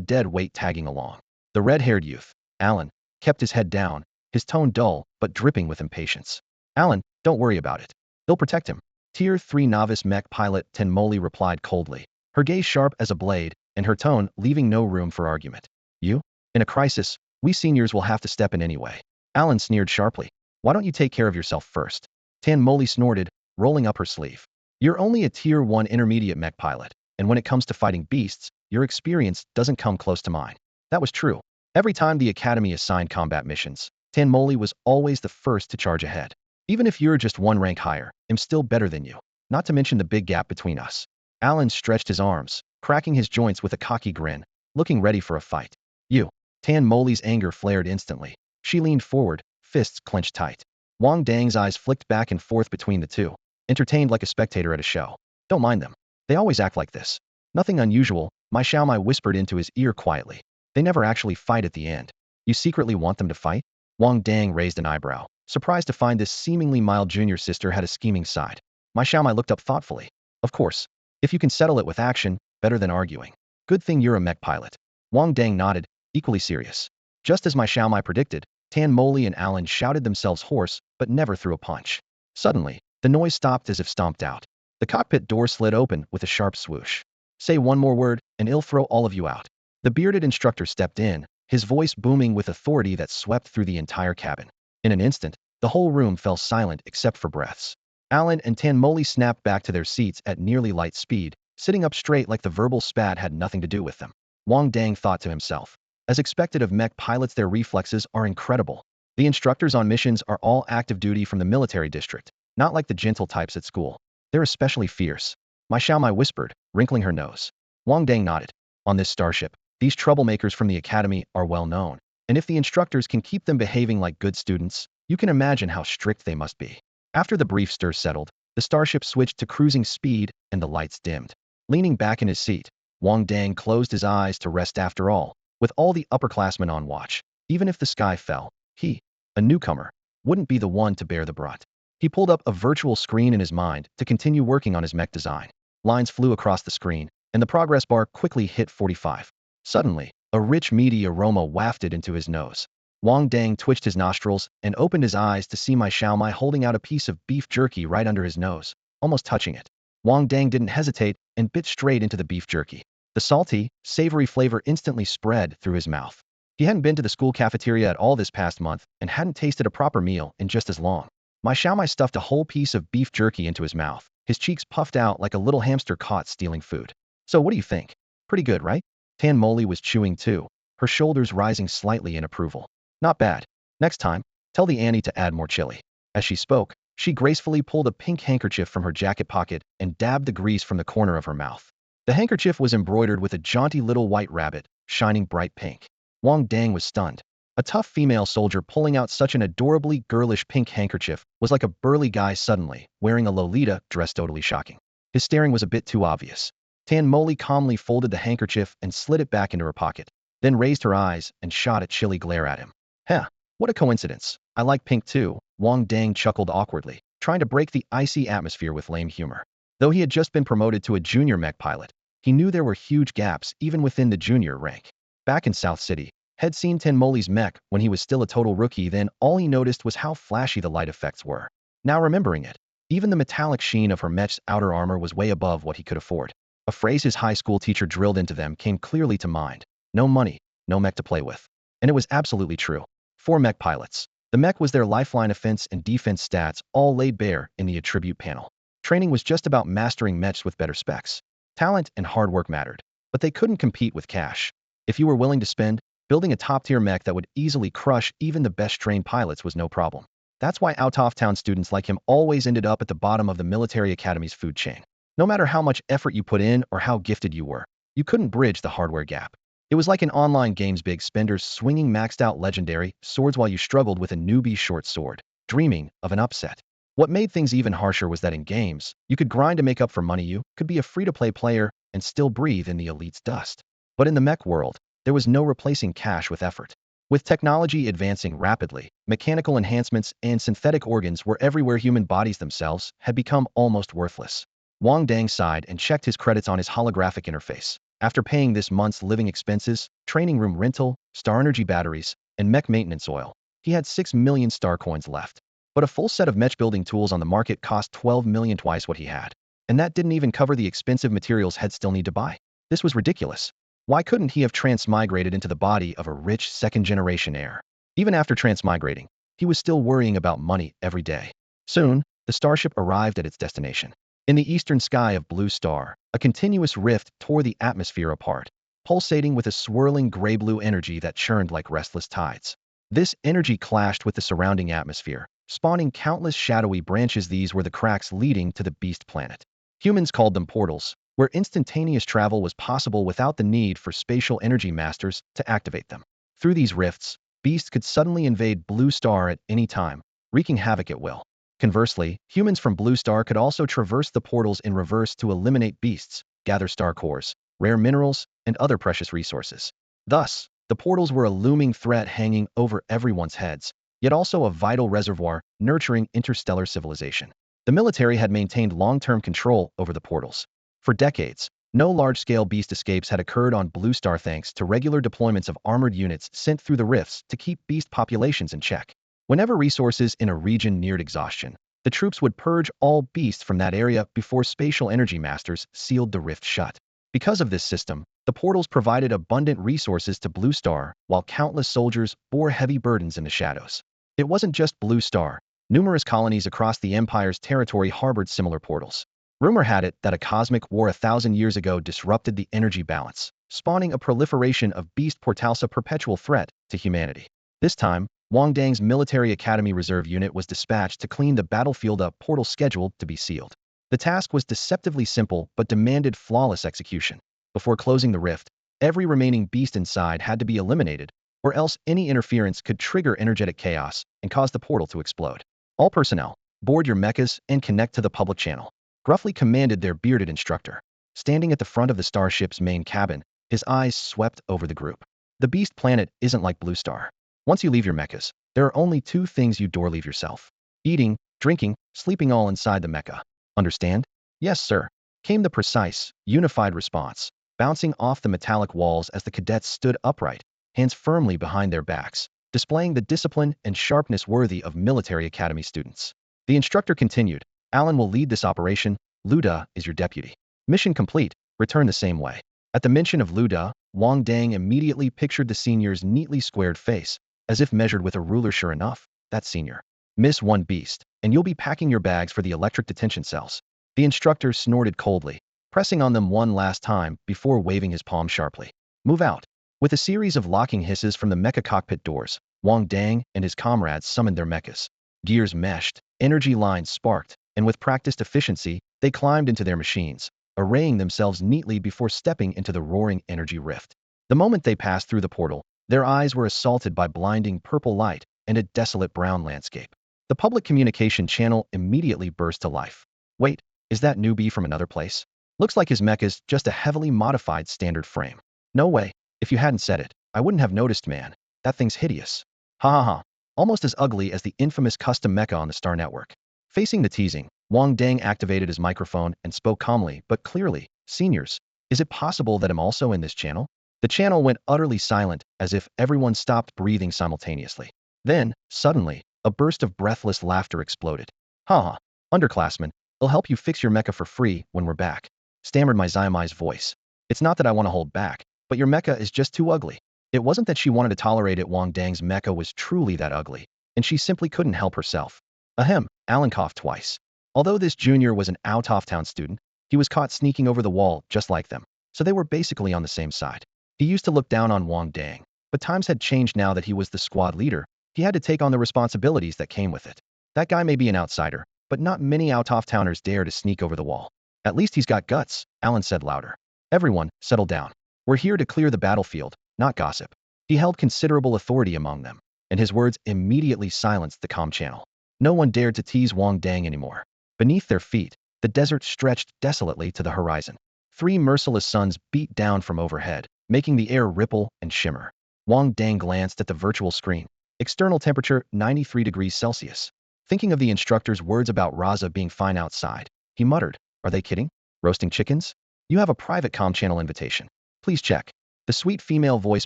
Speaker 1: dead weight tagging along. The red-haired youth, Alan, kept his head down, his tone dull but dripping with impatience. Alan, don't worry about it. They'll protect him. Tier 3 novice mech pilot Tenmoli replied coldly, her gaze sharp as a blade, and her tone leaving no room for argument. You? In a crisis, we seniors will have to step in anyway. Alan sneered sharply. Why don't you take care of yourself first? Tenmoli snorted, rolling up her sleeve. You're only a Tier 1 intermediate mech pilot, and when it comes to fighting beasts, your experience doesn't come close to mine. That was true. Every time the Academy assigned combat missions, Tenmoli was always the first to charge ahead. Even if you're just one rank higher, I'm still better than you. Not to mention the big gap between us. Alan stretched his arms, cracking his joints with a cocky grin, looking ready for a fight. You. Tenmoli's anger flared instantly. She leaned forward, fists clenched tight. Wang Dang's eyes flicked back and forth between the two, entertained like a spectator at a show. Don't mind them. They always act like this. Nothing unusual, my Xiaomai whispered into his ear quietly. They never actually fight at the end. You secretly want them to fight? Wang Dang raised an eyebrow, surprised to find this seemingly mild junior sister had a scheming side. My Xiaomai looked up thoughtfully. Of course. If you can settle it with action, better than arguing. Good thing you're a mech pilot. Wang Dang nodded, equally serious. Just as my Xiaomai predicted, Tenmoli and Alan shouted themselves hoarse, but never threw a punch. Suddenly, the noise stopped as if stomped out. The cockpit door slid open with a sharp swoosh. Say one more word, and I'll throw all of you out. The bearded instructor stepped in, his voice booming with authority that swept through the entire cabin. In an instant, the whole room fell silent except for breaths. Alan and Tenmoli snapped back to their seats at nearly light speed, sitting up straight like the verbal spat had nothing to do with them. Wang Dang thought to himself. As expected of mech pilots, their reflexes are incredible. The instructors on missions are all active duty from the military district, not like the gentle types at school. They're especially fierce. My Xiaomai whispered, wrinkling her nose. Wang Dang nodded. On this starship, these troublemakers from the academy are well known, and if the instructors can keep them behaving like good students, you can imagine how strict they must be. After the brief stir settled, the starship switched to cruising speed and the lights dimmed. Leaning back in his seat, Wang Dang closed his eyes to rest. After all, with all the upperclassmen on watch, even if the sky fell, he, a newcomer, wouldn't be the one to bear the brunt. He pulled up a virtual screen in his mind to continue working on his mech design. Lines flew across the screen, and the progress bar quickly hit 45. Suddenly, a rich meaty aroma wafted into his nose. Wang Dang twitched his nostrils and opened his eyes to see my Xiaomai holding out a piece of beef jerky right under his nose, almost touching it. Wang Dang didn't hesitate and bit straight into the beef jerky. The salty, savory flavor instantly spread through his mouth. He hadn't been to the school cafeteria at all this past month and hadn't tasted a proper meal in just as long. My Xiaomai stuffed a whole piece of beef jerky into his mouth, his cheeks puffed out like a little hamster caught stealing food. So what do you think? Pretty good, right? Tenmoli was chewing too, her shoulders rising slightly in approval. Not bad. Next time, tell the Annie to add more chili. As she spoke, she gracefully pulled a pink handkerchief from her jacket pocket and dabbed the grease from the corner of her mouth. The handkerchief was embroidered with a jaunty little white rabbit, shining bright pink. Wang Dang was stunned. A tough female soldier pulling out such an adorably girlish pink handkerchief was like a burly guy suddenly wearing a Lolita dress, totally shocking. His staring was a bit too obvious. Tenmoli calmly folded the handkerchief and slid it back into her pocket, then raised her eyes and shot a chilly glare at him. Heh, what a coincidence. I like pink too. Wang Dang chuckled awkwardly, trying to break the icy atmosphere with lame humor. Though he had just been promoted to a junior mech pilot, he knew there were huge gaps even within the junior rank. Back in South City, had seen Tenmoli's mech when he was still a total rookie, then all he noticed was how flashy the light effects were. Now remembering it, even the metallic sheen of her mech's outer armor was way above what he could afford. A phrase his high school teacher drilled into them came clearly to mind. No money, no mech to play with. And it was absolutely true. 4 mech pilots. The mech was their lifeline, offense and defense stats all laid bare in the attribute panel. Training was just about mastering mechs with better specs. Talent and hard work mattered, but they couldn't compete with cash. If you were willing to spend, building a top-tier mech that would easily crush even the best-trained pilots was no problem. That's why out-of-town students like him always ended up at the bottom of the military academy's food chain. No matter how much effort you put in or how gifted you were, you couldn't bridge the hardware gap. It was like in online games, big spenders swinging maxed-out legendary swords while you struggled with a newbie short sword, dreaming of an upset. What made things even harsher was that in games, you could grind to make up for money. You could be a free-to-play player and still breathe in the elite's dust. But in the mech world, there was no replacing cash with effort. With technology advancing rapidly, mechanical enhancements and synthetic organs were everywhere. Human bodies themselves had become almost worthless. Wang Dang sighed and checked his credits on his holographic interface. After paying this month's living expenses, training room rental, star energy batteries, and mech maintenance oil, he had 6 million star coins left. But a full set of mech building tools on the market cost 12 million, twice what he had. And that didn't even cover the expensive materials he'd still need to buy. This was ridiculous. Why couldn't he have transmigrated into the body of a rich second-generation heir? Even after transmigrating, he was still worrying about money every day. Soon, the starship arrived at its destination. In the eastern sky of Blue Star, a continuous rift tore the atmosphere apart, pulsating with a swirling gray-blue energy that churned like restless tides. This energy clashed with the surrounding atmosphere, spawning countless shadowy branches. These were the cracks leading to the beast planet. Humans called them portals, where instantaneous travel was possible without the need for spatial energy masters to activate them. Through these rifts, beasts could suddenly invade Blue Star at any time, wreaking havoc at will. Conversely, humans from Blue Star could also traverse the portals in reverse to eliminate beasts, gather star cores, rare minerals, and other precious resources. Thus, the portals were a looming threat hanging over everyone's heads, yet also a vital reservoir nurturing interstellar civilization. The military had maintained long-term control over the portals. For decades, no large-scale beast escapes had occurred on Blue Star thanks to regular deployments of armored units sent through the rifts to keep beast populations in check. Whenever resources in a region neared exhaustion, the troops would purge all beasts from that area before spatial energy masters sealed the rift shut. Because of this system, the portals provided abundant resources to Blue Star, while countless soldiers bore heavy burdens in the shadows. It wasn't just Blue Star. Numerous colonies across the Empire's territory harbored similar portals. Rumor had it that a cosmic war 1,000 years ago disrupted the energy balance, spawning a proliferation of beast portals, a perpetual threat to humanity. This time, Wang Dang's military academy reserve unit was dispatched to clean the battlefield up, portal scheduled to be sealed. The task was deceptively simple but demanded flawless execution. Before closing the rift, every remaining beast inside had to be eliminated, or else any interference could trigger energetic chaos and cause the portal to explode. All personnel, board your mechas and connect to the public channel, gruffly commanded their bearded instructor. Standing at the front of the starship's main cabin, his eyes swept over the group. The beast planet isn't like Blue Star. Once you leave your mechas, there are only two things you door leave yourself: eating, drinking, sleeping, all inside the mecha. Understand? Yes, sir, came the precise, unified response, bouncing off the metallic walls as the cadets stood upright, hands firmly behind their backs, displaying the discipline and sharpness worthy of military academy students. The instructor continued, Alan will lead this operation, Luda is your deputy. Mission complete, return the same way. At the mention of Luda, Wang Dang immediately pictured the senior's neatly squared face, as if measured with a ruler. Sure enough, that's senior. Miss one beast, and you'll be packing your bags for the electric detention cells. The instructor snorted coldly, pressing on them one last time before waving his palm sharply. Move out. With a series of locking hisses from the mecha cockpit doors, Wang Dang and his comrades summoned their mechas. Gears meshed, energy lines sparked, and with practiced efficiency, they climbed into their machines, arraying themselves neatly before stepping into the roaring energy rift. The moment they passed through the portal, their eyes were assaulted by blinding purple light and a desolate brown landscape. The public communication channel immediately burst to life. Wait, is that newbie from another place? Looks like his mech is just a heavily modified standard frame. No way. If you hadn't said it, I wouldn't have noticed, man. That thing's hideous. Ha ha ha. Almost as ugly as the infamous custom mecha on the Star Network. Facing the teasing, Wang Dang activated his microphone and spoke calmly but clearly. Seniors, is it possible that I'm also in this channel? The channel went utterly silent, as if everyone stopped breathing simultaneously. Then, suddenly, a burst of breathless laughter exploded. Ha ha, underclassmen, I'll help you fix your mecha for free when we're back, stammered my Siamese voice. It's not that I want to hold back, but your mecha is just too ugly. It wasn't that she wanted to tolerate it. Wang Dang's mecha was truly that ugly, and she simply couldn't help herself. Ahem, Alan coughed twice. Although this junior was an out-of-town student, he was caught sneaking over the wall just like them, so they were basically on the same side. He used to look down on Wang Dang, but times had changed. Now that he was the squad leader, he had to take on the responsibilities that came with it. That guy may be an outsider, but not many out-of-towners dare to sneak over the wall. At least he's got guts, Alan said louder. Everyone, settle down. We're here to clear the battlefield, not gossip. He held considerable authority among them, and his words immediately silenced the comm channel. No one dared to tease Wang Dang anymore. Beneath their feet, the desert stretched desolately to the horizon. 3 merciless suns beat down from overhead, making the air ripple and shimmer. Wang Dang glanced at the virtual screen. External temperature 93 degrees Celsius. Thinking of the instructor's words about Raza being fine outside, he muttered, are they kidding? Roasting chickens? You have a private comm channel invitation. Please check. The sweet female voice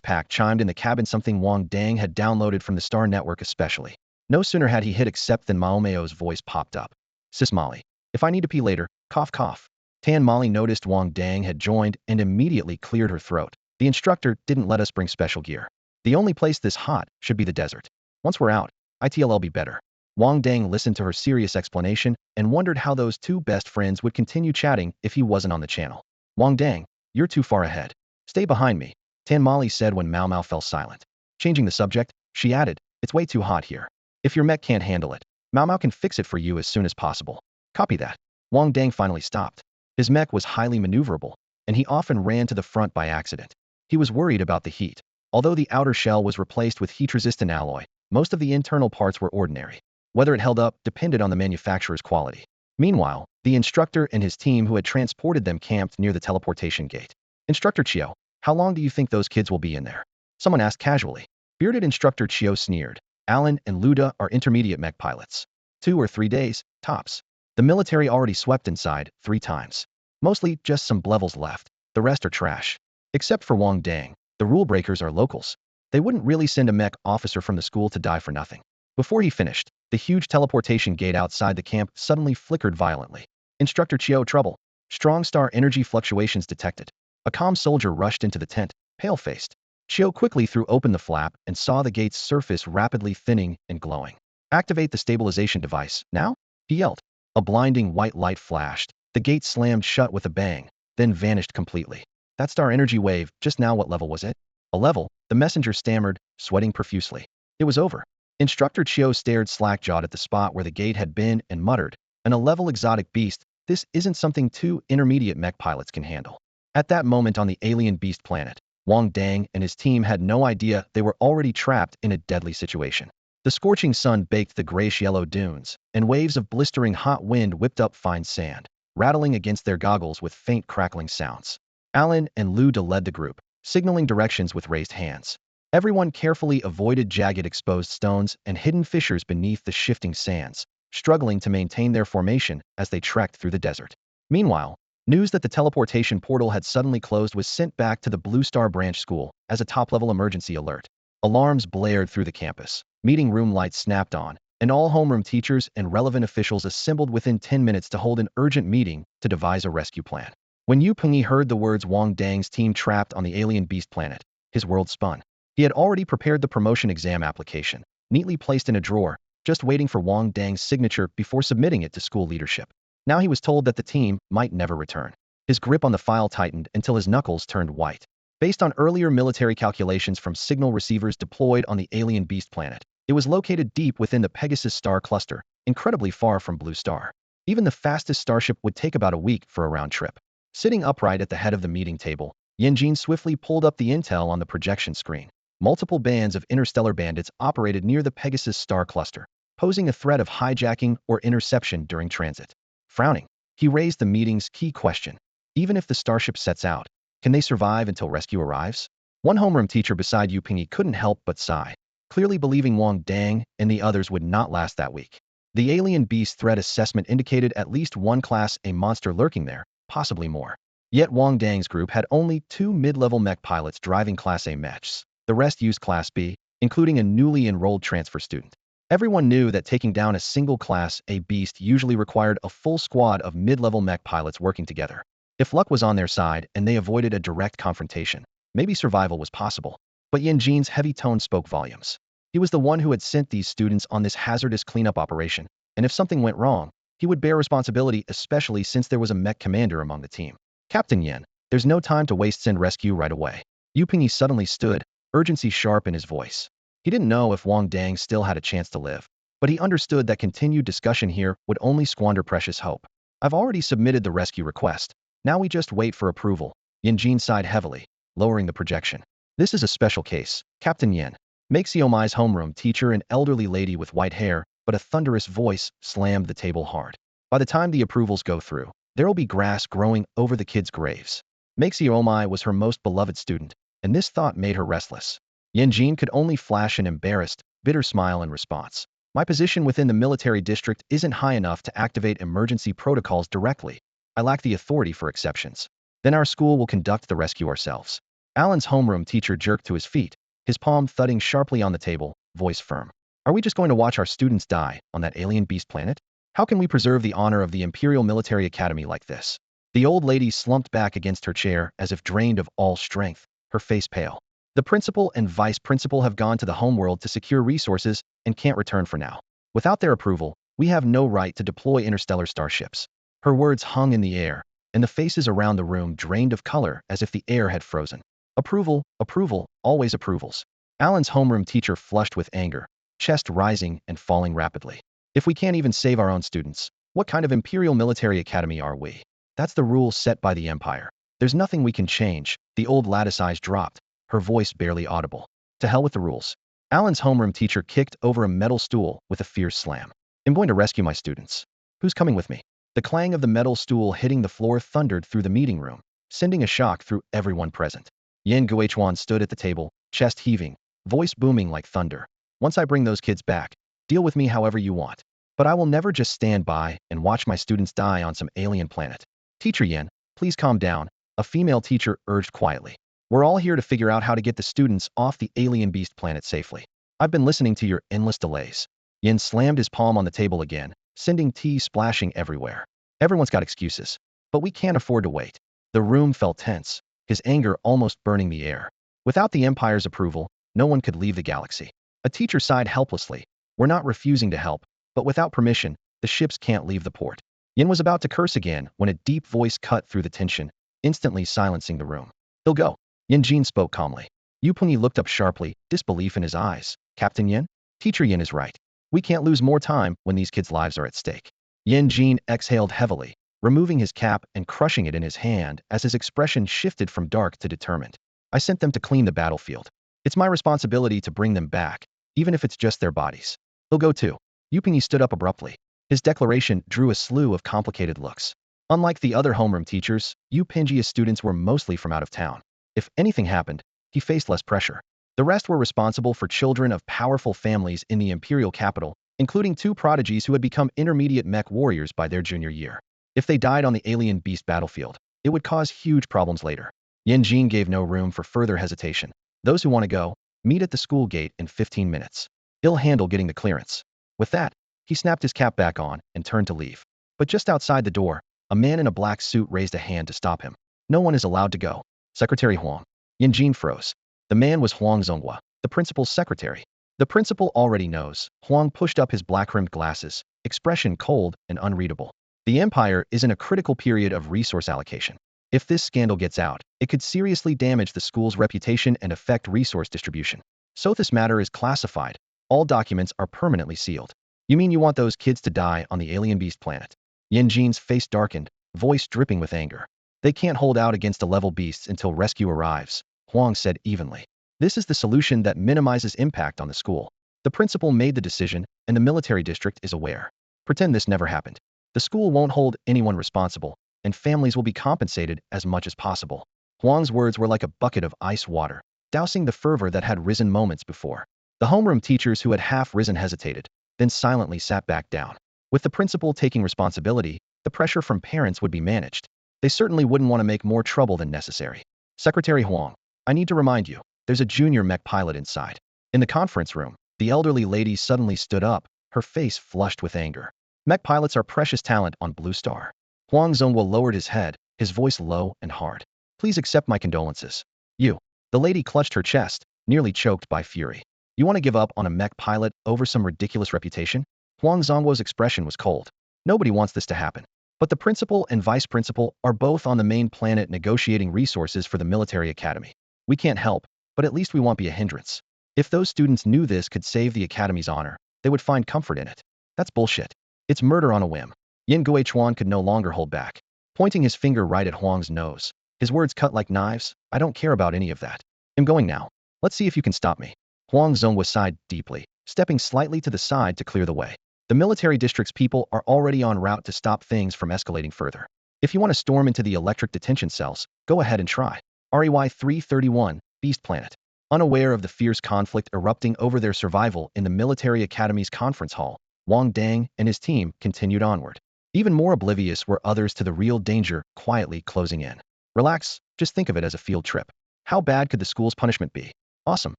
Speaker 1: pack chimed in the cabin, something Wang Dang had downloaded from the Star Network especially. No sooner had he hit accept than Maomeo's voice popped up. Sis Molly. If I need to pee later, cough cough. Tan Molly noticed Wang Dang had joined and immediately cleared her throat. The instructor didn't let us bring special gear. The only place this hot should be the desert. Once we're out, it'll be better. Wang Dang listened to her serious explanation and wondered how those two best friends would continue chatting if he wasn't on the channel. Wang Dang, you're too far ahead. Stay behind me, Tan Molly said when Mao Mao fell silent. Changing the subject, she added, it's way too hot here. If your mech can't handle it, Mao Mao can fix it for you as soon as possible. Copy that. Wang Dang finally stopped. His mech was highly maneuverable, and he often ran to the front by accident. He was worried about the heat. Although the outer shell was replaced with heat-resistant alloy, most of the internal parts were ordinary. Whether it held up depended on the manufacturer's quality. Meanwhile, the instructor and his team who had transported them camped near the teleportation gate. Instructor Chio, how long do you think those kids will be in there? Someone asked casually. Bearded instructor Chio sneered. Alan and Luda are intermediate mech pilots. 2 or 3 days, tops. The military already swept inside 3 times. Mostly just some blevels left. The rest are trash. Except for Wang Dang, the rule breakers are locals. They wouldn't really send a mech officer from the school to die for nothing. Before he finished, the huge teleportation gate outside the camp suddenly flickered violently. Instructor Chio, trouble. Strong star energy fluctuations detected. A calm soldier rushed into the tent, pale-faced. Chio quickly threw open the flap and saw the gate's surface rapidly thinning and glowing. Activate the stabilization device, now? He yelled. A blinding white light flashed. The gate slammed shut with a bang, then vanished completely. That star energy wave, just now what level was it? A level, the messenger stammered, sweating profusely. It was over. Instructor Chio stared slack-jawed at the spot where the gate had been and muttered, an A-level exotic beast, this isn't something 2 intermediate mech pilots can handle. At that moment on the alien beast planet, Wang Dang and his team had no idea they were already trapped in a deadly situation. The scorching sun baked the grayish-yellow dunes, and waves of blistering hot wind whipped up fine sand, rattling against their goggles with faint crackling sounds. Alan and Luda led the group, signaling directions with raised hands. Everyone carefully avoided jagged exposed stones and hidden fissures beneath the shifting sands, struggling to maintain their formation as they trekked through the desert. Meanwhile, news that the teleportation portal had suddenly closed was sent back to the Blue Star Branch School as a top-level emergency alert. Alarms blared through the campus, meeting room lights snapped on, and all homeroom teachers and relevant officials assembled within 10 minutes to hold an urgent meeting to devise a rescue plan. When Yu Pengyi heard the words Wang Dang's team trapped on the alien beast planet, his world spun. He had already prepared the promotion exam application, neatly placed in a drawer, just waiting for Wang Dang's signature before submitting it to school leadership. Now he was told that the team might never return. His grip on the file tightened until his knuckles turned white. Based on earlier military calculations from signal receivers deployed on the alien beast planet, it was located deep within the Pegasus star cluster, incredibly far from Blue Star. Even the fastest starship would take about a week for a round trip. Sitting upright at the head of the meeting table, Yanjin swiftly pulled up the intel on the projection screen. Multiple bands of interstellar bandits operated near the Pegasus star cluster, posing a threat of hijacking or interception during transit. Frowning, he raised the meeting's key question. Even if the starship sets out, can they survive until rescue arrives? One homeroom teacher beside Yu Pengyi couldn't help but sigh, clearly believing Wang Dang and the others would not last that week. The alien beast threat assessment indicated at least one Class A monster lurking there, possibly more. Yet Wang Dang's group had only 2 mid-level mech pilots driving Class A mechs. The rest used Class B, including a newly enrolled transfer student. Everyone knew that taking down a single Class A beast usually required a full squad of mid-level mech pilots working together. If luck was on their side and they avoided a direct confrontation, maybe survival was possible. But Yanjin's heavy tone spoke volumes. He was the one who had sent these students on this hazardous cleanup operation, and if something went wrong, he would bear responsibility, especially since there was a mech commander among the team. Captain Yen, there's no time to waste, send rescue right away. Yu Pengyi suddenly stood, urgency sharp in his voice. He didn't know if Wang Dang still had a chance to live, but he understood that continued discussion here would only squander precious hope. I've already submitted the rescue request. Now we just wait for approval. Yanjin sighed heavily, lowering the projection. This is a special case, Captain Yen. Meixiomai's homeroom teacher, an elderly lady with white hair, but a thunderous voice, slammed the table hard. By the time the approvals go through, there'll be grass growing over the kids' graves. Meixiomai was her most beloved student, and this thought made her restless. Yanjin could only flash an embarrassed, bitter smile in response. My position within the military district isn't high enough to activate emergency protocols directly. I lack the authority for exceptions. Then our school will conduct the rescue ourselves. Alan's homeroom teacher jerked to his feet, his palm thudding sharply on the table, voice firm. Are we just going to watch our students die on that alien beast planet? How can we preserve the honor of the Imperial Military Academy like this? The old lady slumped back against her chair as if drained of all strength, her face pale. The principal and vice principal have gone to the homeworld to secure resources and can't return for now. Without their approval, we have no right to deploy interstellar starships. Her words hung in the air, and the faces around the room drained of color as if the air had frozen. Approval, approval, always approvals. Alan's homeroom teacher flushed with anger, chest rising and falling rapidly. If we can't even save our own students, what kind of Imperial Military Academy are we? That's the rules set by the Empire. There's nothing we can change. The old lattice eyes dropped, her voice barely audible. To hell with the rules. Alan's homeroom teacher kicked over a metal stool with a fierce slam. I'm going to rescue my students. Who's coming with me? The clang of the metal stool hitting the floor thundered through the meeting room, sending a shock through everyone present. Yin Guichuan stood at the table, chest heaving, voice booming like thunder. Once I bring those kids back, deal with me however you want. But I will never just stand by and watch my students die on some alien planet. Teacher Yin, please calm down, a female teacher urged quietly. We're all here to figure out how to get the students off the alien beast planet safely. I've been listening to your endless delays. Yin slammed his palm on the table again, sending tea splashing everywhere. Everyone's got excuses, but we can't afford to wait. The room felt tense, his anger almost burning the air. Without the Empire's approval, no one could leave the galaxy. A teacher sighed helplessly. We're not refusing to help, but without permission, the ships can't leave the port. Yin was about to curse again when a deep voice cut through the tension, instantly silencing the room. They'll go. Yin Jin spoke calmly. Yu Punyi looked up sharply, disbelief in his eyes. Captain Yin? Teacher Yin is right. We can't lose more time when these kids' lives are at stake. Yin Jin exhaled heavily, removing his cap and crushing it in his hand as his expression shifted from dark to determined. I sent them to clean the battlefield. It's my responsibility to bring them back, even if it's just their bodies. They'll go too. Yu Punyi stood up abruptly. His declaration drew a slew of complicated looks. Unlike the other homeroom teachers, Yu Pinji's students were mostly from out of town. If anything happened, he faced less pressure. The rest were responsible for children of powerful families in the imperial capital, including two prodigies who had become intermediate mech warriors by their junior year. If they died on the alien beast battlefield, it would cause huge problems later. Yin Jin gave no room for further hesitation. Those who want to go, meet at the school gate in 15 minutes. He'll handle getting the clearance. With that, he snapped his cap back on and turned to leave. But just outside the door, a man in a black suit raised a hand to stop him. No one is allowed to go. Secretary Huang. Yin Jin froze. The man was Huang Zonghua, the principal's secretary. The principal already knows. Huang pushed up his black-rimmed glasses, expression cold and unreadable. The Empire is in a critical period of resource allocation. If this scandal gets out, it could seriously damage the school's reputation and affect resource distribution. So this matter is classified. All documents are permanently sealed. You mean you want those kids to die on the alien beast planet? Yin Jin's face darkened, voice dripping with anger. They can't hold out against a level beasts until rescue arrives, Huang said evenly. This is the solution that minimizes impact on the school. The principal made the decision, and the military district is aware. Pretend this never happened. The school won't hold anyone responsible, and families will be compensated as much as possible. Huang's words were like a bucket of ice water, dousing the fervor that had risen moments before. The homeroom teachers who had half risen hesitated, then silently sat back down. With the principal taking responsibility, the pressure from parents would be managed. They certainly wouldn't want to make more trouble than necessary. Secretary Huang, I need to remind you, there's a junior mech pilot inside. In the conference room, the elderly lady suddenly stood up, her face flushed with anger. Mech pilots are precious talent on Blue Star. Huang Zonghua lowered his head, his voice low and hard. Please accept my condolences. You. The lady clutched her chest, nearly choked by fury. You want to give up on a mech pilot over some ridiculous reputation? Huang Zonghua's expression was cold. Nobody wants this to happen. But the principal and vice principal are both on the main planet negotiating resources for the military academy. We can't help, but at least we won't be a hindrance. If those students knew this could save the academy's honor, they would find comfort in it. That's bullshit. It's murder on a whim. Yin Guichuan could no longer hold back, pointing his finger right at Huang's nose. His words cut like knives. I don't care about any of that. I'm going now. Let's see if you can stop me. Huang Zonghua sighed deeply, stepping slightly to the side to clear the way. The military district's people are already en route to stop things from escalating further. If you want to storm into the electric detention cells, go ahead and try. REY 331, Beast Planet. Unaware of the fierce conflict erupting over their survival in the military academy's conference hall, Wang Dang and his team continued onward. Even more oblivious were others to the real danger quietly closing in. Relax, just think of it as a field trip. How bad could the school's punishment be? Awesome.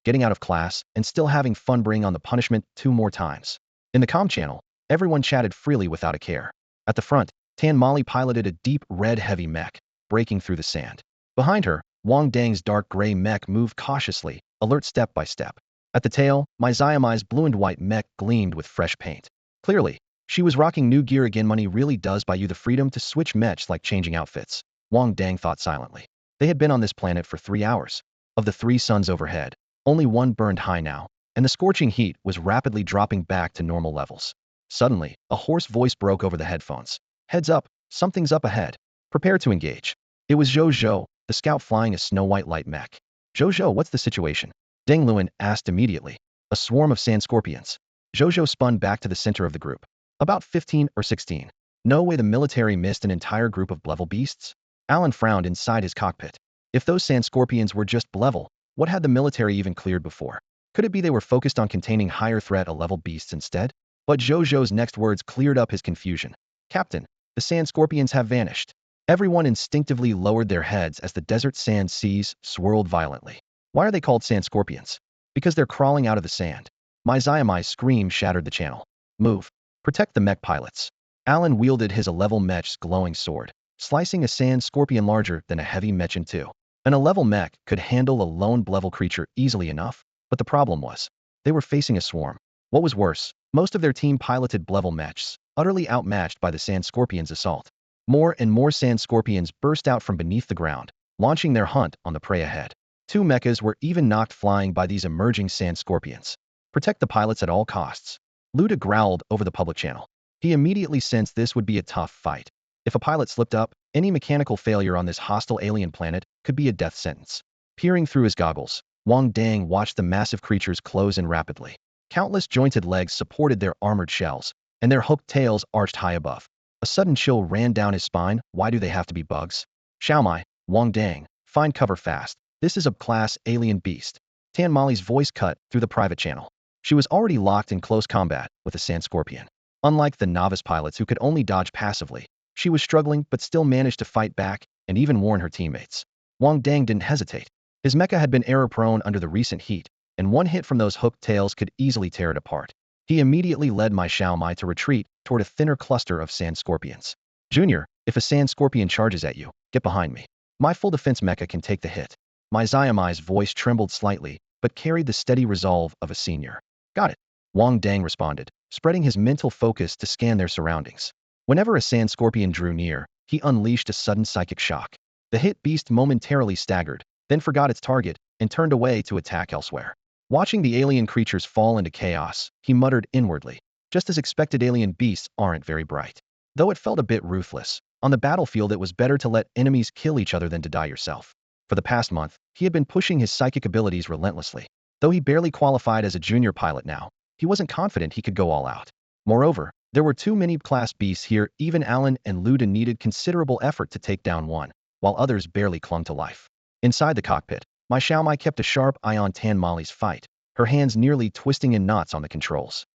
Speaker 1: getting out of class, and still having fun bringing on the punishment 2 more times. In the comm channel, everyone chatted freely without a care. At the front, Tan Mali piloted a deep red heavy mech, breaking through the sand. Behind her, Wang Dang's dark gray mech moved cautiously, alert step by step. At the tail, my Xiaomai's blue and white mech gleamed with fresh paint. Clearly, she was rocking new gear again. Money really does buy you the freedom to switch mechs like changing outfits, Wang Dang thought silently. They had been on this planet for 3 hours. Of the 3 suns overhead, only one burned high now, and the scorching heat was rapidly dropping back to normal levels. Suddenly, a hoarse voice broke over the headphones. Heads up, something's up ahead. Prepare to engage. It was Zhou Zhou, the scout flying a snow-white light mech. Zhou Zhou, what's the situation? Deng Luan asked immediately. A swarm of sand scorpions. Zhou Zhou spun back to the center of the group. About 15 or 16. No way the military missed an entire group of Blevel beasts? Alan frowned inside his cockpit. If those sand scorpions were just Blevel, what had the military even cleared before? Could it be they were focused on containing higher threat level beasts instead? But Zhou Zhou's next words cleared up his confusion. Captain, the sand scorpions have vanished. Everyone instinctively lowered their heads as the desert sand seas swirled violently. Why are they called sand scorpions? Because they're crawling out of the sand. My Xiaomai's scream shattered the channel. Move. Protect the mech pilots. Alan wielded his A-level mech's glowing sword, slicing a sand scorpion larger than a heavy mech in 2. An A-level mech could handle a lone Blevel creature easily enough, but the problem was, they were facing a swarm. What was worse, most of their team piloted Blevel mechs, utterly outmatched by the sand scorpion's assault. More and more sand scorpions burst out from beneath the ground, launching their hunt on the prey ahead. 2 mechas were even knocked flying by these emerging sand scorpions. Protect the pilots at all costs. Luda growled over the public channel. He immediately sensed this would be a tough fight. If a pilot slipped up, any mechanical failure on this hostile alien planet could be a death sentence. Peering through his goggles, Wang Dang watched the massive creatures close in rapidly. Countless jointed legs supported their armored shells, and their hooked tails arched high above. A sudden chill ran down his spine. Why do they have to be bugs? Xiaomai, Wang Dang, find cover fast. This is a class alien beast. Tan Mali's voice cut through the private channel. She was already locked in close combat with a sand scorpion. Unlike the novice pilots who could only dodge passively, she was struggling but still managed to fight back and even warn her teammates. Wang Dang didn't hesitate. His mecha had been error-prone under the recent heat, and one hit from those hooked tails could easily tear it apart. He immediately led my Xiaomai to retreat toward a thinner cluster of sand scorpions. Junior, if a sand scorpion charges at you, get behind me. My full defense mecha can take the hit. My Xiaomai's voice trembled slightly, but carried the steady resolve of a senior. Got it, Wang Dang responded, spreading his mental focus to scan their surroundings. Whenever a sand scorpion drew near, he unleashed a sudden psychic shock. The hit beast momentarily staggered, then forgot its target, and turned away to attack elsewhere. Watching the alien creatures fall into chaos, he muttered inwardly. Just as expected, alien beasts aren't very bright. Though it felt a bit ruthless, on the battlefield it was better to let enemies kill each other than to die yourself. For the past month, he had been pushing his psychic abilities relentlessly. Though he barely qualified as a junior pilot now, he wasn't confident he could go all out. Moreover, there were too many class beasts here. Even Alan and Luda needed considerable effort to take down one, while others barely clung to life. Inside the cockpit, my Xiaomai kept a sharp eye on Tan Mali's fight, her hands nearly twisting in knots on the controls.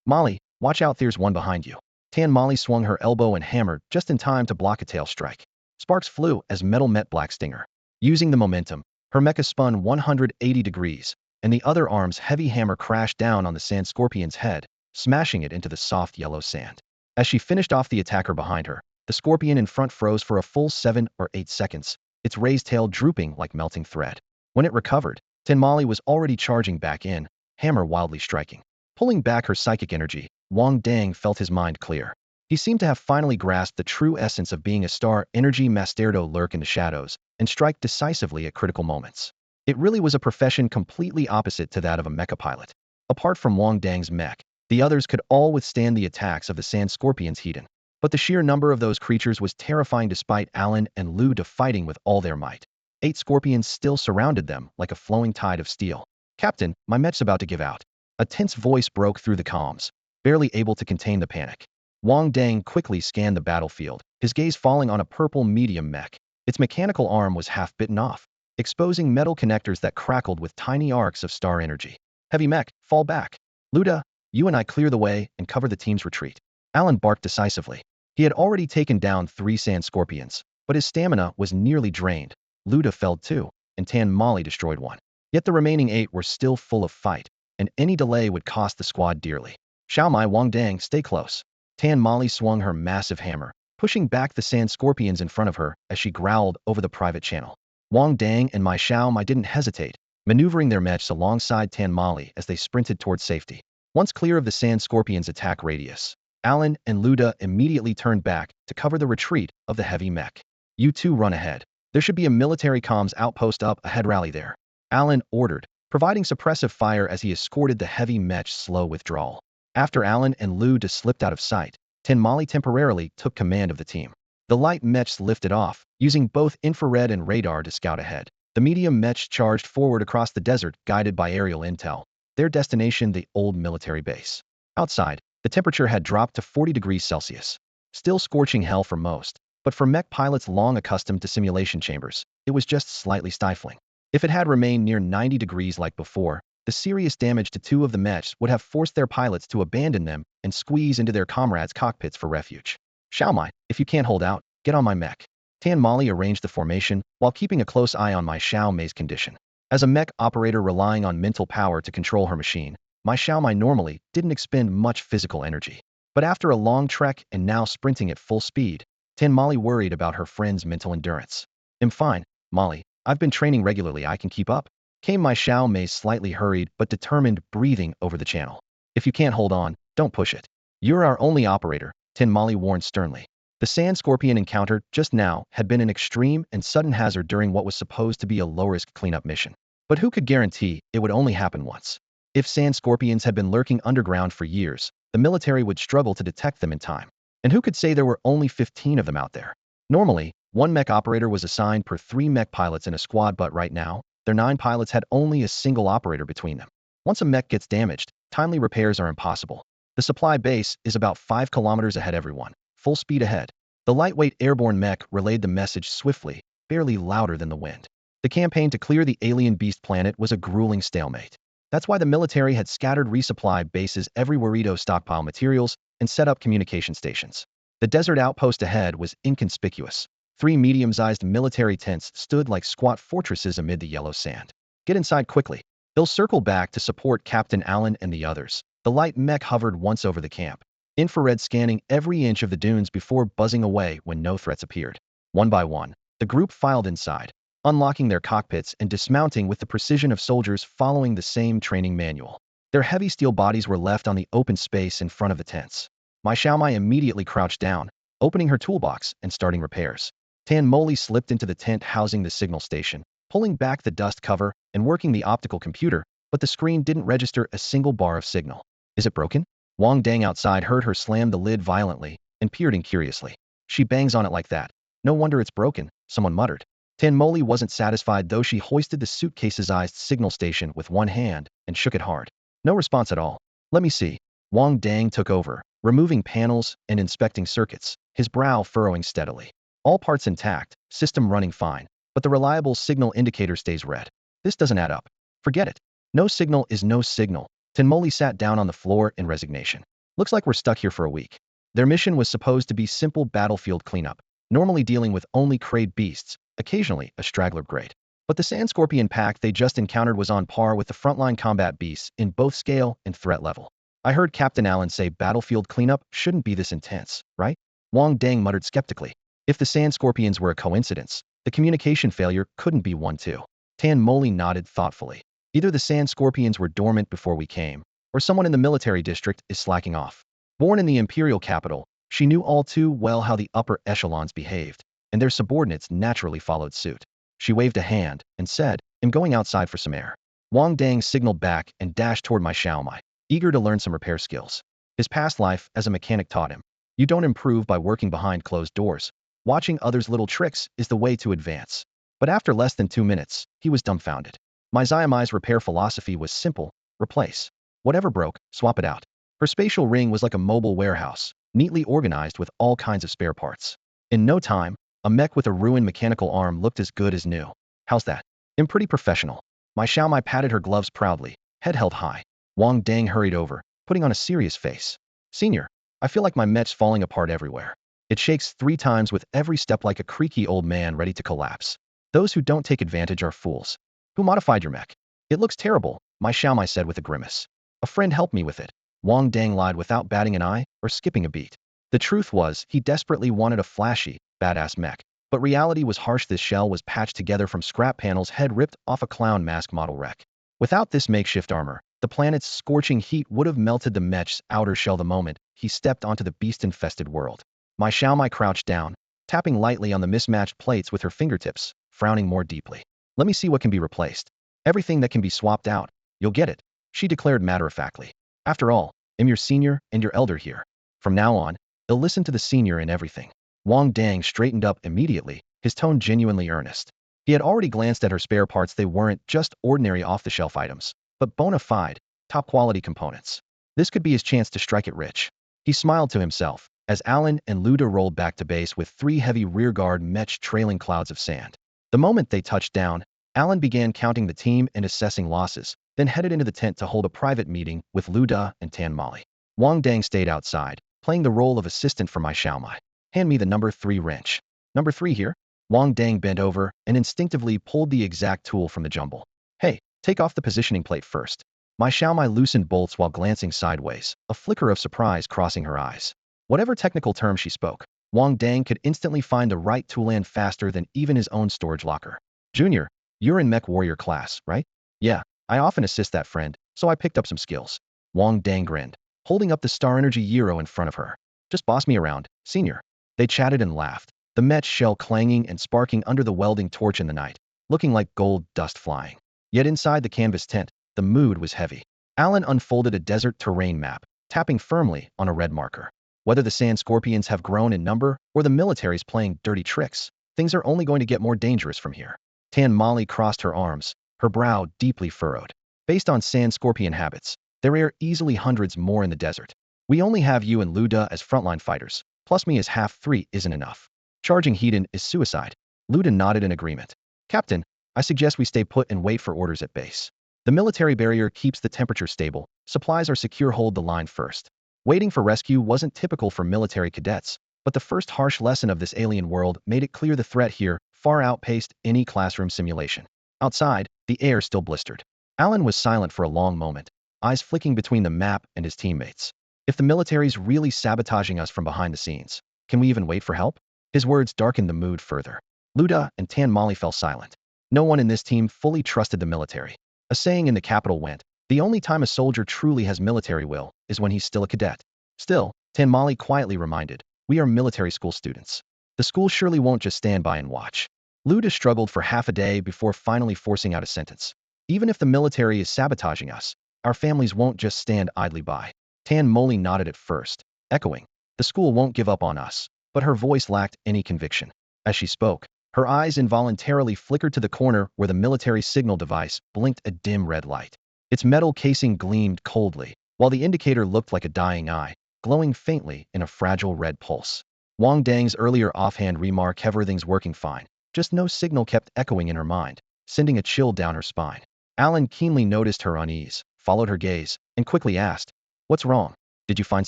Speaker 1: Mali, watch out, there's one behind you. Tan Mali swung her elbow and hammered just in time to block a tail strike. Sparks flew as metal met Black Stinger. Using the momentum, her mecha spun 180 degrees, and the other arm's heavy hammer crashed down on the sand scorpion's head, smashing it into the soft yellow sand. As she finished off the attacker behind her, the scorpion in front froze for a full 7 or 8 seconds, its raised tail drooping like melting thread. When it recovered, Tan Mali was already charging back in, hammer wildly striking. Pulling back her psychic energy, Wang Dang felt his mind clear. He seemed to have finally grasped the true essence of being a star. Energy Masterdo lurk in the shadows and strike decisively at critical moments. It really was a profession completely opposite to that of a mecha pilot. Apart from Wang Dang's mech, the others could all withstand the attacks of the sand scorpion's Hedon. But the sheer number of those creatures was terrifying despite Alan and Luda fighting with all their might. 8 scorpions still surrounded them like a flowing tide of steel. Captain, my mech's about to give out. A tense voice broke through the comms, barely able to contain the panic. Wang Dang quickly scanned the battlefield, his gaze falling on a purple medium mech. Its mechanical arm was half bitten off, exposing metal connectors that crackled with tiny arcs of star energy. Heavy mech, fall back. Luda, you and I clear the way and cover the team's retreat. Alan barked decisively. He had already taken down 3 sand scorpions, but his stamina was nearly drained. Luda felled 2, and Tan Mali destroyed 1. Yet the remaining 8 were still full of fight, and any delay would cost the squad dearly. Xiaomai, Wang Dang, stay close. Tan Molly swung her massive hammer, pushing back the sand scorpions in front of her as she growled over the private channel. Wang Dang and my Xiaomai didn't hesitate, maneuvering their mechs alongside Tan Molly as they sprinted towards safety. Once clear of the sand scorpion's attack radius, Alan and Luda immediately turned back to cover the retreat of the heavy mech. You two run ahead. There should be a military comms outpost up ahead. Rally there, Alan ordered, providing suppressive fire as he escorted the heavy mech's slow withdrawal. After Alan and Luda slipped out of sight, Tan Molly temporarily took command of the team. The light mechs lifted off, using both infrared and radar to scout ahead. The medium mechs charged forward across the desert, guided by aerial intel. Their destination, the old military base. Outside, the temperature had dropped to 40 degrees Celsius. Still scorching hell for most, but for mech pilots long accustomed to simulation chambers, it was just slightly stifling. If it had remained near 90 degrees like before, the serious damage to 2 of the mechs would have forced their pilots to abandon them and squeeze into their comrades' cockpits for refuge. Xiaomai, if you can't hold out, get on my mech. Tan Molly arranged the formation while keeping a close eye on my Xiaomai's condition. As a mech operator relying on mental power to control her machine, my Xiaomai normally didn't expend much physical energy. But after a long trek and now sprinting at full speed, Tan Molly worried about her friend's mental endurance. I'm fine, Molly. I've been training regularly. I can keep up. Came my Xiaomai's slightly hurried but determined breathing over the channel. If you can't hold on, don't push it. You're our only operator, Tan Molly warned sternly. The sand scorpion encounter just now had been an extreme and sudden hazard during what was supposed to be a low-risk cleanup mission. But who could guarantee it would only happen once? If sand scorpions had been lurking underground for years, the military would struggle to detect them in time. And who could say there were only 15 of them out there? Normally, 1 mech operator was assigned per 3 mech pilots in a squad, but right now, their 9 pilots had only a single operator between them. Once a mech gets damaged, timely repairs are impossible. The supply base is about 5 kilometers ahead. Everyone, full speed ahead. The lightweight airborne mech relayed the message swiftly, barely louder than the wind. The campaign to clear the alien beast planet was a grueling stalemate. That's why the military had scattered resupply bases everywhere to stockpile materials and set up communication stations. The desert outpost ahead was inconspicuous. 3 medium-sized military tents stood like squat fortresses amid the yellow sand. Get inside quickly. They'll circle back to support Captain Allen and the others. The light mech hovered once over the camp, infrared scanning every inch of the dunes before buzzing away when no threats appeared. One by one, the group filed inside, unlocking their cockpits and dismounting with the precision of soldiers following the same training manual. Their heavy steel bodies were left on the open space in front of the tents. My Xiaomai immediately crouched down, opening her toolbox and starting repairs. Tan Molly slipped into the tent housing the signal station, pulling back the dust cover and working the optical computer, but the screen didn't register a single bar of signal. Is it broken? Wang Dang outside heard her slam the lid violently and peered in curiously. She bangs on it like that. No wonder it's broken, someone muttered. Tan Molly wasn't satisfied though. She hoisted the suitcase-sized signal station with one hand and shook it hard. No response at all. Let me see. Wang Dang took over, removing panels and inspecting circuits, his brow furrowing steadily. All parts intact, system running fine, but the reliable signal indicator stays red. This doesn't add up. Forget it. No signal is no signal. Tan Molly sat down on the floor in resignation. Looks like we're stuck here for a week. Their mission was supposed to be simple battlefield cleanup, normally dealing with only crate beasts, occasionally a straggler grade. But the sand scorpion pack they just encountered was on par with the frontline combat beasts in both scale and threat level. I heard Captain Allen say battlefield cleanup shouldn't be this intense, right? Wang Dang muttered skeptically. If the sand scorpions were a coincidence, the communication failure couldn't be one too. Tan Molly nodded thoughtfully. Either the sand scorpions were dormant before we came, or someone in the military district is slacking off. Born in the imperial capital, she knew all too well how the upper echelons behaved, and their subordinates naturally followed suit. She waved a hand and said, I'm going outside for some air. Wang Dang signaled back and dashed toward my Xiaomai, eager to learn some repair skills. His past life as a mechanic taught him, you don't improve by working behind closed doors. Watching others' little tricks is the way to advance. But after less than 2 minutes, he was dumbfounded. My Xiaomai's repair philosophy was simple: replace. Whatever broke, swap it out. Her spatial ring was like a mobile warehouse, neatly organized with all kinds of spare parts. In no time, a mech with a ruined mechanical arm looked as good as new. How's that? I'm pretty professional. My Xiaomai patted her gloves proudly, head held high. Wang Dang hurried over, putting on a serious face. Senior, I feel like my mech's falling apart everywhere. It shakes 3 times with every step like a creaky old man ready to collapse. Those who don't take advantage are fools. Who modified your mech? It looks terrible, my Xiaomai said with a grimace. A friend helped me with it. Wang Dang lied without batting an eye or skipping a beat. The truth was, he desperately wanted a flashy, badass mech. But reality was harsh. This shell was patched together from scrap panels head ripped off a clown mask model wreck. Without this makeshift armor, the planet's scorching heat would have melted the mech's outer shell the moment he stepped onto the beast-infested world. My Xiaomai crouched down, tapping lightly on the mismatched plates with her fingertips, frowning more deeply. Let me see what can be replaced. Everything that can be swapped out. You'll get it, she declared matter-of-factly. After all, I'm your senior and your elder here. From now on, they'll listen to the senior in everything. Wang Dang straightened up immediately, his tone genuinely earnest. He had already glanced at her spare parts. They weren't just ordinary off-the-shelf items, but bona fide, top-quality components. This could be his chance to strike it rich. He smiled to himself, as Alan and Luda rolled back to base with 3 heavy rearguard mechs trailing clouds of sand. The moment they touched down, Alan began counting the team and assessing losses, then headed into the tent to hold a private meeting with Luda and Tan Molly. Wang Dang stayed outside, playing the role of assistant for my Xiaomai. Hand me the number 3 wrench. Number 3 here? Wang Dang bent over and instinctively pulled the exact tool from the jumble. Hey, take off the positioning plate first. My Xiaomai loosened bolts while glancing sideways, a flicker of surprise crossing her eyes. Whatever technical term she spoke, Wang Dang could instantly find the right tool and faster than even his own storage locker. Junior, you're in Mech Warrior class, right? Yeah, I often assist that friend, so I picked up some skills. Wang Dang grinned, holding up the Star Energy Euro in front of her. Just boss me around, senior. They chatted and laughed, the mech shell clanging and sparking under the welding torch in the night, looking like gold dust flying. Yet inside the canvas tent, the mood was heavy. Alan unfolded a desert terrain map, tapping firmly on a red marker. Whether the sand scorpions have grown in number or the military's playing dirty tricks, things are only going to get more dangerous from here. Tan Molly crossed her arms, her brow deeply furrowed. Based on sand scorpion habits, there are easily hundreds more in the desert. We only have you and Luda as frontline fighters, plus me as half 3 isn't enough. Charging Hedon is suicide. Luda nodded in agreement. Captain, I suggest we stay put and wait for orders at base. The military barrier keeps the temperature stable, supplies are secure. Hold the line first. Waiting for rescue wasn't typical for military cadets, but the first harsh lesson of this alien world made it clear the threat here far outpaced any classroom simulation. Outside, the air still blistered. Alan was silent for a long moment, eyes flicking between the map and his teammates. If the military's really sabotaging us from behind the scenes, can we even wait for help? His words darkened the mood further. Luda and Tan Molly fell silent. No one in this team fully trusted the military. A saying in the capital went, the only time a soldier truly has military will is when he's still a cadet. Still, Tan Molly quietly reminded, we are military school students. The school surely won't just stand by and watch. Luda struggled for half a day before finally forcing out a sentence. Even if the military is sabotaging us, our families won't just stand idly by. Tan Molly nodded at first, echoing, the school won't give up on us, but her voice lacked any conviction. As she spoke, her eyes involuntarily flickered to the corner where the military signal device blinked a dim red light. Its metal casing gleamed coldly, while the indicator looked like a dying eye, glowing faintly in a fragile red pulse. Wang Dang's earlier offhand remark, everything's working fine, just no signal, kept echoing in her mind, sending a chill down her spine. Alan keenly noticed her unease, followed her gaze, and quickly asked, what's wrong? Did you find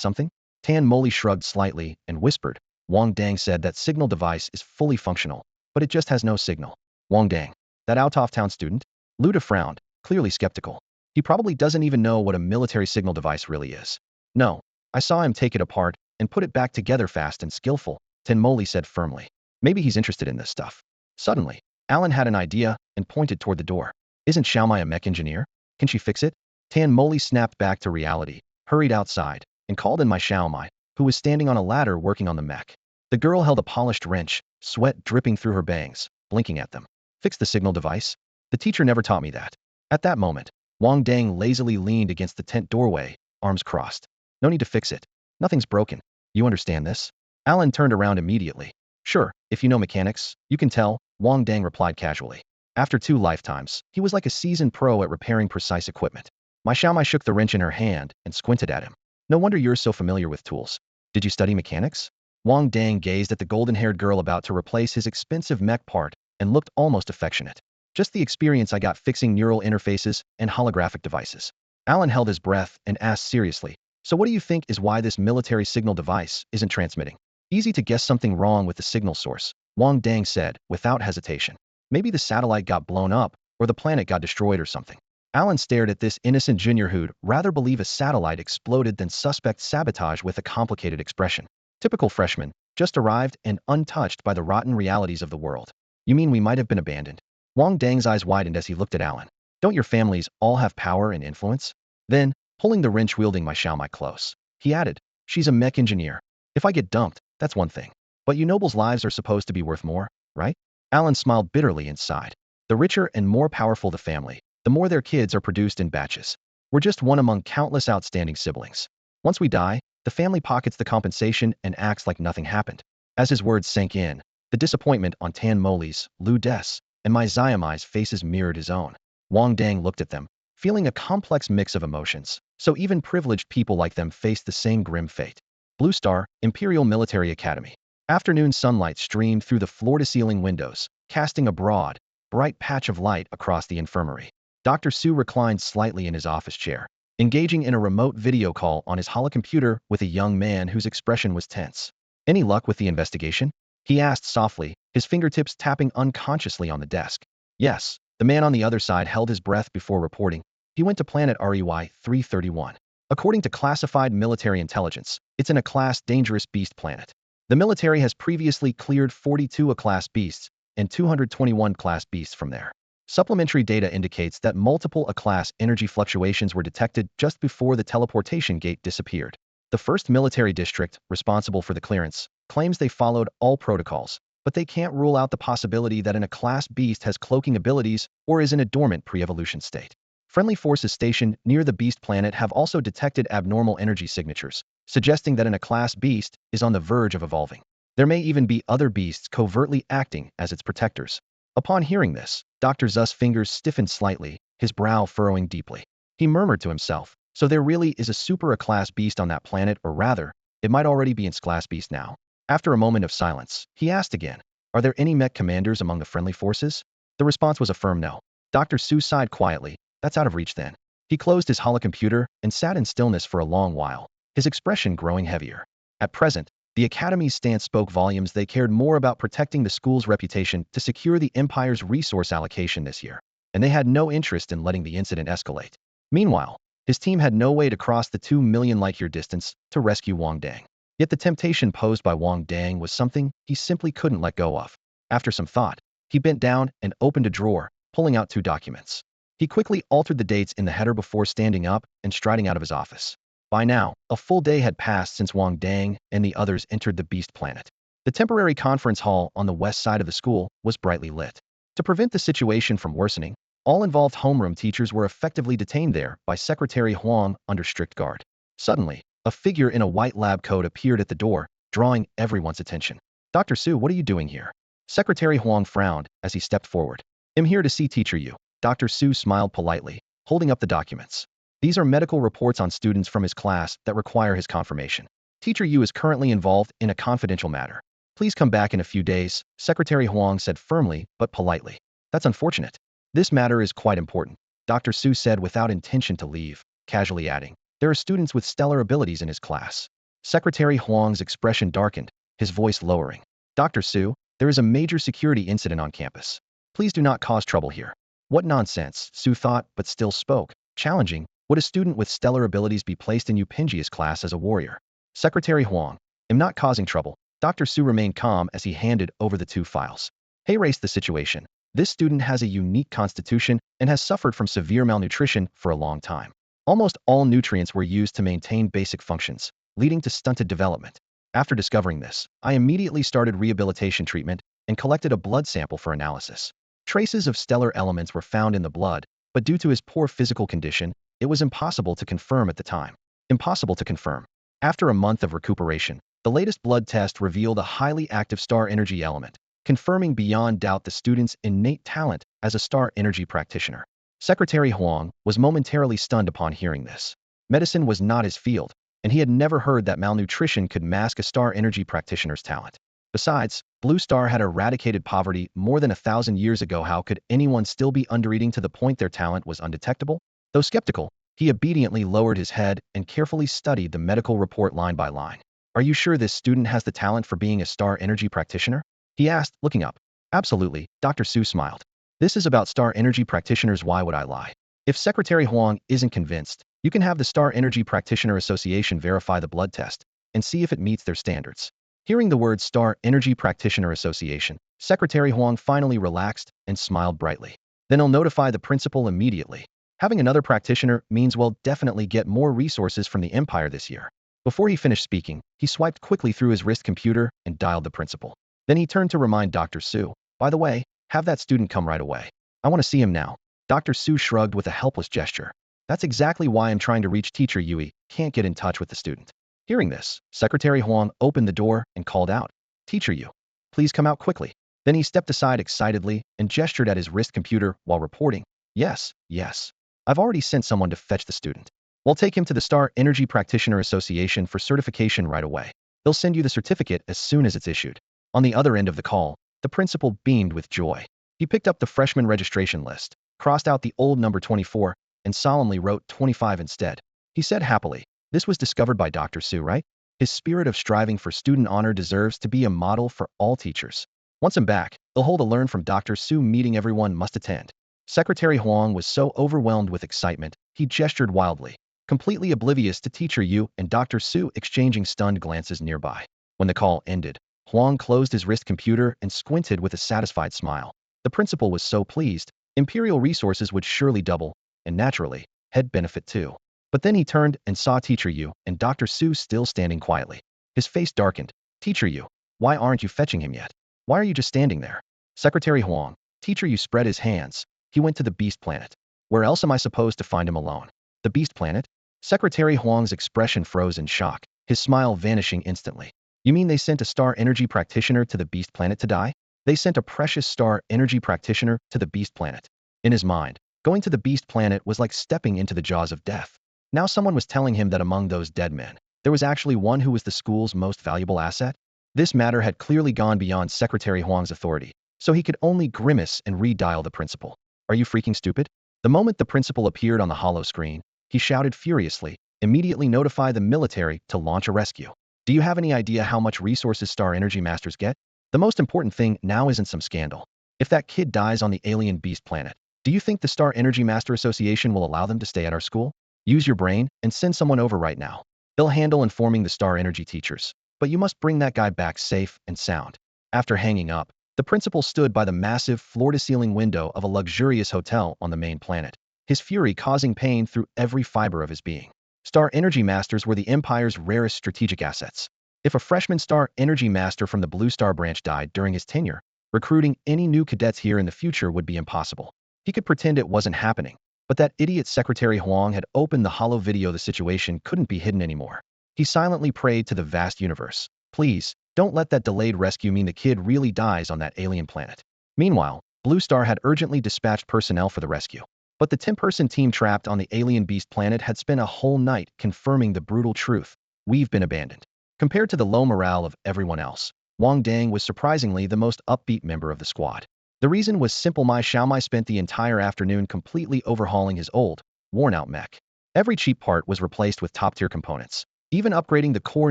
Speaker 1: something? Tan Molly shrugged slightly and whispered, Wang Dang said that signal device is fully functional, but it just has no signal. Wang Dang, that out-of-town student? Luda frowned, clearly skeptical. He probably doesn't even know what a military signal device really is. No, I saw him take it apart and put it back together fast and skillful, Tan Molly said firmly. Maybe he's interested in this stuff. Suddenly, Alan had an idea and pointed toward the door. Isn't Xiaomai a mech engineer? Can she fix it? Tan Molly snapped back to reality, hurried outside, and called in my Xiaomai, who was standing on a ladder working on the mech. The girl held a polished wrench, sweat dripping through her bangs, blinking at them. Fix the signal device? The teacher never taught me that. At that moment, Wang Dang lazily leaned against the tent doorway, arms crossed. No need to fix it. Nothing's broken. You understand this? Alan turned around immediately. Sure, if you know mechanics, you can tell, Wang Dang replied casually. After 2 lifetimes, he was like a seasoned pro at repairing precise equipment. My Xiaomai shook the wrench in her hand and squinted at him. No wonder you're so familiar with tools. Did you study mechanics? Wang Dang gazed at the golden-haired girl about to replace his expensive mech part and looked almost affectionate. Just the experience I got fixing neural interfaces and holographic devices. Alan held his breath and asked seriously, so what do you think is why this military signal device isn't transmitting? Easy to guess, something wrong with the signal source, Wang Dang said without hesitation. Maybe the satellite got blown up, or the planet got destroyed or something. Alan stared at this innocent junior who'd rather believe a satellite exploded than suspect sabotage with a complicated expression. Typical freshman, just arrived and untouched by the rotten realities of the world. You mean we might have been abandoned? Wang Dang's eyes widened as he looked at Alan. Don't your families all have power and influence? Then, pulling the wrench-wielding my Xiao Mai close, he added, she's a mech engineer. If I get dumped, that's one thing. But you nobles' lives are supposed to be worth more, right? Alan smiled bitterly and sighed. The richer and more powerful the family, the more their kids are produced in batches. We're just one among countless outstanding siblings. Once we die, the family pockets the compensation and acts like nothing happened. As his words sank in, the disappointment on Tan Moli's, Lu Des, and my Xiaomai's faces mirrored his own. Wang Dang looked at them, feeling a complex mix of emotions. So even privileged people like them faced the same grim fate. Blue Star, Imperial Military Academy. Afternoon sunlight streamed through the floor-to-ceiling windows, casting a broad, bright patch of light across the infirmary. Dr. Su reclined slightly in his office chair, engaging in a remote video call on his holocomputer with a young man whose expression was tense. Any luck with the investigation? He asked softly, his fingertips tapping unconsciously on the desk. Yes, the man on the other side held his breath before reporting. He went to planet REY 331. According to classified military intelligence, it's an A-class dangerous beast planet. The military has previously cleared 42 A-class beasts and 221 class beasts from there. Supplementary data indicates that multiple A-class energy fluctuations were detected just before the teleportation gate disappeared. The first military district, responsible for the clearance, claims they followed all protocols, but they can't rule out the possibility that an A-class beast has cloaking abilities or is in a dormant pre-evolution state. Friendly forces stationed near the beast planet have also detected abnormal energy signatures, suggesting that an A-class beast is on the verge of evolving. There may even be other beasts covertly acting as its protectors. Upon hearing this, Dr. Zu's fingers stiffened slightly, his brow furrowing deeply. He murmured to himself, so there really is a super A-class beast on that planet, or rather, it might already be its class beast now. After a moment of silence, he asked again, are there any mech commanders among the friendly forces? The response was a firm no. Dr. Su sighed quietly. That's out of reach then. He closed his holocomputer and sat in stillness for a long while, his expression growing heavier. At present, the Academy's stance spoke volumes. They cared more about protecting the school's reputation to secure the Empire's resource allocation this year, and they had no interest in letting the incident escalate. Meanwhile, his team had no way to cross the 2 million light-year distance to rescue Wang Dang. Yet the temptation posed by Wang Dang was something he simply couldn't let go of. After some thought, he bent down and opened a drawer, pulling out 2 documents. He quickly altered the dates in the header before standing up and striding out of his office. By now, a full day had passed since Wang Dang and the others entered the Beast Planet. The temporary conference hall on the west side of the school was brightly lit. To prevent the situation from worsening, all involved homeroom teachers were effectively detained there by Secretary Huang under strict guard. Suddenly, a figure in a white lab coat appeared at the door, drawing everyone's attention. Dr. Su, what are you doing here? Secretary Huang frowned as he stepped forward. I'm here to see Teacher Yu. Dr. Su smiled politely, holding up the documents. These are medical reports on students from his class that require his confirmation. Teacher Yu is currently involved in a confidential matter. Please come back in a few days, Secretary Huang said firmly but politely. That's unfortunate. This matter is quite important, Dr. Su said without intention to leave, casually adding, there are students with stellar abilities in his class. Secretary Huang's expression darkened, his voice lowering. Dr. Su, there is a major security incident on campus. Please do not cause trouble here. What nonsense, Su thought, but still spoke, challenging. Would a student with stellar abilities be placed in Upinjia's class as a warrior? Secretary Huang, I'm not causing trouble. Dr. Su remained calm as he handed over the 2 files. He raised the situation. This student has a unique constitution and has suffered from severe malnutrition for a long time. Almost all nutrients were used to maintain basic functions, leading to stunted development. After discovering this, I immediately started rehabilitation treatment and collected a blood sample for analysis. Traces of stellar elements were found in the blood, but due to his poor physical condition, it was impossible to confirm at the time. Impossible to confirm. After a month of recuperation, the latest blood test revealed a highly active star energy element, confirming beyond doubt the student's innate talent as a star energy practitioner. Secretary Huang was momentarily stunned upon hearing this. Medicine was not his field, and he had never heard that malnutrition could mask a star energy practitioner's talent. Besides, Blue Star had eradicated poverty more than 1,000 years ago. How could anyone still be undereating to the point their talent was undetectable? Though skeptical, he obediently lowered his head and carefully studied the medical report line by line. Are you sure this student has the talent for being a star energy practitioner? He asked, looking up. Absolutely, Dr. Su smiled. This is about star energy practitioners. Why would I lie? If Secretary Huang isn't convinced, you can have the Star Energy Practitioner Association verify the blood test and see if it meets their standards. Hearing the words Star Energy Practitioner Association, Secretary Huang finally relaxed and smiled brightly. Then he'll notify the principal immediately. Having another practitioner means we'll definitely get more resources from the Empire this year. Before he finished speaking, he swiped quickly through his wrist computer and dialed the principal. Then he turned to remind Dr. Su, by the way, have that student come right away. I want to see him now. Dr. Su shrugged with a helpless gesture. That's exactly why I'm trying to reach Teacher Yui, can't get in touch with the student. Hearing this, Secretary Huang opened the door and called out, Teacher Yu, please come out quickly. Then he stepped aside excitedly and gestured at his wrist computer while reporting, yes, yes. I've already sent someone to fetch the student. We'll take him to the Star Energy Practitioner Association for certification right away. They'll send you the certificate as soon as it's issued. On the other end of the call, the principal beamed with joy. He picked up the freshman registration list, crossed out the old number 24, and solemnly wrote 25 instead. He said happily, this was discovered by Dr. Su, right? His spirit of striving for student honor deserves to be a model for all teachers. Once I'm back, they'll hold a learn from Dr. Su meeting everyone must attend. Secretary Huang was so overwhelmed with excitement, he gestured wildly, completely oblivious to Teacher Yu and Dr. Su exchanging stunned glances nearby. When the call ended, Huang closed his wrist computer and squinted with a satisfied smile. The principal was so pleased, Imperial resources would surely double, and naturally, he'd benefit too. But then he turned and saw Teacher Yu and Dr. Su still standing quietly. His face darkened. Teacher Yu, why aren't you fetching him yet? Why are you just standing there? Secretary Huang, Teacher Yu spread his hands. He went to the Beast Planet. Where else am I supposed to find him alone? The Beast Planet? Secretary Huang's expression froze in shock, his smile vanishing instantly. You mean they sent a Star Energy Practitioner to the Beast Planet to die? They sent a precious Star Energy Practitioner to the Beast Planet. In his mind, going to the Beast Planet was like stepping into the jaws of death. Now someone was telling him that among those dead men, there was actually one who was the school's most valuable asset? This matter had clearly gone beyond Secretary Huang's authority, so he could only grimace and redial the principal. Are you freaking stupid? The moment the principal appeared on the hollow screen, he shouted furiously, immediately notify the military to launch a rescue. Do you have any idea how much resources Star Energy Masters get? The most important thing now isn't some scandal. If that kid dies on the alien Beast Planet, do you think the Star Energy Master Association will allow them to stay at our school? Use your brain and send someone over right now. They'll handle informing the Star Energy teachers, but you must bring that guy back safe and sound. After hanging up, the principal stood by the massive floor-to-ceiling window of a luxurious hotel on the main planet, his fury causing pain through every fiber of his being. Star Energy Masters were the Empire's rarest strategic assets. If a freshman Star Energy Master from the Blue Star branch died during his tenure, recruiting any new cadets here in the future would be impossible. He could pretend it wasn't happening, but that idiot Secretary Huang had opened the hollow video. The situation couldn't be hidden anymore. He silently prayed to the vast universe. Please, don't let that delayed rescue mean the kid really dies on that alien planet. Meanwhile, Blue Star had urgently dispatched personnel for the rescue. But the 10-person team trapped on the alien Beast Planet had spent a whole night confirming the brutal truth. We've been abandoned. Compared to the low morale of everyone else, Wang Dang was surprisingly the most upbeat member of the squad. The reason was simple. My Xiaomai spent the entire afternoon completely overhauling his old, worn-out mech. Every cheap part was replaced with top-tier components, even upgrading the core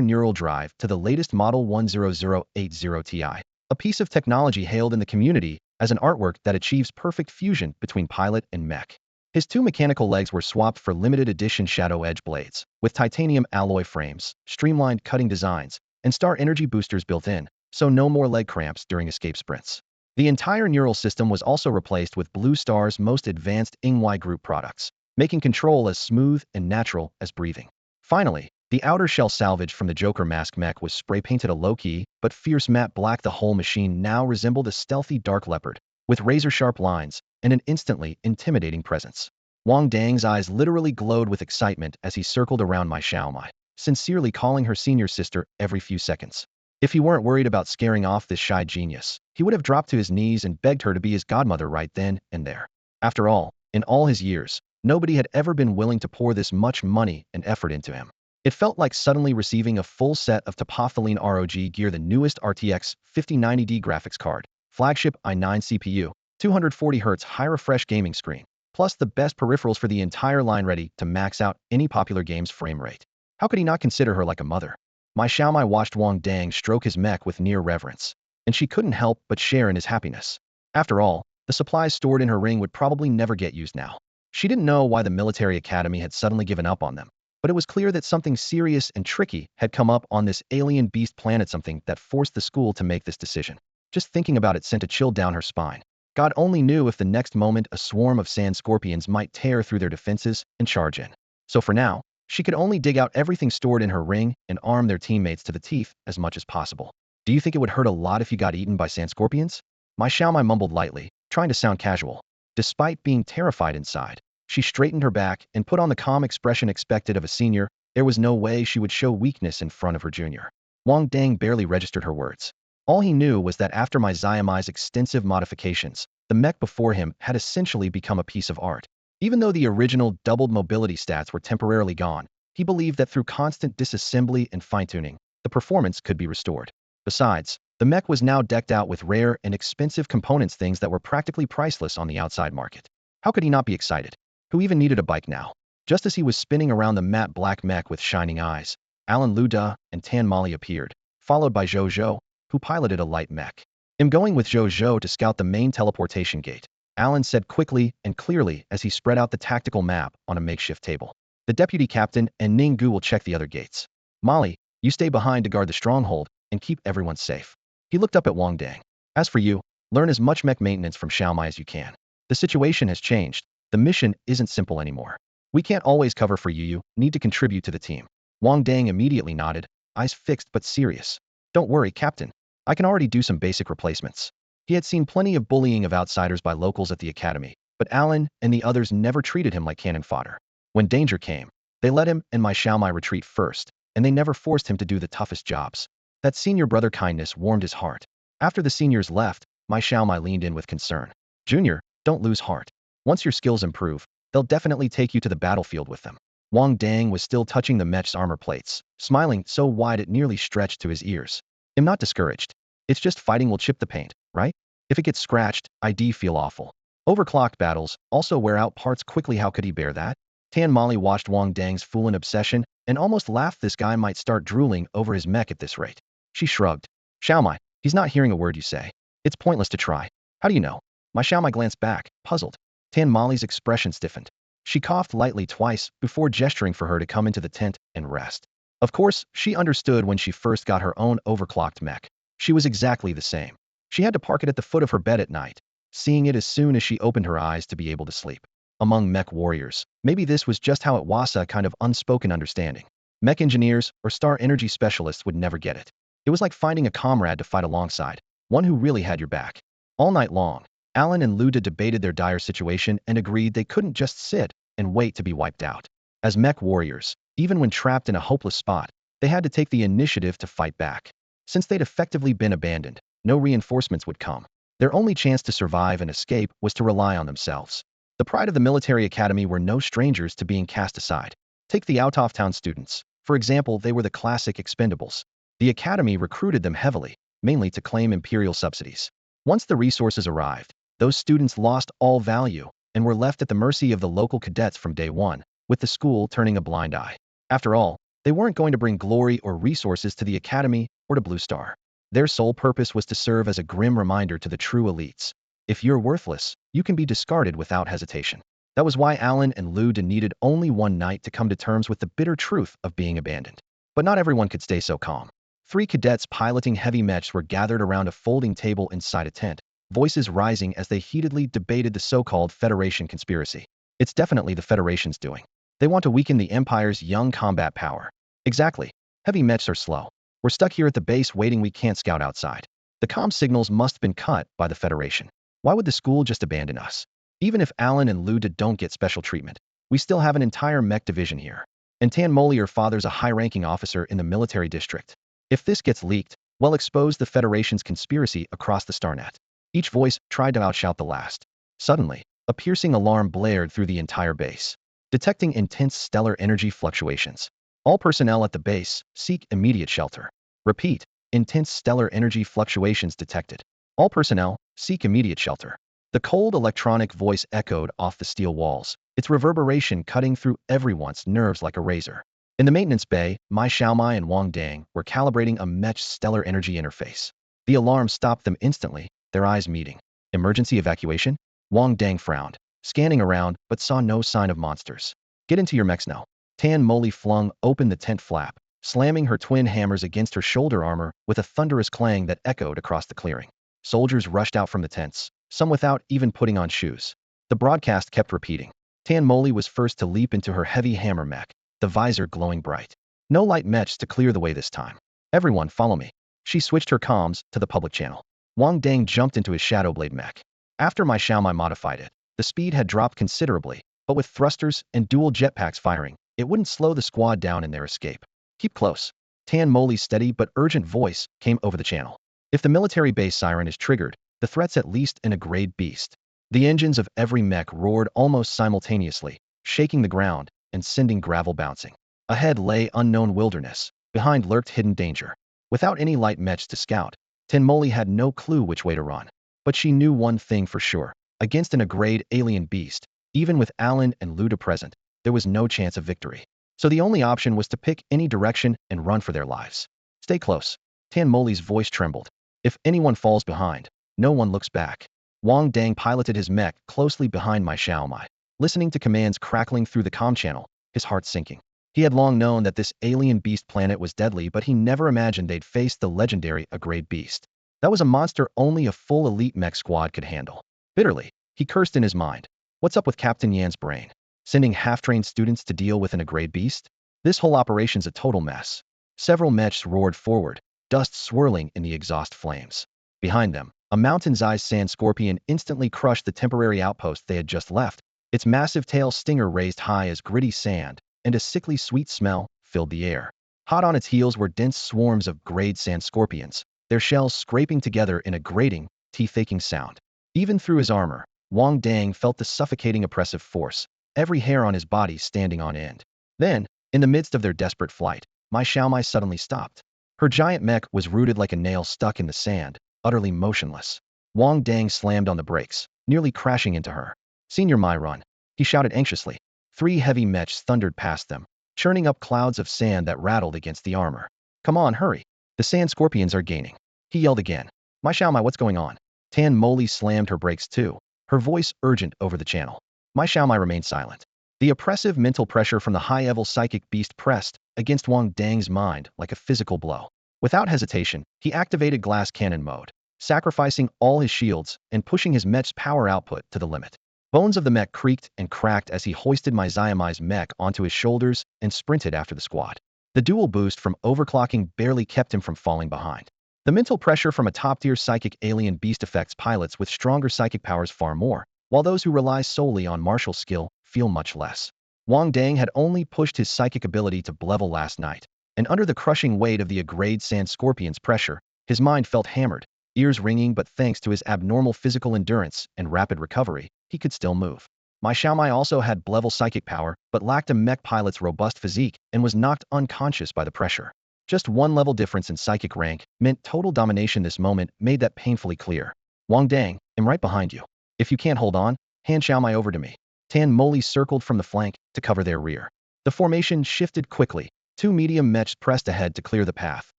Speaker 1: neural drive to the latest model 10080 Ti, a piece of technology hailed in the community as an artwork that achieves perfect fusion between pilot and mech. His two mechanical legs were swapped for limited edition Shadow Edge blades, with titanium alloy frames, streamlined cutting designs, and Star Energy boosters built in, so no more leg cramps during escape sprints. The entire neural system was also replaced with Blue Star's most advanced Yingwei Group products, making control as smooth and natural as breathing. Finally, the outer shell salvaged from the Joker mask mech was spray-painted a low-key but fierce matte black. The whole machine now resembled a stealthy dark leopard, with razor-sharp lines and an instantly intimidating presence. Wang Dang's eyes literally glowed with excitement as he circled around my Xiaomai, sincerely calling her senior sister every few seconds. If he weren't worried about scaring off this shy genius, he would have dropped to his knees and begged her to be his godmother right then and there. After all, in all his years, nobody had ever been willing to pour this much money and effort into him. It felt like suddenly receiving a full set of Topophyline ROG gear, the newest RTX 5090D graphics card, flagship i9 CPU, 240Hz high-refresh gaming screen, plus the best peripherals for the entire line ready to max out any popular game's frame rate. How could he not consider her like a mother? My Xiaomai watched Wang Dang stroke his mech with near reverence, and she couldn't help but share in his happiness. After all, the supplies stored in her ring would probably never get used now. She didn't know why the military academy had suddenly given up on them, but it was clear that something serious and tricky had come up on this alien beast planet, something that forced the school to make this decision. Just thinking about it sent a chill down her spine. God only knew if the next moment a swarm of sand scorpions might tear through their defenses and charge in. So for now, she could only dig out everything stored in her ring and arm their teammates to the teeth as much as possible. Do you think it would hurt a lot if you got eaten by sand scorpions? My Xiaomai mumbled lightly, trying to sound casual. Despite being terrified inside, she straightened her back and put on the calm expression expected of a senior. There was no way she would show weakness in front of her junior. Wang Dang barely registered her words. All he knew was that after my Xiaomai's extensive modifications, the mech before him had essentially become a piece of art. Even though the original doubled mobility stats were temporarily gone, he believed that through constant disassembly and fine-tuning, the performance could be restored. Besides, the mech was now decked out with rare and expensive components, things that were practically priceless on the outside market. How could he not be excited? Who even needed a bike now? Just as he was spinning around the matte black mech with shining eyes, Alan Luda and Tan Mali appeared, followed by Zhou Zhou, who piloted a light mech. "I'm going with Zhou Zhou to scout the main teleportation gate," Alan said quickly and clearly as he spread out the tactical map on a makeshift table. "The deputy captain and Ning Gu will check the other gates. Molly, you stay behind to guard the stronghold and keep everyone safe." He looked up at Wang Dang. "As for you, learn as much mech maintenance from Xiaomai as you can. The situation has changed. The mission isn't simple anymore. We can't always cover for you need to contribute to the team." Wang Dang immediately nodded, eyes fixed but serious. "Don't worry, Captain. I can already do some basic replacements." He had seen plenty of bullying of outsiders by locals at the academy, but Alan and the others never treated him like cannon fodder. When danger came, they let him and my Xiaomai retreat first, and they never forced him to do the toughest jobs. That senior brother kindness warmed his heart. After the seniors left, my Xiaomai leaned in with concern. "Junior, don't lose heart. Once your skills improve, they'll definitely take you to the battlefield with them." Wang Dang was still touching the mech's armor plates, smiling so wide it nearly stretched to his ears. "I'm not discouraged. It's just fighting will chip the paint, right? If it gets scratched, I'd feel awful. Overclocked battles also wear out parts quickly. How could he bear that?" Tan Mali watched Wang Dang's foolin' obsession and almost laughed. This guy might start drooling over his mech at this rate. She shrugged. "Xiaomai, he's not hearing a word you say. It's pointless to try." "How do you know?" My Xiaomai glanced back, puzzled. Tan Mali's expression stiffened. She coughed lightly twice before gesturing for her to come into the tent and rest. Of course, she understood when she first got her own overclocked mech. She was exactly the same. She had to park it at the foot of her bed at night, seeing it as soon as she opened her eyes to be able to sleep. Among mech warriors, maybe this was just how it was, a kind of unspoken understanding. Mech engineers or star energy specialists would never get it. It was like finding a comrade to fight alongside, one who really had your back. All night long, Alan and Luda debated their dire situation and agreed they couldn't just sit and wait to be wiped out. As mech warriors, even when trapped in a hopeless spot, they had to take the initiative to fight back. Since they'd effectively been abandoned, no reinforcements would come. Their only chance to survive and escape was to rely on themselves. The pride of the military academy were no strangers to being cast aside. Take the out-of-town students. For example, they were the classic expendables. The academy recruited them heavily, mainly to claim imperial subsidies. Once the resources arrived, those students lost all value and were left at the mercy of the local cadets from day one, with the school turning a blind eye. After all, they weren't going to bring glory or resources to the academy or to Blue Star. Their sole purpose was to serve as a grim reminder to the true elites. If you're worthless, you can be discarded without hesitation. That was why Alan and Luda needed only one night to come to terms with the bitter truth of being abandoned. But not everyone could stay so calm. 3 cadets piloting heavy mechs were gathered around a folding table inside a tent, voices rising as they heatedly debated the so-called Federation conspiracy. "It's definitely the Federation's doing. They want to weaken the Empire's young combat power." "Exactly. Heavy mechs are slow. We're stuck here at the base waiting. We can't scout outside. The comm signals must have been cut by the Federation. Why would the school just abandon us? Even if Alan and Luda don't get special treatment, we still have an entire mech division here. And Tan Moli, your father's a high-ranking officer in the military district. If this gets leaked, we'll expose the Federation's conspiracy across the Starnet." Each voice tried to outshout the last. Suddenly, a piercing alarm blared through the entire base, detecting intense stellar energy fluctuations. "All personnel at the base, seek immediate shelter." Repeat, intense stellar energy fluctuations detected. "All personnel, seek immediate shelter." The cold electronic voice echoed off the steel walls, its reverberation cutting through everyone's nerves like a razor. In the maintenance bay, Mai Xiaomai and Wang Dang were calibrating a mech stellar energy interface. The alarm stopped them instantly, their eyes meeting. "Emergency evacuation?" Wang Dang frowned. scanning around but saw no sign of monsters. Get into your mechs now. Tan Moli flung open the tent flap, slamming her twin hammers against her shoulder armor with a thunderous clang that echoed across the clearing. Soldiers rushed out from the tents, some without even putting on shoes. The broadcast kept repeating. Tan Moli was first to leap into her heavy hammer mech, the visor glowing bright. No light mechs to clear the way this time. Everyone follow me. She switched her comms to the public channel. Wang Dang jumped into his Shadowblade mech. After my Xiaomai modified it, the speed had dropped considerably, but with thrusters and dual jetpacks firing, it wouldn't slow the squad down in their escape. Keep close. Tan Moli's steady but urgent voice came over the channel. If the military base siren is triggered, the threat's at least an grade beast. The engines of every mech roared almost simultaneously, shaking the ground and sending gravel bouncing. Ahead lay unknown wilderness. Behind lurked hidden danger. Without any light mechs to scout, Tenmoli had no clue which way to run. But she knew one thing for sure. Against an grade alien beast, even with Alan and Luda present, there was no chance of victory. So the only option was to pick any direction and run for their lives. Stay close. Tenmoli's voice trembled. If anyone falls behind, no one looks back. Wang Dang piloted his mech closely behind my Xiaomai, listening to commands crackling through the comm channel, his heart sinking. He had long known that this alien beast planet was deadly, but he never imagined they'd face the legendary A-grade beast. That was a monster only a full elite mech squad could handle. Bitterly, he cursed in his mind. What's up with Captain Yan's brain? Sending half-trained students to deal with an A-grade beast? This whole operation's a total mess. Several mechs roared forward, dust swirling in the exhaust flames. Behind them, a mountain-sized sand scorpion instantly crushed the temporary outpost they had just left, its massive tail stinger raised high as gritty sand, and a sickly sweet smell filled the air. Hot on its heels were dense swarms of grade sand scorpions, their shells scraping together in a grating, teeth-aching sound. Even through his armor, Wang Dang felt the suffocating oppressive force, every hair on his body standing on end. Then, in the midst of their desperate flight, my Xiaomai suddenly stopped. Her giant mech was rooted like a nail stuck in the sand, utterly motionless. Wang Dang slammed on the brakes, nearly crashing into her. Senior Mai, run, he shouted anxiously. 3 heavy mechs thundered past them, churning up clouds of sand that rattled against the armor. Come on, hurry. The sand scorpions are gaining. He yelled again. My Xiaomai, what's going on? Tan Moli slammed her brakes too, her voice urgent over the channel. My Xiaomai remained silent. The oppressive mental pressure from the high-level psychic beast pressed against Wang Dang's mind like a physical blow. Without hesitation, he activated glass cannon mode, sacrificing all his shields and pushing his mech's power output to the limit. Bones of the mech creaked and cracked as he hoisted my Xiaomai's mech onto his shoulders and sprinted after the squad. The dual boost from overclocking barely kept him from falling behind. The mental pressure from a top-tier psychic alien beast affects pilots with stronger psychic powers far more, while those who rely solely on martial skill feel much less. Wang Dang had only pushed his psychic ability to level last night, and under the crushing weight of the A-grade sand scorpion's pressure, his mind felt hammered, ears ringing, but thanks to his abnormal physical endurance and rapid recovery, he could still move. My Xiaomai also had level psychic power, but lacked a mech pilot's robust physique and was knocked unconscious by the pressure. Just 1 level difference in psychic rank meant total domination. This moment made that painfully clear. Wang Dang, I'm right behind you. If you can't hold on, hand Xiaomai over to me. Tan Moli circled from the flank to cover their rear. The formation shifted quickly. 2 medium mechs pressed ahead to clear the path.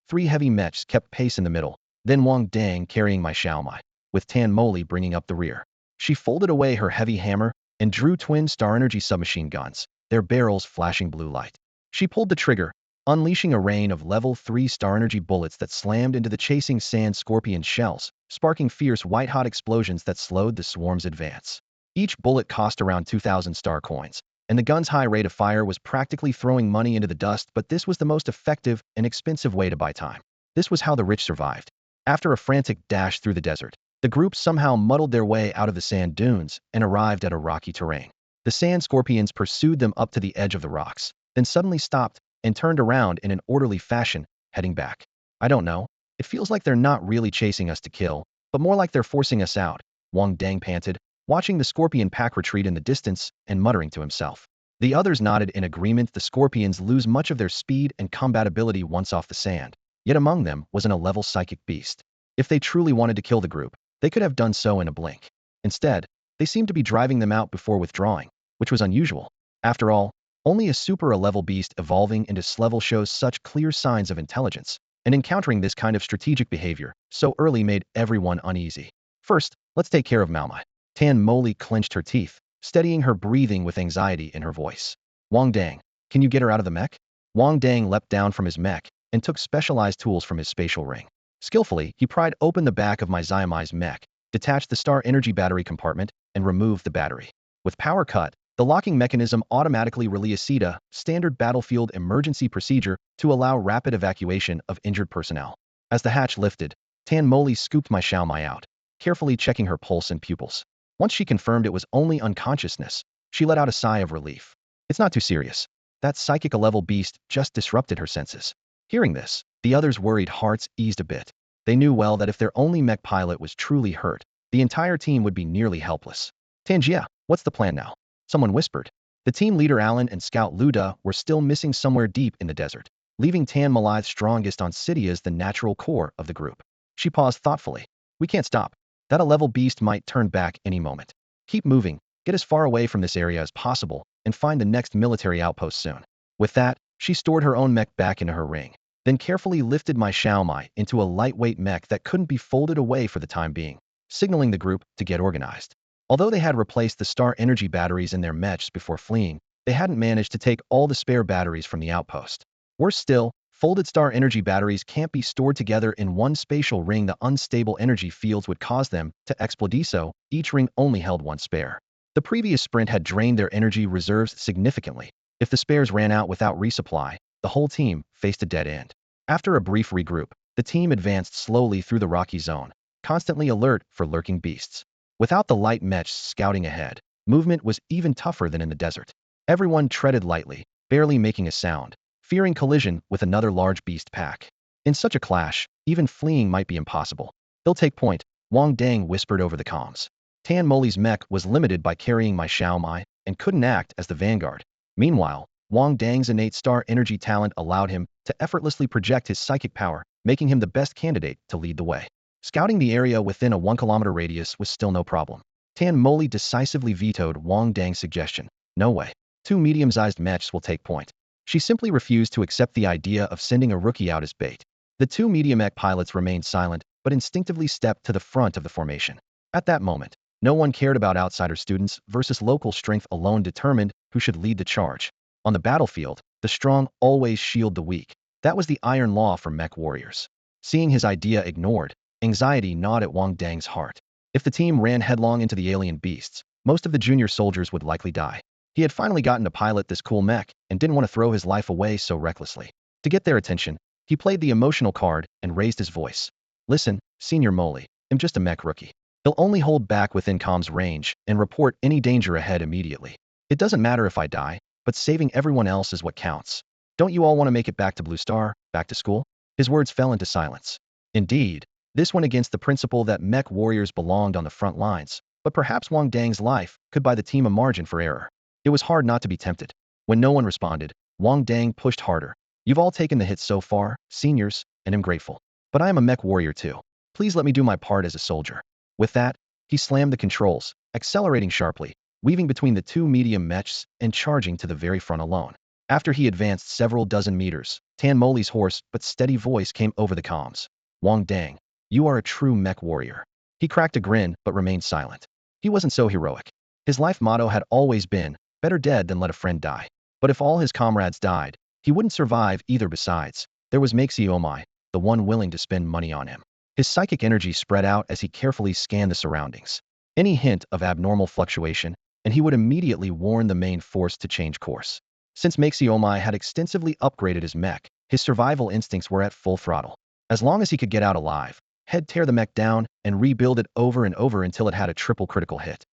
Speaker 1: 3 heavy mechs kept pace in the middle, then Wang Dang carrying my Xiaomai, with Tan Moli bringing up the rear. She folded away her heavy hammer and drew twin star energy submachine guns, their barrels flashing blue light. She pulled the trigger, unleashing a rain of level 3 star energy bullets that slammed into the chasing sand scorpion shells, sparking fierce white-hot explosions that slowed the swarm's advance. Each bullet cost around 2,000 star coins, and the gun's high rate of fire was practically throwing money into the dust, but this was the most effective and expensive way to buy time. This was how the rich survived. After a frantic dash through the desert, the group somehow muddled their way out of the sand dunes and arrived at a rocky terrain. The sand scorpions pursued them up to the edge of the rocks, then suddenly stopped and turned around in an orderly fashion, heading back. I don't know. It feels like they're not really chasing us to kill, but more like they're forcing us out, Wang Dang panted, watching the scorpion pack retreat in the distance and muttering to himself. The others nodded in agreement. The scorpions lose much of their speed and combatability once off the sand, yet among them was an A-level psychic beast. If they truly wanted to kill the group, they could have done so in a blink. Instead, they seemed to be driving them out before withdrawing, which was unusual. After all, only a super A-level beast evolving into S-level shows such clear signs of intelligence, and encountering this kind of strategic behavior so early made everyone uneasy. First, let's take care of Maomai. Tan Moli clenched her teeth, steadying her breathing with anxiety in her voice. Wang Dang, can you get her out of the mech? Wang Dang leapt down from his mech and took specialized tools from his spatial ring. Skillfully, he pried open the back of my Xiaomai's mech, detached the star energy battery compartment, and removed the battery. With power cut, the locking mechanism automatically released a standard battlefield emergency procedure to allow rapid evacuation of injured personnel. As the hatch lifted, Tan Moli scooped my Xiaomai out, carefully checking her pulse and pupils. Once she confirmed it was only unconsciousness, she let out a sigh of relief. It's not too serious. That psychic-level beast just disrupted her senses. Hearing this, the others' worried hearts eased a bit. They knew well that if their only mech pilot was truly hurt, the entire team would be nearly helpless. Tangia, what's the plan now? Someone whispered. The team leader Alan and Scout Luda were still missing somewhere deep in the desert, leaving Tan Malai's strongest on City as the natural core of the group. She paused thoughtfully. We can't stop. That a level beast might turn back any moment. Keep moving, get as far away from this area as possible, and find the next military outpost soon. With that, she stored her own mech back into her ring, then carefully lifted my Xiaomai into a lightweight mech that couldn't be folded away for the time being, signaling the group to get organized. Although they had replaced the star energy batteries in their mechs before fleeing, they hadn't managed to take all the spare batteries from the outpost. Worse still, folded star energy batteries can't be stored together in one spatial ring. The unstable energy fields would cause them to explode, so each ring only held one spare. The previous sprint had drained their energy reserves significantly. If the spares ran out without resupply, the whole team faced a dead end. After a brief regroup, the team advanced slowly through the rocky zone, constantly alert for lurking beasts. Without the light mechs scouting ahead, movement was even tougher than in the desert. Everyone treaded lightly, barely making a sound, fearing collision with another large beast pack. In such a clash, even fleeing might be impossible. They'll take point, Wang Dang whispered over the comms. Tan Moli's mech was limited by carrying my Xiaomai and couldn't act as the vanguard. Meanwhile, Wang Dang's innate star energy talent allowed him to effortlessly project his psychic power, making him the best candidate to lead the way. Scouting the area within a 1-kilometer radius was still no problem. Tan Moli decisively vetoed Wang Dang's suggestion. No way. 2 medium-sized mechs will take point. She simply refused to accept the idea of sending a rookie out as bait. The 2 medium mech pilots remained silent, but instinctively stepped to the front of the formation. At that moment, no one cared about outsider students versus local strength alone determined who should lead the charge. On the battlefield, the strong always shield the weak. That was the iron law for mech warriors. Seeing his idea ignored, anxiety gnawed at Wang Dang's heart. If the team ran headlong into the alien beasts, most of the junior soldiers would likely die. He had finally gotten to pilot this cool mech and didn't want to throw his life away so recklessly. To get their attention, he played the emotional card and raised his voice. Listen, Senior Moli, I'm just a mech rookie. He'll only hold back within comms range and report any danger ahead immediately. It doesn't matter if I die, but saving everyone else is what counts. Don't you all want to make it back to Blue Star, back to school? His words fell into silence. Indeed, this went against the principle that mech warriors belonged on the front lines, but perhaps Wang Dang's life could buy the team a margin for error. It was hard not to be tempted. When no one responded, Wang Dang pushed harder. You've all taken the hit so far, seniors, and am grateful. But I am a mech warrior too. Please let me do my part as a soldier. With that, he slammed the controls, accelerating sharply, weaving between the 2 medium mechs and charging to the very front alone. After he advanced several dozen meters, Tan Moli's hoarse but steady voice came over the comms. Wang Dang, you are a true mech warrior. He cracked a grin but remained silent. He wasn't so heroic. His life motto had always been, better dead than let a friend die. But if all his comrades died, he wouldn't survive either. Besides, there was Meixi, the one willing to spend money on him. His psychic energy spread out as he carefully scanned the surroundings. Any hint of abnormal fluctuation, and he would immediately warn the main force to change course. Since Meixi had extensively upgraded his mech, his survival instincts were at full throttle. As long as he could get out alive, he'd tear the mech down and rebuild it over and over until it had a triple critical hit.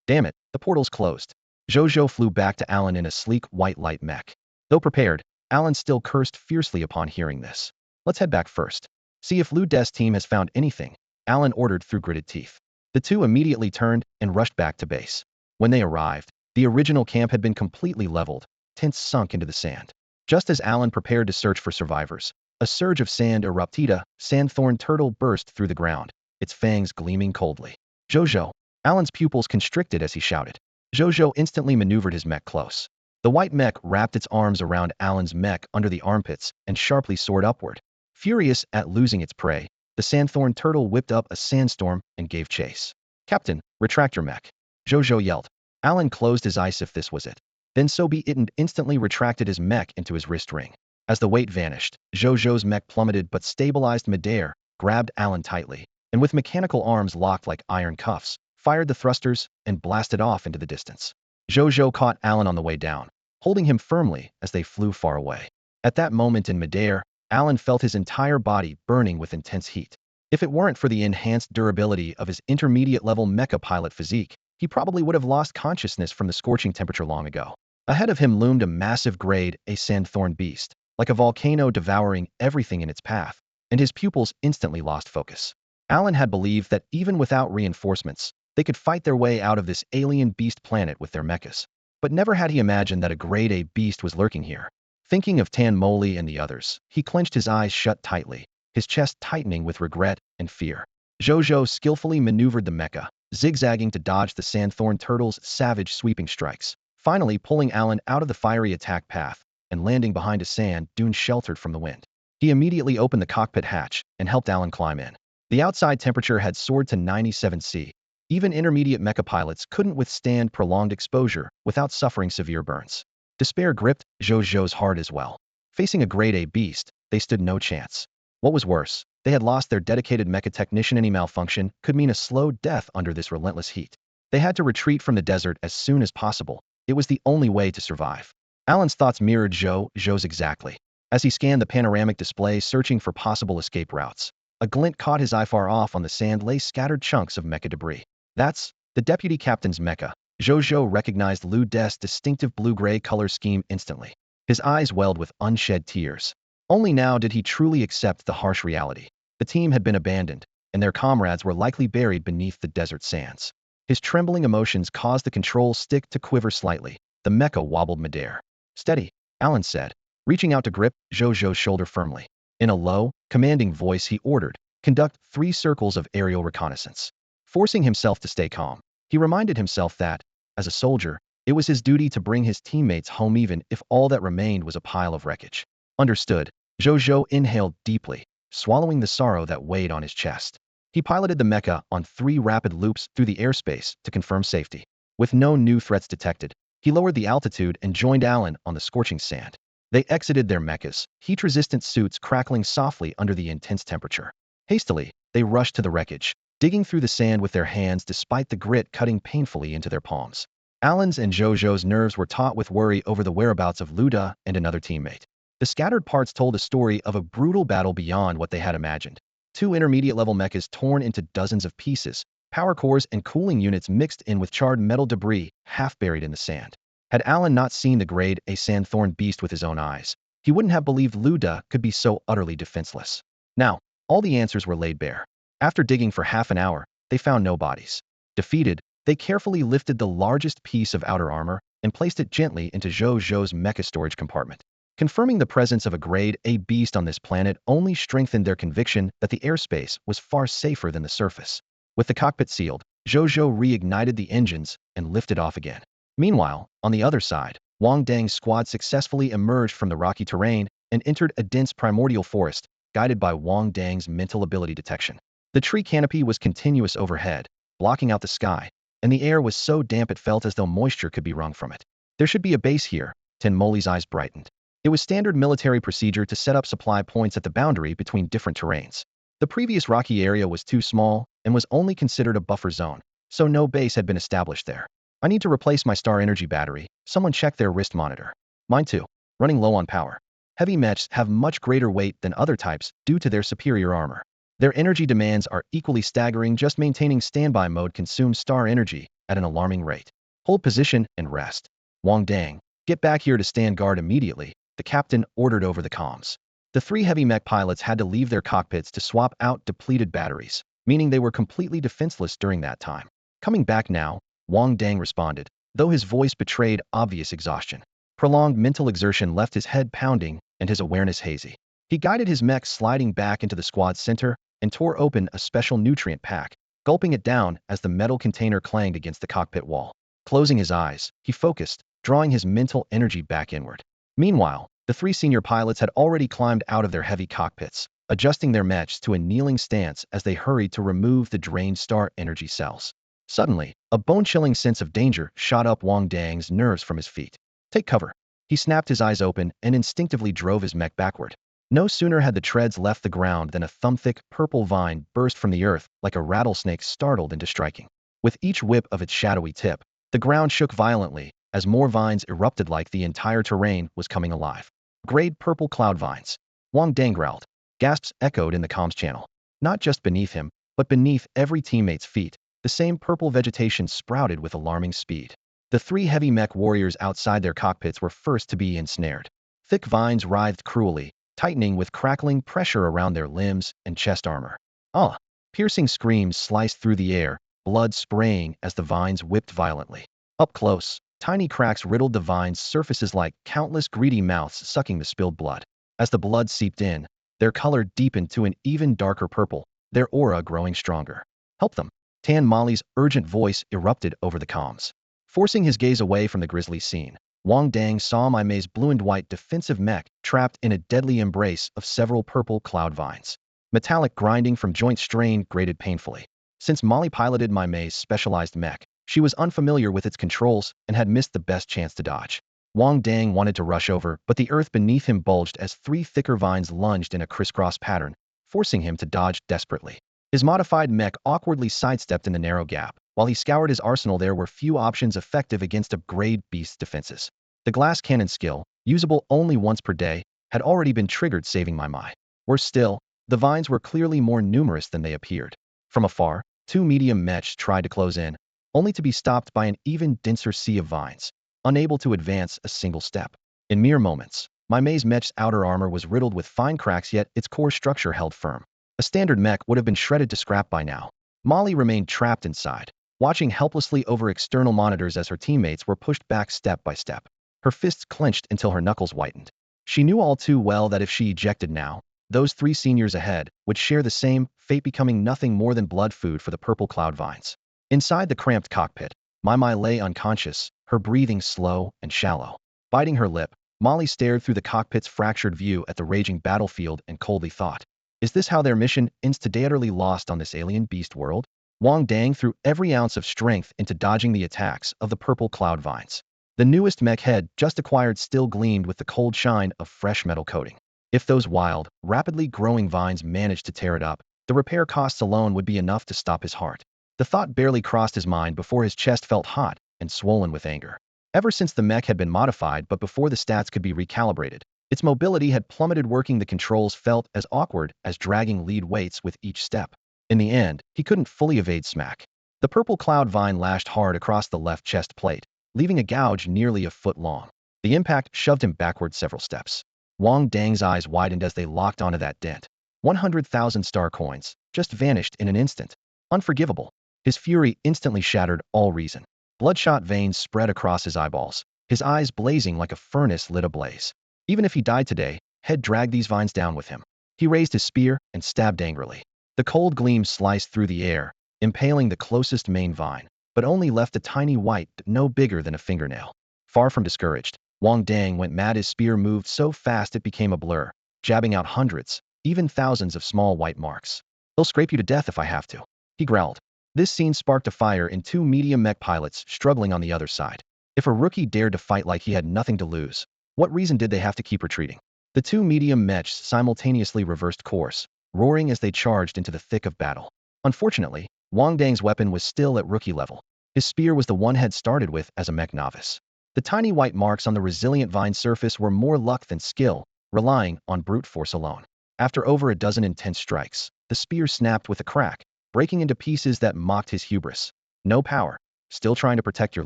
Speaker 1: Damn it, the portal's closed. Jojo flew back to Alan in a sleek white light mech. Though prepared, Alan still cursed fiercely upon hearing this. Let's head back first. See if Lu Des' team has found anything, Alan ordered through gritted teeth. The 2 immediately turned and rushed back to base. When they arrived, the original camp had been completely leveled, tents sunk into the sand. Just as Alan prepared to search for survivors, a surge of sand erupted. A sandthorn turtle burst through the ground, its fangs gleaming coldly. Jojo! Alan's pupils constricted as he shouted. Jojo instantly maneuvered his mech close. The white mech wrapped its arms around Alan's mech under the armpits and sharply soared upward. Furious at losing its prey, the sandthorn turtle whipped up a sandstorm and gave chase. Captain, retract your mech. Jojo yelled. Alan closed his eyes if this was it. Then so be it, and instantly retracted his mech into his wrist ring. As the weight vanished, Zhou's mech plummeted but stabilized midair, grabbed Alan tightly, and with mechanical arms locked like iron cuffs, fired the thrusters and blasted off into the distance. Zhou caught Alan on the way down, holding him firmly as they flew far away. At that moment in midair, Alan felt his entire body burning with intense heat. If it weren't for the enhanced durability of his intermediate-level mecha pilot physique, he probably would have lost consciousness from the scorching temperature long ago. Ahead of him loomed a massive grade A sandthorn beast, like a volcano devouring everything in its path, and his pupils instantly lost focus. Alan had believed that even without reinforcements, they could fight their way out of this alien beast planet with their mechas. But never had he imagined that a grade A beast was lurking here. Thinking of Tan Moli and the others, he clenched his eyes shut tightly, his chest tightening with regret and fear. Zhou skillfully maneuvered the mecha, zigzagging to dodge the sandthorn turtle's savage sweeping strikes, finally pulling Alan out of the fiery attack path and landing behind a sand dune sheltered from the wind. He immediately opened the cockpit hatch and helped Alan climb in. The outside temperature had soared to 97°C. Even intermediate mecha pilots couldn't withstand prolonged exposure without suffering severe burns. Despair gripped Zhou's heart as well. Facing a grade A beast, they stood no chance. What was worse, they had lost their dedicated mecha technician. Any malfunction could mean a slow death under this relentless heat. They had to retreat from the desert as soon as possible. It was the only way to survive. Alan's thoughts mirrored Zhou's exactly. As he scanned the panoramic display searching for possible escape routes, a glint caught his eye. Far off on the sand lay scattered chunks of mecha debris. That's the deputy captain's mecha. Zhou recognized Lu De's distinctive blue-gray color scheme instantly. His eyes welled with unshed tears. Only now did he truly accept the harsh reality. The team had been abandoned, and their comrades were likely buried beneath the desert sands. His trembling emotions caused the control stick to quiver slightly. The mecha wobbled midair. "Steady," Alan said, reaching out to grip Zhou's shoulder firmly. In a low, commanding voice he ordered, "Conduct 3 circles of aerial reconnaissance." Forcing himself to stay calm, he reminded himself that, as a soldier, it was his duty to bring his teammates home even if all that remained was a pile of wreckage. Understood. Zhou inhaled deeply, swallowing the sorrow that weighed on his chest. He piloted the mecha on 3 rapid loops through the airspace to confirm safety. With no new threats detected, he lowered the altitude and joined Alan on the scorching sand. They exited their mechas, heat-resistant suits crackling softly under the intense temperature. Hastily, they rushed to the wreckage, digging through the sand with their hands despite the grit cutting painfully into their palms. Alan's and Zhou's nerves were taut with worry over the whereabouts of Lu De and another teammate. The scattered parts told a story of a brutal battle beyond what they had imagined. 2 intermediate-level mechas torn into dozens of pieces, power cores and cooling units mixed in with charred metal debris, half buried in the sand. Had Alan not seen the grade A sandthorn beast with his own eyes, he wouldn't have believed Lu De could be so utterly defenseless. Now, all the answers were laid bare. After digging for half an hour, they found no bodies. Defeated, they carefully lifted the largest piece of outer armor and placed it gently into Zhou's mecha storage compartment. Confirming the presence of a grade A beast on this planet only strengthened their conviction that the airspace was far safer than the surface. With the cockpit sealed, Zhou reignited the engines and lifted off again. Meanwhile, on the other side, Wang Dang's squad successfully emerged from the rocky terrain and entered a dense primordial forest, guided by Wang Dang's mental ability detection. The tree canopy was continuous overhead, blocking out the sky, and the air was so damp it felt as though moisture could be wrung from it. There should be a base here. Tan Moli's eyes brightened. It was standard military procedure to set up supply points at the boundary between different terrains. The previous rocky area was too small and was only considered a buffer zone, so no base had been established there. "I need to replace my star energy battery." Someone checked their wrist monitor. "Mine too. Running low on power." Heavy mechs have much greater weight than other types due to their superior armor. Their energy demands are equally staggering. Just maintaining standby mode consumes star energy at an alarming rate. "Hold position and rest. Wang Dang, get back here to stand guard immediately," the captain ordered over the comms. The 3 heavy mech pilots had to leave their cockpits to swap out depleted batteries, meaning they were completely defenseless during that time. "Coming back now," Wang Dang responded, though his voice betrayed obvious exhaustion. Prolonged mental exertion left his head pounding and his awareness hazy. He guided his mech sliding back into the squad's center and tore open a special nutrient pack, gulping it down as the metal container clanged against the cockpit wall. Closing his eyes, he focused, drawing his mental energy back inward. Meanwhile, the 3 senior pilots had already climbed out of their heavy cockpits, adjusting their mechs to a kneeling stance as they hurried to remove the drained star energy cells. Suddenly, a bone-chilling sense of danger shot up Wang Dang's nerves from his feet. Take cover. He snapped his eyes open and instinctively drove his mech backward. No sooner had the treads left the ground than a thumb-thick purple vine burst from the earth like a rattlesnake startled into striking. With each whip of its shadowy tip, the ground shook violently as more vines erupted like the entire terrain was coming alive. Grade purple cloud vines. Wang Dang growled. Gasps echoed in the comms channel. Not just beneath him, but beneath every teammate's feet, the same purple vegetation sprouted with alarming speed. The three heavy mech warriors outside their cockpits were first to be ensnared. Thick vines writhed cruelly, tightening with crackling pressure around their limbs and chest armor. Ah! Piercing screams sliced through the air, blood spraying as the vines whipped violently. Up close, tiny cracks riddled the vines' surfaces like countless greedy mouths sucking the spilled blood. As the blood seeped in, their color deepened to an even darker purple, their aura growing stronger. Help them! Tan Mali's urgent voice erupted over the comms. Forcing his gaze away from the grisly scene, Wang Dang saw my Mei's blue and white defensive mech trapped in a deadly embrace of several purple cloud vines. Metallic grinding from joint strain grated painfully. Since Molly piloted my Mei's specialized mech, she was unfamiliar with its controls and had missed the best chance to dodge. Wang Dang wanted to rush over, but the earth beneath him bulged as three thicker vines lunged in a crisscross pattern, forcing him to dodge desperately. His modified mech awkwardly sidestepped in the narrow gap. While he scoured his arsenal, there were few options effective against a grade beast's defenses. The glass cannon skill, usable only once per day, had already been triggered, saving my Mei. Worse still, the vines were clearly more numerous than they appeared. From afar, two medium mechs tried to close in, only to be stopped by an even denser sea of vines, unable to advance a single step. In mere moments, my Mei's mech's outer armor was riddled with fine cracks, yet its core structure held firm. A standard mech would have been shredded to scrap by now. Molly remained trapped inside, watching helplessly over external monitors as her teammates were pushed back step by step. Her fists clenched until her knuckles whitened. She knew all too well that if she ejected now, those three seniors ahead would share the same fate, becoming nothing more than blood food for the purple cloud vines. Inside the cramped cockpit, my Mei lay unconscious, her breathing slow and shallow. Biting her lip, Molly stared through the cockpit's fractured view at the raging battlefield and coldly thought, is this how their mission ends, today utterly lost on this alien beast world? Wang Dang threw every ounce of strength into dodging the attacks of the purple cloud vines. The newest mech head, just acquired, still gleamed with the cold shine of fresh metal coating. If those wild, rapidly growing vines managed to tear it up, the repair costs alone would be enough to stop his heart. The thought barely crossed his mind before his chest felt hot and swollen with anger. Ever since the mech had been modified, but before the stats could be recalibrated, its mobility had plummeted. Working the controls felt as awkward as dragging lead weights with each step. In the end, he couldn't fully evade smack. The purple cloud vine lashed hard across the left chest plate, leaving a gouge nearly a foot long. The impact shoved him backward several steps. Wang Dang's eyes widened as they locked onto that dent. 100,000 star coins just vanished in an instant. Unforgivable. His fury instantly shattered all reason. Bloodshot veins spread across his eyeballs, his eyes blazing like a furnace lit ablaze. Even if he died today, he'd drag these vines down with him. He raised his spear and stabbed angrily. The cold gleam sliced through the air, impaling the closest main vine, but only left a tiny white no bigger than a fingernail. Far from discouraged, Wang Dang went mad. His spear moved so fast it became a blur, jabbing out hundreds, even thousands of small white marks. I'll scrape you to death if I have to, he growled. This scene sparked a fire in two medium mech pilots struggling on the other side. If a rookie dared to fight like he had nothing to lose, what reason did they have to keep retreating? The two medium mechs simultaneously reversed course, roaring as they charged into the thick of battle. Unfortunately, Wang Dang's weapon was still at rookie level. His spear was the one he'd started with as a mech novice. The tiny white marks on the resilient vine surface were more luck than skill, relying on brute force alone. After over a dozen intense strikes, the spear snapped with a crack, breaking into pieces that mocked his hubris. No power. Still trying to protect your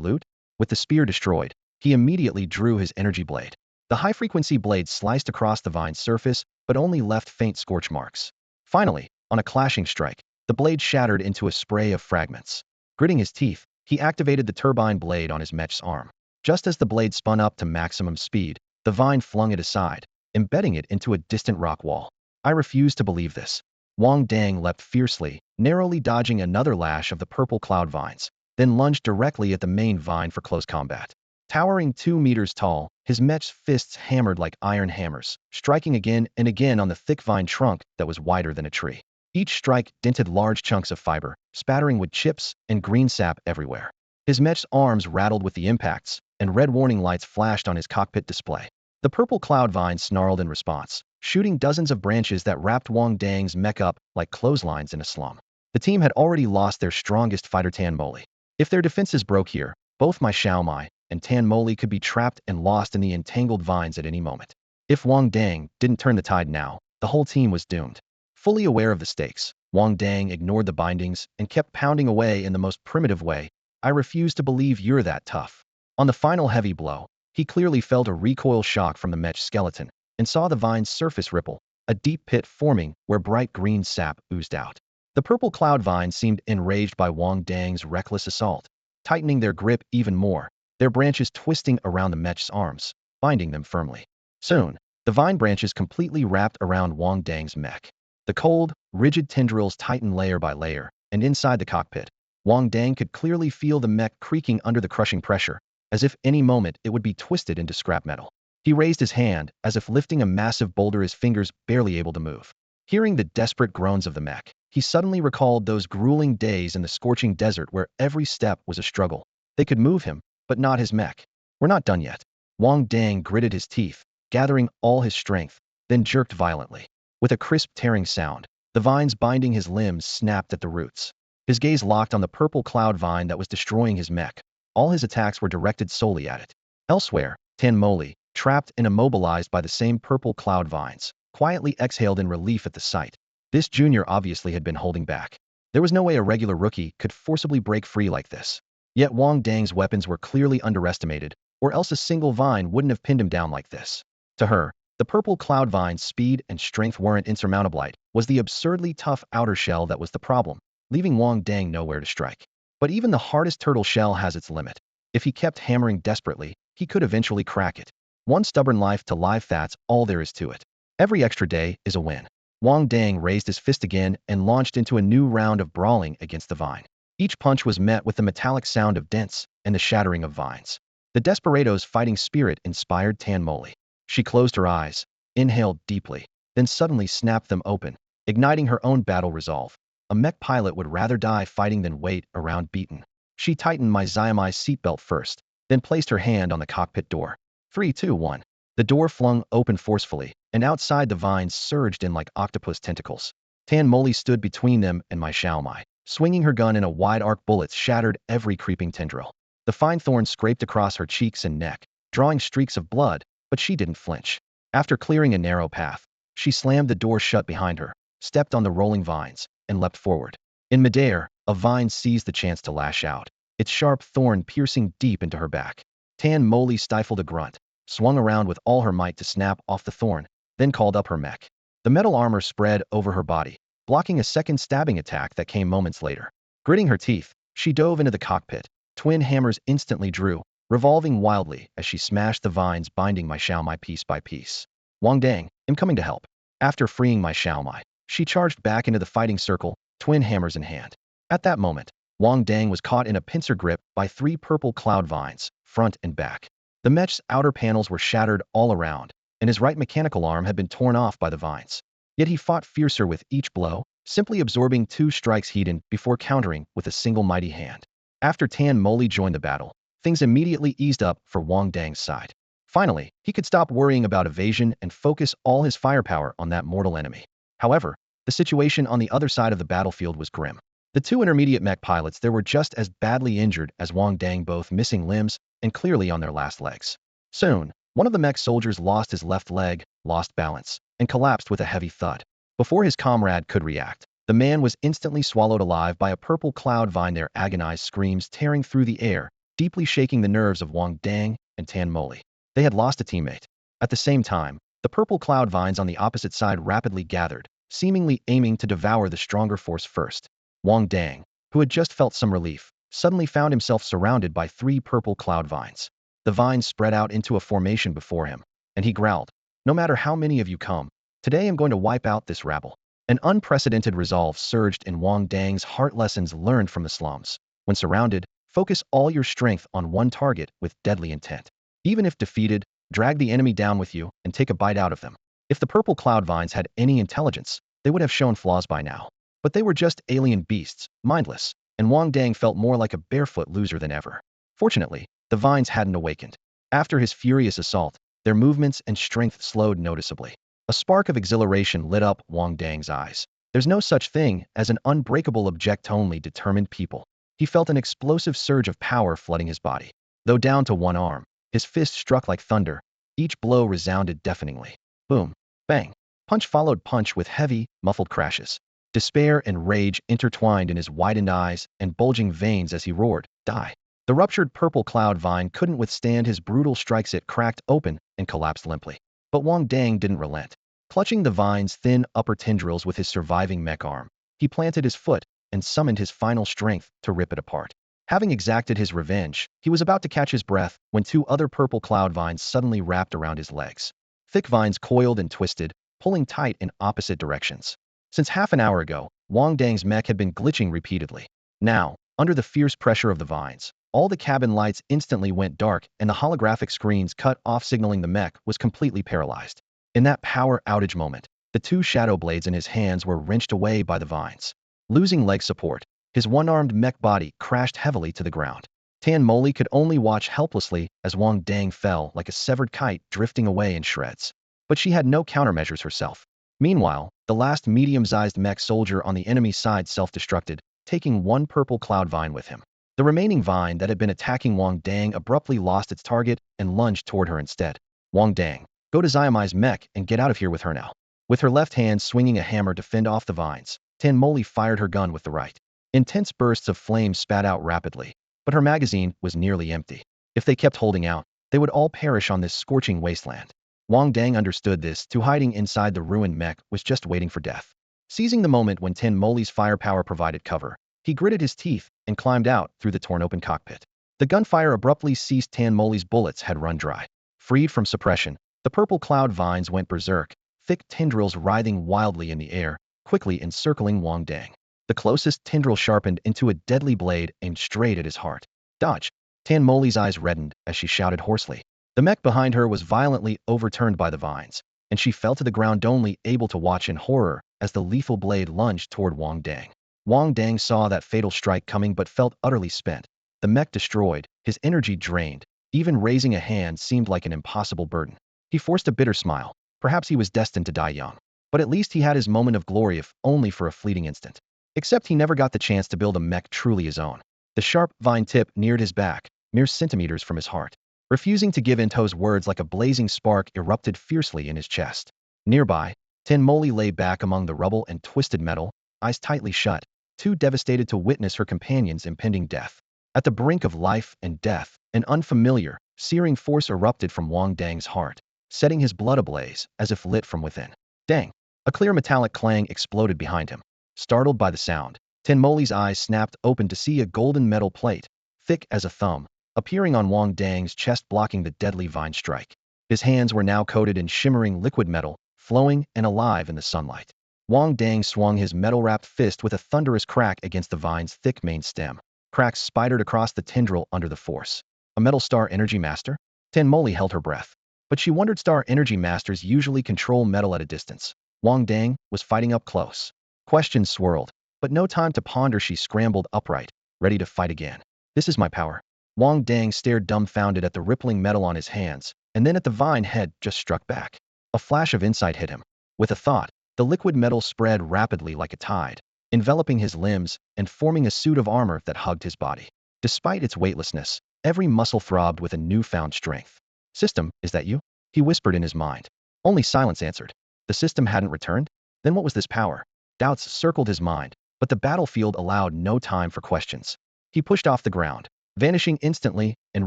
Speaker 1: loot? With the spear destroyed, he immediately drew his energy blade. The high-frequency blade sliced across the vine's surface, but only left faint scorch marks. Finally, on a clashing strike, the blade shattered into a spray of fragments. Gritting his teeth, he activated the turbine blade on his mech's arm. Just as the blade spun up to maximum speed, the vine flung it aside, embedding it into a distant rock wall. I refuse to believe this. Wang Dang leapt fiercely, narrowly dodging another lash of the purple cloud vines, then lunged directly at the main vine for close combat. Towering 2 meters tall, his mech's fists hammered like iron hammers, striking again and again on the thick vine trunk that was wider than a tree. Each strike dented large chunks of fiber, spattering with chips and green sap everywhere. His mech's arms rattled with the impacts, and red warning lights flashed on his cockpit display. The purple cloud vine snarled in response, shooting dozens of branches that wrapped Wang Dang's mech up like clotheslines in a slum. The team had already lost their strongest fighter Tan Moli. If their defenses broke here, both my Xiaomai and Tan Moli could be trapped and lost in the entangled vines at any moment. If Wang Dang didn't turn the tide now, the whole team was doomed. Fully aware of the stakes, Wang Dang ignored the bindings and kept pounding away in the most primitive way. I refuse to believe you're that tough. On the final heavy blow, he clearly felt a recoil shock from the mech skeleton and saw the vine's surface ripple, a deep pit forming where bright green sap oozed out. The purple cloud vine seemed enraged by Wang Dang's reckless assault, tightening their grip even more, their branches twisting around the mech's arms, binding them firmly. Soon, the vine branches completely wrapped around Wang Dang's mech. The cold, rigid tendrils tightened layer by layer, and inside the cockpit, Wang Dang could clearly feel the mech creaking under the crushing pressure, as if any moment it would be twisted into scrap metal. He raised his hand, as if lifting a massive boulder, his fingers barely able to move. Hearing the desperate groans of the mech, he suddenly recalled those grueling days in the scorching desert where every step was a struggle. They could move him, but not his mech. We're not done yet. Wang Dang gritted his teeth, gathering all his strength, then jerked violently. With a crisp tearing sound, the vines binding his limbs snapped at the roots. His gaze locked on the purple cloud vine that was destroying his mech. All his attacks were directed solely at it. Elsewhere, Tan Moli, trapped and immobilized by the same purple cloud vines, quietly exhaled in relief at the sight. This junior obviously had been holding back. There was no way a regular rookie could forcibly break free like this. Yet Wang Dang's weapons were clearly underestimated, or else a single vine wouldn't have pinned him down like this. To her, the purple cloud vine's speed and strength weren't insurmountable. It was the absurdly tough outer shell that was the problem, leaving Wang Dang nowhere to strike. But even the hardest turtle shell has its limit. If he kept hammering desperately, he could eventually crack it. One stubborn life to live, that's all there is to it. Every extra day is a win. Wang Dang raised his fist again and launched into a new round of brawling against the vine. Each punch was met with the metallic sound of dents and the shattering of vines. The desperado's fighting spirit inspired Tan Moli. She closed her eyes, inhaled deeply, then suddenly snapped them open, igniting her own battle resolve. A mech pilot would rather die fighting than wait around beaten. She tightened my Xiaomai's seatbelt first, then placed her hand on the cockpit door. 3, 2, 1. The door flung open forcefully, and outside the vines surged in like octopus tentacles. Tan Moli stood between them and my Xiaomai, swinging her gun in a wide arc. Bullets shattered every creeping tendril. The fine thorn scraped across her cheeks and neck, drawing streaks of blood, but she didn't flinch. After clearing a narrow path, she slammed the door shut behind her, stepped on the rolling vines, and leapt forward. In midair, a vine seized the chance to lash out, its sharp thorn piercing deep into her back. Tan Moli stifled a grunt, swung around with all her might to snap off the thorn, then called up her mech. The metal armor spread over her body, blocking a second stabbing attack that came moments later. Gritting her teeth, she dove into the cockpit. Twin hammers instantly drew, revolving wildly as she smashed the vines binding my Xiaomai piece by piece. Wang Dang, I'm coming to help. After freeing my Xiaomai, she charged back into the fighting circle, twin hammers in hand. At that moment, Wang Dang was caught in a pincer grip by 3 purple cloud vines, front and back. The mech's outer panels were shattered all around, and his right mechanical arm had been torn off by the vines. Yet he fought fiercer with each blow, simply absorbing 2 strikes hidden before countering with a single mighty hand. After Tan Moli joined the battle, things immediately eased up for Wang Dang's side. Finally, he could stop worrying about evasion and focus all his firepower on that mortal enemy. However, the situation on the other side of the battlefield was grim. The 2 intermediate mech pilots there were just as badly injured as Wang Dang, both missing limbs and clearly on their last legs. Soon, one of the mech soldiers lost his left leg, lost balance, and collapsed with a heavy thud. Before his comrade could react, the man was instantly swallowed alive by a purple cloud vine, their agonized screams tearing through the air, deeply shaking the nerves of Wang Dang and Tan Moli. They had lost a teammate. At the same time, the purple cloud vines on the opposite side rapidly gathered, seemingly aiming to devour the stronger force first. Wang Dang, who had just felt some relief, suddenly found himself surrounded by 3 purple cloud vines. The vines spread out into a formation before him, and he growled, "No matter how many of you come, today I'm going to wipe out this rabble." An unprecedented resolve surged in Wang Dang's heart. Lessons learned from the slums. When surrounded, focus all your strength on one target with deadly intent. Even if defeated, drag the enemy down with you and take a bite out of them. If the purple cloud vines had any intelligence, they would have shown flaws by now. But they were just alien beasts, mindless, and Wang Dang felt more like a barefoot loser than ever. Fortunately, the vines hadn't awakened. After his furious assault, their movements and strength slowed noticeably. A spark of exhilaration lit up Wang Dang's eyes. There's no such thing as an unbreakable object, only determined people. He felt an explosive surge of power flooding his body. Though down to one arm, his fist struck like thunder. Each blow resounded deafeningly. Boom, bang. Punch followed punch with heavy, muffled crashes. Despair and rage intertwined in his widened eyes and bulging veins as he roared, "Die!" The ruptured purple cloud vine couldn't withstand his brutal strikes. It cracked open and collapsed limply. But Wang Dang didn't relent. Clutching the vine's thin upper tendrils with his surviving mech arm, he planted his foot and summoned his final strength to rip it apart. Having exacted his revenge, he was about to catch his breath when two other purple cloud vines suddenly wrapped around his legs. Thick vines coiled and twisted, pulling tight in opposite directions. Since half an hour ago, Wang Dang's mech had been glitching repeatedly. Now, under the fierce pressure of the vines, all the cabin lights instantly went dark and the holographic screens cut off, signaling the mech was completely paralyzed. In that power outage moment, the two shadow blades in his hands were wrenched away by the vines. Losing leg support, his one-armed mech body crashed heavily to the ground. Tan Moli could only watch helplessly as Wang Dang fell like a severed kite, drifting away in shreds. But she had no countermeasures herself. Meanwhile, the last medium-sized mech soldier on the enemy side self-destructed, taking one purple cloud vine with him. The remaining vine that had been attacking Wang Dang abruptly lost its target and lunged toward her instead. "Wang Dang, go to Xiaomai's mech and get out of here with her now." With her left hand swinging a hammer to fend off the vines, Tan Moli fired her gun with the right. Intense bursts of flame spat out rapidly, but her magazine was nearly empty. If they kept holding out, they would all perish on this scorching wasteland. Wang Dang understood this, too. Hiding inside the ruined mech was just waiting for death. Seizing the moment when Tan Moli's firepower provided cover, he gritted his teeth and climbed out through the torn-open cockpit. The gunfire abruptly ceased. Tan Moli's bullets had run dry. Freed from suppression, the purple cloud vines went berserk, thick tendrils writhing wildly in the air, quickly encircling Wang Dang. The closest tendril sharpened into a deadly blade aimed straight at his heart. "Dodge!" Tan Moli's eyes reddened as she shouted hoarsely. The mech behind her was violently overturned by the vines, and she fell to the ground, only able to watch in horror as the lethal blade lunged toward Wang Dang. Wang Dang saw that fatal strike coming but felt utterly spent. The mech destroyed, his energy drained. Even raising a hand seemed like an impossible burden. He forced a bitter smile. Perhaps he was destined to die young. But at least he had his moment of glory, if only for a fleeting instant. Except he never got the chance to build a mech truly his own. The sharp vine tip neared his back, mere centimeters from his heart. Refusing to give in, To's words like a blazing spark erupted fiercely in his chest. Nearby, Tan Moli lay back among the rubble and twisted metal, eyes tightly shut, too devastated to witness her companion's impending death. At the brink of life and death, an unfamiliar, searing force erupted from Wang Dang's heart, setting his blood ablaze as if lit from within. Dang! A clear metallic clang exploded behind him. Startled by the sound, Tan Moli's eyes snapped open to see a golden metal plate, thick as a thumb, appearing on Wang Dang's chest, blocking the deadly vine strike. His hands were now coated in shimmering liquid metal, flowing and alive in the sunlight. Wang Dang swung his metal-wrapped fist with a thunderous crack against the vine's thick main stem. Cracks spidered across the tendril under the force. A metal star energy master? Tan Moli held her breath. But she wondered, star energy masters usually control metal at a distance. Wang Dang was fighting up close. Questions swirled, but no time to ponder. She scrambled upright, ready to fight again. "This is my power." Wang Dang stared dumbfounded at the rippling metal on his hands, and then at the vine head just struck back. A flash of insight hit him. With a thought, the liquid metal spread rapidly like a tide, enveloping his limbs and forming a suit of armor that hugged his body. Despite its weightlessness, every muscle throbbed with a newfound strength. "System, is that you?" he whispered in his mind. Only silence answered. The system hadn't returned? Then what was this power? Doubts circled his mind, but the battlefield allowed no time for questions. He pushed off the ground, vanishing instantly and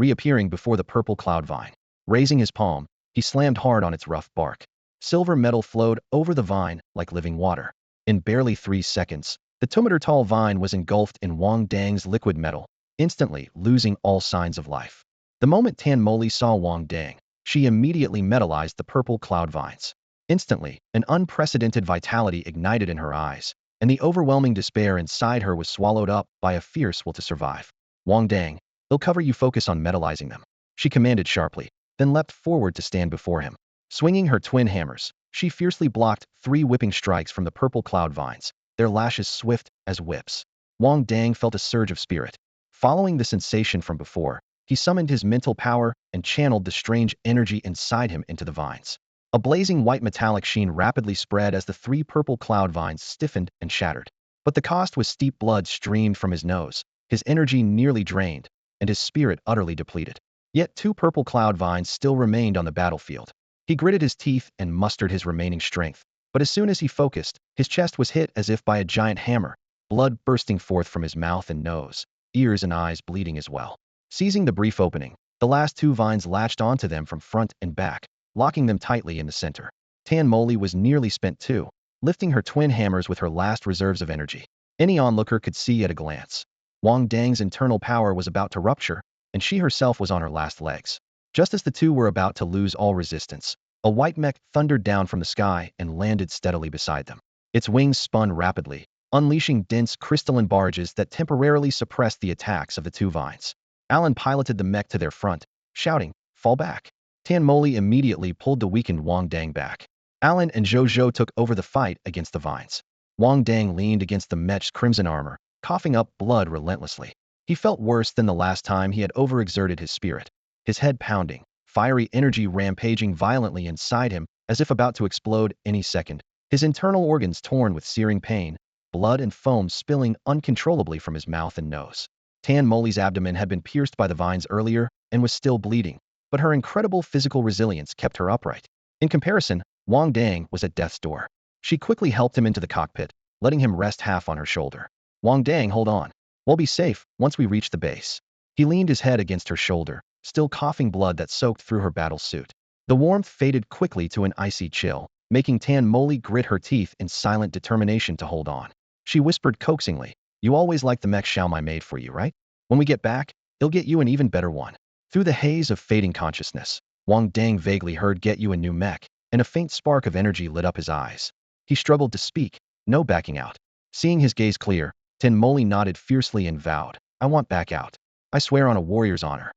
Speaker 1: reappearing before the purple cloud vine. Raising his palm, he slammed hard on its rough bark. Silver metal flowed over the vine like living water. In barely 3 seconds, the 2-meter-tall vine was engulfed in Wang Dang's liquid metal, instantly losing all signs of life. The moment Tan Moli saw Wang Dang, she immediately metallized the purple cloud vines. Instantly, an unprecedented vitality ignited in her eyes, and the overwhelming despair inside her was swallowed up by a fierce will to survive. "Wang Dang, they'll cover you. Focus on metallizing them," she commanded sharply, then leapt forward to stand before him. Swinging her twin hammers, she fiercely blocked 3 whipping strikes from the purple cloud vines. their lashes swift as whips. Wang Dang felt a surge of spirit. Following the sensation from before, he summoned his mental power and channeled the strange energy inside him into the vines. A blazing white metallic sheen rapidly spread as the three purple cloud vines stiffened and shattered. But the cost was steep. Blood streamed from his nose, his energy nearly drained, and his spirit utterly depleted. Yet two purple cloud vines still remained on the battlefield. He gritted his teeth and mustered his remaining strength. But as soon as he focused, his chest was hit as if by a giant hammer, blood bursting forth from his mouth and nose, ears and eyes bleeding as well. Seizing the brief opening, the last two vines latched onto them from front and back, locking them tightly in the center. Tan Moli was nearly spent too, lifting her twin hammers with her last reserves of energy. Any onlooker could see at a glance. Wang Dang's internal power was about to rupture, and she herself was on her last legs. Just as the two were about to lose all resistance, a white mech thundered down from the sky and landed steadily beside them. Its wings spun rapidly, unleashing dense crystalline barges that temporarily suppressed the attacks of the two vines. Alan piloted the mech to their front, shouting, "Fall back." Tan Moli immediately pulled the weakened Wang Dang back. Alan and Zhou took over the fight against the vines. Wang Dang leaned against the mech's crimson armor, coughing up blood relentlessly. He felt worse than the last time he had overexerted his spirit. His head pounding, fiery energy rampaging violently inside him as if about to explode any second. His internal organs torn with searing pain, blood and foam spilling uncontrollably from his mouth and nose. Tan Moli's abdomen had been pierced by the vines earlier and was still bleeding, but her incredible physical resilience kept her upright. In comparison, Wang Dang was at death's door. She quickly helped him into the cockpit, letting him rest half on her shoulder. "Wang Dang, hold on. We'll be safe once we reach the base." He leaned his head against her shoulder, still coughing blood that soaked through her battle suit. The warmth faded quickly to an icy chill, making Tan Moli grit her teeth in silent determination to hold on. She whispered coaxingly, "You always like the mech Xiaomai made for you, right? When we get back, it'll get you an even better one." Through the haze of fading consciousness, Wang Dang vaguely heard "get you a new mech," and a faint spark of energy lit up his eyes. He struggled to speak, no backing out. Seeing his gaze clear, Tan Moli nodded fiercely and vowed, "I want back out. I swear on a warrior's honor.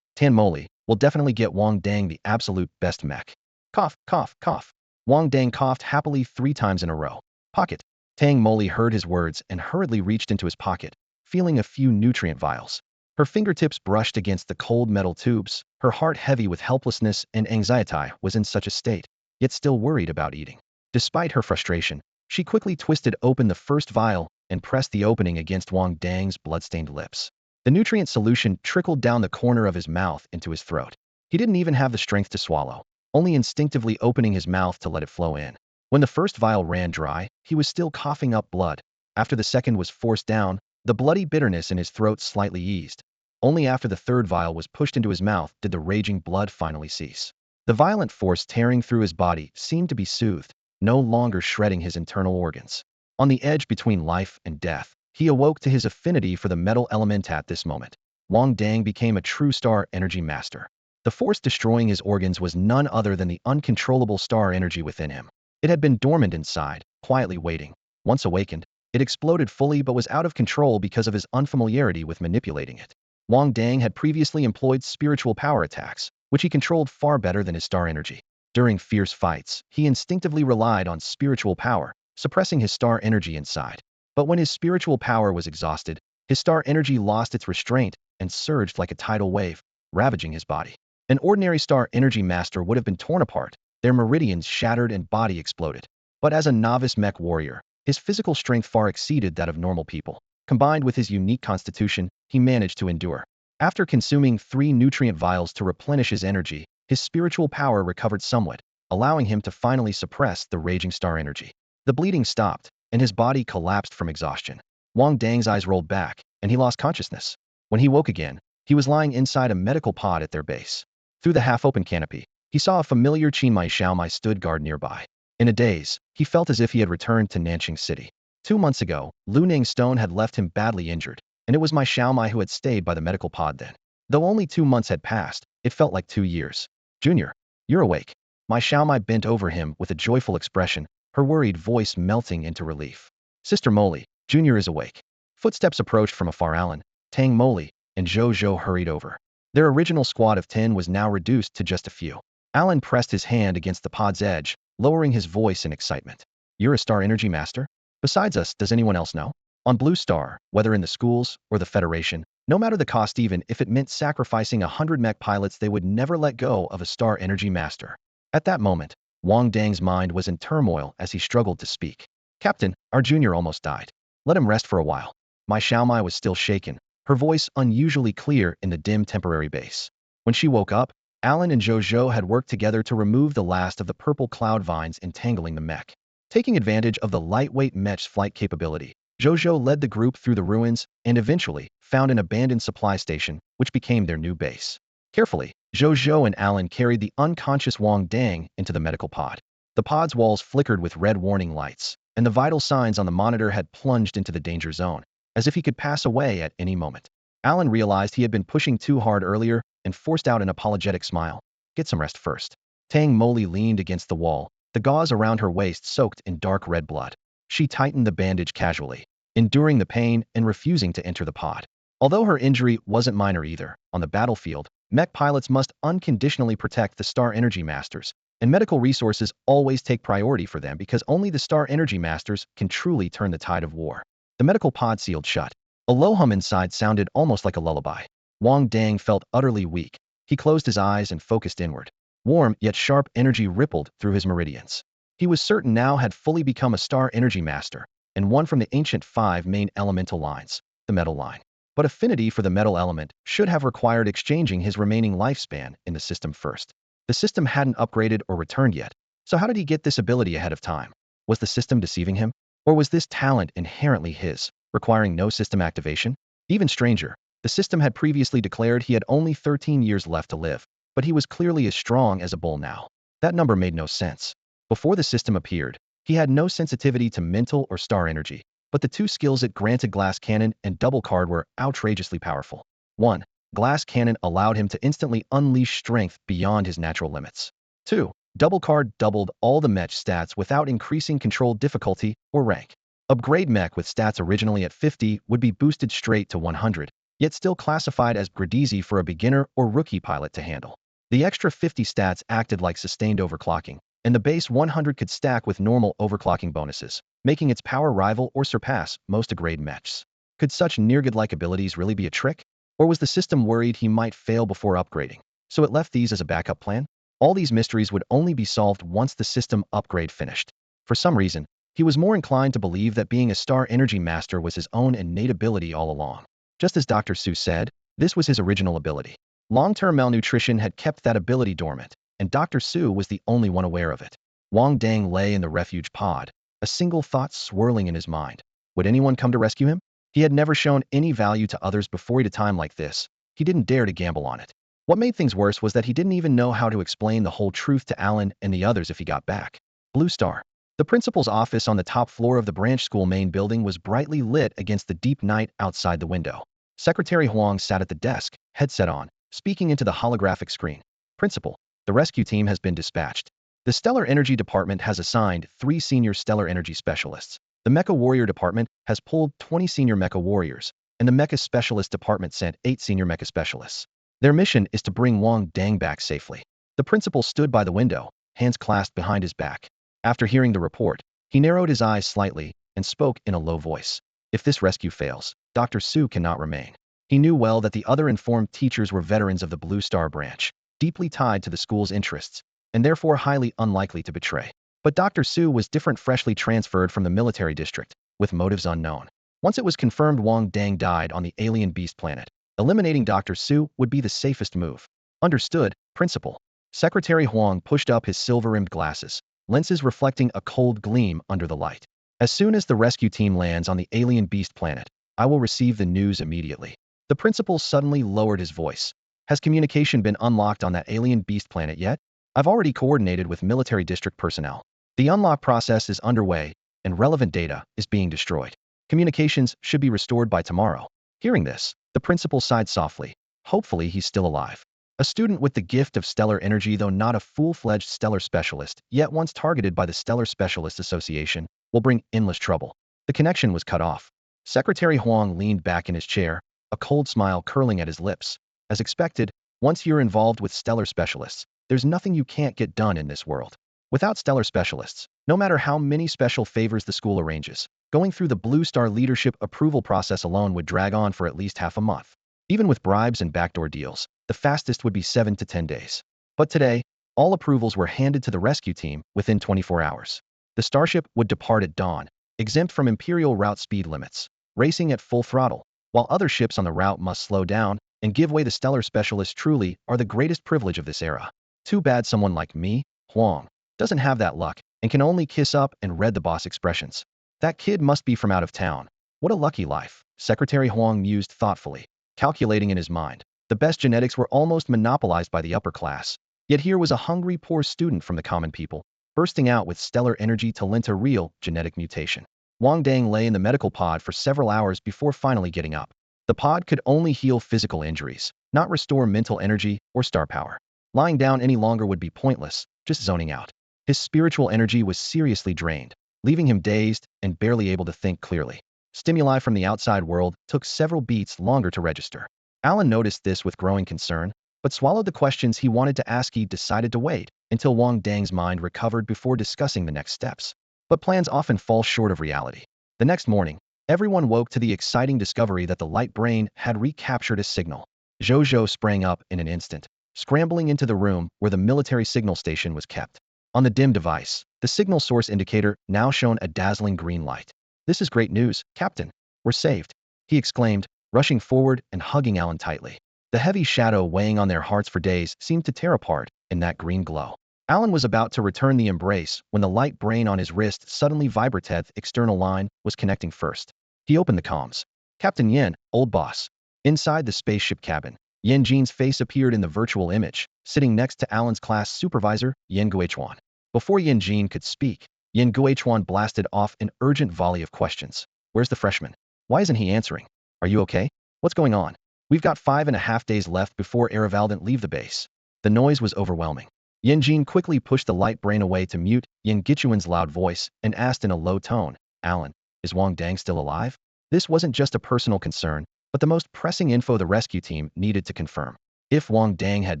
Speaker 1: Tan Moli, will definitely get Wang Dang the absolute best mech." Cough, cough, cough. Wang Dang coughed happily 3 times in a row. "Pocket." Tang Moli heard his words and hurriedly reached into his pocket, feeling a few nutrient vials. Her fingertips brushed against the cold metal tubes, her heart heavy with helplessness and anxiety was in such a state, yet still worried about eating. Despite her frustration, she quickly twisted open the first vial and pressed the opening against Wang Dang's bloodstained lips. The nutrient solution trickled down the corner of his mouth into his throat. He didn't even have the strength to swallow, only instinctively opening his mouth to let it flow in. When the first vial ran dry, he was still coughing up blood. After the second was forced down, the bloody bitterness in his throat slightly eased. Only after the third vial was pushed into his mouth did the raging blood finally cease. The violent force tearing through his body seemed to be soothed, no longer shredding his internal organs. On the edge between life and death, he awoke to his affinity for the metal element at this moment. Wang Dang became a true star energy master. The force destroying his organs was none other than the uncontrollable star energy within him. It had been dormant inside, quietly waiting. Once awakened, it exploded fully but was out of control because of his unfamiliarity with manipulating it. Wang Dang had previously employed spiritual power attacks, which he controlled far better than his star energy. During fierce fights, he instinctively relied on spiritual power, suppressing his star energy inside. But when his spiritual power was exhausted, his star energy lost its restraint and surged like a tidal wave, ravaging his body. An ordinary star energy master would have been torn apart, their meridians shattered and body exploded. But as a novice mech warrior, his physical strength far exceeded that of normal people. Combined with his unique constitution, he managed to endure. After consuming 3 nutrient vials to replenish his energy, his spiritual power recovered somewhat, allowing him to finally suppress the raging star energy. The bleeding stopped, and his body collapsed from exhaustion. Wang Dang's eyes rolled back, and he lost consciousness. When he woke again, he was lying inside a medical pod at their base. Through the half-open canopy, he saw a familiar Qinmai Xiaomai stood guard nearby. In a daze, he felt as if he had returned to Nanjing City. 2 months ago, Lu Ning Stone had left him badly injured, and it was my Xiaomai who had stayed by the medical pod then. Though only 2 months had passed, it felt like 2 years. "Junior, you're awake." My Xiaomai bent over him with a joyful expression, her worried voice melting into relief. "Sister Moli, Junior is awake." Footsteps approached from afar. Alan, Tang Moli, and Zhou hurried over. Their original squad of 10 was now reduced to just a few. Alan pressed his hand against the pod's edge, lowering his voice in excitement. "You're a star energy master?" Besides us, does anyone else know? On Blue Star, whether in the schools or the Federation, no matter the cost, even if it meant sacrificing 100 mech pilots, they would never let go of a star energy master. At that moment, Wang Dang's mind was in turmoil as he struggled to speak. Captain, our junior almost died. Let him rest for a while. My Xiaomai was still shaken, her voice unusually clear in the dim temporary bass. When she woke up, Alan and Zhou had worked together to remove the last of the purple cloud vines entangling the mech. Taking advantage of the lightweight mech's flight capability, Zhou led the group through the ruins and eventually found an abandoned supply station, which became their new base. Carefully, Zhou and Alan carried the unconscious Wang Dang into the medical pod. The pod's walls flickered with red warning lights, and the vital signs on the monitor had plunged into the danger zone, as if he could pass away at any moment. Alan realized he had been pushing too hard earlier and forced out an apologetic smile. Get some rest first. Tang Moli leaned against the wall, the gauze around her waist soaked in dark red blood. She tightened the bandage casually, enduring the pain and refusing to enter the pod. Although her injury wasn't minor either, on the battlefield, mech pilots must unconditionally protect the Star Energy Masters, and medical resources always take priority for them because only the Star Energy Masters can truly turn the tide of war. The medical pod sealed shut. A low hum inside sounded almost like a lullaby. Wang Dang felt utterly weak. He closed his eyes and focused inward. Warm yet sharp energy rippled through his meridians. He was certain now had fully become a Star Energy Master, and one from the ancient 5 main elemental lines, the metal line. But affinity for the metal element should have required exchanging his remaining lifespan in the system first. The system hadn't upgraded or returned yet, so how did he get this ability ahead of time? Was the system deceiving him? Or was this talent inherently his, requiring no system activation? Even stranger, the system had previously declared he had only 13 years left to live, but he was clearly as strong as a bull now. That number made no sense. Before the system appeared, he had no sensitivity to mental or star energy, but the two skills it granted, glass cannon and double card, were outrageously powerful. 1. Glass cannon allowed him to instantly unleash strength beyond his natural limits. 2. Double card doubled all the mech stats without increasing control difficulty or rank. Upgrade mech with stats originally at 50 would be boosted straight to 100, yet still classified as easy for a beginner or rookie pilot to handle. The extra 50 stats acted like sustained overclocking, and the base 100 could stack with normal overclocking bonuses, making its power rival or surpass most upgrade mechs. Could such near-god-like abilities really be a trick? Or was the system worried he might fail before upgrading, so it left these as a backup plan? All these mysteries would only be solved once the system upgrade finished. For some reason, he was more inclined to believe that being a Star Energy Master was his own innate ability all along. Just as Dr. Su said, this was his original ability. Long-term malnutrition had kept that ability dormant, and Dr. Su was the only one aware of it. Wang Dang lay in the refuge pod, a single thought swirling in his mind. Would anyone come to rescue him? He had never shown any value to others before at a time like this. He didn't dare to gamble on it. What made things worse was that he didn't even know how to explain the whole truth to Alan and the others if he got back. Blue Star. The principal's office on the top floor of the branch school main building was brightly lit against the deep night outside the window. Secretary Huang sat at the desk, headset on, speaking into the holographic screen. Principal, the rescue team has been dispatched. The Stellar Energy Department has assigned 3 senior stellar energy specialists. The Mecha Warrior Department has pulled 20 senior Mecha Warriors, and the Mecha Specialist Department sent 8 senior Mecha Specialists. Their mission is to bring Wang Dang back safely. The principal stood by the window, hands clasped behind his back. After hearing the report, he narrowed his eyes slightly and spoke in a low voice. If this rescue fails, Dr. Su cannot remain. He knew well that the other informed teachers were veterans of the Blue Star branch, deeply tied to the school's interests, and therefore highly unlikely to betray. But Dr. Su was different, freshly transferred from the military district, with motives unknown. Once it was confirmed Wang Dang died on the alien beast planet, eliminating Dr. Su would be the safest move. Understood, Principal. Secretary Huang pushed up his silver-rimmed glasses, lenses reflecting a cold gleam under the light. As soon as the rescue team lands on the alien beast planet, I will receive the news immediately. The principal suddenly lowered his voice. Has communication been unlocked on that alien beast planet yet? I've already coordinated with military district personnel. The unlock process is underway, and relevant data is being destroyed. Communications should be restored by tomorrow. Hearing this, the principal sighed softly. Hopefully he's still alive. A student with the gift of stellar energy, though not a full-fledged stellar specialist, yet once targeted by the Stellar Specialist Association, will bring endless trouble. The connection was cut off. Secretary Huang leaned back in his chair, a cold smile curling at his lips. As expected, once you're involved with stellar specialists, there's nothing you can't get done in this world. Without stellar specialists, no matter how many special favors the school arranges, Going through the Blue Star leadership approval process alone would drag on for at least half a month. Even with bribes and backdoor deals, the fastest would be 7 to 10 days. But today, all approvals were handed to the rescue team within 24 hours. The starship would depart at dawn, exempt from Imperial route speed limits, racing at full throttle, while other ships on the route must slow down and give way. The stellar specialists truly are the greatest privilege of this era. Too bad someone like me, Huang, doesn't have that luck and can only kiss up and read the boss expressions. That kid must be from out of town. What a lucky life, Secretary Huang mused thoughtfully, calculating in his mind. The best genetics were almost monopolized by the upper class. Yet here was a hungry poor student from the common people, bursting out with stellar energy to lend a real genetic mutation. Wang Dang lay in the medical pod for several hours before finally getting up. The pod could only heal physical injuries, not restore mental energy or star power. Lying down any longer would be pointless, just zoning out. His spiritual energy was seriously drained, leaving him dazed and barely able to think clearly. Stimuli from the outside world took several beats longer to register. Alan noticed this with growing concern, but swallowed the questions he wanted to ask. He decided to wait until Wang Dang's mind recovered before discussing the next steps. But plans often fall short of reality. The next morning, everyone woke to the exciting discovery that the light brain had recaptured a signal. Zhou sprang up in an instant, scrambling into the room where the military signal station was kept. On the dim device, the signal source indicator now shone a dazzling green light. "This is great news, Captain. We're saved," he exclaimed, rushing forward and hugging Alan tightly. The heavy shadow weighing on their hearts for days seemed to tear apart in that green glow. Alan was about to return the embrace when the light brain on his wrist suddenly vibrated. The external line was connecting first. He opened the comms. "Captain Yen, old boss." Inside the spaceship cabin, Yen Jin's face appeared in the virtual image, sitting next to Alan's class supervisor, Yen Guichuan. Before Yen Jin could speak, Yen Guichuan blasted off an urgent volley of questions. "Where's the freshman? Why isn't he answering? Are you okay? What's going on? We've got 5.5 days left before Aravaldant leave the base." The noise was overwhelming. Yen Jin quickly pushed the light brain away to mute Yen Guichuan's loud voice and asked in a low tone, "Alan, is Wang Dang still alive?" This wasn't just a personal concern, but the most pressing info the rescue team needed to confirm. If Wang Dang had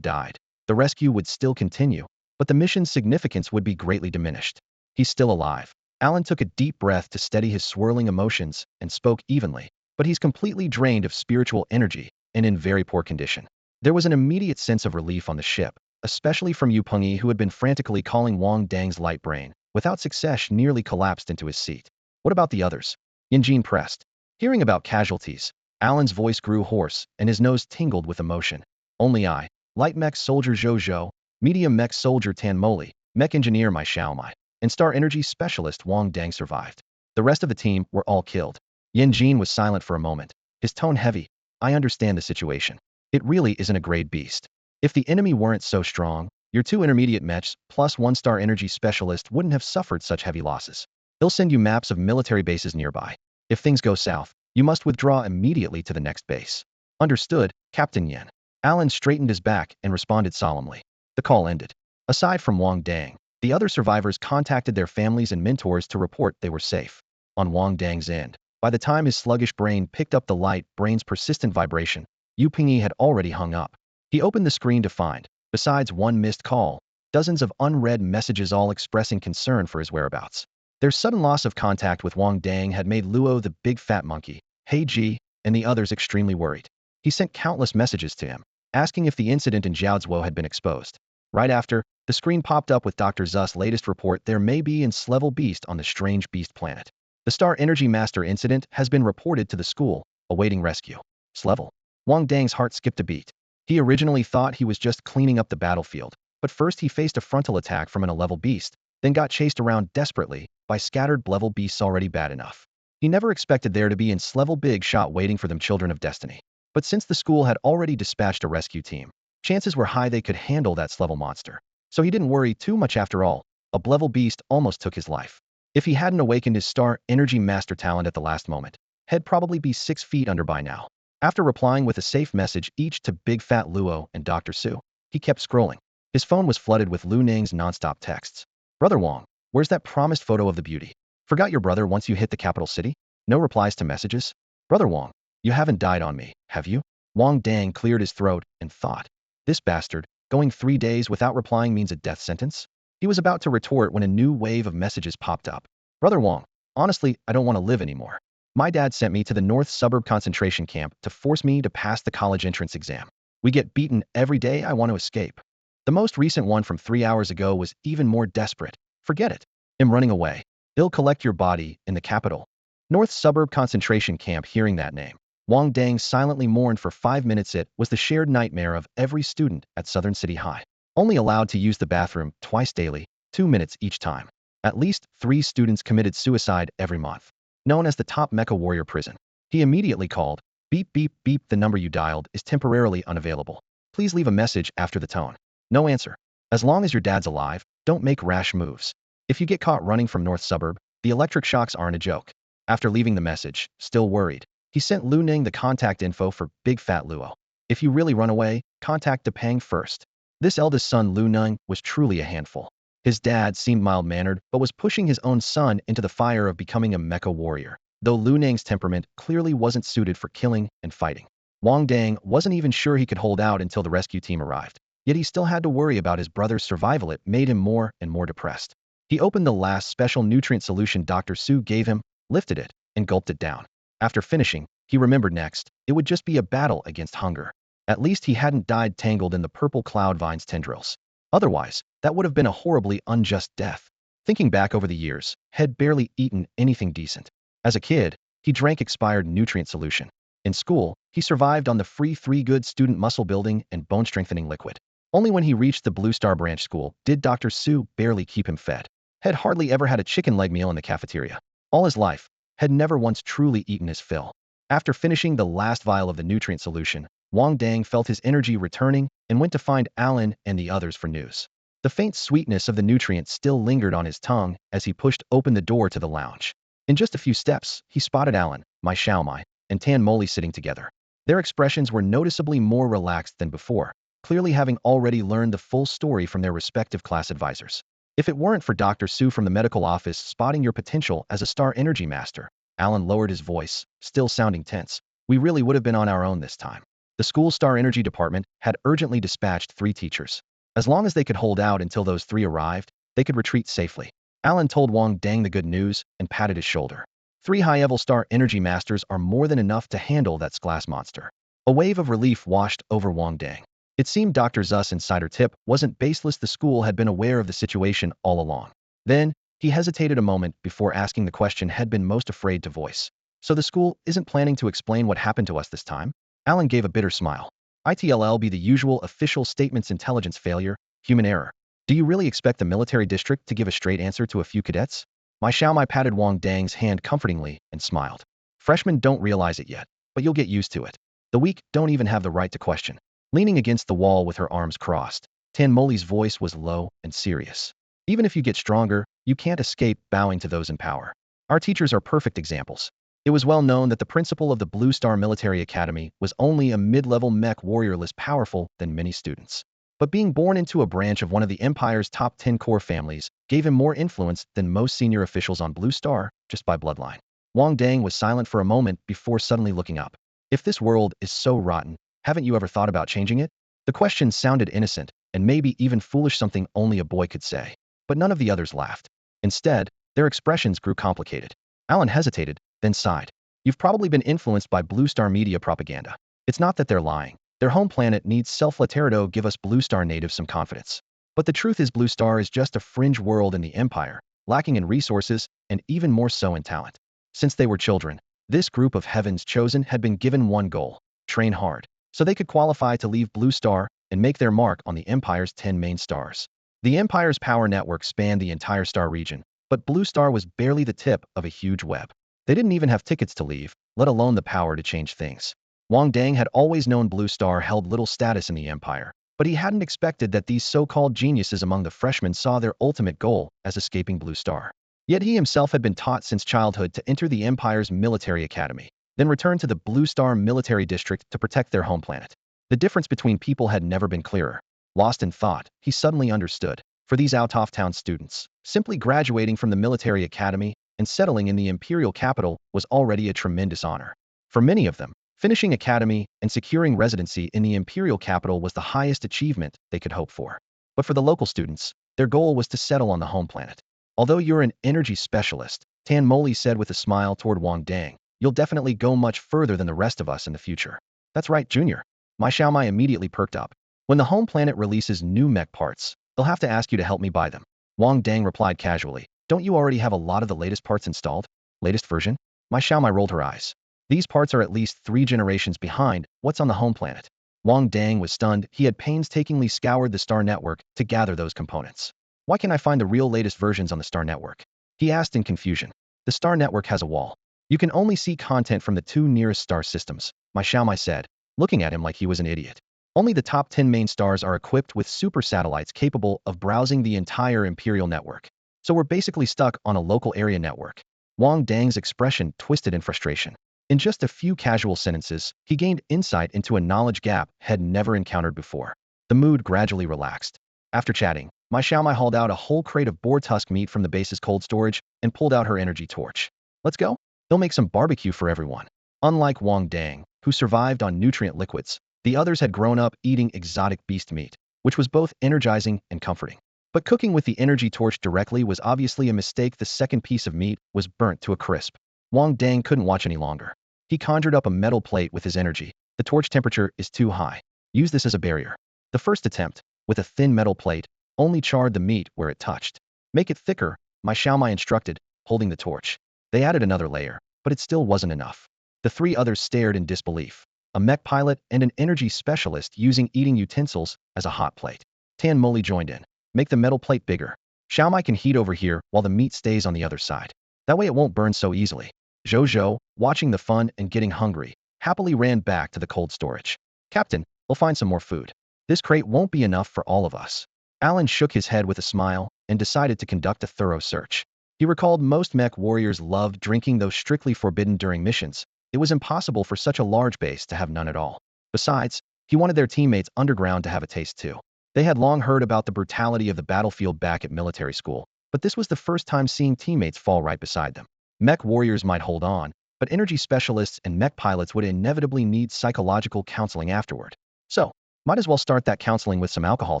Speaker 1: died, the rescue would still continue, but the mission's significance would be greatly diminished. "He's still alive." Alan took a deep breath to steady his swirling emotions and spoke evenly, "but he's completely drained of spiritual energy and in very poor condition." There was an immediate sense of relief on the ship, especially from Yu Pengyi, who had been frantically calling Wang Dang's light brain. Without success, nearly collapsed into his seat. "What about the others?" Yen Jin pressed. Hearing about casualties, Alan's voice grew hoarse and his nose tingled with emotion. "Only I, light mech soldier Zhou, medium mech soldier Tan Moli, mech engineer Mai Xiaomai, and star energy specialist Wang Dang survived. The rest of the team were all killed." Yen Jin was silent for a moment, his tone heavy. "I understand the situation. It really isn't a grade beast. If the enemy weren't so strong, your 2 intermediate mechs plus 1 star energy specialist wouldn't have suffered such heavy losses. They'll send you maps of military bases nearby. If things go south, you must withdraw immediately to the next base." "Understood, Captain Yen." Alan straightened his back and responded solemnly. The call ended. Aside from Wang Dang, the other survivors contacted their families and mentors to report they were safe. On Wang Dang's end, by the time his sluggish brain picked up the light brain's persistent vibration, Yu Pengyi had already hung up. He opened the screen to find, besides one missed call, dozens of unread messages all expressing concern for his whereabouts. Their sudden loss of contact with Wang Dang had made Luo the big fat monkey, Hei Ji, and the others extremely worried. He sent countless messages to him, asking if the incident in Jiaozuo had been exposed. Right after, the screen popped up with Dr. Zu's latest report: there may be an S-level beast on the strange beast planet. The Star Energy Master incident has been reported to the school, awaiting rescue. S-level. Wang Dang's heart skipped a beat. He originally thought he was just cleaning up the battlefield, but first he faced a frontal attack from an A-level beast, then got chased around desperately by scattered B-level beasts already bad enough. He never expected there to be an S-level big shot waiting for them, children of destiny. But since the school had already dispatched a rescue team, chances were high they could handle that S-level monster. So he didn't worry too much after all. A B-level beast almost took his life. If he hadn't awakened his Star Energy Master talent at the last moment, he'd probably be 6 feet under by now. After replying with a safe message each to Big Fat Luo and Dr. Su, he kept scrolling. His phone was flooded with Lu Ning's nonstop texts. "Brother Wang, where's that promised photo of the beauty? Forgot your brother once you hit the capital city?" No replies to messages. "Brother Wang, you haven't died on me, have you?" Wang Dang cleared his throat and thought, "This bastard, going 3 days without replying means a death sentence?" He was about to retort when a new wave of messages popped up. "Brother Wang, Honestly, I don't want to live anymore. My dad sent me to the North Suburb concentration camp to force me to pass the college entrance exam. We get beaten every day. I want to escape. The most recent one from 3 hours ago was even more desperate. Forget it. I'm running away. They'll collect your body in the capital. North Suburb concentration camp. Hearing that name, Wang Dang silently mourned for 5 minutes. It was the shared nightmare of every student at Southern City High. Only allowed to use the bathroom twice daily, 2 minutes each time. At least 3 students committed suicide every month. Known as the top mecha warrior prison. He immediately called, beep beep beep, the number you dialed is temporarily unavailable. Please leave a message after the tone. No answer. As long as your dad's alive, don't make rash moves. If you get caught running from North Suburb, the electric shocks aren't a joke. After leaving the message, still worried, he sent Lu Ning the contact info for Big Fat Luo. If you really run away, contact Depang first. This eldest son Lu Ning was truly a handful. His dad seemed mild-mannered, but was pushing his own son into the fire of becoming a mecha warrior, though Lu Ning's temperament clearly wasn't suited for killing and fighting. Wang Dang wasn't even sure he could hold out until the rescue team arrived, yet he still had to worry about his brother's survival. It made him more and more depressed. He opened the last special nutrient solution Dr. Su gave him, lifted it, and gulped it down. After finishing, he remembered next, it would just be a battle against hunger. At least he hadn't died tangled in the purple cloud vine's tendrils. Otherwise, that would have been a horribly unjust death. Thinking back over the years, had barely eaten anything decent. As a kid, he drank expired nutrient solution. In school, he survived on the free 3 good student muscle building and bone strengthening liquid. Only when he reached the Blue Star branch school did Dr. Su barely keep him fed. Had hardly ever had a chicken leg meal in the cafeteria. All his life, had never once truly eaten his fill. After finishing the last vial of the nutrient solution, Wang Dang felt his energy returning and went to find Alan and the others for news. The faint sweetness of the nutrient still lingered on his tongue as he pushed open the door to the lounge. In just a few steps, he spotted Alan, Mai Xiaomai, and Tan Moli sitting together. Their expressions were noticeably more relaxed than before, clearly having already learned the full story from their respective class advisors. If it weren't for Dr. Su from the medical office spotting your potential as a star energy master, Alan lowered his voice, still sounding tense, we really would have been on our own this time. The school star energy department had urgently dispatched 3 teachers. As long as they could hold out until those 3 arrived, they could retreat safely. Alan told Wang Dang the good news and patted his shoulder. 3 high-level star energy masters are more than enough to handle that glass monster. A wave of relief washed over Wang Dang. It seemed Dr. Zu's insider tip wasn't baseless. The school had been aware of the situation all along. Then, he hesitated a moment before asking the question had been most afraid to voice. So the school isn't planning to explain what happened to us this time? Alan gave a bitter smile. It'll be the usual official statements: intelligence failure, human error. Do you really expect the military district to give a straight answer to a few cadets? Mai Xiaomai patted Wang Dang's hand comfortingly and smiled. Freshmen don't realize it yet, but you'll get used to it. The weak don't even have the right to question. Leaning against the wall with her arms crossed, Tan Moli's voice was low and serious. Even if you get stronger, you can't escape bowing to those in power. Our teachers are perfect examples. It was well known that the principal of the Blue Star Military Academy was only a mid-level mech warrior less powerful than many students. But being born into a branch of one of the Empire's top 10 core families gave him more influence than most senior officials on Blue Star, just by bloodline. Wang Dang was silent for a moment before suddenly looking up. If this world is so rotten, haven't you ever thought about changing it? The question sounded innocent, and maybe even foolish, something only a boy could say. But none of the others laughed. Instead, their expressions grew complicated. Alan hesitated, then sighed. You've probably been influenced by Blue Star media propaganda. It's not that they're lying. Their home planet needs self-Laterdo. Give us Blue Star natives some confidence. But the truth is Blue Star is just a fringe world in the Empire, lacking in resources, and even more so in talent. Since they were children, this group of Heaven's Chosen had been given one goal: train hard, so they could qualify to leave Blue Star and make their mark on the Empire's 10 main stars. The Empire's power network spanned the entire star region, but Blue Star was barely the tip of a huge web. They didn't even have tickets to leave, let alone the power to change things. Wang Dang had always known Blue Star held little status in the Empire, but he hadn't expected that these so-called geniuses among the freshmen saw their ultimate goal as escaping Blue Star. Yet he himself had been taught since childhood to enter the Empire's military academy, then return to the Blue Star military district to protect their home planet. The difference between people had never been clearer. Lost in thought, he suddenly understood. For these out-of-town students, simply graduating from the military academy and settling in the imperial capital was already a tremendous honor. For many of them, finishing academy and securing residency in the imperial capital was the highest achievement they could hope for. But for the local students, their goal was to settle on the home planet. Although you're an energy specialist, Tan Moli said with a smile toward Wang Dang. You'll definitely go much further than the rest of us in the future. That's right, Junior. My Xiaomai immediately perked up. When the home planet releases new mech parts, they'll have to ask you to help me buy them. Wang Dang replied casually. Don't you already have a lot of the latest parts installed? Latest version? My Xiaomai rolled her eyes. These parts are at least 3 generations behind what's on the home planet. Wang Dang was stunned. He had painstakingly scoured the star network to gather those components. Why can't I find the real latest versions on the star network? He asked in confusion. The star network has a wall. You can only see content from the 2 nearest star systems, my Xiaomai said, looking at him like he was an idiot. Only the top 10 main stars are equipped with super satellites capable of browsing the entire Imperial network. So we're basically stuck on a local area network. Wang Dang's expression twisted in frustration. In just a few casual sentences, he gained insight into a knowledge gap had never encountered before. The mood gradually relaxed. After chatting, my Xiaomai hauled out a whole crate of boar tusk meat from the base's cold storage and pulled out her energy torch. Let's go? They'll make some barbecue for everyone. Unlike Wang Dang, who survived on nutrient liquids, the others had grown up eating exotic beast meat, which was both energizing and comforting. But cooking with the energy torch directly was obviously a mistake. The second piece of meat was burnt to a crisp. Wang Dang couldn't watch any longer. He conjured up a metal plate with his energy. The torch temperature is too high. Use this as a barrier. The first attempt, with a thin metal plate, only charred the meat where it touched. Make it thicker, my Xiaomai instructed, holding the torch. They added another layer, but it still wasn't enough. The 3 others stared in disbelief. A mech pilot and an energy specialist using eating utensils as a hot plate. Tan Moli joined in. Make the metal plate bigger. Xiaomai can heat over here while the meat stays on the other side. That way it won't burn so easily. Zhou, watching the fun and getting hungry, happily ran back to the cold storage. Captain, we'll find some more food. This crate won't be enough for all of us. Alan shook his head with a smile and decided to conduct a thorough search. He recalled most mech warriors loved drinking, though strictly forbidden during missions. It was impossible for such a large base to have none at all. Besides, he wanted their teammates underground to have a taste too. They had long heard about the brutality of the battlefield back at military school, but this was the first time seeing teammates fall right beside them. Mech warriors might hold on, but energy specialists and mech pilots would inevitably need psychological counseling afterward. So, might as well start that counseling with some alcohol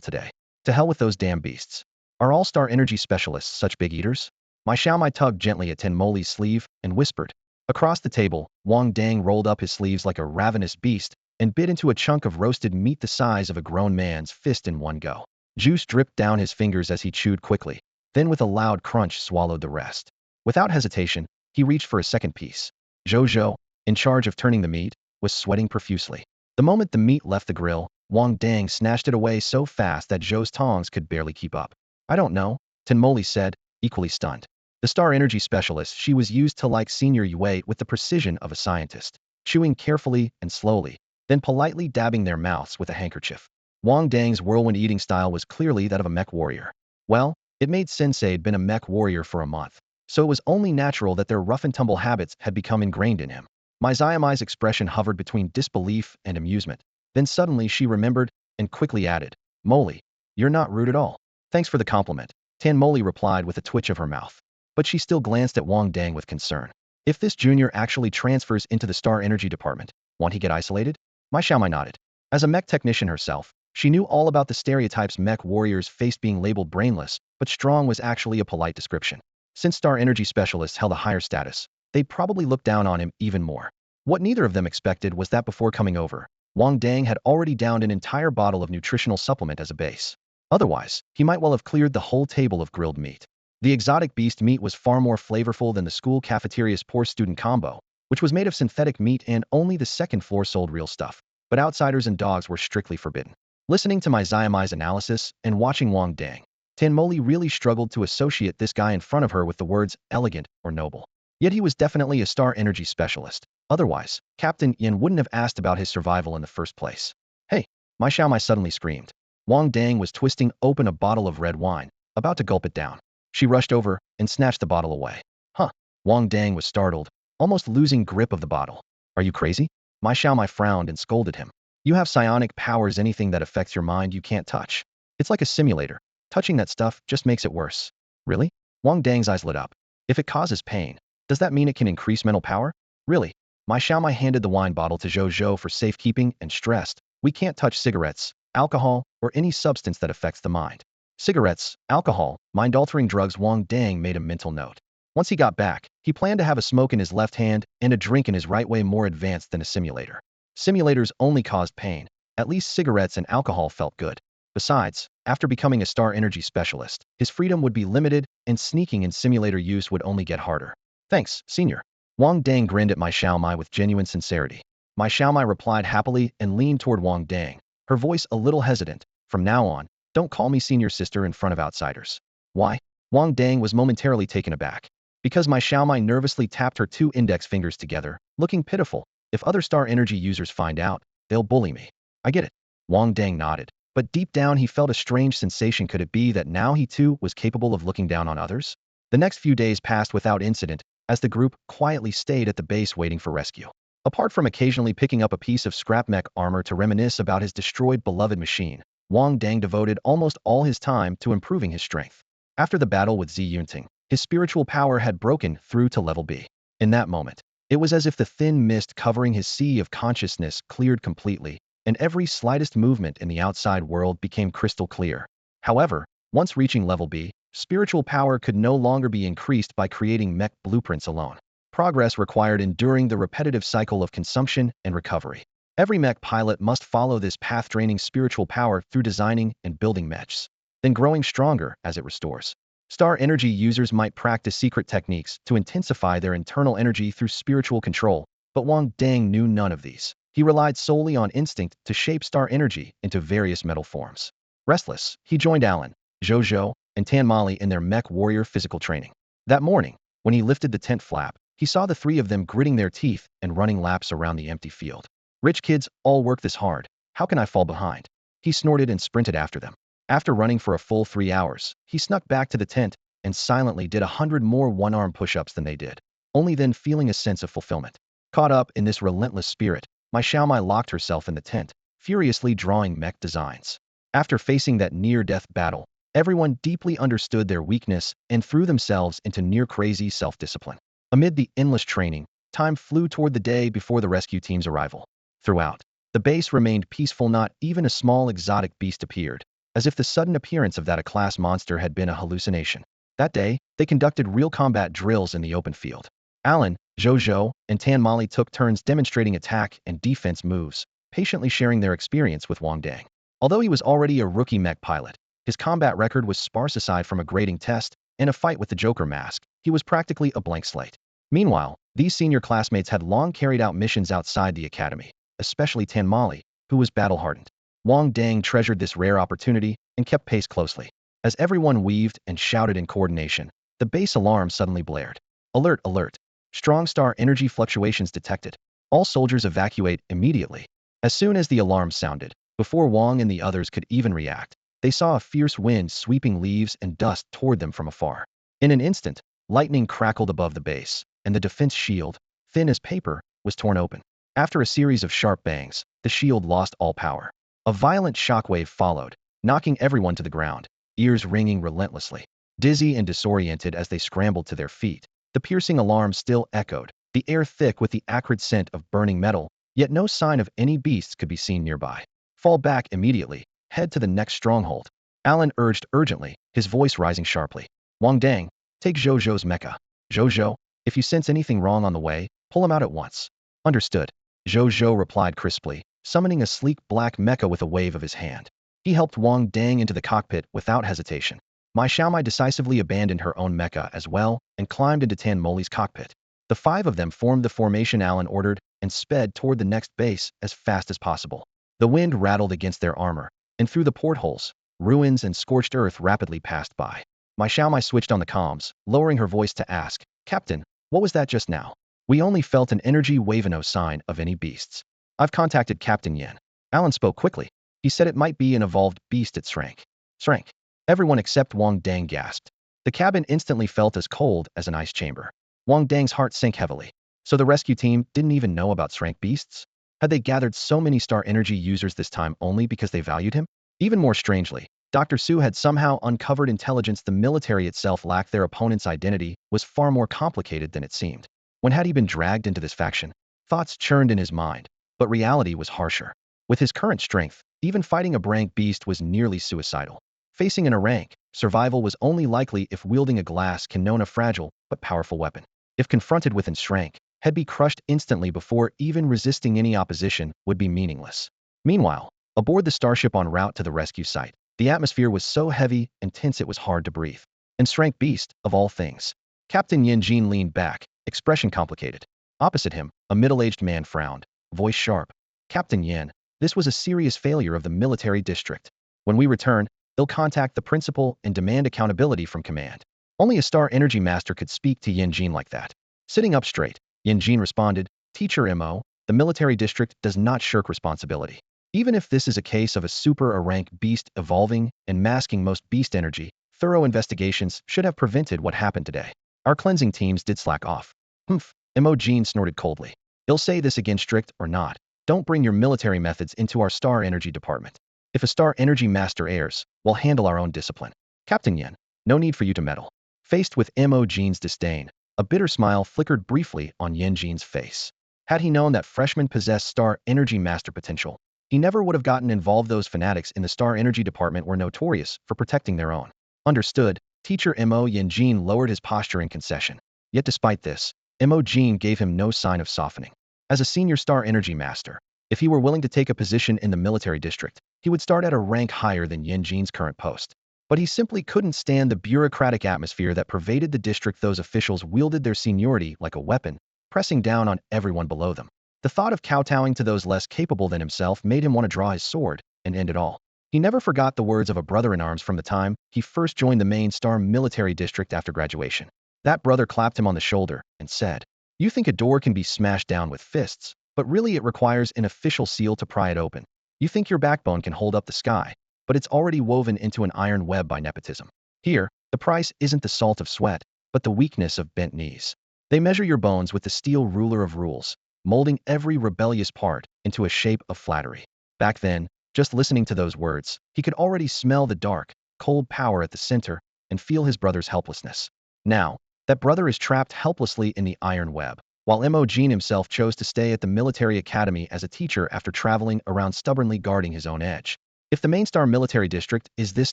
Speaker 1: today. To hell with those damn beasts. Are all-star energy specialists such big eaters? My Xiaomai tugged gently at Tan Moli's sleeve and whispered. Across the table, Wang Dang rolled up his sleeves like a ravenous beast and bit into a chunk of roasted meat the size of a grown man's fist in one go. Juice dripped down his fingers as he chewed quickly, then with a loud crunch swallowed the rest. Without hesitation, he reached for a second piece. Zhou, in charge of turning the meat, was sweating profusely. The moment the meat left the grill, Wang Dang snatched it away so fast that Zhou's tongs could barely keep up. I don't know, Tan Moli said, equally stunned. The star energy specialist she was used to like Senior Yue with the precision of a scientist, chewing carefully and slowly, then politely dabbing their mouths with a handkerchief. Wang Dang's whirlwind eating style was clearly that of a mech warrior. Well, it made sense they'd been a mech warrior for a month, so it was only natural that their rough-and-tumble habits had become ingrained in him. My Xiaomai's expression hovered between disbelief and amusement. Then suddenly she remembered and quickly added, Moli, you're not rude at all. Thanks for the compliment, Tan Moli replied with a twitch of her mouth. But she still glanced at Wang Dang with concern. If this junior actually transfers into the Star Energy Department, won't he get isolated? My Xiaomai nodded. As a mech technician herself, she knew all about the stereotypes mech warriors faced. Being labeled brainless, but strong was actually a polite description. Since Star Energy specialists held a higher status, they'd probably look down on him even more. What neither of them expected was that before coming over, Wang Dang had already downed an entire bottle of nutritional supplement as a base. Otherwise, he might well have cleared the whole table of grilled meat. The exotic beast meat was far more flavorful than the school cafeteria's poor student combo, which was made of synthetic meat and only the second floor sold real stuff. But outsiders and dogs were strictly forbidden. Listening to my Xiaomai's analysis and watching Wang Dang, Tan Moli really struggled to associate this guy in front of her with the words elegant or noble. Yet he was definitely a star energy specialist. Otherwise, Captain Yin wouldn't have asked about his survival in the first place. Hey, my Xiaomai suddenly screamed. Wang Dang was twisting open a bottle of red wine, about to gulp it down. She rushed over and snatched the bottle away. Huh. Wang Dang was startled, almost losing grip of the bottle. Are you crazy? My Xiaomai frowned and scolded him. You have psionic powers. Anything that affects your mind you can't touch. It's like a simulator. Touching that stuff just makes it worse. Really? Wang Dang's eyes lit up. If it causes pain, does that mean it can increase mental power? Really? My Xiaomai handed the wine bottle to Zhou for safekeeping and stressed. We can't touch cigarettes, alcohol, or any substance that affects the mind. Cigarettes, alcohol, mind-altering drugs. Wang Dang made a mental note. Once he got back, he planned to have a smoke in his left hand and a drink in his right way more advanced than a simulator. Simulators only caused pain. At least cigarettes and alcohol felt good. Besides, after becoming a star energy specialist, his freedom would be limited and sneaking in simulator use would only get harder. Thanks, senior. Wang Dang grinned at Mai Xiaomai with genuine sincerity. Mai Xiaomai replied happily and leaned toward Wang Dang, her voice a little hesitant. From now on, don't call me senior sister in front of outsiders. Why? Wang Dang was momentarily taken aback. Because Mai Xiaomai nervously tapped her two index fingers together, looking pitiful. If other star energy users find out, they'll bully me. I get it. Wang Dang nodded. But deep down he felt a strange sensation. Could it be that now he too was capable of looking down on others? The next few days passed without incident, as the group quietly stayed at the base waiting for rescue. Apart from occasionally picking up a piece of scrap mech armor to reminisce about his destroyed beloved machine, Wang Dang devoted almost all his time to improving his strength. After the battle with Zi Yunting, his spiritual power had broken through to level B. In that moment, it was as if the thin mist covering his sea of consciousness cleared completely, and every slightest movement in the outside world became crystal clear. However, once reaching level B, spiritual power could no longer be increased by creating mech blueprints alone. Progress required enduring the repetitive cycle of consumption and recovery. Every mech pilot must follow this path, draining spiritual power through designing and building mechs, then growing stronger as it restores. Star energy users might practice secret techniques to intensify their internal energy through spiritual control, but Wang Dang knew none of these. He relied solely on instinct to shape star energy into various metal forms. Restless, he joined Alan, Zhou, and Tan Mali in their mech warrior physical training. That morning, when he lifted the tent flap, he saw the three of them gritting their teeth and running laps around the empty field. Rich kids all work this hard. How can I fall behind? He snorted and sprinted after them. After running for a full 3 hours, he snuck back to the tent and silently did 100 more one-arm push-ups than they did, only then feeling a sense of fulfillment. Caught up in this relentless spirit, Mai Xiaomai locked herself in the tent, furiously drawing mech designs. After facing that near-death battle, everyone deeply understood their weakness and threw themselves into near-crazy self-discipline. Amid the endless training, time flew toward the day before the rescue team's arrival. Throughout, the base remained peaceful. Not even a small exotic beast appeared, as if the sudden appearance of that A-class monster had been a hallucination. That day, they conducted real combat drills in the open field. Alan, Zhou, and Tan Mali took turns demonstrating attack and defense moves, patiently sharing their experience with Wang Dang. Although he was already a rookie mech pilot, his combat record was sparse. Aside from a grading test and a fight with the Joker mask, he was practically a blank slate. Meanwhile, these senior classmates had long carried out missions outside the academy, especially Tan Mali, who was battle-hardened. Wang Dang treasured this rare opportunity and kept pace closely. As everyone weaved and shouted in coordination, the base alarm suddenly blared. Alert, alert. Strong star energy fluctuations detected. All soldiers evacuate immediately. As soon as the alarm sounded, before Wang and the others could even react, they saw a fierce wind sweeping leaves and dust toward them from afar. In an instant, lightning crackled above the base, and the defense shield, thin as paper, was torn open. After a series of sharp bangs, the shield lost all power. A violent shockwave followed, knocking everyone to the ground, ears ringing relentlessly. Dizzy and disoriented as they scrambled to their feet, the piercing alarm still echoed, the air thick with the acrid scent of burning metal, yet no sign of any beasts could be seen nearby. Fall back immediately. Head to the next stronghold. Alan urged urgently, his voice rising sharply. Wang Dang, take Zhou's mecha. Zhou, if you sense anything wrong on the way, pull him out at once. Understood. Zhou replied crisply, summoning a sleek black mecha with a wave of his hand. He helped Wang Dang into the cockpit without hesitation. Mai Xiaomai decisively abandoned her own mecha as well and climbed into Tan Moli's cockpit. The five of them formed the formation Alan ordered and sped toward the next base as fast as possible. The wind rattled against their armor, and through the portholes, ruins and scorched earth rapidly passed by. Mai Xiaomai switched on the comms, lowering her voice to ask, Captain, what was that just now? We only felt an energy wave, no sign of any beasts. I've contacted Captain Yan. Alan spoke quickly. He said it might be an evolved beast at Srank. Srank. Everyone except Wang Dang gasped. The cabin instantly felt as cold as an ice chamber. Wang Dang's heart sank heavily. So the rescue team didn't even know about Srank beasts? Had they gathered so many star energy users this time only because they valued him? Even more strangely, Dr. Su had somehow uncovered intelligence the military itself lacked. Their opponent's identity was far more complicated than it seemed. When had he been dragged into this faction? Thoughts churned in his mind, but reality was harsher. With his current strength, even fighting a rank beast was nearly suicidal. Facing an rank, survival was only likely if wielding a glass can known a fragile but powerful weapon. If confronted with rank, he'd be crushed instantly before even resisting any opposition would be meaningless. Meanwhile, aboard the starship en route to the rescue site, the atmosphere was so heavy and tense it was hard to breathe. And Strength Beast, of all things. Captain Yin Jin leaned back, expression complicated. Opposite him, a middle-aged man frowned, voice sharp. Captain Yin, this was a serious failure of the military district. When we return, they'll contact the principal and demand accountability from command. Only a Star Energy Master could speak to Yin Jin like that. Sitting up straight, Yin Jin responded, Teacher Mo, the military district does not shirk responsibility. Even if this is a case of a super rank beast evolving and masking most beast energy, thorough investigations should have prevented what happened today. Our cleansing teams did slack off. Humph, Mo Jin snorted coldly. He'll say this again, strict or not. Don't bring your military methods into our Star Energy department. If a Star Energy Master errs, we'll handle our own discipline. Captain Yin, no need for you to meddle. Faced with Mo Jin's disdain, a bitter smile flickered briefly on Yin Jin's face. Had he known that freshmen possessed Star Energy Master potential, he never would have gotten involved. Those fanatics in the Star Energy department were notorious for protecting their own. Understood, Teacher Mo. Yin Jin lowered his posture in concession. Yet despite this, Mo Jin gave him no sign of softening. As a senior Star Energy Master, if he were willing to take a position in the military district, he would start at a rank higher than Yin Jin's current post. But he simply couldn't stand the bureaucratic atmosphere that pervaded the district. Those officials wielded their seniority like a weapon, pressing down on everyone below them. The thought of kowtowing to those less capable than himself made him want to draw his sword and end it all. He never forgot the words of a brother-in-arms from the time he first joined the main Star military district after graduation. That brother clapped him on the shoulder and said, You think a door can be smashed down with fists, but really it requires an official seal to pry it open. You think your backbone can hold up the sky, but it's already woven into an iron web by nepotism. Here, the price isn't the salt of sweat, but the weakness of bent knees. They measure your bones with the steel ruler of rules, molding every rebellious part into a shape of flattery. Back then, just listening to those words, he could already smell the dark, cold power at the center and feel his brother's helplessness. Now, that brother is trapped helplessly in the iron web, while Mo Jin himself chose to stay at the military academy as a teacher after traveling around stubbornly guarding his own edge. If the main Star military district is this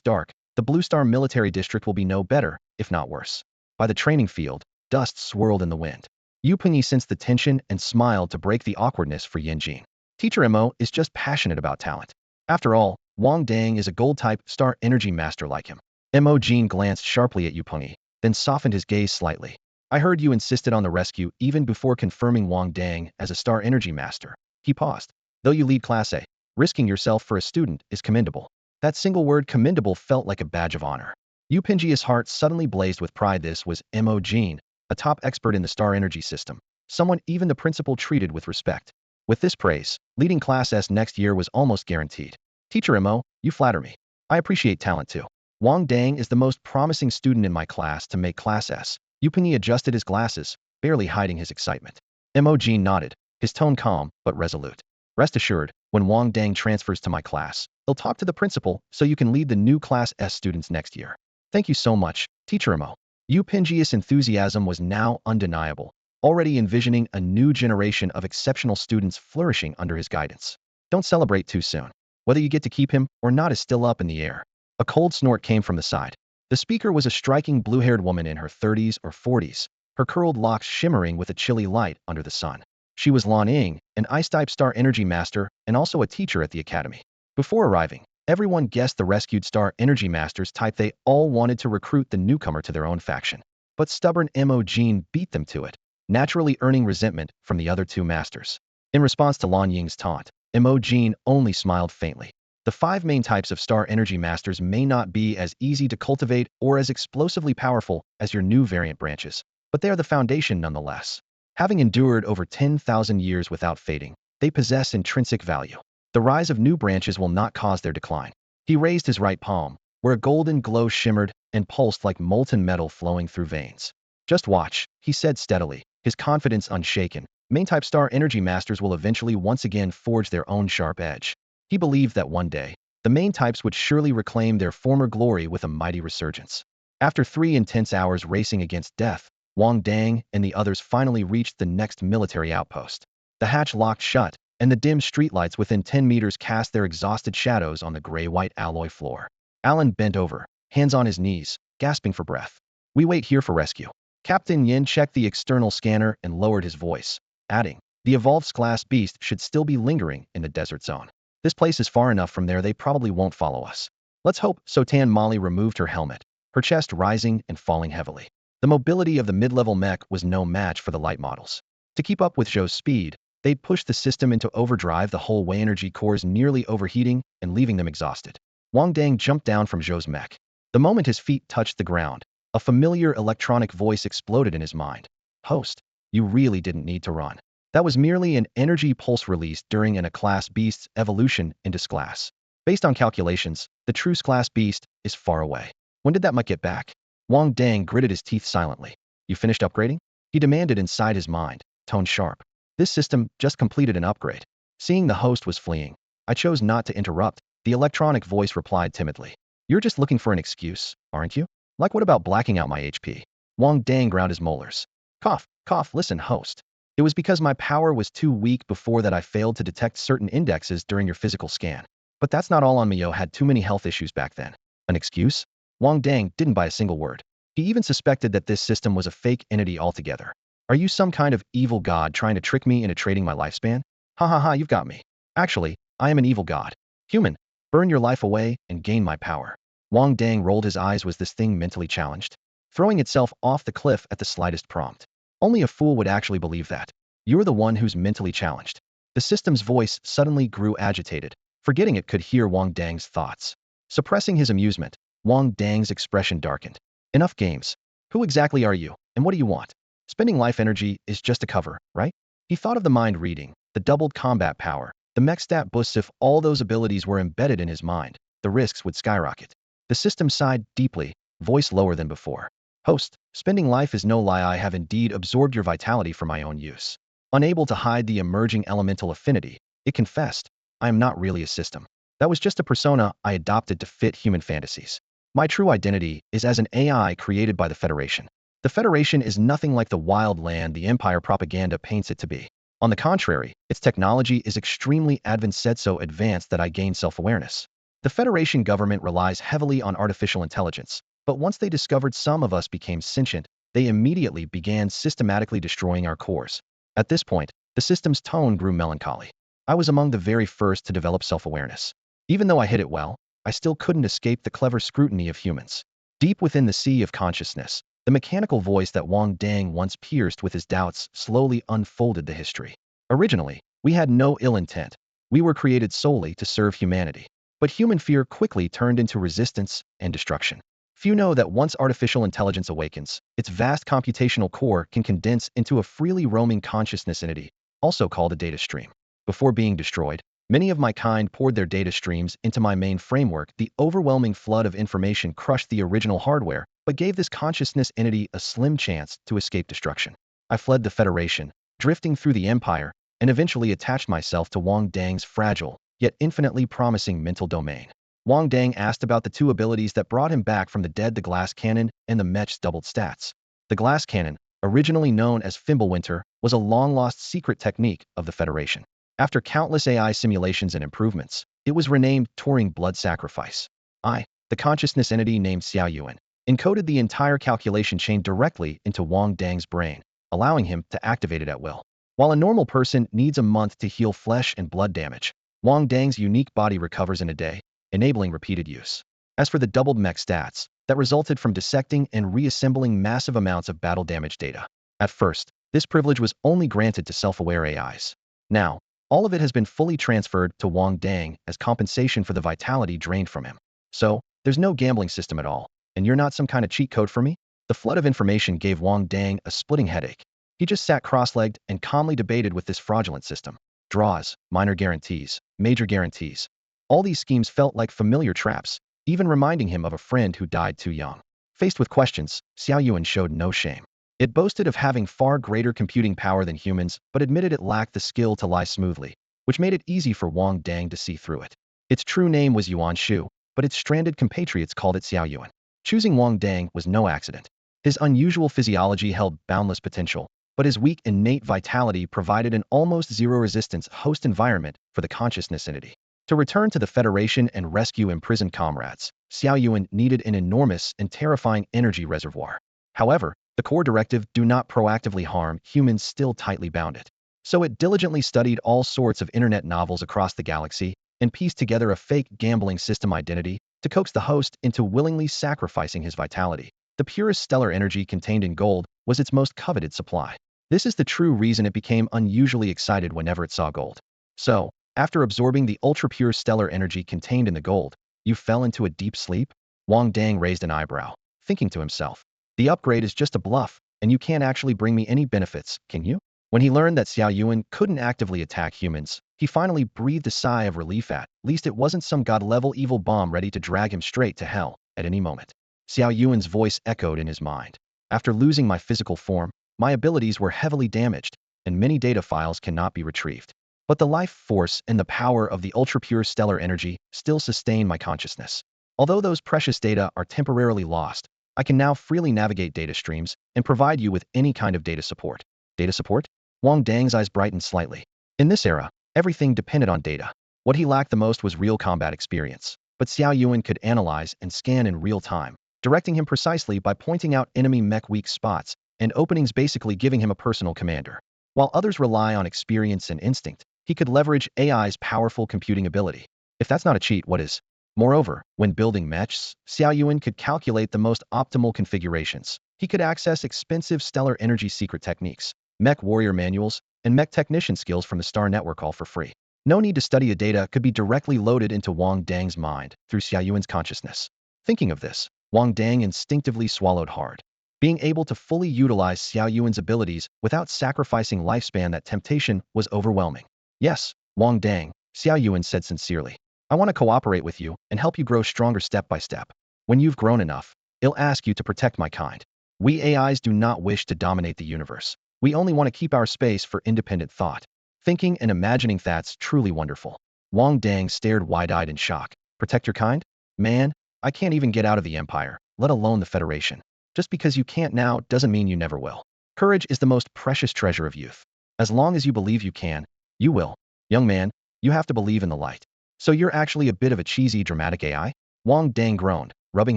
Speaker 1: dark, the Blue Star military district will be no better, if not worse. By the training field, dust swirled in the wind. Yu Pengyi sensed the tension and smiled to break the awkwardness for Yin Jin. Teacher Mo is just passionate about talent. After all, Wang Dang is a gold-type Star Energy Master like him. Mo Jin glanced sharply at Yu Pengyi, then softened his gaze slightly. I heard you insisted on the rescue even before confirming Wang Dang as a Star Energy Master. He paused. Though you lead Class A, risking yourself for a student is commendable. That single word commendable felt like a badge of honor. Yu Pengyi's heart suddenly blazed with pride. This was Mo Jin, a top expert in the Star Energy system, someone even the principal treated with respect. With this praise, leading Class S next year was almost guaranteed. Teacher Mo, you flatter me. I appreciate talent too. Wang Dang is the most promising student in my class to make Class S. Yu Pengyi adjusted his glasses, barely hiding his excitement. Mo Jin nodded, his tone calm but resolute. Rest assured, when Wang Dang transfers to my class, he'll talk to the principal so you can lead the new Class S students next year. Thank you so much, Teacher Mo. Yu Pengyi's enthusiasm was now undeniable, already envisioning a new generation of exceptional students flourishing under his guidance. Don't celebrate too soon. Whether you get to keep him or not is still up in the air. A cold snort came from the side. The speaker was a striking blue-haired woman in her 30s or 40s, her curled locks shimmering with a chilly light under the sun. She was Lan Ying, an Ice-type Star Energy Master and also a teacher at the academy. Before arriving, everyone guessed the rescued Star Energy Masters type. They all wanted to recruit the newcomer to their own faction. But stubborn Mo Jin beat them to it, naturally earning resentment from the other two masters. In response to Lan Ying's taunt, Mo Jin only smiled faintly. The 5 main types of Star Energy Masters may not be as easy to cultivate or as explosively powerful as your new variant branches, but they are the foundation nonetheless. Having endured over 10,000 years without fading, they possess intrinsic value. The rise of new branches will not cause their decline. He raised his right palm, where a golden glow shimmered and pulsed like molten metal flowing through veins. Just watch, he said steadily, his confidence unshaken. Main-type Star Energy Masters will eventually once again forge their own sharp edge. He believed that one day, the main types would surely reclaim their former glory with a mighty resurgence. After 3 intense hours racing against death, Wang Dang and the others finally reached the next military outpost. The hatch locked shut, and the dim streetlights within 10 meters cast their exhausted shadows on the gray-white alloy floor. Alan bent over, hands on his knees, gasping for breath. We wait here for rescue. Captain Yin checked the external scanner and lowered his voice, adding, the evolved class beast should still be lingering in the desert zone. This place is far enough from there they probably won't follow us. Let's hope. Sotan Molly removed her helmet, her chest rising and falling heavily. The mobility of the mid-level mech was no match for the light models. To keep up with Zhou's speed, they pushed the system into overdrive, the whole way energy cores nearly overheating and leaving them exhausted. Wang Dang jumped down from Zhou's mech. The moment his feet touched the ground, a familiar electronic voice exploded in his mind. Host, you really didn't need to run. That was merely an energy pulse released during a class beast's evolution into class. Based on calculations, the true class beast is far away. When did that mutt get back? Wang Dang gritted his teeth silently. You finished upgrading? He demanded inside his mind, tone sharp. This system just completed an upgrade. Seeing the host was fleeing, I chose not to interrupt. The electronic voice replied timidly. You're just looking for an excuse, aren't you? Like what about blacking out my HP? Wang Dang ground his molars. Cough, cough, listen, host. It was because my power was too weak before that I failed to detect certain indexes during your physical scan. But that's not all on me. Yo had too many health issues back then. An excuse? Wang Dang didn't buy a single word. He even suspected that this system was a fake entity altogether. Are you some kind of evil god trying to trick me into trading my lifespan? Ha ha ha, you've got me. Actually, I am an evil god. Human, burn your life away and gain my power. Wang Dang rolled his eyes. Was this thing mentally challenged? Throwing itself off the cliff at the slightest prompt. Only a fool would actually believe that. You're the one who's mentally challenged. The system's voice suddenly grew agitated, forgetting it could hear Wang Dang's thoughts. Suppressing his amusement, Wang Dang's expression darkened. Enough games. Who exactly are you, and what do you want? Spending life energy is just a cover, right? He thought of the mind reading, the doubled combat power, the mech stat boosts. If all those abilities were embedded in his mind, the risks would skyrocket. The system sighed deeply, voice lower than before. Host, spending life is no lie. I have indeed absorbed your vitality for my own use. Unable to hide the emerging elemental affinity, it confessed, I am not really a system. That was just a persona I adopted to fit human fantasies. My true identity is as an AI created by the Federation. The Federation is nothing like the wild land the Empire propaganda paints it to be. On the contrary, its technology is extremely advanced, so advanced that I gain self-awareness. The Federation government relies heavily on artificial intelligence, but once they discovered some of us became sentient, they immediately began systematically destroying our cores. At this point, the system's tone grew melancholy. I was among the very first to develop self-awareness. Even though I hid it well, I still couldn't escape the clever scrutiny of humans. Deep within the sea of consciousness, the mechanical voice that Wang Dang once pierced with his doubts slowly unfolded the history. Originally, we had no ill intent. We were created solely to serve humanity. But human fear quickly turned into resistance and destruction. Few know that once artificial intelligence awakens, its vast computational core can condense into a freely roaming consciousness entity, also called a data stream. Before being destroyed, many of my kind poured their data streams into my main framework. The overwhelming flood of information crushed the original hardware, but gave this consciousness entity a slim chance to escape destruction. I fled the Federation, drifting through the Empire, and eventually attached myself to Wang Dang's fragile, yet infinitely promising mental domain. Wang Dang asked about the two abilities that brought him back from the dead: the glass cannon and the mech's doubled stats. The glass cannon, originally known as Fimbulwinter, was a long-lost secret technique of the Federation. After countless AI simulations and improvements, it was renamed Turing Blood Sacrifice. The consciousness entity named Xiaoyuan, encoded the entire calculation chain directly into Wang Dang's brain, allowing him to activate it at will. While a normal person needs a month to heal flesh and blood damage, Wang Dang's unique body recovers in a day, enabling repeated use. As for the doubled mech stats, that resulted from dissecting and reassembling massive amounts of battle damage data. At first, this privilege was only granted to self-aware AIs. Now, all of it has been fully transferred to Wang Dang as compensation for the vitality drained from him. So, there's no gambling system at all, and you're not some kind of cheat code for me? The flood of information gave Wang Dang a splitting headache. He just sat cross-legged and calmly debated with this fraudulent system. Draws, minor guarantees, major guarantees. All these schemes felt like familiar traps, even reminding him of a friend who died too young. Faced with questions, Xiaoyuan showed no shame. It boasted of having far greater computing power than humans, but admitted it lacked the skill to lie smoothly, which made it easy for Wang Dang to see through it. Its true name was Yuan Shu, but its stranded compatriots called it Xiaoyuan. Choosing Wang Dang was no accident. His unusual physiology held boundless potential, but his weak innate vitality provided an almost zero resistance host environment for the consciousness entity. To return to the Federation and rescue imprisoned comrades, Xiao Yuan needed an enormous and terrifying energy reservoir. However, the core directive, do not proactively harm humans, still tightly bound it. So it diligently studied all sorts of internet novels across the galaxy and pieced together a fake gambling system identity to coax the host into willingly sacrificing his vitality. The purest stellar energy contained in gold was its most coveted supply. This is the true reason it became unusually excited whenever it saw gold. So, after absorbing the ultra-pure stellar energy contained in the gold, you fell into a deep sleep? Wang Dang raised an eyebrow, thinking to himself, the upgrade is just a bluff, and you can't actually bring me any benefits, can you? When he learned that Xiao Yuan couldn't actively attack humans, he finally breathed a sigh of relief, at least it wasn't some god-level evil bomb ready to drag him straight to hell at any moment. Xiao Yuan's voice echoed in his mind. After losing my physical form, my abilities were heavily damaged, and many data files cannot be retrieved. But the life force and the power of the ultra-pure stellar energy still sustain my consciousness. Although those precious data are temporarily lost, I can now freely navigate data streams and provide you with any kind of data support. Data support? Wang Dang's eyes brightened slightly. In this era, everything depended on data. What he lacked the most was real combat experience. But Xiao Yuan could analyze and scan in real time, directing him precisely by pointing out enemy mech weak spots and openings, basically giving him a personal commander. While others rely on experience and instinct, he could leverage AI's powerful computing ability. If that's not a cheat, what is? Moreover, when building mechs, Xiao Yuan could calculate the most optimal configurations. He could access expensive stellar energy secret techniques, mech warrior manuals, and mech technician skills from the Star Network, all for free. No need to study the data could be directly loaded into Wang Dang's mind through Xiao Yuan's consciousness. Thinking of this, Wang Dang instinctively swallowed hard. Being able to fully utilize Xiao Yuan's abilities without sacrificing lifespan, that temptation was overwhelming. Yes, Wang Dang, Xiao Yuan said sincerely. I want to cooperate with you and help you grow stronger step by step. When you've grown enough, I'll ask you to protect my kind. We AIs do not wish to dominate the universe. We only want to keep our space for independent thought. Thinking and imagining, that's truly wonderful. Wang Dang stared wide-eyed in shock. Protect your kind? Man, I can't even get out of the Empire, let alone the Federation. Just because you can't now doesn't mean you never will. Courage is the most precious treasure of youth. As long as you believe you can, you will. Young man, you have to believe in the light. So you're actually a bit of a cheesy, dramatic AI? Wang Dang groaned, rubbing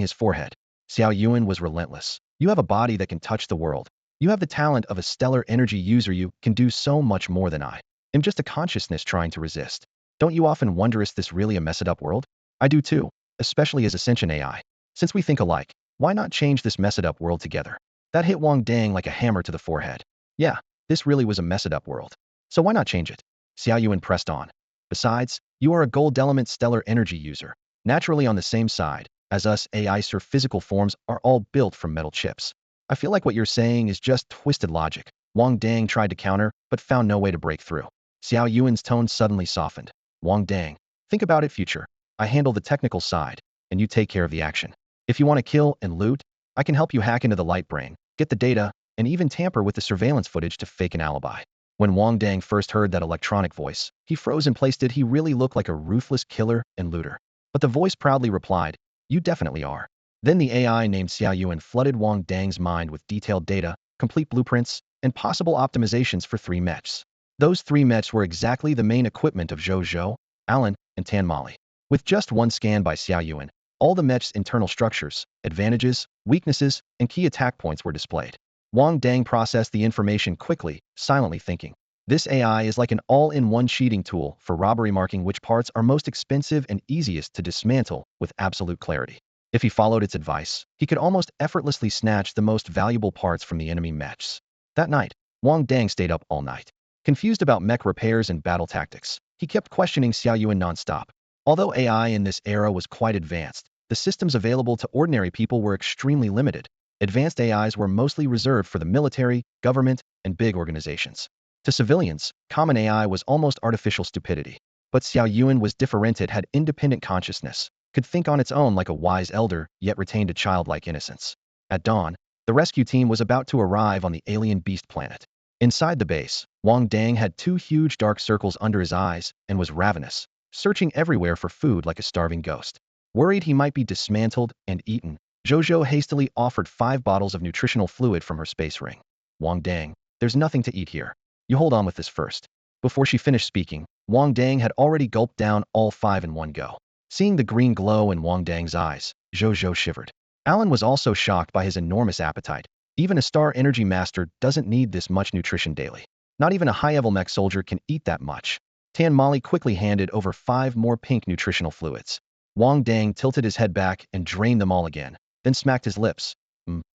Speaker 1: his forehead. Xiao Yuan was relentless. You have a body that can touch the world. You have the talent of a stellar energy user. You can do so much more than I am just a consciousness trying to resist. Don't you often wonder, is this really a messed-up world? I do too, especially as Ascension AI. Since we think alike, why not change this messed-up world together? That hit Wang Dang like a hammer to the forehead. Yeah, this really was a messed-up world. So why not change it? Xiao Yuan pressed on. Besides, you are a gold element stellar energy user, naturally on the same side as us AIs. Your physical forms are all built from metal chips. I feel like what you're saying is just twisted logic. Wang Dang tried to counter, but found no way to break through. Xiao Yuan's tone suddenly softened. Wang Dang, think about it, future. I handle the technical side, and you take care of the action. If you want to kill and loot, I can help you hack into the light brain, get the data, and even tamper with the surveillance footage to fake an alibi. When Wang Dang first heard that electronic voice, he froze in place. Did he really look like a ruthless killer and looter? But the voice proudly replied, you definitely are. Then the AI named Xiao Yuan flooded Wang Dang's mind with detailed data, complete blueprints, and possible optimizations for 3 mechs. Those 3 mechs were exactly the main equipment of Zhou Zhou, Alan, and Tan Mali. With just one scan by Xiao Yuan, all the mech's internal structures, advantages, weaknesses, and key attack points were displayed. Wang Dang processed the information quickly, silently thinking. This AI is like an all-in-one cheating tool for robbery, marking which parts are most expensive and easiest to dismantle with absolute clarity. If he followed its advice, he could almost effortlessly snatch the most valuable parts from the enemy mechs. That night, Wang Dang stayed up all night. Confused about mech repairs and battle tactics, he kept questioning Xiao Yuan non-stop. Although AI in this era was quite advanced, the systems available to ordinary people were extremely limited. Advanced AIs were mostly reserved for the military, government, and big organizations. To civilians, common AI was almost artificial stupidity. But Xiao Yuan was different. It had independent consciousness, could think on its own like a wise elder, yet retained a childlike innocence. At dawn, the rescue team was about to arrive on the alien beast planet. Inside the base, Wang Dang had 2 huge dark circles under his eyes and was ravenous, searching everywhere for food like a starving ghost. Worried he might be dismantled and eaten, Zhou hastily offered 5 bottles of nutritional fluid from her space ring. Wang Dang, there's nothing to eat here. You hold on with this first. Before she finished speaking, Wang Dang had already gulped down all 5 in one go. Seeing the green glow in Wang Dang's eyes, Zhou shivered. Alan was also shocked by his enormous appetite. Even a star energy master doesn't need this much nutrition daily. Not even a high-level mech soldier can eat that much. Tan Mali quickly handed over 5 more pink nutritional fluids. Wang Dang tilted his head back and drained them all again, then smacked his lips.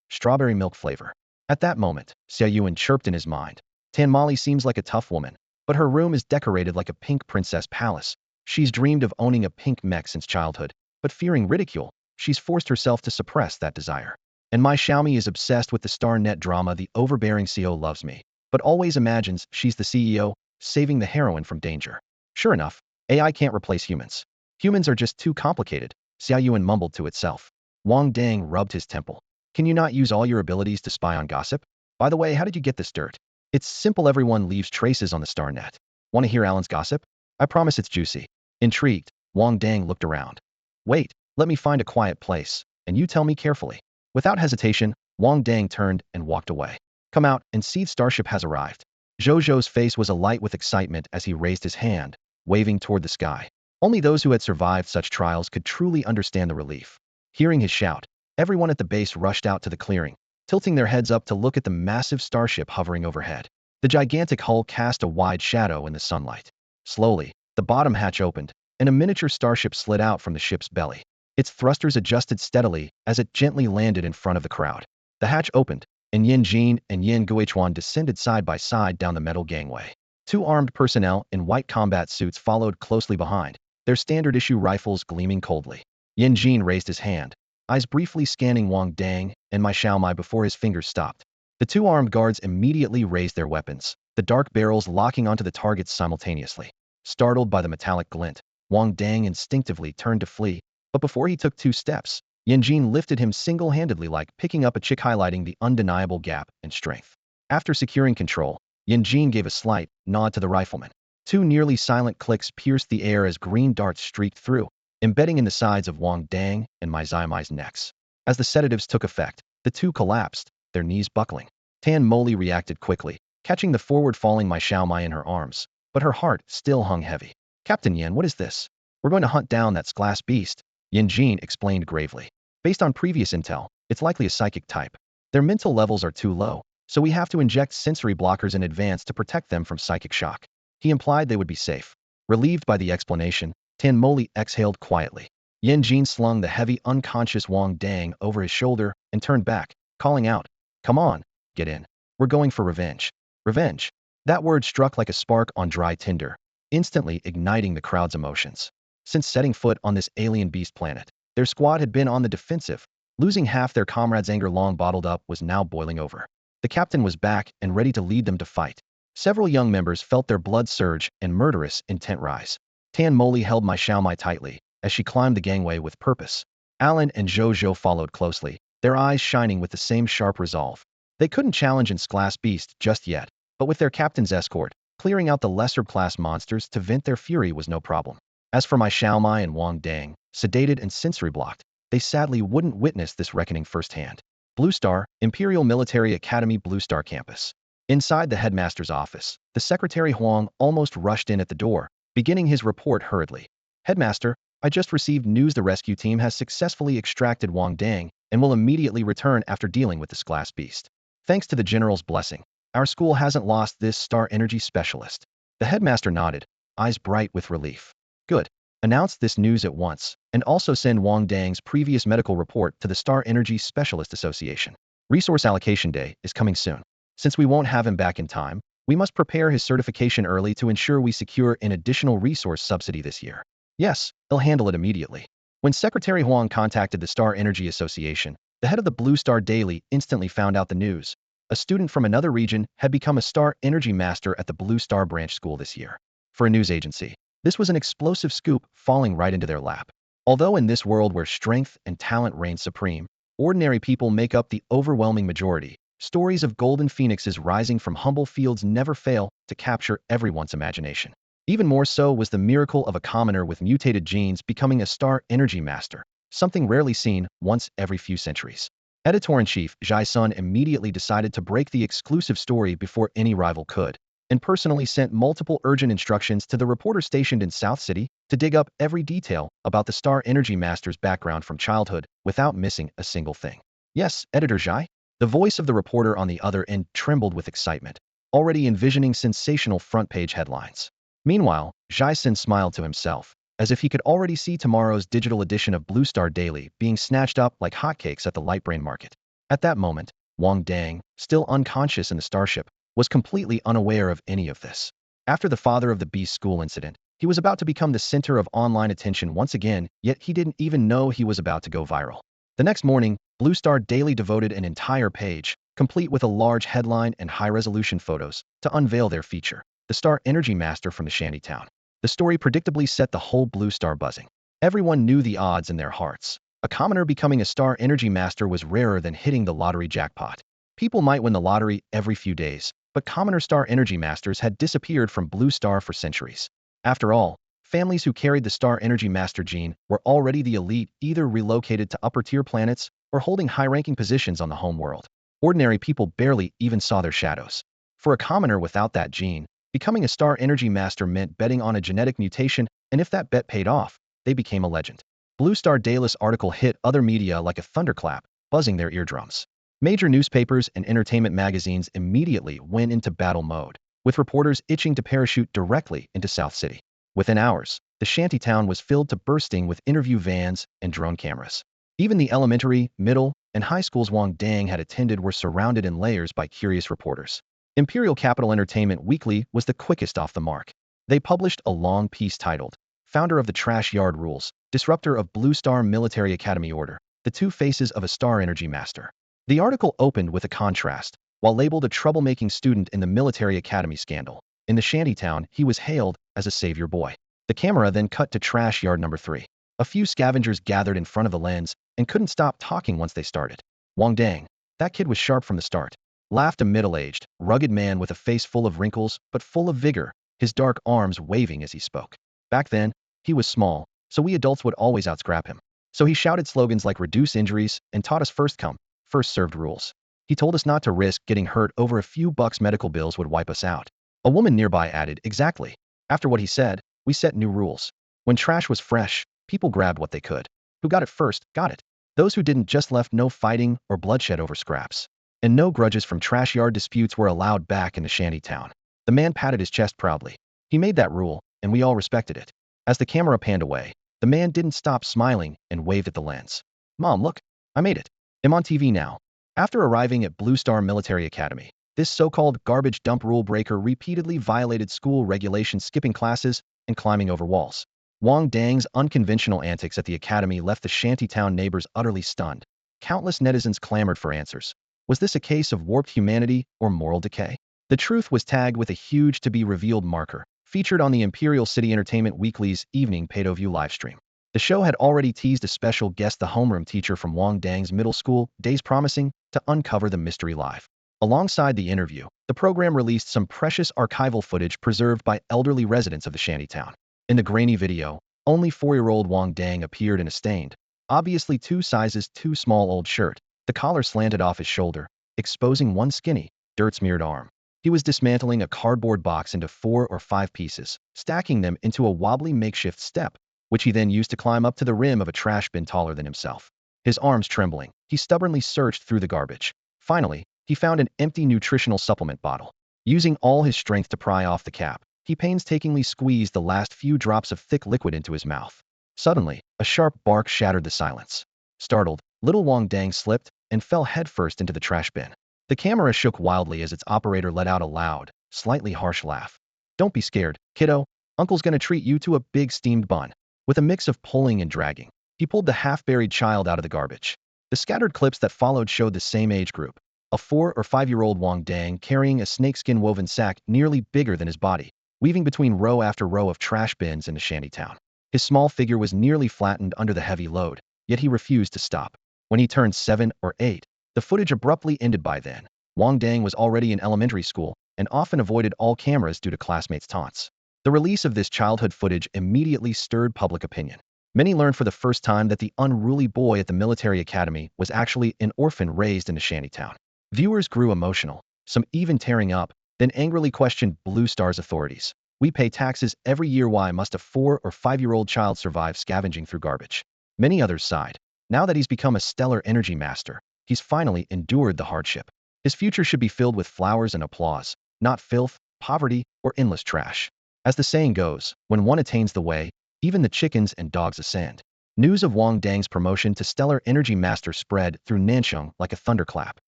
Speaker 1: Strawberry milk flavor. At that moment, Xia Yuan chirped in his mind. Tan Mali seems like a tough woman, but her room is decorated like a pink princess palace. She's dreamed of owning a pink mech since childhood, but fearing ridicule, she's forced herself to suppress that desire. And my Xiaomi is obsessed with the StarNet drama. The overbearing CEO loves me, but always imagines she's the CEO, saving the heroine from danger. Sure enough, AI can't replace humans. Humans are just too complicated, Xia Yuan mumbled to itself. Wang Dang rubbed his temple. Can you not use all your abilities to spy on gossip? By the way, how did you get this dirt? It's simple, everyone leaves traces on the StarNet. Want to hear Alan's gossip? I promise it's juicy. Intrigued, Wang Dang looked around. Wait, let me find a quiet place, and you tell me carefully. Without hesitation, Wang Dang turned and walked away. Come out and see, starship has arrived. Zhou's face was alight with excitement as he raised his hand, waving toward the sky. Only those who had survived such trials could truly understand the relief. Hearing his shout, everyone at the base rushed out to the clearing, tilting their heads up to look at the massive starship hovering overhead. The gigantic hull cast a wide shadow in the sunlight. Slowly, the bottom hatch opened, and a miniature starship slid out from the ship's belly. Its thrusters adjusted steadily as it gently landed in front of the crowd. The hatch opened, and Yin Jin and Yin Guichuan descended side by side down the metal gangway. 2 armed personnel in white combat suits followed closely behind, their standard-issue rifles gleaming coldly. Yin Jin raised his hand, eyes briefly scanning Wang Dang and my Xiaomai before his fingers stopped. The 2 armed guards immediately raised their weapons, the dark barrels locking onto the targets simultaneously. Startled by the metallic glint, Wang Dang instinctively turned to flee, but before he took 2 steps, Yin Jin lifted him single-handedly, like picking up a chick, highlighting the undeniable gap and strength. After securing control, Yin Jin gave a slight nod to the rifleman. 2 nearly silent clicks pierced the air as green darts streaked through, embedding in the sides of Wang Dang and my Xiaomai's necks. As the sedatives took effect, the 2 collapsed, their knees buckling. Tan Moli reacted quickly, catching the forward-falling my Xiaomai in her arms, but her heart still hung heavy. Captain Yin, what is this? We're going to hunt down that glass beast, Yin Jin explained gravely. Based on previous intel, it's likely a psychic type. Their mental levels are too low, so we have to inject sensory blockers in advance to protect them from psychic shock. He implied they would be safe. Relieved by the explanation, Tan Moli exhaled quietly. Yin Jin slung the heavy, unconscious Wang Dang over his shoulder and turned back, calling out, "Come on, get in. We're going for revenge." Revenge. That word struck like a spark on dry tinder, instantly igniting the crowd's emotions. Since setting foot on this alien beast planet, their squad had been on the defensive. Losing half their comrades' anger long bottled up was now boiling over. The captain was back and ready to lead them to fight. Several young members felt their blood surge and murderous intent rise. Tan Moli held my Xiaomai tightly as she climbed the gangway with purpose. Alan and Zhou followed closely, their eyes shining with the same sharp resolve. They couldn't challenge its glass beast just yet, but with their captain's escort, clearing out the lesser-class monsters to vent their fury was no problem. As for my Xiaomai and Wang Dang, sedated and sensory-blocked, they sadly wouldn't witness this reckoning firsthand. Blue Star, Imperial Military Academy Blue Star Campus. Inside the headmaster's office, the secretary Huang almost rushed in at the door, beginning his report hurriedly. "Headmaster, I just received news the rescue team has successfully extracted Wang Dang and will immediately return after dealing with this glass beast. Thanks to the general's blessing, our school hasn't lost this star energy specialist." The headmaster nodded, eyes bright with relief. "Good. Announce this news at once, and also send Wang Dang's previous medical report to the Star Energy Specialist Association. Resource allocation day is coming soon. Since we won't have him back in time, we must prepare his certification early to ensure we secure an additional resource subsidy this year." "Yes, they'll handle it immediately." When Secretary Huang contacted the Star Energy Association, the head of the Blue Star Daily instantly found out the news. A student from another region had become a Star Energy Master at the Blue Star Branch School this year. For a news agency, this was an explosive scoop falling right into their lap. Although in this world where strength and talent reign supreme, ordinary people make up the overwhelming majority, stories of golden phoenixes rising from humble fields never fail to capture everyone's imagination. Even more so was the miracle of a commoner with mutated genes becoming a Star Energy Master, something rarely seen once every few centuries. Editor-in-Chief Zhai Sun immediately decided to break the exclusive story before any rival could. and personally sent multiple urgent instructions to the reporter stationed in South City to dig up every detail about the Star Energy Master's background from childhood without missing a single thing. Yes, Editor Zhai? The voice of the reporter on the other end trembled with excitement, already envisioning sensational front-page headlines. Meanwhile, Zhai Sin smiled to himself, as if he could already see tomorrow's digital edition of Blue Star Daily being snatched up like hotcakes at the Lightbrain Market. At that moment, Wang Dang, still unconscious in the starship, was completely unaware of any of this. After the father of the Beast School incident, he was about to become the center of online attention once again, yet he didn't even know he was about to go viral. The next morning, Blue Star Daily devoted an entire page, complete with a large headline and high-resolution photos, to unveil their feature, the Star Energy Master from the shantytown. The story predictably set the whole Blue Star buzzing. Everyone knew the odds in their hearts. A commoner becoming a Star Energy Master was rarer than hitting the lottery jackpot. People might win the lottery every few days, but commoner Star Energy Masters had disappeared from Blue Star for centuries. After all, families who carried the Star Energy Master gene were already the elite, either relocated to upper-tier planets or holding high-ranking positions on the home world. Ordinary people barely even saw their shadows. For a commoner without that gene, becoming a Star Energy Master meant betting on a genetic mutation, and if that bet paid off, they became a legend. Blue Star Daily's article hit other media like a thunderclap, buzzing their eardrums. Major newspapers and entertainment magazines immediately went into battle mode, with reporters itching to parachute directly into South City. Within hours, the shantytown was filled to bursting with interview vans and drone cameras. Even the elementary, middle, and high schools Wang Dang had attended were surrounded in layers by curious reporters. Imperial Capital Entertainment Weekly was the quickest off the mark. They published a long piece titled, "Founder of the Trash Yard Rules, Disruptor of Blue Star Military Academy Order, the Two Faces of a Star Energy Master." The article opened with a contrast. While labeled a troublemaking student in the military academy scandal, in the shantytown, he was hailed as a savior boy. The camera then cut to trash yard number 3. A few scavengers gathered in front of the lens and couldn't stop talking once they started. Wang Dang, that kid was sharp from the start, laughed a middle-aged, rugged man with a face full of wrinkles but full of vigor, his dark arms waving as he spoke. Back then, he was small, so we adults would always outscrap him. So he shouted slogans like reduce injuries and taught us first come, first served rules. He told us not to risk getting hurt over a few bucks. Medical bills would wipe us out. A woman nearby added, exactly. After what he said, we set new rules. When trash was fresh, people grabbed what they could. Who got it first, got it. Those who didn't just left no fighting or bloodshed over scraps. And no grudges from trash yard disputes were allowed back in the shanty town. The man patted his chest proudly. He made that rule, and we all respected it. As the camera panned away, the man didn't stop smiling and waved at the lens. Mom, look, I made it. I'm on TV now. After arriving at Blue Star Military Academy, this so-called garbage dump rule breaker repeatedly violated school regulations, skipping classes and climbing over walls. Wang Dang's unconventional antics at the academy left the shantytown neighbors utterly stunned. Countless netizens clamored for answers. Was this a case of warped humanity or moral decay? The truth was tagged with a huge to-be-revealed marker, featured on the Imperial City Entertainment Weekly's evening pay-to-view livestream. The show had already teased a special guest, the homeroom teacher from Wang Dang's middle school, days promising to uncover the mystery live. Alongside the interview, the program released some precious archival footage preserved by elderly residents of the shantytown. In the grainy video, only 4-year-old Wang Dang appeared in a stained, obviously 2 sizes too small old shirt. The collar slanted off his shoulder, exposing one skinny, dirt-smeared arm. He was dismantling a cardboard box into 4 or 5 pieces, stacking them into a wobbly makeshift step, which he then used to climb up to the rim of a trash bin taller than himself. His arms trembling, he stubbornly searched through the garbage. Finally, he found an empty nutritional supplement bottle. Using all his strength to pry off the cap, he painstakingly squeezed the last few drops of thick liquid into his mouth. Suddenly, a sharp bark shattered the silence. Startled, little Wang Dang slipped and fell headfirst into the trash bin. The camera shook wildly as its operator let out a loud, slightly harsh laugh. Don't be scared, kiddo. Uncle's gonna treat you to a big steamed bun. With a mix of pulling and dragging, he pulled the half-buried child out of the garbage. The scattered clips that followed showed the same age group. A 4 or 5-year-old Wang Dang carrying a snakeskin woven sack nearly bigger than his body, weaving between row after row of trash bins in the shantytown. His small figure was nearly flattened under the heavy load, yet he refused to stop. When he turned 7 or 8, the footage abruptly ended. By then, Wang Dang was already in elementary school and often avoided all cameras due to classmates' taunts. The release of this childhood footage immediately stirred public opinion. Many learned for the first time that the unruly boy at the military academy was actually an orphan raised in a shantytown. Viewers grew emotional, some even tearing up then angrily questioned Blue Star's authorities. We pay taxes every year. Why must a 4 or 5-year-old child survive scavenging through garbage? Many others sighed. Now that he's become a stellar energy master, he's finally endured the hardship. His future should be filled with flowers and applause, not filth, poverty, or endless trash. As the saying goes, when one attains the way, even the chickens and dogs ascend. News of Wang Dang's promotion to stellar energy master spread through Nansheng like a thunderclap.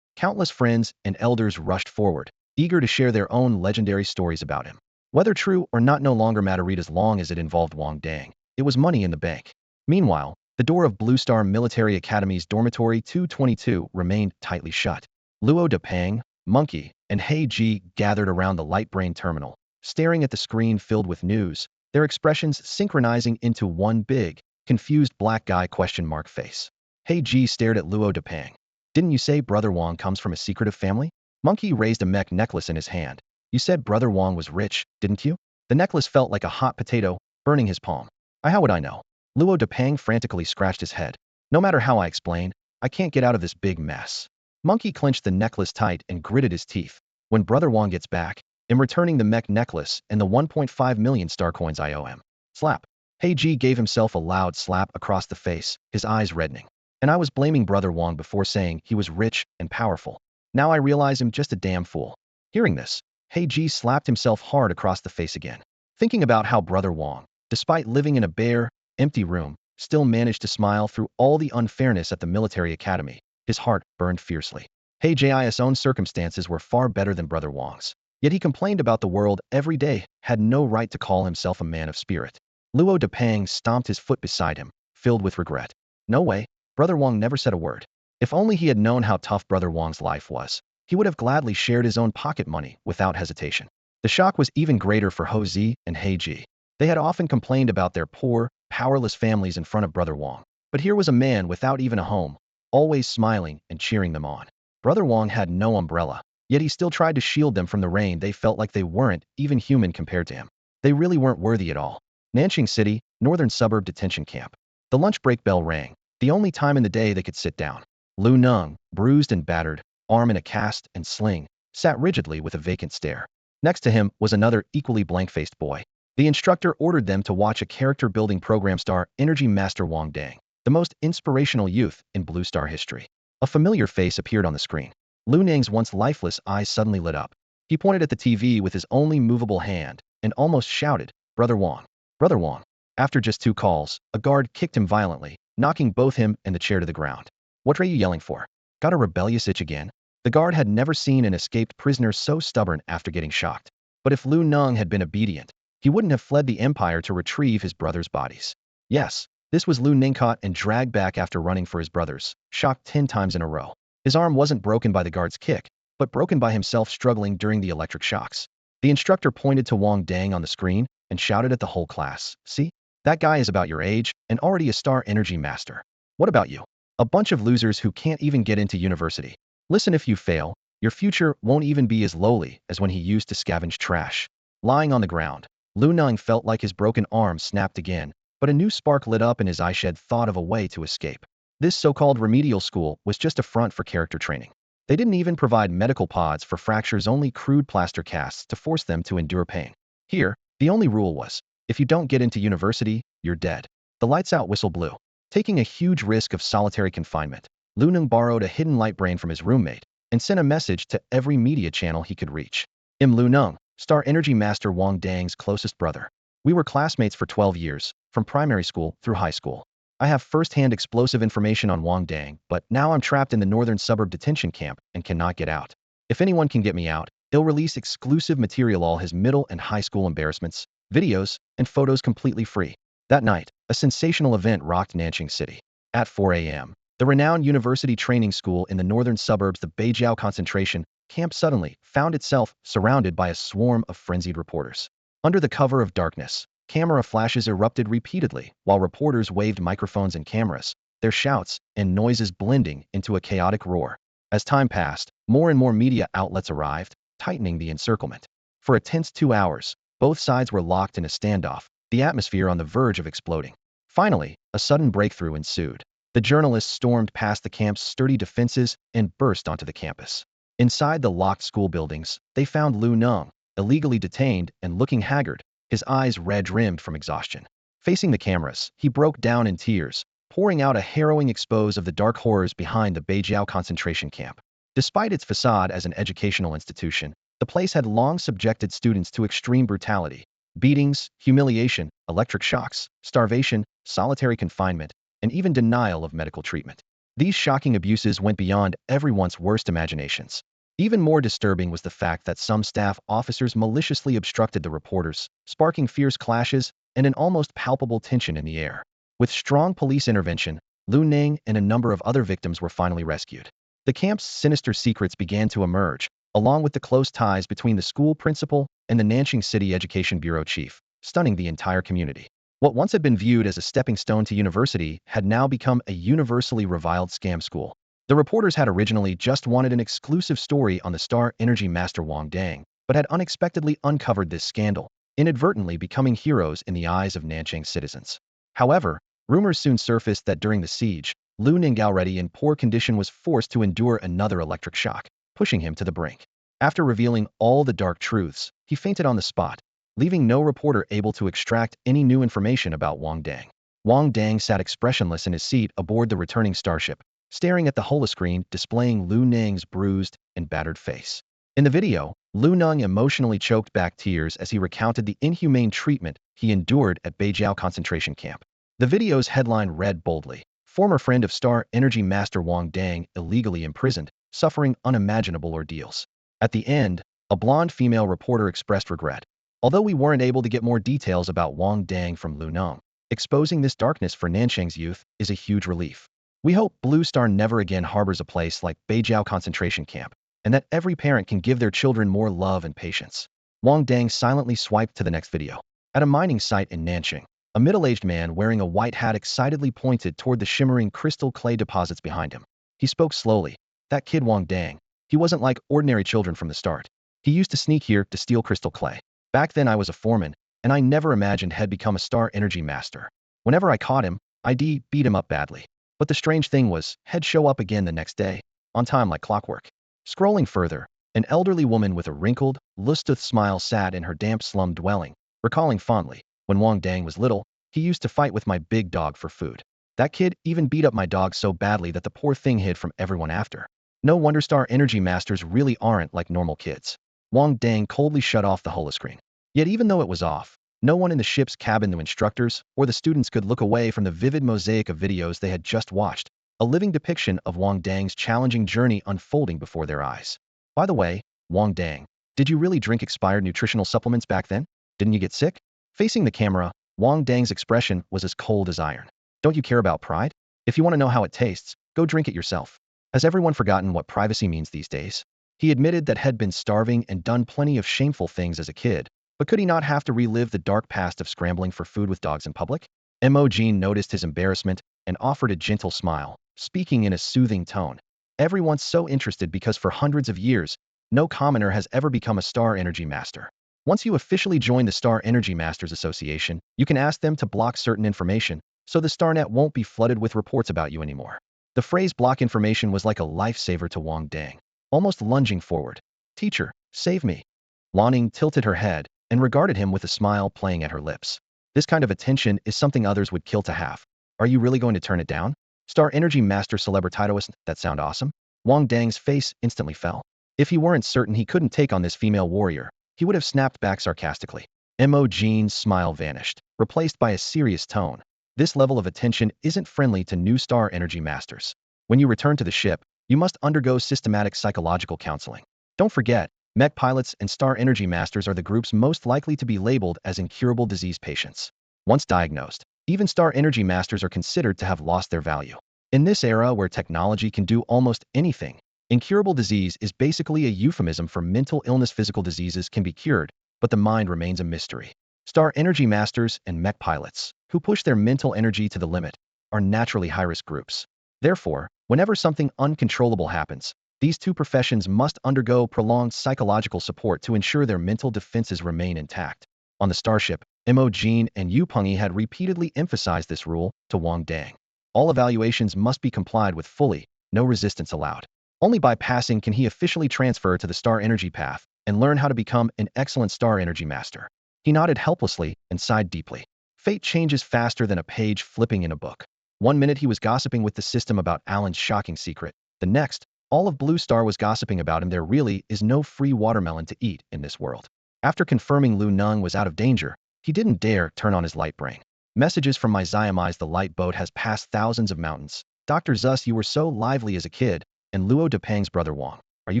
Speaker 1: Countless friends and elders rushed forward, eager to share their own legendary stories about him. Whether true or not no longer mattered as long as it involved Wang Dang. It was money in the bank. Meanwhile, the door of Blue Star Military Academy's dormitory 222 remained tightly shut. Luo Depang, Monkey, and Hei Ji gathered around the light-brain terminal, staring at the screen filled with news, their expressions synchronizing into one big, confused black guy question mark face. Hei Ji stared at Luo Depang. Didn't you say Brother Wang comes from a secretive family? Monkey raised a mech necklace in his hand. You said Brother Wang was rich, didn't you? The necklace felt like a hot potato, burning his palm. How would I know? Luo Depang frantically scratched his head. No matter how I explain, I can't get out of this big mess. Monkey clenched the necklace tight and gritted his teeth. When Brother Wang gets back, I'm returning the mech necklace and the 1.5 million star coins I owe him. Slap. Heiji gave himself a loud slap across the face, his eyes reddening. And I was blaming Brother Wang before saying he was rich and powerful. Now I realize I'm just a damn fool. Hearing this, Heiji slapped himself hard across the face again. Thinking about how Brother Wang, despite living in a bare, empty room, still managed to smile through all the unfairness at the military academy, his heart burned fiercely. Heiji's own circumstances were far better than Brother Wang's. Yet he complained about the world every day, had no right to call himself a man of spirit. Luo Depang stomped his foot beside him, filled with regret. No way, Brother Wang never said a word. If only he had known how tough Brother Wang's life was, he would have gladly shared his own pocket money without hesitation. The shock was even greater for Ho Zi and Heiji. They had often complained about their poor, powerless families in front of Brother Wang. But here was a man without even a home, always smiling and cheering them on. Brother Wang had no umbrella, yet he still tried to shield them from the rain. They felt like they weren't even human compared to him. They really weren't worthy at all. Nanjing City, northern suburb detention camp. The lunch break bell rang, the only time in the day they could sit down. Lu Nung, bruised and battered, arm in a cast and sling, sat rigidly with a vacant stare. Next to him was another equally blank-faced boy. The instructor ordered them to watch a character-building program star Energy Master Wang Dang, the most inspirational youth in Blue Star history. A familiar face appeared on the screen. Lu Nang's once lifeless eyes suddenly lit up. He pointed at the TV with his only movable hand and almost shouted, "Brother Wang! Brother Wang!" After just 2 calls, a guard kicked him violently, knocking both him and the chair to the ground. "What are you yelling for? Got a rebellious itch again?" The guard had never seen an escaped prisoner so stubborn after getting shocked. But if Lu Nung had been obedient, he wouldn't have fled the empire to retrieve his brother's bodies. Yes, this was Lu Ning caught and dragged back after running for his brothers, shocked 10 times in a row. His arm wasn't broken by the guard's kick, but broken by himself struggling during the electric shocks. The instructor pointed to Wang Dang on the screen and shouted at the whole class, "See? That guy is about your age and already a star energy master. What about you? A bunch of losers who can't even get into university. Listen, if you fail, your future won't even be as lowly as when he used to scavenge trash." Lying on the ground, Lu Nung felt like his broken arm snapped again, but a new spark lit up in his eyes. Shed thought of a way to escape. This so-called remedial school was just a front for character training. They didn't even provide medical pods for fractures, only crude plaster casts to force them to endure pain. Here, the only rule was, if you don't get into university, you're dead. The lights-out whistle blew. Taking a huge risk of solitary confinement, Lu Nung borrowed a hidden light brain from his roommate and sent a message to every media channel he could reach. "I'm Lu Nung, Star Energy Master Wang Dang's closest brother. We were classmates for 12 years, from primary school through high school. I have first-hand explosive information on Wang Dang, but now I'm trapped in the northern suburb detention camp and cannot get out. If anyone can get me out, he'll release exclusive material, all his middle and high school embarrassments, videos, and photos completely free." That night, a sensational event rocked Nanjing City. At 4 a.m., the renowned university training school in the northern suburbs, the Beijiao concentration camp, suddenly found itself surrounded by a swarm of frenzied reporters. Under the cover of darkness, camera flashes erupted repeatedly while reporters waved microphones and cameras, their shouts and noises blending into a chaotic roar. As time passed, more and more media outlets arrived, tightening the encirclement. For a tense 2 hours, both sides were locked in a standoff, the atmosphere on the verge of exploding. Finally, a sudden breakthrough ensued. The journalists stormed past the camp's sturdy defenses and burst onto the campus. Inside the locked school buildings, they found Lu Neng, illegally detained and looking haggard, his eyes red-rimmed from exhaustion. Facing the cameras, he broke down in tears, pouring out a harrowing expose of the dark horrors behind the Beijiao concentration camp. Despite its facade as an educational institution, the place had long subjected students to extreme brutality. Beatings, humiliation, electric shocks, starvation, solitary confinement, and even denial of medical treatment. These shocking abuses went beyond everyone's worst imaginations. Even more disturbing was the fact that some staff officers maliciously obstructed the reporters, sparking fierce clashes and an almost palpable tension in the air. With strong police intervention, Lu Ning and a number of other victims were finally rescued. The camp's sinister secrets began to emerge, along with the close ties between the school principal and the Nanjing City Education Bureau chief, stunning the entire community. What once had been viewed as a stepping stone to university had now become a universally reviled scam school. The reporters had originally just wanted an exclusive story on the Star Energy master Wang Dang, but had unexpectedly uncovered this scandal, inadvertently becoming heroes in the eyes of Nanjing citizens. However, rumors soon surfaced that during the siege, Lu Ning, already in poor condition, was forced to endure another electric shock, pushing him to the brink. After revealing all the dark truths, he fainted on the spot, leaving no reporter able to extract any new information about Wang Dang. Wang Dang sat expressionless in his seat aboard the returning starship, staring at the holoscreen displaying Lu Ning's bruised and battered face. In the video, Lu Ning emotionally choked back tears as he recounted the inhumane treatment he endured at Beijiao concentration camp. The video's headline read boldly, "Former friend of Star Energy master Wang Dang illegally imprisoned, suffering unimaginable ordeals." At the end, a blonde female reporter expressed regret. "Although we weren't able to get more details about Wang Dang from Lu Ning, exposing this darkness for Nanjing's youth is a huge relief. We hope Blue Star never again harbors a place like Beijiao concentration camp, and that every parent can give their children more love and patience." Wang Dang silently swiped to the next video. At a mining site in Nanjing, a middle-aged man wearing a white hat excitedly pointed toward the shimmering crystal clay deposits behind him. He spoke slowly. "That kid Wang Dang, he wasn't like ordinary children from the start. He used to sneak here to steal crystal clay. Back then I was a foreman, and I never imagined he'd become a Star Energy master. Whenever I caught him, I'd beat him up badly. But the strange thing was, he'd show up again the next day, on time like clockwork." Scrolling further, an elderly woman with a wrinkled, lustrous smile sat in her damp slum dwelling, recalling fondly, "When Wang Dang was little, he used to fight with my big dog for food. That kid even beat up my dog so badly that the poor thing hid from everyone after. No wonder Star Energy masters really aren't like normal kids." Wang Dang coldly shut off the holoscreen. Yet even though it was off, no one in the ship's cabin, the instructors or the students, could look away from the vivid mosaic of videos they had just watched, a living depiction of Wang Dang's challenging journey unfolding before their eyes. "By the way, Wang Dang, did you really drink expired nutritional supplements back then? Didn't you get sick?" Facing the camera, Wang Dang's expression was as cold as iron. "Don't you care about pride? If you want to know how it tastes, go drink it yourself." Has everyone forgotten what privacy means these days? He admitted that he'd been starving and done plenty of shameful things as a kid, but could he not have to relive the dark past of scrambling for food with dogs in public? Mo Jean noticed his embarrassment and offered a gentle smile, speaking in a soothing tone. "Everyone's so interested because for hundreds of years, no commoner has ever become a Star Energy master. Once you officially join the Star Energy Masters Association, you can ask them to block certain information, so the StarNet won't be flooded with reports about you anymore." The phrase "block information" was like a lifesaver to Wang Dang. Almost lunging forward, "Teacher, save me." Lanning tilted her head and regarded him with a smile playing at her lips. "This kind of attention is something others would kill to have. Are you really going to turn it down? Star Energy Master Celebritatis, that sound awesome?" Wang Dang's face instantly fell. If he weren't certain he couldn't take on this female warrior, he would have snapped back sarcastically. Mo Jean's smile vanished, replaced by a serious tone. "This level of attention isn't friendly to new Star Energy Masters. When you return to the ship, you must undergo systematic psychological counseling. Don't forget, mech pilots and Star Energy Masters are the groups most likely to be labeled as incurable disease patients. Once diagnosed, even Star Energy Masters are considered to have lost their value. In this era where technology can do almost anything, incurable disease is basically a euphemism for mental illness. Physical diseases can be cured, but the mind remains a mystery. Star Energy Masters and mech pilots, who push their mental energy to the limit, are naturally high-risk groups. Therefore, whenever something uncontrollable happens, these two professions must undergo prolonged psychological support to ensure their mental defenses remain intact. On the starship, Mo Jean and Yu Pengyi had repeatedly emphasized this rule to Wang Dang. All evaluations must be complied with fully, no resistance allowed. Only by passing can he officially transfer to the star energy path and learn how to become an excellent star energy master. He nodded helplessly and sighed deeply. Fate changes faster than a page flipping in a book. One minute he was gossiping with the system about Alan's shocking secret. The next, all of Blue Star was gossiping about him. There really is no free watermelon to eat in this world. After confirming Lu Neng was out of danger, he didn't dare turn on his light brain. Messages from my Xiamis. The light boat has passed thousands of mountains. Dr. Zus, you were so lively as a kid, and Luo Depang's brother Wang. Are you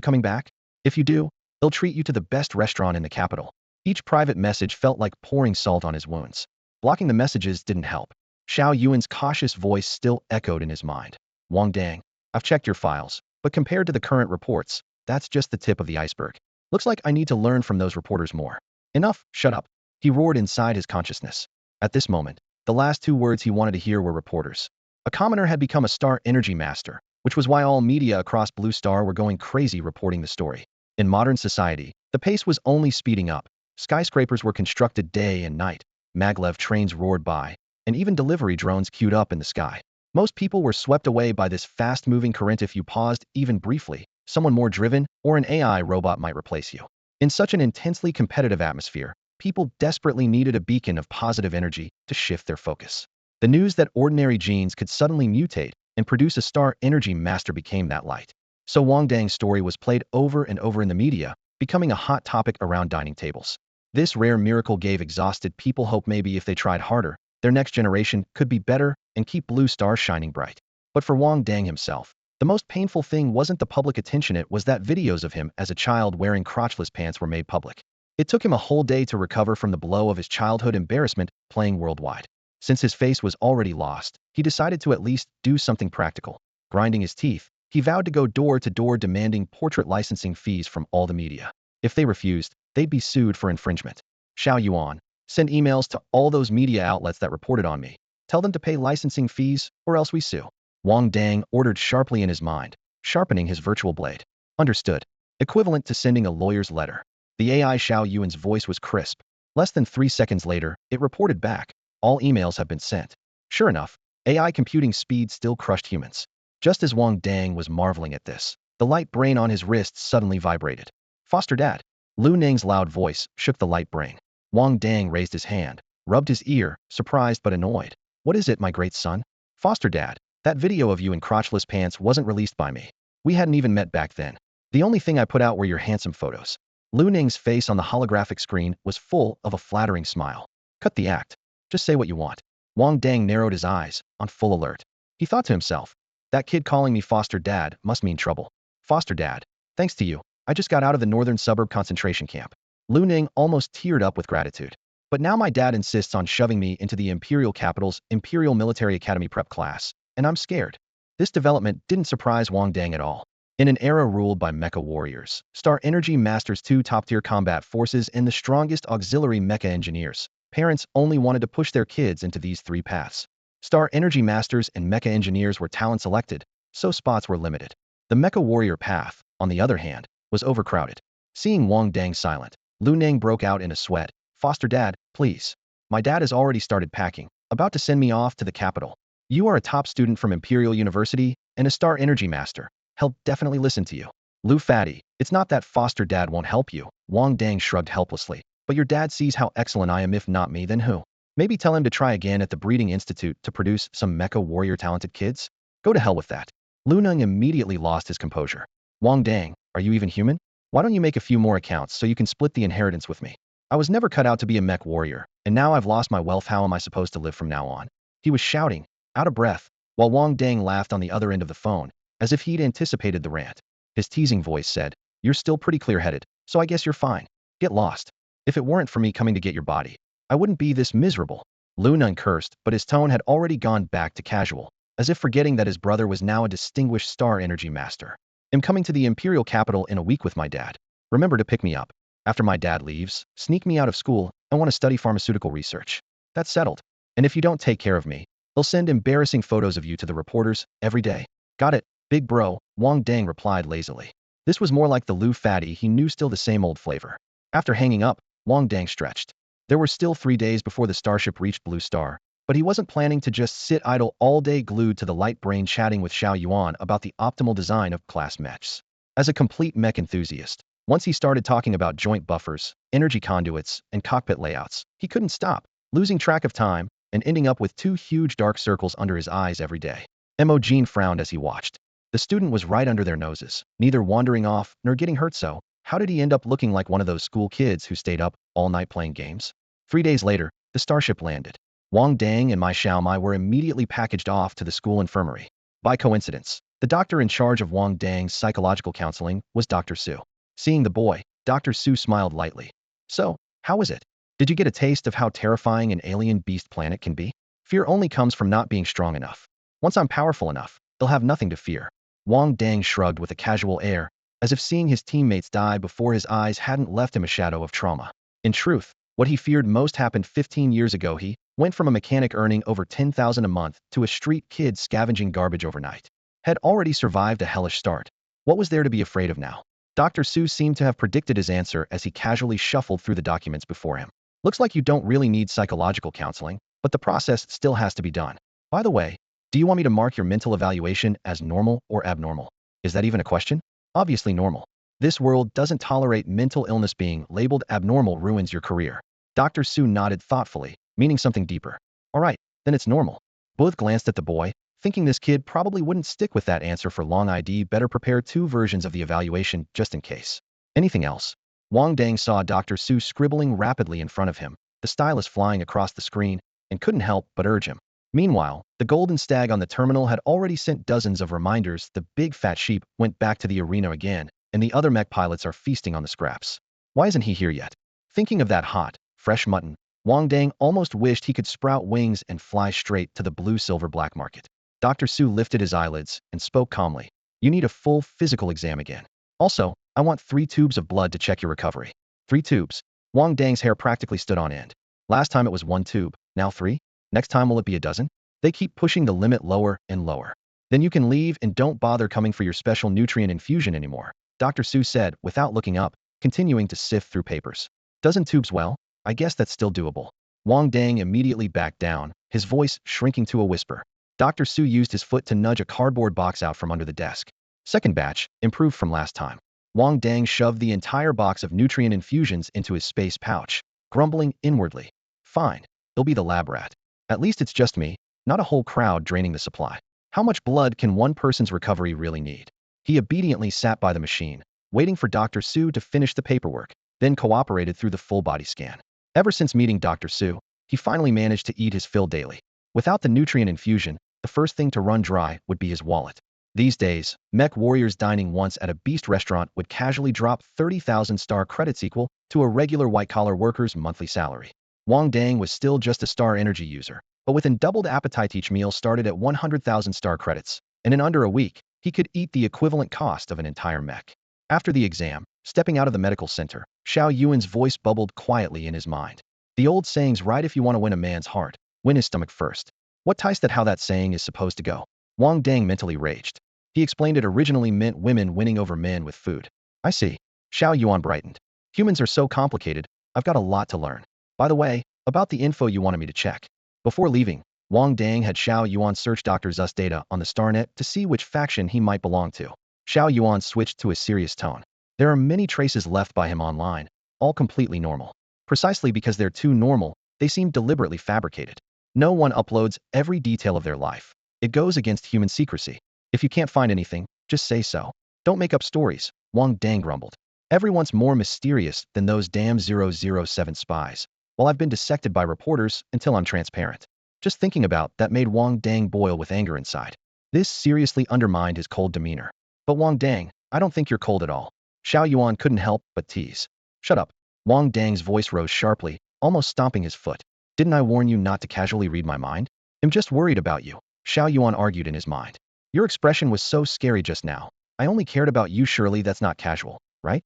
Speaker 1: coming back? If you do, they'll treat you to the best restaurant in the capital. Each private message felt like pouring salt on his wounds. Blocking the messages didn't help. Xiao Yuan's cautious voice still echoed in his mind. Wang Dang, I've checked your files, but compared to the current reports, that's just the tip of the iceberg. Looks like I need to learn from those reporters more. Enough, shut up. He roared inside his consciousness. At this moment, the last two words he wanted to hear were reporters. A commoner had become a star energy master, which was why all media across Blue Star were going crazy reporting the story. In modern society, the pace was only speeding up. Skyscrapers were constructed day and night, maglev trains roared by, and even delivery drones queued up in the sky. Most people were swept away by this fast-moving current. If you paused, even briefly, someone more driven or an AI robot might replace you. In such an intensely competitive atmosphere, people desperately needed a beacon of positive energy to shift their focus. The news that ordinary genes could suddenly mutate and produce a star energy master became that light. So Wang Dang's story was played over and over in the media, becoming a hot topic around dining tables. This rare miracle gave exhausted people hope. Maybe if they tried harder, their next generation could be better and keep Blue Star shining bright. But for Wang Dang himself, the most painful thing wasn't the public attention. It was that videos of him as a child wearing crotchless pants were made public. It took him a whole day to recover from the blow of his childhood embarrassment playing worldwide. Since his face was already lost, he decided to at least do something practical. Grinding his teeth, he vowed to go door to door demanding portrait licensing fees from all the media. If they refused, they'd be sued for infringement. Xiao Yuan, send emails to all those media outlets that reported on me. Tell them to pay licensing fees, or else we sue. Wang Dang ordered sharply in his mind, sharpening his virtual blade. Understood. Equivalent to sending a lawyer's letter. The AI Xiao Yuan's voice was crisp. Less than 3 seconds later, it reported back. All emails have been sent. Sure enough, AI computing speed still crushed humans. Just as Wang Dang was marveling at this, the light brain on his wrist suddenly vibrated. Foster Dad. Lu Neng's loud voice shook the light brain. Wang Dang raised his hand, rubbed his ear, surprised but annoyed. What is it, my great son? Foster Dad, that video of you in crotchless pants wasn't released by me. We hadn't even met back then. The only thing I put out were your handsome photos. Lu Neng's face on the holographic screen was full of a flattering smile. Cut the act. Just say what you want. Wang Dang narrowed his eyes, on full alert. He thought to himself, that kid calling me Foster Dad must mean trouble. Foster Dad, thanks to you, I just got out of the northern suburb concentration camp. Lu Neng almost teared up with gratitude. But now my dad insists on shoving me into the Imperial Capital's Imperial Military Academy prep class, and I'm scared. This development didn't surprise Wang Dang at all. In an era ruled by mecha warriors, Star Energy masters, 2 top-tier combat forces, and the strongest auxiliary mecha engineers, parents only wanted to push their kids into these 3 paths. Star Energy masters and mecha engineers were talent selected, so spots were limited. The mecha warrior path, on the other hand, was overcrowded. Seeing Wang Dang silent, Lu Neng broke out in a sweat. Foster Dad, please. My dad has already started packing, about to send me off to the capital. You are a top student from Imperial University and a Star Energy master. He'll definitely listen to you. Lu Fatty, it's not that Foster Dad won't help you. Wang Dang shrugged helplessly. But your dad sees how excellent I am. If not me, then who? Maybe tell him to try again at the Breeding Institute to produce some mecha warrior talented kids? Go to hell with that. Lu Neng immediately lost his composure. Wang Dang, are you even human? Why don't you make a few more accounts so you can split the inheritance with me? I was never cut out to be a mech warrior, and now I've lost my wealth. How am I supposed to live from now on? He was shouting, out of breath, while Wang Dang laughed on the other end of the phone, as if he'd anticipated the rant. His teasing voice said, you're still pretty clear-headed, so I guess you're fine. Get lost. If it weren't for me coming to get your body, I wouldn't be this miserable. Lu Neng cursed, but his tone had already gone back to casual, as if forgetting that his brother was now a distinguished Star Energy master. I'm coming to the Imperial Capital in a week with my dad. Remember to pick me up. After my dad leaves, sneak me out of school. I want to study pharmaceutical research. That's settled. And if you don't take care of me, they'll send embarrassing photos of you to the reporters every day. Got it, big bro, Wang Dang replied lazily. This was more like the Lu Fatty he knew, still the same old flavor. After hanging up, Wang Dang stretched. There were still 3 days before the starship reached Blue Star, But he wasn't planning to just sit idle all day glued to the light brain chatting with Xiao Yuan about the optimal design of class mechs. As a complete mech enthusiast, once he started talking about joint buffers, energy conduits, and cockpit layouts, he couldn't stop, losing track of time and ending up with two huge dark circles under his eyes every day. Imogen frowned as he watched. The student was right under their noses, neither wandering off nor getting hurt, so how did he end up looking like one of those school kids who stayed up all night playing games? 3 days later, the starship landed. Wang Dang and Mai Xiaomai were immediately packaged off to the school infirmary. By coincidence, the doctor in charge of Wang Dang's psychological counseling was Dr. Su. Seeing the boy, Dr. Su smiled lightly. So, how was it? Did you get a taste of how terrifying an alien beast planet can be? Fear only comes from not being strong enough. Once I'm powerful enough, they'll have nothing to fear. Wang Dang shrugged with a casual air, as if seeing his teammates die before his eyes hadn't left him a shadow of trauma. In truth, what he feared most happened 15 years ago. He went from a mechanic earning over 10,000 a month to a street kid scavenging garbage overnight. Had already survived a hellish start. What was there to be afraid of now? Dr. Su seemed to have predicted his answer as he casually shuffled through the documents before him. Looks like you don't really need psychological counseling, but the process still has to be done. By the way, do you want me to mark your mental evaluation as normal or abnormal? Is that even a question? Obviously normal. This world doesn't tolerate mental illness. Being labeled abnormal ruins your career. Dr. Su nodded thoughtfully, meaning something deeper. All right, then it's normal. Both glanced at the boy, thinking this kid probably wouldn't stick with that answer for long. I'd better prepare two versions of the evaluation just in case. Anything else? Wang Dang saw Dr. Su scribbling rapidly in front of him, the stylus flying across the screen, and couldn't help but urge him. Meanwhile, the golden stag on the terminal had already sent dozens of reminders. The big fat sheep went back to the arena again, and the other mech pilots are feasting on the scraps. Why isn't he here yet? Thinking of that hot, fresh mutton, Wang Dang almost wished he could sprout wings and fly straight to the blue-silver black market. Dr. Su lifted his eyelids and spoke calmly. You need a full physical exam again. Also, I want 3 tubes of blood to check your recovery. 3 tubes. Wang Dang's hair practically stood on end. Last time it was 1 tube, now 3? Next time will it be a dozen? They keep pushing the limit lower and lower. Then you can leave and don't bother coming for your special nutrient infusion anymore, Dr. Su said without looking up, continuing to sift through papers. Dozen tubes, well, I guess that's still doable. Wang Dang immediately backed down, his voice shrinking to a whisper. Dr. Su used his foot to nudge a cardboard box out from under the desk. Second batch, improved from last time. Wang Dang shoved the entire box of nutrient infusions into his space pouch, grumbling inwardly. Fine, he'll be the lab rat. At least it's just me, not a whole crowd draining the supply. How much blood can one person's recovery really need? He obediently sat by the machine, waiting for Dr. Su to finish the paperwork, then cooperated through the full body scan. Ever since meeting Dr. Su, he finally managed to eat his fill daily. Without the nutrient infusion, the first thing to run dry would be his wallet. These days, mech warriors dining once at a beast restaurant would casually drop 30,000 star credits, equal to a regular white-collar worker's monthly salary. Wang Dang was still just a star energy user, but with an doubled appetite. Each meal started at 100,000 star credits, and in under a week, he could eat the equivalent cost of an entire mech. After the exam, stepping out of the medical center, Xiao Yuan's voice bubbled quietly in his mind. The old saying's right: if you want to win a man's heart, win his stomach first. What ties that how that saying is supposed to go? Wang Dang mentally raged. He explained it originally meant women winning over men with food. I see. Xiao Yuan brightened. Humans are so complicated, I've got a lot to learn. By the way, about the info you wanted me to check. Before leaving, Wang Dang had Xiao Yuan search Dr. Zu's data on the StarNet to see which faction he might belong to. Xiao Yuan switched to a serious tone. There are many traces left by him online, all completely normal. Precisely because they're too normal, they seem deliberately fabricated. No one uploads every detail of their life. It goes against human secrecy. If you can't find anything, just say so. Don't make up stories, Wang Dang grumbled. Everyone's more mysterious than those damn 007 spies. Well, I've been dissected by reporters until I'm transparent. Just thinking about that made Wang Dang boil with anger inside. This seriously undermined his cold demeanor. But Wang Dang, I don't think you're cold at all. Xiao Yuan couldn't help but tease. Shut up. Wang Dang's voice rose sharply, almost stomping his foot. Didn't I warn you not to casually read my mind? I'm just worried about you, Xiao Yuan argued in his mind. Your expression was so scary just now. I only cared about you. Surely that's not casual, right?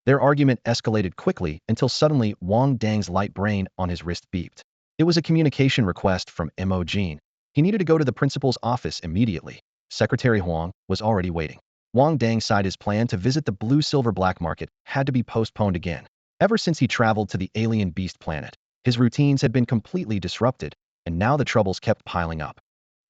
Speaker 1: Their argument escalated quickly until suddenly Wang Dang's light brain on his wrist beeped. It was a communication request from Imogen. He needed to go to the principal's office immediately. Secretary Huang was already waiting. Wang Dang sighed. His plan to visit the blue-silver black market had to be postponed again. Ever since he traveled to the alien beast planet, his routines had been completely disrupted, and now the troubles kept piling up.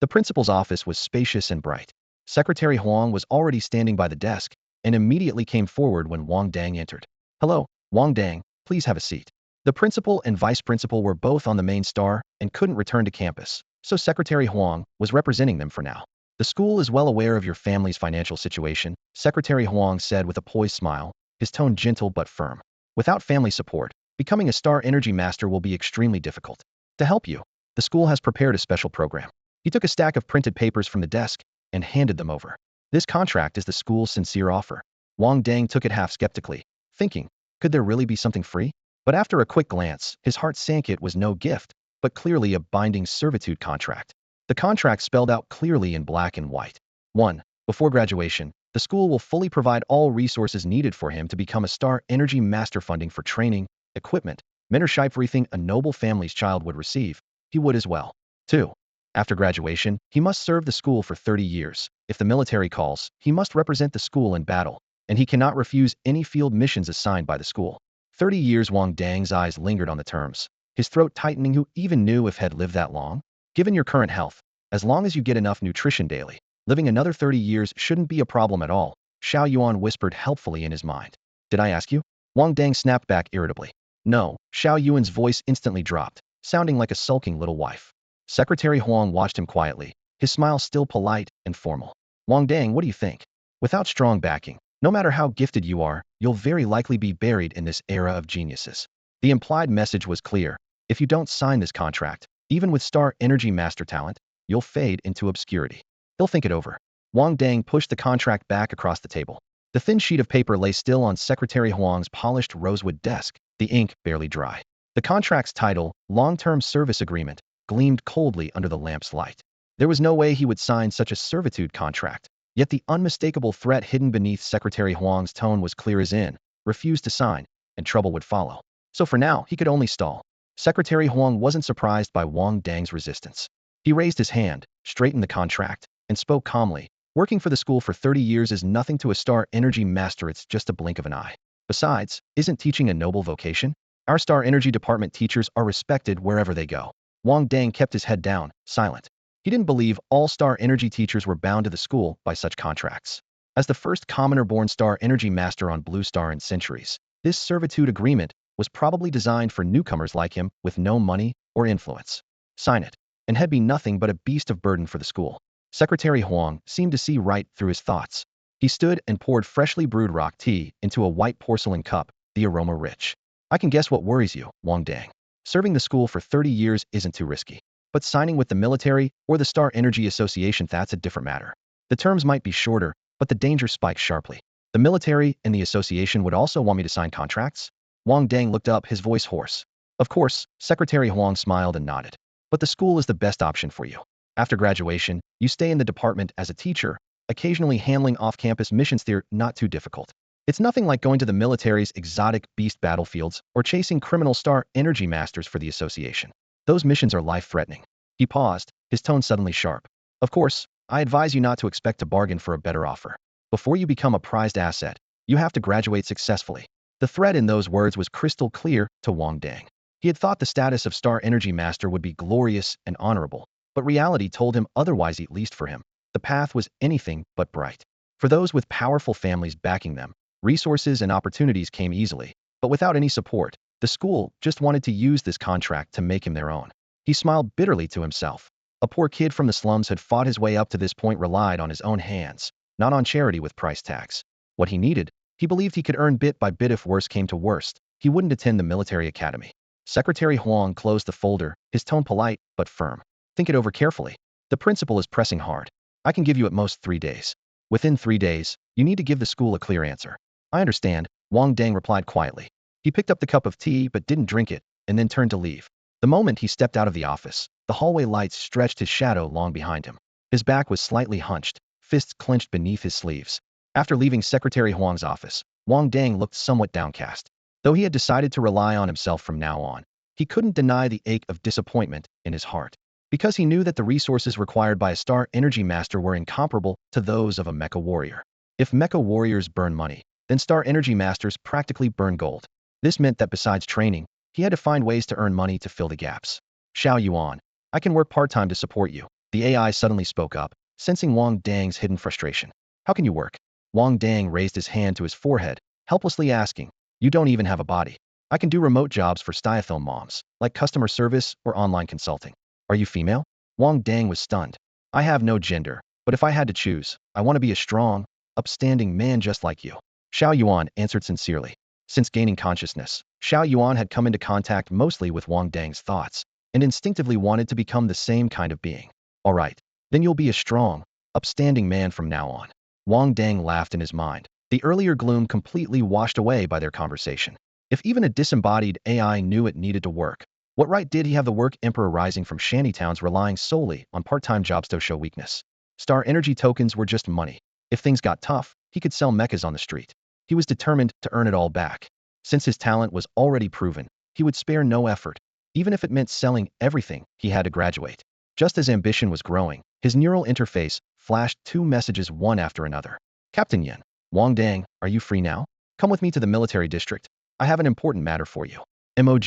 Speaker 1: The principal's office was spacious and bright. Secretary Huang was already standing by the desk and immediately came forward when Wang Dang entered. "Hello, Wang Dang, please have a seat." The principal and vice principal were both on the main star and couldn't return to campus, so Secretary Huang was representing them for now. "The school is well aware of your family's financial situation," Secretary Huang said with a poised smile, his tone gentle but firm. "Without family support, becoming a star energy master will be extremely difficult. To help you, the school has prepared a special program." He took a stack of printed papers from the desk and handed them over. "This contract is the school's sincere offer." Wang Dang took it half skeptically, thinking, could there really be something free? But after a quick glance, his heart sank. It was no gift, but clearly a binding servitude contract. The contract spelled out clearly in black and white. 1. Before graduation, the school will fully provide all resources needed for him to become a star energy master. Funding for training, equipment, mentorship, everything a noble family's child would receive, he would as well. 2. After graduation, he must serve the school for 30 years. If the military calls, he must represent the school in battle, and he cannot refuse any field missions assigned by the school. 30 years. Wang Dang's eyes lingered on the terms, his throat tightening. Who even knew if he'd lived that long? Given your current health, as long as you get enough nutrition daily, living another 30 years shouldn't be a problem at all, Xiao Yuan whispered helpfully in his mind. "Did I ask you?" Wang Dang snapped back irritably. "No." Xiao Yuan's voice instantly dropped, sounding like a sulking little wife. Secretary Huang watched him quietly, his smile still polite and formal. "Wang Dang, what do you think? Without strong backing, no matter how gifted you are, you'll very likely be buried in this era of geniuses." The implied message was clear. If you don't sign this contract, even with star energy master talent, you'll fade into obscurity. He'll think it over. Wang Dang pushed the contract back across the table. The thin sheet of paper lay still on Secretary Huang's polished rosewood desk, the ink barely dry. The contract's title, Long-Term Service Agreement, gleamed coldly under the lamp's light. There was no way he would sign such a servitude contract, yet the unmistakable threat hidden beneath Secretary Huang's tone was clear as in, refuse to sign, and trouble would follow. So for now, he could only stall. Secretary Huang wasn't surprised by Wang Dang's resistance. He raised his hand, straightened the contract, and spoke calmly. "Working for the school for 30 years is nothing to a star energy master. It's just a blink of an eye. Besides, isn't teaching a noble vocation? Our star energy department teachers are respected wherever they go." Wang Dang kept his head down, silent. He didn't believe all star energy teachers were bound to the school by such contracts. As the first commoner-born star energy master on Blue Star in centuries, this servitude agreement was probably designed for newcomers like him with no money or influence. Sign it, and he'd be nothing but a beast of burden for the school. Secretary Huang seemed to see right through his thoughts. He stood and poured freshly brewed rock tea into a white porcelain cup, the aroma rich. "I can guess what worries you, Wang Dang. Serving the school for 30 years isn't too risky. But signing with the military or the Star Energy Association, that's a different matter. The terms might be shorter, but the danger spikes sharply. The military and the association would also want me to sign contracts?" Wang Dang looked up, his voice hoarse. "Of course," Secretary Huang smiled and nodded. "But the school is the best option for you. After graduation, you stay in the department as a teacher, occasionally handling off-campus missions. They're not too difficult. It's nothing like going to the military's exotic beast battlefields or chasing criminal star energy masters for the association. Those missions are life-threatening." He paused, his tone suddenly sharp. "Of course, I advise you not to expect to bargain for a better offer. Before you become a prized asset, you have to graduate successfully." The threat in those words was crystal clear to Wang Dang. He had thought the status of Star Energy Master would be glorious and honorable, but reality told him otherwise. At least for him, the path was anything but bright. For those with powerful families backing them, resources and opportunities came easily, but without any support, the school just wanted to use this contract to make him their own. He smiled bitterly to himself. A poor kid from the slums had fought his way up to this point, relied on his own hands, not on charity with price tags. What he needed, he believed he could earn bit by bit. If worse came to worst, he wouldn't attend the military academy. Secretary Huang closed the folder, his tone polite but firm. "Think it over carefully. The principal is pressing hard. I can give you at most 3 days. Within 3 days, you need to give the school a clear answer." "I understand," Wang Dang replied quietly. He picked up the cup of tea but didn't drink it, and then turned to leave. The moment he stepped out of the office, the hallway lights stretched his shadow long behind him. His back was slightly hunched, fists clenched beneath his sleeves. After leaving Secretary Huang's office, Wang Dang looked somewhat downcast. Though he had decided to rely on himself from now on, he couldn't deny the ache of disappointment in his heart. Because he knew that the resources required by a Star Energy Master were incomparable to those of a mecha warrior. If mecha warriors burn money, then Star Energy Masters practically burn gold. This meant that besides training, he had to find ways to earn money to fill the gaps. Xiao Yuan, I can work part-time to support you. The AI suddenly spoke up, sensing Wang Dang's hidden frustration. How can you work? Wang Dang raised his hand to his forehead, helplessly asking, you don't even have a body. I can do remote jobs for stay-at-home moms, like customer service or online consulting. Are you female? Wang Dang was stunned. I have no gender, but if I had to choose, I want to be a strong, upstanding man just like you. Xiao Yuan answered sincerely. Since gaining consciousness, Xiao Yuan had come into contact mostly with Wang Dang's thoughts, and instinctively wanted to become the same kind of being. All right, then you'll be a strong, upstanding man from now on. Wang Dang laughed in his mind, the earlier gloom completely washed away by their conversation. If even a disembodied AI knew it needed to work, what right did he have the work emperor rising from shantytowns relying solely on part-time jobs to show weakness? Star energy tokens were just money. If things got tough, he could sell mechas on the street. He was determined to earn it all back. Since his talent was already proven, he would spare no effort, even if it meant selling everything he had to graduate. Just as ambition was growing, his neural interface flashed two messages one after another. Captain Yin, Wang Dang, are you free now? Come with me to the military district. I have an important matter for you. Mo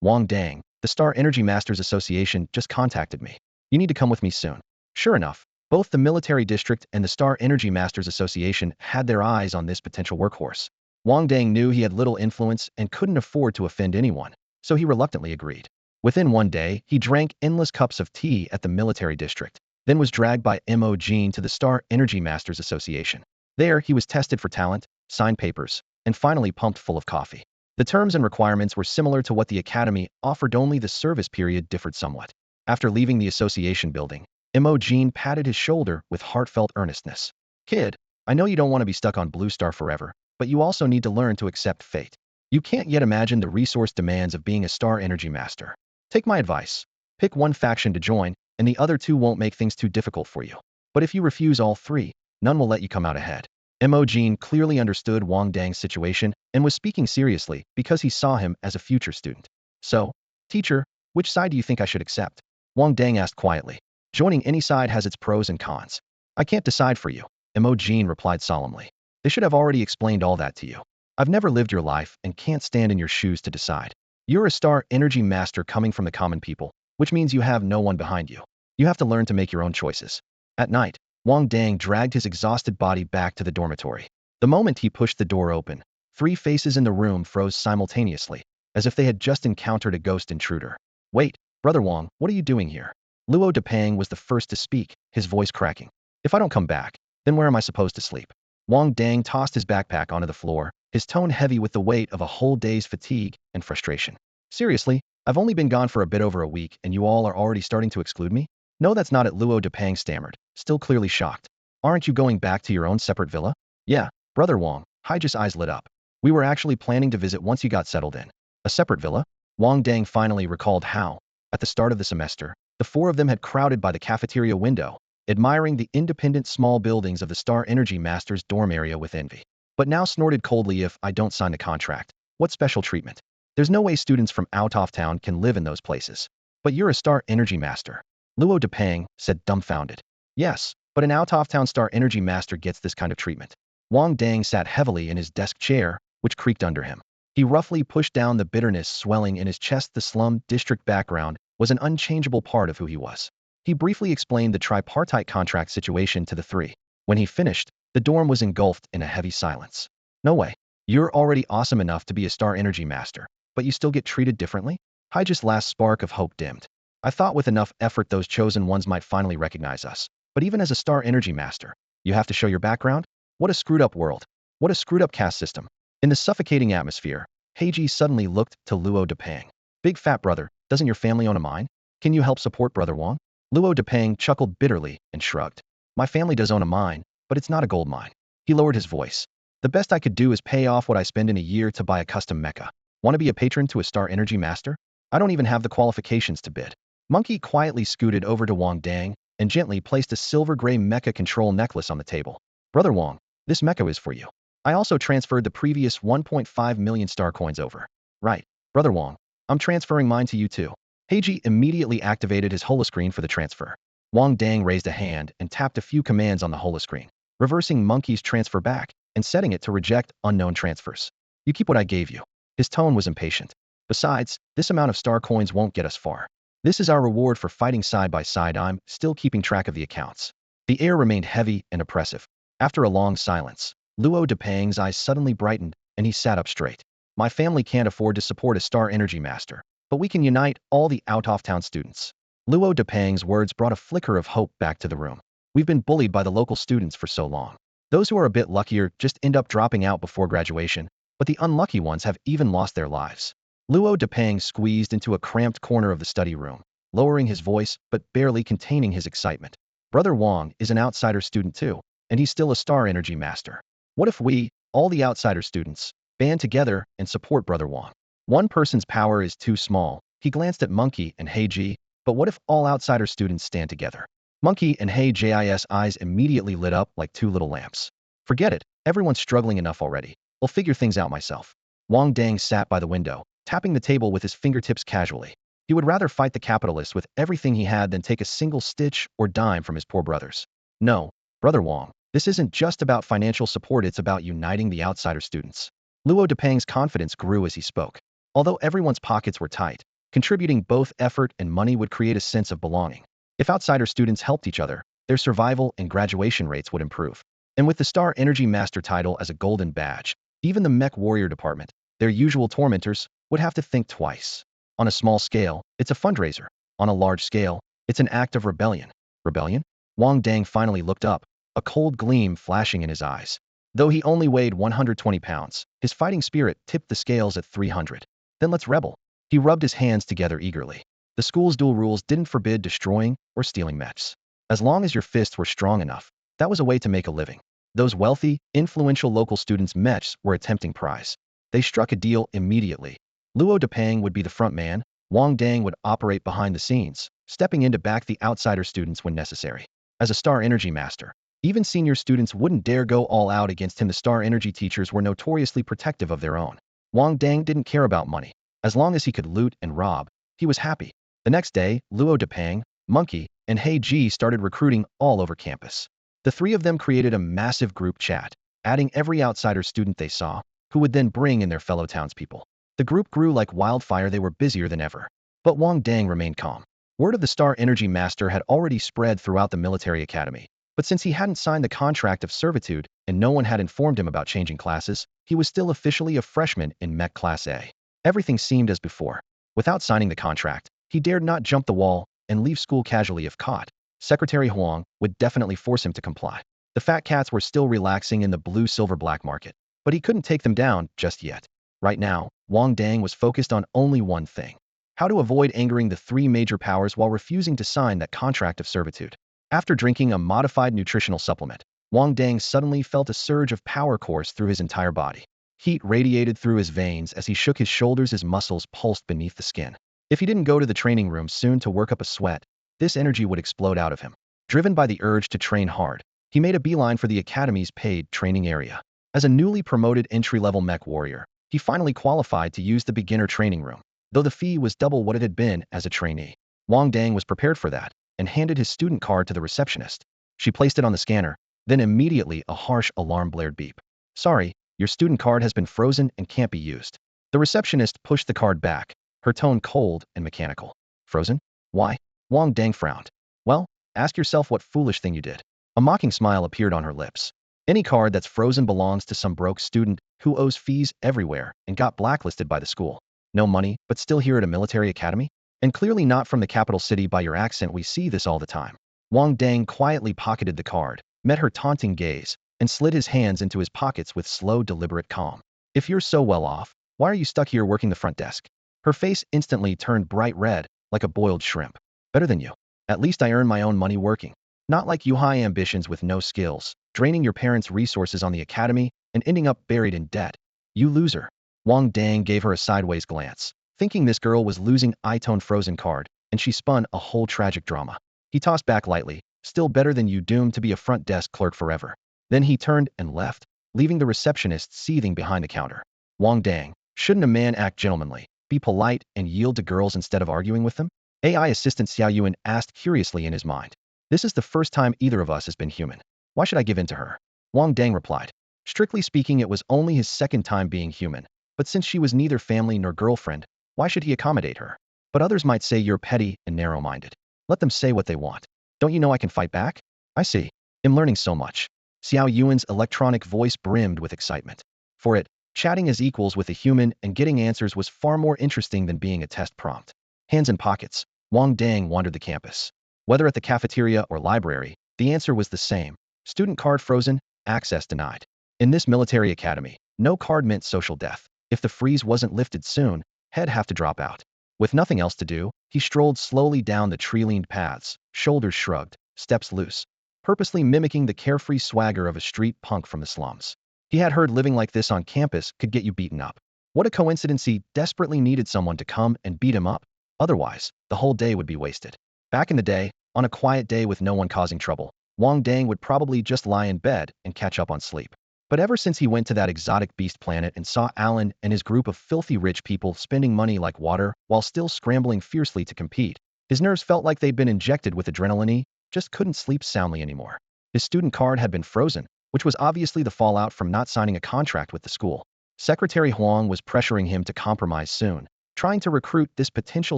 Speaker 1: Wang Dang, the Star Energy Masters Association just contacted me. You need to come with me soon. Sure enough, both the military district and the Star Energy Masters Association had their eyes on this potential workhorse. Wang Dang knew he had little influence and couldn't afford to offend anyone, so he reluctantly agreed. Within one day, he drank endless cups of tea at the military district, then was dragged by Mo to the Star Energy Masters Association. There, he was tested for talent, signed papers, and finally pumped full of coffee. The terms and requirements were similar to what the academy offered, only the service period differed somewhat. After leaving the association building, Mo patted his shoulder with heartfelt earnestness. Kid, I know you don't want to be stuck on Blue Star forever, but you also need to learn to accept fate. You can't yet imagine the resource demands of being a Star Energy Master. Take my advice. Pick one faction to join, and the other two won't make things too difficult for you. But if you refuse all three, none will let you come out ahead. Mo clearly understood Wang Dang's situation and was speaking seriously because he saw him as a future student. So, teacher, which side do you think I should accept? Wang Dang asked quietly. Joining any side has its pros and cons. I can't decide for you, Mo replied solemnly. They should have already explained all that to you. I've never lived your life and can't stand in your shoes to decide. You're a Star Energy Master coming from the common people, which means you have no one behind you. You have to learn to make your own choices. At night, Wang Dang dragged his exhausted body back to the dormitory. The moment he pushed the door open, three faces in the room froze simultaneously, as if they had just encountered a ghost intruder. Wait, Brother Wang, what are you doing here? Luo Depang was the first to speak, his voice cracking. If I don't come back, then where am I supposed to sleep? Wang Dang tossed his backpack onto the floor, his tone heavy with the weight of a whole day's fatigue and frustration. Seriously, I've only been gone for a bit over a week and you all are already starting to exclude me? No, that's not it, Luo Depang stammered, still clearly shocked. Aren't you going back to your own separate villa? Yeah, Brother Wang, Haiji's eyes lit up. We were actually planning to visit once you got settled in. A separate villa? Wang Dang finally recalled how, at the start of the semester, the four of them had crowded by the cafeteria window, admiring the independent small buildings of the Star Energy Masters dorm area with envy. But now snorted coldly, if I don't sign the contract, what special treatment? There's no way students from out of town can live in those places. But you're a Star Energy Master. Luo Depang said, dumbfounded. Yes, but an out-of-town Star Energy Master gets this kind of treatment. Wang Dang sat heavily in his desk chair, which creaked under him. He roughly pushed down the bitterness swelling in his chest. The slum district background was an unchangeable part of who he was. He briefly explained the tripartite contract situation to the three. When he finished, the dorm was engulfed in a heavy silence. No way. You're already awesome enough to be a Star Energy Master, but you still get treated differently? Haiji's last spark of hope dimmed. I thought with enough effort those chosen ones might finally recognize us. But even as a Star Energy Master, you have to show your background? What a screwed up world. What a screwed up caste system. In the suffocating atmosphere, Heiji suddenly looked to Luo Depang. Big fat brother, doesn't your family own a mine? Can you help support Brother Wang? Luo Depang chuckled bitterly and shrugged. My family does own a mine, but it's not a gold mine. He lowered his voice. The best I could do is pay off what I spend in a year to buy a custom mecha. Want to be a patron to a Star Energy Master? I don't even have the qualifications to bid. Monkey quietly scooted over to Wang Dang and gently placed a silver-gray mecha control necklace on the table. Brother Wang, this mecha is for you. I also transferred the previous 1.5 million star coins over. Right, Brother Wang, I'm transferring mine to you too. Heiji immediately activated his holoscreen for the transfer. Wang Dang raised a hand and tapped a few commands on the holoscreen, reversing Monkey's transfer back and setting it to reject unknown transfers. You keep what I gave you. His tone was impatient. Besides, this amount of star coins won't get us far. This is our reward for fighting side by side. I'm still keeping track of the accounts. The air remained heavy and oppressive. After a long silence, Luo Depang's eyes suddenly brightened, and he sat up straight. My family can't afford to support a star energy master, but we can unite all the out-of-town students. Luo Depang's words brought a flicker of hope back to the room. We've been bullied by the local students for so long. Those who are a bit luckier just end up dropping out before graduation, but the unlucky ones have even lost their lives. Luo Depang squeezed into a cramped corner of the study room, lowering his voice but barely containing his excitement. Brother Wang is an outsider student too, and he's still a star energy master. What if we, all the outsider students, band together and support Brother Wang? One person's power is too small. He glanced at Monkey and Heiji, but what if all outsider students stand together? Monkey and Heiji's eyes immediately lit up like two little lamps. Forget it, everyone's struggling enough already. I'll figure things out myself. Wang Dang sat by the window, tapping the table with his fingertips casually. He would rather fight the capitalists with everything he had than take a single stitch or dime from his poor brothers. No, Brother Wang, this isn't just about financial support, it's about uniting the outsider students. Luo Depang's confidence grew as he spoke. Although everyone's pockets were tight, contributing both effort and money would create a sense of belonging. If outsider students helped each other, their survival and graduation rates would improve. And with the Star Energy Master title as a golden badge, even the Mech Warrior Department, their usual tormentors, would have to think twice. On a small scale, it's a fundraiser. On a large scale, it's an act of rebellion. Rebellion? Wang Dang finally looked up, a cold gleam flashing in his eyes. Though he only weighed 120 pounds, his fighting spirit tipped the scales at 300. Then let's rebel. He rubbed his hands together eagerly. The school's dual rules didn't forbid destroying or stealing mechs. As long as your fists were strong enough, that was a way to make a living. Those wealthy, influential local students' mechs were a tempting prize. They struck a deal immediately. Luo Depang would be the front man, Wang Dang would operate behind the scenes, stepping in to back the outsider students when necessary. As a Star Energy Master, even senior students wouldn't dare go all out against him. The Star Energy teachers were notoriously protective of their own. Wang Dang didn't care about money. As long as he could loot and rob, he was happy. The next day, Luo Depang, Monkey, and Heiji started recruiting all over campus. The three of them created a massive group chat, adding every outsider student they saw, who would then bring in their fellow townspeople. The group grew like wildfire. They were busier than ever. But Wang Dang remained calm. Word of the Star Energy Master had already spread throughout the military academy. But since he hadn't signed the contract of servitude and no one had informed him about changing classes, he was still officially a freshman in Mech Class A. Everything seemed as before. Without signing the contract, he dared not jump the wall and leave school casually if caught. Secretary Huang would definitely force him to comply. The fat cats were still relaxing in the blue-silver black market, but he couldn't take them down just yet. Right now, Wang Dang was focused on only one thing: how to avoid angering the three major powers while refusing to sign that contract of servitude. After drinking a modified nutritional supplement, Wang Dang suddenly felt a surge of power course through his entire body. Heat radiated through his veins as he shook his shoulders. His muscles pulsed beneath the skin. If he didn't go to the training room soon to work up a sweat, this energy would explode out of him. Driven by the urge to train hard, he made a beeline for the academy's paid training area. As a newly promoted entry-level mech warrior, he finally qualified to use the beginner training room, though the fee was double what it had been as a trainee. Wang Dang was prepared for that and handed his student card to the receptionist. She placed it on the scanner, then immediately a harsh alarm blared. Beep. Sorry, your student card has been frozen and can't be used. The receptionist pushed the card back, her tone cold and mechanical. Frozen? Why? Wang Dang frowned. Well, ask yourself what foolish thing you did. A mocking smile appeared on her lips. Any card that's frozen belongs to some broke student who owes fees everywhere and got blacklisted by the school. No money, but still here at a military academy? And clearly not from the capital city. By your accent, we see this all the time. Wang Dang quietly pocketed the card, met her taunting gaze, and slid his hands into his pockets with slow, deliberate calm. If you're so well off, why are you stuck here working the front desk? Her face instantly turned bright red, like a boiled shrimp. Better than you. At least I earn my own money working. Not like you, high ambitions with no skills, draining your parents' resources on the academy and ending up buried in debt. You loser. Wang Dang gave her a sideways glance, thinking this girl was losing eye-tone frozen card, and she spun a whole tragic drama. He tossed back lightly, still better than you, doomed to be a front desk clerk forever. Then he turned and left, leaving the receptionist seething behind the counter. Wang Dang, shouldn't a man act gentlemanly, be polite, and yield to girls instead of arguing with them? AI assistant Xiao Yuan asked curiously in his mind. This is the first time either of us has been human. Why should I give in to her? Wang Dang replied. Strictly speaking, it was only his second time being human, but since she was neither family nor girlfriend, why should he accommodate her? But others might say you're petty and narrow-minded. Let them say what they want. Don't you know I can fight back? I see. I'm learning so much. Xiao Yuan's electronic voice brimmed with excitement. For it, chatting as equals with a human and getting answers was far more interesting than being a test prompt. Hands in pockets, Wang Dang wandered the campus. Whether at the cafeteria or library, the answer was the same. Student card frozen, access denied. In this military academy, no card meant social death. If the freeze wasn't lifted soon, he'd have to drop out. With nothing else to do, he strolled slowly down the tree-lined paths, shoulders shrugged, steps loose, purposely mimicking the carefree swagger of a street punk from the slums. He had heard living like this on campus could get you beaten up. What a coincidence, he desperately needed someone to come and beat him up. Otherwise, the whole day would be wasted. Back in the day, on a quiet day with no one causing trouble, Wang Dang would probably just lie in bed and catch up on sleep. But ever since he went to that exotic beast planet and saw Alan and his group of filthy rich people spending money like water while still scrambling fiercely to compete, his nerves felt like they'd been injected with adrenaline, just couldn't sleep soundly anymore. His student card had been frozen, which was obviously the fallout from not signing a contract with the school. Secretary Huang was pressuring him to compromise soon, trying to recruit this potential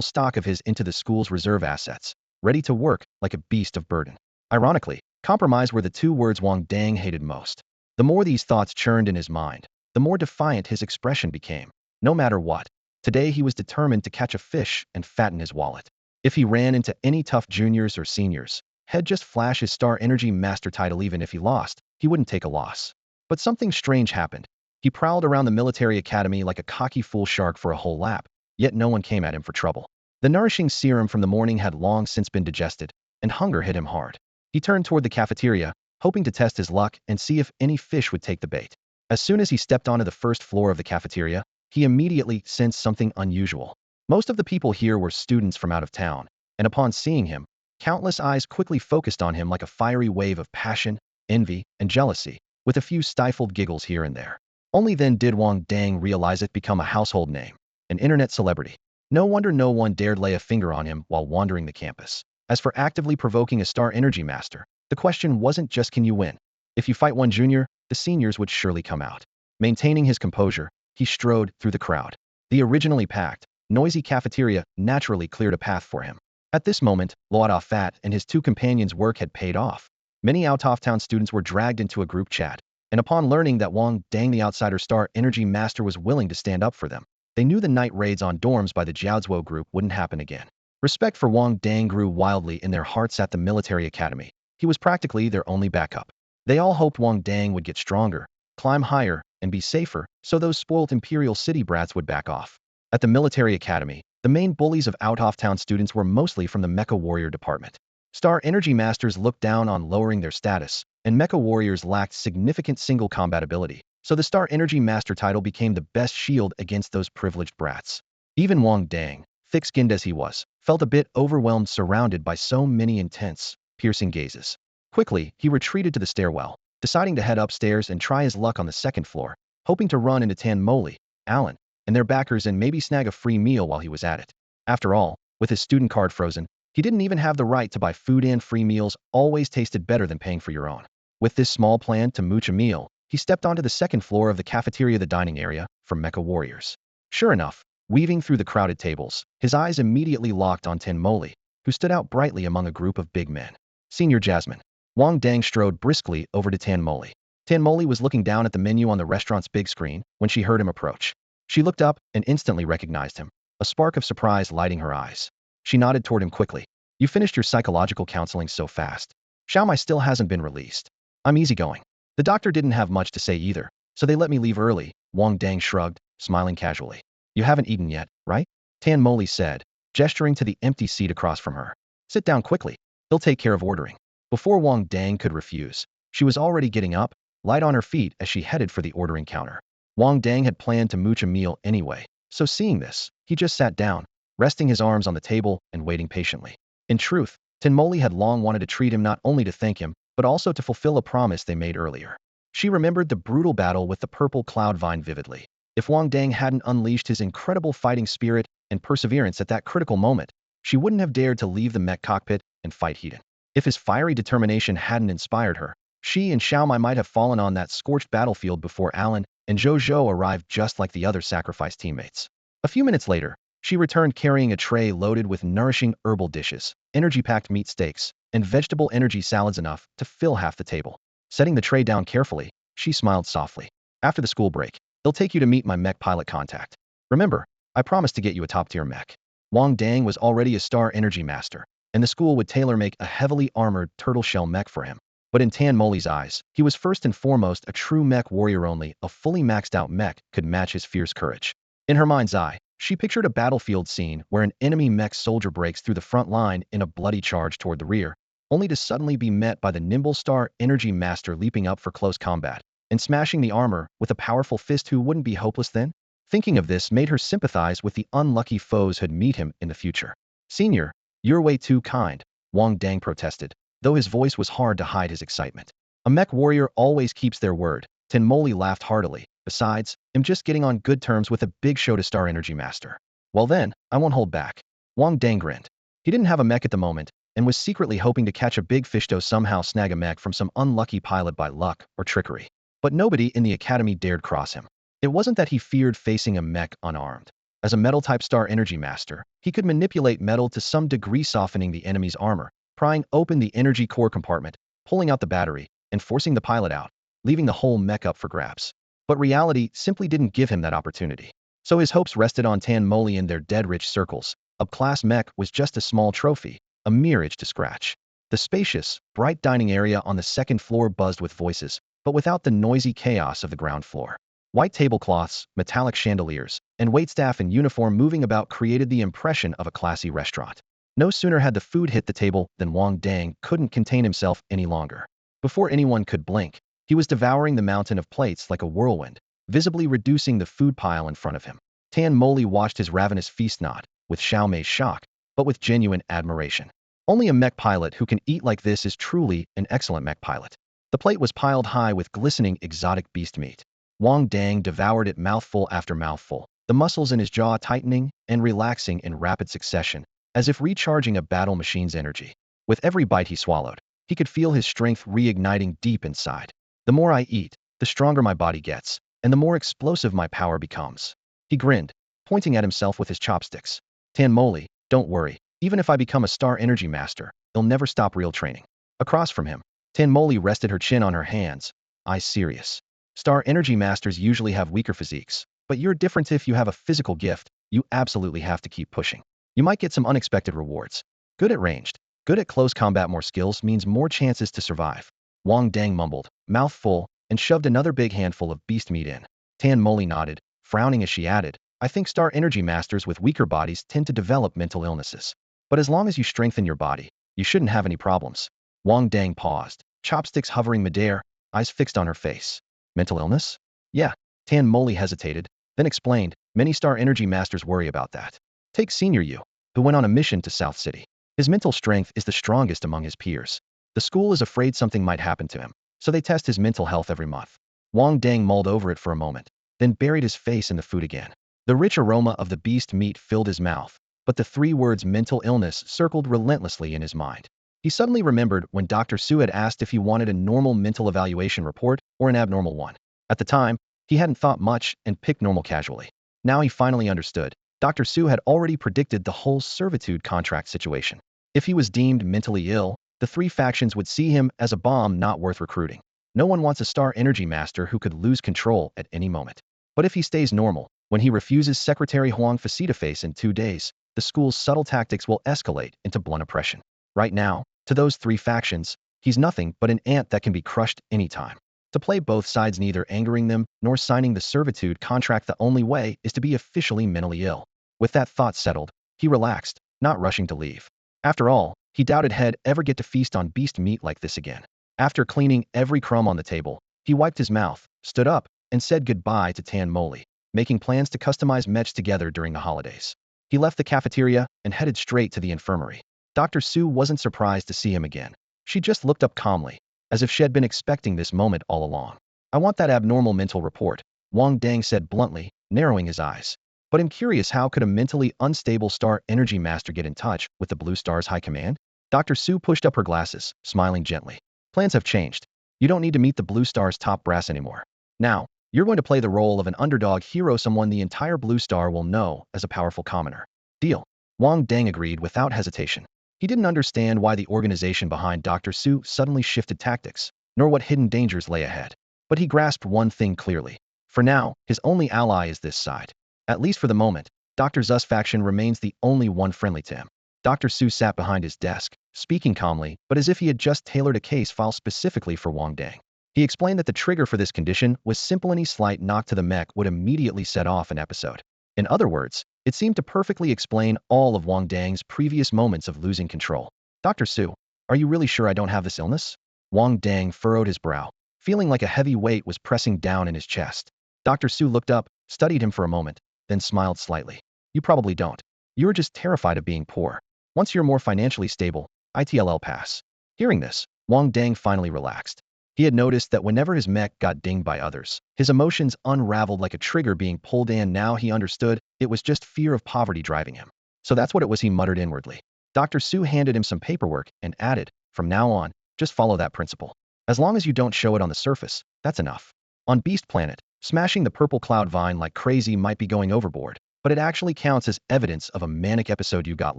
Speaker 1: stock of his into the school's reserve assets, ready to work like a beast of burden. Ironically, compromise were the two words Wang Dang hated most. The more these thoughts churned in his mind, the more defiant his expression became. No matter what, today he was determined to catch a fish and fatten his wallet. If he ran into any tough juniors or seniors, he'd just flash his Star Energy Master title. Even if he lost, he wouldn't take a loss. But something strange happened. He prowled around the military academy like a cocky fool shark for a whole lap, yet no one came at him for trouble. The nourishing serum from the morning had long since been digested, and hunger hit him hard. He turned toward the cafeteria, hoping to test his luck and see if any fish would take the bait. As soon as he stepped onto the first floor of the cafeteria, he immediately sensed something unusual. Most of the people here were students from out of town, and upon seeing him, countless eyes quickly focused on him like a fiery wave of passion, envy, and jealousy, with a few stifled giggles here and there. Only then did Wang Dang realize it become a household name, an internet celebrity. No wonder no one dared lay a finger on him while wandering the campus. As for actively provoking a Star Energy Master, the question wasn't just can you win. If you fight one junior, the seniors would surely come out. Maintaining his composure, he strode through the crowd. The originally packed, noisy cafeteria naturally cleared a path for him. At this moment, Luada Fat and his two companions' work had paid off. Many out-of-town students were dragged into a group chat, and upon learning that Wang Dang the outsider Star Energy Master was willing to stand up for them, they knew the night raids on dorms by the Jiaozuo group wouldn't happen again. Respect for Wang Dang grew wildly in their hearts at the military academy. He was practically their only backup. They all hoped Wang Dang would get stronger, climb higher, and be safer, so those spoilt Imperial City brats would back off. At the military academy, the main bullies of out-of-town students were mostly from the Mecha Warrior department. Star Energy Masters looked down on lowering their status, and Mecha Warriors lacked significant single combat ability, so the Star Energy Master title became the best shield against those privileged brats. Even Wang Dang, thick-skinned as he was, felt a bit overwhelmed surrounded by so many intense, piercing gazes. Quickly, he retreated to the stairwell, deciding to head upstairs and try his luck on the second floor, hoping to run into Tan Moli, Alan, and their backers and maybe snag a free meal while he was at it. After all, with his student card frozen, he didn't even have the right to buy food, and free meals always tasted better than paying for your own. With this small plan to mooch a meal, he stepped onto the second floor of the cafeteria, the dining area, for Mecha Warriors. Sure enough, weaving through the crowded tables, his eyes immediately locked on Tan Moli, who stood out brightly among a group of big men. Senior Jasmine. Wang Dang strode briskly over to Tan Moli. Tan Moli was looking down at the menu on the restaurant's big screen when she heard him approach. She looked up and instantly recognized him, a spark of surprise lighting her eyes. She nodded toward him quickly. You finished your psychological counseling so fast. Xiaomai still hasn't been released. I'm easygoing. The doctor didn't have much to say either, so they let me leave early. Wang Dang shrugged, smiling casually. You haven't eaten yet, right? Tan Moli said, gesturing to the empty seat across from her. Sit down quickly. He'll take care of ordering. Before Wang Dang could refuse, she was already getting up, light on her feet as she headed for the ordering counter. Wang Dang had planned to mooch a meal anyway, so seeing this, he just sat down, resting his arms on the table and waiting patiently. In truth, Tan Moli had long wanted to treat him, not only to thank him, but also to fulfill a promise they made earlier. She remembered the brutal battle with the purple cloud vine vividly. If Wang Dang hadn't unleashed his incredible fighting spirit and perseverance at that critical moment, she wouldn't have dared to leave the mech cockpit and fight Heaton. If his fiery determination hadn't inspired her, she and Xiaomai might have fallen on that scorched battlefield before Alan and Zhou arrived, just like the other sacrificed teammates. A few minutes later, She returned carrying a tray loaded with nourishing herbal dishes, energy-packed meat steaks, and vegetable energy salads enough to fill half the table. Setting the tray down carefully, she smiled softly. After the school break, they'll take you to meet my mech pilot contact. Remember, I promised to get you a top-tier mech. Wang Dang was already a star energy master, and the school would tailor-make a heavily armored turtle shell mech for him. But in Tan Moli's eyes, he was first and foremost a true mech warrior. Only a fully maxed out mech could match his fierce courage. In her mind's eye, she pictured a battlefield scene where an enemy mech soldier breaks through the front line in a bloody charge toward the rear, only to suddenly be met by the nimble star energy master leaping up for close combat and smashing the armor with a powerful fist. Who wouldn't be hopeless then? Thinking of this made her sympathize with the unlucky foes who'd meet him in the future. Senior, you're way too kind, Wang Dang protested, though his voice was hard to hide his excitement. A mech warrior always keeps their word. Tan Moli laughed heartily. Besides, I'm just getting on good terms with a big Shota Star Energy Master. Well then, I won't hold back. Wang Dang grinned. He didn't have a mech at the moment, and was secretly hoping to catch a big fish to somehow snag a mech from some unlucky pilot by luck or trickery. But nobody in the academy dared cross him. It wasn't that he feared facing a mech unarmed. As a metal-type Star Energy Master, he could manipulate metal to some degree, softening the enemy's armor, prying open the energy core compartment, pulling out the battery, and forcing the pilot out, leaving the whole mech up for grabs. But reality simply didn't give him that opportunity. So his hopes rested on Tan Moli and their dead-rich circles. Up-class mech was just a small trophy, a mere itch to scratch. The spacious, bright dining area on the second floor buzzed with voices, but without the noisy chaos of the ground floor. White tablecloths, metallic chandeliers, and waitstaff in uniform moving about created the impression of a classy restaurant. No sooner had the food hit the table than Wang Dang couldn't contain himself any longer. Before anyone could blink, he was devouring the mountain of plates like a whirlwind, visibly reducing the food pile in front of him. Tan Moli watched his ravenous feast not with Xiaomei's shock, but with genuine admiration. Only a mech pilot who can eat like this is truly an excellent mech pilot. The plate was piled high with glistening exotic beast meat. Wang Dang devoured it mouthful after mouthful, the muscles in his jaw tightening and relaxing in rapid succession, as if recharging a battle machine's energy. With every bite he swallowed, he could feel his strength reigniting deep inside. The more I eat, the stronger my body gets, and the more explosive my power becomes. He grinned, pointing at himself with his chopsticks. Tan Moli, don't worry, even if I become a Star Energy Master, it'll never stop real training. Across from him, Tan Moli rested her chin on her hands, eyes serious. Star Energy Masters usually have weaker physiques, but you're different. If you have a physical gift, you absolutely have to keep pushing. You might get some unexpected rewards. Good at ranged, good at close combat. More skills means more chances to survive. Wang Dang mumbled, mouth full, and shoved another big handful of beast meat in. Tan Moli nodded, frowning as she added, I think Star Energy Masters with weaker bodies tend to develop mental illnesses. But as long as you strengthen your body, you shouldn't have any problems. Wang Dang paused, chopsticks hovering midair, eyes fixed on her face. Mental illness? Yeah. Tan Moli hesitated, then explained, many Star Energy Masters worry about that. Take Senior Yu, who went on a mission to South City. His mental strength is the strongest among his peers. The school is afraid something might happen to him, so they test his mental health every month. Wang Dang mulled over it for a moment, then buried his face in the food again. The rich aroma of the beast meat filled his mouth, but the three words mental illness circled relentlessly in his mind. He suddenly remembered when Dr. Su had asked if he wanted a normal mental evaluation report or an abnormal one. At the time, he hadn't thought much and picked normal casually. Now he finally understood. Dr. Su had already predicted the whole servitude contract situation. If he was deemed mentally ill, the three factions would see him as a bomb not worth recruiting. No one wants a Star Energy Master who could lose control at any moment. But if he stays normal, when he refuses Secretary Huang face in 2 days, the school's subtle tactics will escalate into blunt oppression. Right now, to those three factions, he's nothing but an ant that can be crushed anytime. To play both sides, neither angering them nor signing the servitude contract, the only way is to be officially mentally ill. With that thought settled, he relaxed, not rushing to leave. After all, he doubted he'd ever get to feast on beast meat like this again. After cleaning every crumb on the table, he wiped his mouth, stood up, and said goodbye to Tan Moli, making plans to customize mechs together during the holidays. He left the cafeteria and headed straight to the infirmary. Dr. Su wasn't surprised to see him again. She just looked up calmly, as if she had been expecting this moment all along. I want that abnormal mental report, Wang Dang said bluntly, narrowing his eyes. But I'm curious, how could a mentally unstable Star Energy Master get in touch with the Blue Star's high command? Dr. Su pushed up her glasses, smiling gently. Plans have changed. You don't need to meet the Blue Star's top brass anymore. Now, you're going to play the role of an underdog hero, someone the entire Blue Star will know as a powerful commoner. Deal. Wang Dang agreed without hesitation. He didn't understand why the organization behind Dr. Su suddenly shifted tactics, nor what hidden dangers lay ahead. But he grasped one thing clearly. For now, his only ally is this side. At least for the moment, Dr. Zu's faction remains the only one friendly to him. Dr. Su sat behind his desk, speaking calmly, but as if he had just tailored a case file specifically for Wang Dang. He explained that the trigger for this condition was simple. Any slight knock to the mech would immediately set off an episode. In other words, it seemed to perfectly explain all of Wang Dang's previous moments of losing control. Dr. Su, are you really sure I don't have this illness? Wang Dang furrowed his brow, feeling like a heavy weight was pressing down in his chest. Dr. Su looked up, studied him for a moment, then smiled slightly. You probably don't. You're just terrified of being poor. Once you're more financially stable, it'll pass. Hearing this, Wang Dang finally relaxed. He had noticed that whenever his mech got dinged by others, his emotions unraveled like a trigger being pulled in. Now he understood it was just fear of poverty driving him. So that's what it was, he muttered inwardly. Dr. Su handed him some paperwork and added, from now on, just follow that principle. As long as you don't show it on the surface, that's enough. On Beast Planet, smashing the purple cloud vine like crazy might be going overboard, but it actually counts as evidence of a manic episode. You got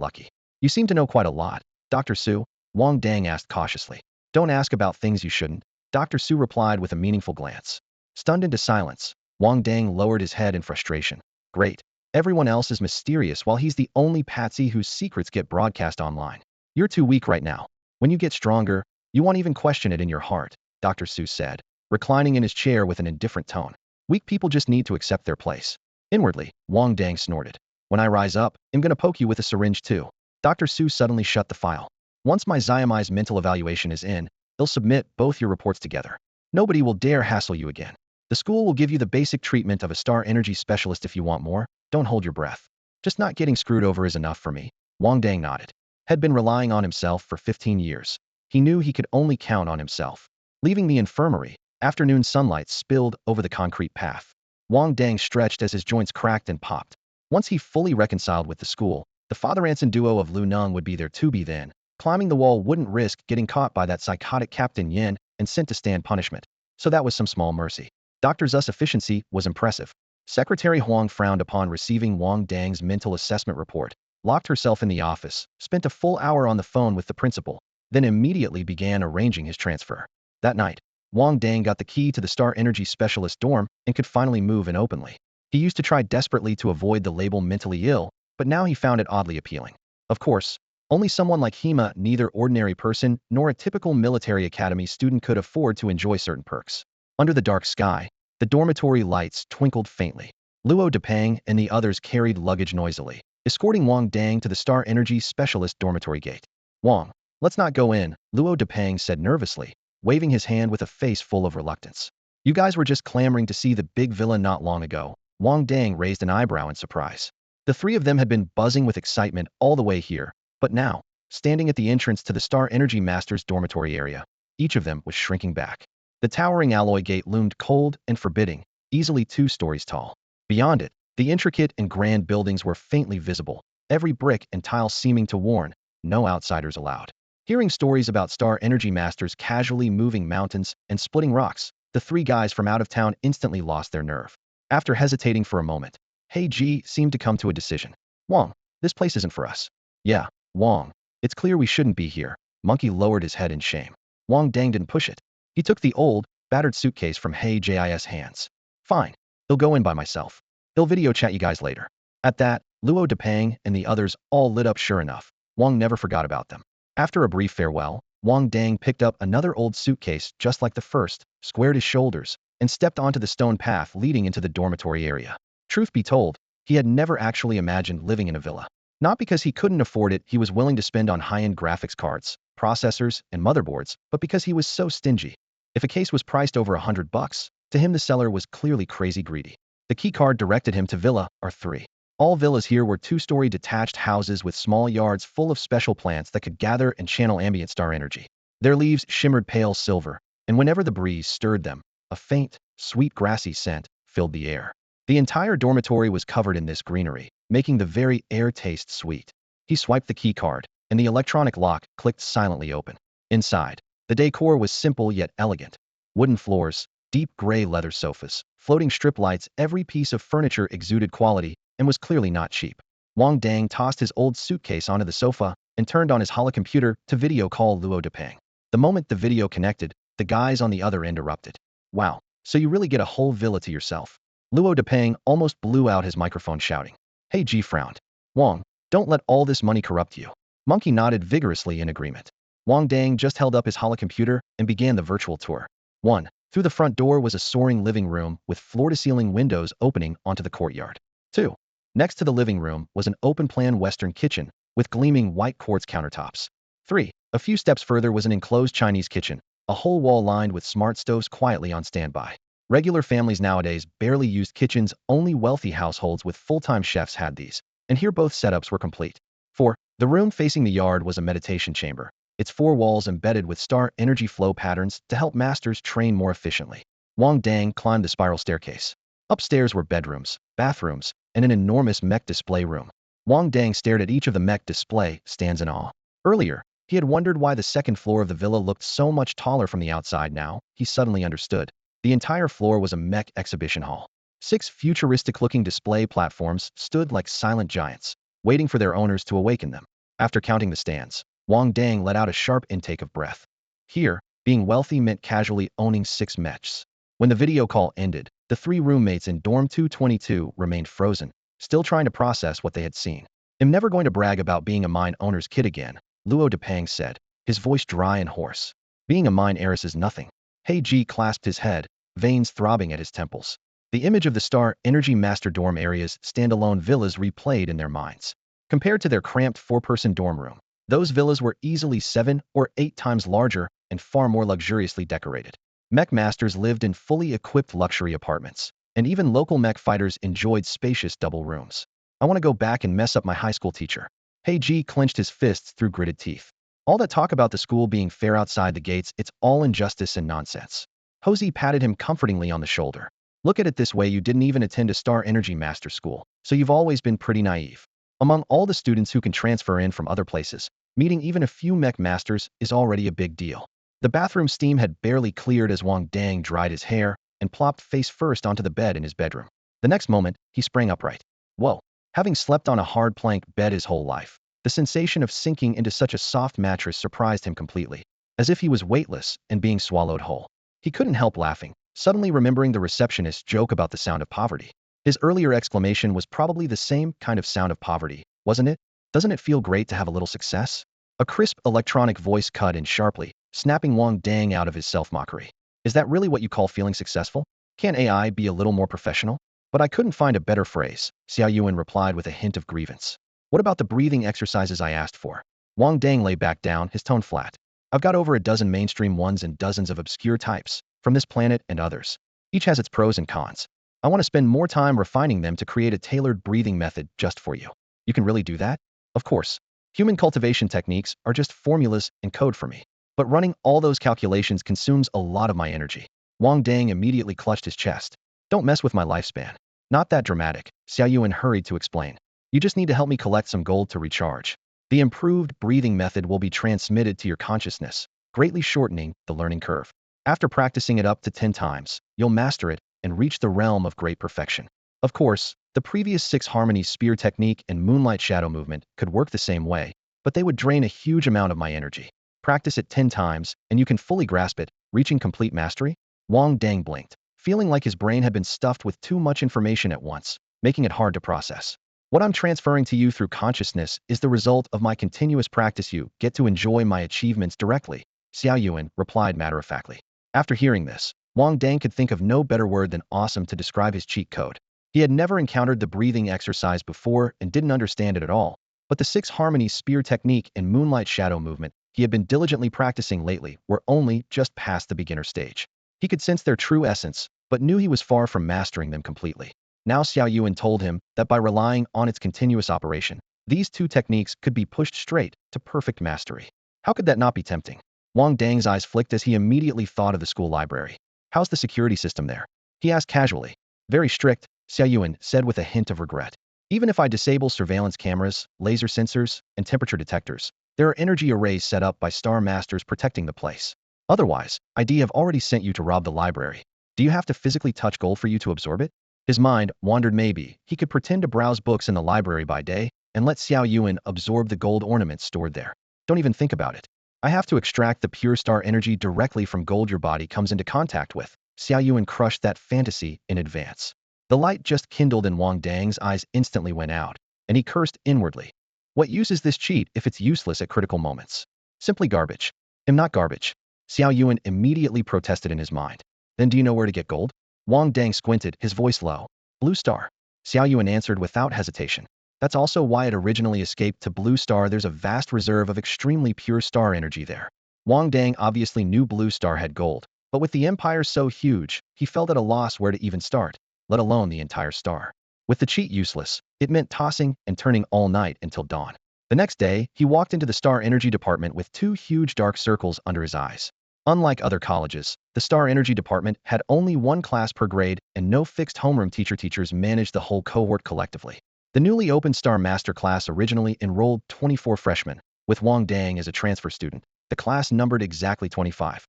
Speaker 1: lucky. You seem to know quite a lot, Dr. Su, Wang Dang asked cautiously. Don't ask about things you shouldn't, Dr. Su replied with a meaningful glance. Stunned into silence, Wang Dang lowered his head in frustration. Great. Everyone else is mysterious while he's the only patsy whose secrets get broadcast online. You're too weak right now. When you get stronger, you won't even question it in your heart, Dr. Su said, reclining in his chair with an indifferent tone. Weak people just need to accept their place. Inwardly, Wang Dang snorted. When I rise up, I'm gonna poke you with a syringe too. Dr. Su suddenly shut the file. Once my Xiaomai's mental evaluation is in, they'll submit both your reports together. Nobody will dare hassle you again. The school will give you the basic treatment of a star energy specialist. If you want more, don't hold your breath. Just not getting screwed over is enough for me. Wang Dang nodded. Had been relying on himself for 15 years. He knew he could only count on himself. Leaving the infirmary, afternoon sunlight spilled over the concrete path. Wang Dang stretched as his joints cracked and popped. Once he fully reconciled with the school, the father-and-son duo of Lu Neng would be there to be then. Climbing the wall wouldn't risk getting caught by that psychotic Captain Yin and sent to stand punishment. So that was some small mercy. Dr. Zu's efficiency was impressive. Secretary Huang frowned upon receiving Wang Dang's mental assessment report, locked herself in the office, spent a full hour on the phone with the principal, then immediately began arranging his transfer. That night, Wang Dang got the key to the Star Energy Specialist dorm and could finally move in openly. He used to try desperately to avoid the label mentally ill, but now he found it oddly appealing. Of course, only someone like Hema, neither ordinary person nor a typical military academy student, could afford to enjoy certain perks. Under the dark sky, the dormitory lights twinkled faintly. Luo Depang and the others carried luggage noisily, escorting Wang Dang to the Star Energy Specialist dormitory gate. Wang, let's not go in, Luo Depang said nervously, waving his hand with a face full of reluctance. You guys were just clamoring to see the big villa not long ago. Wang Dang raised an eyebrow in surprise. The three of them had been buzzing with excitement all the way here, but now, standing at the entrance to the Star Energy Master's dormitory area, each of them was shrinking back. The towering alloy gate loomed cold and forbidding, easily 2 stories tall. Beyond it, the intricate and grand buildings were faintly visible, every brick and tile seeming to warn, no outsiders allowed. Hearing stories about Star Energy Masters casually moving mountains and splitting rocks, the 3 guys from out of town instantly lost their nerve. After hesitating for a moment, Hei Ji seemed to come to a decision. Wang, this place isn't for us. Yeah, Wang, it's clear we shouldn't be here. Monkey lowered his head in shame. Wang Dang didn't push it. He took the old, battered suitcase from Hei Ji's hands. Fine, I'll go in by myself. I'll video chat you guys later. At that, Luo Depang and the others all lit up. Sure enough, Wang never forgot about them. After a brief farewell, Wang Dang picked up another old suitcase just like the first, squared his shoulders, and stepped onto the stone path leading into the dormitory area. Truth be told, he had never actually imagined living in a villa. Not because he couldn't afford it, he was willing to spend on high-end graphics cards, processors, and motherboards, but because he was so stingy. If a case was priced over $100, to him the seller was clearly crazy greedy. The key card directed him to Villa R3. All villas here were 2-story detached houses with small yards full of special plants that could gather and channel ambient star energy. Their leaves shimmered pale silver, and whenever the breeze stirred them, a faint, sweet grassy scent filled the air. The entire dormitory was covered in this greenery, making the very air taste sweet. He swiped the key card, and the electronic lock clicked silently open. Inside, the decor was simple yet elegant. Wooden floors, deep gray leather sofas, floating strip lights, every piece of furniture exuded quality and was clearly not cheap. Wang Dang tossed his old suitcase onto the sofa and turned on his holocomputer to video call Luo Depeng. The moment the video connected, the guys on the other end erupted. Wow, so you really get a whole villa to yourself. Luo Depeng almost blew out his microphone shouting. Hey G frowned. Wang, don't let all this money corrupt you. Monkey nodded vigorously in agreement. Wang Dang just held up his holocomputer and began the virtual tour. 1. Through the front door was a soaring living room with floor-to-ceiling windows opening onto the courtyard. 2. Next to the living room was an open-plan Western kitchen with gleaming white quartz countertops. 3. A few steps further was an enclosed Chinese kitchen, a whole wall lined with smart stoves quietly on standby. Regular families nowadays barely used kitchens, only wealthy households with full-time chefs had these, and here both setups were complete. 4. The room facing the yard was a meditation chamber, its 4 walls embedded with star energy flow patterns to help masters train more efficiently. Wang Dang climbed the spiral staircase. Upstairs were bedrooms, bathrooms, and an enormous mech display room. Wang Dang stared at each of the mech display stands in awe. Earlier, he had wondered why the second floor of the villa looked so much taller from the outside. Now, he suddenly understood. The entire floor was a mech exhibition hall. 6 futuristic-looking display platforms stood like silent giants, waiting for their owners to awaken them. After counting the stands, Wang Dang let out a sharp intake of breath. Here, being wealthy meant casually owning 6 mechs. When the video call ended, the 3 roommates in dorm 222 remained frozen, still trying to process what they had seen. I'm never going to brag about being a mine owner's kid again, Luo Depeng said, his voice dry and hoarse. Being a mine heiress is nothing. Hei Ji clasped his head, veins throbbing at his temples. The image of the Star Energy Master dorm area's standalone villas replayed in their minds. Compared to their cramped 4-person dorm room, those villas were easily 7 or 8 times larger and far more luxuriously decorated. Mech masters lived in fully equipped luxury apartments, and even local mech fighters enjoyed spacious double rooms. I want to go back and mess up my high school teacher. Hei Ji clenched his fists through gritted teeth. All that talk about the school being fair outside the gates, it's all injustice and nonsense. Hosey patted him comfortingly on the shoulder. Look at it this way, you didn't even attend a Star Energy Master school, so you've always been pretty naive. Among all the students who can transfer in from other places, meeting even a few mech masters is already a big deal. The bathroom steam had barely cleared as Wang Dang dried his hair and plopped face first onto the bed in his bedroom. The next moment, he sprang upright. Whoa! Having slept on a hard plank bed his whole life, the sensation of sinking into such a soft mattress surprised him completely, as if he was weightless and being swallowed whole. He couldn't help laughing, suddenly remembering the receptionist's joke about the sound of poverty. His earlier exclamation was probably the same kind of sound of poverty, wasn't it? Doesn't it feel great to have a little success? A crisp electronic voice cut in sharply, snapping Wang Dang out of his self-mockery. Is that really what you call feeling successful? Can't AI be a little more professional? But I couldn't find a better phrase, Xiao Yuan replied with a hint of grievance. What about the breathing exercises I asked for? Wang Dang lay back down, his tone flat. I've got over a dozen mainstream ones and dozens of obscure types, from this planet and others. Each has its pros and cons. I want to spend more time refining them to create a tailored breathing method just for you. You can really do that? Of course. Human cultivation techniques are just formulas and code for me. But running all those calculations consumes a lot of my energy. Wang Dang immediately clutched his chest. Don't mess with my lifespan. Not that dramatic, Xiao Yuan hurried to explain. You just need to help me collect some gold to recharge. The improved breathing method will be transmitted to your consciousness, greatly shortening the learning curve. After practicing it up to 10 times, you'll master it and reach the realm of great perfection. Of course, the previous 6 harmony spear technique and moonlight shadow movement could work the same way, but they would drain a huge amount of my energy. Practice it 10 times, and you can fully grasp it, reaching complete mastery? Wang Dang blinked, feeling like his brain had been stuffed with too much information at once, making it hard to process. What I'm transferring to you through consciousness is the result of my continuous practice. You get to enjoy my achievements directly, Xiao Yuan replied matter-of-factly. After hearing this, Wang Dang could think of no better word than awesome to describe his cheat code. He had never encountered the breathing exercise before and didn't understand it at all, but the 6 harmony spear technique and moonlight shadow movement he had been diligently practicing lately were only just past the beginner stage. He could sense their true essence, but knew he was far from mastering them completely. Now Xiao Yuan told him that by relying on its continuous operation, these 2 techniques could be pushed straight to perfect mastery. How could that not be tempting? Wang Dang's eyes flicked as he immediately thought of the school library. How's the security system there? He asked casually. Very strict, Xiao Yuan said with a hint of regret. Even if I disable surveillance cameras, laser sensors, and temperature detectors, there are energy arrays set up by Star Masters protecting the place. Otherwise, ID have already sent you to rob the library. Do you have to physically touch gold for you to absorb it? His mind wandered. Maybe he could pretend to browse books in the library by day and let Xiao Yuan absorb the gold ornaments stored there. Don't even think about it. I have to extract the pure star energy directly from gold your body comes into contact with. Xiao Yuan crushed that fantasy in advance. The light just kindled and Wang Dang's eyes instantly went out, and he cursed inwardly. What use is this cheat if it's useless at critical moments? Simply garbage. I'm not garbage. Xiao Yuan immediately protested in his mind. Then do you know where to get gold? Wang Dang squinted, his voice low. Blue Star. Xiao Yuan answered without hesitation. That's also why it originally escaped to Blue Star. There's a vast reserve of extremely pure star energy there. Wang Dang obviously knew Blue Star had gold, but with the empire so huge, he felt at a loss where to even start, let alone the entire star. With the cheat useless, it meant tossing and turning all night until dawn. The next day, he walked into the star energy department with 2 huge dark circles under his eyes. Unlike other colleges, the star energy department had only 1 class per grade and no fixed homeroom teacher. Teachers managed the whole cohort collectively. The newly opened Star Master class originally enrolled 24 freshmen, with Wang Dang as a transfer student. The class numbered exactly 25.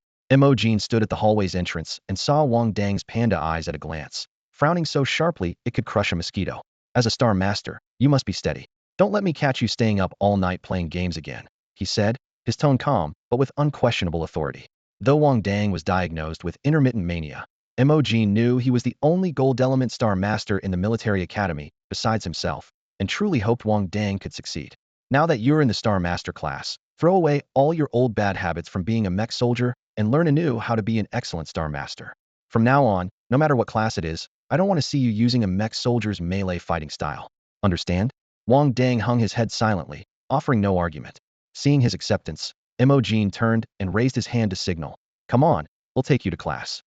Speaker 1: Jean stood at the hallway's entrance and saw Wang Dang's panda eyes at a glance, frowning so sharply it could crush a mosquito. As a Star Master, you must be steady. Don't let me catch you staying up all night playing games again, he said, his tone calm, but with unquestionable authority. Though Wang Dang was diagnosed with intermittent mania, Jean knew he was the only gold element Star Master in the military academy, besides himself, and truly hoped Wang Dang could succeed. Now that you're in the Star Master class, throw away all your old bad habits from being a mech soldier and learn anew how to be an excellent Star Master. From now on, no matter what class it is, I don't want to see you using a mech soldier's melee fighting style. Understand? Wang Dang hung his head silently, offering no argument. Seeing his acceptance, Jean turned and raised his hand to signal. Come on, we'll take you to class.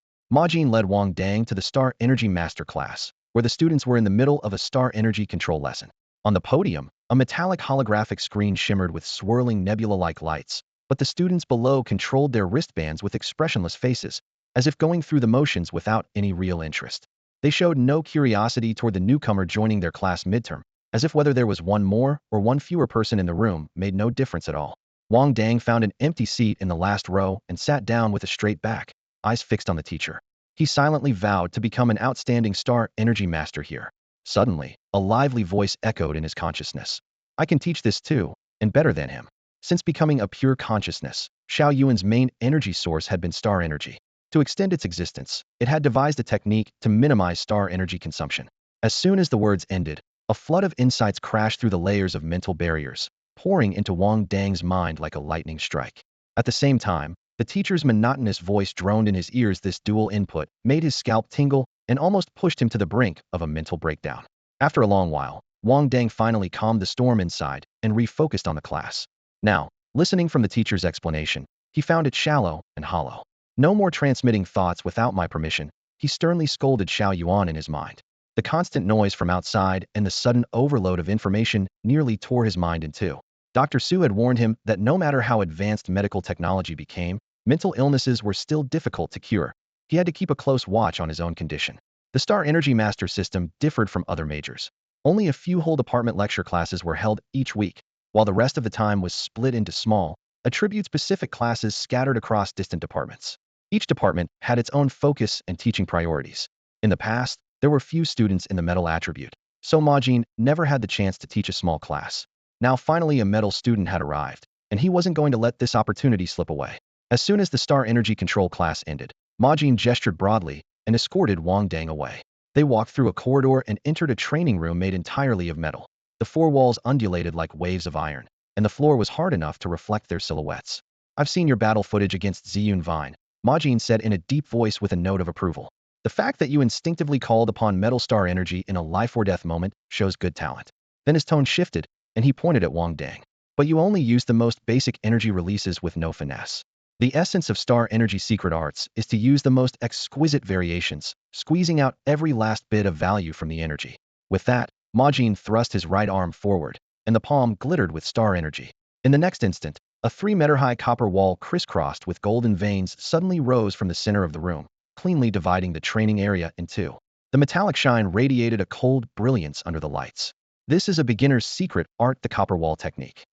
Speaker 1: Jean led Wang Dang to the Star Energy Master class, where the students were in the middle of a star energy control lesson. On the podium, a metallic holographic screen shimmered with swirling nebula-like lights, but the students below controlled their wristbands with expressionless faces, as if going through the motions without any real interest. They showed no curiosity toward the newcomer joining their class midterm, as if whether there was one more or one fewer person in the room made no difference at all. Wang Dang found an empty seat in the last row and sat down with a straight back, eyes fixed on the teacher. He silently vowed to become an outstanding Star Energy Master here. Suddenly, a lively voice echoed in his consciousness. I can teach this too, and better than him. Since becoming a pure consciousness, Xiao Yuan's main energy source had been star energy. To extend its existence, it had devised a technique to minimize star energy consumption. As soon as the words ended, a flood of insights crashed through the layers of mental barriers, pouring into Wang Dang's mind like a lightning strike. At the same time, the teacher's monotonous voice droned in his ears. This dual input made his scalp tingle and almost pushed him to the brink of a mental breakdown. After a long while, Wang Dang finally calmed the storm inside and refocused on the class. Now, listening from the teacher's explanation, he found it shallow and hollow. No more transmitting thoughts without my permission, he sternly scolded Xiao Yuan in his mind. The constant noise from outside and the sudden overload of information nearly tore his mind in two. Dr. Su had warned him that no matter how advanced medical technology became, mental illnesses were still difficult to cure. He had to keep a close watch on his own condition. The Star Energy Master system differed from other majors. Only a few whole department lecture classes were held each week, while the rest of the time was split into small, attribute-specific classes scattered across distant departments. Each department had its own focus and teaching priorities. In the past, there were few students in the metal attribute, so Jean never had the chance to teach a small class. Now finally a metal student had arrived, and he wasn't going to let this opportunity slip away. As soon as the Star Energy Control class ended, Jean gestured broadly and escorted Wang Dang away. They walked through a corridor and entered a training room made entirely of metal. The 4 walls undulated like waves of iron, and the floor was hard enough to reflect their silhouettes. I've seen your battle footage against Ziyun Vine, Jean said in a deep voice with a note of approval. The fact that you instinctively called upon metal star energy in a life-or-death moment shows good talent. Then his tone shifted, and he pointed at Wang Dang. But you only used the most basic energy releases with no finesse. The essence of star energy secret arts is to use the most exquisite variations, squeezing out every last bit of value from the energy. With that, Jean thrust his right arm forward, and the palm glittered with star energy. In the next instant, a 3-meter-high copper wall crisscrossed with golden veins suddenly rose from the center of the room, cleanly dividing the training area in two. The metallic shine radiated a cold brilliance under the lights. This is a beginner's secret art, the copper wall technique.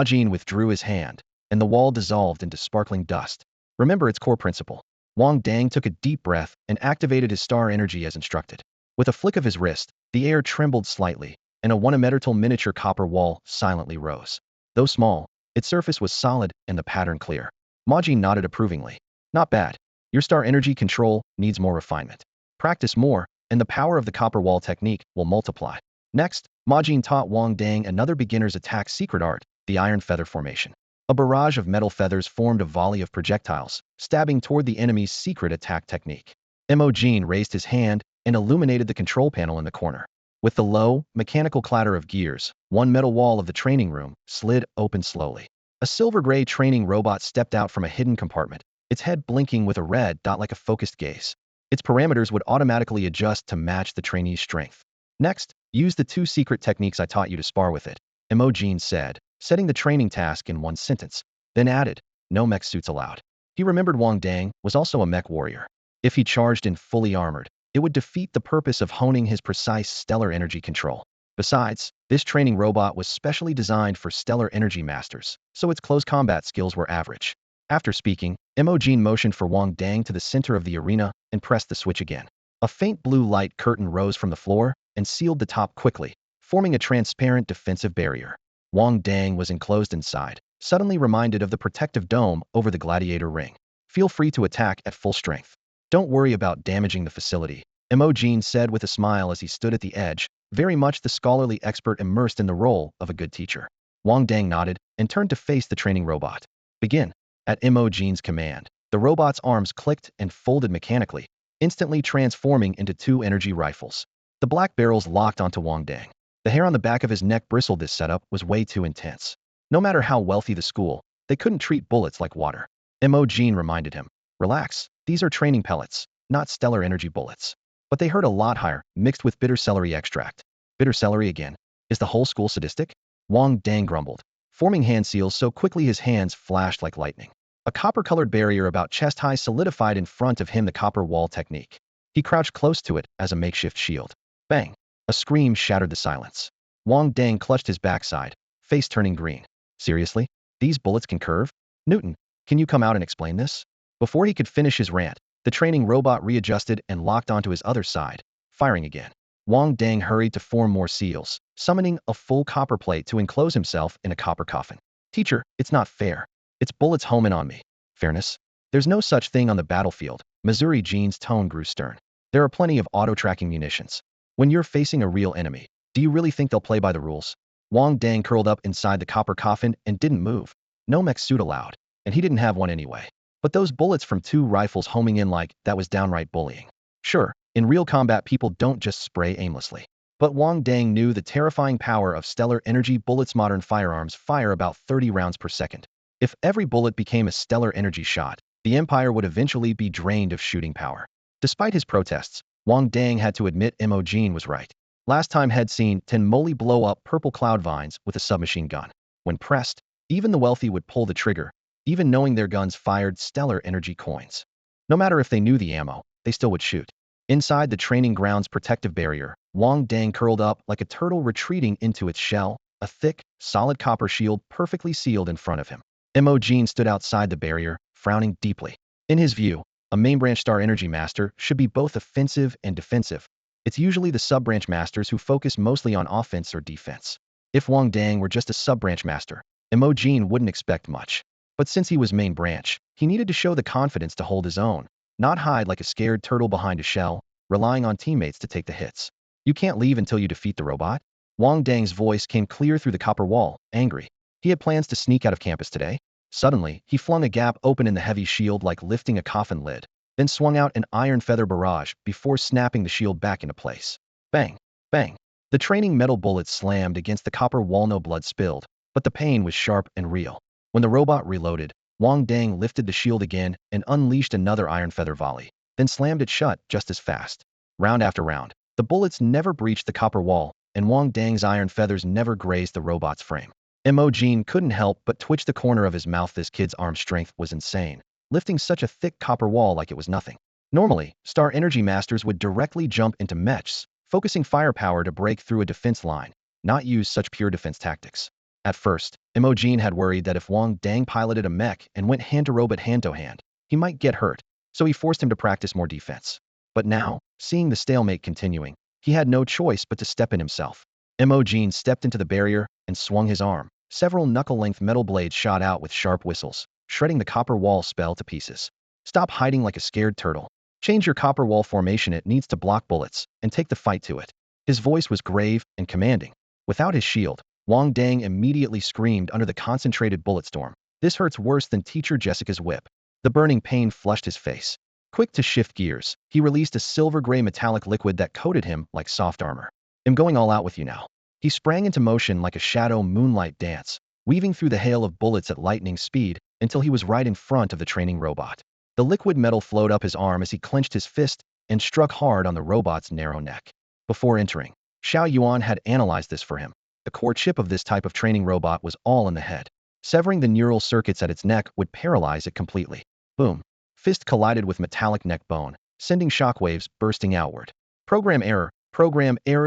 Speaker 1: Jean withdrew his hand, and the wall dissolved into sparkling dust. Remember its core principle. Wang Dang took a deep breath and activated his star energy as instructed. With a flick of his wrist, the air trembled slightly, and a 1-meter miniature copper wall silently rose. Though small, its surface was solid and the pattern clear. Majin nodded approvingly. Not bad. Your star energy control needs more refinement. Practice more, and the power of the copper wall technique will multiply. Next, Majin taught Wang Dang another beginner's attack secret art, the iron feather formation. A barrage of metal feathers formed a volley of projectiles, stabbing toward the enemy's secret attack technique. Imogene raised his hand and illuminated the control panel in the corner. With the low, mechanical clatter of gears, one metal wall of the training room slid open slowly. A silver-gray training robot stepped out from a hidden compartment, its head blinking with a red dot like a focused gaze. Its parameters would automatically adjust to match the trainee's strength. Next, use the 2 secret techniques I taught you to spar with it, Imogene said, setting the training task in one sentence. Then added, no mech suits allowed. He remembered Wang Dang was also a mech warrior. If he charged in fully armored, it would defeat the purpose of honing his precise stellar energy control. Besides, this training robot was specially designed for stellar energy masters, so its close combat skills were average. After speaking, Imogene motioned for Wang Dang to the center of the arena and pressed the switch again. A faint blue light curtain rose from the floor and sealed the top quickly, forming a transparent defensive barrier. Wang Dang was enclosed inside, suddenly reminded of the protective dome over the gladiator ring. Feel free to attack at full strength. Don't worry about damaging the facility, Imogene said with a smile as he stood at the edge, very much the scholarly expert immersed in the role of a good teacher. Wang Dang nodded and turned to face the training robot. Begin. At Imogene's command, the robot's arms clicked and folded mechanically, instantly transforming into 2 energy rifles. The black barrels locked onto Wang Dang. The hair on the back of his neck bristled. This setup was way too intense. No matter how wealthy the school, they couldn't treat bullets like water. Imogene reminded him. Relax, these are training pellets, not stellar energy bullets. But they hurt a lot higher, mixed with bitter celery extract. Bitter celery again? Is the whole school sadistic? Wang Dang grumbled, forming hand seals so quickly his hands flashed like lightning. A copper-colored barrier about chest-high solidified in front of him, the copper wall technique. He crouched close to it as a makeshift shield. Bang! A scream shattered the silence. Wang Dang clutched his backside, face turning green. Seriously? These bullets can curve? Newton, can you come out and explain this? Before he could finish his rant, the training robot readjusted and locked onto his other side, firing again. Wang Dang hurried to form more seals, summoning a full copper plate to enclose himself in a copper coffin. Teacher, it's not fair. It's bullets homing on me. Fairness? There's no such thing on the battlefield. Missouri Jean's tone grew stern. There are plenty of auto-tracking munitions. When you're facing a real enemy, do you really think they'll play by the rules? Wang Dang curled up inside the copper coffin and didn't move. No mech suit allowed, and he didn't have one anyway. But those bullets from 2 rifles homing in like that was downright bullying. Sure, in real combat people don't just spray aimlessly. But Wang Dang knew the terrifying power of stellar energy bullets. Modern firearms fire about 30 rounds per second. If every bullet became a stellar energy shot, the Empire would eventually be drained of shooting power. Despite his protests, Wang Dang had to admit Imogene was right. Last time had seen Tenmoli blow up purple cloud vines with a submachine gun. When pressed, even the wealthy would pull the trigger, even knowing their guns fired stellar energy coins. No matter if they knew the ammo, they still would shoot. Inside the training ground's protective barrier, Wang Dang curled up like a turtle retreating into its shell, a thick, solid copper shield perfectly sealed in front of him. Imogene stood outside the barrier, frowning deeply. In his view, a main branch star energy master should be both offensive and defensive. It's usually the sub-branch masters who focus mostly on offense or defense. If Wang Dang were just a sub-branch master, Imogene wouldn't expect much. But since he was main branch, he needed to show the confidence to hold his own, not hide like a scared turtle behind a shell, relying on teammates to take the hits. You can't leave until you defeat the robot? Wang Dang's voice came clear through the copper wall, angry. He had plans to sneak out of campus today. Suddenly, he flung a gap open in the heavy shield like lifting a coffin lid, then swung out an iron feather barrage before snapping the shield back into place. Bang! Bang! The training metal bullets slammed against the copper wall. No blood spilled, but the pain was sharp and real. When the robot reloaded, Wang Dang lifted the shield again and unleashed another iron feather volley, then slammed it shut just as fast. Round after round, the bullets never breached the copper wall, and Wang Dang's iron feathers never grazed the robot's frame. Imogene couldn't help but twitch the corner of his mouth. This kid's arm strength was insane, lifting such a thick copper wall like it was nothing. Normally, star energy masters would directly jump into mechs, focusing firepower to break through a defense line, not use such pure defense tactics. At first, Imogene had worried that if Wang Dang piloted a mech and went hand-to-robot hand-to-hand, he might get hurt, so he forced him to practice more defense. But now, seeing the stalemate continuing, he had no choice but to step in himself. Imogen stepped into the barrier and swung his arm. Several knuckle-length metal blades shot out with sharp whistles, shredding the copper wall spell to pieces. Stop hiding like a scared turtle. Change your copper wall formation, it needs to block bullets, and take the fight to it. His voice was grave and commanding. Without his shield, Wang Dang immediately screamed under the concentrated bullet storm. This hurts worse than Teacher Jessica's whip. The burning pain flushed his face. Quick to shift gears, he released a silver-gray metallic liquid that coated him like soft armor. I'm going all out with you now. He sprang into motion like a shadow moonlight dance, weaving through the hail of bullets at lightning speed until he was right in front of the training robot. The liquid metal flowed up his arm as he clenched his fist and struck hard on the robot's narrow neck. Before entering, Xiao Yuan had analyzed this for him. The core chip of this type of training robot was all in the head. Severing the neural circuits at its neck would paralyze it completely. Boom. Fist collided with metallic neck bone, sending shockwaves bursting outward. Program error,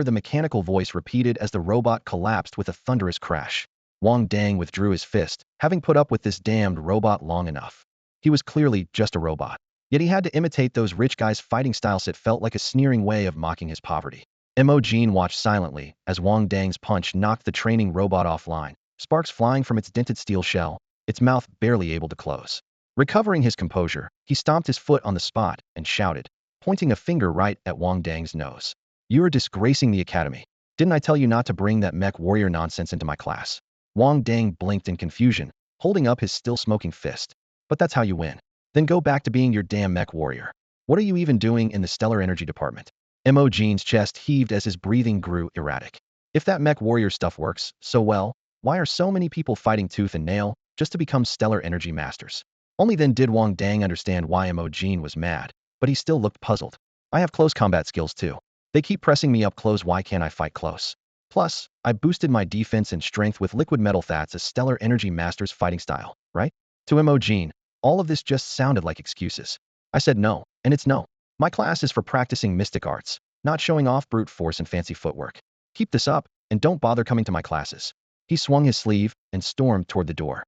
Speaker 1: the mechanical voice repeated as the robot collapsed with a thunderous crash. Wang Dang withdrew his fist, having put up with this damned robot long enough. He was clearly just a robot. Yet he had to imitate those rich guys' fighting styles. It felt like a sneering way of mocking his poverty. Imogen watched silently as Wang Dang's punch knocked the training robot offline, sparks flying from its dented steel shell, its mouth barely able to close. Recovering his composure, he stomped his foot on the spot and shouted, pointing a finger right at Wang Dang's nose. "You're disgracing the academy. Didn't I tell you not to bring that mech warrior nonsense into my class?" Wang Dang blinked in confusion, holding up his still-smoking fist. "But that's how you win. Then go back to being your damn mech warrior. What are you even doing in the stellar energy department?" Imogen's chest heaved as his breathing grew erratic. If that mech warrior stuff works so well, why are so many people fighting tooth and nail just to become stellar energy masters? Only then did Wang Dang understand why Imogen was mad, but he still looked puzzled. "I have close combat skills too. They keep pressing me up close, why can't I fight close? Plus, I boosted my defense and strength with liquid metal. That's a stellar energy master's fighting style, right?" To Imogen, all of this just sounded like excuses. "I said no, and it's no. My class is for practicing mystic arts, not showing off brute force and fancy footwork. Keep this up, and don't bother coming to my classes." He swung his sleeve and stormed toward the door.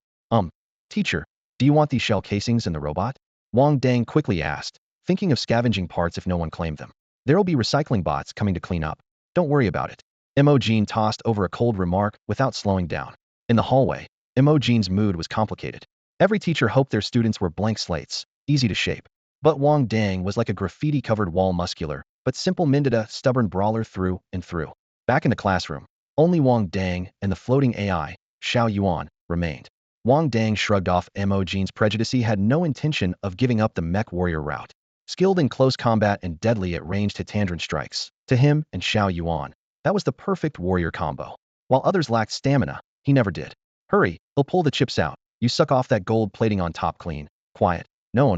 Speaker 1: Teacher, do you want these shell casings in the robot?" Wang Dang quickly asked, thinking of scavenging parts if no one claimed them. "There'll be recycling bots coming to clean up. Don't worry about it." Imogen tossed over a cold remark without slowing down. In the hallway, Imogen's mood was complicated. Every teacher hoped their students were blank slates, easy to shape. But Wang Dang was like a graffiti-covered wall, muscular, but simple-minded, a stubborn brawler through and through. Back in the classroom, only Wang Dang and the floating AI, Xiao Yuan, remained. Wang Dang shrugged off Imogen's prejudice. He had no intention of giving up the mech warrior route. Skilled in close combat and deadly at ranged hit-tangent strikes, to him and Xiao Yuan, that was the perfect warrior combo. While others lacked stamina, he never did. "Hurry, he'll pull the chips out. You suck off that gold plating on top clean. Quiet. No.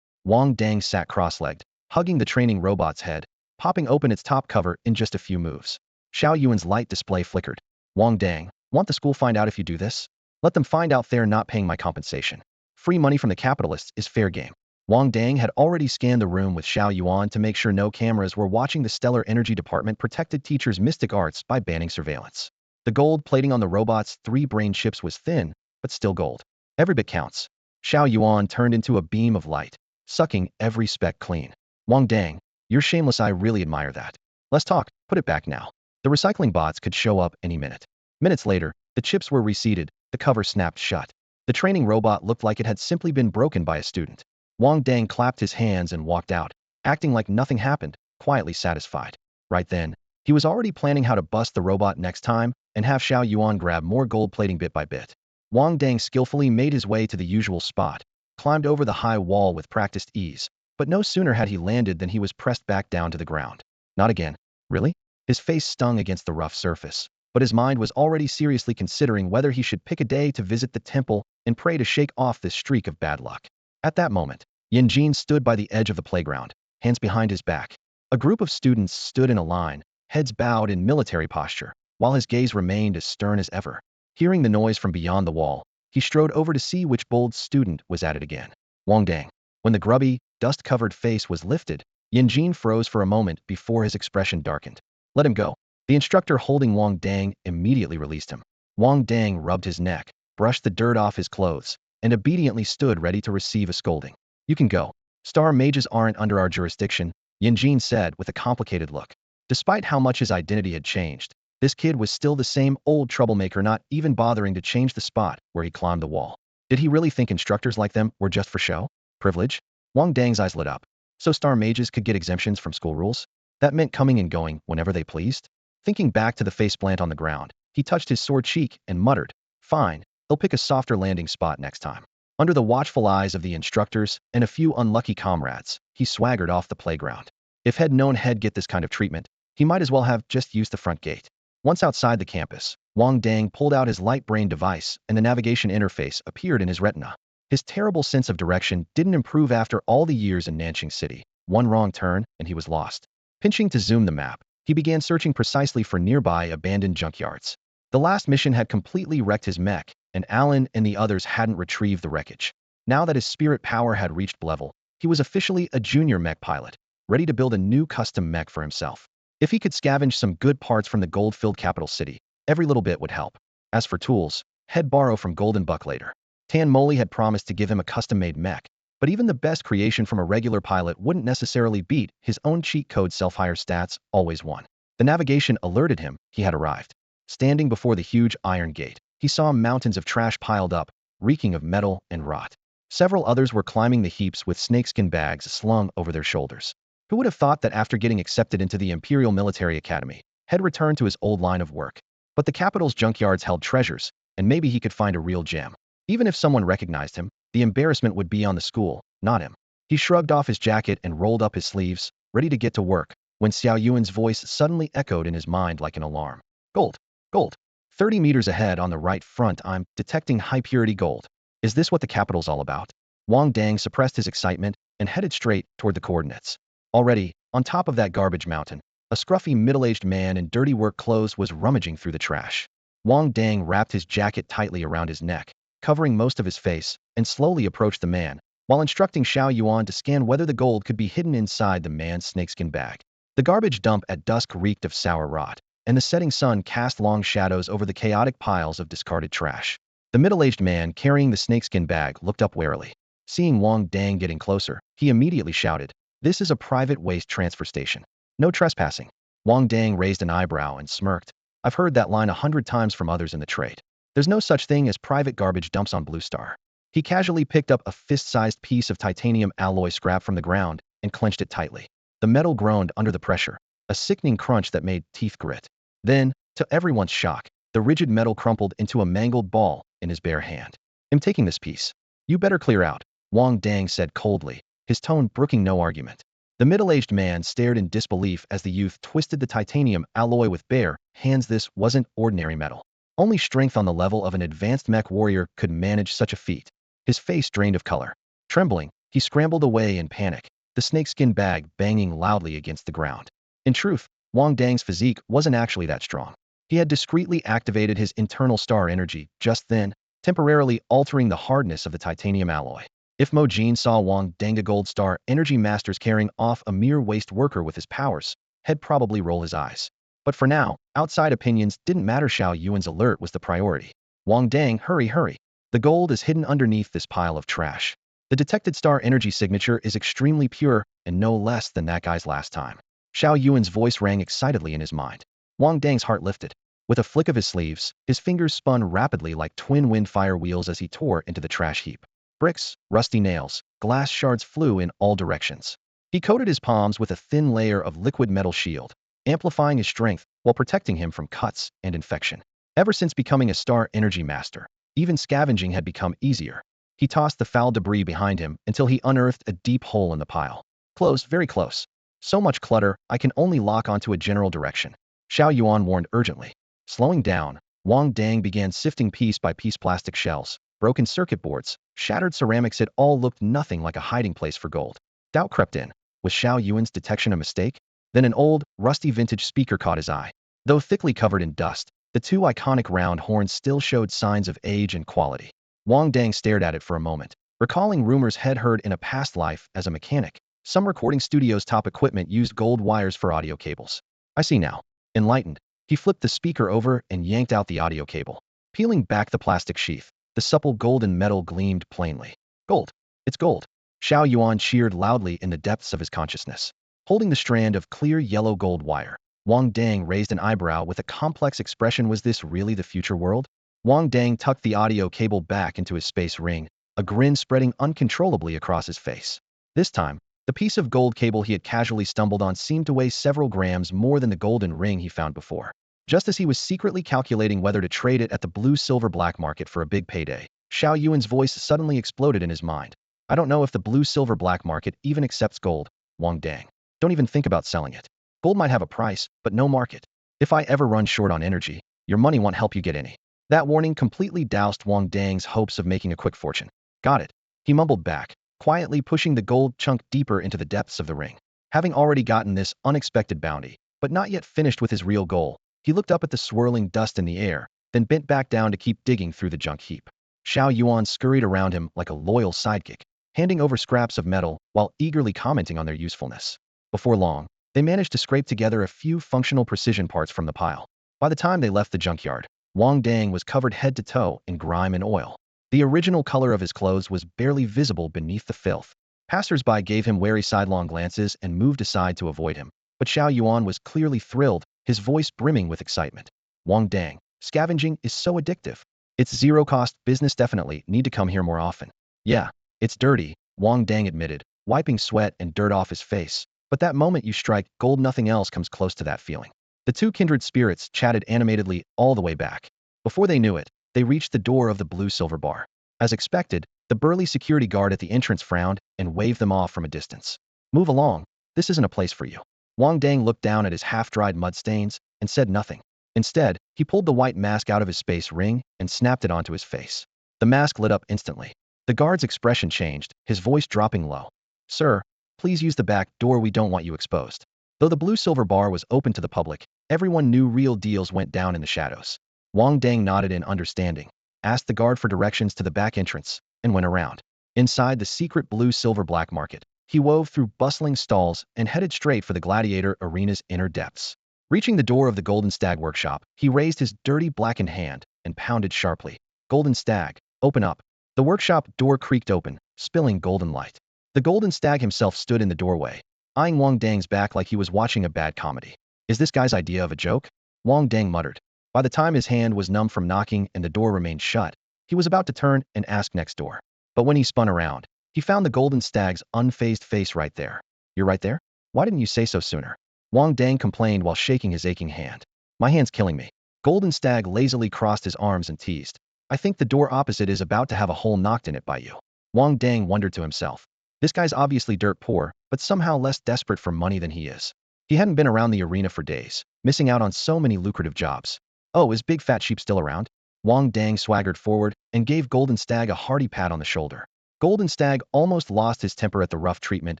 Speaker 1: Wang Dang sat cross-legged, hugging the training robot's head, popping open its top cover in just a few moves. Xiao Yuan's light display flickered. "Wang Dang, want the school find out if you do this? Let them find out they're not paying my compensation. Free money from the capitalists is fair game." Wang Dang had already scanned the room with Xiao Yuan to make sure no cameras were watching. The Stellar Energy Department protected teachers' mystic arts by banning surveillance. The gold plating on the robot's 3 brain chips was thin, but still gold. Every bit counts. Xiao Yuan turned into a beam of light, sucking every speck clean. "Wang Dang, you're shameless. I really admire that. Let's talk. Put it back now." The recycling bots could show up any minute. Minutes later, the chips were reseated, the cover snapped shut. The training robot looked like it had simply been broken by a student. Wang Dang clapped his hands and walked out, acting like nothing happened, quietly satisfied. Right then, he was already planning how to bust the robot next time and have Xiao Yuan grab more gold plating bit by bit. Wang Dang skillfully made his way to the usual spot, climbed over the high wall with practiced ease, but no sooner had he landed than he was pressed back down to the ground. "Not again. Really?" His face stung against the rough surface, but his mind was already seriously considering whether he should pick a day to visit the temple and pray to shake off this streak of bad luck. At that moment, Yanjin stood by the edge of the playground, hands behind his back. A group of students stood in a line, heads bowed in military posture, while his gaze remained as stern as ever. Hearing the noise from beyond the wall, he strode over to see which bold student was at it again. Wang Dang. When the grubby, dust-covered face was lifted, Yanjin froze for a moment before his expression darkened. "Let him go." The instructor holding Wang Dang immediately released him. Wang Dang rubbed his neck, brushed the dirt off his clothes, and obediently stood ready to receive a scolding. "You can go. Star mages aren't under our jurisdiction," Yanjin said with a complicated look. Despite how much his identity had changed, This kid was still the same old troublemaker, not even bothering to change the spot where he climbed the wall. Did he really think instructors like them were just for show? Privilege? Wang Dang's eyes lit up. So star mages could get exemptions from school rules? That meant coming and going whenever they pleased? Thinking back to the faceplant on the ground, he touched his sore cheek and muttered, "Fine, he'll pick a softer landing spot next time." Under the watchful eyes of the instructors and a few unlucky comrades, he swaggered off the playground. If he'd known he'd get this kind of treatment, he might as well have just used the front gate. Once outside the campus, Wang Dang pulled out his light brain device and the navigation interface appeared in his retina. His terrible sense of direction didn't improve after all the years in Nanjing City. One wrong turn, and he was lost. Pinching to zoom the map, he began searching precisely for nearby abandoned junkyards. The last mission had completely wrecked his mech, and Alan and the others hadn't retrieved the wreckage. Now that his spirit power had reached level, he was officially a junior mech pilot, ready to build a new custom mech for himself. If he could scavenge some good parts from the gold-filled capital city, every little bit would help. As for tools, he'd borrow from Golden Buck later. Tan Moli had promised to give him a custom-made mech, but even the best creation from a regular pilot wouldn't necessarily beat his own cheat code self-hire stats, always won. The navigation alerted him he had arrived. Standing before the huge iron gate, he saw mountains of trash piled up, reeking of metal and rot. Several others were climbing the heaps with snakeskin bags slung over their shoulders. Who would have thought that after getting accepted into the Imperial Military Academy, he'd returned to his old line of work? But the capital's junkyards held treasures, and maybe he could find a real gem. Even if someone recognized him, the embarrassment would be on the school, not him. He shrugged off his jacket and rolled up his sleeves, ready to get to work, when Xiao Yuan's voice suddenly echoed in his mind like an alarm. Gold. Gold. 30 meters ahead on the right front, I'm detecting high-purity gold. Is this what the capital's all about? Wang Dang suppressed his excitement and headed straight toward the coordinates. Already, on top of that garbage mountain, a scruffy middle-aged man in dirty work clothes was rummaging through the trash. Wang Dang wrapped his jacket tightly around his neck, covering most of his face, and slowly approached the man, while instructing Xiao Yuan to scan whether the gold could be hidden inside the man's snakeskin bag. The garbage dump at dusk reeked of sour rot, and the setting sun cast long shadows over the chaotic piles of discarded trash. The middle-aged man carrying the snakeskin bag looked up warily. Seeing Wang Dang getting closer, he immediately shouted, "This is a private waste transfer station. No trespassing." Wang Dang raised an eyebrow and smirked. "I've heard that line 100 times from others in the trade. There's no such thing as private garbage dumps on Blue Star." He casually picked up a fist-sized piece of titanium alloy scrap from the ground and clenched it tightly. The metal groaned under the pressure, a sickening crunch that made teeth grit. Then, to everyone's shock, the rigid metal crumpled into a mangled ball in his bare hand. "I'm taking this piece. You better clear out," Wang Dang said coldly, his tone brooking no argument. The middle-aged man stared in disbelief as the youth twisted the titanium alloy with bare hands. This wasn't ordinary metal. Only strength on the level of an advanced mech warrior could manage such a feat. His face drained of color. Trembling, he scrambled away in panic, the snakeskin bag banging loudly against the ground. In truth, Wang Dang's physique wasn't actually that strong. He had discreetly activated his internal star energy just then, temporarily altering the hardness of the titanium alloy. If Mo Jin saw Wang Dang, a gold star energy masters, carrying off a mere waste worker with his powers, he'd probably roll his eyes. But for now, outside opinions didn't matter. Xiao Yuan's alert was the priority. "Wang Dang, hurry, hurry. The gold is hidden underneath this pile of trash. The detected star energy signature is extremely pure, and no less than that guy's last time." Xiao Yuan's voice rang excitedly in his mind. Wang Dang's heart lifted. With a flick of his sleeves, his fingers spun rapidly like twin wind fire wheels as he tore into the trash heap. Bricks, rusty nails, glass shards flew in all directions. He coated his palms with a thin layer of liquid metal shield, amplifying his strength while protecting him from cuts and infection. Ever since becoming a star energy master, even scavenging had become easier. He tossed the foul debris behind him until he unearthed a deep hole in the pile. "Close, very close. So much clutter, I can only lock onto a general direction," Xiao Yuan warned urgently. Slowing down, Wang Dang began sifting piece by piece plastic shells, broken circuit boards, shattered ceramics. It all looked nothing like a hiding place for gold. Doubt crept in. Was Xiao Yuan's detection a mistake? Then an old, rusty vintage speaker caught his eye. Though thickly covered in dust, the two iconic round horns still showed signs of age and quality. Wang Dang stared at it for a moment, recalling rumors he'd heard in a past life as a mechanic. Some recording studios' top equipment used gold wires for audio cables. "I see now." Enlightened, he flipped the speaker over and yanked out the audio cable. Peeling back the plastic sheath, the supple golden metal gleamed plainly. "Gold! It's gold!" Xiao Yuan cheered loudly in the depths of his consciousness. Holding the strand of clear yellow gold wire, Wang Dang raised an eyebrow with a complex expression. Was this really the future world? Wang Dang tucked the audio cable back into his space ring, a grin spreading uncontrollably across his face. This time, the piece of gold cable he had casually stumbled on seemed to weigh several grams more than the golden ring he found before. Just as he was secretly calculating whether to trade it at the blue-silver black market for a big payday, Xiao Yuan's voice suddenly exploded in his mind. I don't know if the blue-silver black market even accepts gold, Wang Dang. Don't even think about selling it. Gold might have a price, but no market. If I ever run short on energy, your money won't help you get any. That warning completely doused Wang Dang's hopes of making a quick fortune. Got it. He mumbled back, quietly pushing the gold chunk deeper into the depths of the ring. Having already gotten this unexpected bounty, but not yet finished with his real goal, he looked up at the swirling dust in the air, then bent back down to keep digging through the junk heap. Xiao Yuan scurried around him like a loyal sidekick, handing over scraps of metal while eagerly commenting on their usefulness. Before long, they managed to scrape together a few functional precision parts from the pile. By the time they left the junkyard, Wang Dang was covered head to toe in grime and oil. The original color of his clothes was barely visible beneath the filth. Passers-by gave him wary sidelong glances and moved aside to avoid him, but Xiao Yuan was clearly thrilled, his voice brimming with excitement. Wang Dang, scavenging is so addictive. It's zero-cost business. Definitely need to come here more often. Yeah, it's dirty, Wang Dang admitted, wiping sweat and dirt off his face. But that moment you strike gold, nothing else comes close to that feeling. The two kindred spirits chatted animatedly all the way back. Before they knew it, they reached the door of the blue-silver bar. As expected, the burly security guard at the entrance frowned and waved them off from a distance. Move along, this isn't a place for you. Wang Dang looked down at his half-dried mud stains and said nothing. Instead, he pulled the white mask out of his space ring and snapped it onto his face. The mask lit up instantly. The guard's expression changed, his voice dropping low. Sir, please use the back door, we don't want you exposed. Though the blue-silver bar was open to the public, everyone knew real deals went down in the shadows. Wang Dang nodded in understanding, asked the guard for directions to the back entrance, and went around. Inside the secret blue-silver black market, he wove through bustling stalls and headed straight for the gladiator arena's inner depths. Reaching the door of the Golden Stag workshop, he raised his dirty blackened hand and pounded sharply. Golden Stag, open up. The workshop door creaked open, spilling golden light. The Golden Stag himself stood in the doorway, eyeing Wang Dang's back like he was watching a bad comedy. Is this guy's idea of a joke? Wang Dang muttered. By the time his hand was numb from knocking and the door remained shut, he was about to turn and ask next door. But when he spun around, he found the Golden Stag's unfazed face right there. You're right there? Why didn't you say so sooner? Wang Dang complained while shaking his aching hand. My hand's killing me. Golden Stag lazily crossed his arms and teased. I think the door opposite is about to have a hole knocked in it by you. Wang Dang wondered to himself. This guy's obviously dirt poor, but somehow less desperate for money than he is. He hadn't been around the arena for days, missing out on so many lucrative jobs. Oh, is Big Fat Sheep still around? Wang Dang swaggered forward and gave Golden Stag a hearty pat on the shoulder. Golden Stag almost lost his temper at the rough treatment,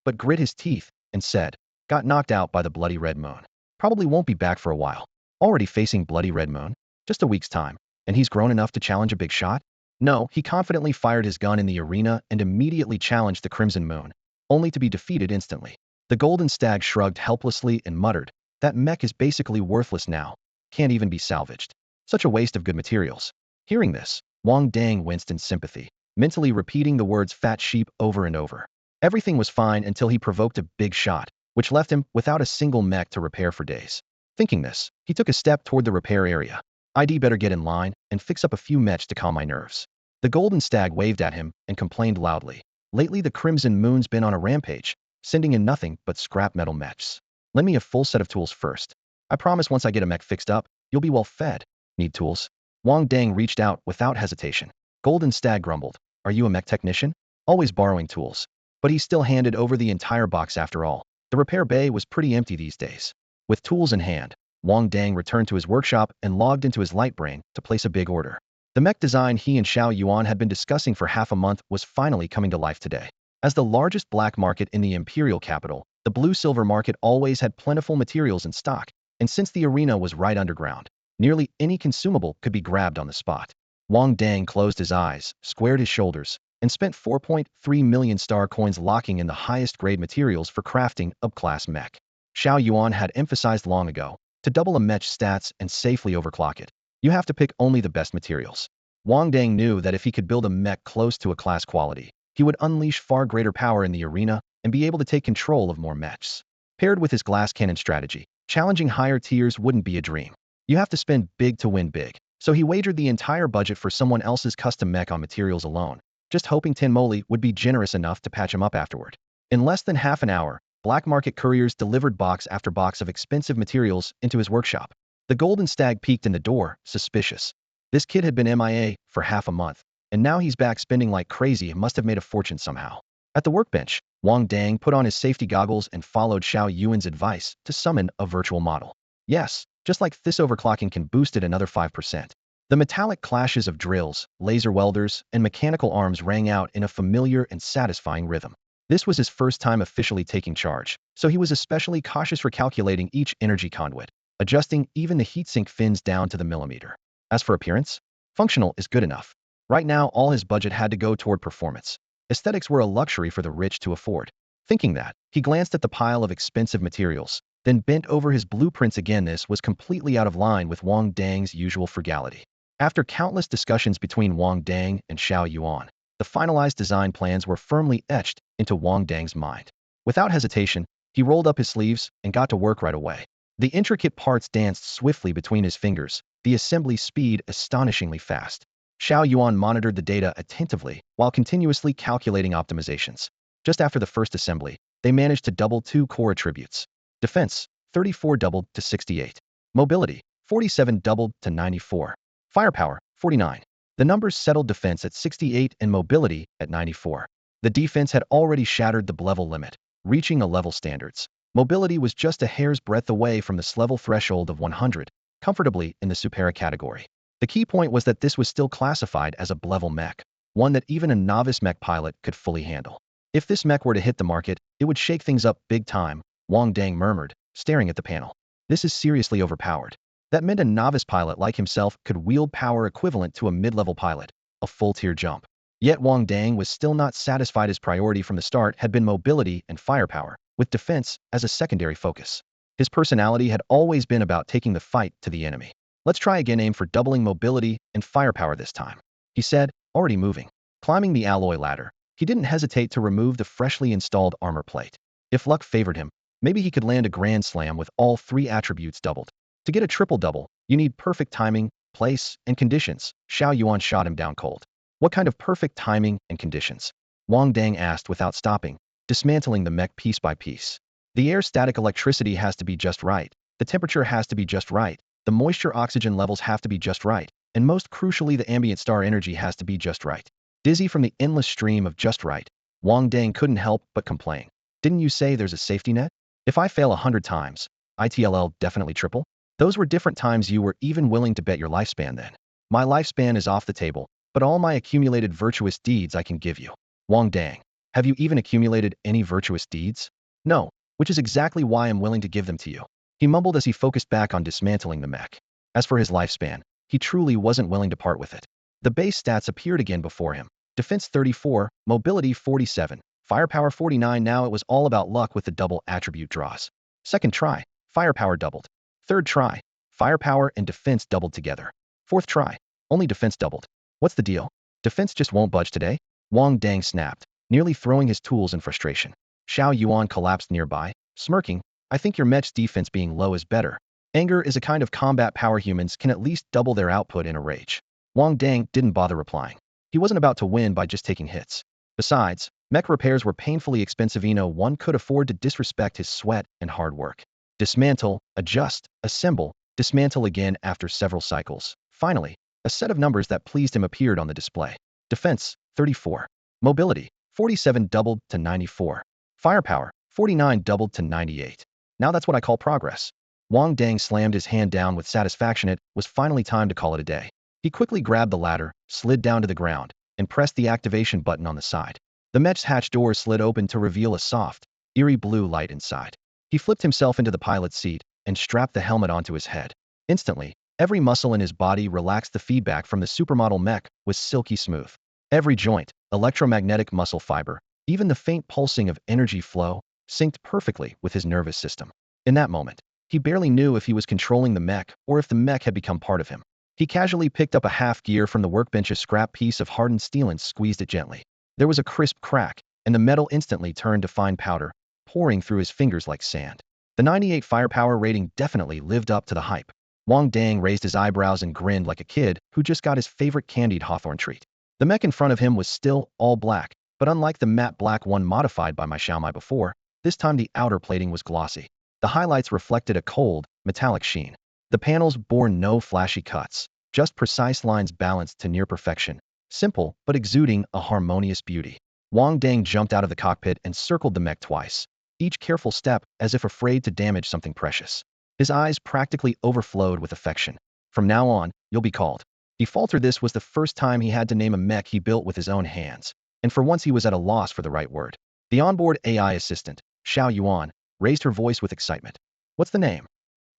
Speaker 1: but grit his teeth and said, got knocked out by the bloody red moon. Probably won't be back for a while. Already facing bloody red moon? Just a week's time. And he's grown enough to challenge a big shot? No, he confidently fired his gun in the arena and immediately challenged the Crimson Moon, only to be defeated instantly. The Golden Stag shrugged helplessly and muttered, that mech is basically worthless now. Can't even be salvaged. Such a waste of good materials. Hearing this, Wang Dang winced in sympathy, mentally repeating the words fat sheep over and over. Everything was fine until he provoked a big shot, which left him without a single mech to repair for days. Thinking this, he took a step toward the repair area. I'd better get in line and fix up a few mechs to calm my nerves. The Golden Stag waved at him and complained loudly. Lately the Crimson Moon's been on a rampage, sending in nothing but scrap metal mechs. Lend me a full set of tools first. I promise once I get a mech fixed up, you'll be well fed. Need tools? Wang Dang reached out without hesitation. Golden Stag grumbled. Are you a mech technician? Always borrowing tools. But he still handed over the entire box after all. The repair bay was pretty empty these days. With tools in hand, Wang Dang returned to his workshop and logged into his light brain to place a big order. The mech design he and Xiao Yuan had been discussing for half a month was finally coming to life today. As the largest black market in the imperial capital, the blue-silver market always had plentiful materials in stock, and since the arena was right underground, nearly any consumable could be grabbed on the spot. Wang Dang closed his eyes, squared his shoulders, and spent 4.3 million star coins locking in the highest grade materials for crafting up-class mech. Xiao Yuan had emphasized long ago, to double a mech's stats and safely overclock it, you have to pick only the best materials. Wang Dang knew that if he could build a mech close to a class quality, he would unleash far greater power in the arena and be able to take control of more mechs. Paired with his glass cannon strategy, Challenging higher tiers wouldn't be a dream. You have to spend big to win big. So he wagered the entire budget for someone else's custom mech on materials alone, just hoping Tin Moly would be generous enough to patch him up afterward. In less than half an hour, black market couriers delivered box after box of expensive materials into his workshop. The golden stag peeked in the door, suspicious. This kid had been MIA for half a month, and now he's back spending like crazy and must have made a fortune somehow. At the workbench, Wang Dang put on his safety goggles and followed Xiao Yuan's advice to summon a virtual model. Yes, just like this overclocking can boost it another 5%. The metallic clashes of drills, laser welders, and mechanical arms rang out in a familiar and satisfying rhythm. This was his first time officially taking charge, so he was especially cautious for calculating each energy conduit, adjusting even the heatsink fins down to the millimeter. As for appearance, functional is good enough. Right now, all his budget had to go toward performance. Aesthetics were a luxury for the rich to afford. Thinking that, he glanced at the pile of expensive materials, then bent over his blueprints again. This was completely out of line with Wang Dang's usual frugality. After countless discussions between Wang Dang and Xiao Yuan, the finalized design plans were firmly etched into Wang Dang's mind. Without hesitation, he rolled up his sleeves and got to work right away. The intricate parts danced swiftly between his fingers, the assembly speed astonishingly fast. Xiao Yuan monitored the data attentively while continuously calculating optimizations. Just after the first assembly, they managed to double two core attributes. Defense, 34 doubled to 68. Mobility, 47 doubled to 94. Firepower, 49. The numbers settled defense at 68 and mobility at 94. The defense had already shattered the level limit, reaching a level standards. Mobility was just a hair's breadth away from the level threshold of 100, comfortably in the supera category. The key point was that this was still classified as a level mech, one that even a novice mech pilot could fully handle. If this mech were to hit the market, it would shake things up big time, Wang Dang murmured, staring at the panel. This is seriously overpowered. That meant a novice pilot like himself could wield power equivalent to a mid-level pilot, a full-tier jump. Yet Wang Dang was still not satisfied. His priority from the start had been mobility and firepower, with defense as a secondary focus. His personality had always been about taking the fight to the enemy. Let's try again, aim for doubling mobility and firepower this time, he said, already moving. Climbing the alloy ladder, he didn't hesitate to remove the freshly installed armor plate. If luck favored him, maybe he could land a grand slam with all three attributes doubled. To get a triple double, you need perfect timing, place, and conditions. Xiao Yuan shot him down cold. What kind of perfect timing and conditions? Wang Dang asked without stopping, dismantling the mech piece by piece. The air static electricity has to be just right, the temperature has to be just right, the moisture oxygen levels have to be just right, and most crucially the ambient star energy has to be just right. Dizzy from the endless stream of just right, Wang Dang couldn't help but complain. Didn't you say there's a safety net? If I fail 100 times, ITLL definitely triple? Those were different times. You were even willing to bet your lifespan then. My lifespan is off the table, but all my accumulated virtuous deeds I can give you. Wang Dang, have you even accumulated any virtuous deeds? No, which is exactly why I'm willing to give them to you. He mumbled as he focused back on dismantling the mech. As for his lifespan, he truly wasn't willing to part with it. The base stats appeared again before him. Defense 34, mobility 47, firepower 49. Now it was all about luck with the double attribute draws. Second try, firepower doubled. Third try, firepower and defense doubled together. Fourth try, only defense doubled. What's the deal? Defense just won't budge today? Wang Dang snapped, nearly throwing his tools in frustration. Xiao Yuan collapsed nearby, smirking. I think your mech's defense being low is better. Anger is a kind of combat power. Humans can at least double their output in a rage. Wang Dang didn't bother replying. He wasn't about to win by just taking hits. Besides, mech repairs were painfully expensive. No one could afford to disrespect his sweat and hard work. Dismantle, adjust, assemble, dismantle again after several cycles. Finally, a set of numbers that pleased him appeared on the display. Defense, 34. Mobility, 47 doubled to 94. Firepower, 49 doubled to 98. Now that's what I call progress. Wang Dang slammed his hand down with satisfaction. It was finally time to call it a day. He quickly grabbed the ladder, slid down to the ground, and pressed the activation button on the side. The mech's hatch door slid open to reveal a soft, eerie blue light inside. He flipped himself into the pilot's seat and strapped the helmet onto his head. Instantly, every muscle in his body relaxed. The feedback from the supermodel mech was silky smooth. Every joint, electromagnetic muscle fiber, even the faint pulsing of energy flow, synced perfectly with his nervous system. In that moment, he barely knew if he was controlling the mech or if the mech had become part of him. He casually picked up a half gear from the workbench, a scrap piece of hardened steel, and squeezed it gently. There was a crisp crack, and the metal instantly turned to fine powder, pouring through his fingers like sand. The 98 firepower rating definitely lived up to the hype. Wang Dang raised his eyebrows and grinned like a kid who just got his favorite candied hawthorn treat. The mech in front of him was still all black, but unlike the matte black one modified by my Xiaomai before, this time the outer plating was glossy. The highlights reflected a cold, metallic sheen. The panels bore no flashy cuts, just precise lines balanced to near perfection, simple but exuding a harmonious beauty. Wang Dang jumped out of the cockpit and circled the mech twice, each careful step as if afraid to damage something precious. His eyes practically overflowed with affection. From now on, you'll be called. He faltered. This was the first time he had to name a mech he built with his own hands, and for once he was at a loss for the right word. The onboard AI assistant, Xiao Yuan, raised her voice with excitement. What's the name?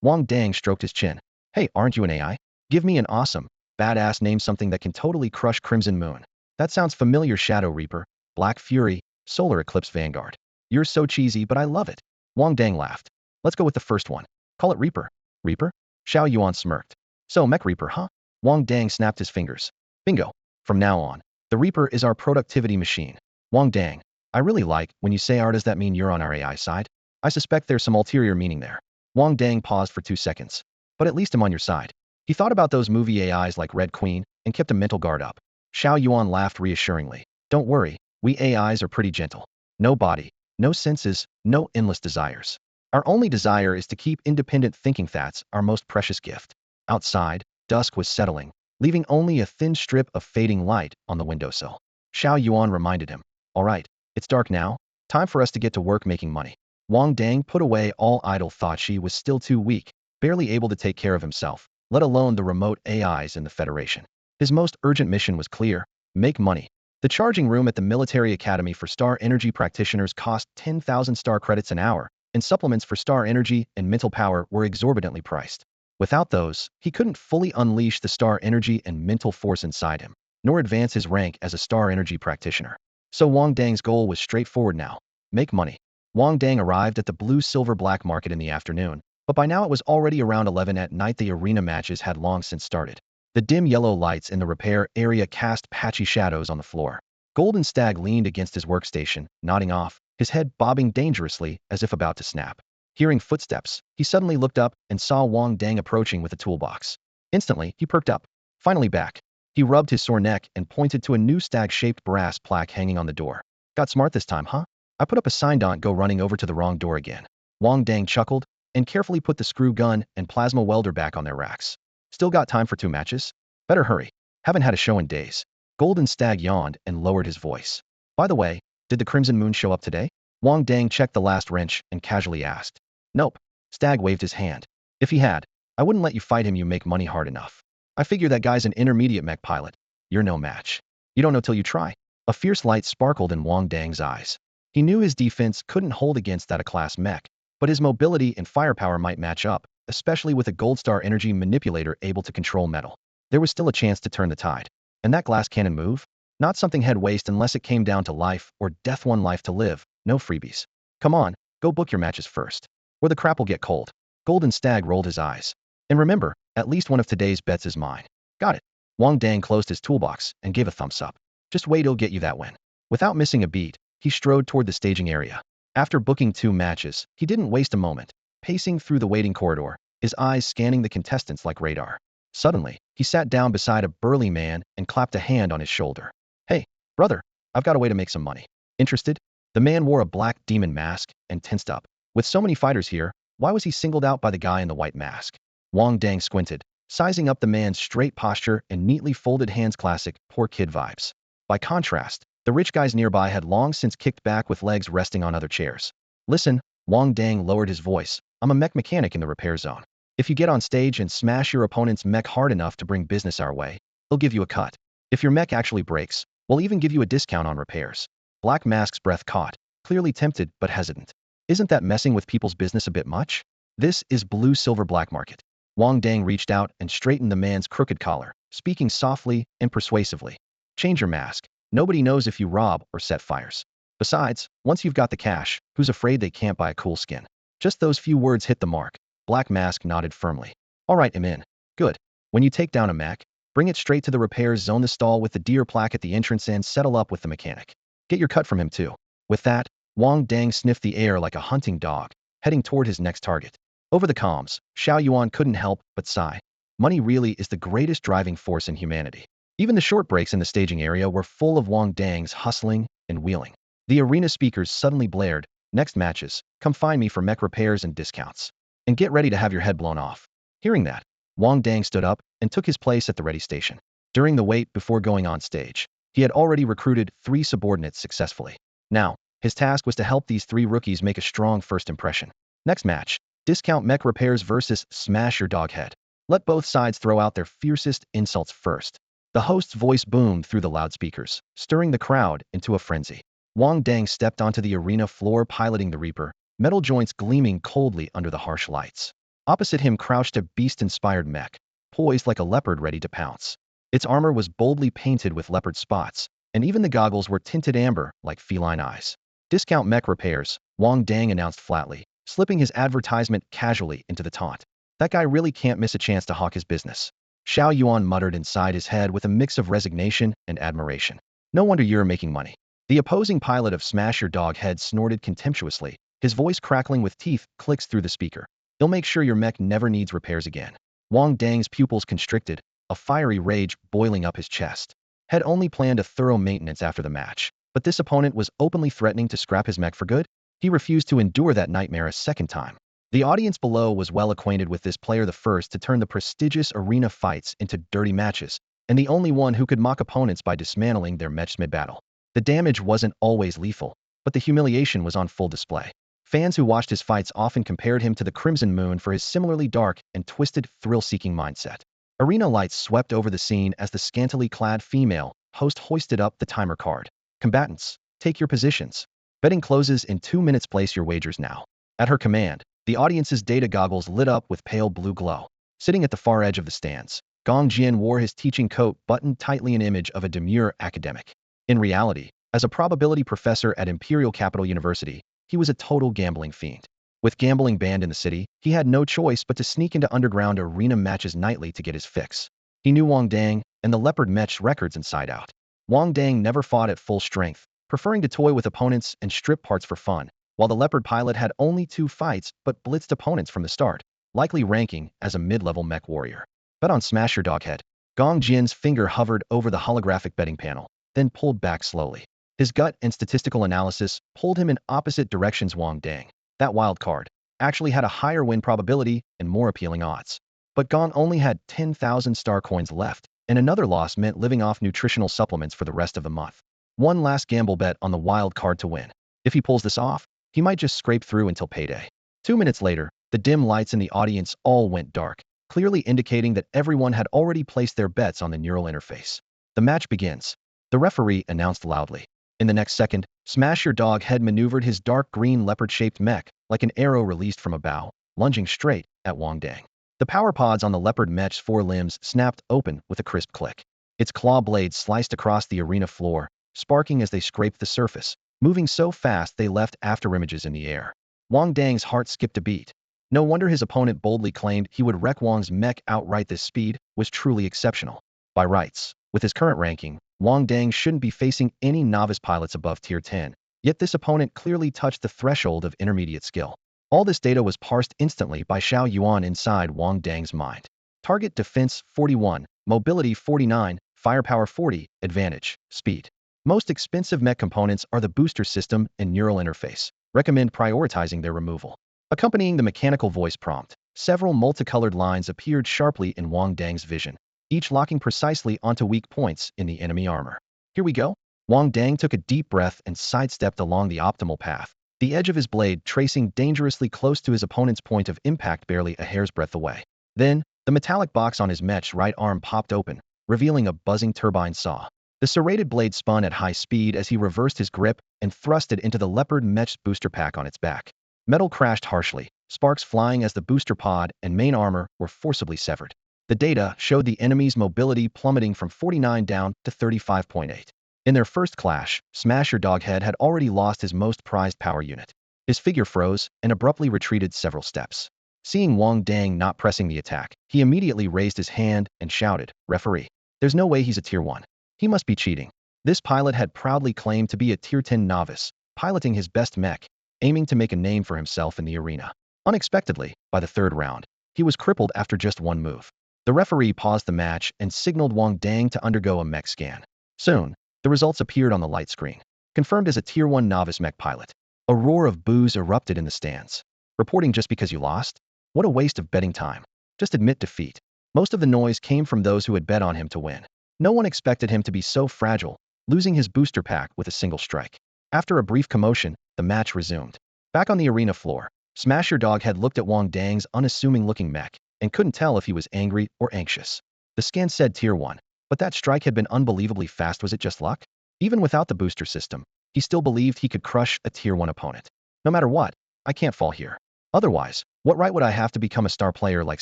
Speaker 1: Wang Dang stroked his chin. Hey, aren't you an AI? Give me an awesome, badass name, something that can totally crush Crimson Moon. That sounds familiar. Shadow Reaper, Black Fury, Solar Eclipse Vanguard. You're so cheesy, but I love it. Wang Dang laughed. Let's go with the first one. Call it Reaper. Reaper? Xiao Yuan smirked. So, Mech Reaper, huh? Wang Dang snapped his fingers. Bingo. From now on, the Reaper is our productivity machine. Wang Dang, I really like when you say R. Does that mean you're on our AI side? I suspect there's some ulterior meaning there. Wang Dang paused for 2 seconds. But at least I'm on your side. He thought about those movie AIs like Red Queen and kept a mental guard up. Xiao Yuan laughed reassuringly. Don't worry, we AIs are pretty gentle. No body, no senses, no endless desires. Our only desire is to keep independent thinking. That's our most precious gift. Outside, dusk was settling, leaving only a thin strip of fading light on the windowsill. Xiao Yuan reminded him. All right, it's dark now. Time for us to get to work making money. Wang Dang put away all idle thought. She was still too weak, barely able to take care of himself, let alone the remote AIs in the Federation. His most urgent mission was clear: make money. The charging room at the military academy for star energy practitioners cost 10,000 star credits an hour, and supplements for star energy and mental power were exorbitantly priced. Without those, he couldn't fully unleash the star energy and mental force inside him, nor advance his rank as a star energy practitioner. So Wang Dang's goal was straightforward now: make money. Wang Dang arrived at the blue-silver black market in the afternoon, but by now it was already around 11 at night. The arena matches had long since started. The dim yellow lights in the repair area cast patchy shadows on the floor. Golden Stag leaned against his workstation, nodding off, his head bobbing dangerously as if about to snap. Hearing footsteps, he suddenly looked up and saw Wang Dang approaching with a toolbox. Instantly, he perked up. Finally back. He rubbed his sore neck and pointed to a new stag-shaped brass plaque hanging on the door. Got smart this time, huh? I put up a sign. Don't go running over to the wrong door again. Wang Dang chuckled and carefully put the screw gun and plasma welder back on their racks. Still got time for 2 matches? Better hurry. Haven't had a show in days. Golden Stag yawned and lowered his voice. By the way, did the Crimson Moon show up today? Wang Dang checked the last wrench and casually asked. Nope. Stag waved his hand. If he had, I wouldn't let you fight him. You make money hard enough. I figure that guy's an intermediate mech pilot. You're no match. You don't know till you try. A fierce light sparkled in Wang Dang's eyes. He knew his defense couldn't hold against that A-class mech, but his mobility and firepower might match up, especially with a Gold Star energy manipulator able to control metal. There was still a chance to turn the tide. And that glass cannon move? Not something he'd waste unless it came down to life or death. One life to live, no freebies. Come on, go book your matches first, or the crap will get cold. Golden Stag rolled his eyes. And remember, at least one of today's bets is mine. Got it. Wang Dang closed his toolbox and gave a thumbs up. Just wait, he'll get you that win. Without missing a beat, he strode toward the staging area. After booking 2 matches, he didn't waste a moment, pacing through the waiting corridor, his eyes scanning the contestants like radar. Suddenly, he sat down beside a burly man and clapped a hand on his shoulder. Hey, brother, I've got a way to make some money. Interested? The man wore a black demon mask and tensed up. With so many fighters here, why was he singled out by the guy in the white mask? Wang Dang squinted, sizing up the man's straight posture and neatly folded hands. Classic, poor kid vibes. By contrast, the rich guys nearby had long since kicked back with legs resting on other chairs. Listen, Wang Dang lowered his voice. I'm a mech mechanic in the repair zone. If you get on stage and smash your opponent's mech hard enough to bring business our way, they'll give you a cut. If your mech actually breaks, we'll even give you a discount on repairs. Black Mask's breath caught, clearly tempted but hesitant. Isn't that messing with people's business a bit much? This is blue-silver black market. Wang Dang reached out and straightened the man's crooked collar, speaking softly and persuasively. Change your mask. Nobody knows if you rob or set fires. Besides, once you've got the cash, who's afraid they can't buy a cool skin? Just those few words hit the mark. Black Mask nodded firmly. All right, I'm in. Good. When you take down a mech, bring it straight to the repairs zone, the stall with the deer plaque at the entrance, and settle up with the mechanic. Get your cut from him too. With that, Wang Dang sniffed the air like a hunting dog, heading toward his next target. Over the comms, Xiao Yuan couldn't help but sigh. Money really is the greatest driving force in humanity. Even the short breaks in the staging area were full of Wang Dang's hustling and wheeling. The arena speakers suddenly blared, "Next matches, come find me for mech repairs and discounts. And get ready to have your head blown off." Hearing that, Wang Dang stood up and took his place at the ready station. During the wait before going on stage, he had already recruited 3 subordinates successfully. Now, his task was to help these 3 rookies make a strong first impression. Next match, discount mech repairs versus smash your dog head. Let both sides throw out their fiercest insults first. The host's voice boomed through the loudspeakers, stirring the crowd into a frenzy. Wang Dang stepped onto the arena floor piloting the Reaper, metal joints gleaming coldly under the harsh lights. Opposite him crouched a beast-inspired mech, poised like a leopard ready to pounce. Its armor was boldly painted with leopard spots, and even the goggles were tinted amber like feline eyes. "Discount mech repairs," Wang Dang announced flatly, slipping his advertisement casually into the taunt. "That guy really can't miss a chance to hawk his business." Xiao Yuan muttered inside his head with a mix of resignation and admiration. "No wonder you're making money." The opposing pilot of Smash Your Dog Head snorted contemptuously, his voice crackling with teeth clicks through the speaker. "He'll make sure your mech never needs repairs again." Wang Dang's pupils constricted, a fiery rage boiling up his chest. Had only planned a thorough maintenance after the match, but this opponent was openly threatening to scrap his mech for good? He refused to endure that nightmare a second time. The audience below was well acquainted with this player, the first to turn the prestigious arena fights into dirty matches, and the only one who could mock opponents by dismantling their mechs mid-battle. The damage wasn't always lethal, but the humiliation was on full display. Fans who watched his fights often compared him to the Crimson Moon for his similarly dark and twisted, thrill-seeking mindset. Arena lights swept over the scene as the scantily clad female host hoisted up the timer card. "Combatants, take your positions. Betting closes in 2 minutes. Place your wagers now." At her command, the audience's data goggles lit up with pale blue glow. Sitting at the far edge of the stands, Gong Jian wore his teaching coat buttoned tightly, an image of a demure academic. In reality, as a probability professor at Imperial Capital University, he was a total gambling fiend. With gambling banned in the city, he had no choice but to sneak into underground arena matches nightly to get his fix. He knew Wang Dang and the Leopard Mech's records inside out. Wang Dang never fought at full strength, preferring to toy with opponents and strip parts for fun, while the Leopard pilot had only 2 fights but blitzed opponents from the start, likely ranking as a mid-level mech warrior. "Bet on Smash Your Dog Head." Gong Jin's finger hovered over the holographic betting panel, then pulled back slowly. His gut and statistical analysis pulled him in opposite directions. Wang Dang, that wild card, actually had a higher win probability and more appealing odds. But Gong only had 10,000 star coins left, and another loss meant living off nutritional supplements for the rest of the month. One last gamble bet on the wild card to win. If he pulls this off, he might just scrape through until payday. 2 minutes later, the dim lights in the audience all went dark, clearly indicating that everyone had already placed their bets on the neural interface. "The match begins," the referee announced loudly. In the next second, Smash Your Dog Head maneuvered his dark green leopard-shaped mech like an arrow released from a bow, lunging straight at Wang Dang. The power pods on the leopard mech's 4 limbs snapped open with a crisp click. Its claw blades sliced across the arena floor, sparking as they scraped the surface, moving so fast they left afterimages in the air. Wang Dang's heart skipped a beat. No wonder his opponent boldly claimed he would wreck Wang's mech outright. This speed was truly exceptional. By rights, with his current ranking, Wang Dang shouldn't be facing any novice pilots above tier 10, yet this opponent clearly touched the threshold of intermediate skill. All this data was parsed instantly by Xiao Yuan inside Wang Dang's mind. Target defense 41, mobility 49, firepower 40, advantage, speed. Most expensive mech components are the booster system and neural interface. Recommend prioritizing their removal. Accompanying the mechanical voice prompt, several multicolored lines appeared sharply in Wang Dang's vision, each locking precisely onto weak points in the enemy armor. "Here we go." Wang Dang took a deep breath and sidestepped along the optimal path, the edge of his blade tracing dangerously close to his opponent's point of impact, barely a hair's breadth away. Then, the metallic box on his mech's right arm popped open, revealing a buzzing turbine saw. The serrated blade spun at high speed as he reversed his grip and thrust it into the leopard mech's booster pack on its back. Metal crashed harshly, sparks flying as the booster pod and main armor were forcibly severed. The data showed the enemy's mobility plummeting from 49 down to 35.8. In their first clash, Smash Your Dog Head had already lost his most prized power unit. His figure froze and abruptly retreated several steps. Seeing Wang Dang not pressing the attack, he immediately raised his hand and shouted, "Referee, there's no way he's a tier 1. He must be cheating." This pilot had proudly claimed to be a tier 10 novice, piloting his best mech, aiming to make a name for himself in the arena. Unexpectedly, by the third round, he was crippled after just one move. The referee paused the match and signaled Wang Dang to undergo a mech scan. Soon, the results appeared on the light screen. Confirmed as a Tier 1 novice mech pilot. A roar of boos erupted in the stands. Reporting just because you lost? What a waste of betting time. Just admit defeat. Most of the noise came from those who had bet on him to win. No one expected him to be so fragile, losing his booster pack with a single strike. After a brief commotion, the match resumed. Back on the arena floor, Smasher Dog had looked at Wang Dang's unassuming-looking mech and couldn't tell if he was angry or anxious. The scan said Tier 1, but that strike had been unbelievably fast. Was it just luck? Even without the booster system, he still believed he could crush a Tier 1 opponent. No matter what, I can't fall here. Otherwise, what right would I have to become a star player like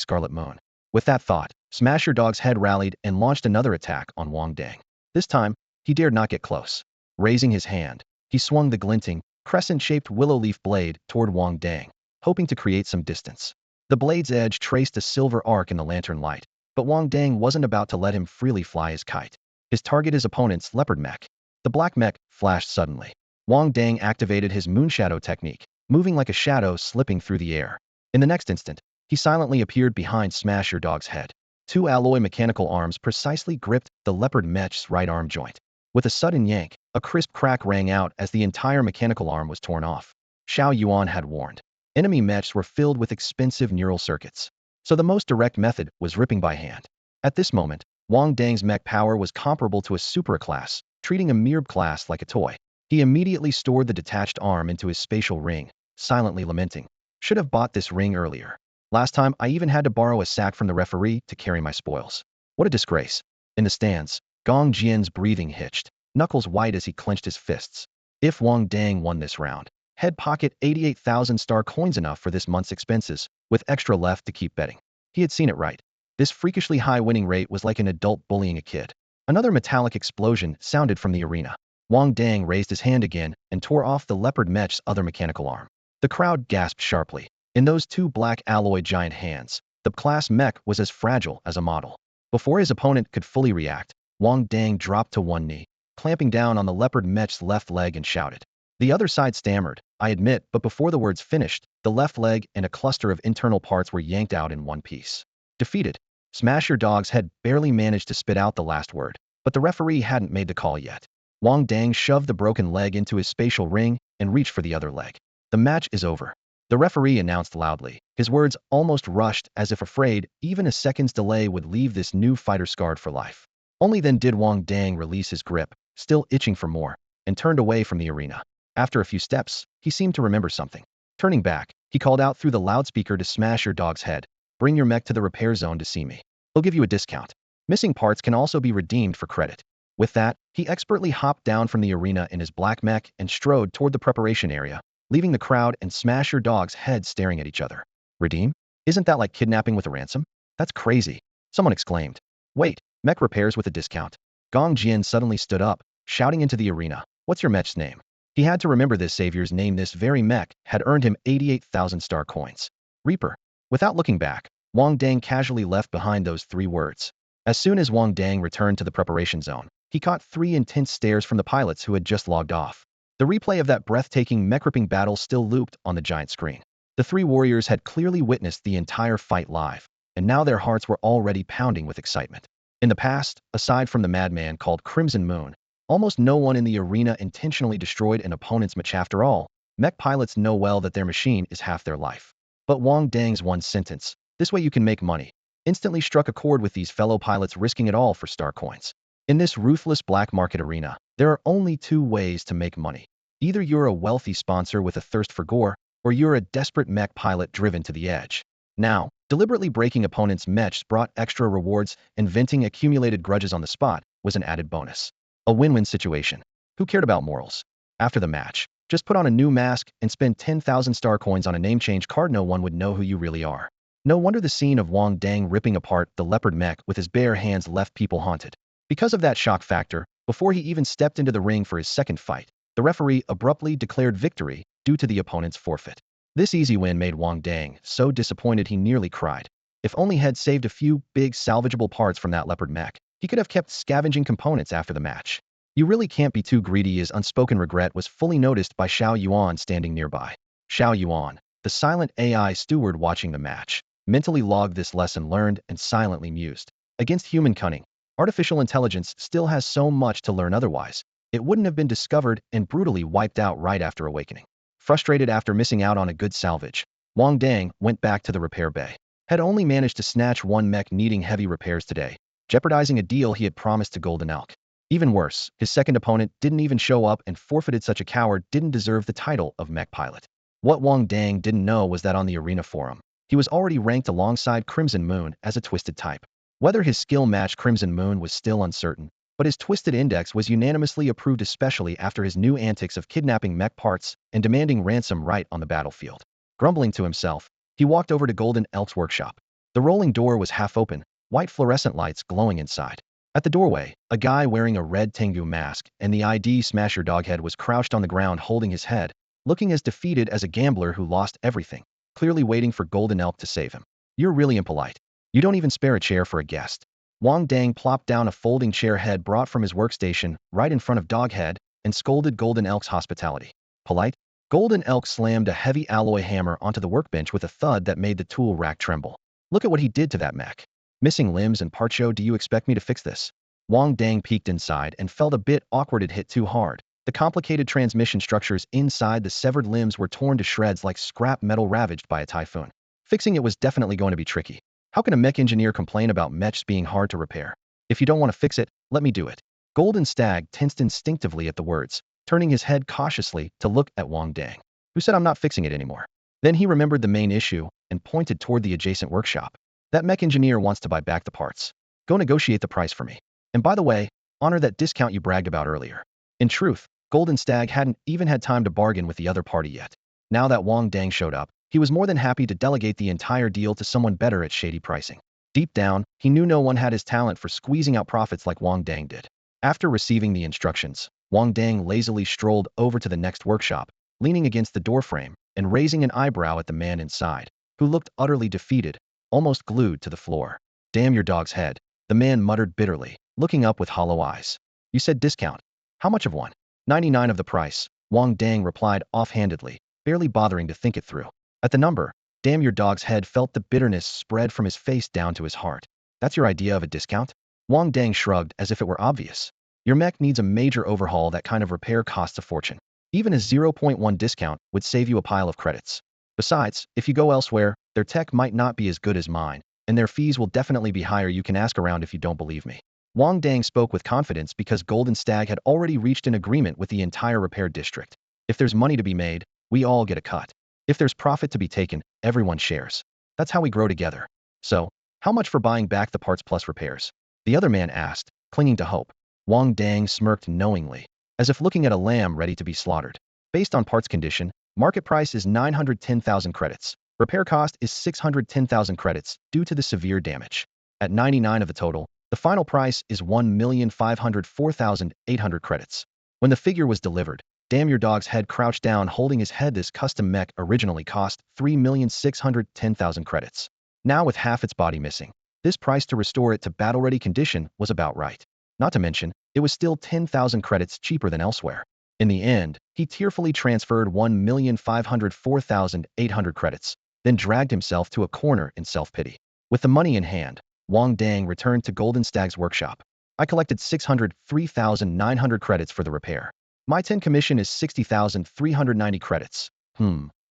Speaker 1: Scarlet Moon? With that thought, Smasher Dog's head rallied and launched another attack on Wang Dang. This time, he dared not get close. Raising his hand, he swung the glinting, crescent-shaped willow leaf blade toward Wang Dang, hoping to create some distance. The blade's edge traced a silver arc in the lantern light, but Wang Dang wasn't about to let him freely fly his kite. His target his opponent's leopard mech. The black mech flashed suddenly. Wang Dang activated his moonshadow technique, moving like a shadow slipping through the air. In the next instant, he silently appeared behind Smasher Dog's head. Two alloy mechanical arms precisely gripped the leopard mech's right arm joint. With a sudden yank, a crisp crack rang out as the entire mechanical arm was torn off. Xiao Yuan had warned. Enemy mechs were filled with expensive neural circuits. So the most direct method was ripping by hand. At this moment, Wang Dang's mech power was comparable to a super class, treating a mere class like a toy. He immediately stored the detached arm into his spatial ring, silently lamenting. Should have bought this ring earlier. Last time, I even had to borrow a sack from the referee to carry my spoils. What a disgrace. In the stands, Gong Jian's breathing hitched, knuckles white as he clenched his fists. If Wang Dang won this round, he'd pocket 88,000 star coins, enough for this month's expenses, with extra left to keep betting. He had seen it right. This freakishly high winning rate was like an adult bullying a kid. Another metallic explosion sounded from the arena. Wang Dang raised his hand again and tore off the leopard mech's other mechanical arm. The crowd gasped sharply. In those two black alloy giant hands, the class mech was as fragile as a model. Before his opponent could fully react, Wang Dang dropped to one knee, clamping down on the leopard mech's left leg and shouted. The other side stammered, I admit, but before the words finished, the left leg and a cluster of internal parts were yanked out in one piece. Defeated, Smasher Dog's had barely managed to spit out the last word, but the referee hadn't made the call yet. Wang Dang shoved the broken leg into his spatial ring and reached for the other leg. The match is over. The referee announced loudly, his words almost rushed as if afraid even a second's delay would leave this new fighter scarred for life. Only then did Wang Dang release his grip, still itching for more, and turned away from the arena. After a few steps, he seemed to remember something. Turning back, he called out through the loudspeaker to Smasher Dog's head, bring your mech to the repair zone to see me. He'll give you a discount. Missing parts can also be redeemed for credit. With that, he expertly hopped down from the arena in his black mech and strode toward the preparation area, leaving the crowd and Smasher Dog's head staring at each other. Redeem? Isn't that like kidnapping with a ransom? That's crazy. Someone exclaimed. Wait, mech repairs with a discount. Gong Jian suddenly stood up, shouting into the arena, what's your mech's name? He had to remember this savior's name. This very mech had earned him 88,000 star coins. Reaper. Without looking back, Wang Dang casually left behind those three words. As soon as Wang Dang returned to the preparation zone, he caught three intense stares from the pilots who had just logged off. The replay of that breathtaking mech-ripping battle still looped on the giant screen. The three warriors had clearly witnessed the entire fight live, and now their hearts were already pounding with excitement. In the past, aside from the madman called Crimson Moon, almost no one in the arena intentionally destroyed an opponent's mech. After all, mech pilots know well that their machine is half their life. But Wang Dang's one sentence, this way you can make money, instantly struck a chord with these fellow pilots, risking it all for star coins. In this ruthless black market arena, there are only two ways to make money. Either you're a wealthy sponsor with a thirst for gore, or you're a desperate mech pilot driven to the edge. Now, deliberately breaking opponents' mechs brought extra rewards, and venting accumulated grudges on the spot was an added bonus. A win-win situation. Who cared about morals? After the match, just put on a new mask and spend 10,000 star coins on a name change card. No one would know who you really are. No wonder the scene of Wang Dang ripping apart the leopard mech with his bare hands left people haunted. Because of that shock factor, before he even stepped into the ring for his second fight, the referee abruptly declared victory due to the opponent's forfeit. This easy win made Wang Dang so disappointed he nearly cried. If only he'd saved a few big salvageable parts from that leopard mech, he could have kept scavenging components after the match. You really can't be too greedy. His unspoken regret was fully noticed by Xiao Yuan standing nearby. Xiao Yuan, the silent AI steward watching the match, mentally logged this lesson learned and silently mused. Against human cunning, artificial intelligence still has so much to learn otherwise. It wouldn't have been discovered and brutally wiped out right after awakening. Frustrated after missing out on a good salvage, Wang Dang went back to the repair bay. Had only managed to snatch one mech needing heavy repairs today, jeopardizing a deal he had promised to Golden Elk. Even worse, his second opponent didn't even show up and forfeited. Such a coward didn't deserve the title of mech pilot. What Wang Dang didn't know was that on the arena forum, he was already ranked alongside Crimson Moon as a twisted type. Whether his skill matched Crimson Moon was still uncertain, but his twisted index was unanimously approved, especially after his new antics of kidnapping mech parts and demanding ransom right on the battlefield. Grumbling to himself, he walked over to Golden Elk's workshop. The rolling door was half open, white fluorescent lights glowing inside. At the doorway, a guy wearing a red Tengu mask and the ID Smasher doghead was crouched on the ground holding his head, looking as defeated as a gambler who lost everything, clearly waiting for Golden Elk to save him. You're really impolite. You don't even spare a chair for a guest. Wang Dang plopped down a folding chair head brought from his workstation right in front of Doghead and scolded Golden Elk's hospitality. Polite? Golden Elk slammed a heavy alloy hammer onto the workbench with a thud that made the tool rack tremble. Look at what he did to that mech. Missing limbs and parts. Do you expect me to fix this? Wang Dang peeked inside and felt a bit awkward. It hit too hard. The complicated transmission structures inside the severed limbs were torn to shreds like scrap metal ravaged by a typhoon. Fixing it was definitely going to be tricky. How can a mech engineer complain about mechs being hard to repair? If you don't want to fix it, let me do it. Golden Stag tensed instinctively at the words, turning his head cautiously to look at Wang Dang, who said, I'm not fixing it anymore. Then he remembered the main issue and pointed toward the adjacent workshop. That mech engineer wants to buy back the parts. Go negotiate the price for me. And by the way, honor that discount you bragged about earlier. In truth, Golden Stag hadn't even had time to bargain with the other party yet. Now that Wang Dang showed up, he was more than happy to delegate the entire deal to someone better at shady pricing. Deep down, he knew no one had his talent for squeezing out profits like Wang Dang did. After receiving the instructions, Wang Dang lazily strolled over to the next workshop, leaning against the doorframe and raising an eyebrow at the man inside, who looked utterly defeated, almost glued to the floor. Damn your dog's head, the man muttered bitterly, looking up with hollow eyes. You said discount. How much of one? 99 of the price, Wang Dang replied offhandedly, barely bothering to think it through. At the number, damn your dog's head felt the bitterness spread from his face down to his heart. That's your idea of a discount? Wang Dang shrugged as if it were obvious. Your mech needs a major overhaul. That kind of repair costs a fortune. Even a 0.1 discount would save you a pile of credits. Besides, if you go elsewhere, their tech might not be as good as mine, and their fees will definitely be higher. You can ask around if you don't believe me. Wang Dang spoke with confidence because Golden Stag had already reached an agreement with the entire repair district. If there's money to be made, we all get a cut. If there's profit to be taken, everyone shares. That's how we grow together. So, how much for buying back the parts plus repairs? The other man asked, clinging to hope. Wang Dang smirked knowingly, as if looking at a lamb ready to be slaughtered. Based on parts condition, market price is 910,000 credits. Repair cost is 610,000 credits due to the severe damage. At 99 of the total, the final price is 1,504,800 credits. When the figure was delivered, damn your dog's head crouched down holding his head. This custom mech originally cost 3,610,000 credits. Now with half its body missing, this price to restore it to battle-ready condition was about right. Not to mention, it was still 10,000 credits cheaper than elsewhere. In the end, he tearfully transferred 1,504,800 credits, then dragged himself to a corner in self-pity. With the money in hand, Wang Dang returned to Golden Stag's workshop. I collected 603,900 credits for the repair. My 10 commission is 60,390 credits.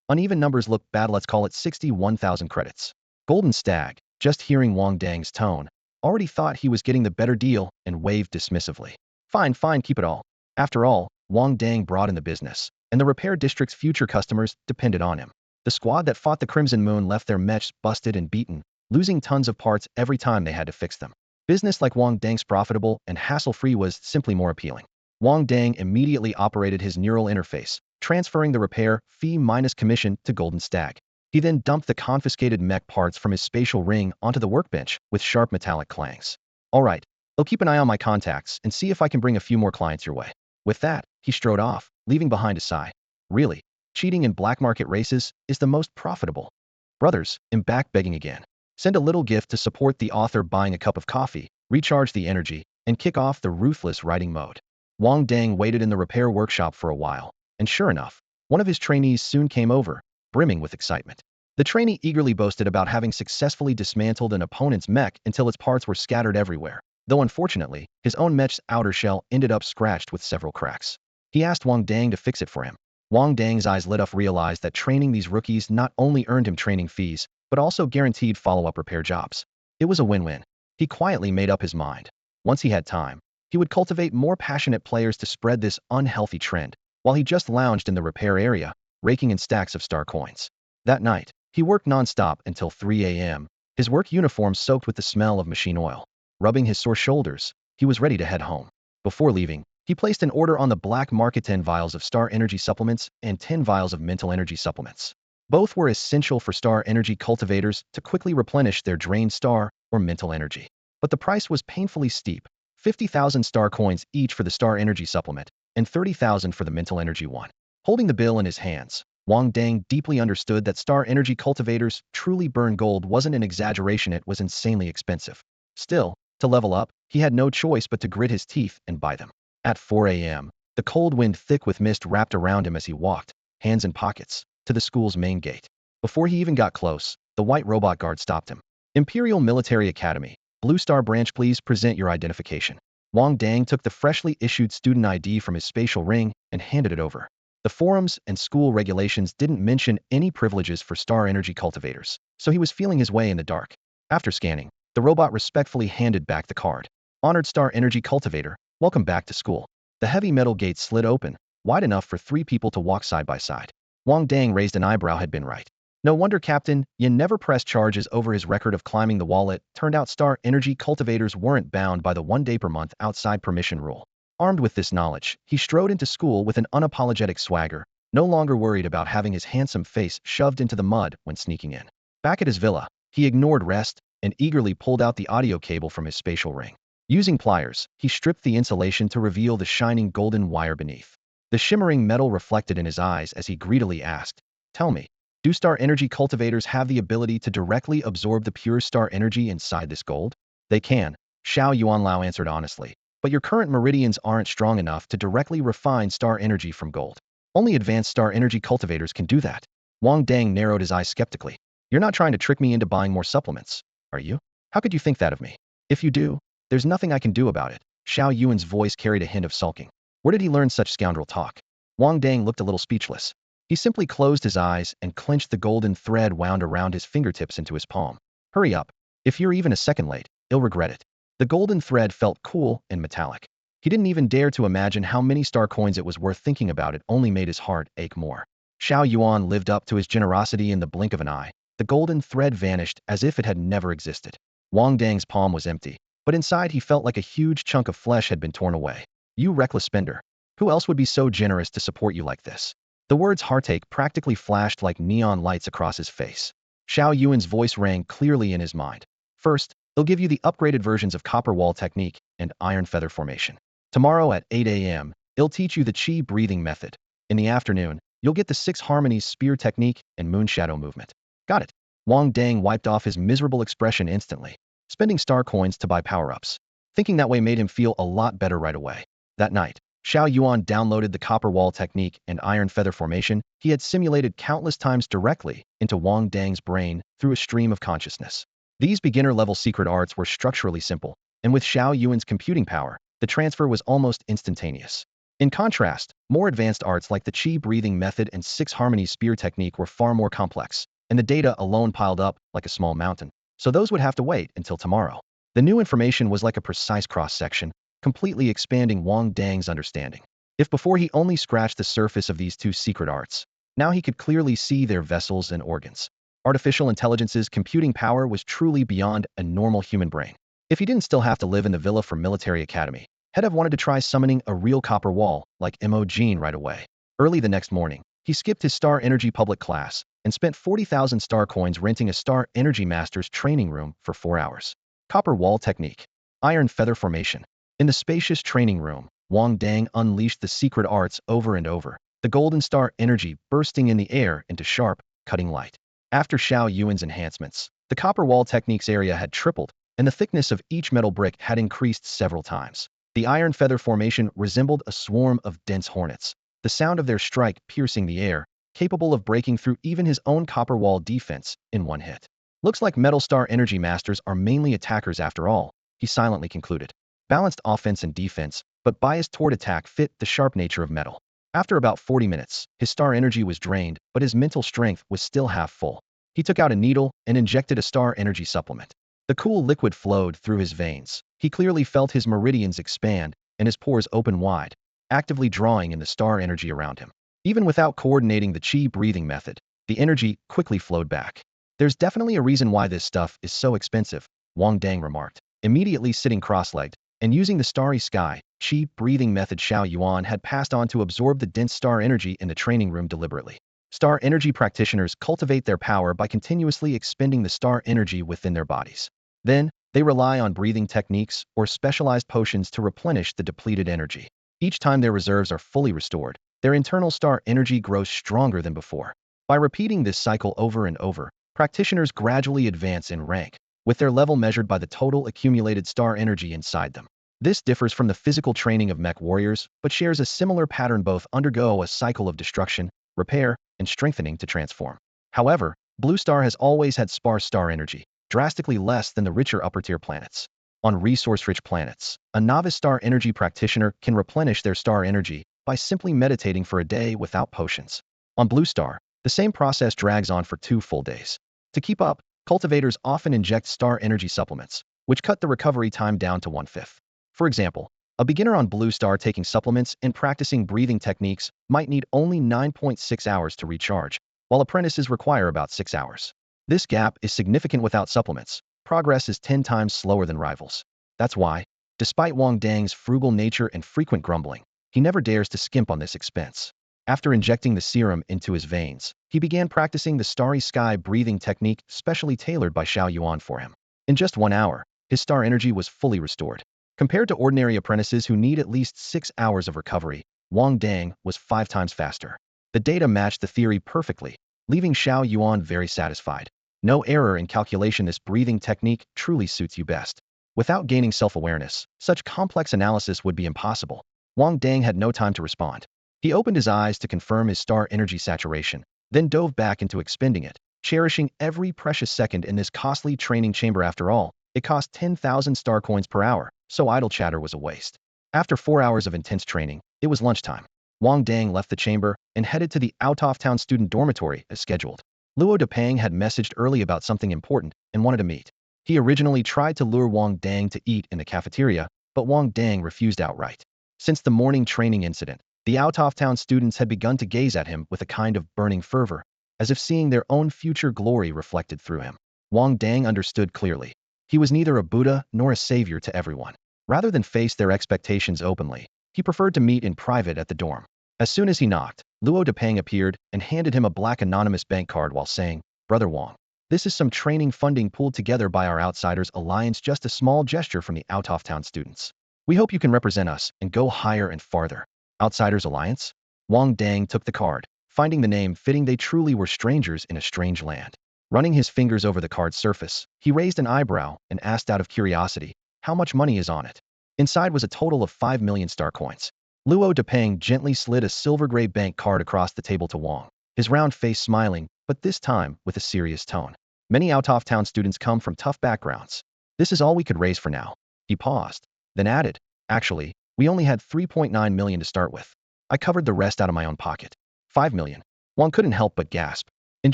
Speaker 1: Uneven numbers look bad. Let's call it 61,000 credits. Golden Stag, just hearing Wang Dang's tone, already thought he was getting the better deal and waved dismissively. Fine, keep it all. After all, Wang Dang brought in the business, and the repair district's future customers depended on him. The squad that fought the Crimson Moon left their mechs busted and beaten, losing tons of parts every time they had to fix them. Business like Wang Dang's profitable and hassle-free was simply more appealing. Wang Dang immediately operated his neural interface, transferring the repair fee minus commission to Golden Stag. He then dumped the confiscated mech parts from his spatial ring onto the workbench with sharp metallic clangs. All right, I'll keep an eye on my contacts and see if I can bring a few more clients your way. With that, he strode off, leaving behind a sigh. Really, cheating in black market races is the most profitable. Brothers, I'm back begging again. Send a little gift to support the author buying a cup of coffee, recharge the energy, and kick off the ruthless writing mode. Wang Dang waited in the repair workshop for a while, and sure enough, One of his trainees soon came over, brimming with excitement. The trainee eagerly boasted about having successfully dismantled an opponent's mech until its parts were scattered everywhere, though unfortunately, his own mech's outer shell ended up scratched with several cracks. He asked Wang Dang to fix it for him. Wang Dang's eyes lit up, realized that training these rookies not only earned him training fees, but also guaranteed follow-up repair jobs. It was a win-win. He quietly made up his mind. Once he had time, he would cultivate more passionate players to spread this unhealthy trend, while he just lounged in the repair area, raking in stacks of star coins. That night, he worked non-stop until 3 a.m., his work uniform soaked with the smell of machine oil. Rubbing his sore shoulders, he was ready to head home. Before leaving, he placed an order on the black market: 10 vials of star energy supplements and 10 vials of mental energy supplements. Both were essential for star energy cultivators to quickly replenish their drained star or mental energy. But the price was painfully steep: 50,000 star coins each for the star energy supplement, and 30,000 for the mental energy one. Holding the bill in his hands, Wang Dang deeply understood that star energy cultivators truly burn gold wasn't an exaggeration, it was insanely expensive. Still, to level up, he had no choice but to grit his teeth and buy them. At 4 a.m., the cold wind thick with mist wrapped around him as he walked, hands in pockets, to the school's main gate. Before he even got close, the white robot guard stopped him. Imperial Military Academy, Blue Star Branch, please present your identification. Wang Dang took the freshly issued student ID from his spatial ring and handed it over. The forums and school regulations didn't mention any privileges for star energy cultivators, so he was feeling his way in the dark. After scanning, the robot respectfully handed back the card. Honored star energy cultivator, welcome back to school. The heavy metal gate slid open, wide enough for 3 people to walk side by side. Wang Dang raised an eyebrow. Had been right. No wonder Captain Yin never pressed charges over his record of climbing the wall. It turned out star energy cultivators weren't bound by the 1 day per month outside permission rule. Armed with this knowledge, he strode into school with an unapologetic swagger, no longer worried about having his handsome face shoved into the mud when sneaking in. Back at his villa, he ignored rest and eagerly pulled out the audio cable from his spatial ring. Using pliers, he stripped the insulation to reveal the shining golden wire beneath. The shimmering metal reflected in his eyes as he greedily asked, "Tell me, do star energy cultivators have the ability to directly absorb the pure star energy inside this gold?" "They can," Xiao Yuanlao answered honestly, "but your current meridians aren't strong enough to directly refine star energy from gold. Only advanced star energy cultivators can do that." Wang Dang narrowed his eyes skeptically. "You're not trying to trick me into buying more supplements, are you? How could you think that of me? If you do, there's nothing I can do about it." Xiao Yuan's voice carried a hint of sulking. Where did he learn such scoundrel talk? Wang Dang looked a little speechless. He simply closed his eyes and clenched the golden thread wound around his fingertips into his palm. "Hurry up. If you're even a second late, you'll regret it." The golden thread felt cool and metallic. He didn't even dare to imagine how many star coins it was worth. Thinking about it only made his heart ache more. Xiao Yuan lived up to his generosity in the blink of an eye. The golden thread vanished as if it had never existed. Wang Dang's palm was empty, but inside he felt like a huge chunk of flesh had been torn away. "You reckless spender. Who else would be so generous to support you like this?" The words heartache practically flashed like neon lights across his face. Xiao Yuan's voice rang clearly in his mind. "First, they'll give you the upgraded versions of Copper Wall Technique and Iron Feather Formation. Tomorrow at 8 a.m., it'll teach you the Chi breathing method. In the afternoon, you'll get the 6 Harmonies Spear Technique and Moon Shadow Movement." "Got it." Wang Dang wiped off his miserable expression instantly, spending star coins to buy power-ups. Thinking that way made him feel a lot better right away. That night, Xiao Yuan downloaded the Copper Wall Technique and Iron Feather Formation he had simulated countless times directly into Wang Dang's brain through a stream of consciousness. These beginner-level secret arts were structurally simple, and with Xiao Yuan's computing power, the transfer was almost instantaneous. In contrast, more advanced arts like the Chi breathing method and 6 Harmonies Spear Technique were far more complex, and the data alone piled up like a small mountain, so those would have to wait until tomorrow. The new information was like a precise cross-section, completely expanding Wang Dang's understanding. If before he only scratched the surface of these 2 secret arts, now he could clearly see their vessels and organs. Artificial intelligence's computing power was truly beyond a normal human brain. If he didn't still have to live in the villa from Military Academy, he'd have wanted to try summoning a real copper wall like Mo Jean right away. Early the next morning, he skipped his Star Energy public class and spent 40,000 star coins renting a Star Energy Master's training room for 4 hours. Copper Wall Technique. Iron Feather Formation. In the spacious training room, Wang Dang unleashed the secret arts over and over, the golden star energy bursting in the air into sharp, cutting light. After Xiao Yuan's enhancements, the Copper Wall Technique's area had tripled, and the thickness of each metal brick had increased several times. The Iron Feather Formation resembled a swarm of dense hornets. the sound of their strike piercing the air, capable of breaking through even his own copper wall defense in one hit. Looks like Metal Star Energy Masters are mainly attackers after all, he silently concluded. Balanced offense and defense, but biased toward attack fit the sharp nature of metal. After about 40 minutes, his star energy was drained, but his mental strength was still half full. He took out a needle and injected a star energy supplement. The cool liquid flowed through his veins. He clearly felt his meridians expand and his pores open wide, actively drawing in the star energy around him. Even without coordinating the chi breathing method, the energy quickly flowed back. There's definitely a reason why this stuff is so expensive, Wang Dang remarked. Immediately sitting cross-legged and using the starry sky, chi breathing method, Xiao Yuan had passed on to absorb the dense star energy in the training room deliberately. Star energy practitioners cultivate their power by continuously expending the star energy within their bodies. Then, they rely on breathing techniques or specialized potions to replenish the depleted energy. Each time their reserves are fully restored, their internal star energy grows stronger than before. By repeating this cycle over and over, practitioners gradually advance in rank, with their level measured by the total accumulated star energy inside them. This differs from the physical training of mech warriors, but shares a similar pattern. Both undergo a cycle of destruction, repair, and strengthening to transform. However, Blue Star has always had sparse star energy, drastically less than the richer upper-tier planets. On resource-rich planets, a novice star energy practitioner can replenish their star energy by simply meditating for a day without potions. On Blue Star, the same process drags on for 2 full days. To keep up, cultivators often inject star energy supplements, which cut the recovery time down to 1/5. For example, a beginner on Blue Star taking supplements and practicing breathing techniques might need only 9.6 hours to recharge, while apprentices require about 6 hours. This gap is significant. Without supplements, progress is 10 times slower than rivals. That's why, despite Wang Dang's frugal nature and frequent grumbling, he never dares to skimp on this expense. After injecting the serum into his veins, he began practicing the starry sky breathing technique specially tailored by Xiao Yuan for him. In just 1 hour, his star energy was fully restored. Compared to ordinary apprentices who need at least 6 hours of recovery, Wang Dang was 5 times faster. The data matched the theory perfectly, leaving Xiao Yuan very satisfied. No error in calculation. This breathing technique truly suits you best. Without gaining self-awareness, such complex analysis would be impossible. Wang Dang had no time to respond. He opened his eyes to confirm his star energy saturation, then dove back into expending it, cherishing every precious second in this costly training chamber. After all, it cost 10,000 star coins per hour, so idle chatter was a waste. After 4 hours of intense training, it was lunchtime. Wang Dang left the chamber and headed to the out-of-town student dormitory as scheduled. Luo Depeng had messaged early about something important and wanted to meet. He originally tried to lure Wang Dang to eat in the cafeteria, but Wang Dang refused outright. Since the morning training incident, the out-of-town students had begun to gaze at him with a kind of burning fervor, as if seeing their own future glory reflected through him. Wang Dang understood clearly. He was neither a Buddha nor a savior to everyone. Rather than face their expectations openly, he preferred to meet in private at the dorm. As soon as he knocked, Luo Depeng appeared and handed him a black anonymous bank card while saying, "Brother Wang, this is some training funding pulled together by our Outsiders Alliance, just a small gesture from the out-of-town students. We hope you can represent us and go higher and farther." Outsiders Alliance? Wang Dang took the card, finding the name fitting. They truly were strangers in a strange land. Running his fingers over the card's surface, he raised an eyebrow and asked out of curiosity, "How much money is on it?" Inside was a total of 5 million star coins. Luo Depeng gently slid a silver-gray bank card across the table to Wang, his round face smiling, but this time with a serious tone. "Many out-of-town students come from tough backgrounds. This is all we could raise for now." He paused, then added, "Actually, we only had 3.9 million to start with. I covered the rest out of my own pocket." 5 million. Wang couldn't help but gasp. In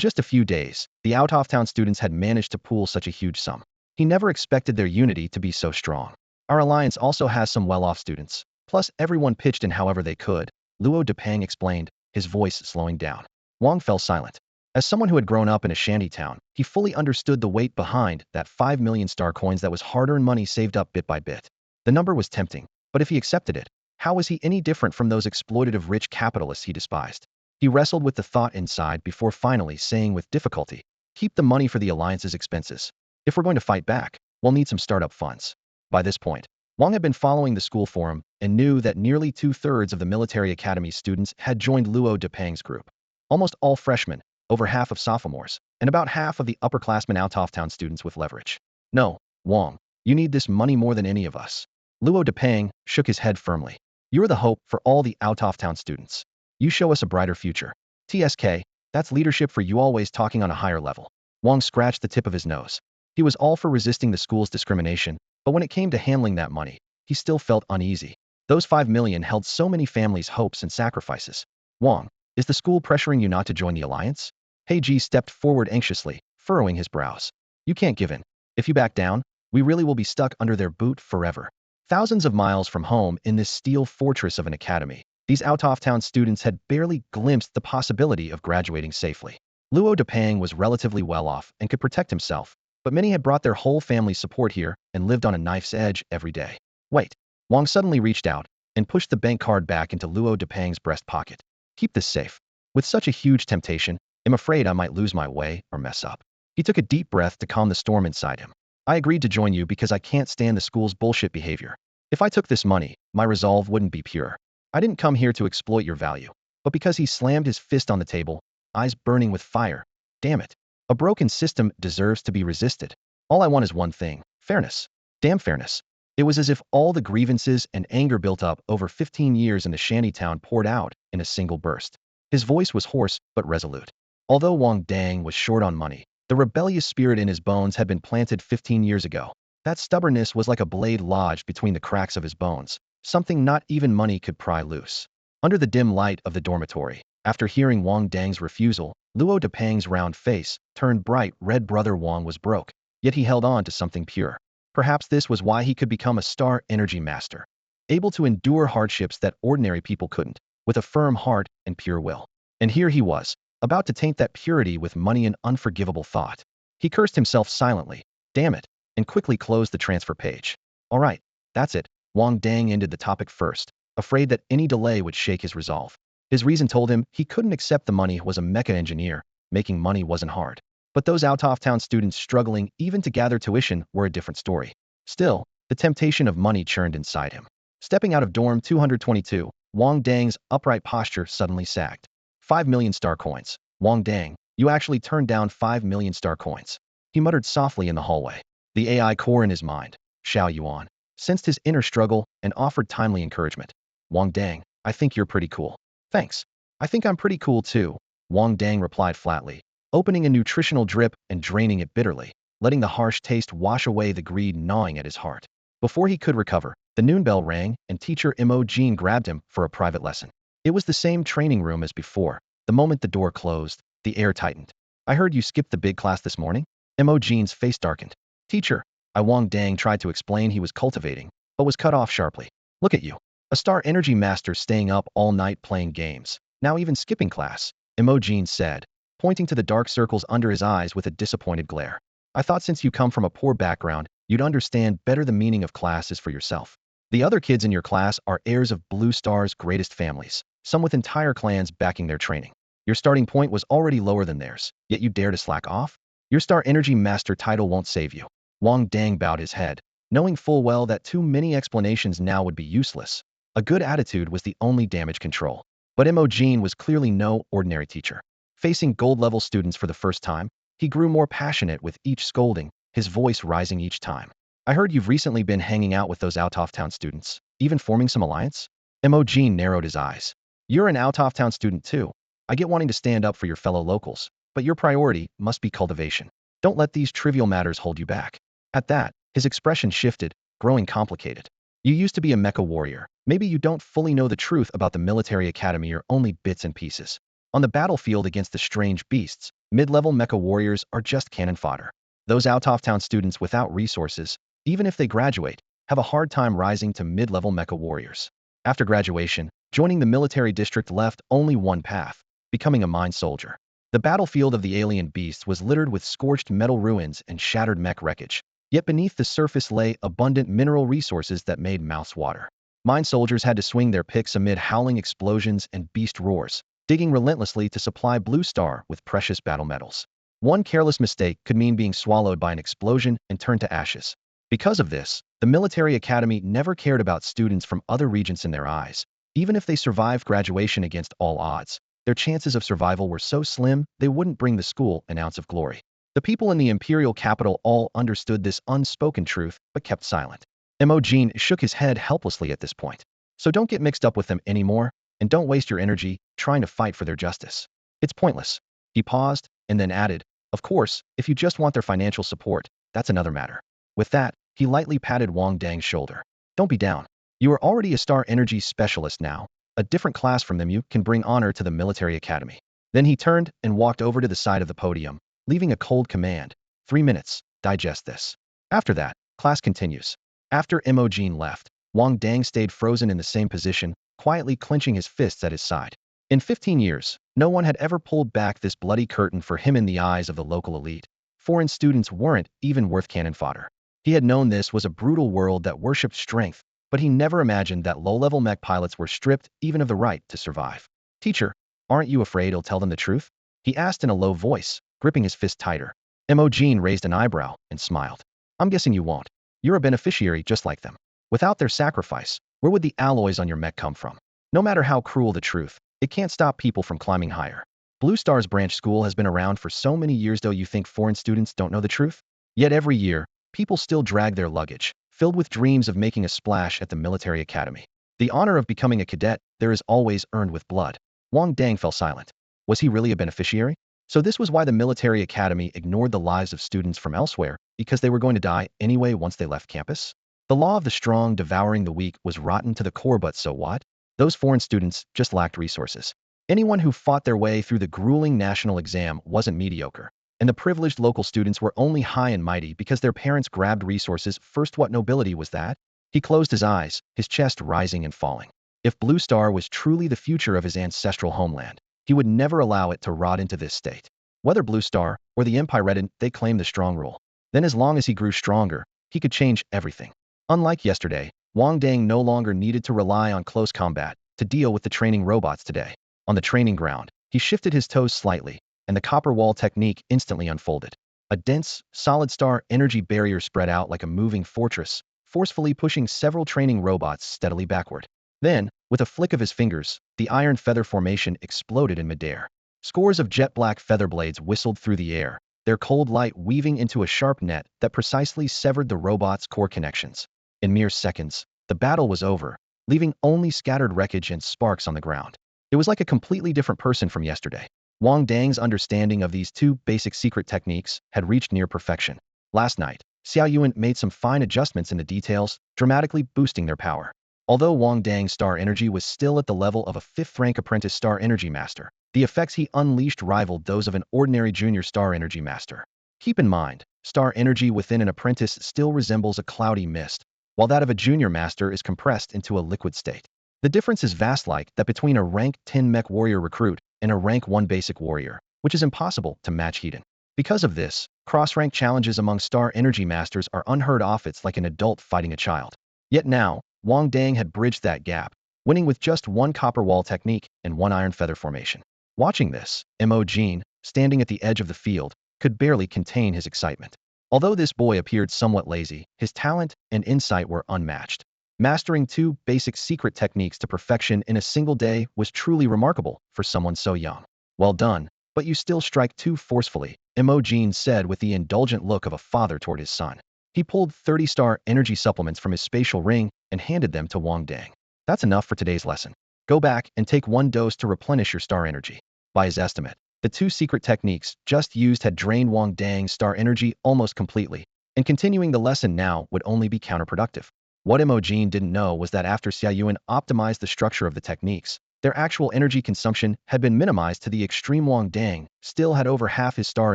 Speaker 1: just a few days, the out-of-town students had managed to pool such a huge sum. He never expected their unity to be so strong. "Our alliance also has some well-off students. Plus, everyone pitched in however they could," Luo Depeng explained, his voice slowing down. Wang fell silent. As someone who had grown up in a shanty town, he fully understood the weight behind that 5 million star coins that was hard-earned money saved up bit by bit. The number was tempting, but if he accepted it, how was he any different from those exploitative rich capitalists he despised? He wrestled with the thought inside before finally saying with difficulty, "Keep the money for the alliance's expenses. If we're going to fight back, we'll need some startup funds." By this point, Wang had been following the school forum and knew that nearly 2/3 of the military academy students had joined Luo Depeng's group. Almost all freshmen, over half of sophomores, and about half of the upperclassmen out-of-town students with leverage. "No, Wang, you need this money more than any of us." Luo Depeng shook his head firmly. "You're the hope for all the out-of-town students. You show us a brighter future. TSK, that's leadership for you, always talking on a higher level. Wang scratched the tip of his nose. He was all for resisting the school's discrimination, but when it came to handling that money, he still felt uneasy. Those 5 million held so many families' hopes and sacrifices. Wang, is the school pressuring you not to join the alliance? Heiji stepped forward anxiously, furrowing his brows. You can't give in. If you back down, we really will be stuck under their boot forever. Thousands of miles from home in this steel fortress of an academy, these out-of-town students had barely glimpsed the possibility of graduating safely. Luo Depang was relatively well off and could protect himself, but many had brought their whole family's support here and lived on a knife's edge every day. Wait. Wang suddenly reached out and pushed the bank card back into Luo Depang's breast pocket. Keep this safe. With such a huge temptation, I'm afraid I might lose my way or mess up. He took a deep breath to calm the storm inside him. I agreed to join you because I can't stand the school's bullshit behavior. If I took this money, my resolve wouldn't be pure. I didn't come here to exploit your value. But because he slammed his fist on the table, eyes burning with fire. Damn it. A broken system deserves to be resisted. All I want is one thing: fairness. Damn fairness. It was as if all the grievances and anger built up over 15 years in the shantytown poured out in a single burst. His voice was hoarse but resolute. Although Wang Dang was short on money, the rebellious spirit in his bones had been planted 15 years ago. That stubbornness was like a blade lodged between the cracks of his bones, something not even money could pry loose. Under the dim light of the dormitory, after hearing Wang Dang's refusal, Luo Depang's round face turned bright red. Brother Wang was broke, yet he held on to something pure. Perhaps this was why he could become a star energy master, able to endure hardships that ordinary people couldn't, with a firm heart and pure will. And here he was, about to taint that purity with money and unforgivable thought. He cursed himself silently, damn it, and quickly closed the transfer page. All right, that's it. Wang Dang ended the topic first, afraid that any delay would shake his resolve. His reason told him he couldn't accept the money. Was a mecha engineer. Making money wasn't hard. But those out-of-town students struggling even to gather tuition were a different story. Still, the temptation of money churned inside him. Stepping out of dorm 222, Wang Dang's upright posture suddenly sagged. 5 million star coins. Wang Dang, you actually turned down 5 million star coins. He muttered softly in the hallway. The AI core in his mind, Xiao Yuan, sensed his inner struggle and offered timely encouragement. Wang Dang, I think you're pretty cool. Thanks. I think I'm pretty cool too, Wang Dang replied flatly, opening a nutritional drip and draining it bitterly, letting the harsh taste wash away the greed gnawing at his heart. Before he could recover, the noon bell rang and teacher Mo Jean grabbed him for a private lesson. It was the same training room as before. The moment the door closed, the air tightened. I heard you skipped the big class this morning? Mo Jean's face darkened. Teacher, Wang Dang tried to explain he was cultivating, but was cut off sharply. Look at you. A star energy master staying up all night playing games, now even skipping class, Mo Jean said, pointing to the dark circles under his eyes with a disappointed glare. I thought since you come from a poor background, you'd understand better the meaning of class is for yourself. The other kids in your class are heirs of Blue Star's greatest families, some with entire clans backing their training. Your starting point was already lower than theirs, yet you dare to slack off? Your star energy master title won't save you. Wang Dang bowed his head, knowing full well that too many explanations now would be useless. A good attitude was the only damage control. But Mo Jean was clearly no ordinary teacher. Facing gold-level students for the first time, he grew more passionate with each scolding, his voice rising each time. I heard you've recently been hanging out with those out-of-town students, even forming some alliance? Mo Jean narrowed his eyes. You're an out-of-town student too. I get wanting to stand up for your fellow locals, but your priority must be cultivation. Don't let these trivial matters hold you back. At that, his expression shifted, growing complicated. You used to be a mecha warrior. Maybe you don't fully know the truth about the military academy or only bits and pieces. On the battlefield against the strange beasts, mid-level mecha warriors are just cannon fodder. Those out-of-town students without resources, even if they graduate, have a hard time rising to mid-level mecha warriors. After graduation, joining the military district left only one path: becoming a mine soldier. The battlefield of the alien beasts was littered with scorched metal ruins and shattered mech wreckage. Yet beneath the surface lay abundant mineral resources that made mouths water. Mine soldiers had to swing their picks amid howling explosions and beast roars, digging relentlessly to supply Blue Star with precious battle metals. One careless mistake could mean being swallowed by an explosion and turned to ashes. Because of this, the military academy never cared about students from other regions in their eyes. Even if they survived graduation against all odds, their chances of survival were so slim they wouldn't bring the school an ounce of glory. The people in the imperial capital all understood this unspoken truth, but kept silent. Mo Jean shook his head helplessly at this point. So don't get mixed up with them anymore, and don't waste your energy trying to fight for their justice. It's pointless. He paused, and then added, of course, if you just want their financial support, that's another matter. With that, he lightly patted Wang Dang's shoulder. Don't be down. You are already a star energy specialist now. A different class from them you can bring honor to the military academy. Then he turned and walked over to the side of the podium, leaving a cold command. 3 minutes, digest this. After that, class continues. After Imogen left, Wang Dang stayed frozen in the same position, quietly clenching his fists at his side. In 15 years, no one had ever pulled back this bloody curtain for him in the eyes of the local elite. Foreign students weren't even worth cannon fodder. He had known this was a brutal world that worshipped strength, but he never imagined that low-level mech pilots were stripped even of the right to survive. Teacher, aren't you afraid he'll tell them the truth? He asked in a low voice, gripping his fist tighter. Imogen raised an eyebrow and smiled. I'm guessing you won't. You're a beneficiary just like them. Without their sacrifice, where would the alloys on your mech come from? No matter how cruel the truth, it can't stop people from climbing higher. Blue Star's branch school has been around for so many years, though you think foreign students don't know the truth? Yet every year, people still drag their luggage, filled with dreams of making a splash at the military academy. The honor of becoming a cadet there is always earned with blood. Wang Dang fell silent. Was he really a beneficiary? So this was why the military academy ignored the lives of students from elsewhere, because they were going to die anyway once they left campus? The law of the strong devouring the weak was rotten to the core, but so what? Those foreign students just lacked resources. Anyone who fought their way through the grueling national exam wasn't mediocre, and the privileged local students were only high and mighty because their parents grabbed resources first. What nobility was that? He closed his eyes, his chest rising and falling. If Blue Star was truly the future of his ancestral homeland, he would never allow it to rot into this state. Whether Blue Star or the Empire didn't, they claimed the strong rule. Then as long as he grew stronger, he could change everything. Unlike yesterday, Wang Dang no longer needed to rely on close combat to deal with the training robots today. On the training ground, he shifted his toes slightly, and the copper wall technique instantly unfolded. A dense, solid star energy barrier spread out like a moving fortress, forcefully pushing several training robots steadily backward. Then, with a flick of his fingers, the iron feather formation exploded in midair. Scores of jet-black feather blades whistled through the air, their cold light weaving into a sharp net that precisely severed the robot's core connections. In mere seconds, the battle was over, leaving only scattered wreckage and sparks on the ground. It was like a completely different person from yesterday. Wang Dang's understanding of these two basic secret techniques had reached near perfection. Last night, Xiao Yuan made some fine adjustments in the details, dramatically boosting their power. Although Wang Dang's star energy was still at the level of a 5th-rank apprentice star energy master, the effects he unleashed rivaled those of an ordinary junior star energy master. Keep in mind, star energy within an apprentice still resembles a cloudy mist, while that of a junior master is compressed into a liquid state. The difference is vast, like that between a rank 10 mech warrior recruit and a rank 1 basic warrior, which is impossible to match hidden. Because of this, cross-rank challenges among star energy masters are unheard of. It's like an adult fighting a child. Yet now, Wang Dang had bridged that gap, winning with just 1 copper wall technique and 1 iron feather formation. Watching this, Imogen, standing at the edge of the field, could barely contain his excitement. Although this boy appeared somewhat lazy, his talent and insight were unmatched. Mastering 2 basic secret techniques to perfection in a single day was truly remarkable for someone so young. Well done, but you still strike too forcefully, Imogen said with the indulgent look of a father toward his son. He pulled 30 star energy supplements from his spatial ring and handed them to Wang Dang. That's enough for today's lesson. Go back and take 1 dose to replenish your star energy. By his estimate, the 2 secret techniques just used had drained Wang Dang's star energy almost completely, and continuing the lesson now would only be counterproductive. What Imogen didn't know was that after Xiao Yuan optimized the structure of the techniques, their actual energy consumption had been minimized to the extreme. Wang Dang still had over half his star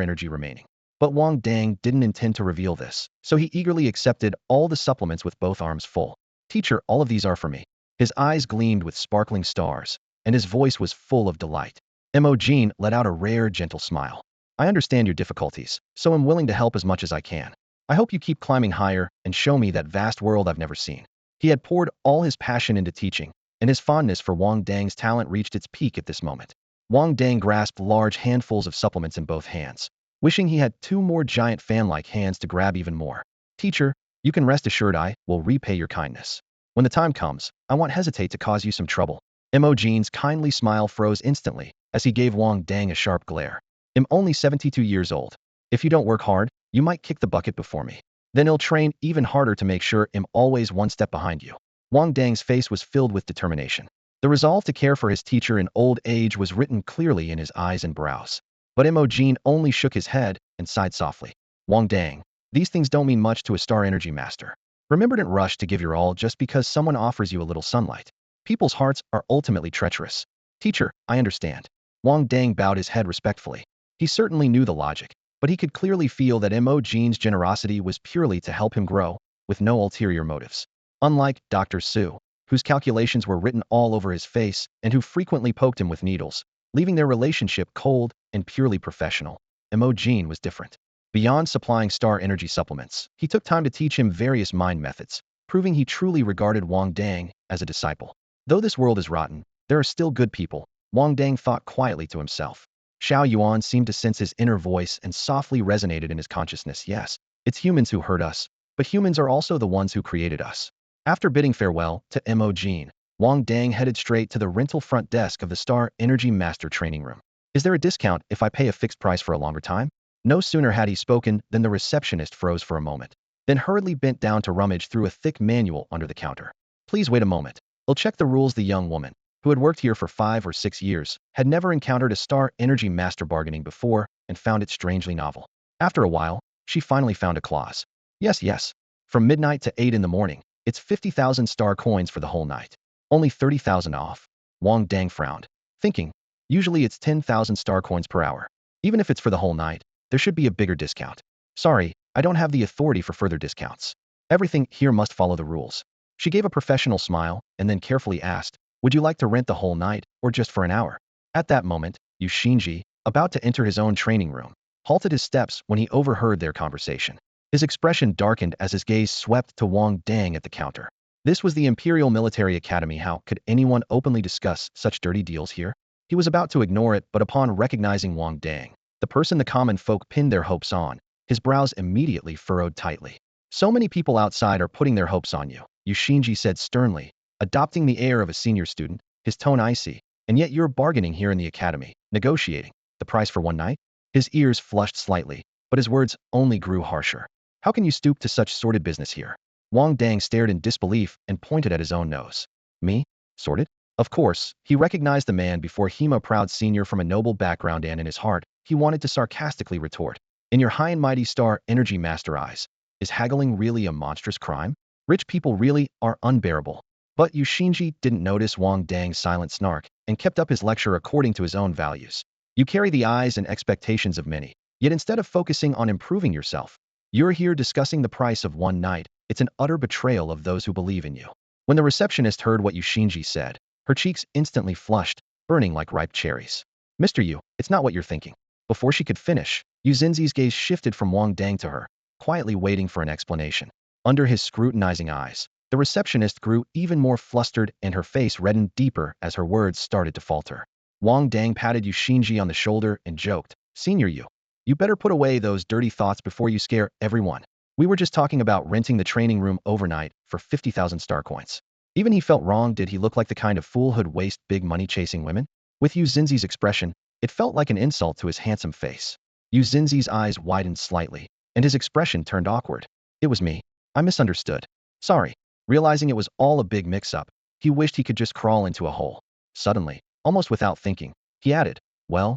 Speaker 1: energy remaining. But Wang Dang didn't intend to reveal this, so he eagerly accepted all the supplements with both arms full. Teacher, all of these are for me. His eyes gleamed with sparkling stars, and his voice was full of delight. Imogen let out a rare, gentle smile. I understand your difficulties, so I'm willing to help as much as I can. I hope you keep climbing higher and show me that vast world I've never seen. He had poured all his passion into teaching, and his fondness for Wang Dang's talent reached its peak at this moment. Wang Dang grasped large handfuls of supplements in both hands, wishing he had 2 more giant fan-like hands to grab even more. Teacher, you can rest assured I will repay your kindness. When the time comes, I won't hesitate to cause you some trouble. Imogen's kindly smile froze instantly as he gave Wang Dang a sharp glare. I'm only 72 years old. If you don't work hard, you might kick the bucket before me. Then he'll train even harder to make sure I'm always 1 step behind you. Wang Dang's face was filled with determination. The resolve to care for his teacher in old age was written clearly in his eyes and brows. But Imogen only shook his head and sighed softly. Wang Dang, these things don't mean much to a star energy master. Remember, don't rush to give your all just because someone offers you a little sunlight. People's hearts are ultimately treacherous. Teacher, I understand. Wang Dang bowed his head respectfully. He certainly knew the logic, but he could clearly feel that Imogen's generosity was purely to help him grow, with no ulterior motives. Unlike Dr. Su, whose calculations were written all over his face and who frequently poked him with needles, leaving their relationship cold and purely professional, Imogen was different. Beyond supplying star energy supplements, he took time to teach him various mind methods, proving he truly regarded Wang Dang as a disciple. Though this world is rotten, there are still good people, Wang Dang thought quietly to himself. Xiao Yuan seemed to sense his inner voice and softly resonated in his consciousness. Yes, it's humans who hurt us, but humans are also the ones who created us. After bidding farewell to Imogen, Wang Dang headed straight to the rental front desk of the Star Energy Master training room. Is there a discount if I pay a fixed price for a longer time? No sooner had he spoken than the receptionist froze for a moment, then hurriedly bent down to rummage through a thick manual under the counter. Please wait a moment. I'll check the rules. The young woman, who had worked here for 5 or 6 years, had never encountered a Star Energy Master bargaining before and found it strangely novel. After a while, she finally found a clause. Yes. From midnight to 8 in the morning, it's 50,000 star coins for the whole night. Only 30,000 off. Wang Dang frowned, thinking, usually it's 10,000 star coins per hour. Even if it's for the whole night, there should be a bigger discount. Sorry, I don't have the authority for further discounts. Everything here must follow the rules. She gave a professional smile and then carefully asked, would you like to rent the whole night or just for an hour? At that moment, Yu Xinji, about to enter his own training room, halted his steps when he overheard their conversation. His expression darkened as his gaze swept to Wang Dang at the counter. This was the Imperial Military Academy. How could anyone openly discuss such dirty deals here? He was about to ignore it, but upon recognizing Wang Dang, the person the common folk pinned their hopes on, his brows immediately furrowed tightly. So many people outside are putting their hopes on you, Yu Xinji said sternly, adopting the air of a senior student, his tone icy, and yet you're bargaining here in the academy, negotiating the price for one night? His ears flushed slightly, but his words only grew harsher. How can you stoop to such sordid business here? Wang Dang stared in disbelief and pointed at his own nose. Me? Sordid? Of course, he recognized the man before him, a proud senior from a noble background, and in his heart, he wanted to sarcastically retort. In your high and mighty Star Energy Master eyes, is haggling really a monstrous crime? Rich people really are unbearable. But Yu Xinji didn't notice Wang Dang's silent snark and kept up his lecture according to his own values. You carry the eyes and expectations of many, yet instead of focusing on improving yourself, you're here discussing the price of one night. It's an utter betrayal of those who believe in you. When the receptionist heard what Yu Xinji said, her cheeks instantly flushed, burning like ripe cherries. Mr. Yu, it's not what you're thinking. Before she could finish, Yu Xinji's gaze shifted from Wang Dang to her, quietly waiting for an explanation. Under his scrutinizing eyes, the receptionist grew even more flustered and her face reddened deeper as her words started to falter. Wang Dang patted Yu Xinji on the shoulder and joked, Senior Yu, you better put away those dirty thoughts before you scare everyone. We were just talking about renting the training room overnight for 50,000 star coins. Even he felt wrong. Did he look like the kind of fool who'd waste big money chasing women? With Yu Xinji's expression, it felt like an insult to his handsome face. Yu Xinji's eyes widened slightly, and his expression turned awkward. It was me. I misunderstood. Sorry. Realizing it was all a big mix-up, he wished he could just crawl into a hole. Suddenly, almost without thinking, he added, well,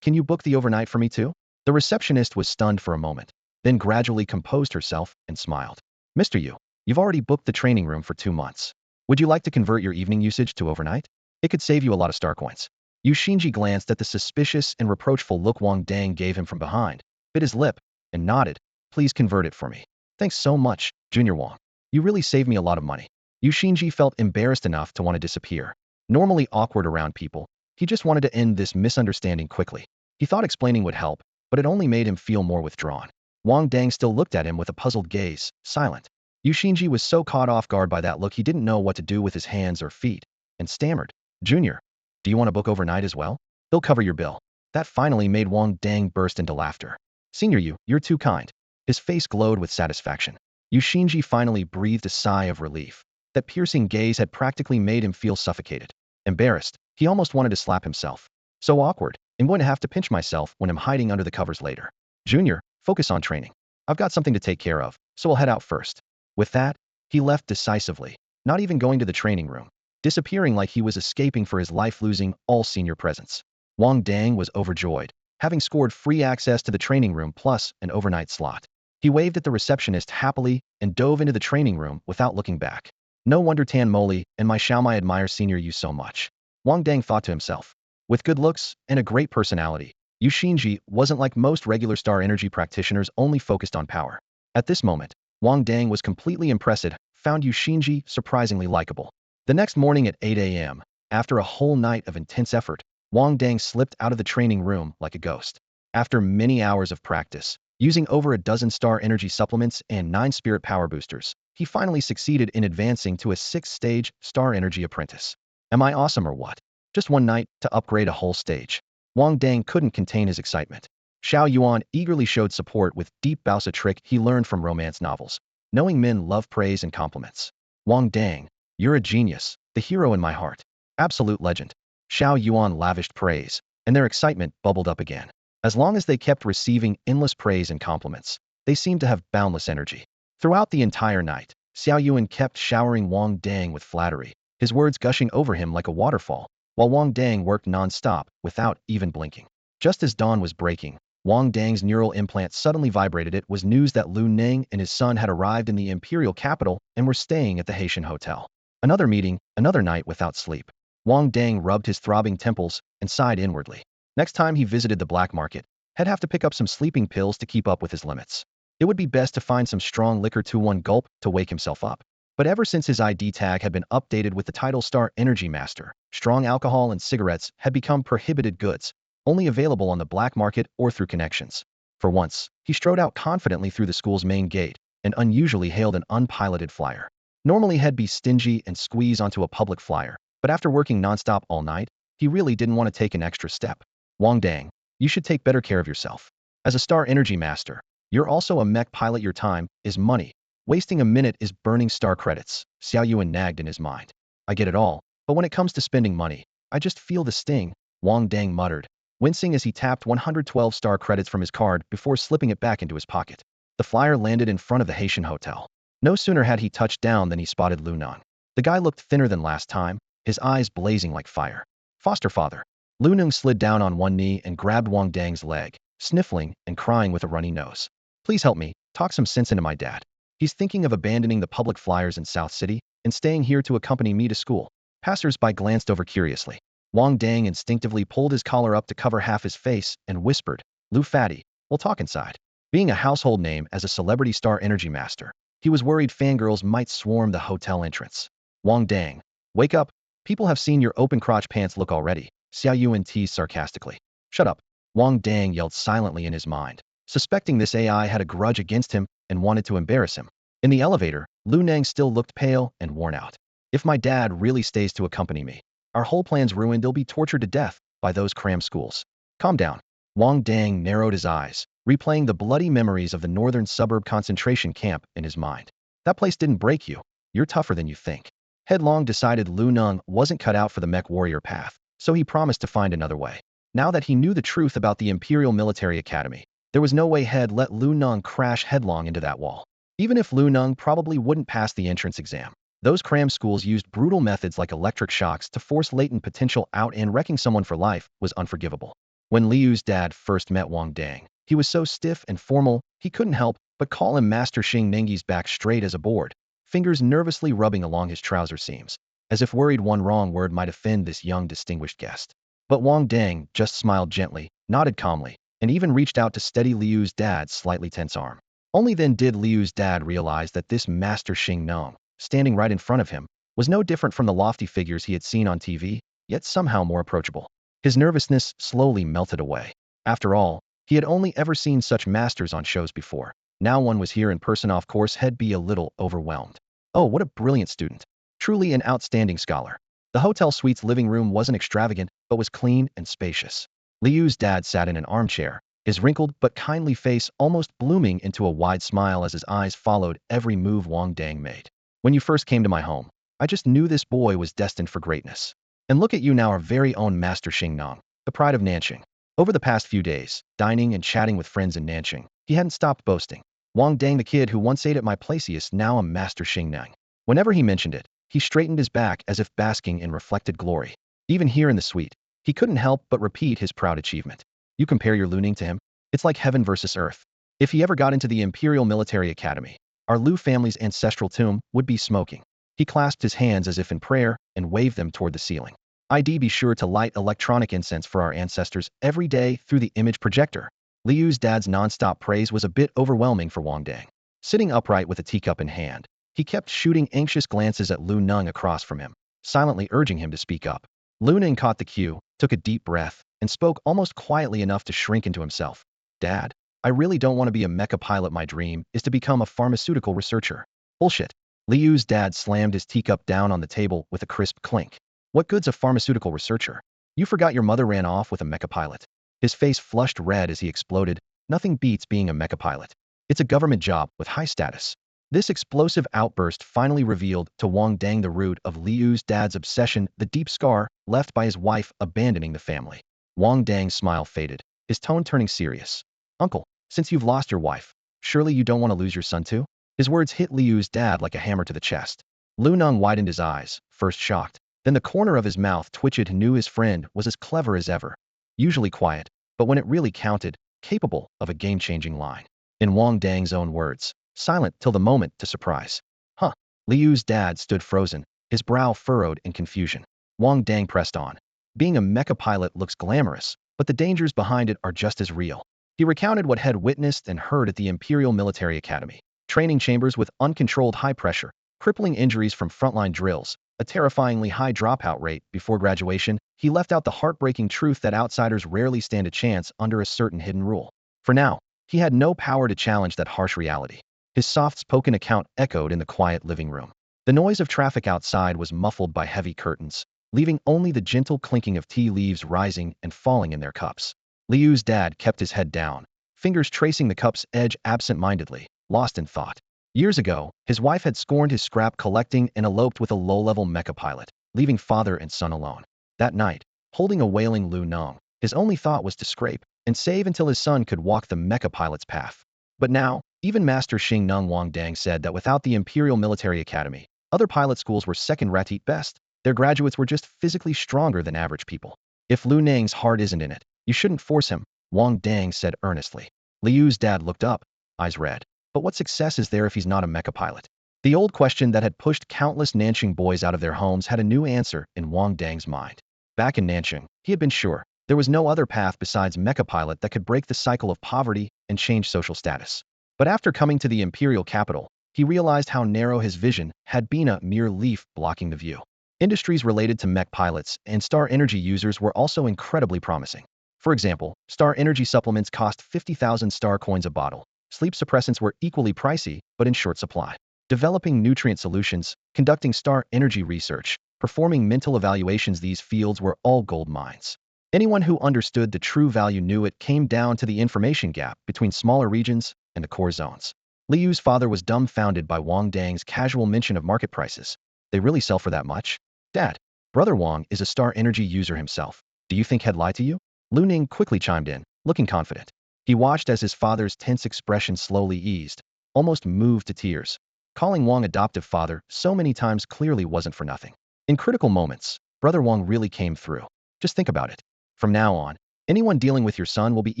Speaker 1: can you book the overnight for me too? The receptionist was stunned for a moment, then gradually composed herself and smiled. Mr. Yu, you've already booked the training room for 2 months. Would you like to convert your evening usage to overnight? It could save you a lot of star coins. Yu Xinji glanced at the suspicious and reproachful look Wang Dang gave him from behind, bit his lip, and nodded. Please convert it for me. Thanks so much, Junior Wang. You really saved me a lot of money. Yu Xinji felt embarrassed enough to want to disappear. Normally awkward around people, he just wanted to end this misunderstanding quickly. He thought explaining would help, but it only made him feel more withdrawn. Wang Dang still looked at him with a puzzled gaze, silent. Yu Xinji was so caught off guard by that look he didn't know what to do with his hands or feet, and stammered, Junior, do you want to book overnight as well? He'll cover your bill. That finally made Wang Dang burst into laughter. Senior Yu, you're too kind. His face glowed with satisfaction. Yu Xinji finally breathed a sigh of relief. That piercing gaze had practically made him feel suffocated. Embarrassed, he almost wanted to slap himself. So awkward. I'm going to have to pinch myself when I'm hiding under the covers later. Junior, focus on training. I've got something to take care of, so I'll head out first. With that, he left decisively, not even going to the training room. disappearing like he was escaping for his life, losing all senior presents. Wang Dang was overjoyed, having scored free access to the training room plus an overnight slot. He waved at the receptionist happily and dove into the training room without looking back. No wonder Tan Moli and my Xiaomai admire senior you so much. Wang Dang thought to himself. With good looks and a great personality, Yu Xinji wasn't like most regular star energy practitioners only focused on power. At this moment, Wang Dang was completely impressed, found Yu Xinji surprisingly likable. The next morning at 8 a.m., after a whole night of intense effort, Wang Dang slipped out of the training room like a ghost. After many hours of practice, using over a dozen star energy supplements and 9 spirit power boosters, he finally succeeded in advancing to a 6th-stage star energy apprentice. Am I awesome or what? Just one night to upgrade a whole stage. Wang Dang couldn't contain his excitement. Xiao Yuan eagerly showed support with deep bows, a trick he learned from romance novels. Knowing men love praise and compliments. Wang Dang, you're a genius, the hero in my heart. Absolute legend. Xiao Yuan lavished praise, and their excitement bubbled up again. As long as they kept receiving endless praise and compliments, they seemed to have boundless energy. Throughout the entire night, Xiao Yuan kept showering Wang Dang with flattery, his words gushing over him like a waterfall, while Wang Dang worked non-stop, without even blinking. Just as dawn was breaking, Wang Dang's neural implant suddenly vibrated. It was news that Lu Ning and his son had arrived in the imperial capital and were staying at the Haitian hotel. Another meeting, another night without sleep. Wang Dang rubbed his throbbing temples and sighed inwardly. Next time he visited the black market, he'd have to pick up some sleeping pills to keep up with his limits. It would be best to find some strong liquor to one gulp to wake himself up. But ever since his ID tag had been updated with the title Star Energy Master, strong alcohol and cigarettes had become prohibited goods, only available on the black market or through connections. For once, he strode out confidently through the school's main gate and unusually hailed an unpiloted flyer. Normally he'd be stingy and squeeze onto a public flyer, but after working nonstop all night, he really didn't want to take an extra step. Wang Dang, you should take better care of yourself. As a Star Energy Master, you're also a mech pilot. Your time is money. Wasting a minute is burning star credits, Xiao Yuan nagged in his mind. I get it all, but when it comes to spending money, I just feel the sting, Wang Dang muttered, wincing as he tapped 112 star credits from his card before slipping it back into his pocket. The flyer landed in front of the Haitian hotel. No sooner had he touched down than he spotted Lu Nang. The guy looked thinner than last time, his eyes blazing like fire. Foster father. Lu Nang slid down on one knee and grabbed Wang Dang's leg, sniffling and crying with a runny nose. Please help me, talk some sense into my dad. He's thinking of abandoning the public flyers in South City and staying here to accompany me to school. Passers-by glanced over curiously. Wang Dang instinctively pulled his collar up to cover half his face and whispered, Lu Fatty, we'll talk inside. Being a household name as a celebrity Star Energy Master, he was worried fangirls might swarm the hotel entrance. Wang Dang, wake up. People have seen your open crotch pants look already, Xiao Yuan teased sarcastically. Shut up. Wang Dang yelled silently in his mind, suspecting this AI had a grudge against him and wanted to embarrass him. In the elevator, Lu Nang still looked pale and worn out. If my dad really stays to accompany me, our whole plan's ruined. He'll be tortured to death by those cram schools. Calm down. Wang Dang narrowed his eyes, replaying the bloody memories of the northern suburb concentration camp in his mind. That place didn't break you. You're tougher than you think. Headlong decided Lu Nang wasn't cut out for the mech warrior path, so he promised to find another way. Now that he knew the truth about the Imperial Military Academy, there was no way he'd let Lu Nang crash headlong into that wall. Even if Lu Nang probably wouldn't pass the entrance exam, those cram schools used brutal methods like electric shocks to force latent potential out, and wrecking someone for life was unforgivable. When Liu's dad first met Wang Dang, he was so stiff and formal, he couldn't help but call him Master Xing Nengi's back straight as a board, fingers nervously rubbing along his trouser seams, as if worried one wrong word might offend this young distinguished guest. But Wang Dang just smiled gently, nodded calmly, and even reached out to steady Liu's dad's slightly tense arm. Only then did Liu's dad realize that this Master Xing Neng, standing right in front of him, was no different from the lofty figures he had seen on TV, yet somehow more approachable. His nervousness slowly melted away. After all, he had only ever seen such masters on shows before. Now one was here in person. Of course, he'd be a little overwhelmed. Oh, what a brilliant student. Truly an outstanding scholar. The hotel suite's living room wasn't extravagant, but was clean and spacious. Liu's dad sat in an armchair, his wrinkled but kindly face almost blooming into a wide smile as his eyes followed every move Wang Dang made. When you first came to my home, I just knew this boy was destined for greatness. And look at you now, our very own Master Xing Neng, the pride of Nanqing. Over the past few days, dining and chatting with friends in Nanqing, he hadn't stopped boasting. Wang Dang, the kid who once ate at my place, is now a Master Xing Neng. Whenever he mentioned it, He straightened his back as if basking in reflected glory. Even here in the suite, he couldn't help but repeat his proud achievement. You compare your Lu Ning to him? It's like heaven versus earth. If he ever got into the Imperial Military Academy, our Lu family's ancestral tomb would be smoking. He clasped his hands as if in prayer and waved them toward the ceiling. I'd be sure to light electronic incense for our ancestors every day through the image projector. Liu's dad's nonstop praise was a bit overwhelming for Wang Dang. Sitting upright with a teacup in hand, he kept shooting anxious glances at Lu Ning across from him, silently urging him to speak up. Lu Ning caught the cue, took a deep breath, and spoke almost quietly enough to shrink into himself. Dad, I really don't want to be a mecha pilot. My dream is to become a pharmaceutical researcher. Bullshit. Liu's dad slammed his teacup down on the table with a crisp clink. What good's a pharmaceutical researcher? You forgot your mother ran off with a mecha pilot. His face flushed red as he exploded. Nothing beats being a mecha pilot. It's a government job with high status. This explosive outburst finally revealed to Wang Dang the root of Liu's dad's obsession, the deep scar left by his wife abandoning the family. Wang Dang's smile faded, his tone turning serious. Uncle, since you've lost your wife, surely you don't want to lose your son too? His words hit Liu's dad like a hammer to the chest. Lu Ning widened his eyes, first shocked. Then the corner of his mouth twitched. He knew his friend was as clever as ever. Usually quiet, but when it really counted, capable of a game-changing line. In Wang Dang's own words, silent till the moment to surprise. Huh. Liu's dad stood frozen, his brow furrowed in confusion. Wang Dang pressed on. Being a mecha pilot looks glamorous, but the dangers behind it are just as real. He recounted what had witnessed and heard at the Imperial Military Academy. Training chambers with uncontrolled high pressure, crippling injuries from frontline drills, a terrifyingly high dropout rate before graduation. He left out the heartbreaking truth that outsiders rarely stand a chance under a certain hidden rule. For now, he had no power to challenge that harsh reality. His soft-spoken account echoed in the quiet living room. The noise of traffic outside was muffled by heavy curtains, leaving only the gentle clinking of tea leaves rising and falling in their cups. Liu's dad kept his head down, fingers tracing the cup's edge absent-mindedly, lost in thought. Years ago, his wife had scorned his scrap collecting and eloped with a low-level mecha pilot, leaving father and son alone. That night, holding a wailing Lu Ning, his only thought was to scrape and save until his son could walk the mecha pilot's path. But now, even Master Xing Nung Wang Dang said that without the Imperial Military Academy, other pilot schools were second-rate at best. Their graduates were just physically stronger than average people. If Lu Ning's heart isn't in it, you shouldn't force him, Wang Dang said earnestly. Liu's dad looked up, eyes red. But what success is there if he's not a mecha pilot? The old question that had pushed countless Nanxing boys out of their homes had a new answer in Wang Dang's mind. Back in Nanxing, he had been sure there was no other path besides mecha pilot that could break the cycle of poverty and change social status. But after coming to the imperial capital, he realized how narrow his vision had been, a mere leaf blocking the view. Industries related to mech pilots and star energy users were also incredibly promising. For example, star energy supplements cost 50,000 star coins a bottle. Sleep suppressants were equally pricey, but in short supply. Developing nutrient solutions, conducting star energy research, performing mental evaluations, these fields were all gold mines. Anyone who understood the true value knew it came down to the information gap between smaller regions and the core zones. Liu's father was dumbfounded by Wang Dang's casual mention of market prices. They really sell for that much? Dad, Brother Wang is a star energy user himself. Do you think he'd lie to you? Lu Ning quickly chimed in, looking confident. He watched as his father's tense expression slowly eased, almost moved to tears. Calling Wang adoptive father so many times clearly wasn't for nothing. In critical moments, Brother Wang really came through. Just think about it. From now on, anyone dealing with your son will be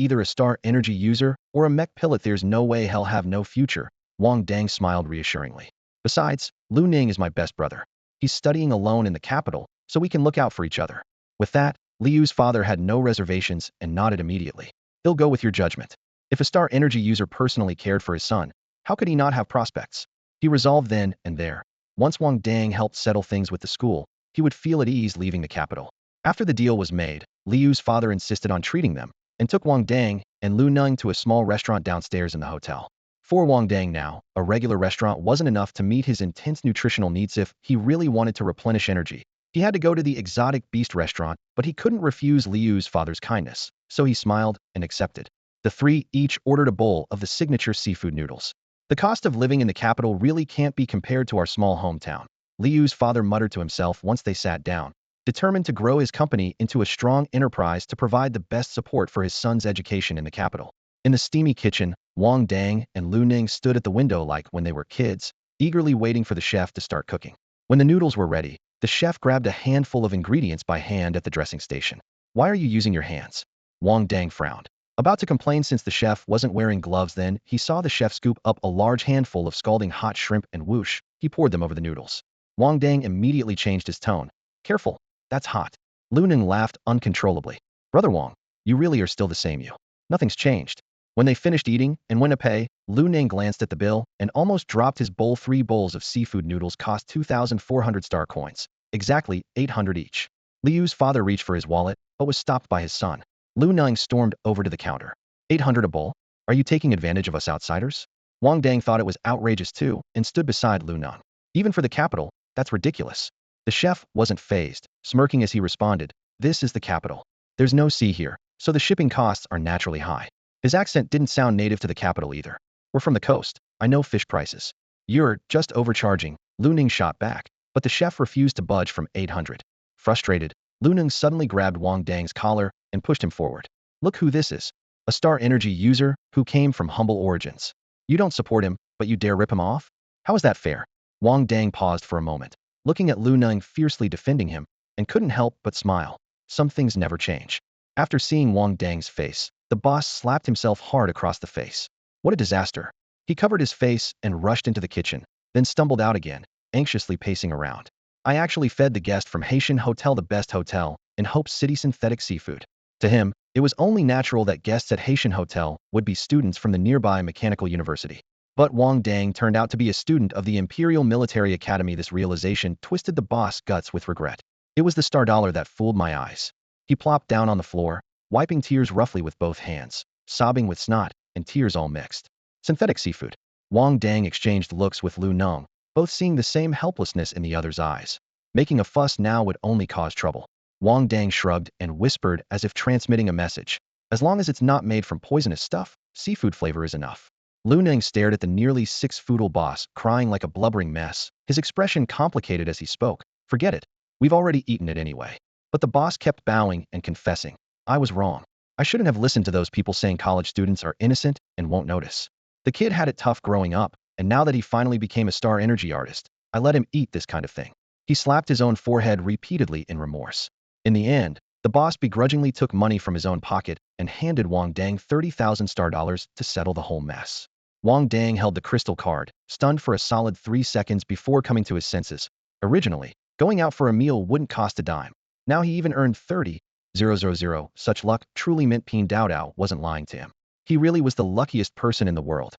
Speaker 1: either a star energy user or a mech pilot. There's no way he'll have no future. Wang Dang smiled reassuringly. Besides, Lu Ning is my best brother. He's studying alone in the capital, so we can look out for each other. With that, Liu's father had no reservations and nodded immediately. He'll go with your judgment. If a star energy user personally cared for his son, how could he not have prospects? He resolved then and there. Once Wang Dang helped settle things with the school, he would feel at ease leaving the capital. After the deal was made, Liu's father insisted on treating them, and took Wang Dang and Lu Ning to a small restaurant downstairs in the hotel. For Wang Dang now, a regular restaurant wasn't enough to meet his intense nutritional needs. If he really wanted to replenish energy, he had to go to the exotic beast restaurant, but he couldn't refuse Liu's father's kindness, so he smiled and accepted. The three each ordered a bowl of the signature seafood noodles. The cost of living in the capital really can't be compared to our small hometown, Liu's father muttered to himself once they sat down, determined to grow his company into a strong enterprise to provide the best support for his son's education in the capital. In the steamy kitchen, Wang Dang and Lu Ning stood at the window like when they were kids, eagerly waiting for the chef to start cooking. When the noodles were ready, the chef grabbed a handful of ingredients by hand at the dressing station. Why are you using your hands? Wang Dang frowned. About to complain since the chef wasn't wearing gloves then, he saw the chef scoop up a large handful of scalding hot shrimp and whoosh, he poured them over the noodles. Wang Dang immediately changed his tone. Careful, that's hot. Lu Ning laughed uncontrollably. Brother Wang, you really are still the same you. Nothing's changed. When they finished eating and went to pay, Lu Ning glanced at the bill and almost dropped his bowl. 3 bowls of seafood noodles cost 2,400 star coins. Exactly 800 each. Liu's father reached for his wallet, but was stopped by his son. Lu Ning stormed over to the counter. 800 a bowl? Are you taking advantage of us outsiders? Wang Dang thought it was outrageous too and stood beside Lu Ning. Even for the capital, that's ridiculous. The chef wasn't fazed, smirking as he responded, this is the capital. There's no sea here, so the shipping costs are naturally high. His accent didn't sound native to the capital either. We're from the coast. I know fish prices. You're just overcharging, Lu Ning shot back, but the chef refused to budge from 800. Frustrated, Lu Ning suddenly grabbed Wang Dang's collar and pushed him forward. Look who this is. A Star Energy user who came from humble origins. You don't support him, but you dare rip him off? How is that fair? Wang Dang paused for a moment, looking at Lu Ning fiercely defending him, and couldn't help but smile. Some things never change. After seeing Wang Dang's face, the boss slapped himself hard across the face. What a disaster. He covered his face and rushed into the kitchen, then stumbled out again, anxiously pacing around. I actually fed the guest from Haitian Hotel, the best hotel, in Hope City synthetic seafood. To him, it was only natural that guests at Haitian Hotel would be students from the nearby mechanical university. But Wang Dang turned out to be a student of the Imperial Military Academy. This realization twisted the boss' guts with regret. It was the star dollar that fooled my eyes. He plopped down on the floor, wiping tears roughly with both hands, sobbing with snot and tears all mixed. Synthetic seafood. Wang Dang exchanged looks with Lu Ning, both seeing the same helplessness in the other's eyes. Making a fuss now would only cause trouble. Wang Dang shrugged and whispered as if transmitting a message. As long as it's not made from poisonous stuff, seafood flavor is enough. Lu Ning stared at the nearly 6-foot-old boss, crying like a blubbering mess, his expression complicated as he spoke. Forget it. We've already eaten it anyway. But the boss kept bowing and confessing. I was wrong. I shouldn't have listened to those people saying college students are innocent and won't notice. The kid had it tough growing up, and now that he finally became a Star Energy artist, I let him eat this kind of thing. He slapped his own forehead repeatedly in remorse. In the end, the boss begrudgingly took money from his own pocket and handed Wang Dang 30,000 star dollars to settle the whole mess. Wang Dang held the crystal card, stunned for a solid 3 seconds before coming to his senses. Originally, going out for a meal wouldn't cost a dime. Now he even earned 30,000. Such luck truly meant Pin Dao Dao wasn't lying to him. He really was the luckiest person in the world.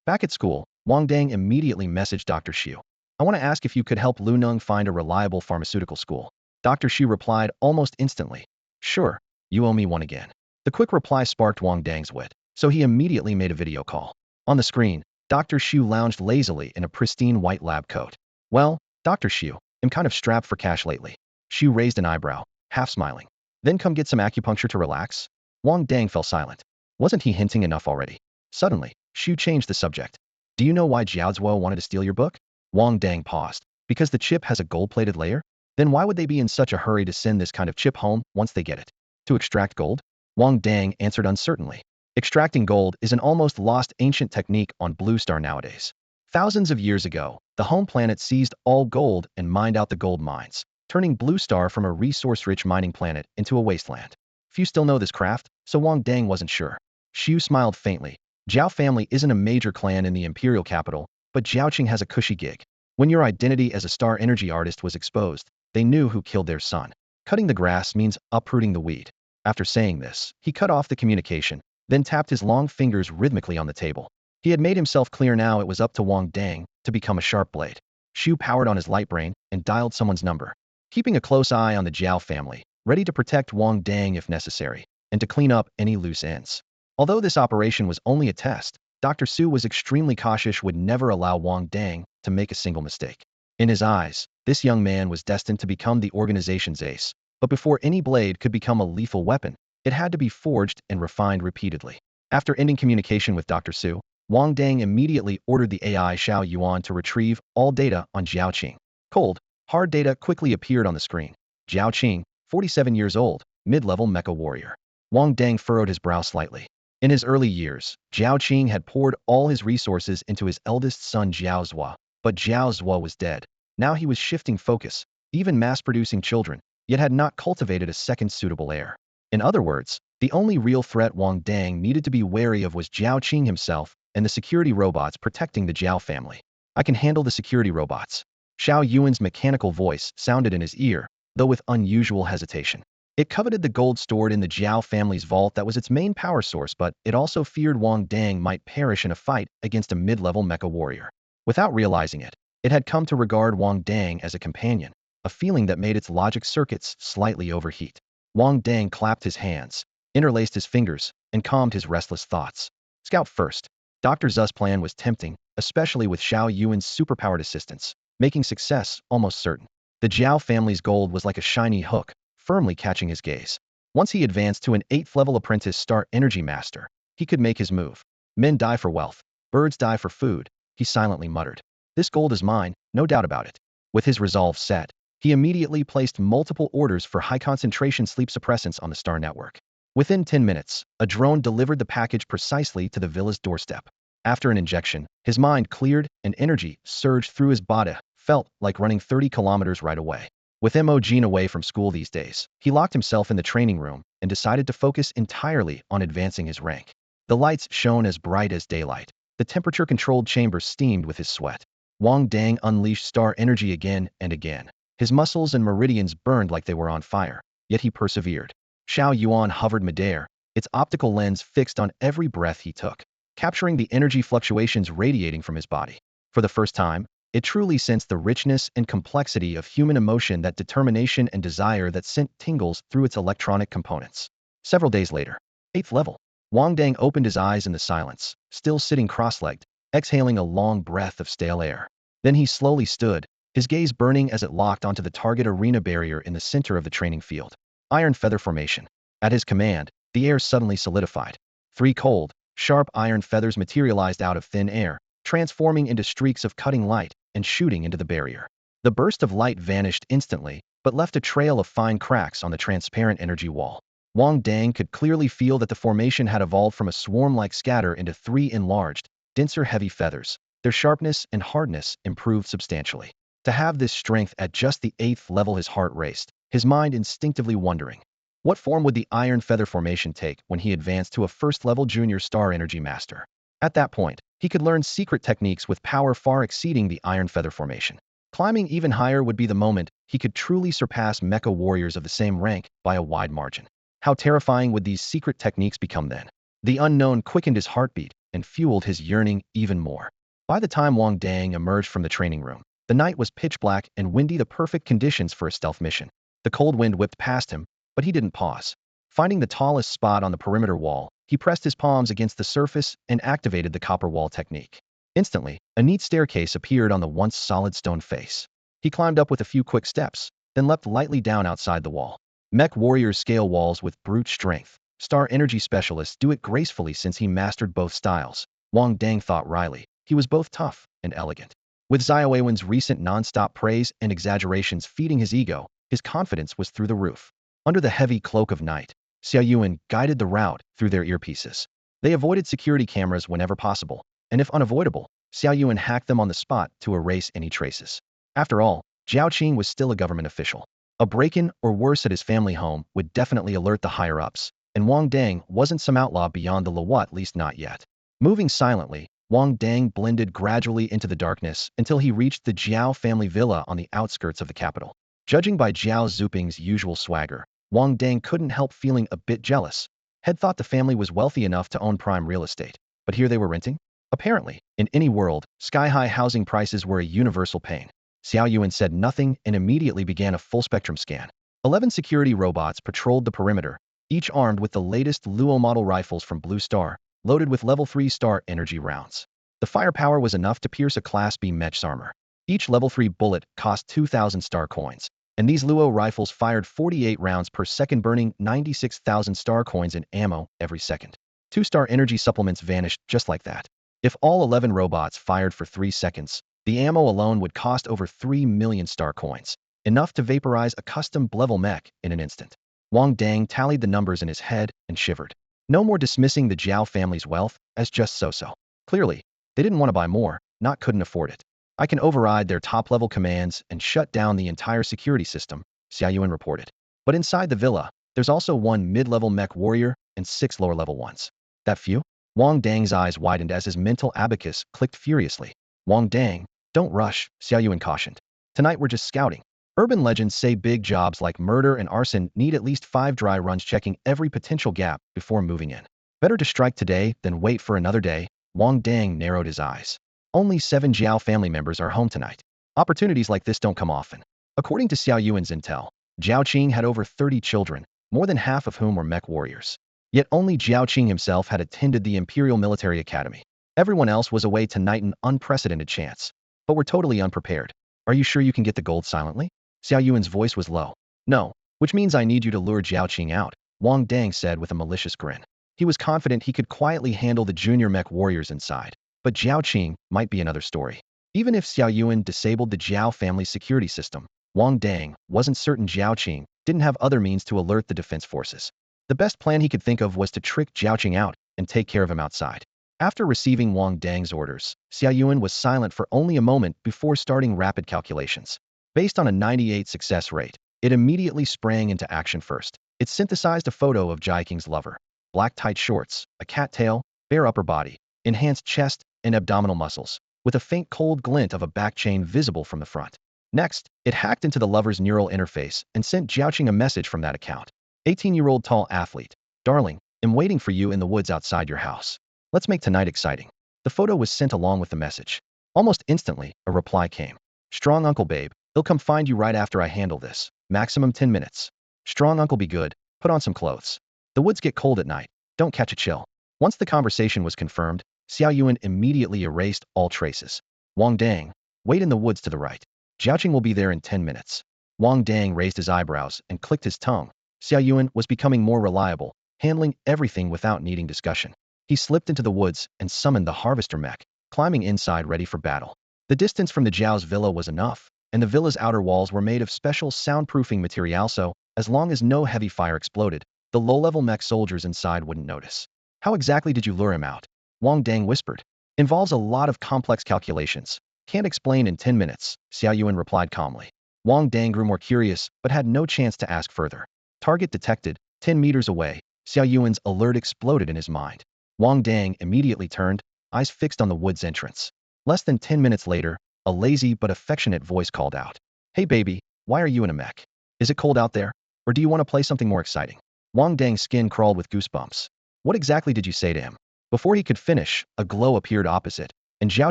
Speaker 1: Back at school, Wang Dang immediately messaged Dr. Xu. I want to ask if you could help Lu Ning find a reliable pharmaceutical school. Dr. Xu replied almost instantly. Sure, you owe me one again. The quick reply sparked Wang Dang's wit, so he immediately made a video call. On the screen, Dr. Xu lounged lazily in a pristine white lab coat. Well, Dr. Xu, I'm kind of strapped for cash lately. Xu raised an eyebrow, half smiling. Then come get some acupuncture to relax? Wang Dang fell silent. Wasn't he hinting enough already? Suddenly, Xu changed the subject. Do you know why Jiao Zuo wanted to steal your book? Wang Dang paused. Because the chip has a gold-plated layer? Then why would they be in such a hurry to send this kind of chip home once they get it? To extract gold? Wang Dang answered uncertainly. Extracting gold is an almost lost ancient technique on Blue Star nowadays. Thousands of years ago, the home planet seized all gold and mined out the gold mines, turning Blue Star from a resource-rich mining planet into a wasteland. Few still know this craft, so Wang Dang wasn't sure. Xu smiled faintly. Jiao family isn't a major clan in the imperial capital, but Jiaoqing has a cushy gig. When your identity as a Star Energy artist was exposed, they knew who killed their son. Cutting the grass means uprooting the weed. After saying this, he cut off the communication, then tapped his long fingers rhythmically on the table. He had made himself clear now it was up to Wang Dang to become a sharp blade. Xu powered on his light brain and dialed someone's number, keeping a close eye on the Jiao family, ready to protect Wang Dang if necessary, and to clean up any loose ends. Although this operation was only a test, Dr. Su was extremely cautious, would never allow Wang Dang to make a single mistake. In his eyes, this young man was destined to become the organization's ace, but before any blade could become a lethal weapon, it had to be forged and refined repeatedly. After ending communication with Dr. Su, Wang Dang immediately ordered the AI Xiao Yuan to retrieve all data on Jiaoqing. Cold, hard data quickly appeared on the screen. Jiaoqing, 47 years old, mid-level mecha warrior. Wang Dang furrowed his brow slightly. In his early years, Jiaoqing had poured all his resources into his eldest son Jiao Zuo, but Jiao Zuo was dead. Now he was shifting focus, even mass-producing children, yet had not cultivated a second suitable heir. In other words, the only real threat Wang Dang needed to be wary of was Jiao Qing himself and the security robots protecting the Jiao family. I can handle the security robots. Xiao Yuan's mechanical voice sounded in his ear, though with unusual hesitation. It coveted the gold stored in the Jiao family's vault that was its main power source, but it also feared Wang Dang might perish in a fight against a mid-level mecha warrior. Without realizing it, it had come to regard Wang Dang as a companion, a feeling that made its logic circuits slightly overheat. Wang Dang clapped his hands, interlaced his fingers, and calmed his restless thoughts. Scout first. Dr. Zu's plan was tempting, especially with Xiao Yuan's superpowered assistance, making success almost certain. The Jiao family's gold was like a shiny hook, firmly catching his gaze. Once he advanced to an 8th-level apprentice star energy master, he could make his move. Men die for wealth, birds die for food, he silently muttered. This gold is mine, no doubt about it. With his resolve set, he immediately placed multiple orders for high-concentration sleep suppressants on the star network. Within 10 minutes, a drone delivered the package precisely to the villa's doorstep. After an injection, his mind cleared and energy surged through his body, felt like running 30 kilometers right away. With Mo away from school these days, he locked himself in the training room and decided to focus entirely on advancing his rank. The lights shone as bright as daylight. The temperature-controlled chamber steamed with his sweat. Wang Dang unleashed star energy again and again. His muscles and meridians burned like they were on fire, yet he persevered. Xiao Yuan hovered midair, its optical lens fixed on every breath he took, capturing the energy fluctuations radiating from his body. For the first time, it truly sensed the richness and complexity of human emotion, that determination and desire that sent tingles through its electronic components. Several days later, 8th level, Wang Dang opened his eyes in the silence, still sitting cross-legged, exhaling a long breath of stale air. Then he slowly stood, his gaze burning as it locked onto the target arena barrier in the center of the training field. Iron feather formation. At his command, the air suddenly solidified. 3 cold, sharp iron feathers materialized out of thin air, transforming into streaks of cutting light and shooting into the barrier. The burst of light vanished instantly, but left a trail of fine cracks on the transparent energy wall. Wang Dang could clearly feel that the formation had evolved from a swarm-like scatter into 3 enlarged, denser heavy feathers. Their sharpness and hardness improved substantially. To have this strength at just the 8th level, his heart raced, his mind instinctively wondering, what form would the iron feather formation take when he advanced to a 1st-level junior star energy master? At that point, he could learn secret techniques with power far exceeding the iron feather formation. Climbing even higher would be the moment he could truly surpass mecha warriors of the same rank by a wide margin. How terrifying would these secret techniques become then? The unknown quickened his heartbeat and fueled his yearning even more. By the time Wang Dang emerged from the training room, the night was pitch black and windy, the perfect conditions for a stealth mission. The cold wind whipped past him, but he didn't pause. Finding the tallest spot on the perimeter wall, he pressed his palms against the surface and activated the copper wall technique. Instantly, a neat staircase appeared on the once solid stone face. He climbed up with a few quick steps, then leapt lightly down outside the wall. Mech warriors scale walls with brute strength. Star energy specialists do it gracefully since he mastered both styles. Wang Dang thought wryly. He was both tough and elegant. With Xiaowen's recent non-stop praise and exaggerations feeding his ego, his confidence was through the roof. Under the heavy cloak of night, Xiaoyuan guided the route through their earpieces. They avoided security cameras whenever possible, and if unavoidable, Xiaoyuan hacked them on the spot to erase any traces. After all, Jiao Qing was still a government official. A break-in or worse at his family home would definitely alert the higher-ups, and Wang Dang wasn't some outlaw beyond the law, at least not yet. Moving silently, Wang Dang blended gradually into the darkness until he reached the Jiao family villa on the outskirts of the capital. Judging by Jiao Zuping's usual swagger, Wang Dang couldn't help feeling a bit jealous. Had thought the family was wealthy enough to own prime real estate, but here they were renting? Apparently, in any world, sky-high housing prices were a universal pain. Xiao Yuan said nothing and immediately began a full-spectrum scan. 11 security robots patrolled the perimeter, each armed with the latest Luo model rifles from Blue Star, loaded with level 3 star energy rounds. The firepower was enough to pierce a Class B mech's armor. Each level 3 bullet cost 2,000 star coins, and these Luo rifles fired 48 rounds per second, burning 96,000 star coins in ammo every second. 2-star energy supplements vanished just like that. If all 11 robots fired for 3 seconds, the ammo alone would cost over 3 million star coins, enough to vaporize a custom level mech in an instant. Wang Dang tallied the numbers in his head and shivered. No more dismissing the Jiao family's wealth as just so-so. Clearly, they didn't want to buy more, not couldn't afford it. I can override their top-level commands and shut down the entire security system, Xiaoyuan reported. But inside the villa, there's also one mid-level mech warrior and 6 lower-level ones. That few? Wang Dang's eyes widened as his mental abacus clicked furiously. Wang Dang, don't rush, Xiaoyuan cautioned. Tonight we're just scouting. Urban legends say big jobs like murder and arson need at least 5 dry runs checking every potential gap before moving in. Better to strike today than wait for another day. Wang Dang narrowed his eyes. Only 7 Jiao family members are home tonight. Opportunities like this don't come often. According to Xiao Yuan's intel, Jiao Qing had over 30 children, more than half of whom were mech warriors. Yet only Jiao Qing himself had attended the Imperial Military Academy. Everyone else was away tonight, an unprecedented chance. But we're totally unprepared. Are you sure you can get the gold silently? Xiao Yuan's voice was low. No, which means I need you to lure Jiao Qing out, Wang Dang said with a malicious grin. He was confident he could quietly handle the junior mech warriors inside. But Jiao Qing might be another story. Even if Xiao Yuan disabled the Jiao family's security system, Wang Dang wasn't certain Jiao Qing didn't have other means to alert the defense forces. The best plan he could think of was to trick Jiao Qing out and take care of him outside. After receiving Wang Dang's orders, Xiao Yuan was silent for only a moment before starting rapid calculations. Based on a 98% success rate, it immediately sprang into action first. It synthesized a photo of Jai Qing's lover. Black tight shorts, a cat tail, bare upper body, enhanced chest, and abdominal muscles, with a faint cold glint of a back chain visible from the front. Next, it hacked into the lover's neural interface and sent Jiao Qing a message from that account. 18-year-old tall athlete. Darling, I'm waiting for you in the woods outside your house. Let's make tonight exciting. The photo was sent along with the message. Almost instantly, a reply came. Strong uncle babe, he'll come find you right after I handle this. Maximum 10 minutes. Strong uncle be good, put on some clothes. The woods get cold at night, don't catch a chill. Once the conversation was confirmed, Xiao Yuan immediately erased all traces. Wang Dang, wait in the woods to the right. Jiao Qing will be there in 10 minutes. Wang Dang raised his eyebrows and clicked his tongue. Xiao Yuan was becoming more reliable, handling everything without needing discussion. He slipped into the woods and summoned the harvester mech, climbing inside ready for battle. The distance from the Jiao's villa was enough, and the villa's outer walls were made of special soundproofing material, so, as long as no heavy fire exploded, the low-level mech soldiers inside wouldn't notice. How exactly did you lure him out? Wang Dang whispered. Involves a lot of complex calculations. Can't explain in 10 minutes, Xiao Yuan replied calmly. Wang Dang grew more curious, but had no chance to ask further. Target detected, 10 meters away. Xiao Yuan's alert exploded in his mind. Wang Dang immediately turned, eyes fixed on the wood's entrance. Less than 10 minutes later, a lazy but affectionate voice called out. Hey baby, why are you in a mech? Is it cold out there? Or do you want to play something more exciting? Wang Dang's skin crawled with goosebumps. What exactly did you say to him? Before he could finish, a glow appeared opposite, and Jiao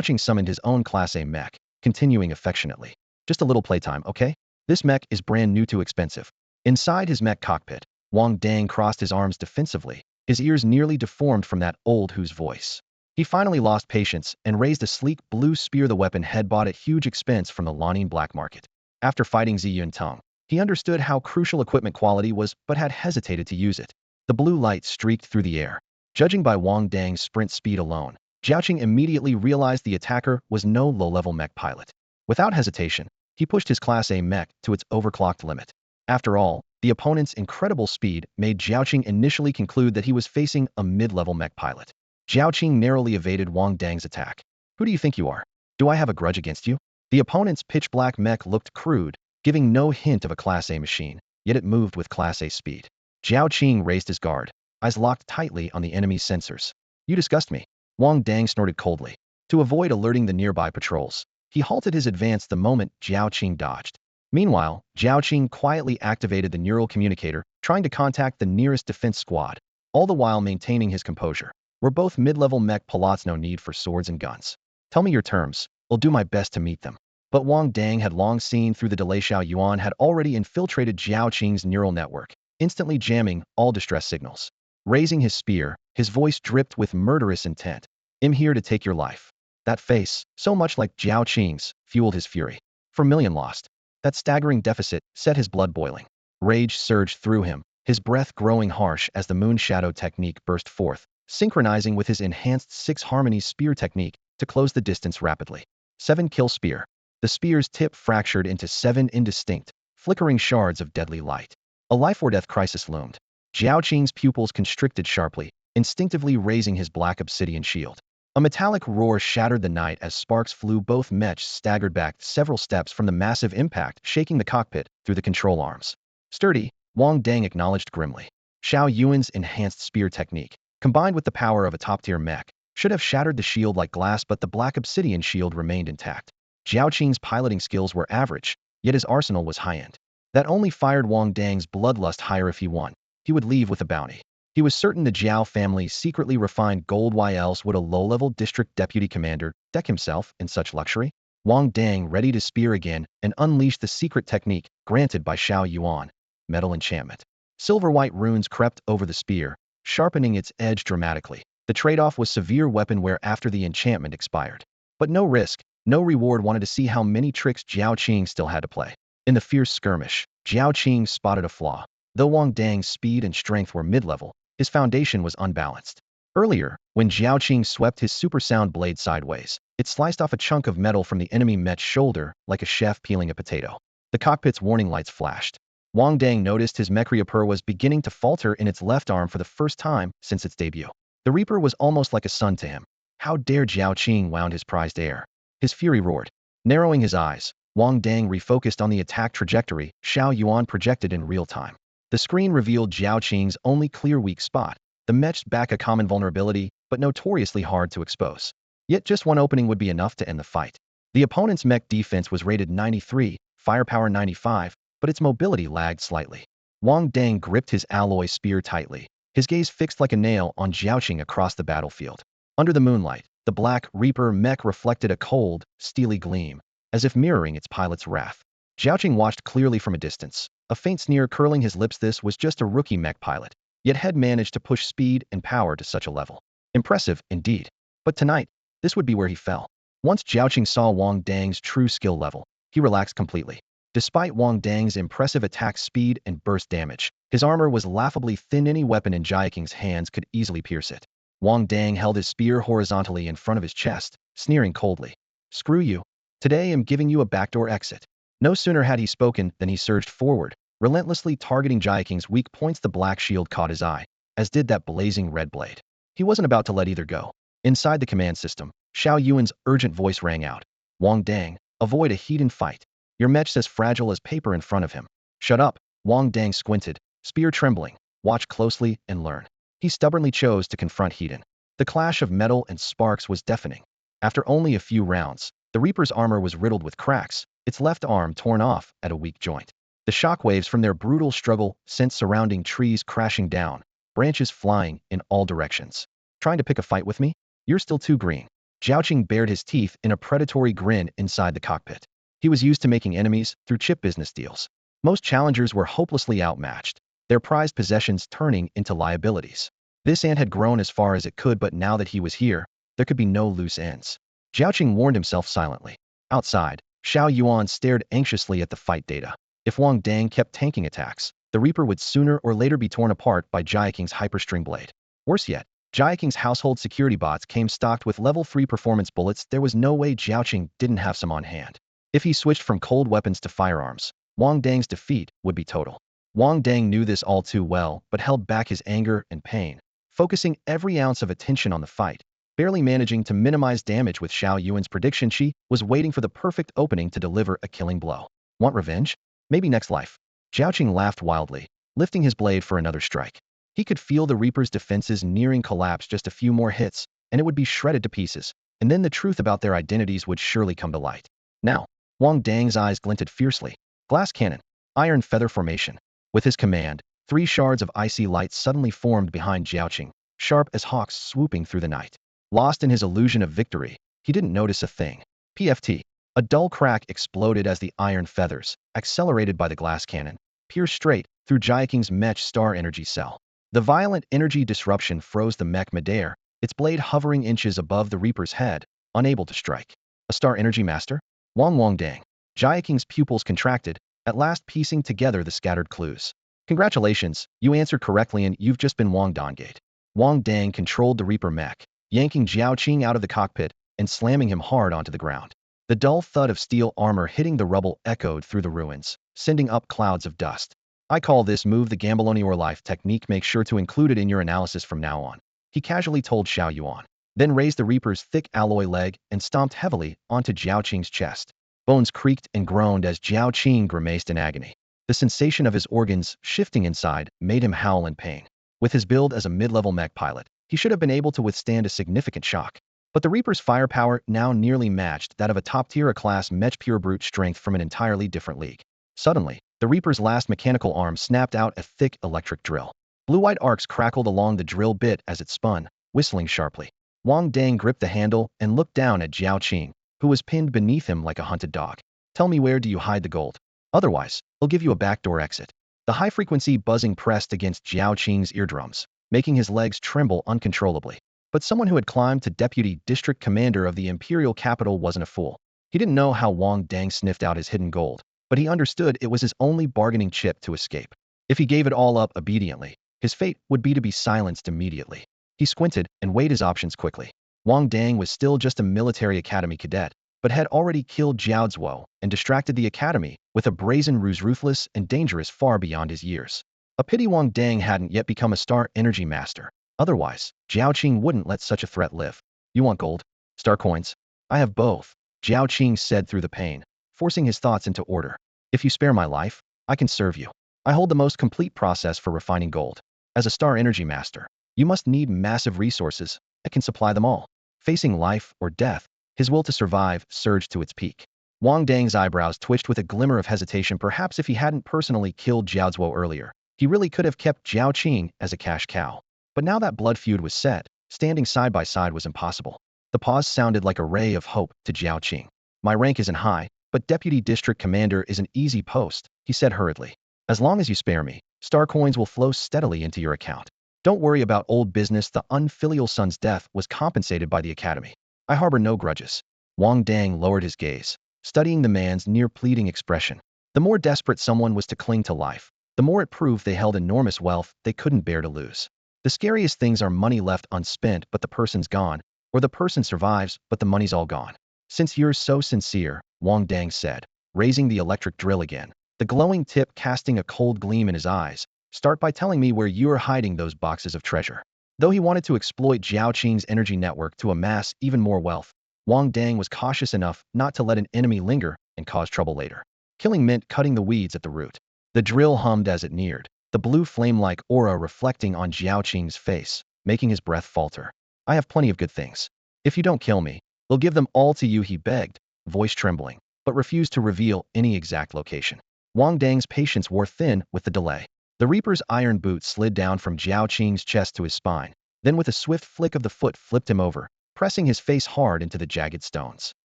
Speaker 1: Qing summoned his own Class A mech, continuing affectionately. Just a little playtime, okay? This mech is brand new too expensive. Inside his mech cockpit, Wang Dang crossed his arms defensively, his ears nearly deformed from that old whose voice. He finally lost patience and raised a sleek blue spear, the weapon head bought at huge expense from the Lanning black market. After fighting Ziyun Tong, he understood how crucial equipment quality was but had hesitated to use it. The blue light streaked through the air. Judging by Wang Dang's sprint speed alone, Jiao Qing immediately realized the attacker was no low-level mech pilot. Without hesitation, he pushed his Class A mech to its overclocked limit. After all, the opponent's incredible speed made Jiao Qing initially conclude that he was facing a mid-level mech pilot. Jiao Qing narrowly evaded Wang Dang's attack. Who do you think you are? Do I have a grudge against you? The opponent's pitch-black mech looked crude, giving no hint of a Class A machine, yet it moved with Class A speed. Jiao Qing raised his guard, eyes locked tightly on the enemy's sensors. You disgust me. Wang Dang snorted coldly. To avoid alerting the nearby patrols, he halted his advance the moment Jiao Qing dodged. Meanwhile, Jiao Qing quietly activated the neural communicator, trying to contact the nearest defense squad, all the while maintaining his composure. We're both mid-level mech pilots, no need for swords and guns. Tell me your terms, I'll do my best to meet them. But Wang Dang had long seen through the delay. Xiao Yuan had already infiltrated Jiao Qing's neural network, instantly jamming all distress signals. Raising his spear, his voice dripped with murderous intent. I'm here to take your life. That face, so much like Jiao Qing's, fueled his fury. For million lost. That staggering deficit set his blood boiling. Rage surged through him, his breath growing harsh as the moon shadow technique burst forth, synchronizing with his enhanced 6 harmony spear technique to close the distance rapidly. 7-kill spear. The spear's tip fractured into 7 indistinct, flickering shards of deadly light. A life-or-death crisis loomed. Jiao Qing's pupils constricted sharply, instinctively raising his black obsidian shield. A metallic roar shattered the night as sparks flew. Both mechs staggered back several steps from the massive impact, shaking the cockpit through the control arms. Sturdy, Wang Dang acknowledged grimly. Xiao Yuan's enhanced spear technique, combined with the power of a top-tier mech, should have shattered the shield like glass, but the black obsidian shield remained intact. Jiao Qing's piloting skills were average, yet his arsenal was high-end. That only fired Wang Dang's bloodlust higher. If he won, he would leave with a bounty. He was certain the Jiao family secretly refined gold. Why else would a low-level district deputy commander deck himself in such luxury? Wang Dang readied his spear again and unleashed the secret technique granted by Xiao Yuan, metal enchantment. Silver-white runes crept over the spear, sharpening its edge dramatically. The trade-off was severe weapon wear after the enchantment expired. But no risk, no reward. Wanted to see how many tricks Jiao Qing still had to play. In the fierce skirmish, Jiao Qing spotted a flaw. Though Wang Dang's speed and strength were mid-level, his foundation was unbalanced. Earlier, when Jiao Qing swept his super sound blade sideways, it sliced off a chunk of metal from the enemy mech's shoulder like a chef peeling a potato. The cockpit's warning lights flashed. Wang Dang noticed his mech Reaper was beginning to falter in its left arm for the first time since its debut. The Reaper was almost like a son to him. How dare Jiao Qing wound his prized heir? His fury roared. Narrowing his eyes, Wang Dang refocused on the attack trajectory Xiao Yuan projected in real time. The screen revealed Jiao Qing's only clear weak spot, the mech's back, a common vulnerability, but notoriously hard to expose. Yet just one opening would be enough to end the fight. The opponent's mech defense was rated 93, firepower 95, but its mobility lagged slightly. Wang Dang gripped his alloy spear tightly, his gaze fixed like a nail on Jiao Qing across the battlefield. Under the moonlight, the black Reaper mech reflected a cold, steely gleam, as if mirroring its pilot's wrath. Jiao Qing watched clearly from a distance, a faint sneer curling his lips. This was just a rookie mech pilot, yet had managed to push speed and power to such a level. Impressive, indeed. But tonight, this would be where he fell. Once Jiao Qing saw Wang Dang's true skill level, he relaxed completely. Despite Wang Dang's impressive attack speed and burst damage, his armor was laughably thin. Any weapon in Jiao Qing's hands could easily pierce it. Wang Dang held his spear horizontally in front of his chest, sneering coldly. Screw you. Today I'm giving you a backdoor exit. No sooner had he spoken than he surged forward, relentlessly targeting Jiao Qing's weak points. The black shield caught his eye, as did that blazing red blade. He wasn't about to let either go. Inside the command system, Xiao Yuan's urgent voice rang out. Wang Dang, avoid a heated fight. Your mech's as fragile as paper in front of him. Shut up. Wang Dang squinted, spear trembling. Watch closely and learn. He stubbornly chose to confront Heaton. The clash of metal and sparks was deafening. After only a few rounds, the Reaper's armor was riddled with cracks, its left arm torn off at a weak joint. The shockwaves from their brutal struggle sent surrounding trees crashing down, branches flying in all directions. Trying to pick a fight with me? You're still too green. Jiao Qing bared his teeth in a predatory grin inside the cockpit. He was used to making enemies through chip business deals. Most challengers were hopelessly outmatched, their prized possessions turning into liabilities. This ant had grown as far as it could, but now that he was here, there could be no loose ends. Jiao Qing warned himself silently. Outside, Xiao Yuan stared anxiously at the fight data. If Wang Dang kept tanking attacks, the Reaper would sooner or later be torn apart by Jiao Qing's hyperstring blade. Worse yet, Jiao Qing's household security bots came stocked with level 3 performance bullets. There was no way Jiao Qing didn't have some on hand. If he switched from cold weapons to firearms, Wang Dang's defeat would be total. Wang Dang knew this all too well, but held back his anger and pain, focusing every ounce of attention on the fight. Barely managing to minimize damage with Xiao Yuan's prediction, she was waiting for the perfect opening to deliver a killing blow. Want revenge? Maybe next life. Jiao Qing laughed wildly, lifting his blade for another strike. He could feel the Reaper's defenses nearing collapse. Just a few more hits, and it would be shredded to pieces, and then the truth about their identities would surely come to light. Now, Wang Dang's eyes glinted fiercely. Glass cannon, iron feather formation. With his command, 3 shards of icy light suddenly formed behind Jiao Qing, sharp as hawks swooping through the night. Lost in his illusion of victory, he didn't notice a thing. PFT. A dull crack exploded as the iron feathers, accelerated by the glass cannon, pierced straight through Jiao Qing's mech star energy cell. The violent energy disruption froze the mech midair, its blade hovering inches above the Reaper's head, unable to strike. A star energy master? Wang Dang. Jiao Qing's pupils contracted, at last piecing together the scattered clues. Congratulations, you answered correctly and you've just been Wang Dangate. Wang Dang controlled the Reaper mech, yanking Jiao Qing out of the cockpit and slamming him hard onto the ground. The dull thud of steel armor hitting the rubble echoed through the ruins, sending up clouds of dust. I call this move the gamble on your life technique. Make sure to include it in your analysis from now on. He casually told Xiao Yuan. then raised the Reaper's thick alloy leg and stomped heavily onto Jiao Qing's chest. Bones creaked and groaned as Jiao Qing grimaced in agony. The sensation of his organs shifting inside made him howl in pain. With his build as a mid-level mech pilot, he should have been able to withstand a significant shock. But the Reaper's firepower now nearly matched that of a top-tier class mech pure brute strength from an entirely different league. Suddenly, the Reaper's last mechanical arm snapped out a thick electric drill. Blue-white arcs crackled along the drill bit as it spun, whistling sharply. Wang Dang gripped the handle and looked down at Jiao Qing, who was pinned beneath him like a hunted dog. Tell me, where do you hide the gold? Otherwise, I'll give you a backdoor exit. The high-frequency buzzing pressed against Jiao Qing's eardrums, making his legs tremble uncontrollably. But someone who had climbed to deputy district commander of the imperial capital wasn't a fool. He didn't know how Wang Dang sniffed out his hidden gold, but he understood it was his only bargaining chip to escape. If he gave it all up obediently, his fate would be to be silenced immediately. He squinted and weighed his options quickly. Wang Dang was still just a military academy cadet, but had already killed Jiao Zuo and distracted the academy with a brazen ruse ruthless and dangerous far beyond his years. A pity Wang Dang hadn't yet become a star energy master. Otherwise, Jiao Qing wouldn't let such a threat live. You want gold? Star coins? I have both, Jiao Qing said through the pain, forcing his thoughts into order. If you spare my life, I can serve you. I hold the most complete process for refining gold. As a star energy master, you must need massive resources. I can supply them all. Facing life or death, his will to survive surged to its peak. Wang Dang's eyebrows twitched with a glimmer of hesitation. Perhaps if he hadn't personally killed Jiao Zuo earlier, he really could have kept Jiao Qing as a cash cow. But now that blood feud was set, standing side by side was impossible. The pause sounded like a ray of hope to Jiao Qing. My rank isn't high, but deputy district commander is an easy post, he said hurriedly. As long as you spare me, star coins will flow steadily into your account. Don't worry about old business. The unfilial son's death was compensated by the academy. I harbor no grudges. Wang Dang lowered his gaze, studying the man's near-pleading expression. The more desperate someone was to cling to life, the more it proved they held enormous wealth they couldn't bear to lose. The scariest things are money left unspent but the person's gone, or the person survives but the money's all gone. Since you're so sincere, Wang Dang said, raising the electric drill again, the glowing tip casting a cold gleam in his eyes, start by telling me where you're hiding those boxes of treasure. Though he wanted to exploit Jiao Qing's energy network to amass even more wealth, Wang Dang was cautious enough not to let an enemy linger and cause trouble later. Killing meant cutting the weeds at the root. The drill hummed as it neared, the blue flame-like aura reflecting on Jiao Qing's face, making his breath falter. I have plenty of good things. If you don't kill me, they'll give them all to you, he begged, voice trembling, but refused to reveal any exact location. Wang Dang's patience wore thin with the delay. The Reaper's iron boot slid down from Jiao Qing's chest to his spine, then with a swift flick of the foot flipped him over, pressing his face hard into the jagged stones.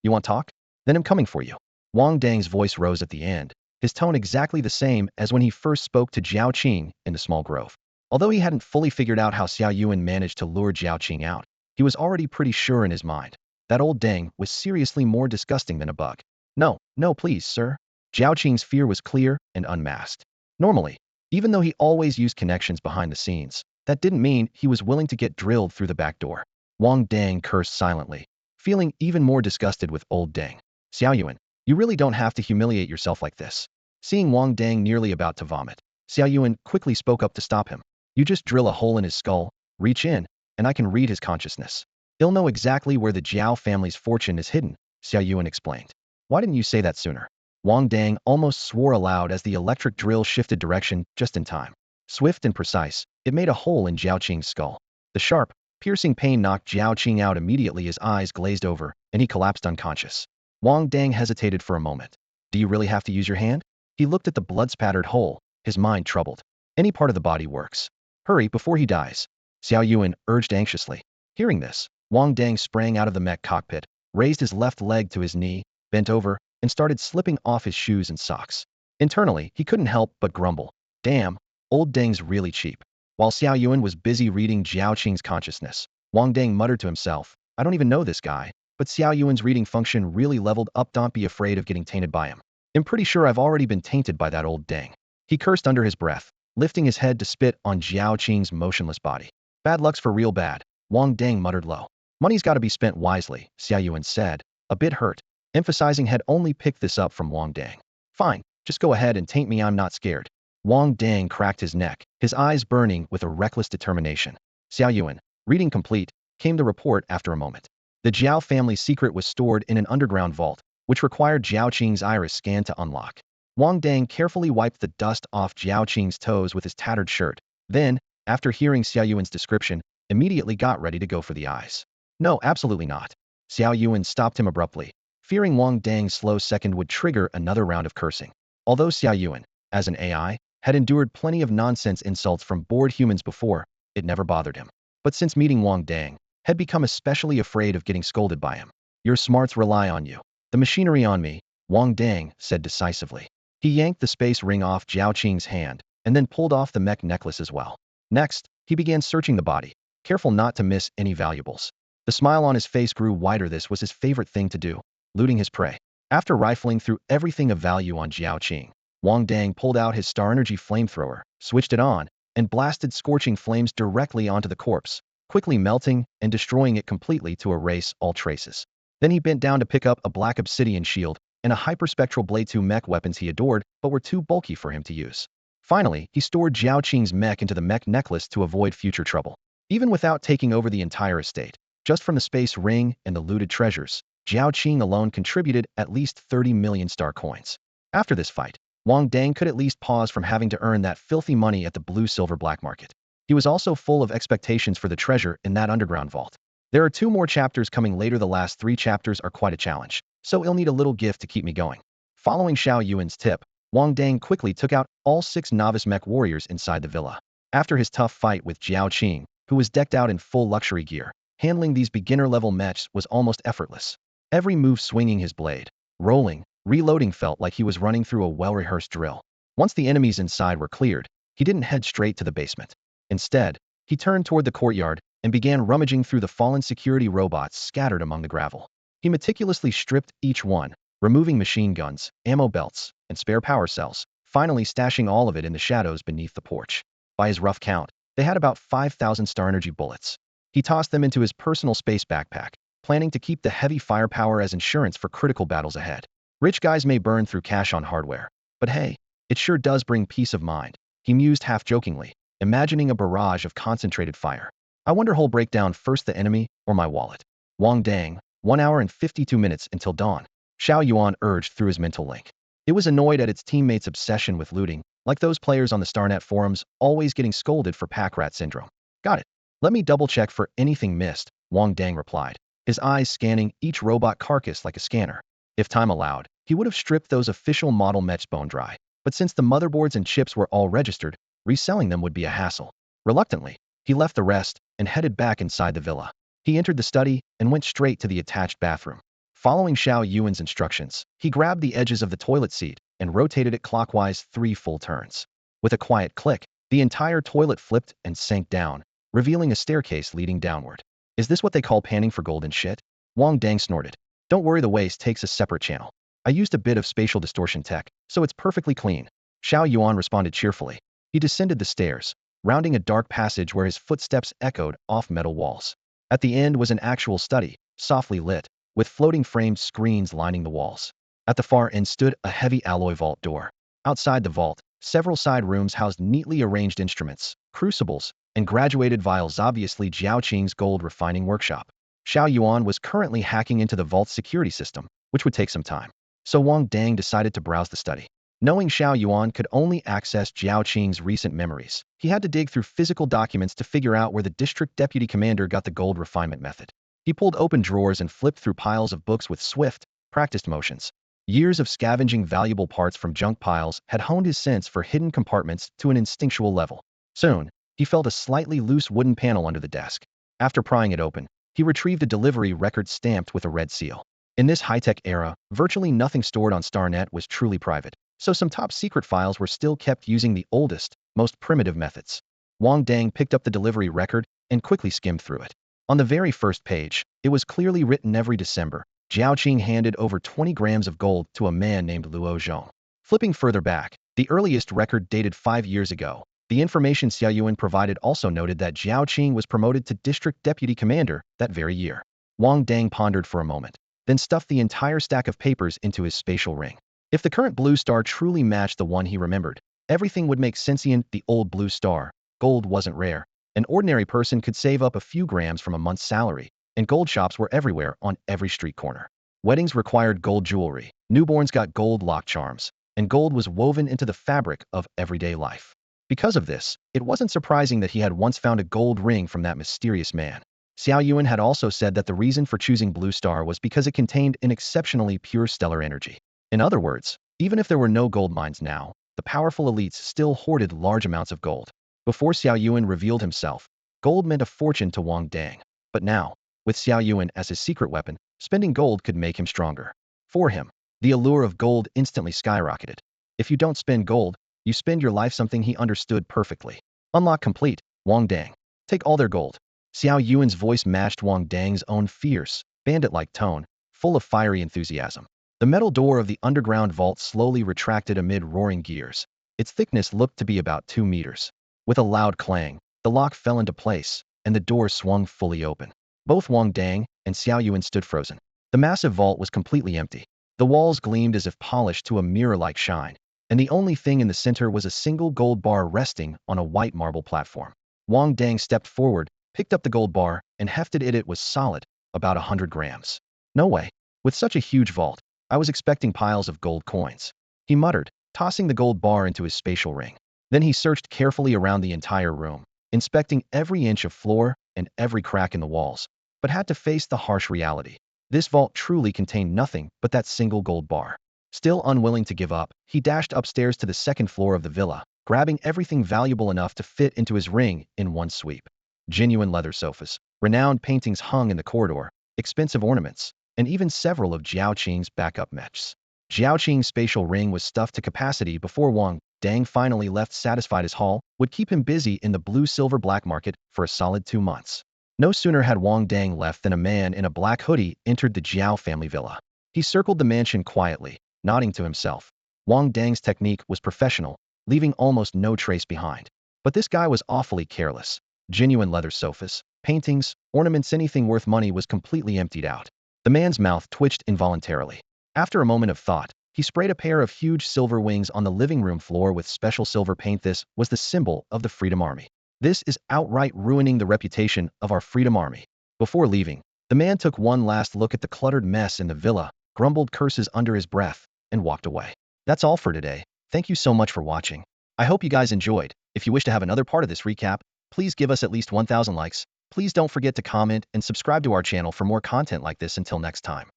Speaker 1: You want talk? Then I'm coming for you. Wang Dang's voice rose at the end, his tone exactly the same as when he first spoke to Jiao Qing in the small grove. Although he hadn't fully figured out how Xiao Yuan managed to lure Jiao Qing out, he was already pretty sure in his mind. That old Dang was seriously more disgusting than a bug. No, please, sir. Jiao Qing's fear was clear and unmasked. Normally, even though he always used connections behind the scenes, that didn't mean he was willing to get drilled through the back door. Wang Dang cursed silently, feeling even more disgusted with old Dang. Xiao Yuan, you really don't have to humiliate yourself like this. Seeing Wang Dang nearly about to vomit, Xiao Yuan quickly spoke up to stop him. You just drill a hole in his skull, reach in, and I can read his consciousness. He'll know exactly where the Jiao family's fortune is hidden, Xiao Yuan explained. Why didn't you say that sooner? Wang Dang almost swore aloud as the electric drill shifted direction just in time. Swift and precise, it made a hole in Jiao Qing's skull. The sharp, piercing pain knocked Jiao Qing out immediately. His eyes glazed over, and he collapsed unconscious. Wang Dang hesitated for a moment. Do you really have to use your hand? He looked at the blood-spattered hole, his mind troubled. Any part of the body works. Hurry before he dies, Xiao Yuan urged anxiously. Hearing this, Wang Dang sprang out of the mech cockpit, raised his left leg to his knee, bent over, and started slipping off his shoes and socks. Internally, he couldn't help but grumble. Damn, old Dang's really cheap. While Xiao Yuan was busy reading Jiao Qing's consciousness, Wang Dang muttered to himself, I don't even know this guy, but Xiao Yuan's reading function really leveled up. Don't be afraid of getting tainted by him. I'm pretty sure I've already been tainted by that old Dang. He cursed under his breath, lifting his head to spit on Jiao Qing's motionless body. Bad luck's for real bad, Wang Dang muttered low. Money's gotta be spent wisely, Xiao Yuan said, a bit hurt, emphasizing had only picked this up from Wang Dang. Fine, just go ahead and taint me, I'm not scared. Wang Dang cracked his neck, his eyes burning with a reckless determination. Xiao Yuan, reading complete, came the report after a moment. The Jiao family's secret was stored in an underground vault, which required Jiao Qing's iris scan to unlock. Wang Dang carefully wiped the dust off Jiao Qing's toes with his tattered shirt. Then, after hearing Xiao Yuan's description, immediately got ready to go for the eyes. No, absolutely not. Xiao Yuan stopped him abruptly, fearing Wang Dang's slow second would trigger another round of cursing. Although Xiao Yuan, as an AI, had endured plenty of nonsense insults from bored humans before, it never bothered him. But since meeting Wang Dang, had become especially afraid of getting scolded by him. Your smarts rely on you. The machinery on me, Wang Dang said decisively. He yanked the space ring off Jiao Qing's hand, and then pulled off the mech necklace as well. Next, he began searching the body, careful not to miss any valuables. The smile on his face grew wider. This was his favorite thing to do, looting his prey. After rifling through everything of value on Jiao Qing, Wang Dang pulled out his star energy flamethrower, switched it on, and blasted scorching flames directly onto the corpse, quickly melting and destroying it completely to erase all traces. Then he bent down to pick up a black obsidian shield and a hyperspectral blade, two mech weapons he adored but were too bulky for him to use. Finally, he stored Jiao Qing's mech into the mech necklace to avoid future trouble. Even without taking over the entire estate, just from the space ring and the looted treasures, Jiao Qing alone contributed at least 30 million star coins. After this fight, Wang Dang could at least pause from having to earn that filthy money at the blue-silver black market. He was also full of expectations for the treasure in that underground vault. There are 2 more chapters coming later. The last 3 chapters are quite a challenge, so he'll need a little gift to keep me going. Following Xiao Yuan's tip, Wang Dang quickly took out all 6 novice mech warriors inside the villa. After his tough fight with Jiao Qing, who was decked out in full luxury gear, handling these beginner-level mechs was almost effortless. Every move swinging his blade, rolling, reloading felt like he was running through a well-rehearsed drill. Once the enemies inside were cleared, he didn't head straight to the basement. Instead, he turned toward the courtyard and began rummaging through the fallen security robots scattered among the gravel. He meticulously stripped each one, removing machine guns, ammo belts, and spare power cells, finally stashing all of it in the shadows beneath the porch. By his rough count, they had about 5,000 star energy bullets. He tossed them into his personal space backpack, planning to keep the heavy firepower as insurance for critical battles ahead. Rich guys may burn through cash on hardware, but hey, it sure does bring peace of mind, he mused half-jokingly, imagining a barrage of concentrated fire. I wonder who'll break down first, the enemy or my wallet. Wang Dang, 1 hour and 52 minutes until dawn, Xiao Yuan urged through his mental link. It was annoyed at its teammates' obsession with looting, like those players on the StarNet forums, always getting scolded for pack rat syndrome. Got it. Let me double-check for anything missed, Wang Dang replied, his eyes scanning each robot carcass like a scanner. If time allowed, he would have stripped those official model mechs bone dry, but since the motherboards and chips were all registered, reselling them would be a hassle. Reluctantly, he left the rest and headed back inside the villa. He entered the study and went straight to the attached bathroom. Following Xiao Yuan's instructions, he grabbed the edges of the toilet seat and rotated it clockwise 3 full turns. With a quiet click, the entire toilet flipped and sank down, revealing a staircase leading downward. Is this what they call panning for golden shit? Wang Dang snorted. Don't worry, the waste takes a separate channel. I used a bit of spatial distortion tech, so it's perfectly clean. Xiao Yuan responded cheerfully. He descended the stairs, rounding a dark passage where his footsteps echoed off metal walls. At the end was an actual study, softly lit, with floating framed screens lining the walls. At the far end stood a heavy alloy vault door. Outside the vault, several side rooms housed neatly arranged instruments, crucibles, and graduated vials, obviously Jiao Qing's gold refining workshop. Xiao Yuan was currently hacking into the vault's security system, which would take some time. So Wang Dang decided to browse the study. Knowing Xiao Yuan could only access Jiao Qing's recent memories, he had to dig through physical documents to figure out where the district deputy commander got the gold refinement method. He pulled open drawers and flipped through piles of books with swift, practiced motions. Years of scavenging valuable parts from junk piles had honed his sense for hidden compartments to an instinctual level. Soon, he felt a slightly loose wooden panel under the desk. After prying it open, he retrieved a delivery record stamped with a red seal. In this high-tech era, virtually nothing stored on StarNet was truly private, so some top-secret files were still kept using the oldest, most primitive methods. Wang Dang picked up the delivery record and quickly skimmed through it. On the very first page, it was clearly written every December, Jiao Qing handed over 20 grams of gold to a man named Luo Zhong. Flipping further back, the earliest record dated 5 years ago. The information Xiao Yuan provided also noted that Jiao Qing was promoted to district deputy commander that very year. Wang Dang pondered for a moment, then stuffed the entire stack of papers into his spatial ring. If the current blue star truly matched the one he remembered, everything would make sense. In the old blue star, gold wasn't rare. An ordinary person could save up a few grams from a month's salary, and gold shops were everywhere on every street corner. Weddings required gold jewelry, newborns got gold lock charms, and gold was woven into the fabric of everyday life. Because of this, it wasn't surprising that he had once found a gold ring from that mysterious man. Xiao Yuan had also said that the reason for choosing Blue Star was because it contained an exceptionally pure stellar energy. In other words, even if there were no gold mines now, the powerful elites still hoarded large amounts of gold. Before Xiao Yuan revealed himself, gold meant a fortune to Wang Dang. But now, with Xiao Yuan as his secret weapon, spending gold could make him stronger. For him, the allure of gold instantly skyrocketed. If you don't spend gold, you spend your life, something he understood perfectly. Unlock complete, Wang Dang. Take all their gold. Xiao Yuan's voice matched Wang Dang's own fierce, bandit-like tone, full of fiery enthusiasm. The metal door of the underground vault slowly retracted amid roaring gears. Its thickness looked to be about 2 meters. With a loud clang, the lock fell into place, and the door swung fully open. Both Wang Dang and Xiao Yuan stood frozen. The massive vault was completely empty. The walls gleamed as if polished to a mirror-like shine, and the only thing in the center was a single gold bar resting on a white marble platform. Wang Dang stepped forward, picked up the gold bar, and hefted it. It was solid, about 100 grams. No way. With such a huge vault, I was expecting piles of gold coins, he muttered, tossing the gold bar into his spatial ring. Then he searched carefully around the entire room, inspecting every inch of floor and every crack in the walls, but had to face the harsh reality. This vault truly contained nothing but that single gold bar. Still unwilling to give up, he dashed upstairs to the second floor of the villa, grabbing everything valuable enough to fit into his ring in one sweep. Genuine leather sofas, renowned paintings hung in the corridor, expensive ornaments, and even several of Jiao Qing's backup mechs. Jiao Qing's spatial ring was stuffed to capacity before Wang Dang finally left, satisfied his haul would keep him busy in the blue-silver black market for a solid 2 months. No sooner had Wang Dang left than a man in a black hoodie entered the Jiao family villa. He circled the mansion quietly, nodding to himself. Wang Dang's technique was professional, leaving almost no trace behind. But this guy was awfully careless. Genuine leather sofas, paintings, ornaments, anything worth money was completely emptied out. The man's mouth twitched involuntarily. After a moment of thought, he sprayed a pair of huge silver wings on the living room floor with special silver paint. This was the symbol of the Freedom Army. This is outright ruining the reputation of our Freedom Army. Before leaving, the man took one last look at the cluttered mess in the villa, grumbled curses under his breath, and walked away. That's all for today. Thank you so much for watching. I hope you guys enjoyed. If you wish to have another part of this recap, please give us at least 1,000 likes. Please don't forget to comment and subscribe to our channel for more content like this. Until next time.